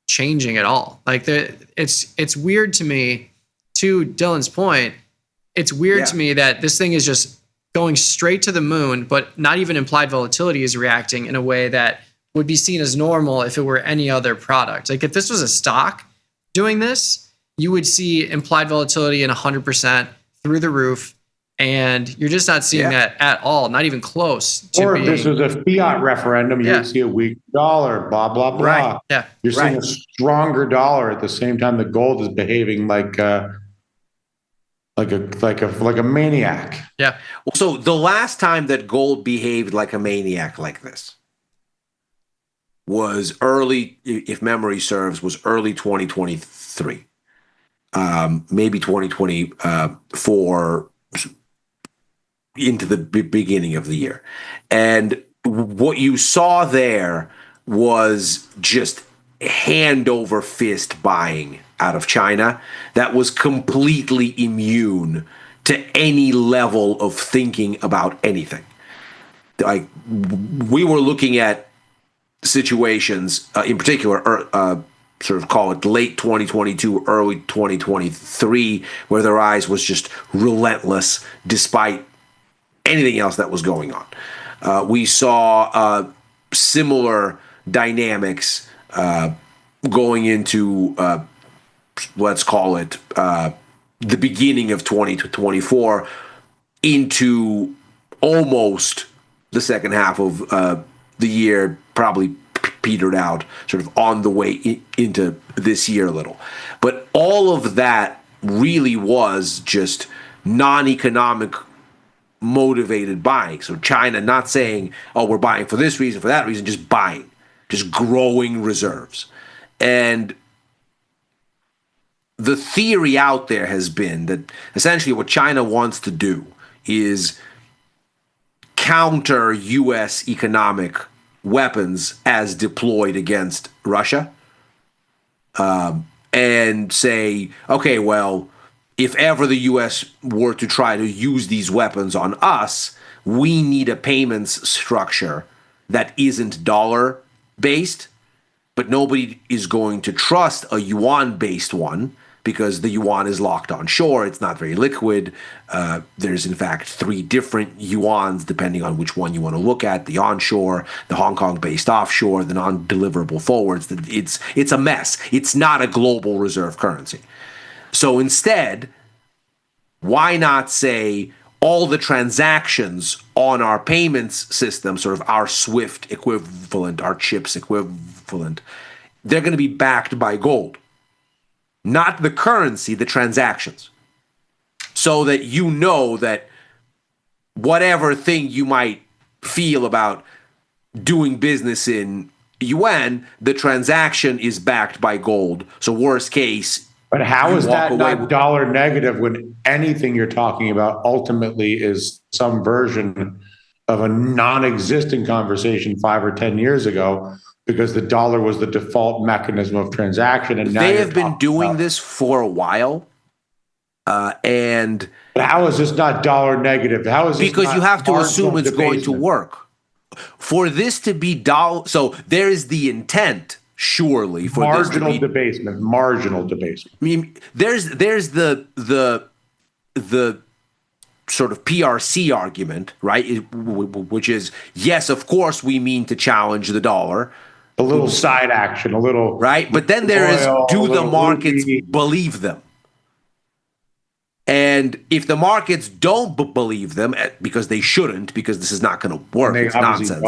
changing at all. Like it's weird to me, to Dylan's point, it's weird to me that this thing is just going straight to the moon, but not even implied volatility is reacting in a way that would be seen as normal if it were any other product. Like if this was a stock doing this, you would see implied volatility in 100% through the roof. And you're just not seeing that at all, not even close to or if this was a fiat referendum, you would see a weak dollar, blah, blah, blah. Right. Yeah. You're seeing a stronger dollar at the same time the gold is behaving like a maniac. Yeah. Well, so the last time that gold behaved like a maniac like this was early, if memory serves, was early 2023. Maybe 2024 into the beginning of the year. And what you saw there was just hand over fist buying out of China that was completely immune to any level of thinking about anything. Like we were looking at situations, in particular, sort of call it late 2022, early 2023, where their eyes was just relentless despite anything else that was going on. We saw similar dynamics going into, let's call it, the beginning of 2024 into almost the second half of the year, probably petered out, sort of on the way into this year a little. But all of that really was just non-economic motivated buying. So China not saying, oh, we're buying for this reason, for that reason, just buying, just growing reserves. And the theory out there has been that essentially what China wants to do is counter U.S. economic weapons as deployed against Russia, and say, okay, well, if ever the U.S. were to try to use these weapons on us, we need a payments structure that isn't dollar-based, but nobody is going to trust a yuan-based one because the yuan is locked on shore. It's not very liquid. There's, in fact, 3 different yuans, depending on which one you want to look at, the onshore, the Hong Kong-based offshore, the non-deliverable forwards. It's a mess. It's not a global reserve currency. So instead, why not say all the transactions on our payments system, sort of our SWIFT equivalent, our CHIPS equivalent, they're going to be backed by gold. Not the currency, the transactions. So that you know that whatever thing you might feel about doing business in yuan, the transaction is backed by gold. So worst case, but how is that not dollar negative when anything you're talking about ultimately is some version of a non-existent conversation 5 or 10 years ago, because the dollar was the default mechanism of transaction, and now they have been doing this for a while. And but how is this not dollar negative? How is this because not you have to assume it's going to debasement? work for this to be dollar. So there is the intent. Surely for marginal this to be, debasement, marginal debasement. I mean, there's the sort of PRC argument, right? Which is, yes, of course we mean to challenge the dollar. A little side action, a little. Right? But then there is, do the markets believe them? And if the markets don't believe them, because they shouldn't, because this is not going to work, it's nonsense.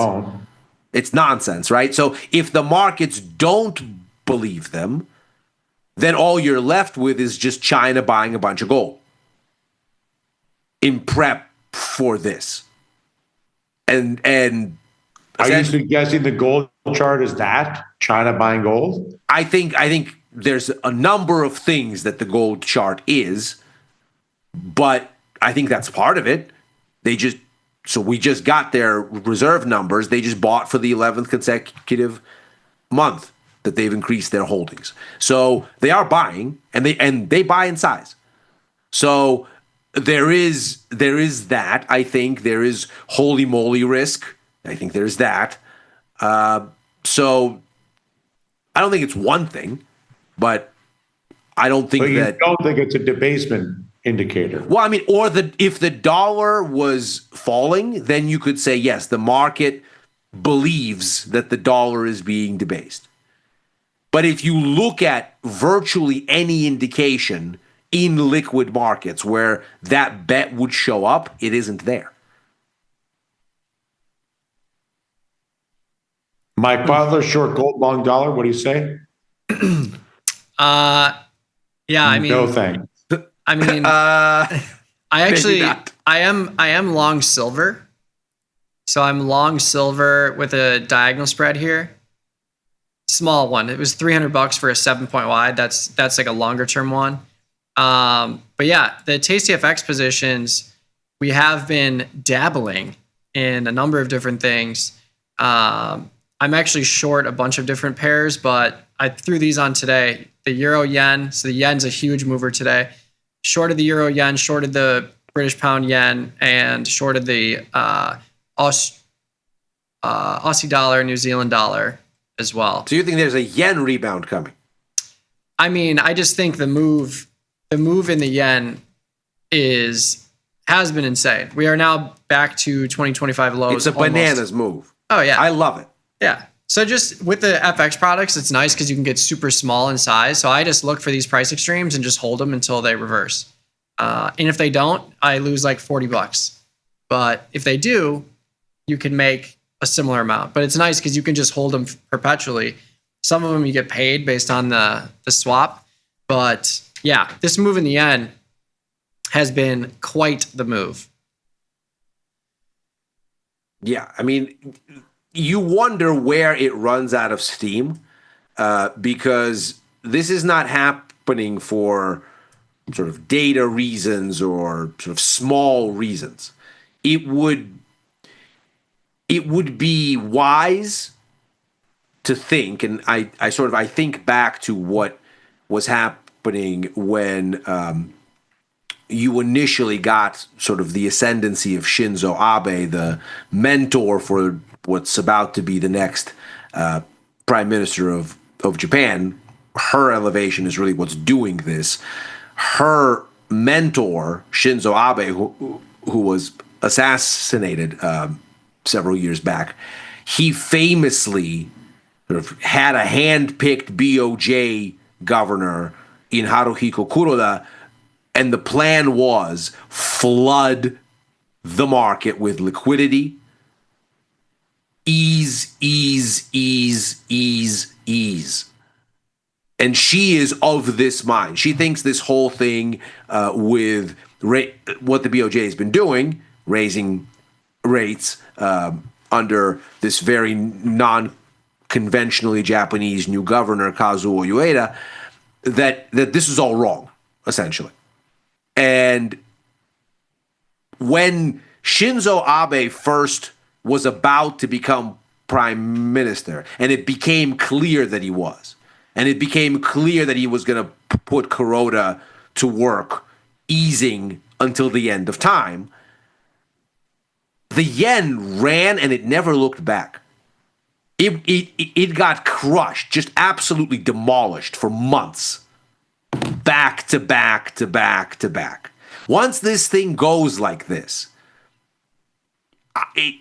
It's nonsense, right? So if the markets don't believe them, then all you're left with is just China buying a bunch of gold in prep for this. And are you suggesting the gold chart is that China buying gold? I think there's a number of things that the gold chart is, but I think that's part of it. We just got their reserve numbers. They just bought for the 11th consecutive month that they've increased their holdings. So they are buying, and they buy in size. So there is that. I think there is holy moly risk. I think there's that. So I don't think it's one thing, but I don't think you don't think it's a debasement indicator. Well, I mean, if the dollar was falling, then you could say, yes, the market believes that the dollar is being debased. But if you look at virtually any indication in liquid markets where that bet would show up, it isn't there. Mike Butler, short gold, long dollar. What do you say? Yeah, I mean, no thanks. I mean, I am long silver. So I'm long silver with a diagonal spread here. Small one. It was $300 for a 7-point wide. That's like a longer term one. But yeah, the TastyFX positions, we have been dabbling in a number of different things. I'm actually short a bunch of different pairs, but I threw these on today. The euro yen. So the yen's a huge mover today. Shorted the euro yen, shorted the British pound yen, and shorted the Aussie dollar, New Zealand dollar as well. So you think there's a yen rebound coming? I mean, I just think the move in the yen has been insane. We are now back to 2025 lows. It's a bananas move. Oh yeah, I love it. Yeah. So just with the FX products, it's nice because you can get super small in size. So I just look for these price extremes and just hold them until they reverse. And if they don't, I lose like $40. But if they do, you can make a similar amount. But it's nice because you can just hold them perpetually. Some of them you get paid based on the swap. But yeah, this move in the yen has been quite the move. Yeah, I mean, you wonder where it runs out of steam because this is not happening for sort of data reasons or sort of small reasons. It would be wise to think, and I think back to what was happening when you initially got sort of the ascendancy of Shinzo Abe, the mentor for what's about to be the next prime minister of Japan. Her elevation is really what's doing this. Her mentor, Shinzo Abe, who was assassinated several years back, he famously sort of had a hand-picked BOJ governor in Haruhiko Kuroda, and the plan was flood the market with liquidity, ease. And she is of this mind. She thinks this whole thing with what the BOJ has been doing, raising rates under this very non-conventionally Japanese new governor, Kazuo Ueda, that this is all wrong, essentially. And when Shinzo Abe first was about to become prime minister, and it became clear that he was, and it became clear that he was going to put Kuroda to work, easing until the end of time, the yen ran and it never looked back. It got crushed, just absolutely demolished for months, back to back to back to back. Once this thing goes like this,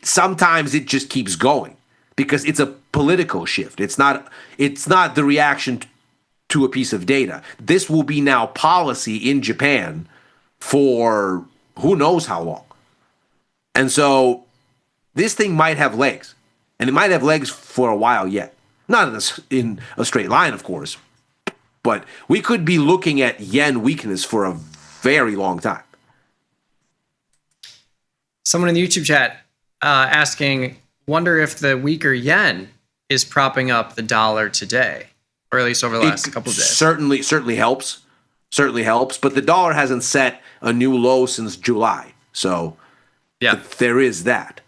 sometimes it just keeps going because it's a political shift. It's not the reaction to a piece of data. This will be now policy in Japan for who knows how long. And so this thing might have legs, and it might have legs for a while yet. Not in a straight line, of course, but we could be looking at yen weakness for a very long time. Someone in the YouTube chat asking, wonder if the weaker yen is propping up the dollar today, or at least over the last couple of days. Certainly helps. Certainly helps. But the dollar hasn't set a new low since July. So there is that.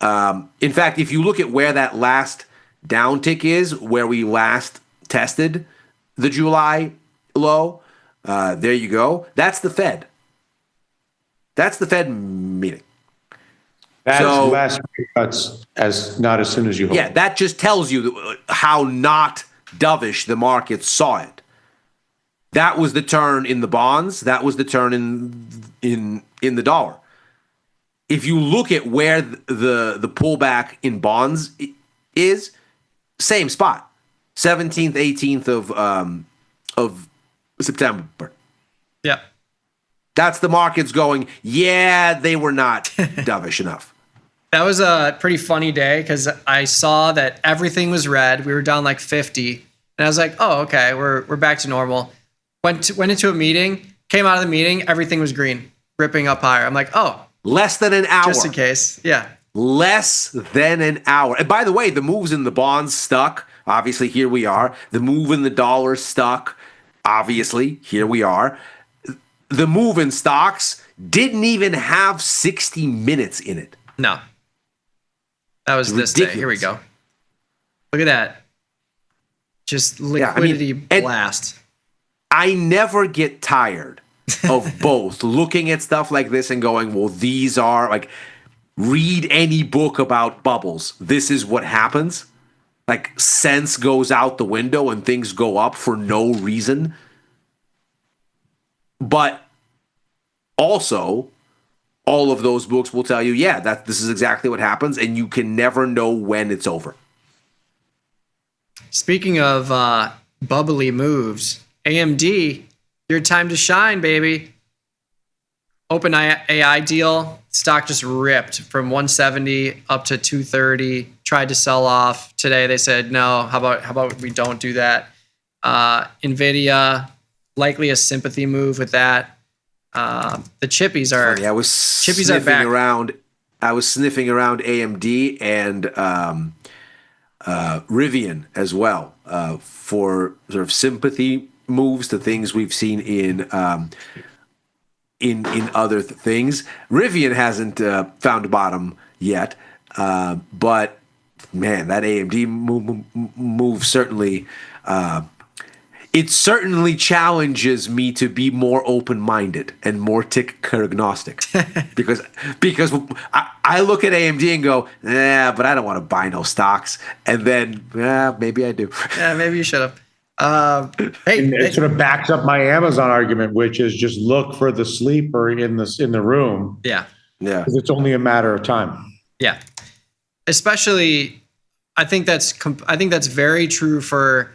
In fact, if you look at where that last downtick is, where we last tested the July low, there you go. That's the Fed. That's the Fed meeting. That's last cuts not as soon as you hope. Yeah, that just tells you how not dovish the market saw it. That was the turn in the bonds. That was the turn in the dollar. If you look at where the pullback in bonds is, same spot, 17th, 18th of September. Yeah. That's the markets going, yeah, they were not dovish enough. That was a pretty funny day because I saw that everything was red. We were down like 50. And I was like, oh, okay, we're back to normal. Went into a meeting, came out of the meeting, everything was green, ripping up higher. I'm like, oh. Less than an hour. Just in case, yeah. Less than an hour. And by the way, the moves in the bonds stuck. Obviously, here we are. The move in the dollar stuck. Obviously, here we are. The move in stocks didn't even have 60 minutes in it. No. That was this day. Here we go. Look at that. Just liquidity blast. I never get tired of both looking at stuff like this and going, well, these are like, read any book about bubbles. This is what happens. Like sense goes out the window and things go up for no reason. But also, all of those books will tell you, yeah, that this is exactly what happens, and you can never know when it's over. Speaking of bubbly moves, AMD, your time to shine, baby. OpenAI deal, stock just ripped from 170 up to 230. Tried to sell off today. They said no. How about we don't do that? Nvidia, likely a sympathy move with that. The chippies are. Funny, I was sniffing around. I was sniffing around AMD and Rivian as well for sort of sympathy moves to things we've seen in other things. Rivian hasn't found a bottom yet, but man, that AMD move certainly. It certainly challenges me to be more open-minded and more ticker agnostic because I look at AMD and go, but I don't want to buy no stocks. And then, maybe I do. Yeah, maybe you should have. It sort of backs up my Amazon argument, which is just look for the sleeper in the room. Yeah. Because it's only a matter of time. Yeah. Especially, I think that's very true for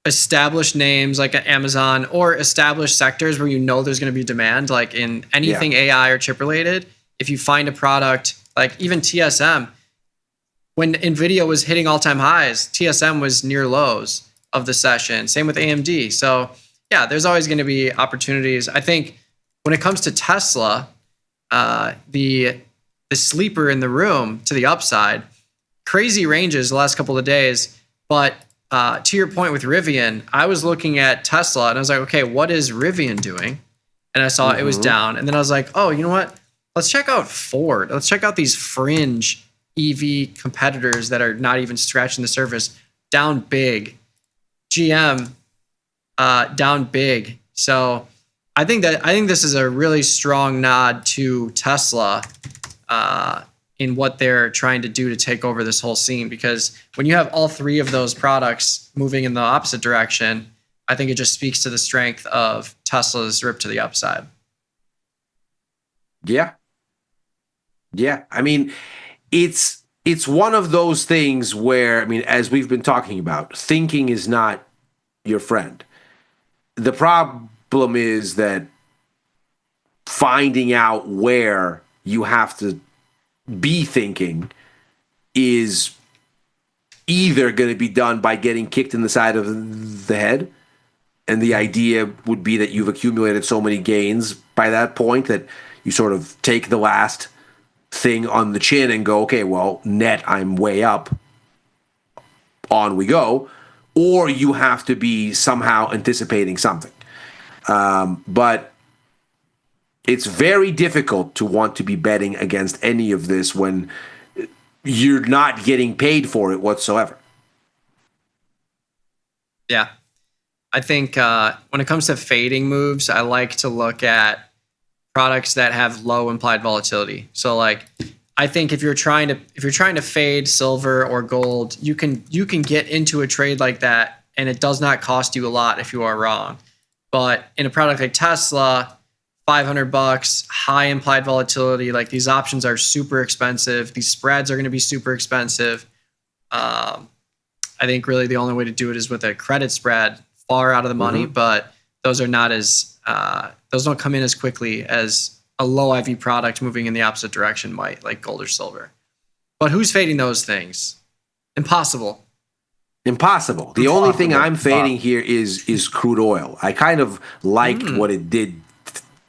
established names like Amazon or established sectors where you know there's going to be demand, like in anything AI or chip related. If you find a product like even TSM, when Nvidia was hitting all-time highs, TSM was near lows of the session. Same with AMD. So yeah, there's always going to be opportunities. I think when it comes to Tesla, the sleeper in the room to the upside, crazy ranges the last couple of days, but to your point with Rivian, I was looking at Tesla and I was like, okay, what is Rivian doing? And I saw it was down. And then I was like, oh, you know what? Let's check out Ford. Let's check out these fringe EV competitors that are not even scratching the surface. Down big. GM, down big. So I think this is a really strong nod to Tesla in what they're trying to do to take over this whole scene, because when you have all three of those products moving in the opposite direction, I think it just speaks to the strength of Tesla's rip to the upside. Yeah. Yeah. I mean, it's one of those things where, I mean, as we've been talking about, thinking is not your friend. The problem is that finding out where you have to be thinking is either going to be done by getting kicked in the side of the head, and the idea would be that you've accumulated so many gains by that point that you sort of take the last thing on the chin and go, okay, well, net, I'm way up. On we go. Or you have to be somehow anticipating something. But it's very difficult to want to be betting against any of this when you're not getting paid for it whatsoever. Yeah. I think when it comes to fading moves, I like to look at products that have low implied volatility. So like, I think if you're trying to fade silver or gold, you can get into a trade like that, and it does not cost you a lot if you are wrong. But in a product like Tesla, $500, high implied volatility, like these options are super expensive. These spreads are going to be super expensive. I think really the only way to do it is with a credit spread far out of the money, but those are not as those don't come in as quickly as a low IV product moving in the opposite direction might, like gold or silver. But who's fading those things? Impossible. The only thing I'm fading here is crude oil. I kind of liked what it did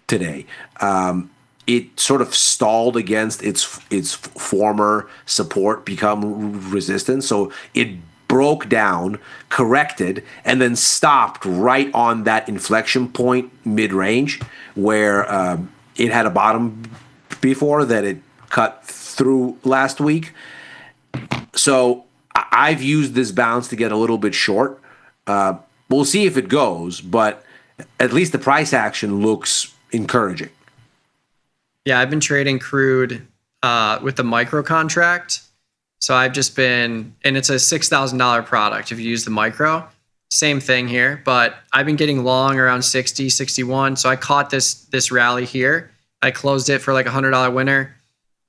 today. It sort of stalled against its former support, become resistance. So it broke down, corrected, and then stopped right on that inflection point mid-range where it had a bottom before that it cut through last week. So I've used this bounce to get a little bit short. We'll see if it goes, but at least the price action looks encouraging. Yeah, I've been trading crude with the micro contract. So I've just been, and it's a $6,000 product if you use the micro. Same thing here, but I've been getting long around 60, 61. So I caught this rally here. I closed it for like $100 winner.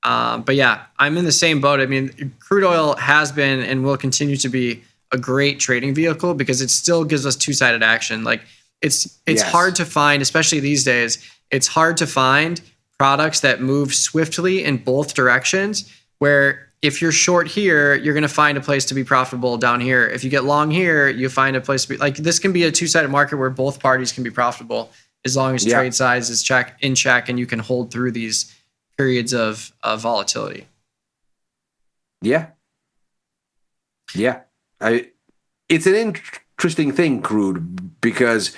But yeah, I'm in the same boat. I mean, crude oil has been and will continue to be a great trading vehicle because it still gives us two-sided action. Like it's hard to find, especially these days, it's hard to find products that move swiftly in both directions, where if you're short here, you're going to find a place to be profitable down here. If you get long here, you find a place to be like, this can be a two-sided market where both parties can be profitable as long as trade size is in check and you can hold through these periods of volatility. Yeah. It's an interesting thing, crude, because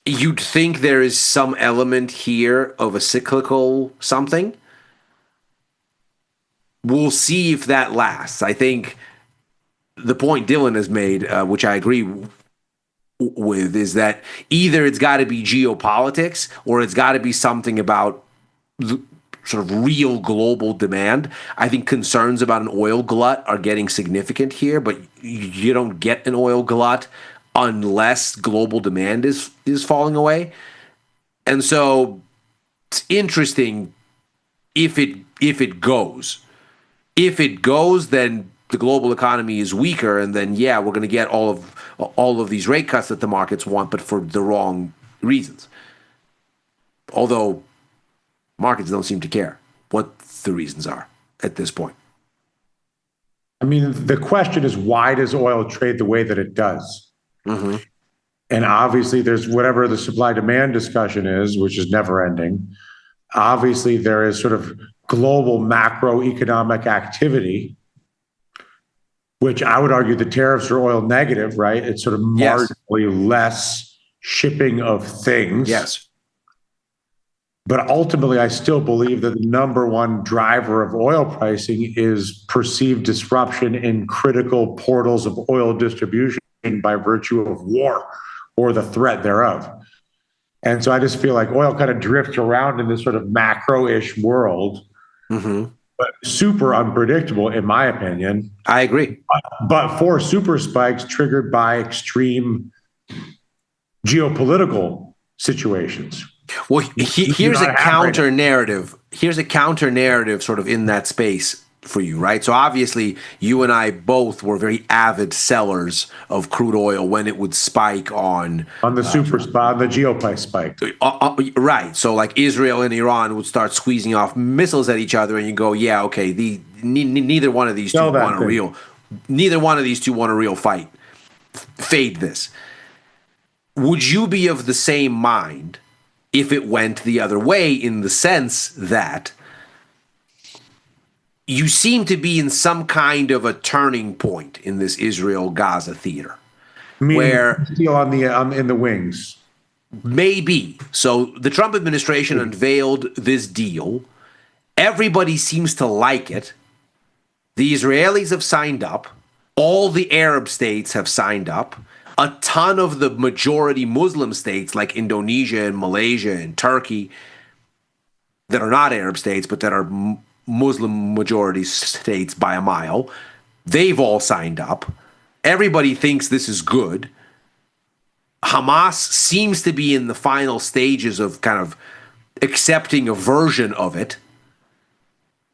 you'd think there is some element here of a cyclical something. We'll see if that lasts. I think the point Dylan has made, which I agree with, is that either it's got to be geopolitics or it's got to be something about sort of real global demand. I think concerns about an oil glut are getting significant here, but you don't get an oil glut unless global demand is falling away. And so it's interesting if it goes. If it goes, then the global economy is weaker, and then we're going to get all of these rate cuts that the markets want, but for the wrong reasons. Although markets don't seem to care what the reasons are at this point. I mean, the question is, why does oil trade the way that it does? And obviously, there's whatever the supply-demand discussion is, which is never-ending. Obviously, there is sort of global macroeconomic activity, which I would argue the tariffs are oil negative, right? It's sort of marginally less shipping of things. Yes. But ultimately, I still believe that the number one driver of oil pricing is perceived disruption in critical portals of oil distribution by virtue of war or the threat thereof. And so I just feel like oil kind of drifts around in this sort of macro-ish world, but super unpredictable, in my opinion. I agree. But for super spikes triggered by extreme geopolitical situations. Well, here's a counter narrative. Here's a counter narrative sort of in that space for you, right? So obviously, you and I both were very avid sellers of crude oil when it would spike on the super spot, the geoprice spike. Right. So like Israel and Iran would start squeezing off missiles at each other, and you go, yeah, okay, neither one of these two want a real, neither one of these two want a real fight. Fade this. Would you be of the same mind if it went the other way, in the sense that you seem to be in some kind of a turning point in this Israel-Gaza theater, where deal on the in the wings? Maybe. So the Trump administration unveiled this deal. Everybody seems to like it. The Israelis have signed up. All the Arab states have signed up. A ton of the majority Muslim states like Indonesia and Malaysia and Turkey that are not Arab states, but that are Muslim majority states by a mile, they've all signed up. Everybody thinks this is good. Hamas seems to be in the final stages of kind of accepting a version of it.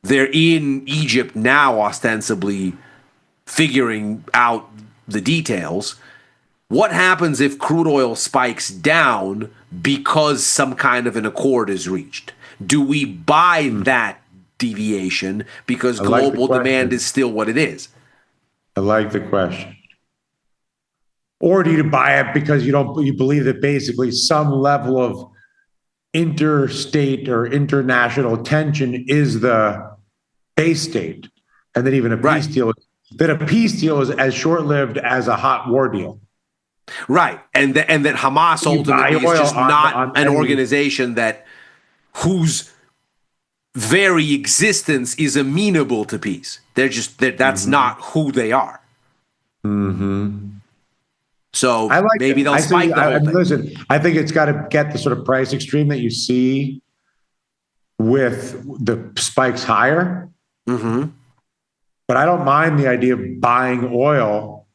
They're in Egypt now, ostensibly figuring out the details. What happens if crude oil spikes down because some kind of an accord is reached? Do we buy that deviation because global demand is still what it is? I like the question. Or do you buy it because you believe that basically some level of interstate or international tension is the base state, and that even a peace deal is as short-lived as a hot war deal? Right, and that Hamas ultimately is just not an organization whose very existence is amenable to peace. They're just that's not who they are. Mm-hmm. So maybe they'll spike the whole thing. Listen, I think it's got to get the sort of price extreme that you see with the spikes higher. Mm-hmm. But I don't mind the idea of buying oil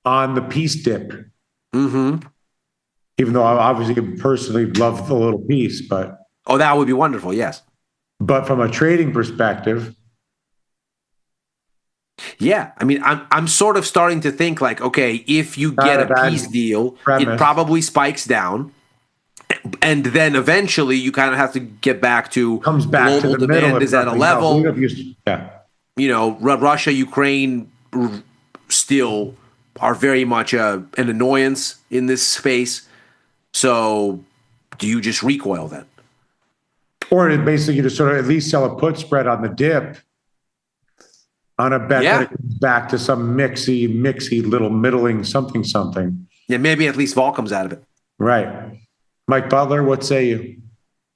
on the peace dip. Mm-hmm. Even though I obviously personally love the little piece, but that would be wonderful. Yes, but from a trading perspective, yeah. I mean, I'm sort of starting to think like, okay, if you get a peace deal, it probably spikes down, and then eventually you kind of have to get back to global demand is at a level. You know, Russia, Ukraine still are very much an annoyance in this space. So do you just recoil then? Or basically you just sort of at least sell a put spread on the dip on a bet that it comes back to some mixy little middling something. Yeah, maybe at least vol comes out of it. Right. Mike Butler, what say you?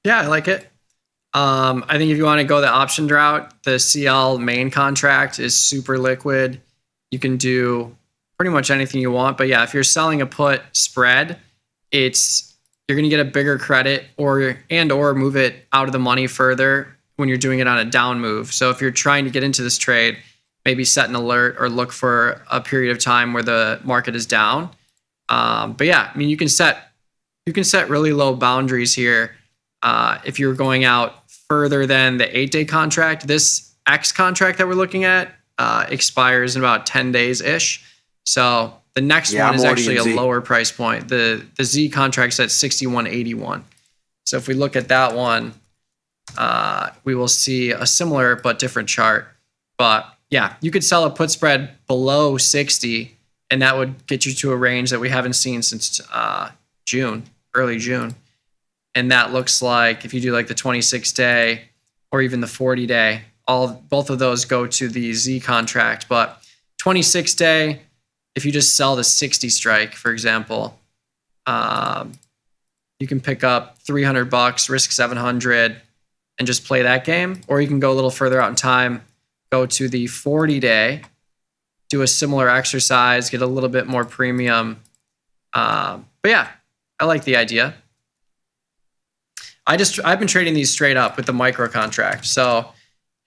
Yeah, I like it. I think if you want to go the option route, the CL main contract is super liquid. You can do pretty much anything you want. But yeah, if you're selling a put spread, you're going to get a bigger credit or move it out of the money further when you're doing it on a down move. So if you're trying to get into this trade, maybe set an alert or look for a period of time where the market is down. But yeah, I mean, you can set really low boundaries here. If you're going out further than the 8-day contract, this X contract that we're looking at expires in about 10 days ish. So the next one is actually a lower price point. The Z contract's at 61.81. So if we look at that one, we will see a similar but different chart. But yeah, you could sell a put spread below 60, and that would get you to a range that we haven't seen since early June. And that looks like if you do like the 26-day or even the 40-day, both of those go to the Z contract. But 26-day, if you just sell the 60 strike, for example, you can pick up $300, risk 700, and just play that game. Or you can go a little further out in time, go to the 40-day, do a similar exercise, get a little bit more premium. But yeah, I like the idea. I've been trading these straight up with the micro contract. So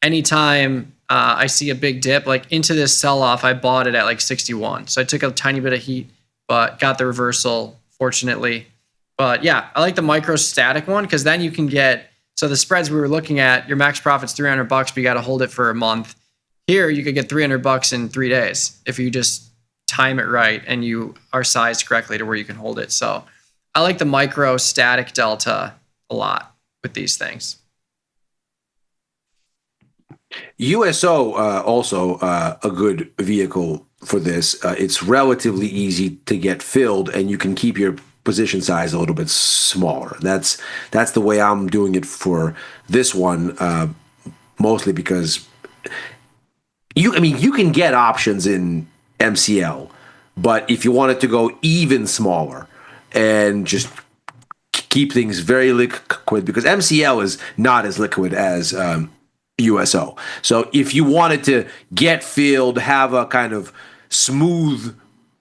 anytime I see a big dip, like into this sell-off, I bought it at like 61. So I took a tiny bit of heat, but got the reversal, fortunately. But yeah, I like the micro static one because then you can get, so the spreads we were looking at, your max profit's $300, but you got to hold it for a month. Here, you could get $300 in 3 days if you just time it right and you are sized correctly to where you can hold it. So I like the micro static delta a lot with these things. USO also a good vehicle for this. It's relatively easy to get filled, and you can keep your position size a little bit smaller. That's the way I'm doing it for this one, mostly because you can get options in MCL, but if you want it to go even smaller and just keep things very liquid, because MCL is not as liquid as USO. So if you wanted to get filled, have a kind of smooth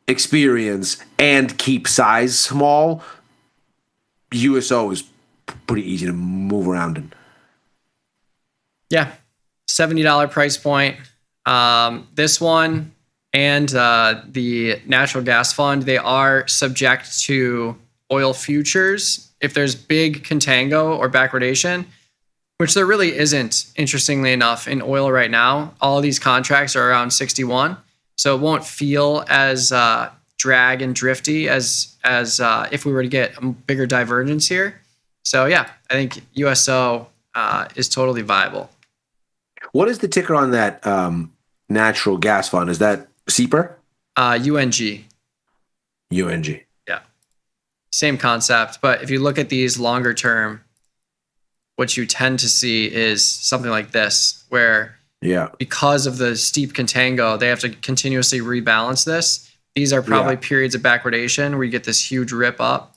experience and keep size small, USO is pretty easy to move around in. Yeah, $70 price point. This one and the natural gas fund, they are subject to oil futures if there's big contango or backwardation, which there really isn't, interestingly enough, in oil right now. All of these contracts are around 61, so it won't feel as drag and drifty as if we were to get a bigger divergence here. So yeah, I think USO is totally viable. What is the ticker on that natural gas fund? Is that CEPR? UNG. UNG. Yeah. Same concept, but if you look at these longer term, what you tend to see is something like this, where because of the steep contango, they have to continuously rebalance this. These are probably periods of backwardation where you get this huge rip up,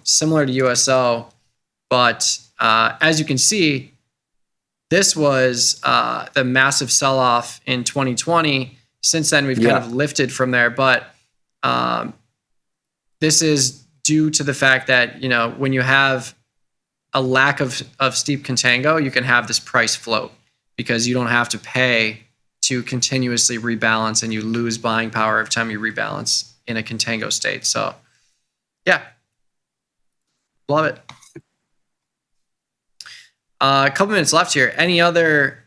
similar to USO. But as you can see, this was the massive sell-off in 2020. Since then, we've kind of lifted from there. But this is due to the fact that, when you have a lack of steep contango, you can have this price float because you don't have to pay to continuously rebalance, and you lose buying power every time you rebalance in a contango state. So yeah, love it. A couple minutes left here. Any other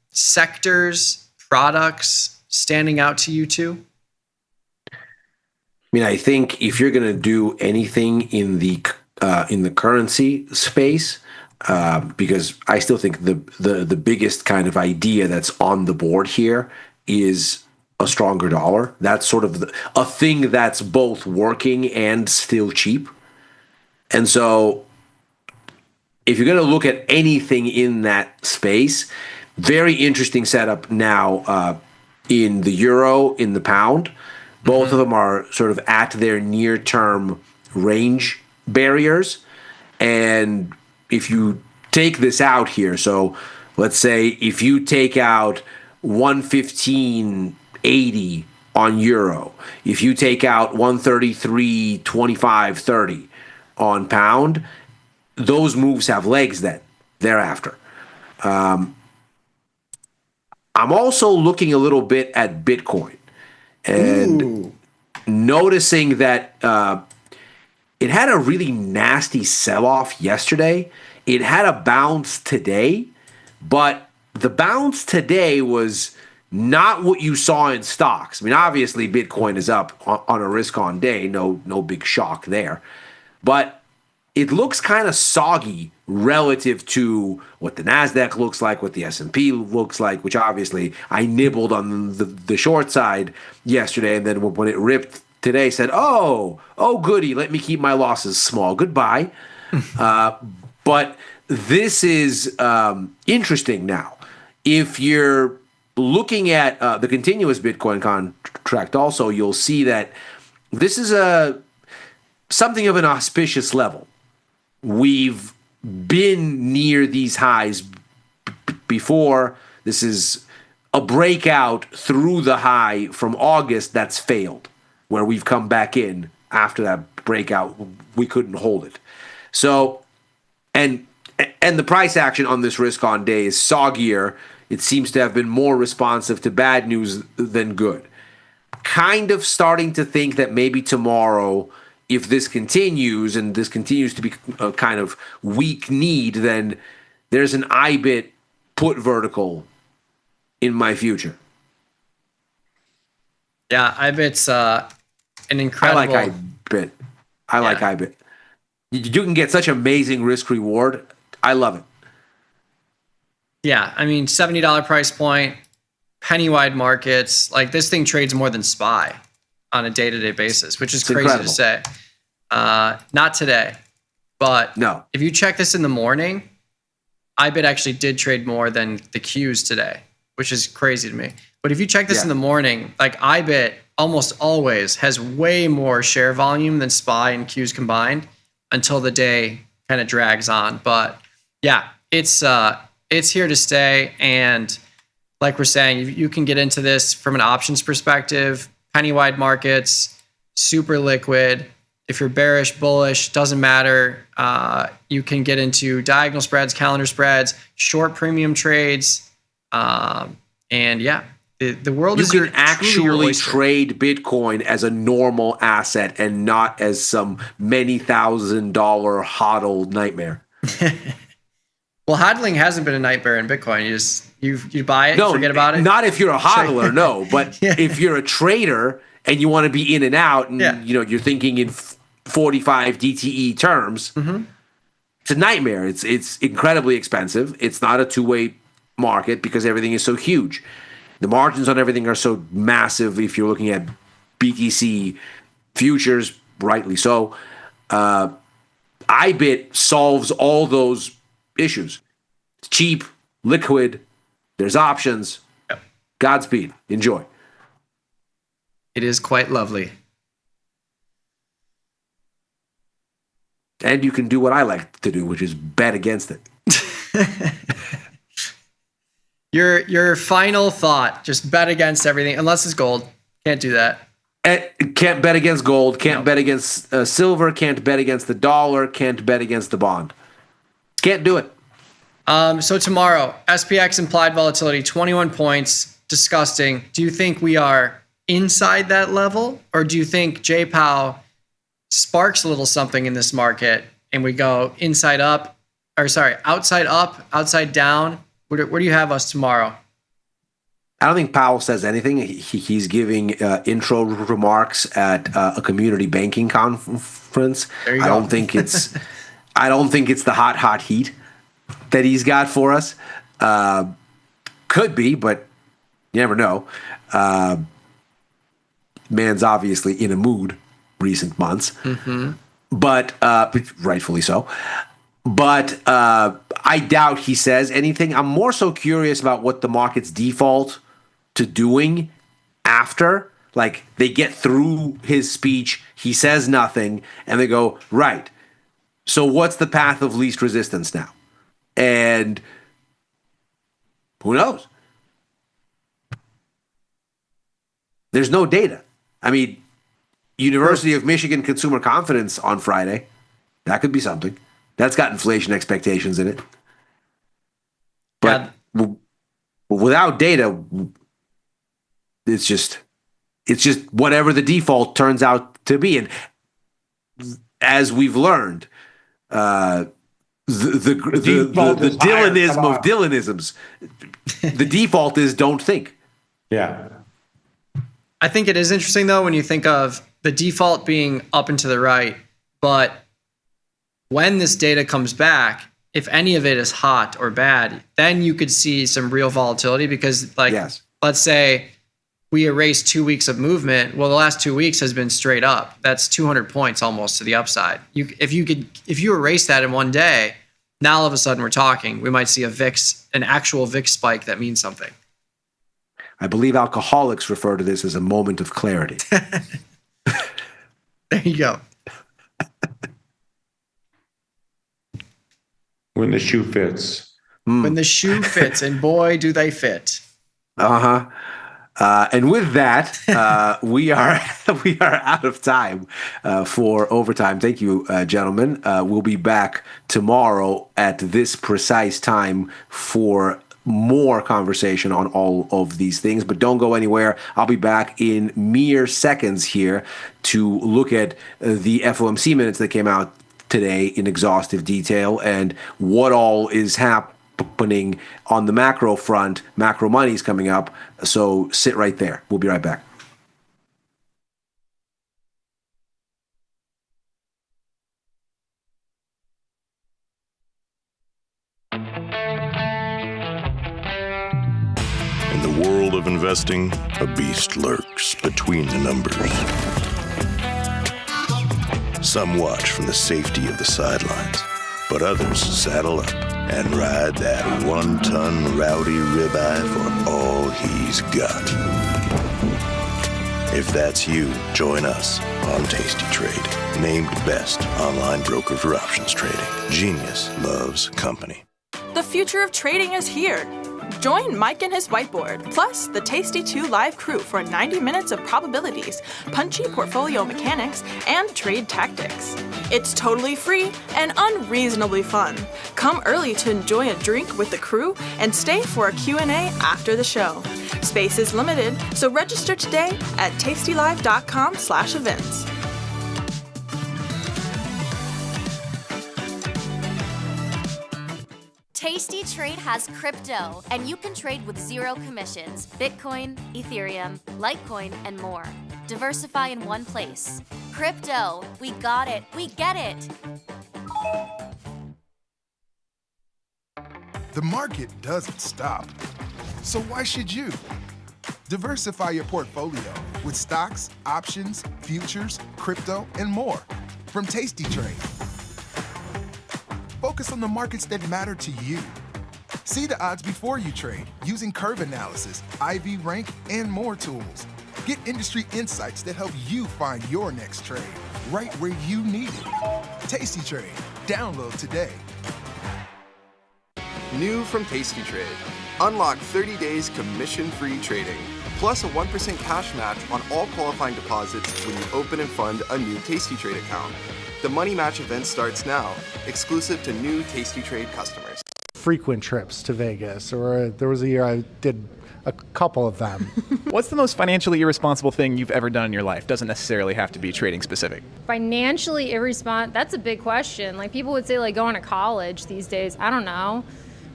sectors, products standing out to you two? I think if you're going to do anything in the currency space, because I still think the biggest kind of idea that's on the board here is a stronger dollar. That's sort of a thing that's both working and still cheap. And so if you're going to look at anything in that space, very interesting setup now in the euro, in the pound. Both of them are sort of at their near-term range barriers. And if you take this out here, so let's say if you take out 115.80 on euro, if you take out 133.25.30 on pound, those moves have legs then thereafter. I'm also looking a little bit at Bitcoin and noticing that it had a really nasty sell-off yesterday. It had a bounce today, but the bounce today was not what you saw in stocks. Obviously, Bitcoin is up on a risk-on day. No big shock there. But it looks kind of soggy relative to what the NASDAQ looks like, what the S&P looks like, which obviously I nibbled on the short side yesterday, and then when it ripped today said, oh goody, let me keep my losses small. Goodbye. But this is interesting now. If you're looking at the continuous Bitcoin contract also, you'll see that this is something of an auspicious level. We've been near these highs before. This is a breakout through the high from August that's failed, where we've come back in after that breakout. We couldn't hold it. So, and the price action on this risk on day is soggier. It seems to have been more responsive to bad news than good. Kind of starting to think that maybe tomorrow if this continues and this continues to be a kind of weak need, then there's an IBIT put vertical in my future. Yeah, IBIT's an incredible. I like IBIT. I like IBIT. You can get such amazing risk reward. I love it. Yeah, I mean, $70 price point, penny wide markets. Like this thing trades more than SPY on a day-to-day basis, which is crazy incredible to say. Not today, but no. If you check this in the morning, IBIT actually did trade more than the Qs today, which is crazy to me. But if you check this in the morning, like IBIT almost always has way more share volume than SPY and Qs combined until the day kind of drags on. But yeah, it's here to stay. And like we're saying, you can get into this from an options perspective, penny wide markets, super liquid. If you're bearish, bullish, doesn't matter. You can get into diagonal spreads, calendar spreads, short premium trades. And yeah, the world is you can actually trade Bitcoin as a normal asset and not as some many $1,000 hodl nightmare. Well, hodling hasn't been a nightmare in Bitcoin. You buy it, forget about it. Not if you're a hodler, no. But if you're a trader and you want to be in and out, and you're thinking in 45 DTE terms, it's a nightmare. It's incredibly expensive. It's not a two-way market because everything is so huge. The margins on everything are so massive. If you're looking at BTC futures, rightly so. IBIT solves all those issues. It's cheap, liquid, there's options. Godspeed. Enjoy. It is quite lovely. And you can do what I like to do, which is bet against it. Your final thought, just bet against everything, unless it's gold. Can't do that. Can't bet against gold, can't bet against silver, can't bet against the dollar, can't bet against the bond. Can't do it. So tomorrow, SPX implied volatility, 21 points, disgusting. Do you think we are inside that level, or do you think JPOW sparks a little something in this market and we go outside up, outside down? Where do you have us tomorrow? I don't think Powell says anything. He's giving intro remarks at a community banking conference. I don't think it's the hot heat that he's got for us. Could be, but you never know. Man's obviously in a mood recent months, but rightfully so. But I doubt he says anything. I'm more so curious about what the market's default to doing after. Like, they get through his speech, he says nothing, and they go, right, so what's the path of least resistance now? And who knows? There's no data. I mean, University of Michigan consumer confidence on Friday, that could be something. That's got inflation expectations in it. But without data, it's just whatever the default turns out to be. And as we've learned, the Dylanism of Dylanisms, the default is don't think. Yeah. I think it is interesting, though, when you think of the default being up and to the right, but when this data comes back, if any of it is hot or bad, then you could see some real volatility because, let's say we erase 2 weeks of movement. Well, the last 2 weeks has been straight up. That's 200 points almost to the upside. If you erase that in one day, now all of a sudden we're talking. We might see an actual VIX spike that means something. I believe alcoholics refer to this as a moment of clarity. There you go. When the shoe fits. When the shoe fits, and boy, do they fit. And with that, we are out of time for overtime. Thank you, gentlemen. We'll be back tomorrow at this precise time for more conversation on all of these things, but don't go anywhere. I'll be back in mere seconds here to look at the FOMC minutes that came out today in exhaustive detail and what all is happening on the macro front. Macro money's coming up, so sit right there. We'll be right back. In the world of investing, a beast lurks between the numbers. Some watch from the safety of the sidelines, but others saddle up and ride that 1-ton rowdy ribeye for all he's got. If that's you, join us on Tasty Trade, named best online broker for options trading. Genius loves company. The future of trading is here. Join Mike and his whiteboard, plus the Tasty 2 live crew for 90 minutes of probabilities, punchy portfolio mechanics, and trade tactics. It's totally free and unreasonably fun. Come early to enjoy a drink with the crew and stay for a Q&A after the show. Space is limited, so register today at tastylive.com/events. Tasty Trade has crypto, and you can trade with zero commissions, Bitcoin, Ethereum, Litecoin, and more. Diversify in one place. Crypto, we got it, we get it. The market doesn't stop. So why should you? Diversify your portfolio with stocks, options, futures, crypto, and more from Tasty Trade. Focus on the markets that matter to you. See the odds before you trade using curve analysis, IV rank, and more tools. Get industry insights that help you find your next trade right where you need it. Tasty Trade. Download today. New from Tasty Trade. Unlock 30 days commission-free trading, plus a 1% cash match on all qualifying deposits when you open and fund a new Tasty Trade account. The Money Match event starts now, exclusive to new Tasty Trade customers. Frequent trips to Vegas, or there was a year I did a couple of them. What's the most financially irresponsible thing you've ever done in your life? Doesn't necessarily have to be trading specific. Financially irresponsible, that's a big question. Like people would say like going to college these days. I don't know.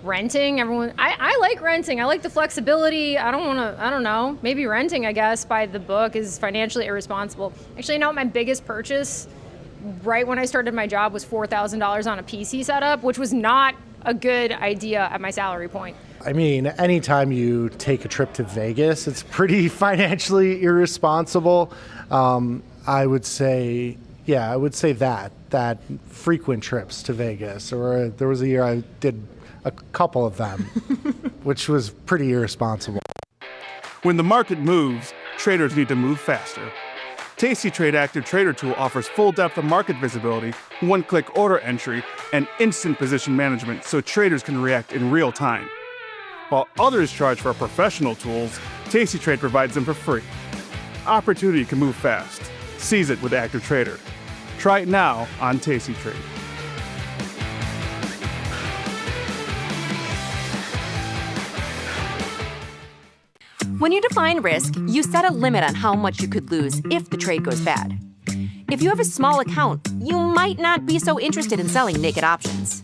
Renting, I like renting. I like the flexibility. I don't know. Maybe renting, I guess, by the book is financially irresponsible. Actually, you know what my biggest purchase right when I started my job was $4,000 on a PC setup, which was not a good idea at my salary point. I mean, anytime you take a trip to Vegas, it's pretty financially irresponsible. I would say that frequent trips to Vegas, or there was a year I did a couple of them, which was pretty irresponsible. When the market moves, traders need to move faster. Tasty Trade Active Trader Tool offers full depth of market visibility, one-click order entry, and instant position management so traders can react in real time. While others charge for professional tools, Tasty Trade provides them for free. Opportunity can move fast. Seize it with Active Trader. Try it now on Tasty Trade. When you define risk, you set a limit on how much you could lose if the trade goes bad. If you have a small account, you might not be so interested in selling naked options.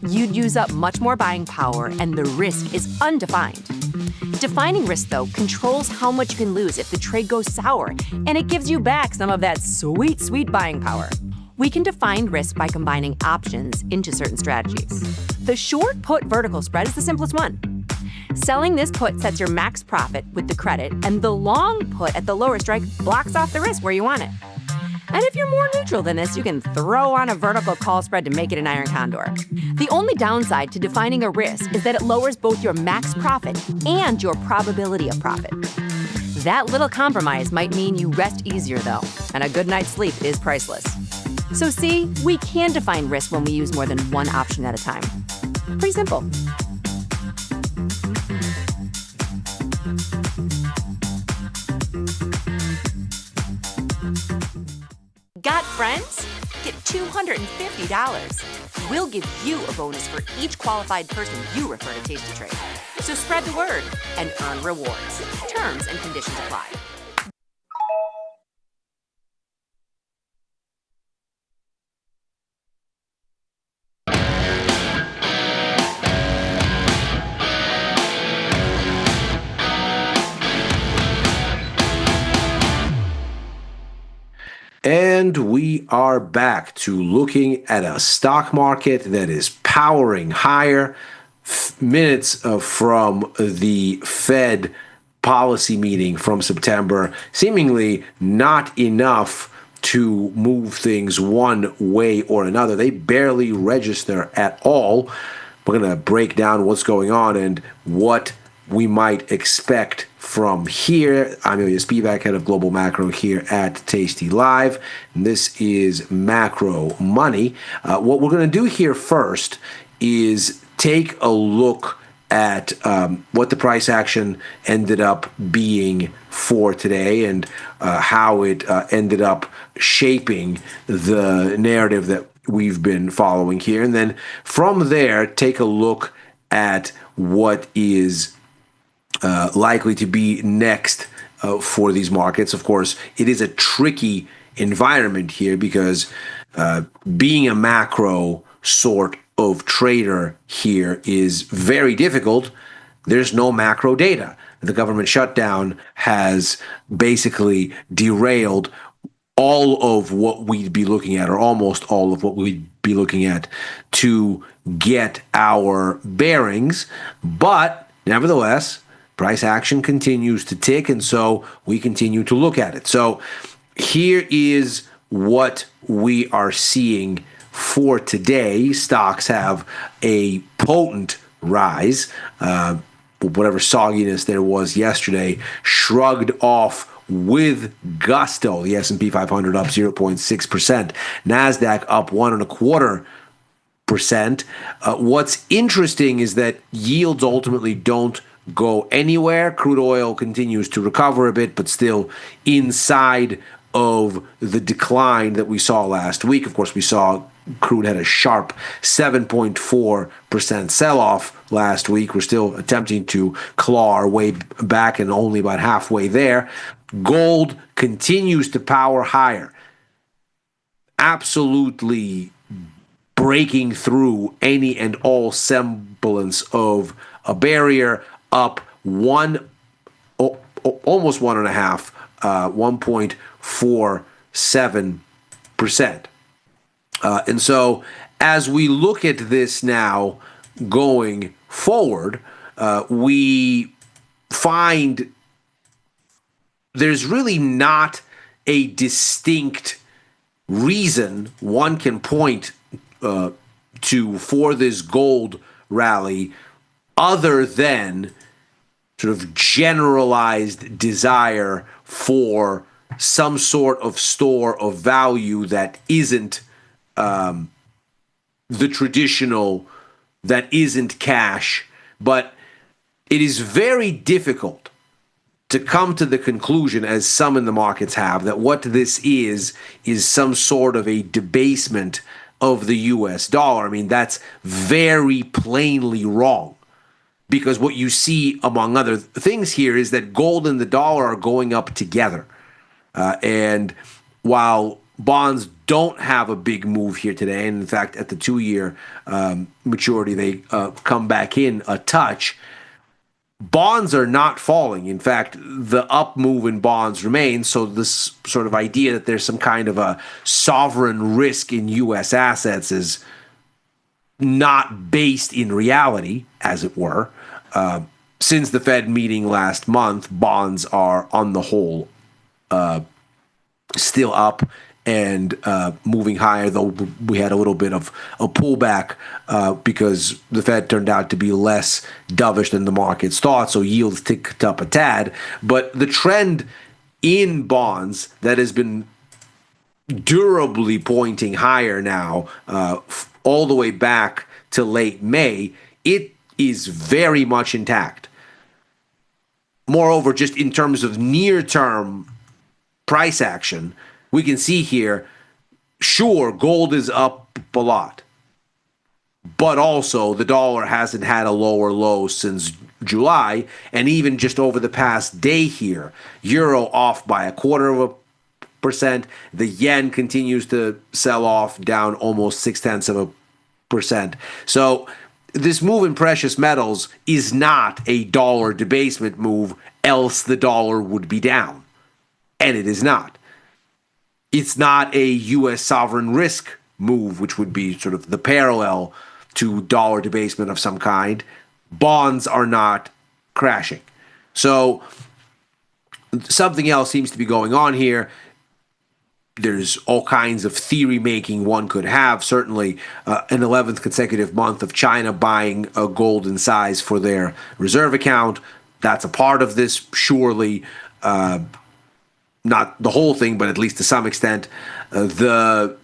You'd use up much more buying power, and the risk is undefined. Defining risk, though, controls how much you can lose if the trade goes sour, and it gives you back some of that sweet, sweet buying power. We can define risk by combining options into certain strategies. The short put vertical spread is the simplest one. Selling this put sets your max profit with the credit, and the long put at the lower strike blocks off the risk where you want it. And if you're more neutral than this, you can throw on a vertical call spread to make it an iron condor. The only downside to defining a risk is that it lowers both your max profit and your probability of profit. That little compromise might mean you rest easier, though, and a good night's sleep is priceless. So see, we can define risk when we use more than one option at a time. Pretty simple. Got friends? Get $250. We'll give you a bonus for each qualified person you refer to Tasty Trade. So spread the word and earn rewards. Terms and conditions apply. And we are back to looking at a stock market that is powering higher. Minutes from the Fed policy meeting from September, seemingly not enough to move things one way or another. They barely register at all. We're going to break down what's going on and what we might expect from here. I'm Ilya Spivak, head of Global Macro here at Tasty Live. And this is Macro Money. What we're going to do here first is take a look at what the price action ended up being for today and how it ended up shaping the narrative that we've been following here. And then from there, take a look at what is likely to be next for these markets. Of course, it is a tricky environment here because being a macro sort of trader here is very difficult. There's no macro data. The government shutdown has basically derailed all of what we'd be looking at, or almost all of what we'd be looking at, to get our bearings. But nevertheless, price action continues to tick, and so we continue to look at it. So here is what we are seeing for today. Stocks have a potent rise. Whatever sogginess there was yesterday shrugged off with gusto. The S&P 500 up 0.6%. NASDAQ up 1.25%. What's interesting is that yields ultimately don't go anywhere. Crude oil continues to recover a bit, but still inside of the decline that we saw last week. Of course, we saw crude had a sharp 7.4% sell-off last week. We're still attempting to claw our way back and only about halfway there. Gold continues to power higher, absolutely breaking through any and all semblance of a barrier, up almost 1.5, 1.47%. And so as we look at this now going forward, we find there's really not a distinct reason one can point to for this gold rally other than sort of generalized desire for some sort of store of value that isn't the traditional, that isn't cash. But it is very difficult to come to the conclusion, as some in the markets have, that what this is some sort of a debasement of the US dollar. I mean, that's very plainly wrong. Because what you see, among other things here, is that gold and the dollar are going up together. And while bonds don't have a big move here today, and in fact, at the 2-year maturity, they come back in a touch, bonds are not falling. In fact, the up move in bonds remains. So this sort of idea that there's some kind of a sovereign risk in U.S. assets is not based in reality, as it were. Since the Fed meeting last month, bonds are, on the whole, still up and moving higher, though we had a little bit of a pullback because the Fed turned out to be less dovish than the markets thought, so yields ticked up a tad. But the trend in bonds that has been durably pointing higher now, all the way back to late May, it is very much intact. Moreover, just in terms of near-term price action, we can see here, sure, gold is up a lot. but also the dollar hasn't had a lower low since July, and even just over the past day here, euro off by 0.25%. The yen continues to sell off, down almost 0.6%. So this move in precious metals is not a dollar debasement move, else the dollar would be down. And it is not. It's not a U.S. sovereign risk move, which would be sort of the parallel to dollar debasement of some kind. Bonds are not crashing. So something else seems to be going on here. There's all kinds of theory making one could have. Certainly an 11th consecutive month of China buying gold in size for their reserve account. That's a part of this, surely. Not the whole thing, but at least to some extent. The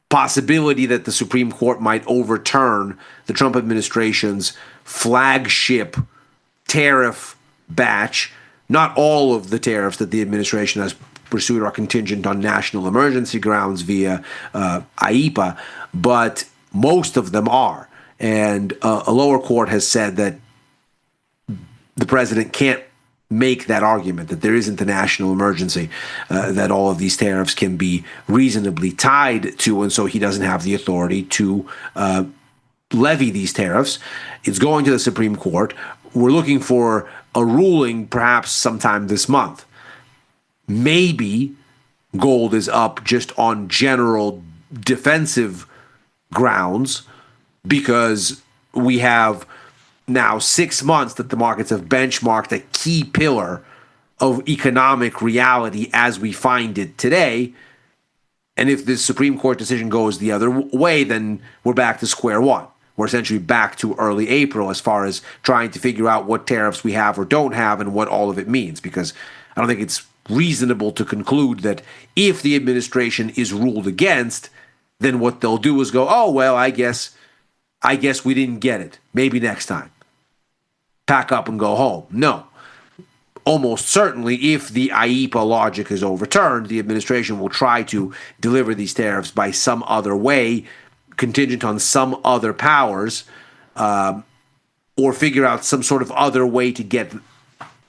possibility that the Supreme Court might overturn the Trump administration's flagship tariff batch. Not all of the tariffs that the administration has pursued are contingent on national emergency grounds via IEPA, but most of them are. And a lower court has said that the president can't make that argument, that there isn't a national emergency, that all of these tariffs can be reasonably tied to, and so he doesn't have the authority to levy these tariffs. It's going to the Supreme Court. We're looking for a ruling perhaps sometime this month. Maybe gold is up just on general defensive grounds because we have now 6 months that the markets have benchmarked a key pillar of economic reality as we find it today. And if this Supreme Court decision goes the other way, then we're back to square one. We're essentially back to early April as far as trying to figure out what tariffs we have or don't have and what all of it means. Because I don't think it's reasonable to conclude that if the administration is ruled against, then what they'll do is go, oh, well, I guess we didn't get it. Maybe next time. Pack up and go home. No. Almost certainly, if the IEPA logic is overturned, the administration will try to deliver these tariffs by some other way, contingent on some other powers, or figure out some sort of other way to get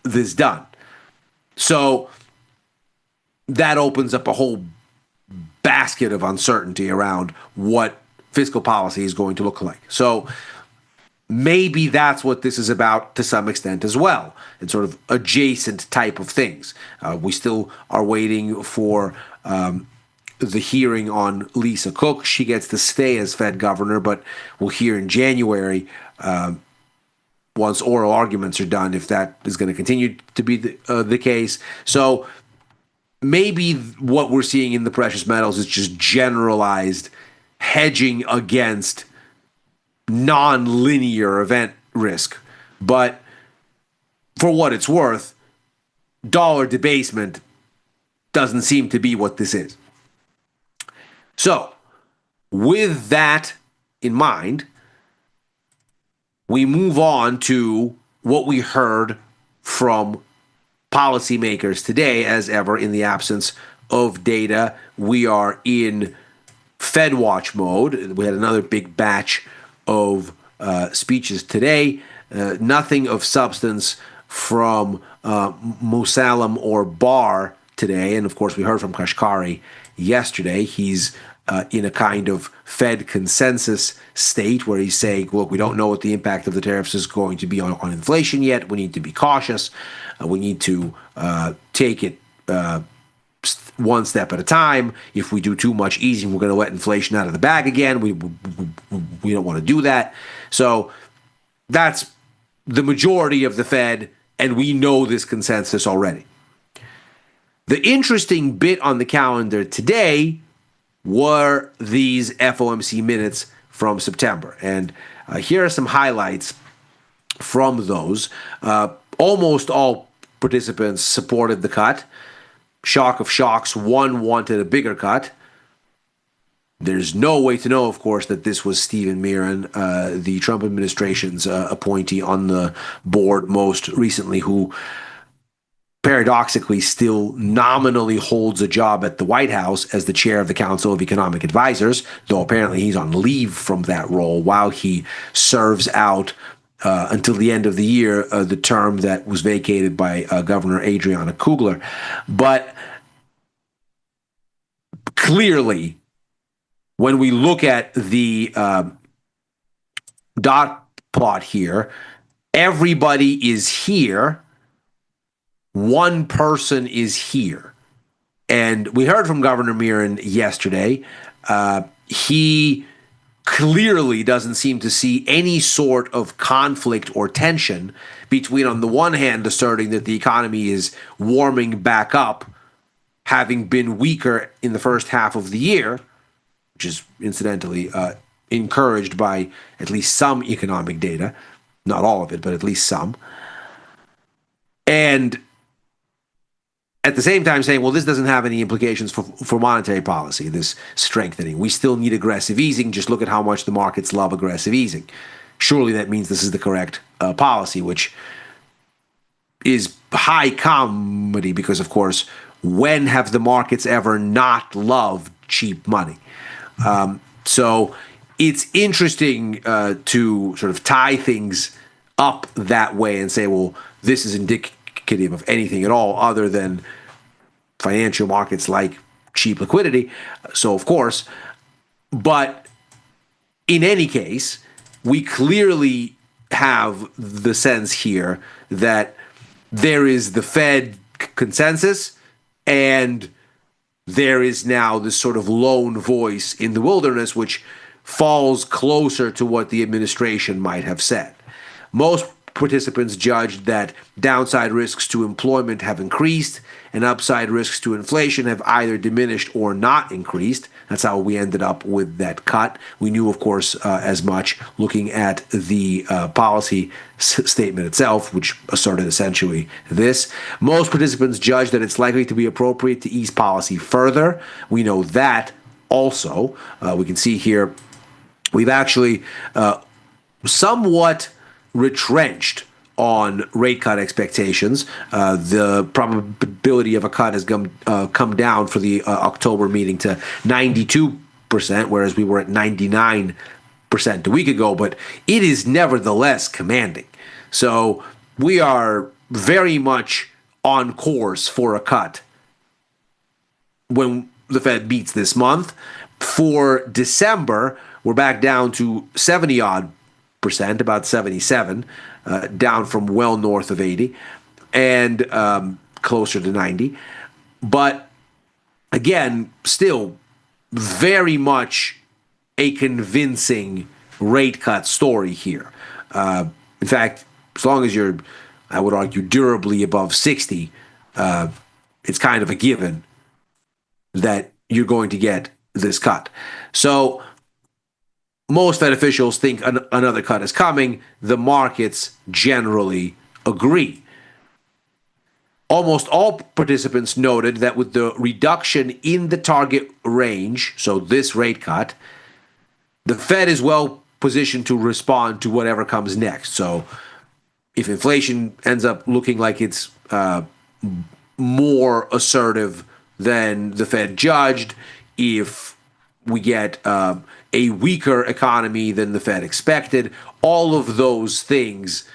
this done. So that opens up a whole basket of uncertainty around what fiscal policy is going to look like. So maybe that's what this is about to some extent as well. It's sort of adjacent type of things. We still are waiting for the hearing on Lisa Cook. She gets to stay as Fed governor, but we'll hear in January once oral arguments are done if that is going to continue to be the case. So maybe what we're seeing in the precious metals is just generalized hedging against non-linear event risk. But for what it's worth, dollar debasement doesn't seem to be what this is. So, with that in mind, we move on to what we heard from policymakers today. As ever, in the absence of data, we are in Fed watch mode. We had another big batch of speeches today. Nothing of substance from Musalem or Barr today. And of course, we heard from Kashkari yesterday. He's in a kind of Fed consensus state where he's saying, look, we don't know what the impact of the tariffs is going to be on inflation yet. We need to be cautious. We need to take it one step at a time. If we do too much easing, we're going to let inflation out of the bag again. We don't want to do that. So that's the majority of the Fed, and we know this consensus already. The interesting bit on the calendar today were these FOMC minutes from September. And here are some highlights from those. Almost all participants supported the cut. Shock of shocks, one wanted a bigger cut. There's no way to know, of course, that this was Stephen Miran, the Trump administration's appointee on the board most recently, who paradoxically still nominally holds a job at the White House as the chair of the Council of Economic Advisors, though apparently he's on leave from that role while he serves out until the end of the year the term that was vacated by Governor Adriana Kugler. But clearly, when we look at the dot plot here, everybody is here. One person is here. And we heard from Governor Miron yesterday. He clearly doesn't seem to see any sort of conflict or tension between, on the one hand, asserting that the economy is warming back up, having been weaker in the first half of the year, which is incidentally encouraged by at least some economic data, not all of it, but at least some. And at the same time saying, well, this doesn't have any implications for monetary policy, this strengthening. We still need aggressive easing. Just look at how much the markets love aggressive easing. Surely that means this is the correct policy, which is high comedy because, of course, when have the markets ever not loved cheap money? So it's interesting to sort of tie things up that way and say, well, this is indicative of anything at all other than financial markets like cheap liquidity. So, of course, but in any case, we clearly have the sense here that there is the Fed consensus and there is now this sort of lone voice in the wilderness, which falls closer to what the administration might have said. Most participants judged that downside risks to employment have increased and upside risks to inflation have either diminished or not increased. That's how we ended up with that cut. We knew, of course, as much looking at the policy statement itself, which asserted essentially this. Most participants judged that it's likely to be appropriate to ease policy further. We know that also. We can see here we've actually somewhat retrenched on rate cut expectations. The probability of a cut has come down for the October meeting to 92%, whereas we were at 99% a week ago, but it is nevertheless commanding. So we are very much on course for a cut when the Fed meets this month. For December, we're back down to 70-odd percent, about 77, down from well north of 80 and closer to 90. But again, still very much a convincing rate cut story here. In fact, as long as you're, I would argue, durably above 60, it's kind of a given that you're going to get this cut. So most Fed officials think another cut is coming. The markets generally agree. Almost all participants noted that with the reduction in the target range, so this rate cut, the Fed is well positioned to respond to whatever comes next. So if inflation ends up looking like it's more assertive than the Fed judged, if we get a weaker economy than the Fed expected, all of those things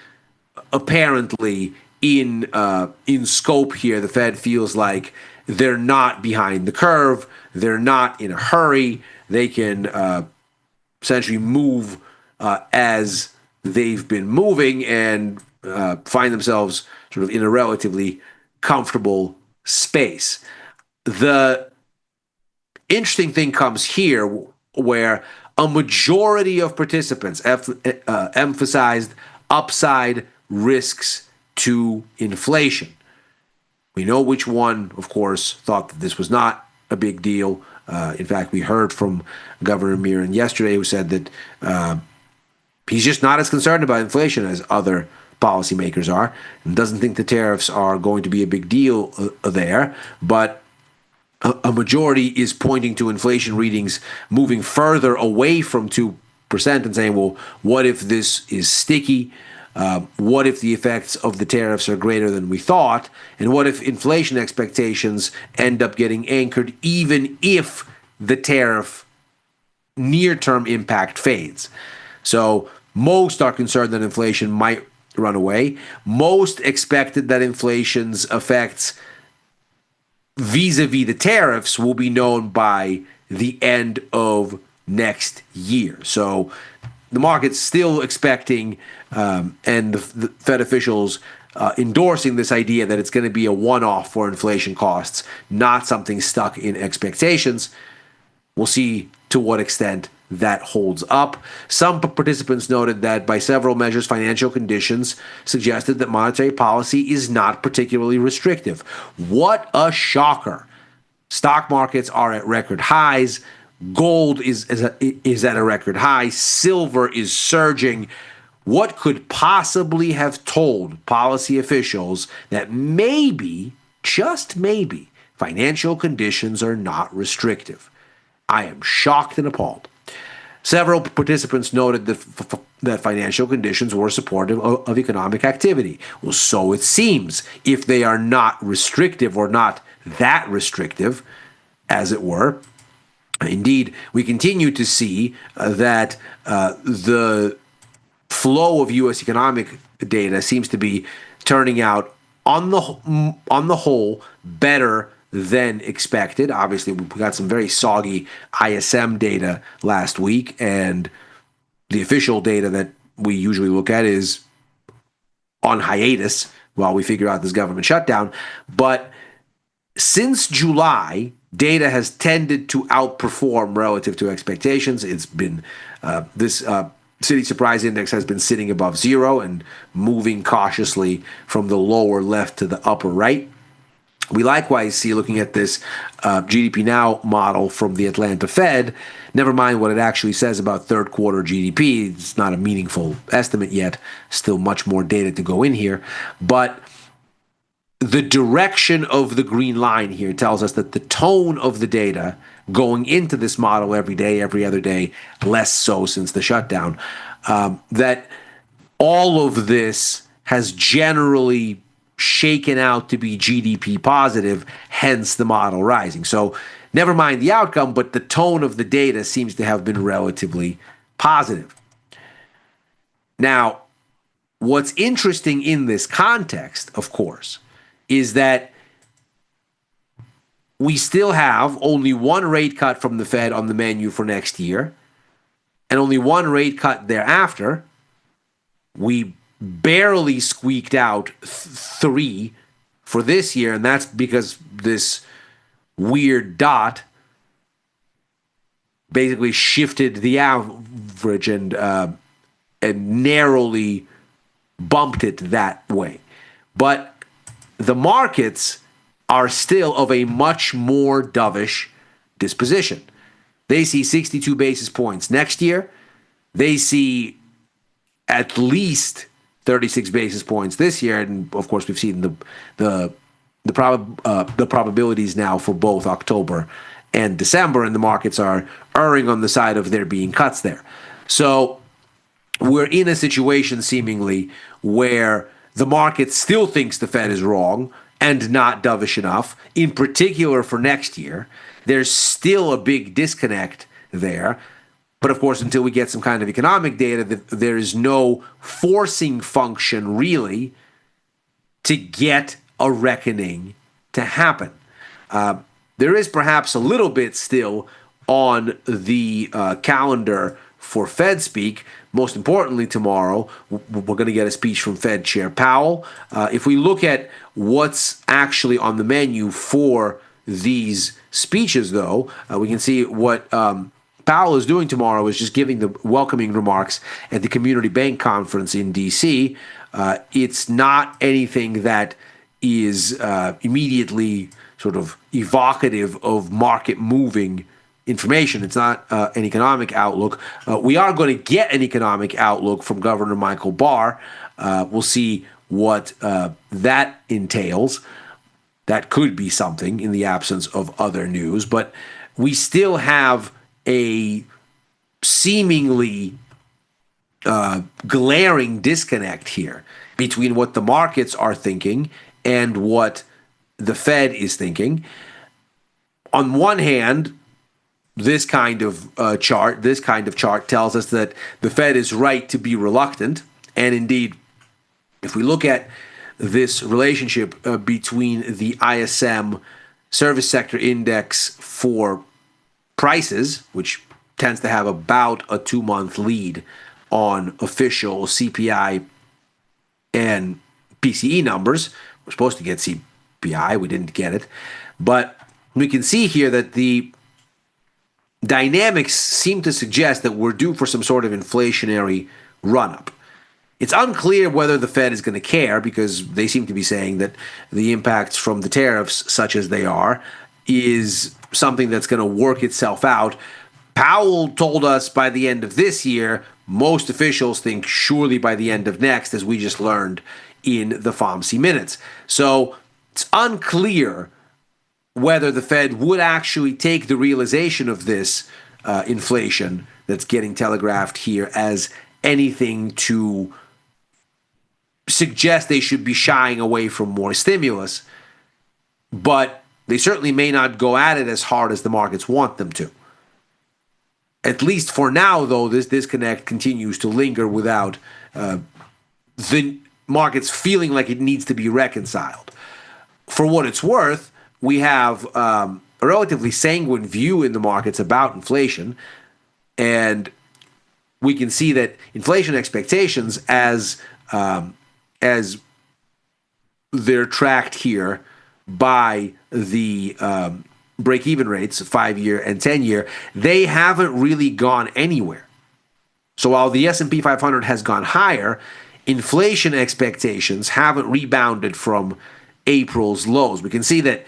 apparently in scope here, the Fed feels like they're not behind the curve, they're not in a hurry, they can essentially move as they've been moving and find themselves sort of in a relatively comfortable space. The interesting thing comes here where a majority of participants emphasized upside risks to inflation. We know which one, of course, thought that this was not a big deal. In fact, we heard from Governor Miron yesterday who said that he's just not as concerned about inflation as other policymakers are and doesn't think the tariffs are going to be a big deal there. But a majority is pointing to inflation readings moving further away from 2% and saying, well, what if this is sticky? What if the effects of the tariffs are greater than we thought? And what if inflation expectations end up getting anchored even if the tariff near-term impact fades? So most are concerned that inflation might run away. Most expected that inflation's effects vis-a-vis the tariffs will be known by the end of next year. So the market's still expecting, and the Fed officials endorsing this idea that it's going to be a one-off for inflation costs, not something stuck in expectations. We'll see to what extent that holds up. Some participants noted that by several measures, financial conditions suggested that monetary policy is not particularly restrictive. What a shocker. Stock markets are at record highs. Gold is at a record high. Silver is surging. What could possibly have told policy officials that maybe, just maybe, financial conditions are not restrictive? I am shocked and appalled. Several participants noted that financial conditions were supportive of economic activity. Well, so it seems, if they are not restrictive or not that restrictive, as it were. Indeed, we continue to see that the flow of U.S. economic data seems to be turning out on the whole better than expected. Obviously, we got some very soggy ISM data last week, and the official data that we usually look at is on hiatus while we figure out this government shutdown. But since July, data has tended to outperform relative to expectations. It's been this City Surprise Index has been sitting above zero and moving cautiously from the lower left to the upper right. We likewise see, looking at this GDP Now model from the Atlanta Fed, never mind what it actually says about third quarter GDP, it's not a meaningful estimate yet, still much more data to go in here, but the direction of the green line here tells us that the tone of the data going into this model every day, every other day, less so since the shutdown, that all of this has generally shaken out to be GDP positive, hence the model rising. So never mind the outcome, but the tone of the data seems to have been relatively positive. Now, what's interesting in this context, of course, is that we still have only one rate cut from the Fed on the menu for next year, and only one rate cut thereafter. We barely squeaked out 3 for this year, and that's because this weird dot basically shifted the average and narrowly bumped it that way. But the markets are still of a much more dovish disposition. They see 62 basis points next year. They see at least 36 basis points this year, and of course we've seen the probabilities now for both October and December, and the markets are erring on the side of there being cuts there. So we're in a situation seemingly where the market still thinks the Fed is wrong and not dovish enough, in particular for next year. There's still a big disconnect there. But of course, until we get some kind of economic data, there is no forcing function really to get a reckoning to happen. There is perhaps a little bit still on the calendar for Fed speak. Most importantly, tomorrow, we're going to get a speech from Fed Chair Powell. If we look at what's actually on the menu for these speeches, though, we can see what Powell is doing tomorrow is just giving the welcoming remarks at the Community Bank Conference in D.C. It's not anything that is immediately sort of evocative of market-moving information. It's not an economic outlook. We are going to get an economic outlook from Governor Michael Barr. We'll see what that entails. That could be something in the absence of other news, but we still have a seemingly glaring disconnect here between what the markets are thinking and what the Fed is thinking. On one hand, this kind of chart tells us that the Fed is right to be reluctant. And indeed, if we look at this relationship between the ISM service sector index for prices, which tends to have about a 2-month lead on official CPI and PCE numbers. We're supposed to get CPI, we didn't get it. But we can see here that the dynamics seem to suggest that we're due for some sort of inflationary run-up. It's unclear whether the Fed is going to care, because they seem to be saying that the impacts from the tariffs, such as they are, is something that's going to work itself out. Powell told us by the end of this year. Most officials think surely by the end of next, as we just learned in the FOMC minutes. So it's unclear whether the Fed would actually take the realization of this inflation that's getting telegraphed here as anything to suggest they should be shying away from more stimulus, but they certainly may not go at it as hard as the markets want them to. At least for now, though, this disconnect continues to linger without the markets feeling like it needs to be reconciled. For what it's worth, we have a relatively sanguine view in the markets about inflation, and we can see that inflation expectations, as they're tracked here by the break-even rates, 5-year and 10-year, they haven't really gone anywhere. So while the S&P 500 has gone higher, inflation expectations haven't rebounded from April's lows. We can see that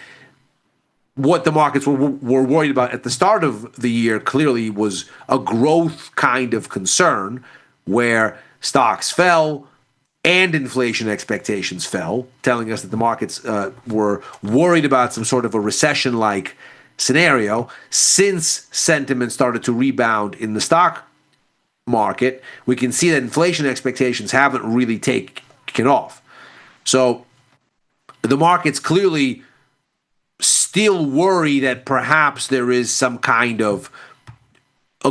what the markets were worried about at the start of the year clearly was a growth kind of concern, where stocks fell and inflation expectations fell, telling us that the markets were worried about some sort of a recession-like scenario. Since sentiment started to rebound in the stock market, we can see that inflation expectations haven't really taken off. So the markets clearly still worry that perhaps there is some kind of a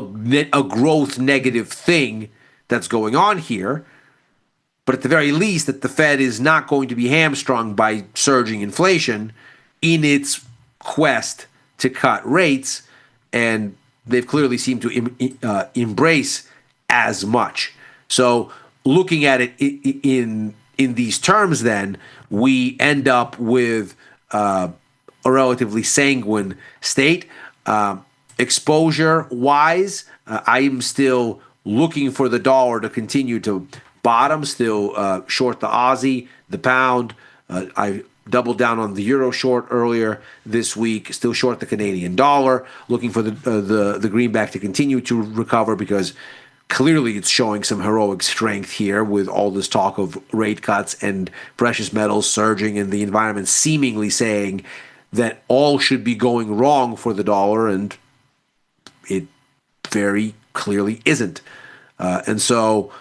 growth negative thing that's going on here. But at the very least, that the Fed is not going to be hamstrung by surging inflation in its quest to cut rates, and they've clearly seemed to embrace as much. So looking at it in these terms, then, we end up with a relatively sanguine state. Exposure-wise, I am still looking for the dollar to continue to bottom, still short the Aussie, the pound. I doubled down on the euro short earlier this week, still short the Canadian dollar, looking for the greenback to continue to recover, because clearly it's showing some heroic strength here with all this talk of rate cuts and precious metals surging, and the environment seemingly saying that all should be going wrong for the dollar, and it very clearly isn't. And so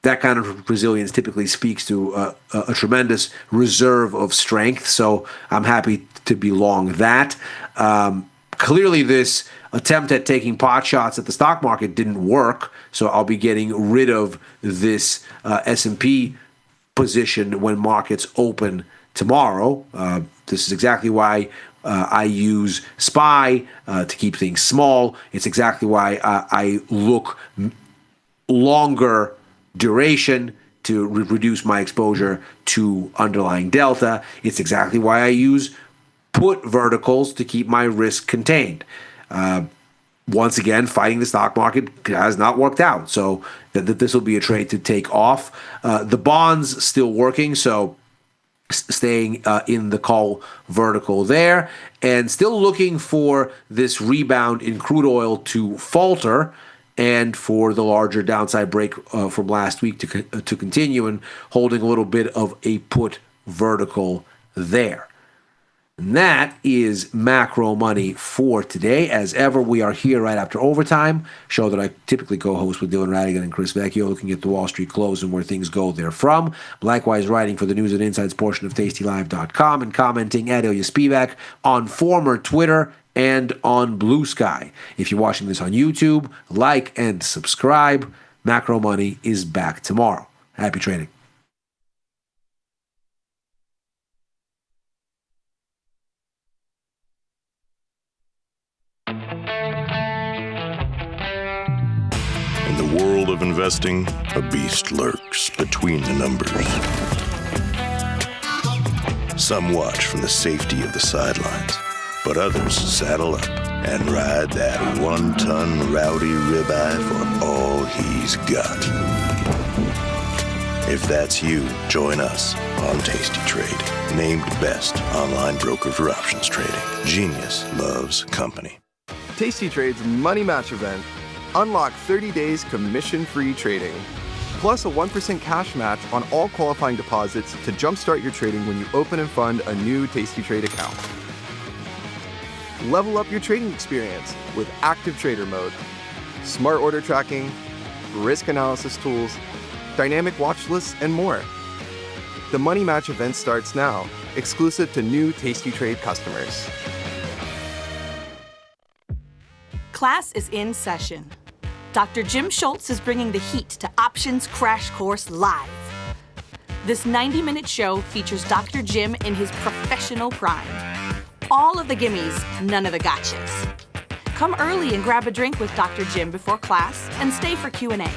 that kind of resilience typically speaks to a tremendous reserve of strength. So I'm happy to be long that. Clearly, this attempt at taking pot shots at the stock market didn't work. So I'll be getting rid of this S&P position when markets open tomorrow. This is exactly why I use SPY to keep things small. It's exactly why I look longer duration to reduce my exposure to underlying delta. It's exactly why I use put verticals to keep my risk contained. Once again, fighting the stock market has not worked out, so that this will be a trade to take off. The bonds still working, so staying in the call vertical there, and still looking for this rebound in crude oil to falter, and for the larger downside break from last week to continue, and holding a little bit of a put vertical there. And that is macro money for today. As ever, we are here right after overtime, show that I typically co-host with Dylan Radigan and Chris Vecchio, looking at the Wall Street close and where things go therefrom. Likewise, writing for the News and Insights portion of tastylive.com and commenting at Ilya Spivak on former Twitter and on Blue Sky. If you're watching this on YouTube, like and subscribe. Macro Money is back tomorrow. Happy trading. In the world of investing, a beast lurks between the numbers. Some watch from the safety of the sidelines, but others saddle up and ride that one-ton rowdy ribeye for all he's got. If that's you, join us on Tasty Trade, named best online broker for options trading. Genius loves company. Tasty Trade's Money Match event. Unlock 30 days commission-free trading, plus a 1% cash match on all qualifying deposits to jumpstart your trading when you open and fund a new Tasty Trade account. Level up your trading experience with Active Trader Mode, smart order tracking, risk analysis tools, dynamic watch lists, and more. The Money Match event starts now, exclusive to new Tasty Trade customers. Class is in session. Dr. Jim Schultz is bringing the heat to Options Crash Course Live. This 90-minute show features Dr. Jim in his professional prime. All of the gimmies, none of the gotchas. Come early and grab a drink with Dr. Jim before class and stay for Q&A.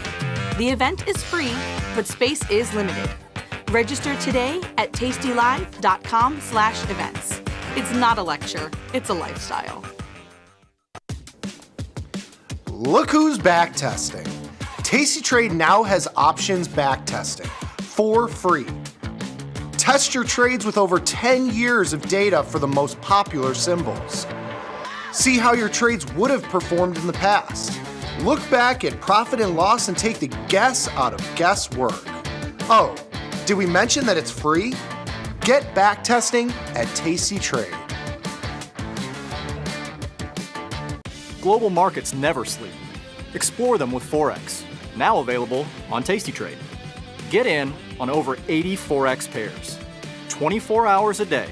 The event is free, but space is limited. Register today at tastylive.com/events. It's not a lecture, it's a lifestyle. Look who's back testing. Tasty Trade now has options back testing for free. Test your trades with over 10 years of data for the most popular symbols. See how your trades would have performed in the past. Look back at profit and loss and take the guess out of guesswork. Oh, did we mention that it's free? Get back testing at Tasty Trade. Global markets never sleep. Explore them with Forex, now available on Tasty Trade. Get in on over 80 Forex pairs, 24 hours a day,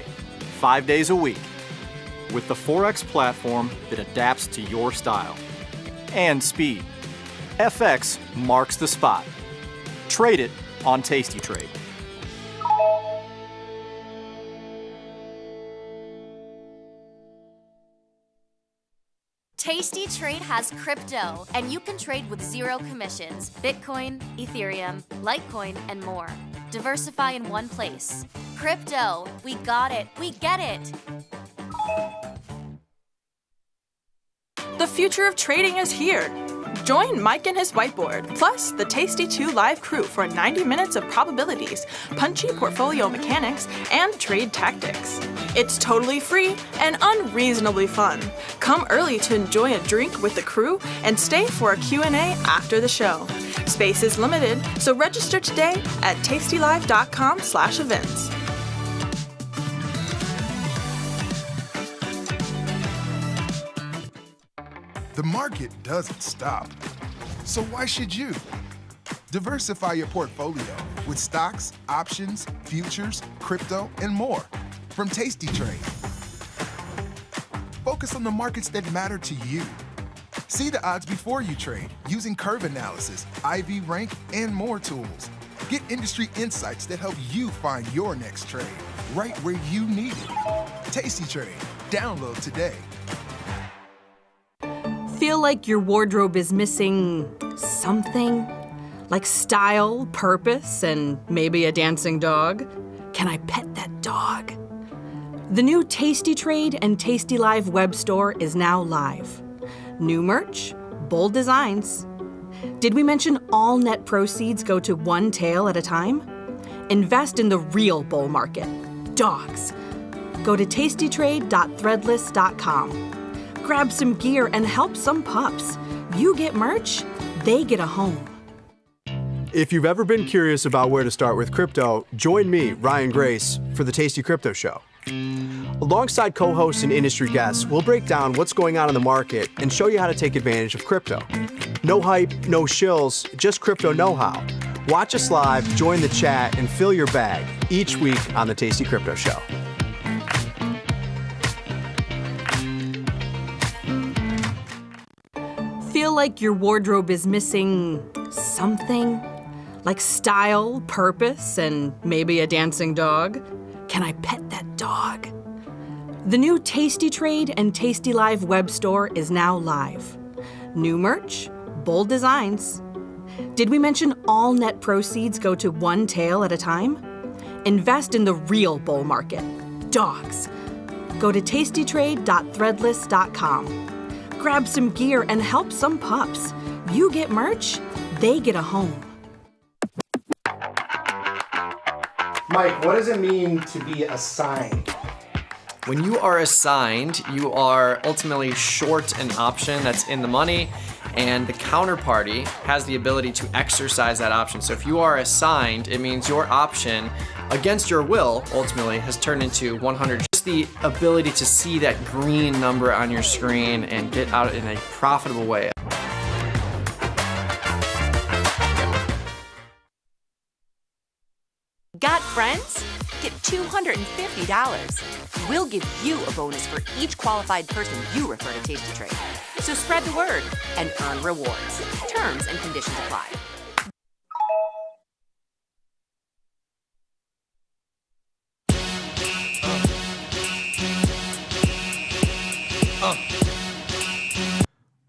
5 days a week, with the Forex platform that adapts to your style and speed. FX marks the spot. Trade it on Tasty Trade. Tasty Trade has crypto, and you can trade with zero commissions. Bitcoin, Ethereum, Litecoin, and more. Diversify in one place. Crypto, we got it, we get it. The future of trading is here. Join Mike and his whiteboard, plus the Tasty 2 live crew for 90 minutes of probabilities, punchy portfolio mechanics, and trade tactics. It's totally free and unreasonably fun. Come early to enjoy a drink with the crew and stay for a Q&A after the show. Space is limited, so register today at tastylive.com/events. The market doesn't stop. So why should you? Diversify your portfolio with stocks, options, futures, crypto, and more from Tasty Trade. Focus on the markets that matter to you. See the odds before you trade using curve analysis, IV rank, and more tools. Get industry insights that help you find your next trade right where you need it. Tasty Trade. Download today. Feel like your wardrobe is missing something? Like style, purpose, and maybe a dancing dog? Can I pet that dog? The new Tasty Trade and Tasty Live web store is now live. New merch, bold designs. Did we mention all net proceeds go to one tail at a time? Invest in the real bull market, dogs. Go to tastytrade.threadless.com. Grab some gear and help some pups. You get merch, they get a home. If you've ever been curious about where to start with crypto, join me, Ryan Grace, for the Tasty Crypto Show. Alongside co-hosts and industry guests, we'll break down what's going on in the market and show you how to take advantage of crypto. No hype, no shills, just crypto know-how. Watch us live, join the chat, and fill your bag each week on the Tasty Crypto Show. Feel like your wardrobe is missing something? Like style, purpose, and maybe a dancing dog? Can I pet that dog? The new Tasty Trade and tastylive web store is now live. New merch, bold designs. Did we mention all net proceeds go to one tail at a time? Invest in the real bull market, dogs. Go to tastytrade.threadless.com. Grab some gear and help some pups. You get merch, they get a home. Mike, what does it mean to be assigned? When you are assigned, you are ultimately short an option that's in the money, and the counterparty has the ability to exercise that option. So if you are assigned, it means your option, against your will, ultimately, has turned into 100. Just the ability to see that green number on your screen and get out in a profitable way. Got friends? Get $250. We'll give you a bonus for each qualified person you refer to Tasty Trade. So spread the word and earn rewards. Terms and conditions apply.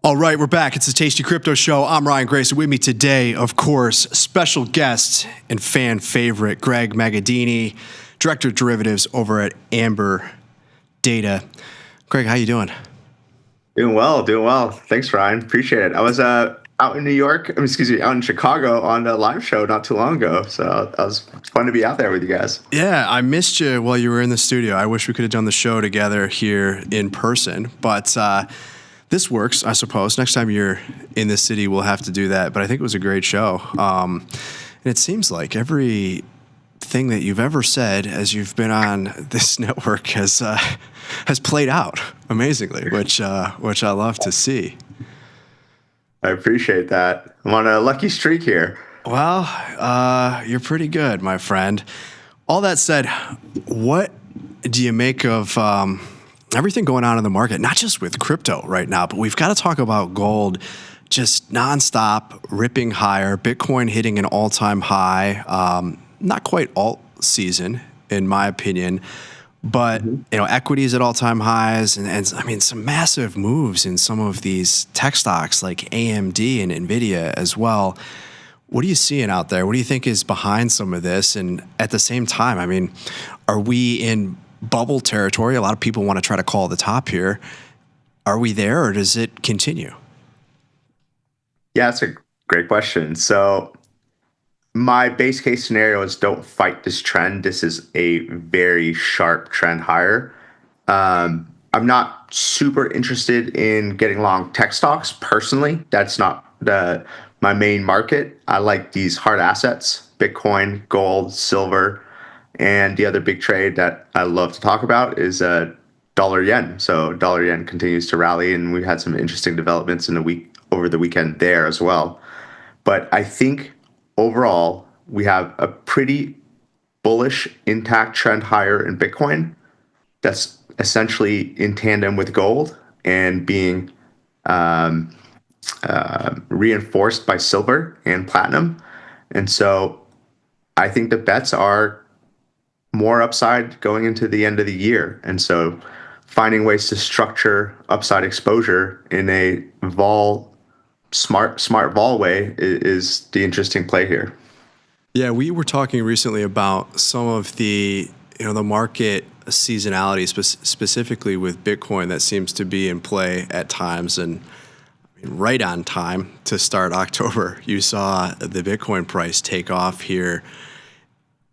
All right, we're back. It's the Tasty Crypto Show. I'm Ryan Grace. With me today, of course, special guest and fan favorite, Greg Magadini, Director of Derivatives over at Amber Data. Greg, how you doing? Doing well. Thanks, Ryan. Appreciate it. I was out in New York, out in Chicago on a live show not too long ago. So it was fun to be out there with you guys. Yeah, I missed you while you were in the studio. I wish we could have done the show together here in person, but this works, I suppose. Next time you're in the city, we'll have to do that. But I think it was a great show. And it seems like every thing that you've ever said as you've been on this network has played out amazingly, which I love to see. I appreciate that. I'm on a lucky streak here. Well, you're pretty good, my friend. All that said, what do you make of everything going on in the market, not just with crypto right now, but we've got to talk about gold just nonstop ripping higher, Bitcoin hitting an all-time high, not quite alt season, in my opinion, but equities at all-time highs, and I mean, some massive moves in some of these tech stocks like AMD and NVIDIA as well. What are you seeing out there? What do you think is behind some of this? And at the same time, I mean, are we in bubble territory? A lot of people want to try to call the top here. Are we there, or does it continue? Yeah, that's a great question. So my base case scenario is don't fight this trend. This is a very sharp trend higher. I'm not super interested in getting long tech stocks personally. That's not my main market. I like these hard assets, Bitcoin, gold, silver. And the other big trade that I love to talk about is dollar yen. So dollar yen continues to rally, and we had some interesting developments over the weekend there as well. But I think overall we have a pretty bullish, intact trend higher in Bitcoin that's essentially in tandem with gold and being reinforced by silver and platinum. And so I think the bets are more upside going into the end of the year. And so finding ways to structure upside exposure in a smart vol way is the interesting play here. Yeah, we were talking recently about some of the the market seasonality, specifically with Bitcoin, that seems to be in play at times. And right on time to start October, you saw the Bitcoin price take off here.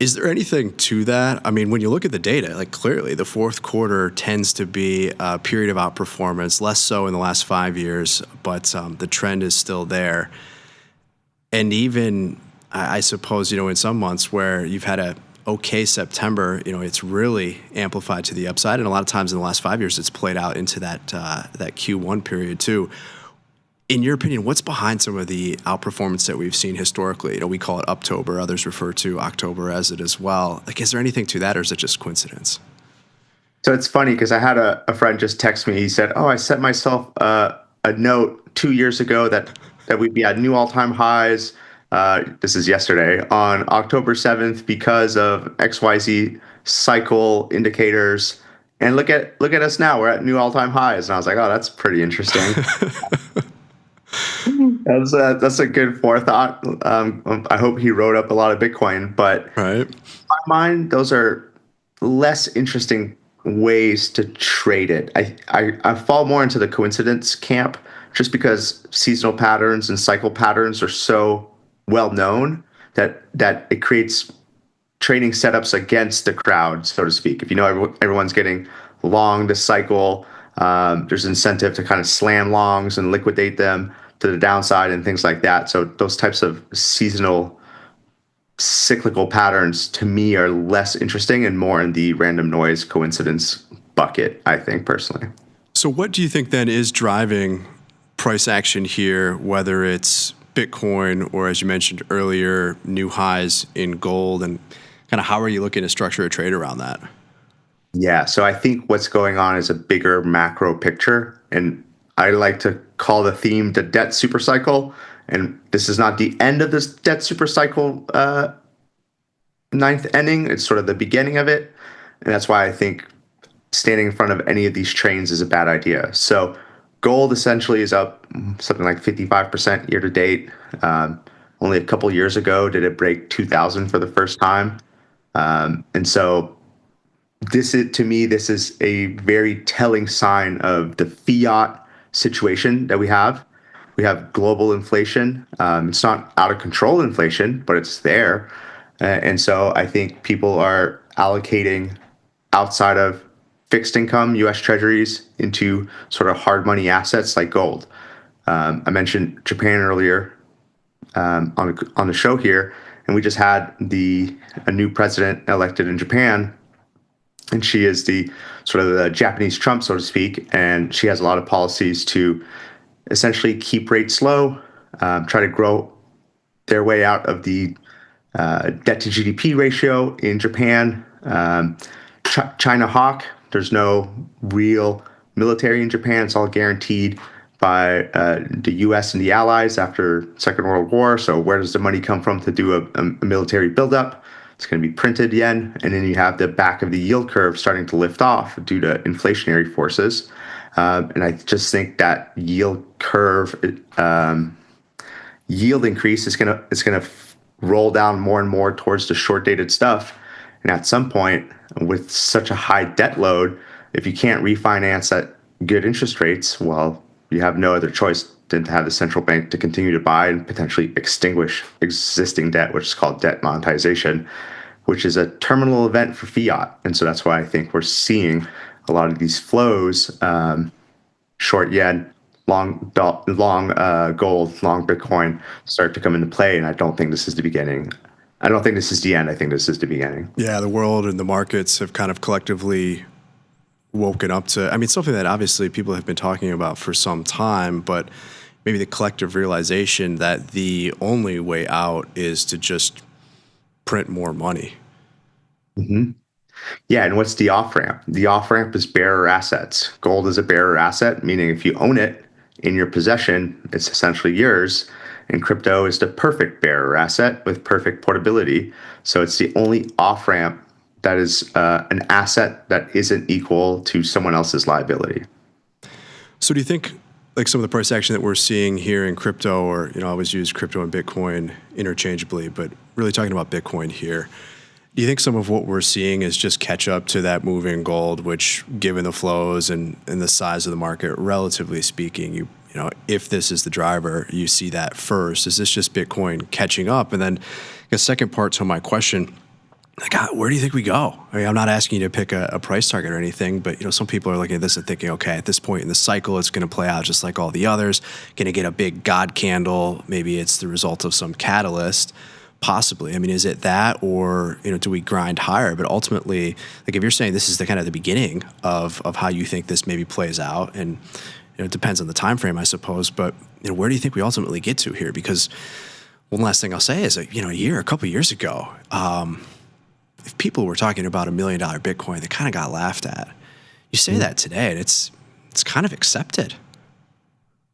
Is there anything to that? I mean, when you look at the data, like clearly the fourth quarter tends to be a period of outperformance, less so in the last 5 years, but the trend is still there. And even, I suppose, in some months where you've had a okay September, it's really amplified to the upside, and a lot of times in the last 5 years, it's played out into that Q1 period too. In your opinion, what's behind some of the outperformance that we've seen historically? We call it Uptober. Others refer to October as it as well. Like, is there anything to that, or is it just coincidence? So it's funny because I had a friend just text me. He said, "Oh, I set myself a note 2 years ago that we'd be at new all-time highs." This is yesterday on October 7th because of XYZ cycle indicators. And look at us now. We're at new all-time highs. And I was like, oh, that's pretty interesting. That's a good forethought. I hope he wrote up a lot of Bitcoin, but in my mind, those are less interesting ways to trade it. I fall more into the coincidence camp just because seasonal patterns and cycle patterns are so well known that it creates trading setups against the crowd, so to speak. If everyone's getting long this cycle, there's incentive to kind of slam longs and liquidate them to the downside and things like that. So those types of seasonal cyclical patterns to me are less interesting and more in the random noise coincidence bucket, I think, personally. So what do you think then is driving price action here, whether it's Bitcoin or, as you mentioned earlier, new highs in gold, and kind of how are you looking to structure a trade around that? Yeah, so I think what's going on is a bigger macro picture, and I like to call the theme the debt supercycle. And this is not the end of this debt supercycle ninth inning. It's sort of the beginning of it. And that's why I think standing in front of any of these trains is a bad idea. So gold essentially is up something like 55% year to date. Only a couple years ago did it break 2,000 for the first time. And so this is a very telling sign of the fiat situation that we have. We have global inflation. It's not out of control inflation, but it's there. And so I think people are allocating outside of fixed income U.S. Treasuries into sort of hard money assets like gold. I mentioned Japan earlier on the show here, and we just had a new president elected in Japan, and she is the sort of the Japanese Trump, so to speak, and she has a lot of policies to essentially keep rates low, try to grow their way out of the debt to GDP ratio in Japan. China hawk, there's no real military in Japan. It's all guaranteed by the U.S. and the allies after Second World War. So where does the money come from to do a military buildup? It's going to be printed yen. And then you have the back of the yield curve starting to lift off due to inflationary forces. And I just think that yield curve yield increase is gonna roll down more and more towards the short dated stuff. And at some point, with such a high debt load, if you can't refinance at good interest rates, well, you have no other choice than to have the central bank to continue to buy and potentially extinguish existing debt, which is called debt monetization, which is a terminal event for fiat. And so that's why I think we're seeing a lot of these flows, short yen, long gold, long Bitcoin, start to come into play. And I don't think this is the beginning. I don't think this is the end. I think this is the beginning. Yeah, the world and the markets have kind of collectively woken up to, something that obviously people have been talking about for some time, but maybe the collective realization that the only way out is to just print more money. Mm-hmm. Yeah, and what's the off-ramp? The off-ramp is bearer assets. Gold is a bearer asset, meaning if you own it in your possession, it's essentially yours. And crypto is the perfect bearer asset with perfect portability. So it's the only off-ramp that is an asset that isn't equal to someone else's liability. So do you think like some of the price action that we're seeing here in crypto, or I always use crypto and Bitcoin interchangeably, but really talking about Bitcoin here, do you think some of what we're seeing is just catch up to that move in gold, which given the flows and the size of the market, relatively speaking, if this is the driver, you see that first? Is this just Bitcoin catching up? And then the second part to my question, where do you think we go? I'm not asking you to pick a price target or anything, but some people are looking at this and thinking, okay, at this point in the cycle, it's going to play out just like all the others, going to get a big God candle. Maybe it's the result of some catalyst. Possibly. I mean, is it that, or do we grind higher? But ultimately, like if you're saying this is the kind of the beginning of how you think this maybe plays out, and it depends on the time frame, I suppose. But where do you think we ultimately get to here? Because one last thing I'll say is, a couple of years ago, if people were talking about $1 million Bitcoin, they kind of got laughed at. You say that today, and it's kind of accepted.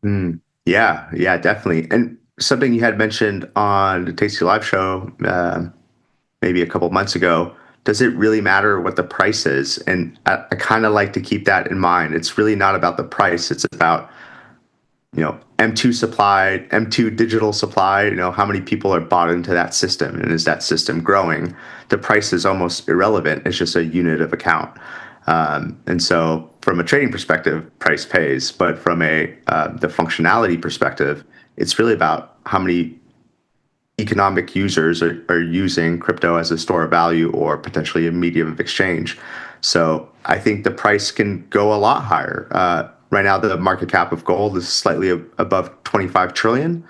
Yeah, definitely. And something you had mentioned on the Tasty Live show maybe a couple of months ago, does it really matter what the price is? And I kind of like to keep that in mind. It's really not about the price. It's about, M2 supply, M2 digital supply, how many people are bought into that system, and is that system growing? The price is almost irrelevant. It's just a unit of account. And so from a trading perspective, price pays, but from the functionality perspective, it's really about how many economic users are using crypto as a store of value or potentially a medium of exchange. So I think the price can go a lot higher. Right now, the market cap of gold is slightly above 25 trillion,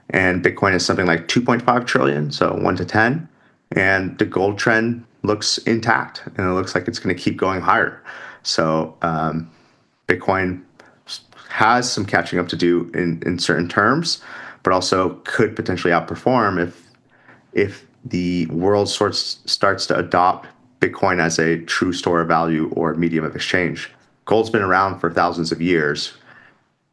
and Bitcoin is something like 2.5 trillion, so 1 to 10. And the gold trend looks intact, and it looks like it's going to keep going higher. So Bitcoin has some catching up to do in certain terms, but also could potentially outperform if the world starts to adopt Bitcoin as a true store of value or medium of exchange. Gold's been around for thousands of years.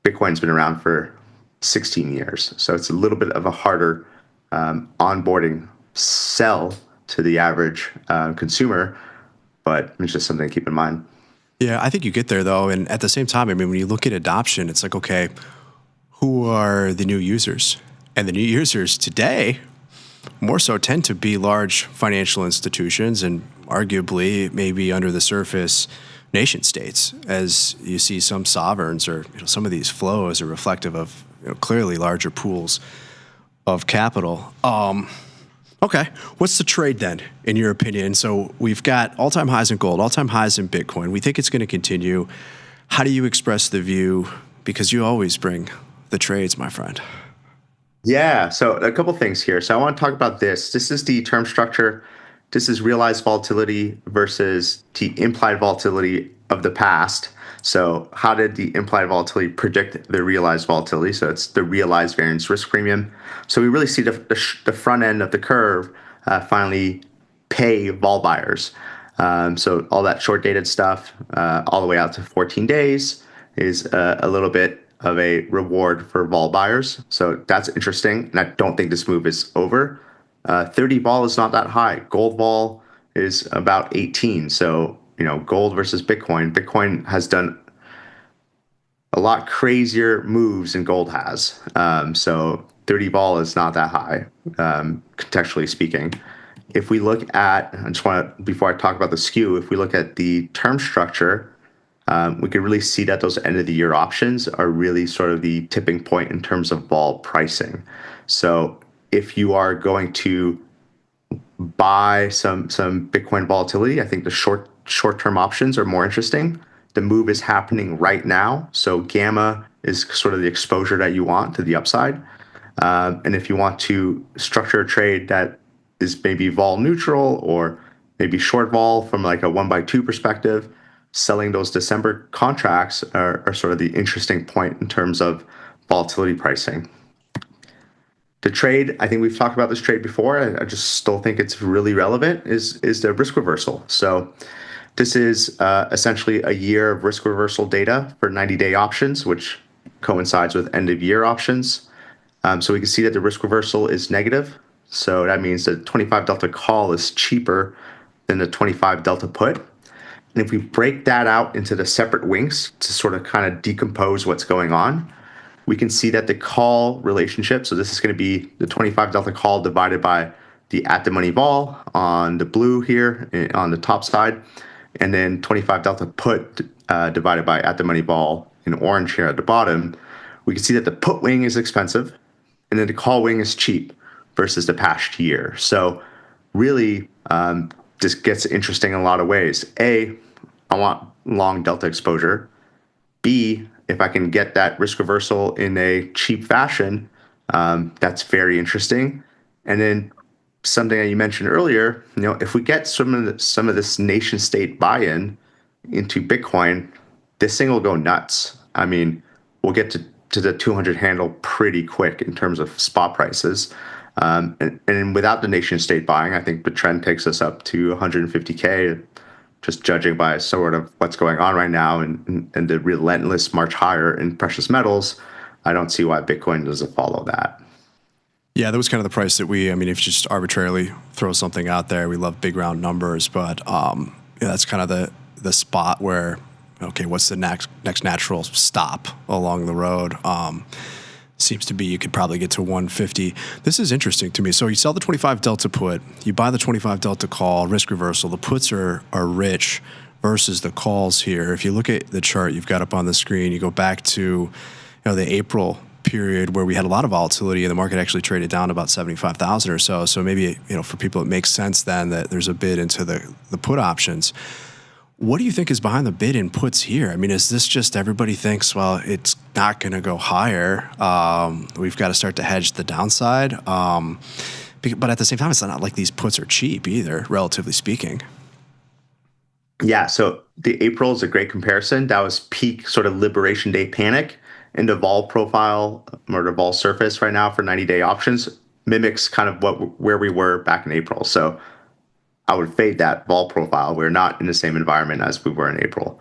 Bitcoin's been around for 16 years. So it's a little bit of a harder onboarding sell to the average consumer, but it's just something to keep in mind. Yeah, I think you get there, though. And at the same time, I mean, when you look at adoption, it's like, okay, who are the new users? And the new users today more so tend to be large financial institutions and arguably maybe under the surface nation states, as you see some sovereigns or some of these flows are reflective of clearly larger pools of capital. Okay, what's the trade then, in your opinion? So we've got all-time highs in gold, all-time highs in Bitcoin. We think it's going to continue. How do you express the view? Because you always bring the trades, my friend. Yeah, so a couple things here. So I want to talk about this. This is the term structure. This is realized volatility versus the implied volatility of the past. So how did the implied volatility predict the realized volatility? So it's the realized variance risk premium. So we really see the front end of the curve finally pay vol buyers. So all that short dated stuff all the way out to 14 days is a little bit of a reward for vol buyers. So that's interesting. And I don't think this move is over. 30 vol is not that high. Gold vol is about 18. So, gold versus Bitcoin. Bitcoin has done a lot crazier moves than gold has. So 30 vol is not that high, contextually speaking. If we look at, before I talk about the skew, if we look at the term structure, we can really see that those end of the year options are really sort of the tipping point in terms of vol pricing. So if you are going to buy some Bitcoin volatility, I think the short-term options are more interesting. The move is happening right now. So gamma is sort of the exposure that you want to the upside. And if you want to structure a trade that is maybe vol neutral or maybe short vol from like a 1x2 perspective, selling those December contracts are sort of the interesting point in terms of volatility pricing. The trade, I think we've talked about this trade before, I just still think it's really relevant, is the risk reversal. So this is essentially a year of risk reversal data for 90-day options, which coincides with end-of-year options. So we can see that the risk reversal is negative. So that means the 25 delta call is cheaper than the 25 delta put. And if we break that out into the separate wings to sort of kind of decompose what's going on, we can see that the call relationship, so this is going to be the 25 delta call divided by the at the money vol on the blue here on the top side, and then 25 delta put divided by at the money vol in orange here at the bottom. We can see that the put wing is expensive, and then the call wing is cheap versus the past year. So really, this gets interesting in a lot of ways. A, I want long delta exposure. B, if I can get that risk reversal in a cheap fashion, that's very interesting. And then something that you mentioned earlier, if we get some of this nation state buy-in into Bitcoin, this thing will go nuts. I mean, we'll get to the 200 handle pretty quick in terms of spot prices. And without the nation state buying, I think the trend takes us up to 150K, just judging by sort of what's going on right now and the relentless march higher in precious metals. I don't see why Bitcoin doesn't follow that. Yeah, that was kind of the price that if you just arbitrarily throw something out there, we love big round numbers, but that's kind of the spot where, okay, what's the next natural stop along the road? Seems to be you could probably get to 150. This is interesting to me. So you sell the 25 delta put, you buy the 25 delta call, risk reversal. The puts are rich versus the calls here. If you look at the chart you've got up on the screen, you go back to the April period where we had a lot of volatility and the market actually traded down about 75,000 or so. So maybe, for people, it makes sense then that there's a bid into the put options. What do you think is behind the bid in puts here? I mean, is this just everybody thinks, well, it's not going to go higher. We've got to start to hedge the downside. But at the same time, it's not like these puts are cheap either, relatively speaking. Yeah, so the April is a great comparison. That was peak sort of Liberation Day panic. And the vol profile or the vol surface right now for 90-day options mimics kind of where we were back in April. So I would fade that vol profile. We're not in the same environment as we were in April.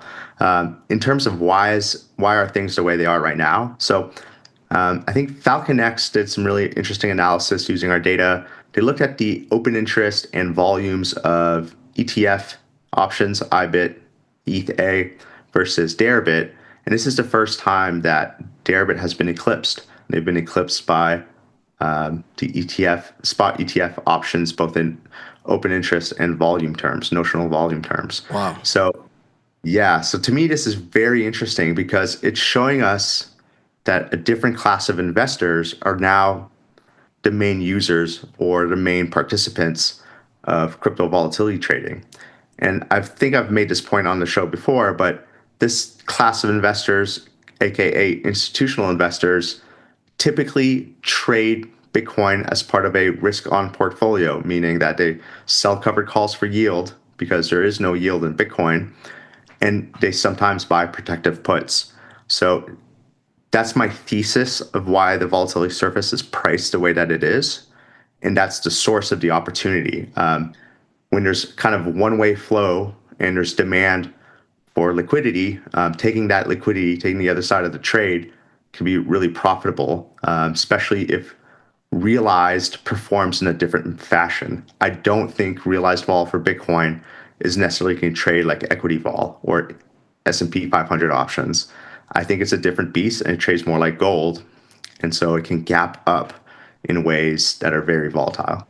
In terms of why are things the way they are right now? So I think FalconX did some really interesting analysis using our data. They looked at the open interest and volumes of ETF options, IBIT, ETH versus Deribit. And this is the first time that Deribit has been eclipsed. They've been eclipsed by the spot ETF options, both in open interest and volume terms, notional volume terms. Wow. So to me, this is very interesting because it's showing us that a different class of investors are now the main users or the main participants of crypto volatility trading. And I think I've made this point on the show before, but this class of investors, aka institutional investors, typically trade Bitcoin as part of a risk-on portfolio, meaning that they sell covered calls for yield because there is no yield in Bitcoin, and they sometimes buy protective puts. So that's my thesis of why the volatility surface is priced the way that it is, and that's the source of the opportunity. When there's kind of one-way flow and there's demand for liquidity, taking that liquidity, taking the other side of the trade can be really profitable, especially if realized performs in a different fashion. I don't think realized vol for Bitcoin is necessarily going to trade like equity vol or S&P 500 options. I think it's a different beast and it trades more like gold. And so it can gap up in ways that are very volatile.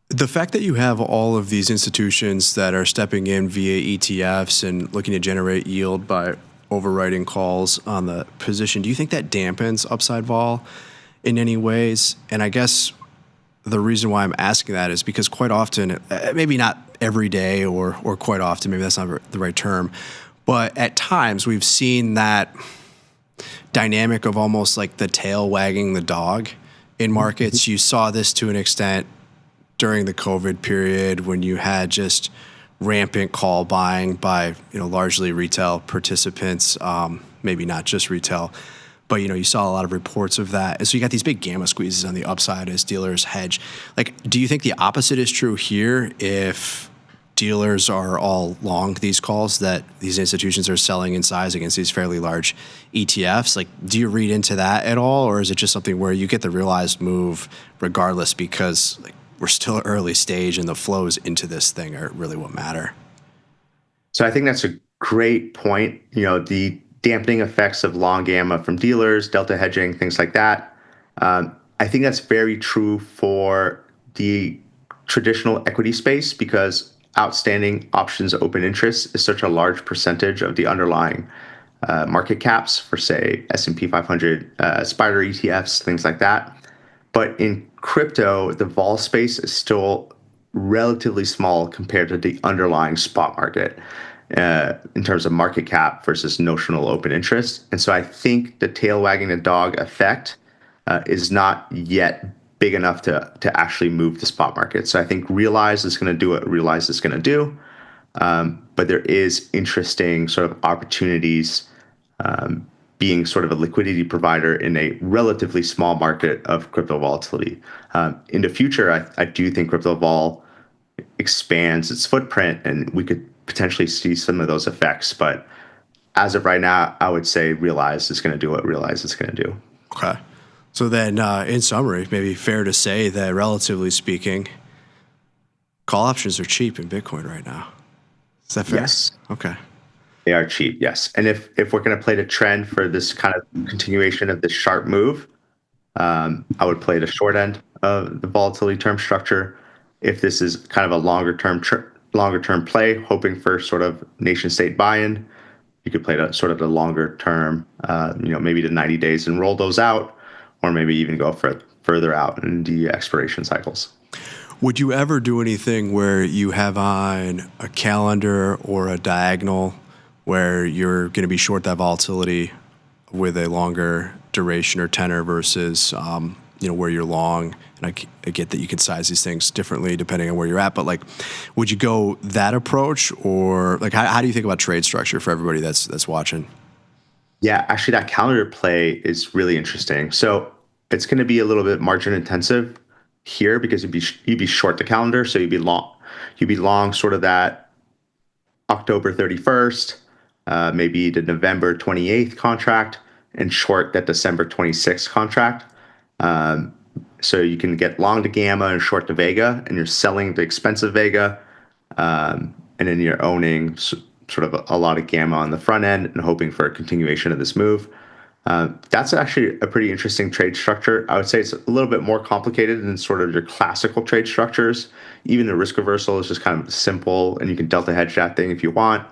The fact that you have all of these institutions that are stepping in via ETFs and looking to generate yield by overwriting calls on the position, do you think that dampens upside vol in any ways? And I guess the reason why I'm asking that is because quite often, maybe not every day or quite often, maybe that's not the right term, but at times we've seen that dynamic of almost like the tail wagging the dog in markets. You saw this to an extent during the COVID period when you had just rampant call buying by, largely retail participants, maybe not just retail, but, you saw a lot of reports of that. And so you got these big gamma squeezes on the upside as dealers hedge. Like, do you think the opposite is true here if dealers are all long these calls that these institutions are selling in size against these fairly large ETFs? Like, do you read into that at all? Or is it just something where you get the realized move regardless because we're still early stage and the flows into this thing are really what matter? So I think that's a great point. The dampening effects of long gamma from dealers, delta hedging, things like that. I think that's very true for the traditional equity space because outstanding options open interest is such a large percentage of the underlying market caps for, say, S&P 500, spider ETFs, things like that. But in crypto, the vol space is still relatively small compared to the underlying spot market in terms of market cap versus notional open interest. And so I think the tail wagging the dog effect is not yet big enough to actually move the spot market. So I think Realize is going to do what Realize is going to do. But there is interesting sort of opportunities being sort of a liquidity provider in a relatively small market of crypto volatility. In the future, I do think crypto vol expands its footprint, and we could potentially see some of those effects. But as of right now, I would say Realize is going to do what Realize is going to do. Okay. So then, in summary, maybe fair to say that relatively speaking, call options are cheap in Bitcoin right now. Is that fair? Yes. Okay. They are cheap, yes. And if we're going to play the trend for this kind of continuation of this sharp move, I would play the short end of the volatility term structure. If this is kind of a longer term play, hoping for sort of nation state buy-in, you could play the sort of the longer term, maybe the 90 days and roll those out, or maybe even go further out in the expiration cycles. Would you ever do anything where you have on a calendar or a diagonal where you're going to be short that volatility with a longer duration or tenor versus, where you're long? And I get that you can size these things differently depending on where you're at, but like, would you go that approach, or like, how do you think about trade structure for everybody that's watching? Yeah, actually that calendar play is really interesting. So it's going to be a little bit margin intensive here because you'd be short the calendar. So you'd be long sort of that October 31st, maybe the November 28th contract, and short that December 26th contract. So you can get long to Gamma and short to Vega, and you're selling the expensive Vega, and then you're owning sort of a lot of Gamma on the front end and hoping for a continuation of this move. That's actually a pretty interesting trade structure. I would say it's a little bit more complicated than sort of your classical trade structures. Even the risk reversal is just kind of simple, and you can delta hedge that thing if you want.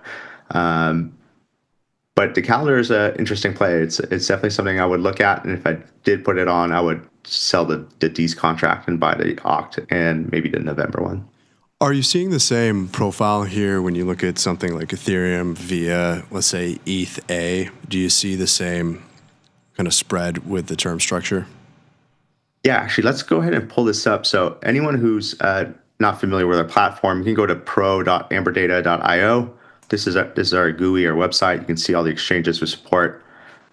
But the calendar is an interesting play. It's definitely something I would look at, and if I did put it on, I would sell the D's contract and buy the Oct and maybe the November one. Are you seeing the same profile here when you look at something like Ethereum via, let's say, ETH-A? Do you see the same kind of spread with the term structure? Yeah, actually, let's go ahead and pull this up. So anyone who's not familiar with our platform, you can go to pro.amberdata.io. This is our GUI, our website. You can see all the exchanges we support.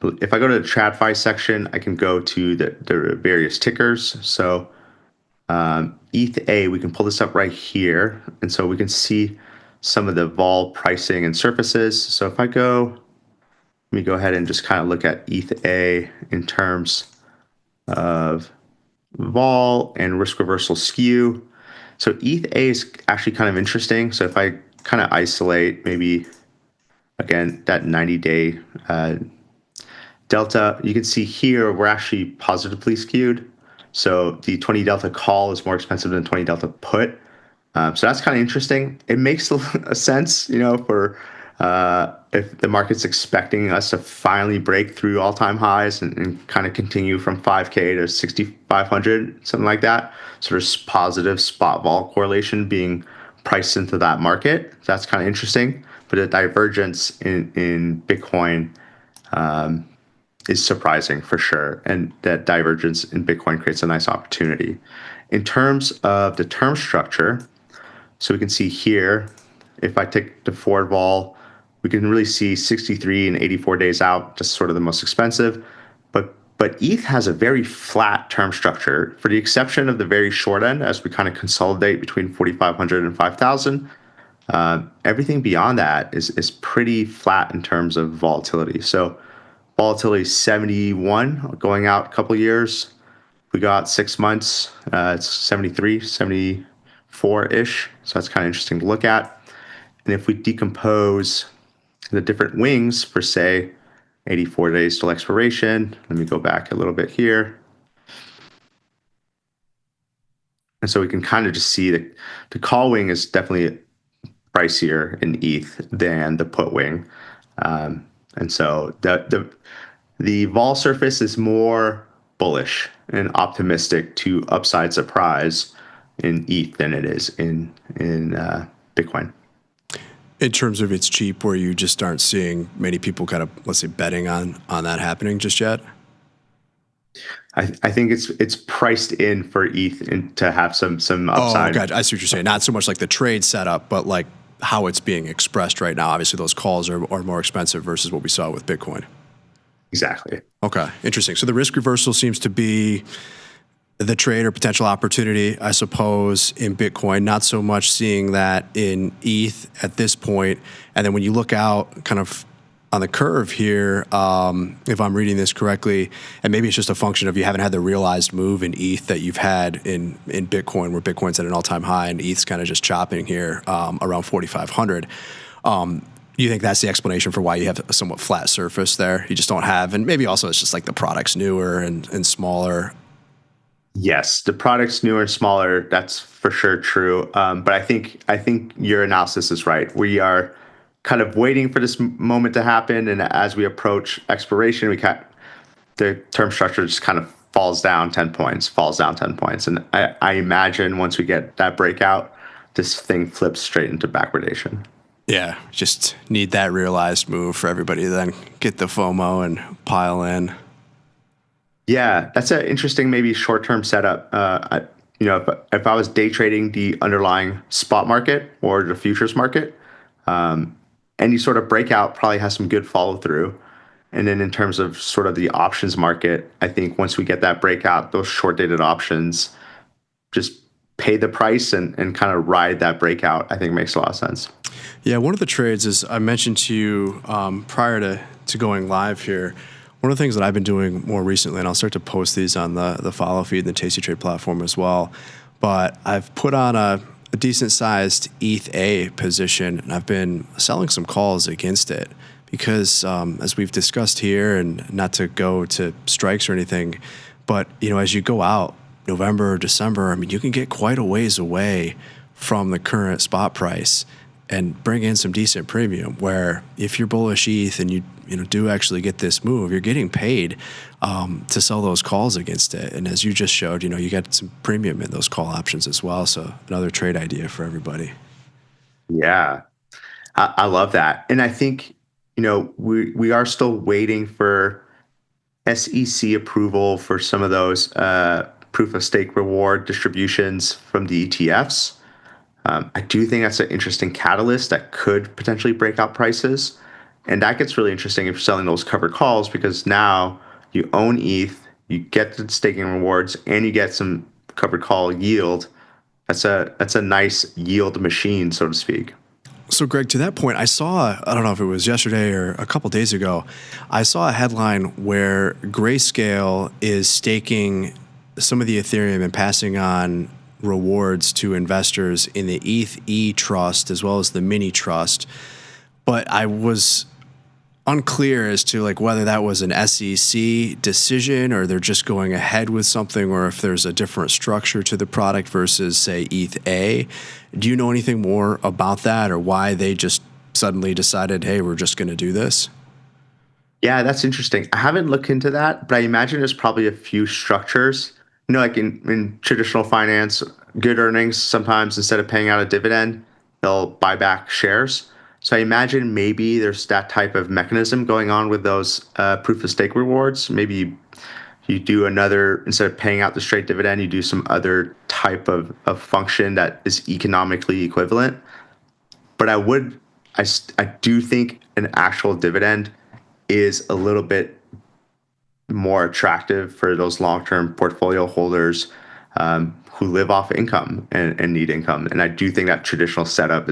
If I go to the TradFi section, I can go to the various tickers. So ETH-A, we can pull this up right here. And so we can see some of the vol pricing and surfaces. So if I go, let me go ahead and just kind of look at ETH-A in terms of vol and risk reversal skew. So ETH-A is actually kind of interesting. So if I kind of isolate maybe, again, that 90-day delta, you can see here we're actually positively skewed. So the 20 delta call is more expensive than 20 delta put. So that's kind of interesting. It makes a sense, for if the market's expecting us to finally break through all-time highs and kind of continue from 5K to 6,500, something like that. So there's positive spot vol correlation being priced into that market. That's kind of interesting. But the divergence in Bitcoin is surprising for sure. And that divergence in Bitcoin creates a nice opportunity. In terms of the term structure, so we can see here, if I take the forward vol, we can really see 63 and 84 days out, just sort of the most expensive. But ETH has a very flat term structure, for the exception of the very short end, as we kind of consolidate between 4,500 and 5,000. Everything beyond that is pretty flat in terms of volatility. So volatility is 71 going out a couple years. We got 6 months, it's 73, 74-ish. So that's kind of interesting to look at. And if we decompose the different wings for, say, 84 days till expiration, let me go back a little bit here. And so we can kind of just see that the call wing is definitely pricier in ETH than the put wing. And so the vol surface is more bullish and optimistic to upside surprise in ETH than it is in Bitcoin. In terms of it's cheap, where you just aren't seeing many people kind of, let's say, betting on that happening just yet? I think it's priced in for ETH and to have some upside. Oh, God, I see what you're saying. Not so much like the trade setup, but like how it's being expressed right now. Obviously, those calls are more expensive versus what we saw with Bitcoin. Exactly. Okay, interesting. So the risk reversal seems to be the trade or potential opportunity, I suppose, in Bitcoin. Not so much seeing that in ETH at this point. And then when you look out kind of on the curve here, if I'm reading this correctly, and maybe it's just a function of you haven't had the realized move in ETH that you've had in Bitcoin, where Bitcoin's at an all-time high and ETH's kind of just chopping here around 4,500. You think that's the explanation for why you have a somewhat flat surface there? You just don't have, and maybe also it's just like the product's newer and smaller. Yes, the product's newer and smaller. That's for sure true. But I think your analysis is right. We are kind of waiting for this moment to happen, and as we approach expiration, the term structure just kind of falls down 10 points, and I imagine once we get that breakout, this thing flips straight into backwardation. Yeah, just need that realized move for everybody to then get the FOMO and pile in. Yeah, that's an interesting, maybe short-term setup. If I was day trading the underlying spot market or the futures market, any sort of breakout probably has some good follow through. And then in terms of sort of the options market, I think once we get that breakout, those short dated options just pay the price and kind of ride that breakout, I think makes a lot of sense. Yeah, one of the trades, is I mentioned to you prior to going live here, one of the things that I've been doing more recently, and I'll start to post these on the follow feed and the Tasty Trade platform as well, but I've put on a decent sized ETH-A position, and I've been selling some calls against it because as we've discussed here, and not to go to strikes or anything, but as you go out November or December, I mean, you can get quite a ways away from the current spot price and bring in some decent premium, where if you're bullish ETH and you do actually get this move, you're getting paid to sell those calls against it. And as you just showed, you get some premium in those call options as well. So another trade idea for everybody. Yeah, I love that. And I think, we are still waiting for SEC approval for some of those proof of stake reward distributions from the ETFs. I do think that's an interesting catalyst that could potentially break out prices. And that gets really interesting if you're selling those covered calls, because now you own ETH, you get the staking rewards, and you get some covered call yield. That's a nice yield machine, so to speak. So, Greg, to that point, I don't know if it was yesterday or a couple days ago, I saw a headline where Grayscale is staking some of the Ethereum and passing on rewards to investors in the ETH-E trust as well as the mini trust. But I was unclear as to whether that was an SEC decision or they're just going ahead with something, or if there's a different structure to the product versus, say, ETH-A. Do you know anything more about that, or why they just suddenly decided, hey, we're just going to do this? Yeah, that's interesting. I haven't looked into that, but I imagine there's probably a few structures. Like in traditional finance, good earnings, sometimes instead of paying out a dividend, they'll buy back shares. So I imagine maybe there's that type of mechanism going on with those proof of stake rewards. Maybe you do another, instead of paying out the straight dividend, you do some other type of function that is economically equivalent. But I do think an actual dividend is a little bit more attractive for those long-term portfolio holders who live off income and need income. And I do think that traditional setup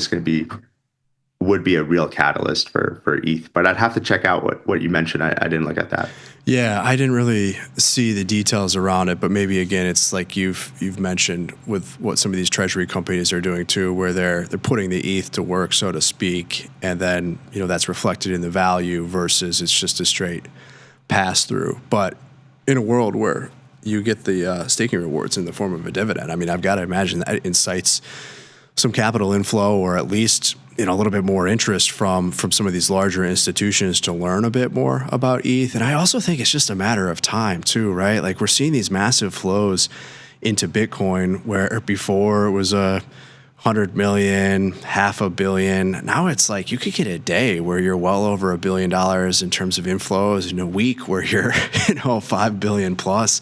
would be a real catalyst for ETH. But I'd have to check out what you mentioned. I didn't look at that. Yeah, I didn't really see the details around it, but maybe again, it's like you've mentioned with what some of these treasury companies are doing too, where they're putting the ETH to work, so to speak, and then that's reflected in the value versus it's just a straight pass through. But in a world where you get the staking rewards in the form of a dividend, I mean, I've got to imagine that incites some capital inflow, or at least a little bit more interest from some of these larger institutions to learn a bit more about ETH. And I also think it's just a matter of time too, right? Like, we're seeing these massive flows into Bitcoin, where before it was a 100 million, $500 million. Now it's like you could get a day where you're well over $1 billion in terms of inflows, in a week where you're, 5 billion plus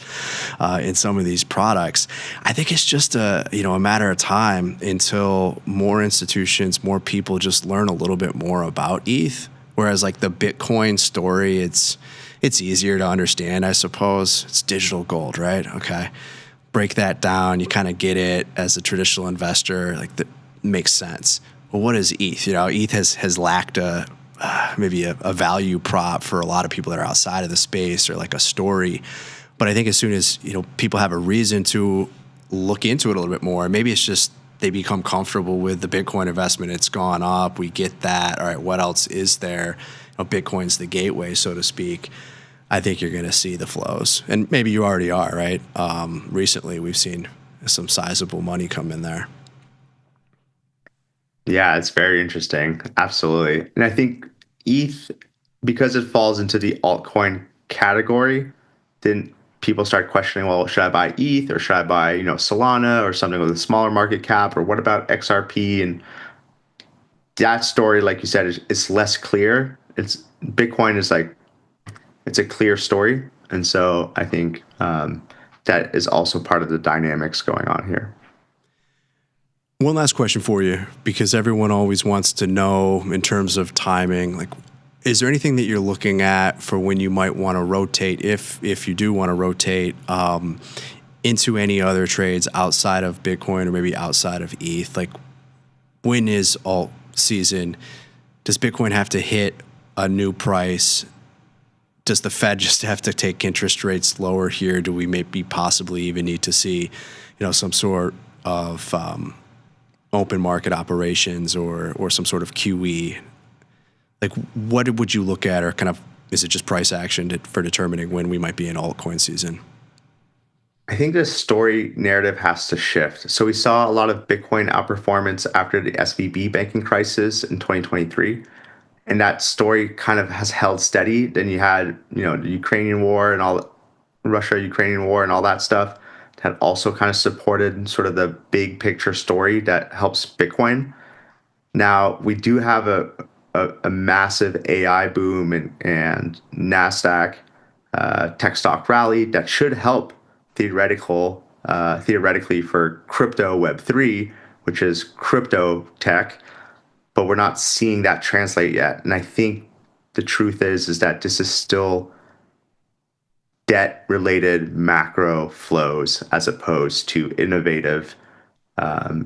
in some of these products. I think it's just a matter of time until more institutions, more people just learn a little bit more about ETH. Whereas like the Bitcoin story, it's easier to understand, I suppose. It's digital gold, right? Okay. Break that down, you kind of get it as a traditional investor, like that makes sense. Well, what is ETH? ETH has lacked maybe a value prop for a lot of people that are outside of the space, or like a story. But I think as soon as people have a reason to look into it a little bit more, maybe it's just they become comfortable with the Bitcoin investment. It's gone up. We get that. All right, what else is there? Bitcoin's the gateway, so to speak. I think you're going to see the flows. And maybe you already are, right? Recently, we've seen some sizable money come in there. Yeah, it's very interesting. Absolutely. And I think ETH, because it falls into the altcoin category, then people start questioning, well, should I buy ETH or should I buy, Solana or something with a smaller market cap? Or what about XRP? And that story, like you said, is less clear. Bitcoin is like, it's a clear story. And so I think that is also part of the dynamics going on here. One last question for you, because everyone always wants to know in terms of timing, like, is there anything that you're looking at for when you might want to rotate, if you do want to rotate into any other trades outside of Bitcoin or maybe outside of ETH? Like, when is alt season? Does Bitcoin have to hit a new price? Does the Fed just have to take interest rates lower here? Do we maybe possibly even need to see, some sort of open market operations or some sort of QE? Like, what would you look at, or kind of is it just price action for determining when we might be in altcoin season? I think the story narrative has to shift. So we saw a lot of Bitcoin outperformance after the SVB banking crisis in 2023. And that story kind of has held steady. Then you had, the Ukrainian war and all, Russia-Ukrainian war and all that stuff that also kind of supported sort of the big picture story that helps Bitcoin. Now, we do have a massive AI boom and NASDAQ tech stock rally that should help theoretically for crypto Web3, which is crypto tech. But we're not seeing that translate yet. And I think the truth is that this is still debt-related macro flows as opposed to innovative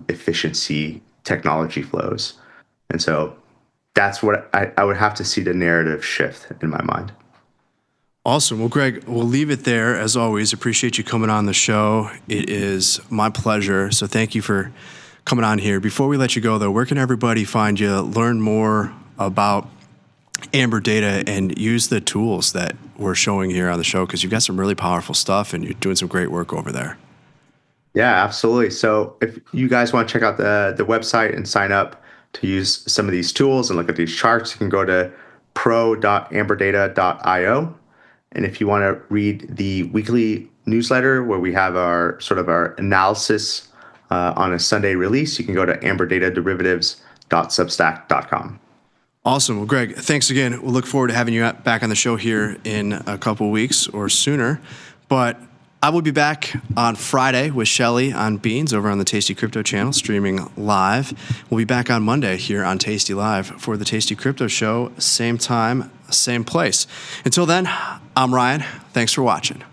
efficiency technology flows. And so that's what I would have to see the narrative shift in my mind. Awesome. Well, Greg, we'll leave it there. As always, appreciate you coming on the show. It is my pleasure. So thank you for coming on here. Before we let you go, though, where can everybody find you, learn more about Amber Data, and use the tools that we're showing here on the show? Because you've got some really powerful stuff and you're doing some great work over there. Yeah, absolutely. So if you guys want to check out the website and sign up to use some of these tools and look at these charts, you can go to pro.amberdata.io. And if you want to read the weekly newsletter where we have our analysis on a Sunday release, you can go to amberdataderivative.substack.com. Awesome. Well, Greg, thanks again. We'll look forward to having you back on the show here in a couple of weeks or sooner. But I will be back on Friday with Shelly on Beans over on the Tasty Crypto channel, streaming live. We'll be back on Monday here on Tasty Live for the Tasty Crypto Show, same time, same place. Until then, I'm Ryan. Thanks for watching.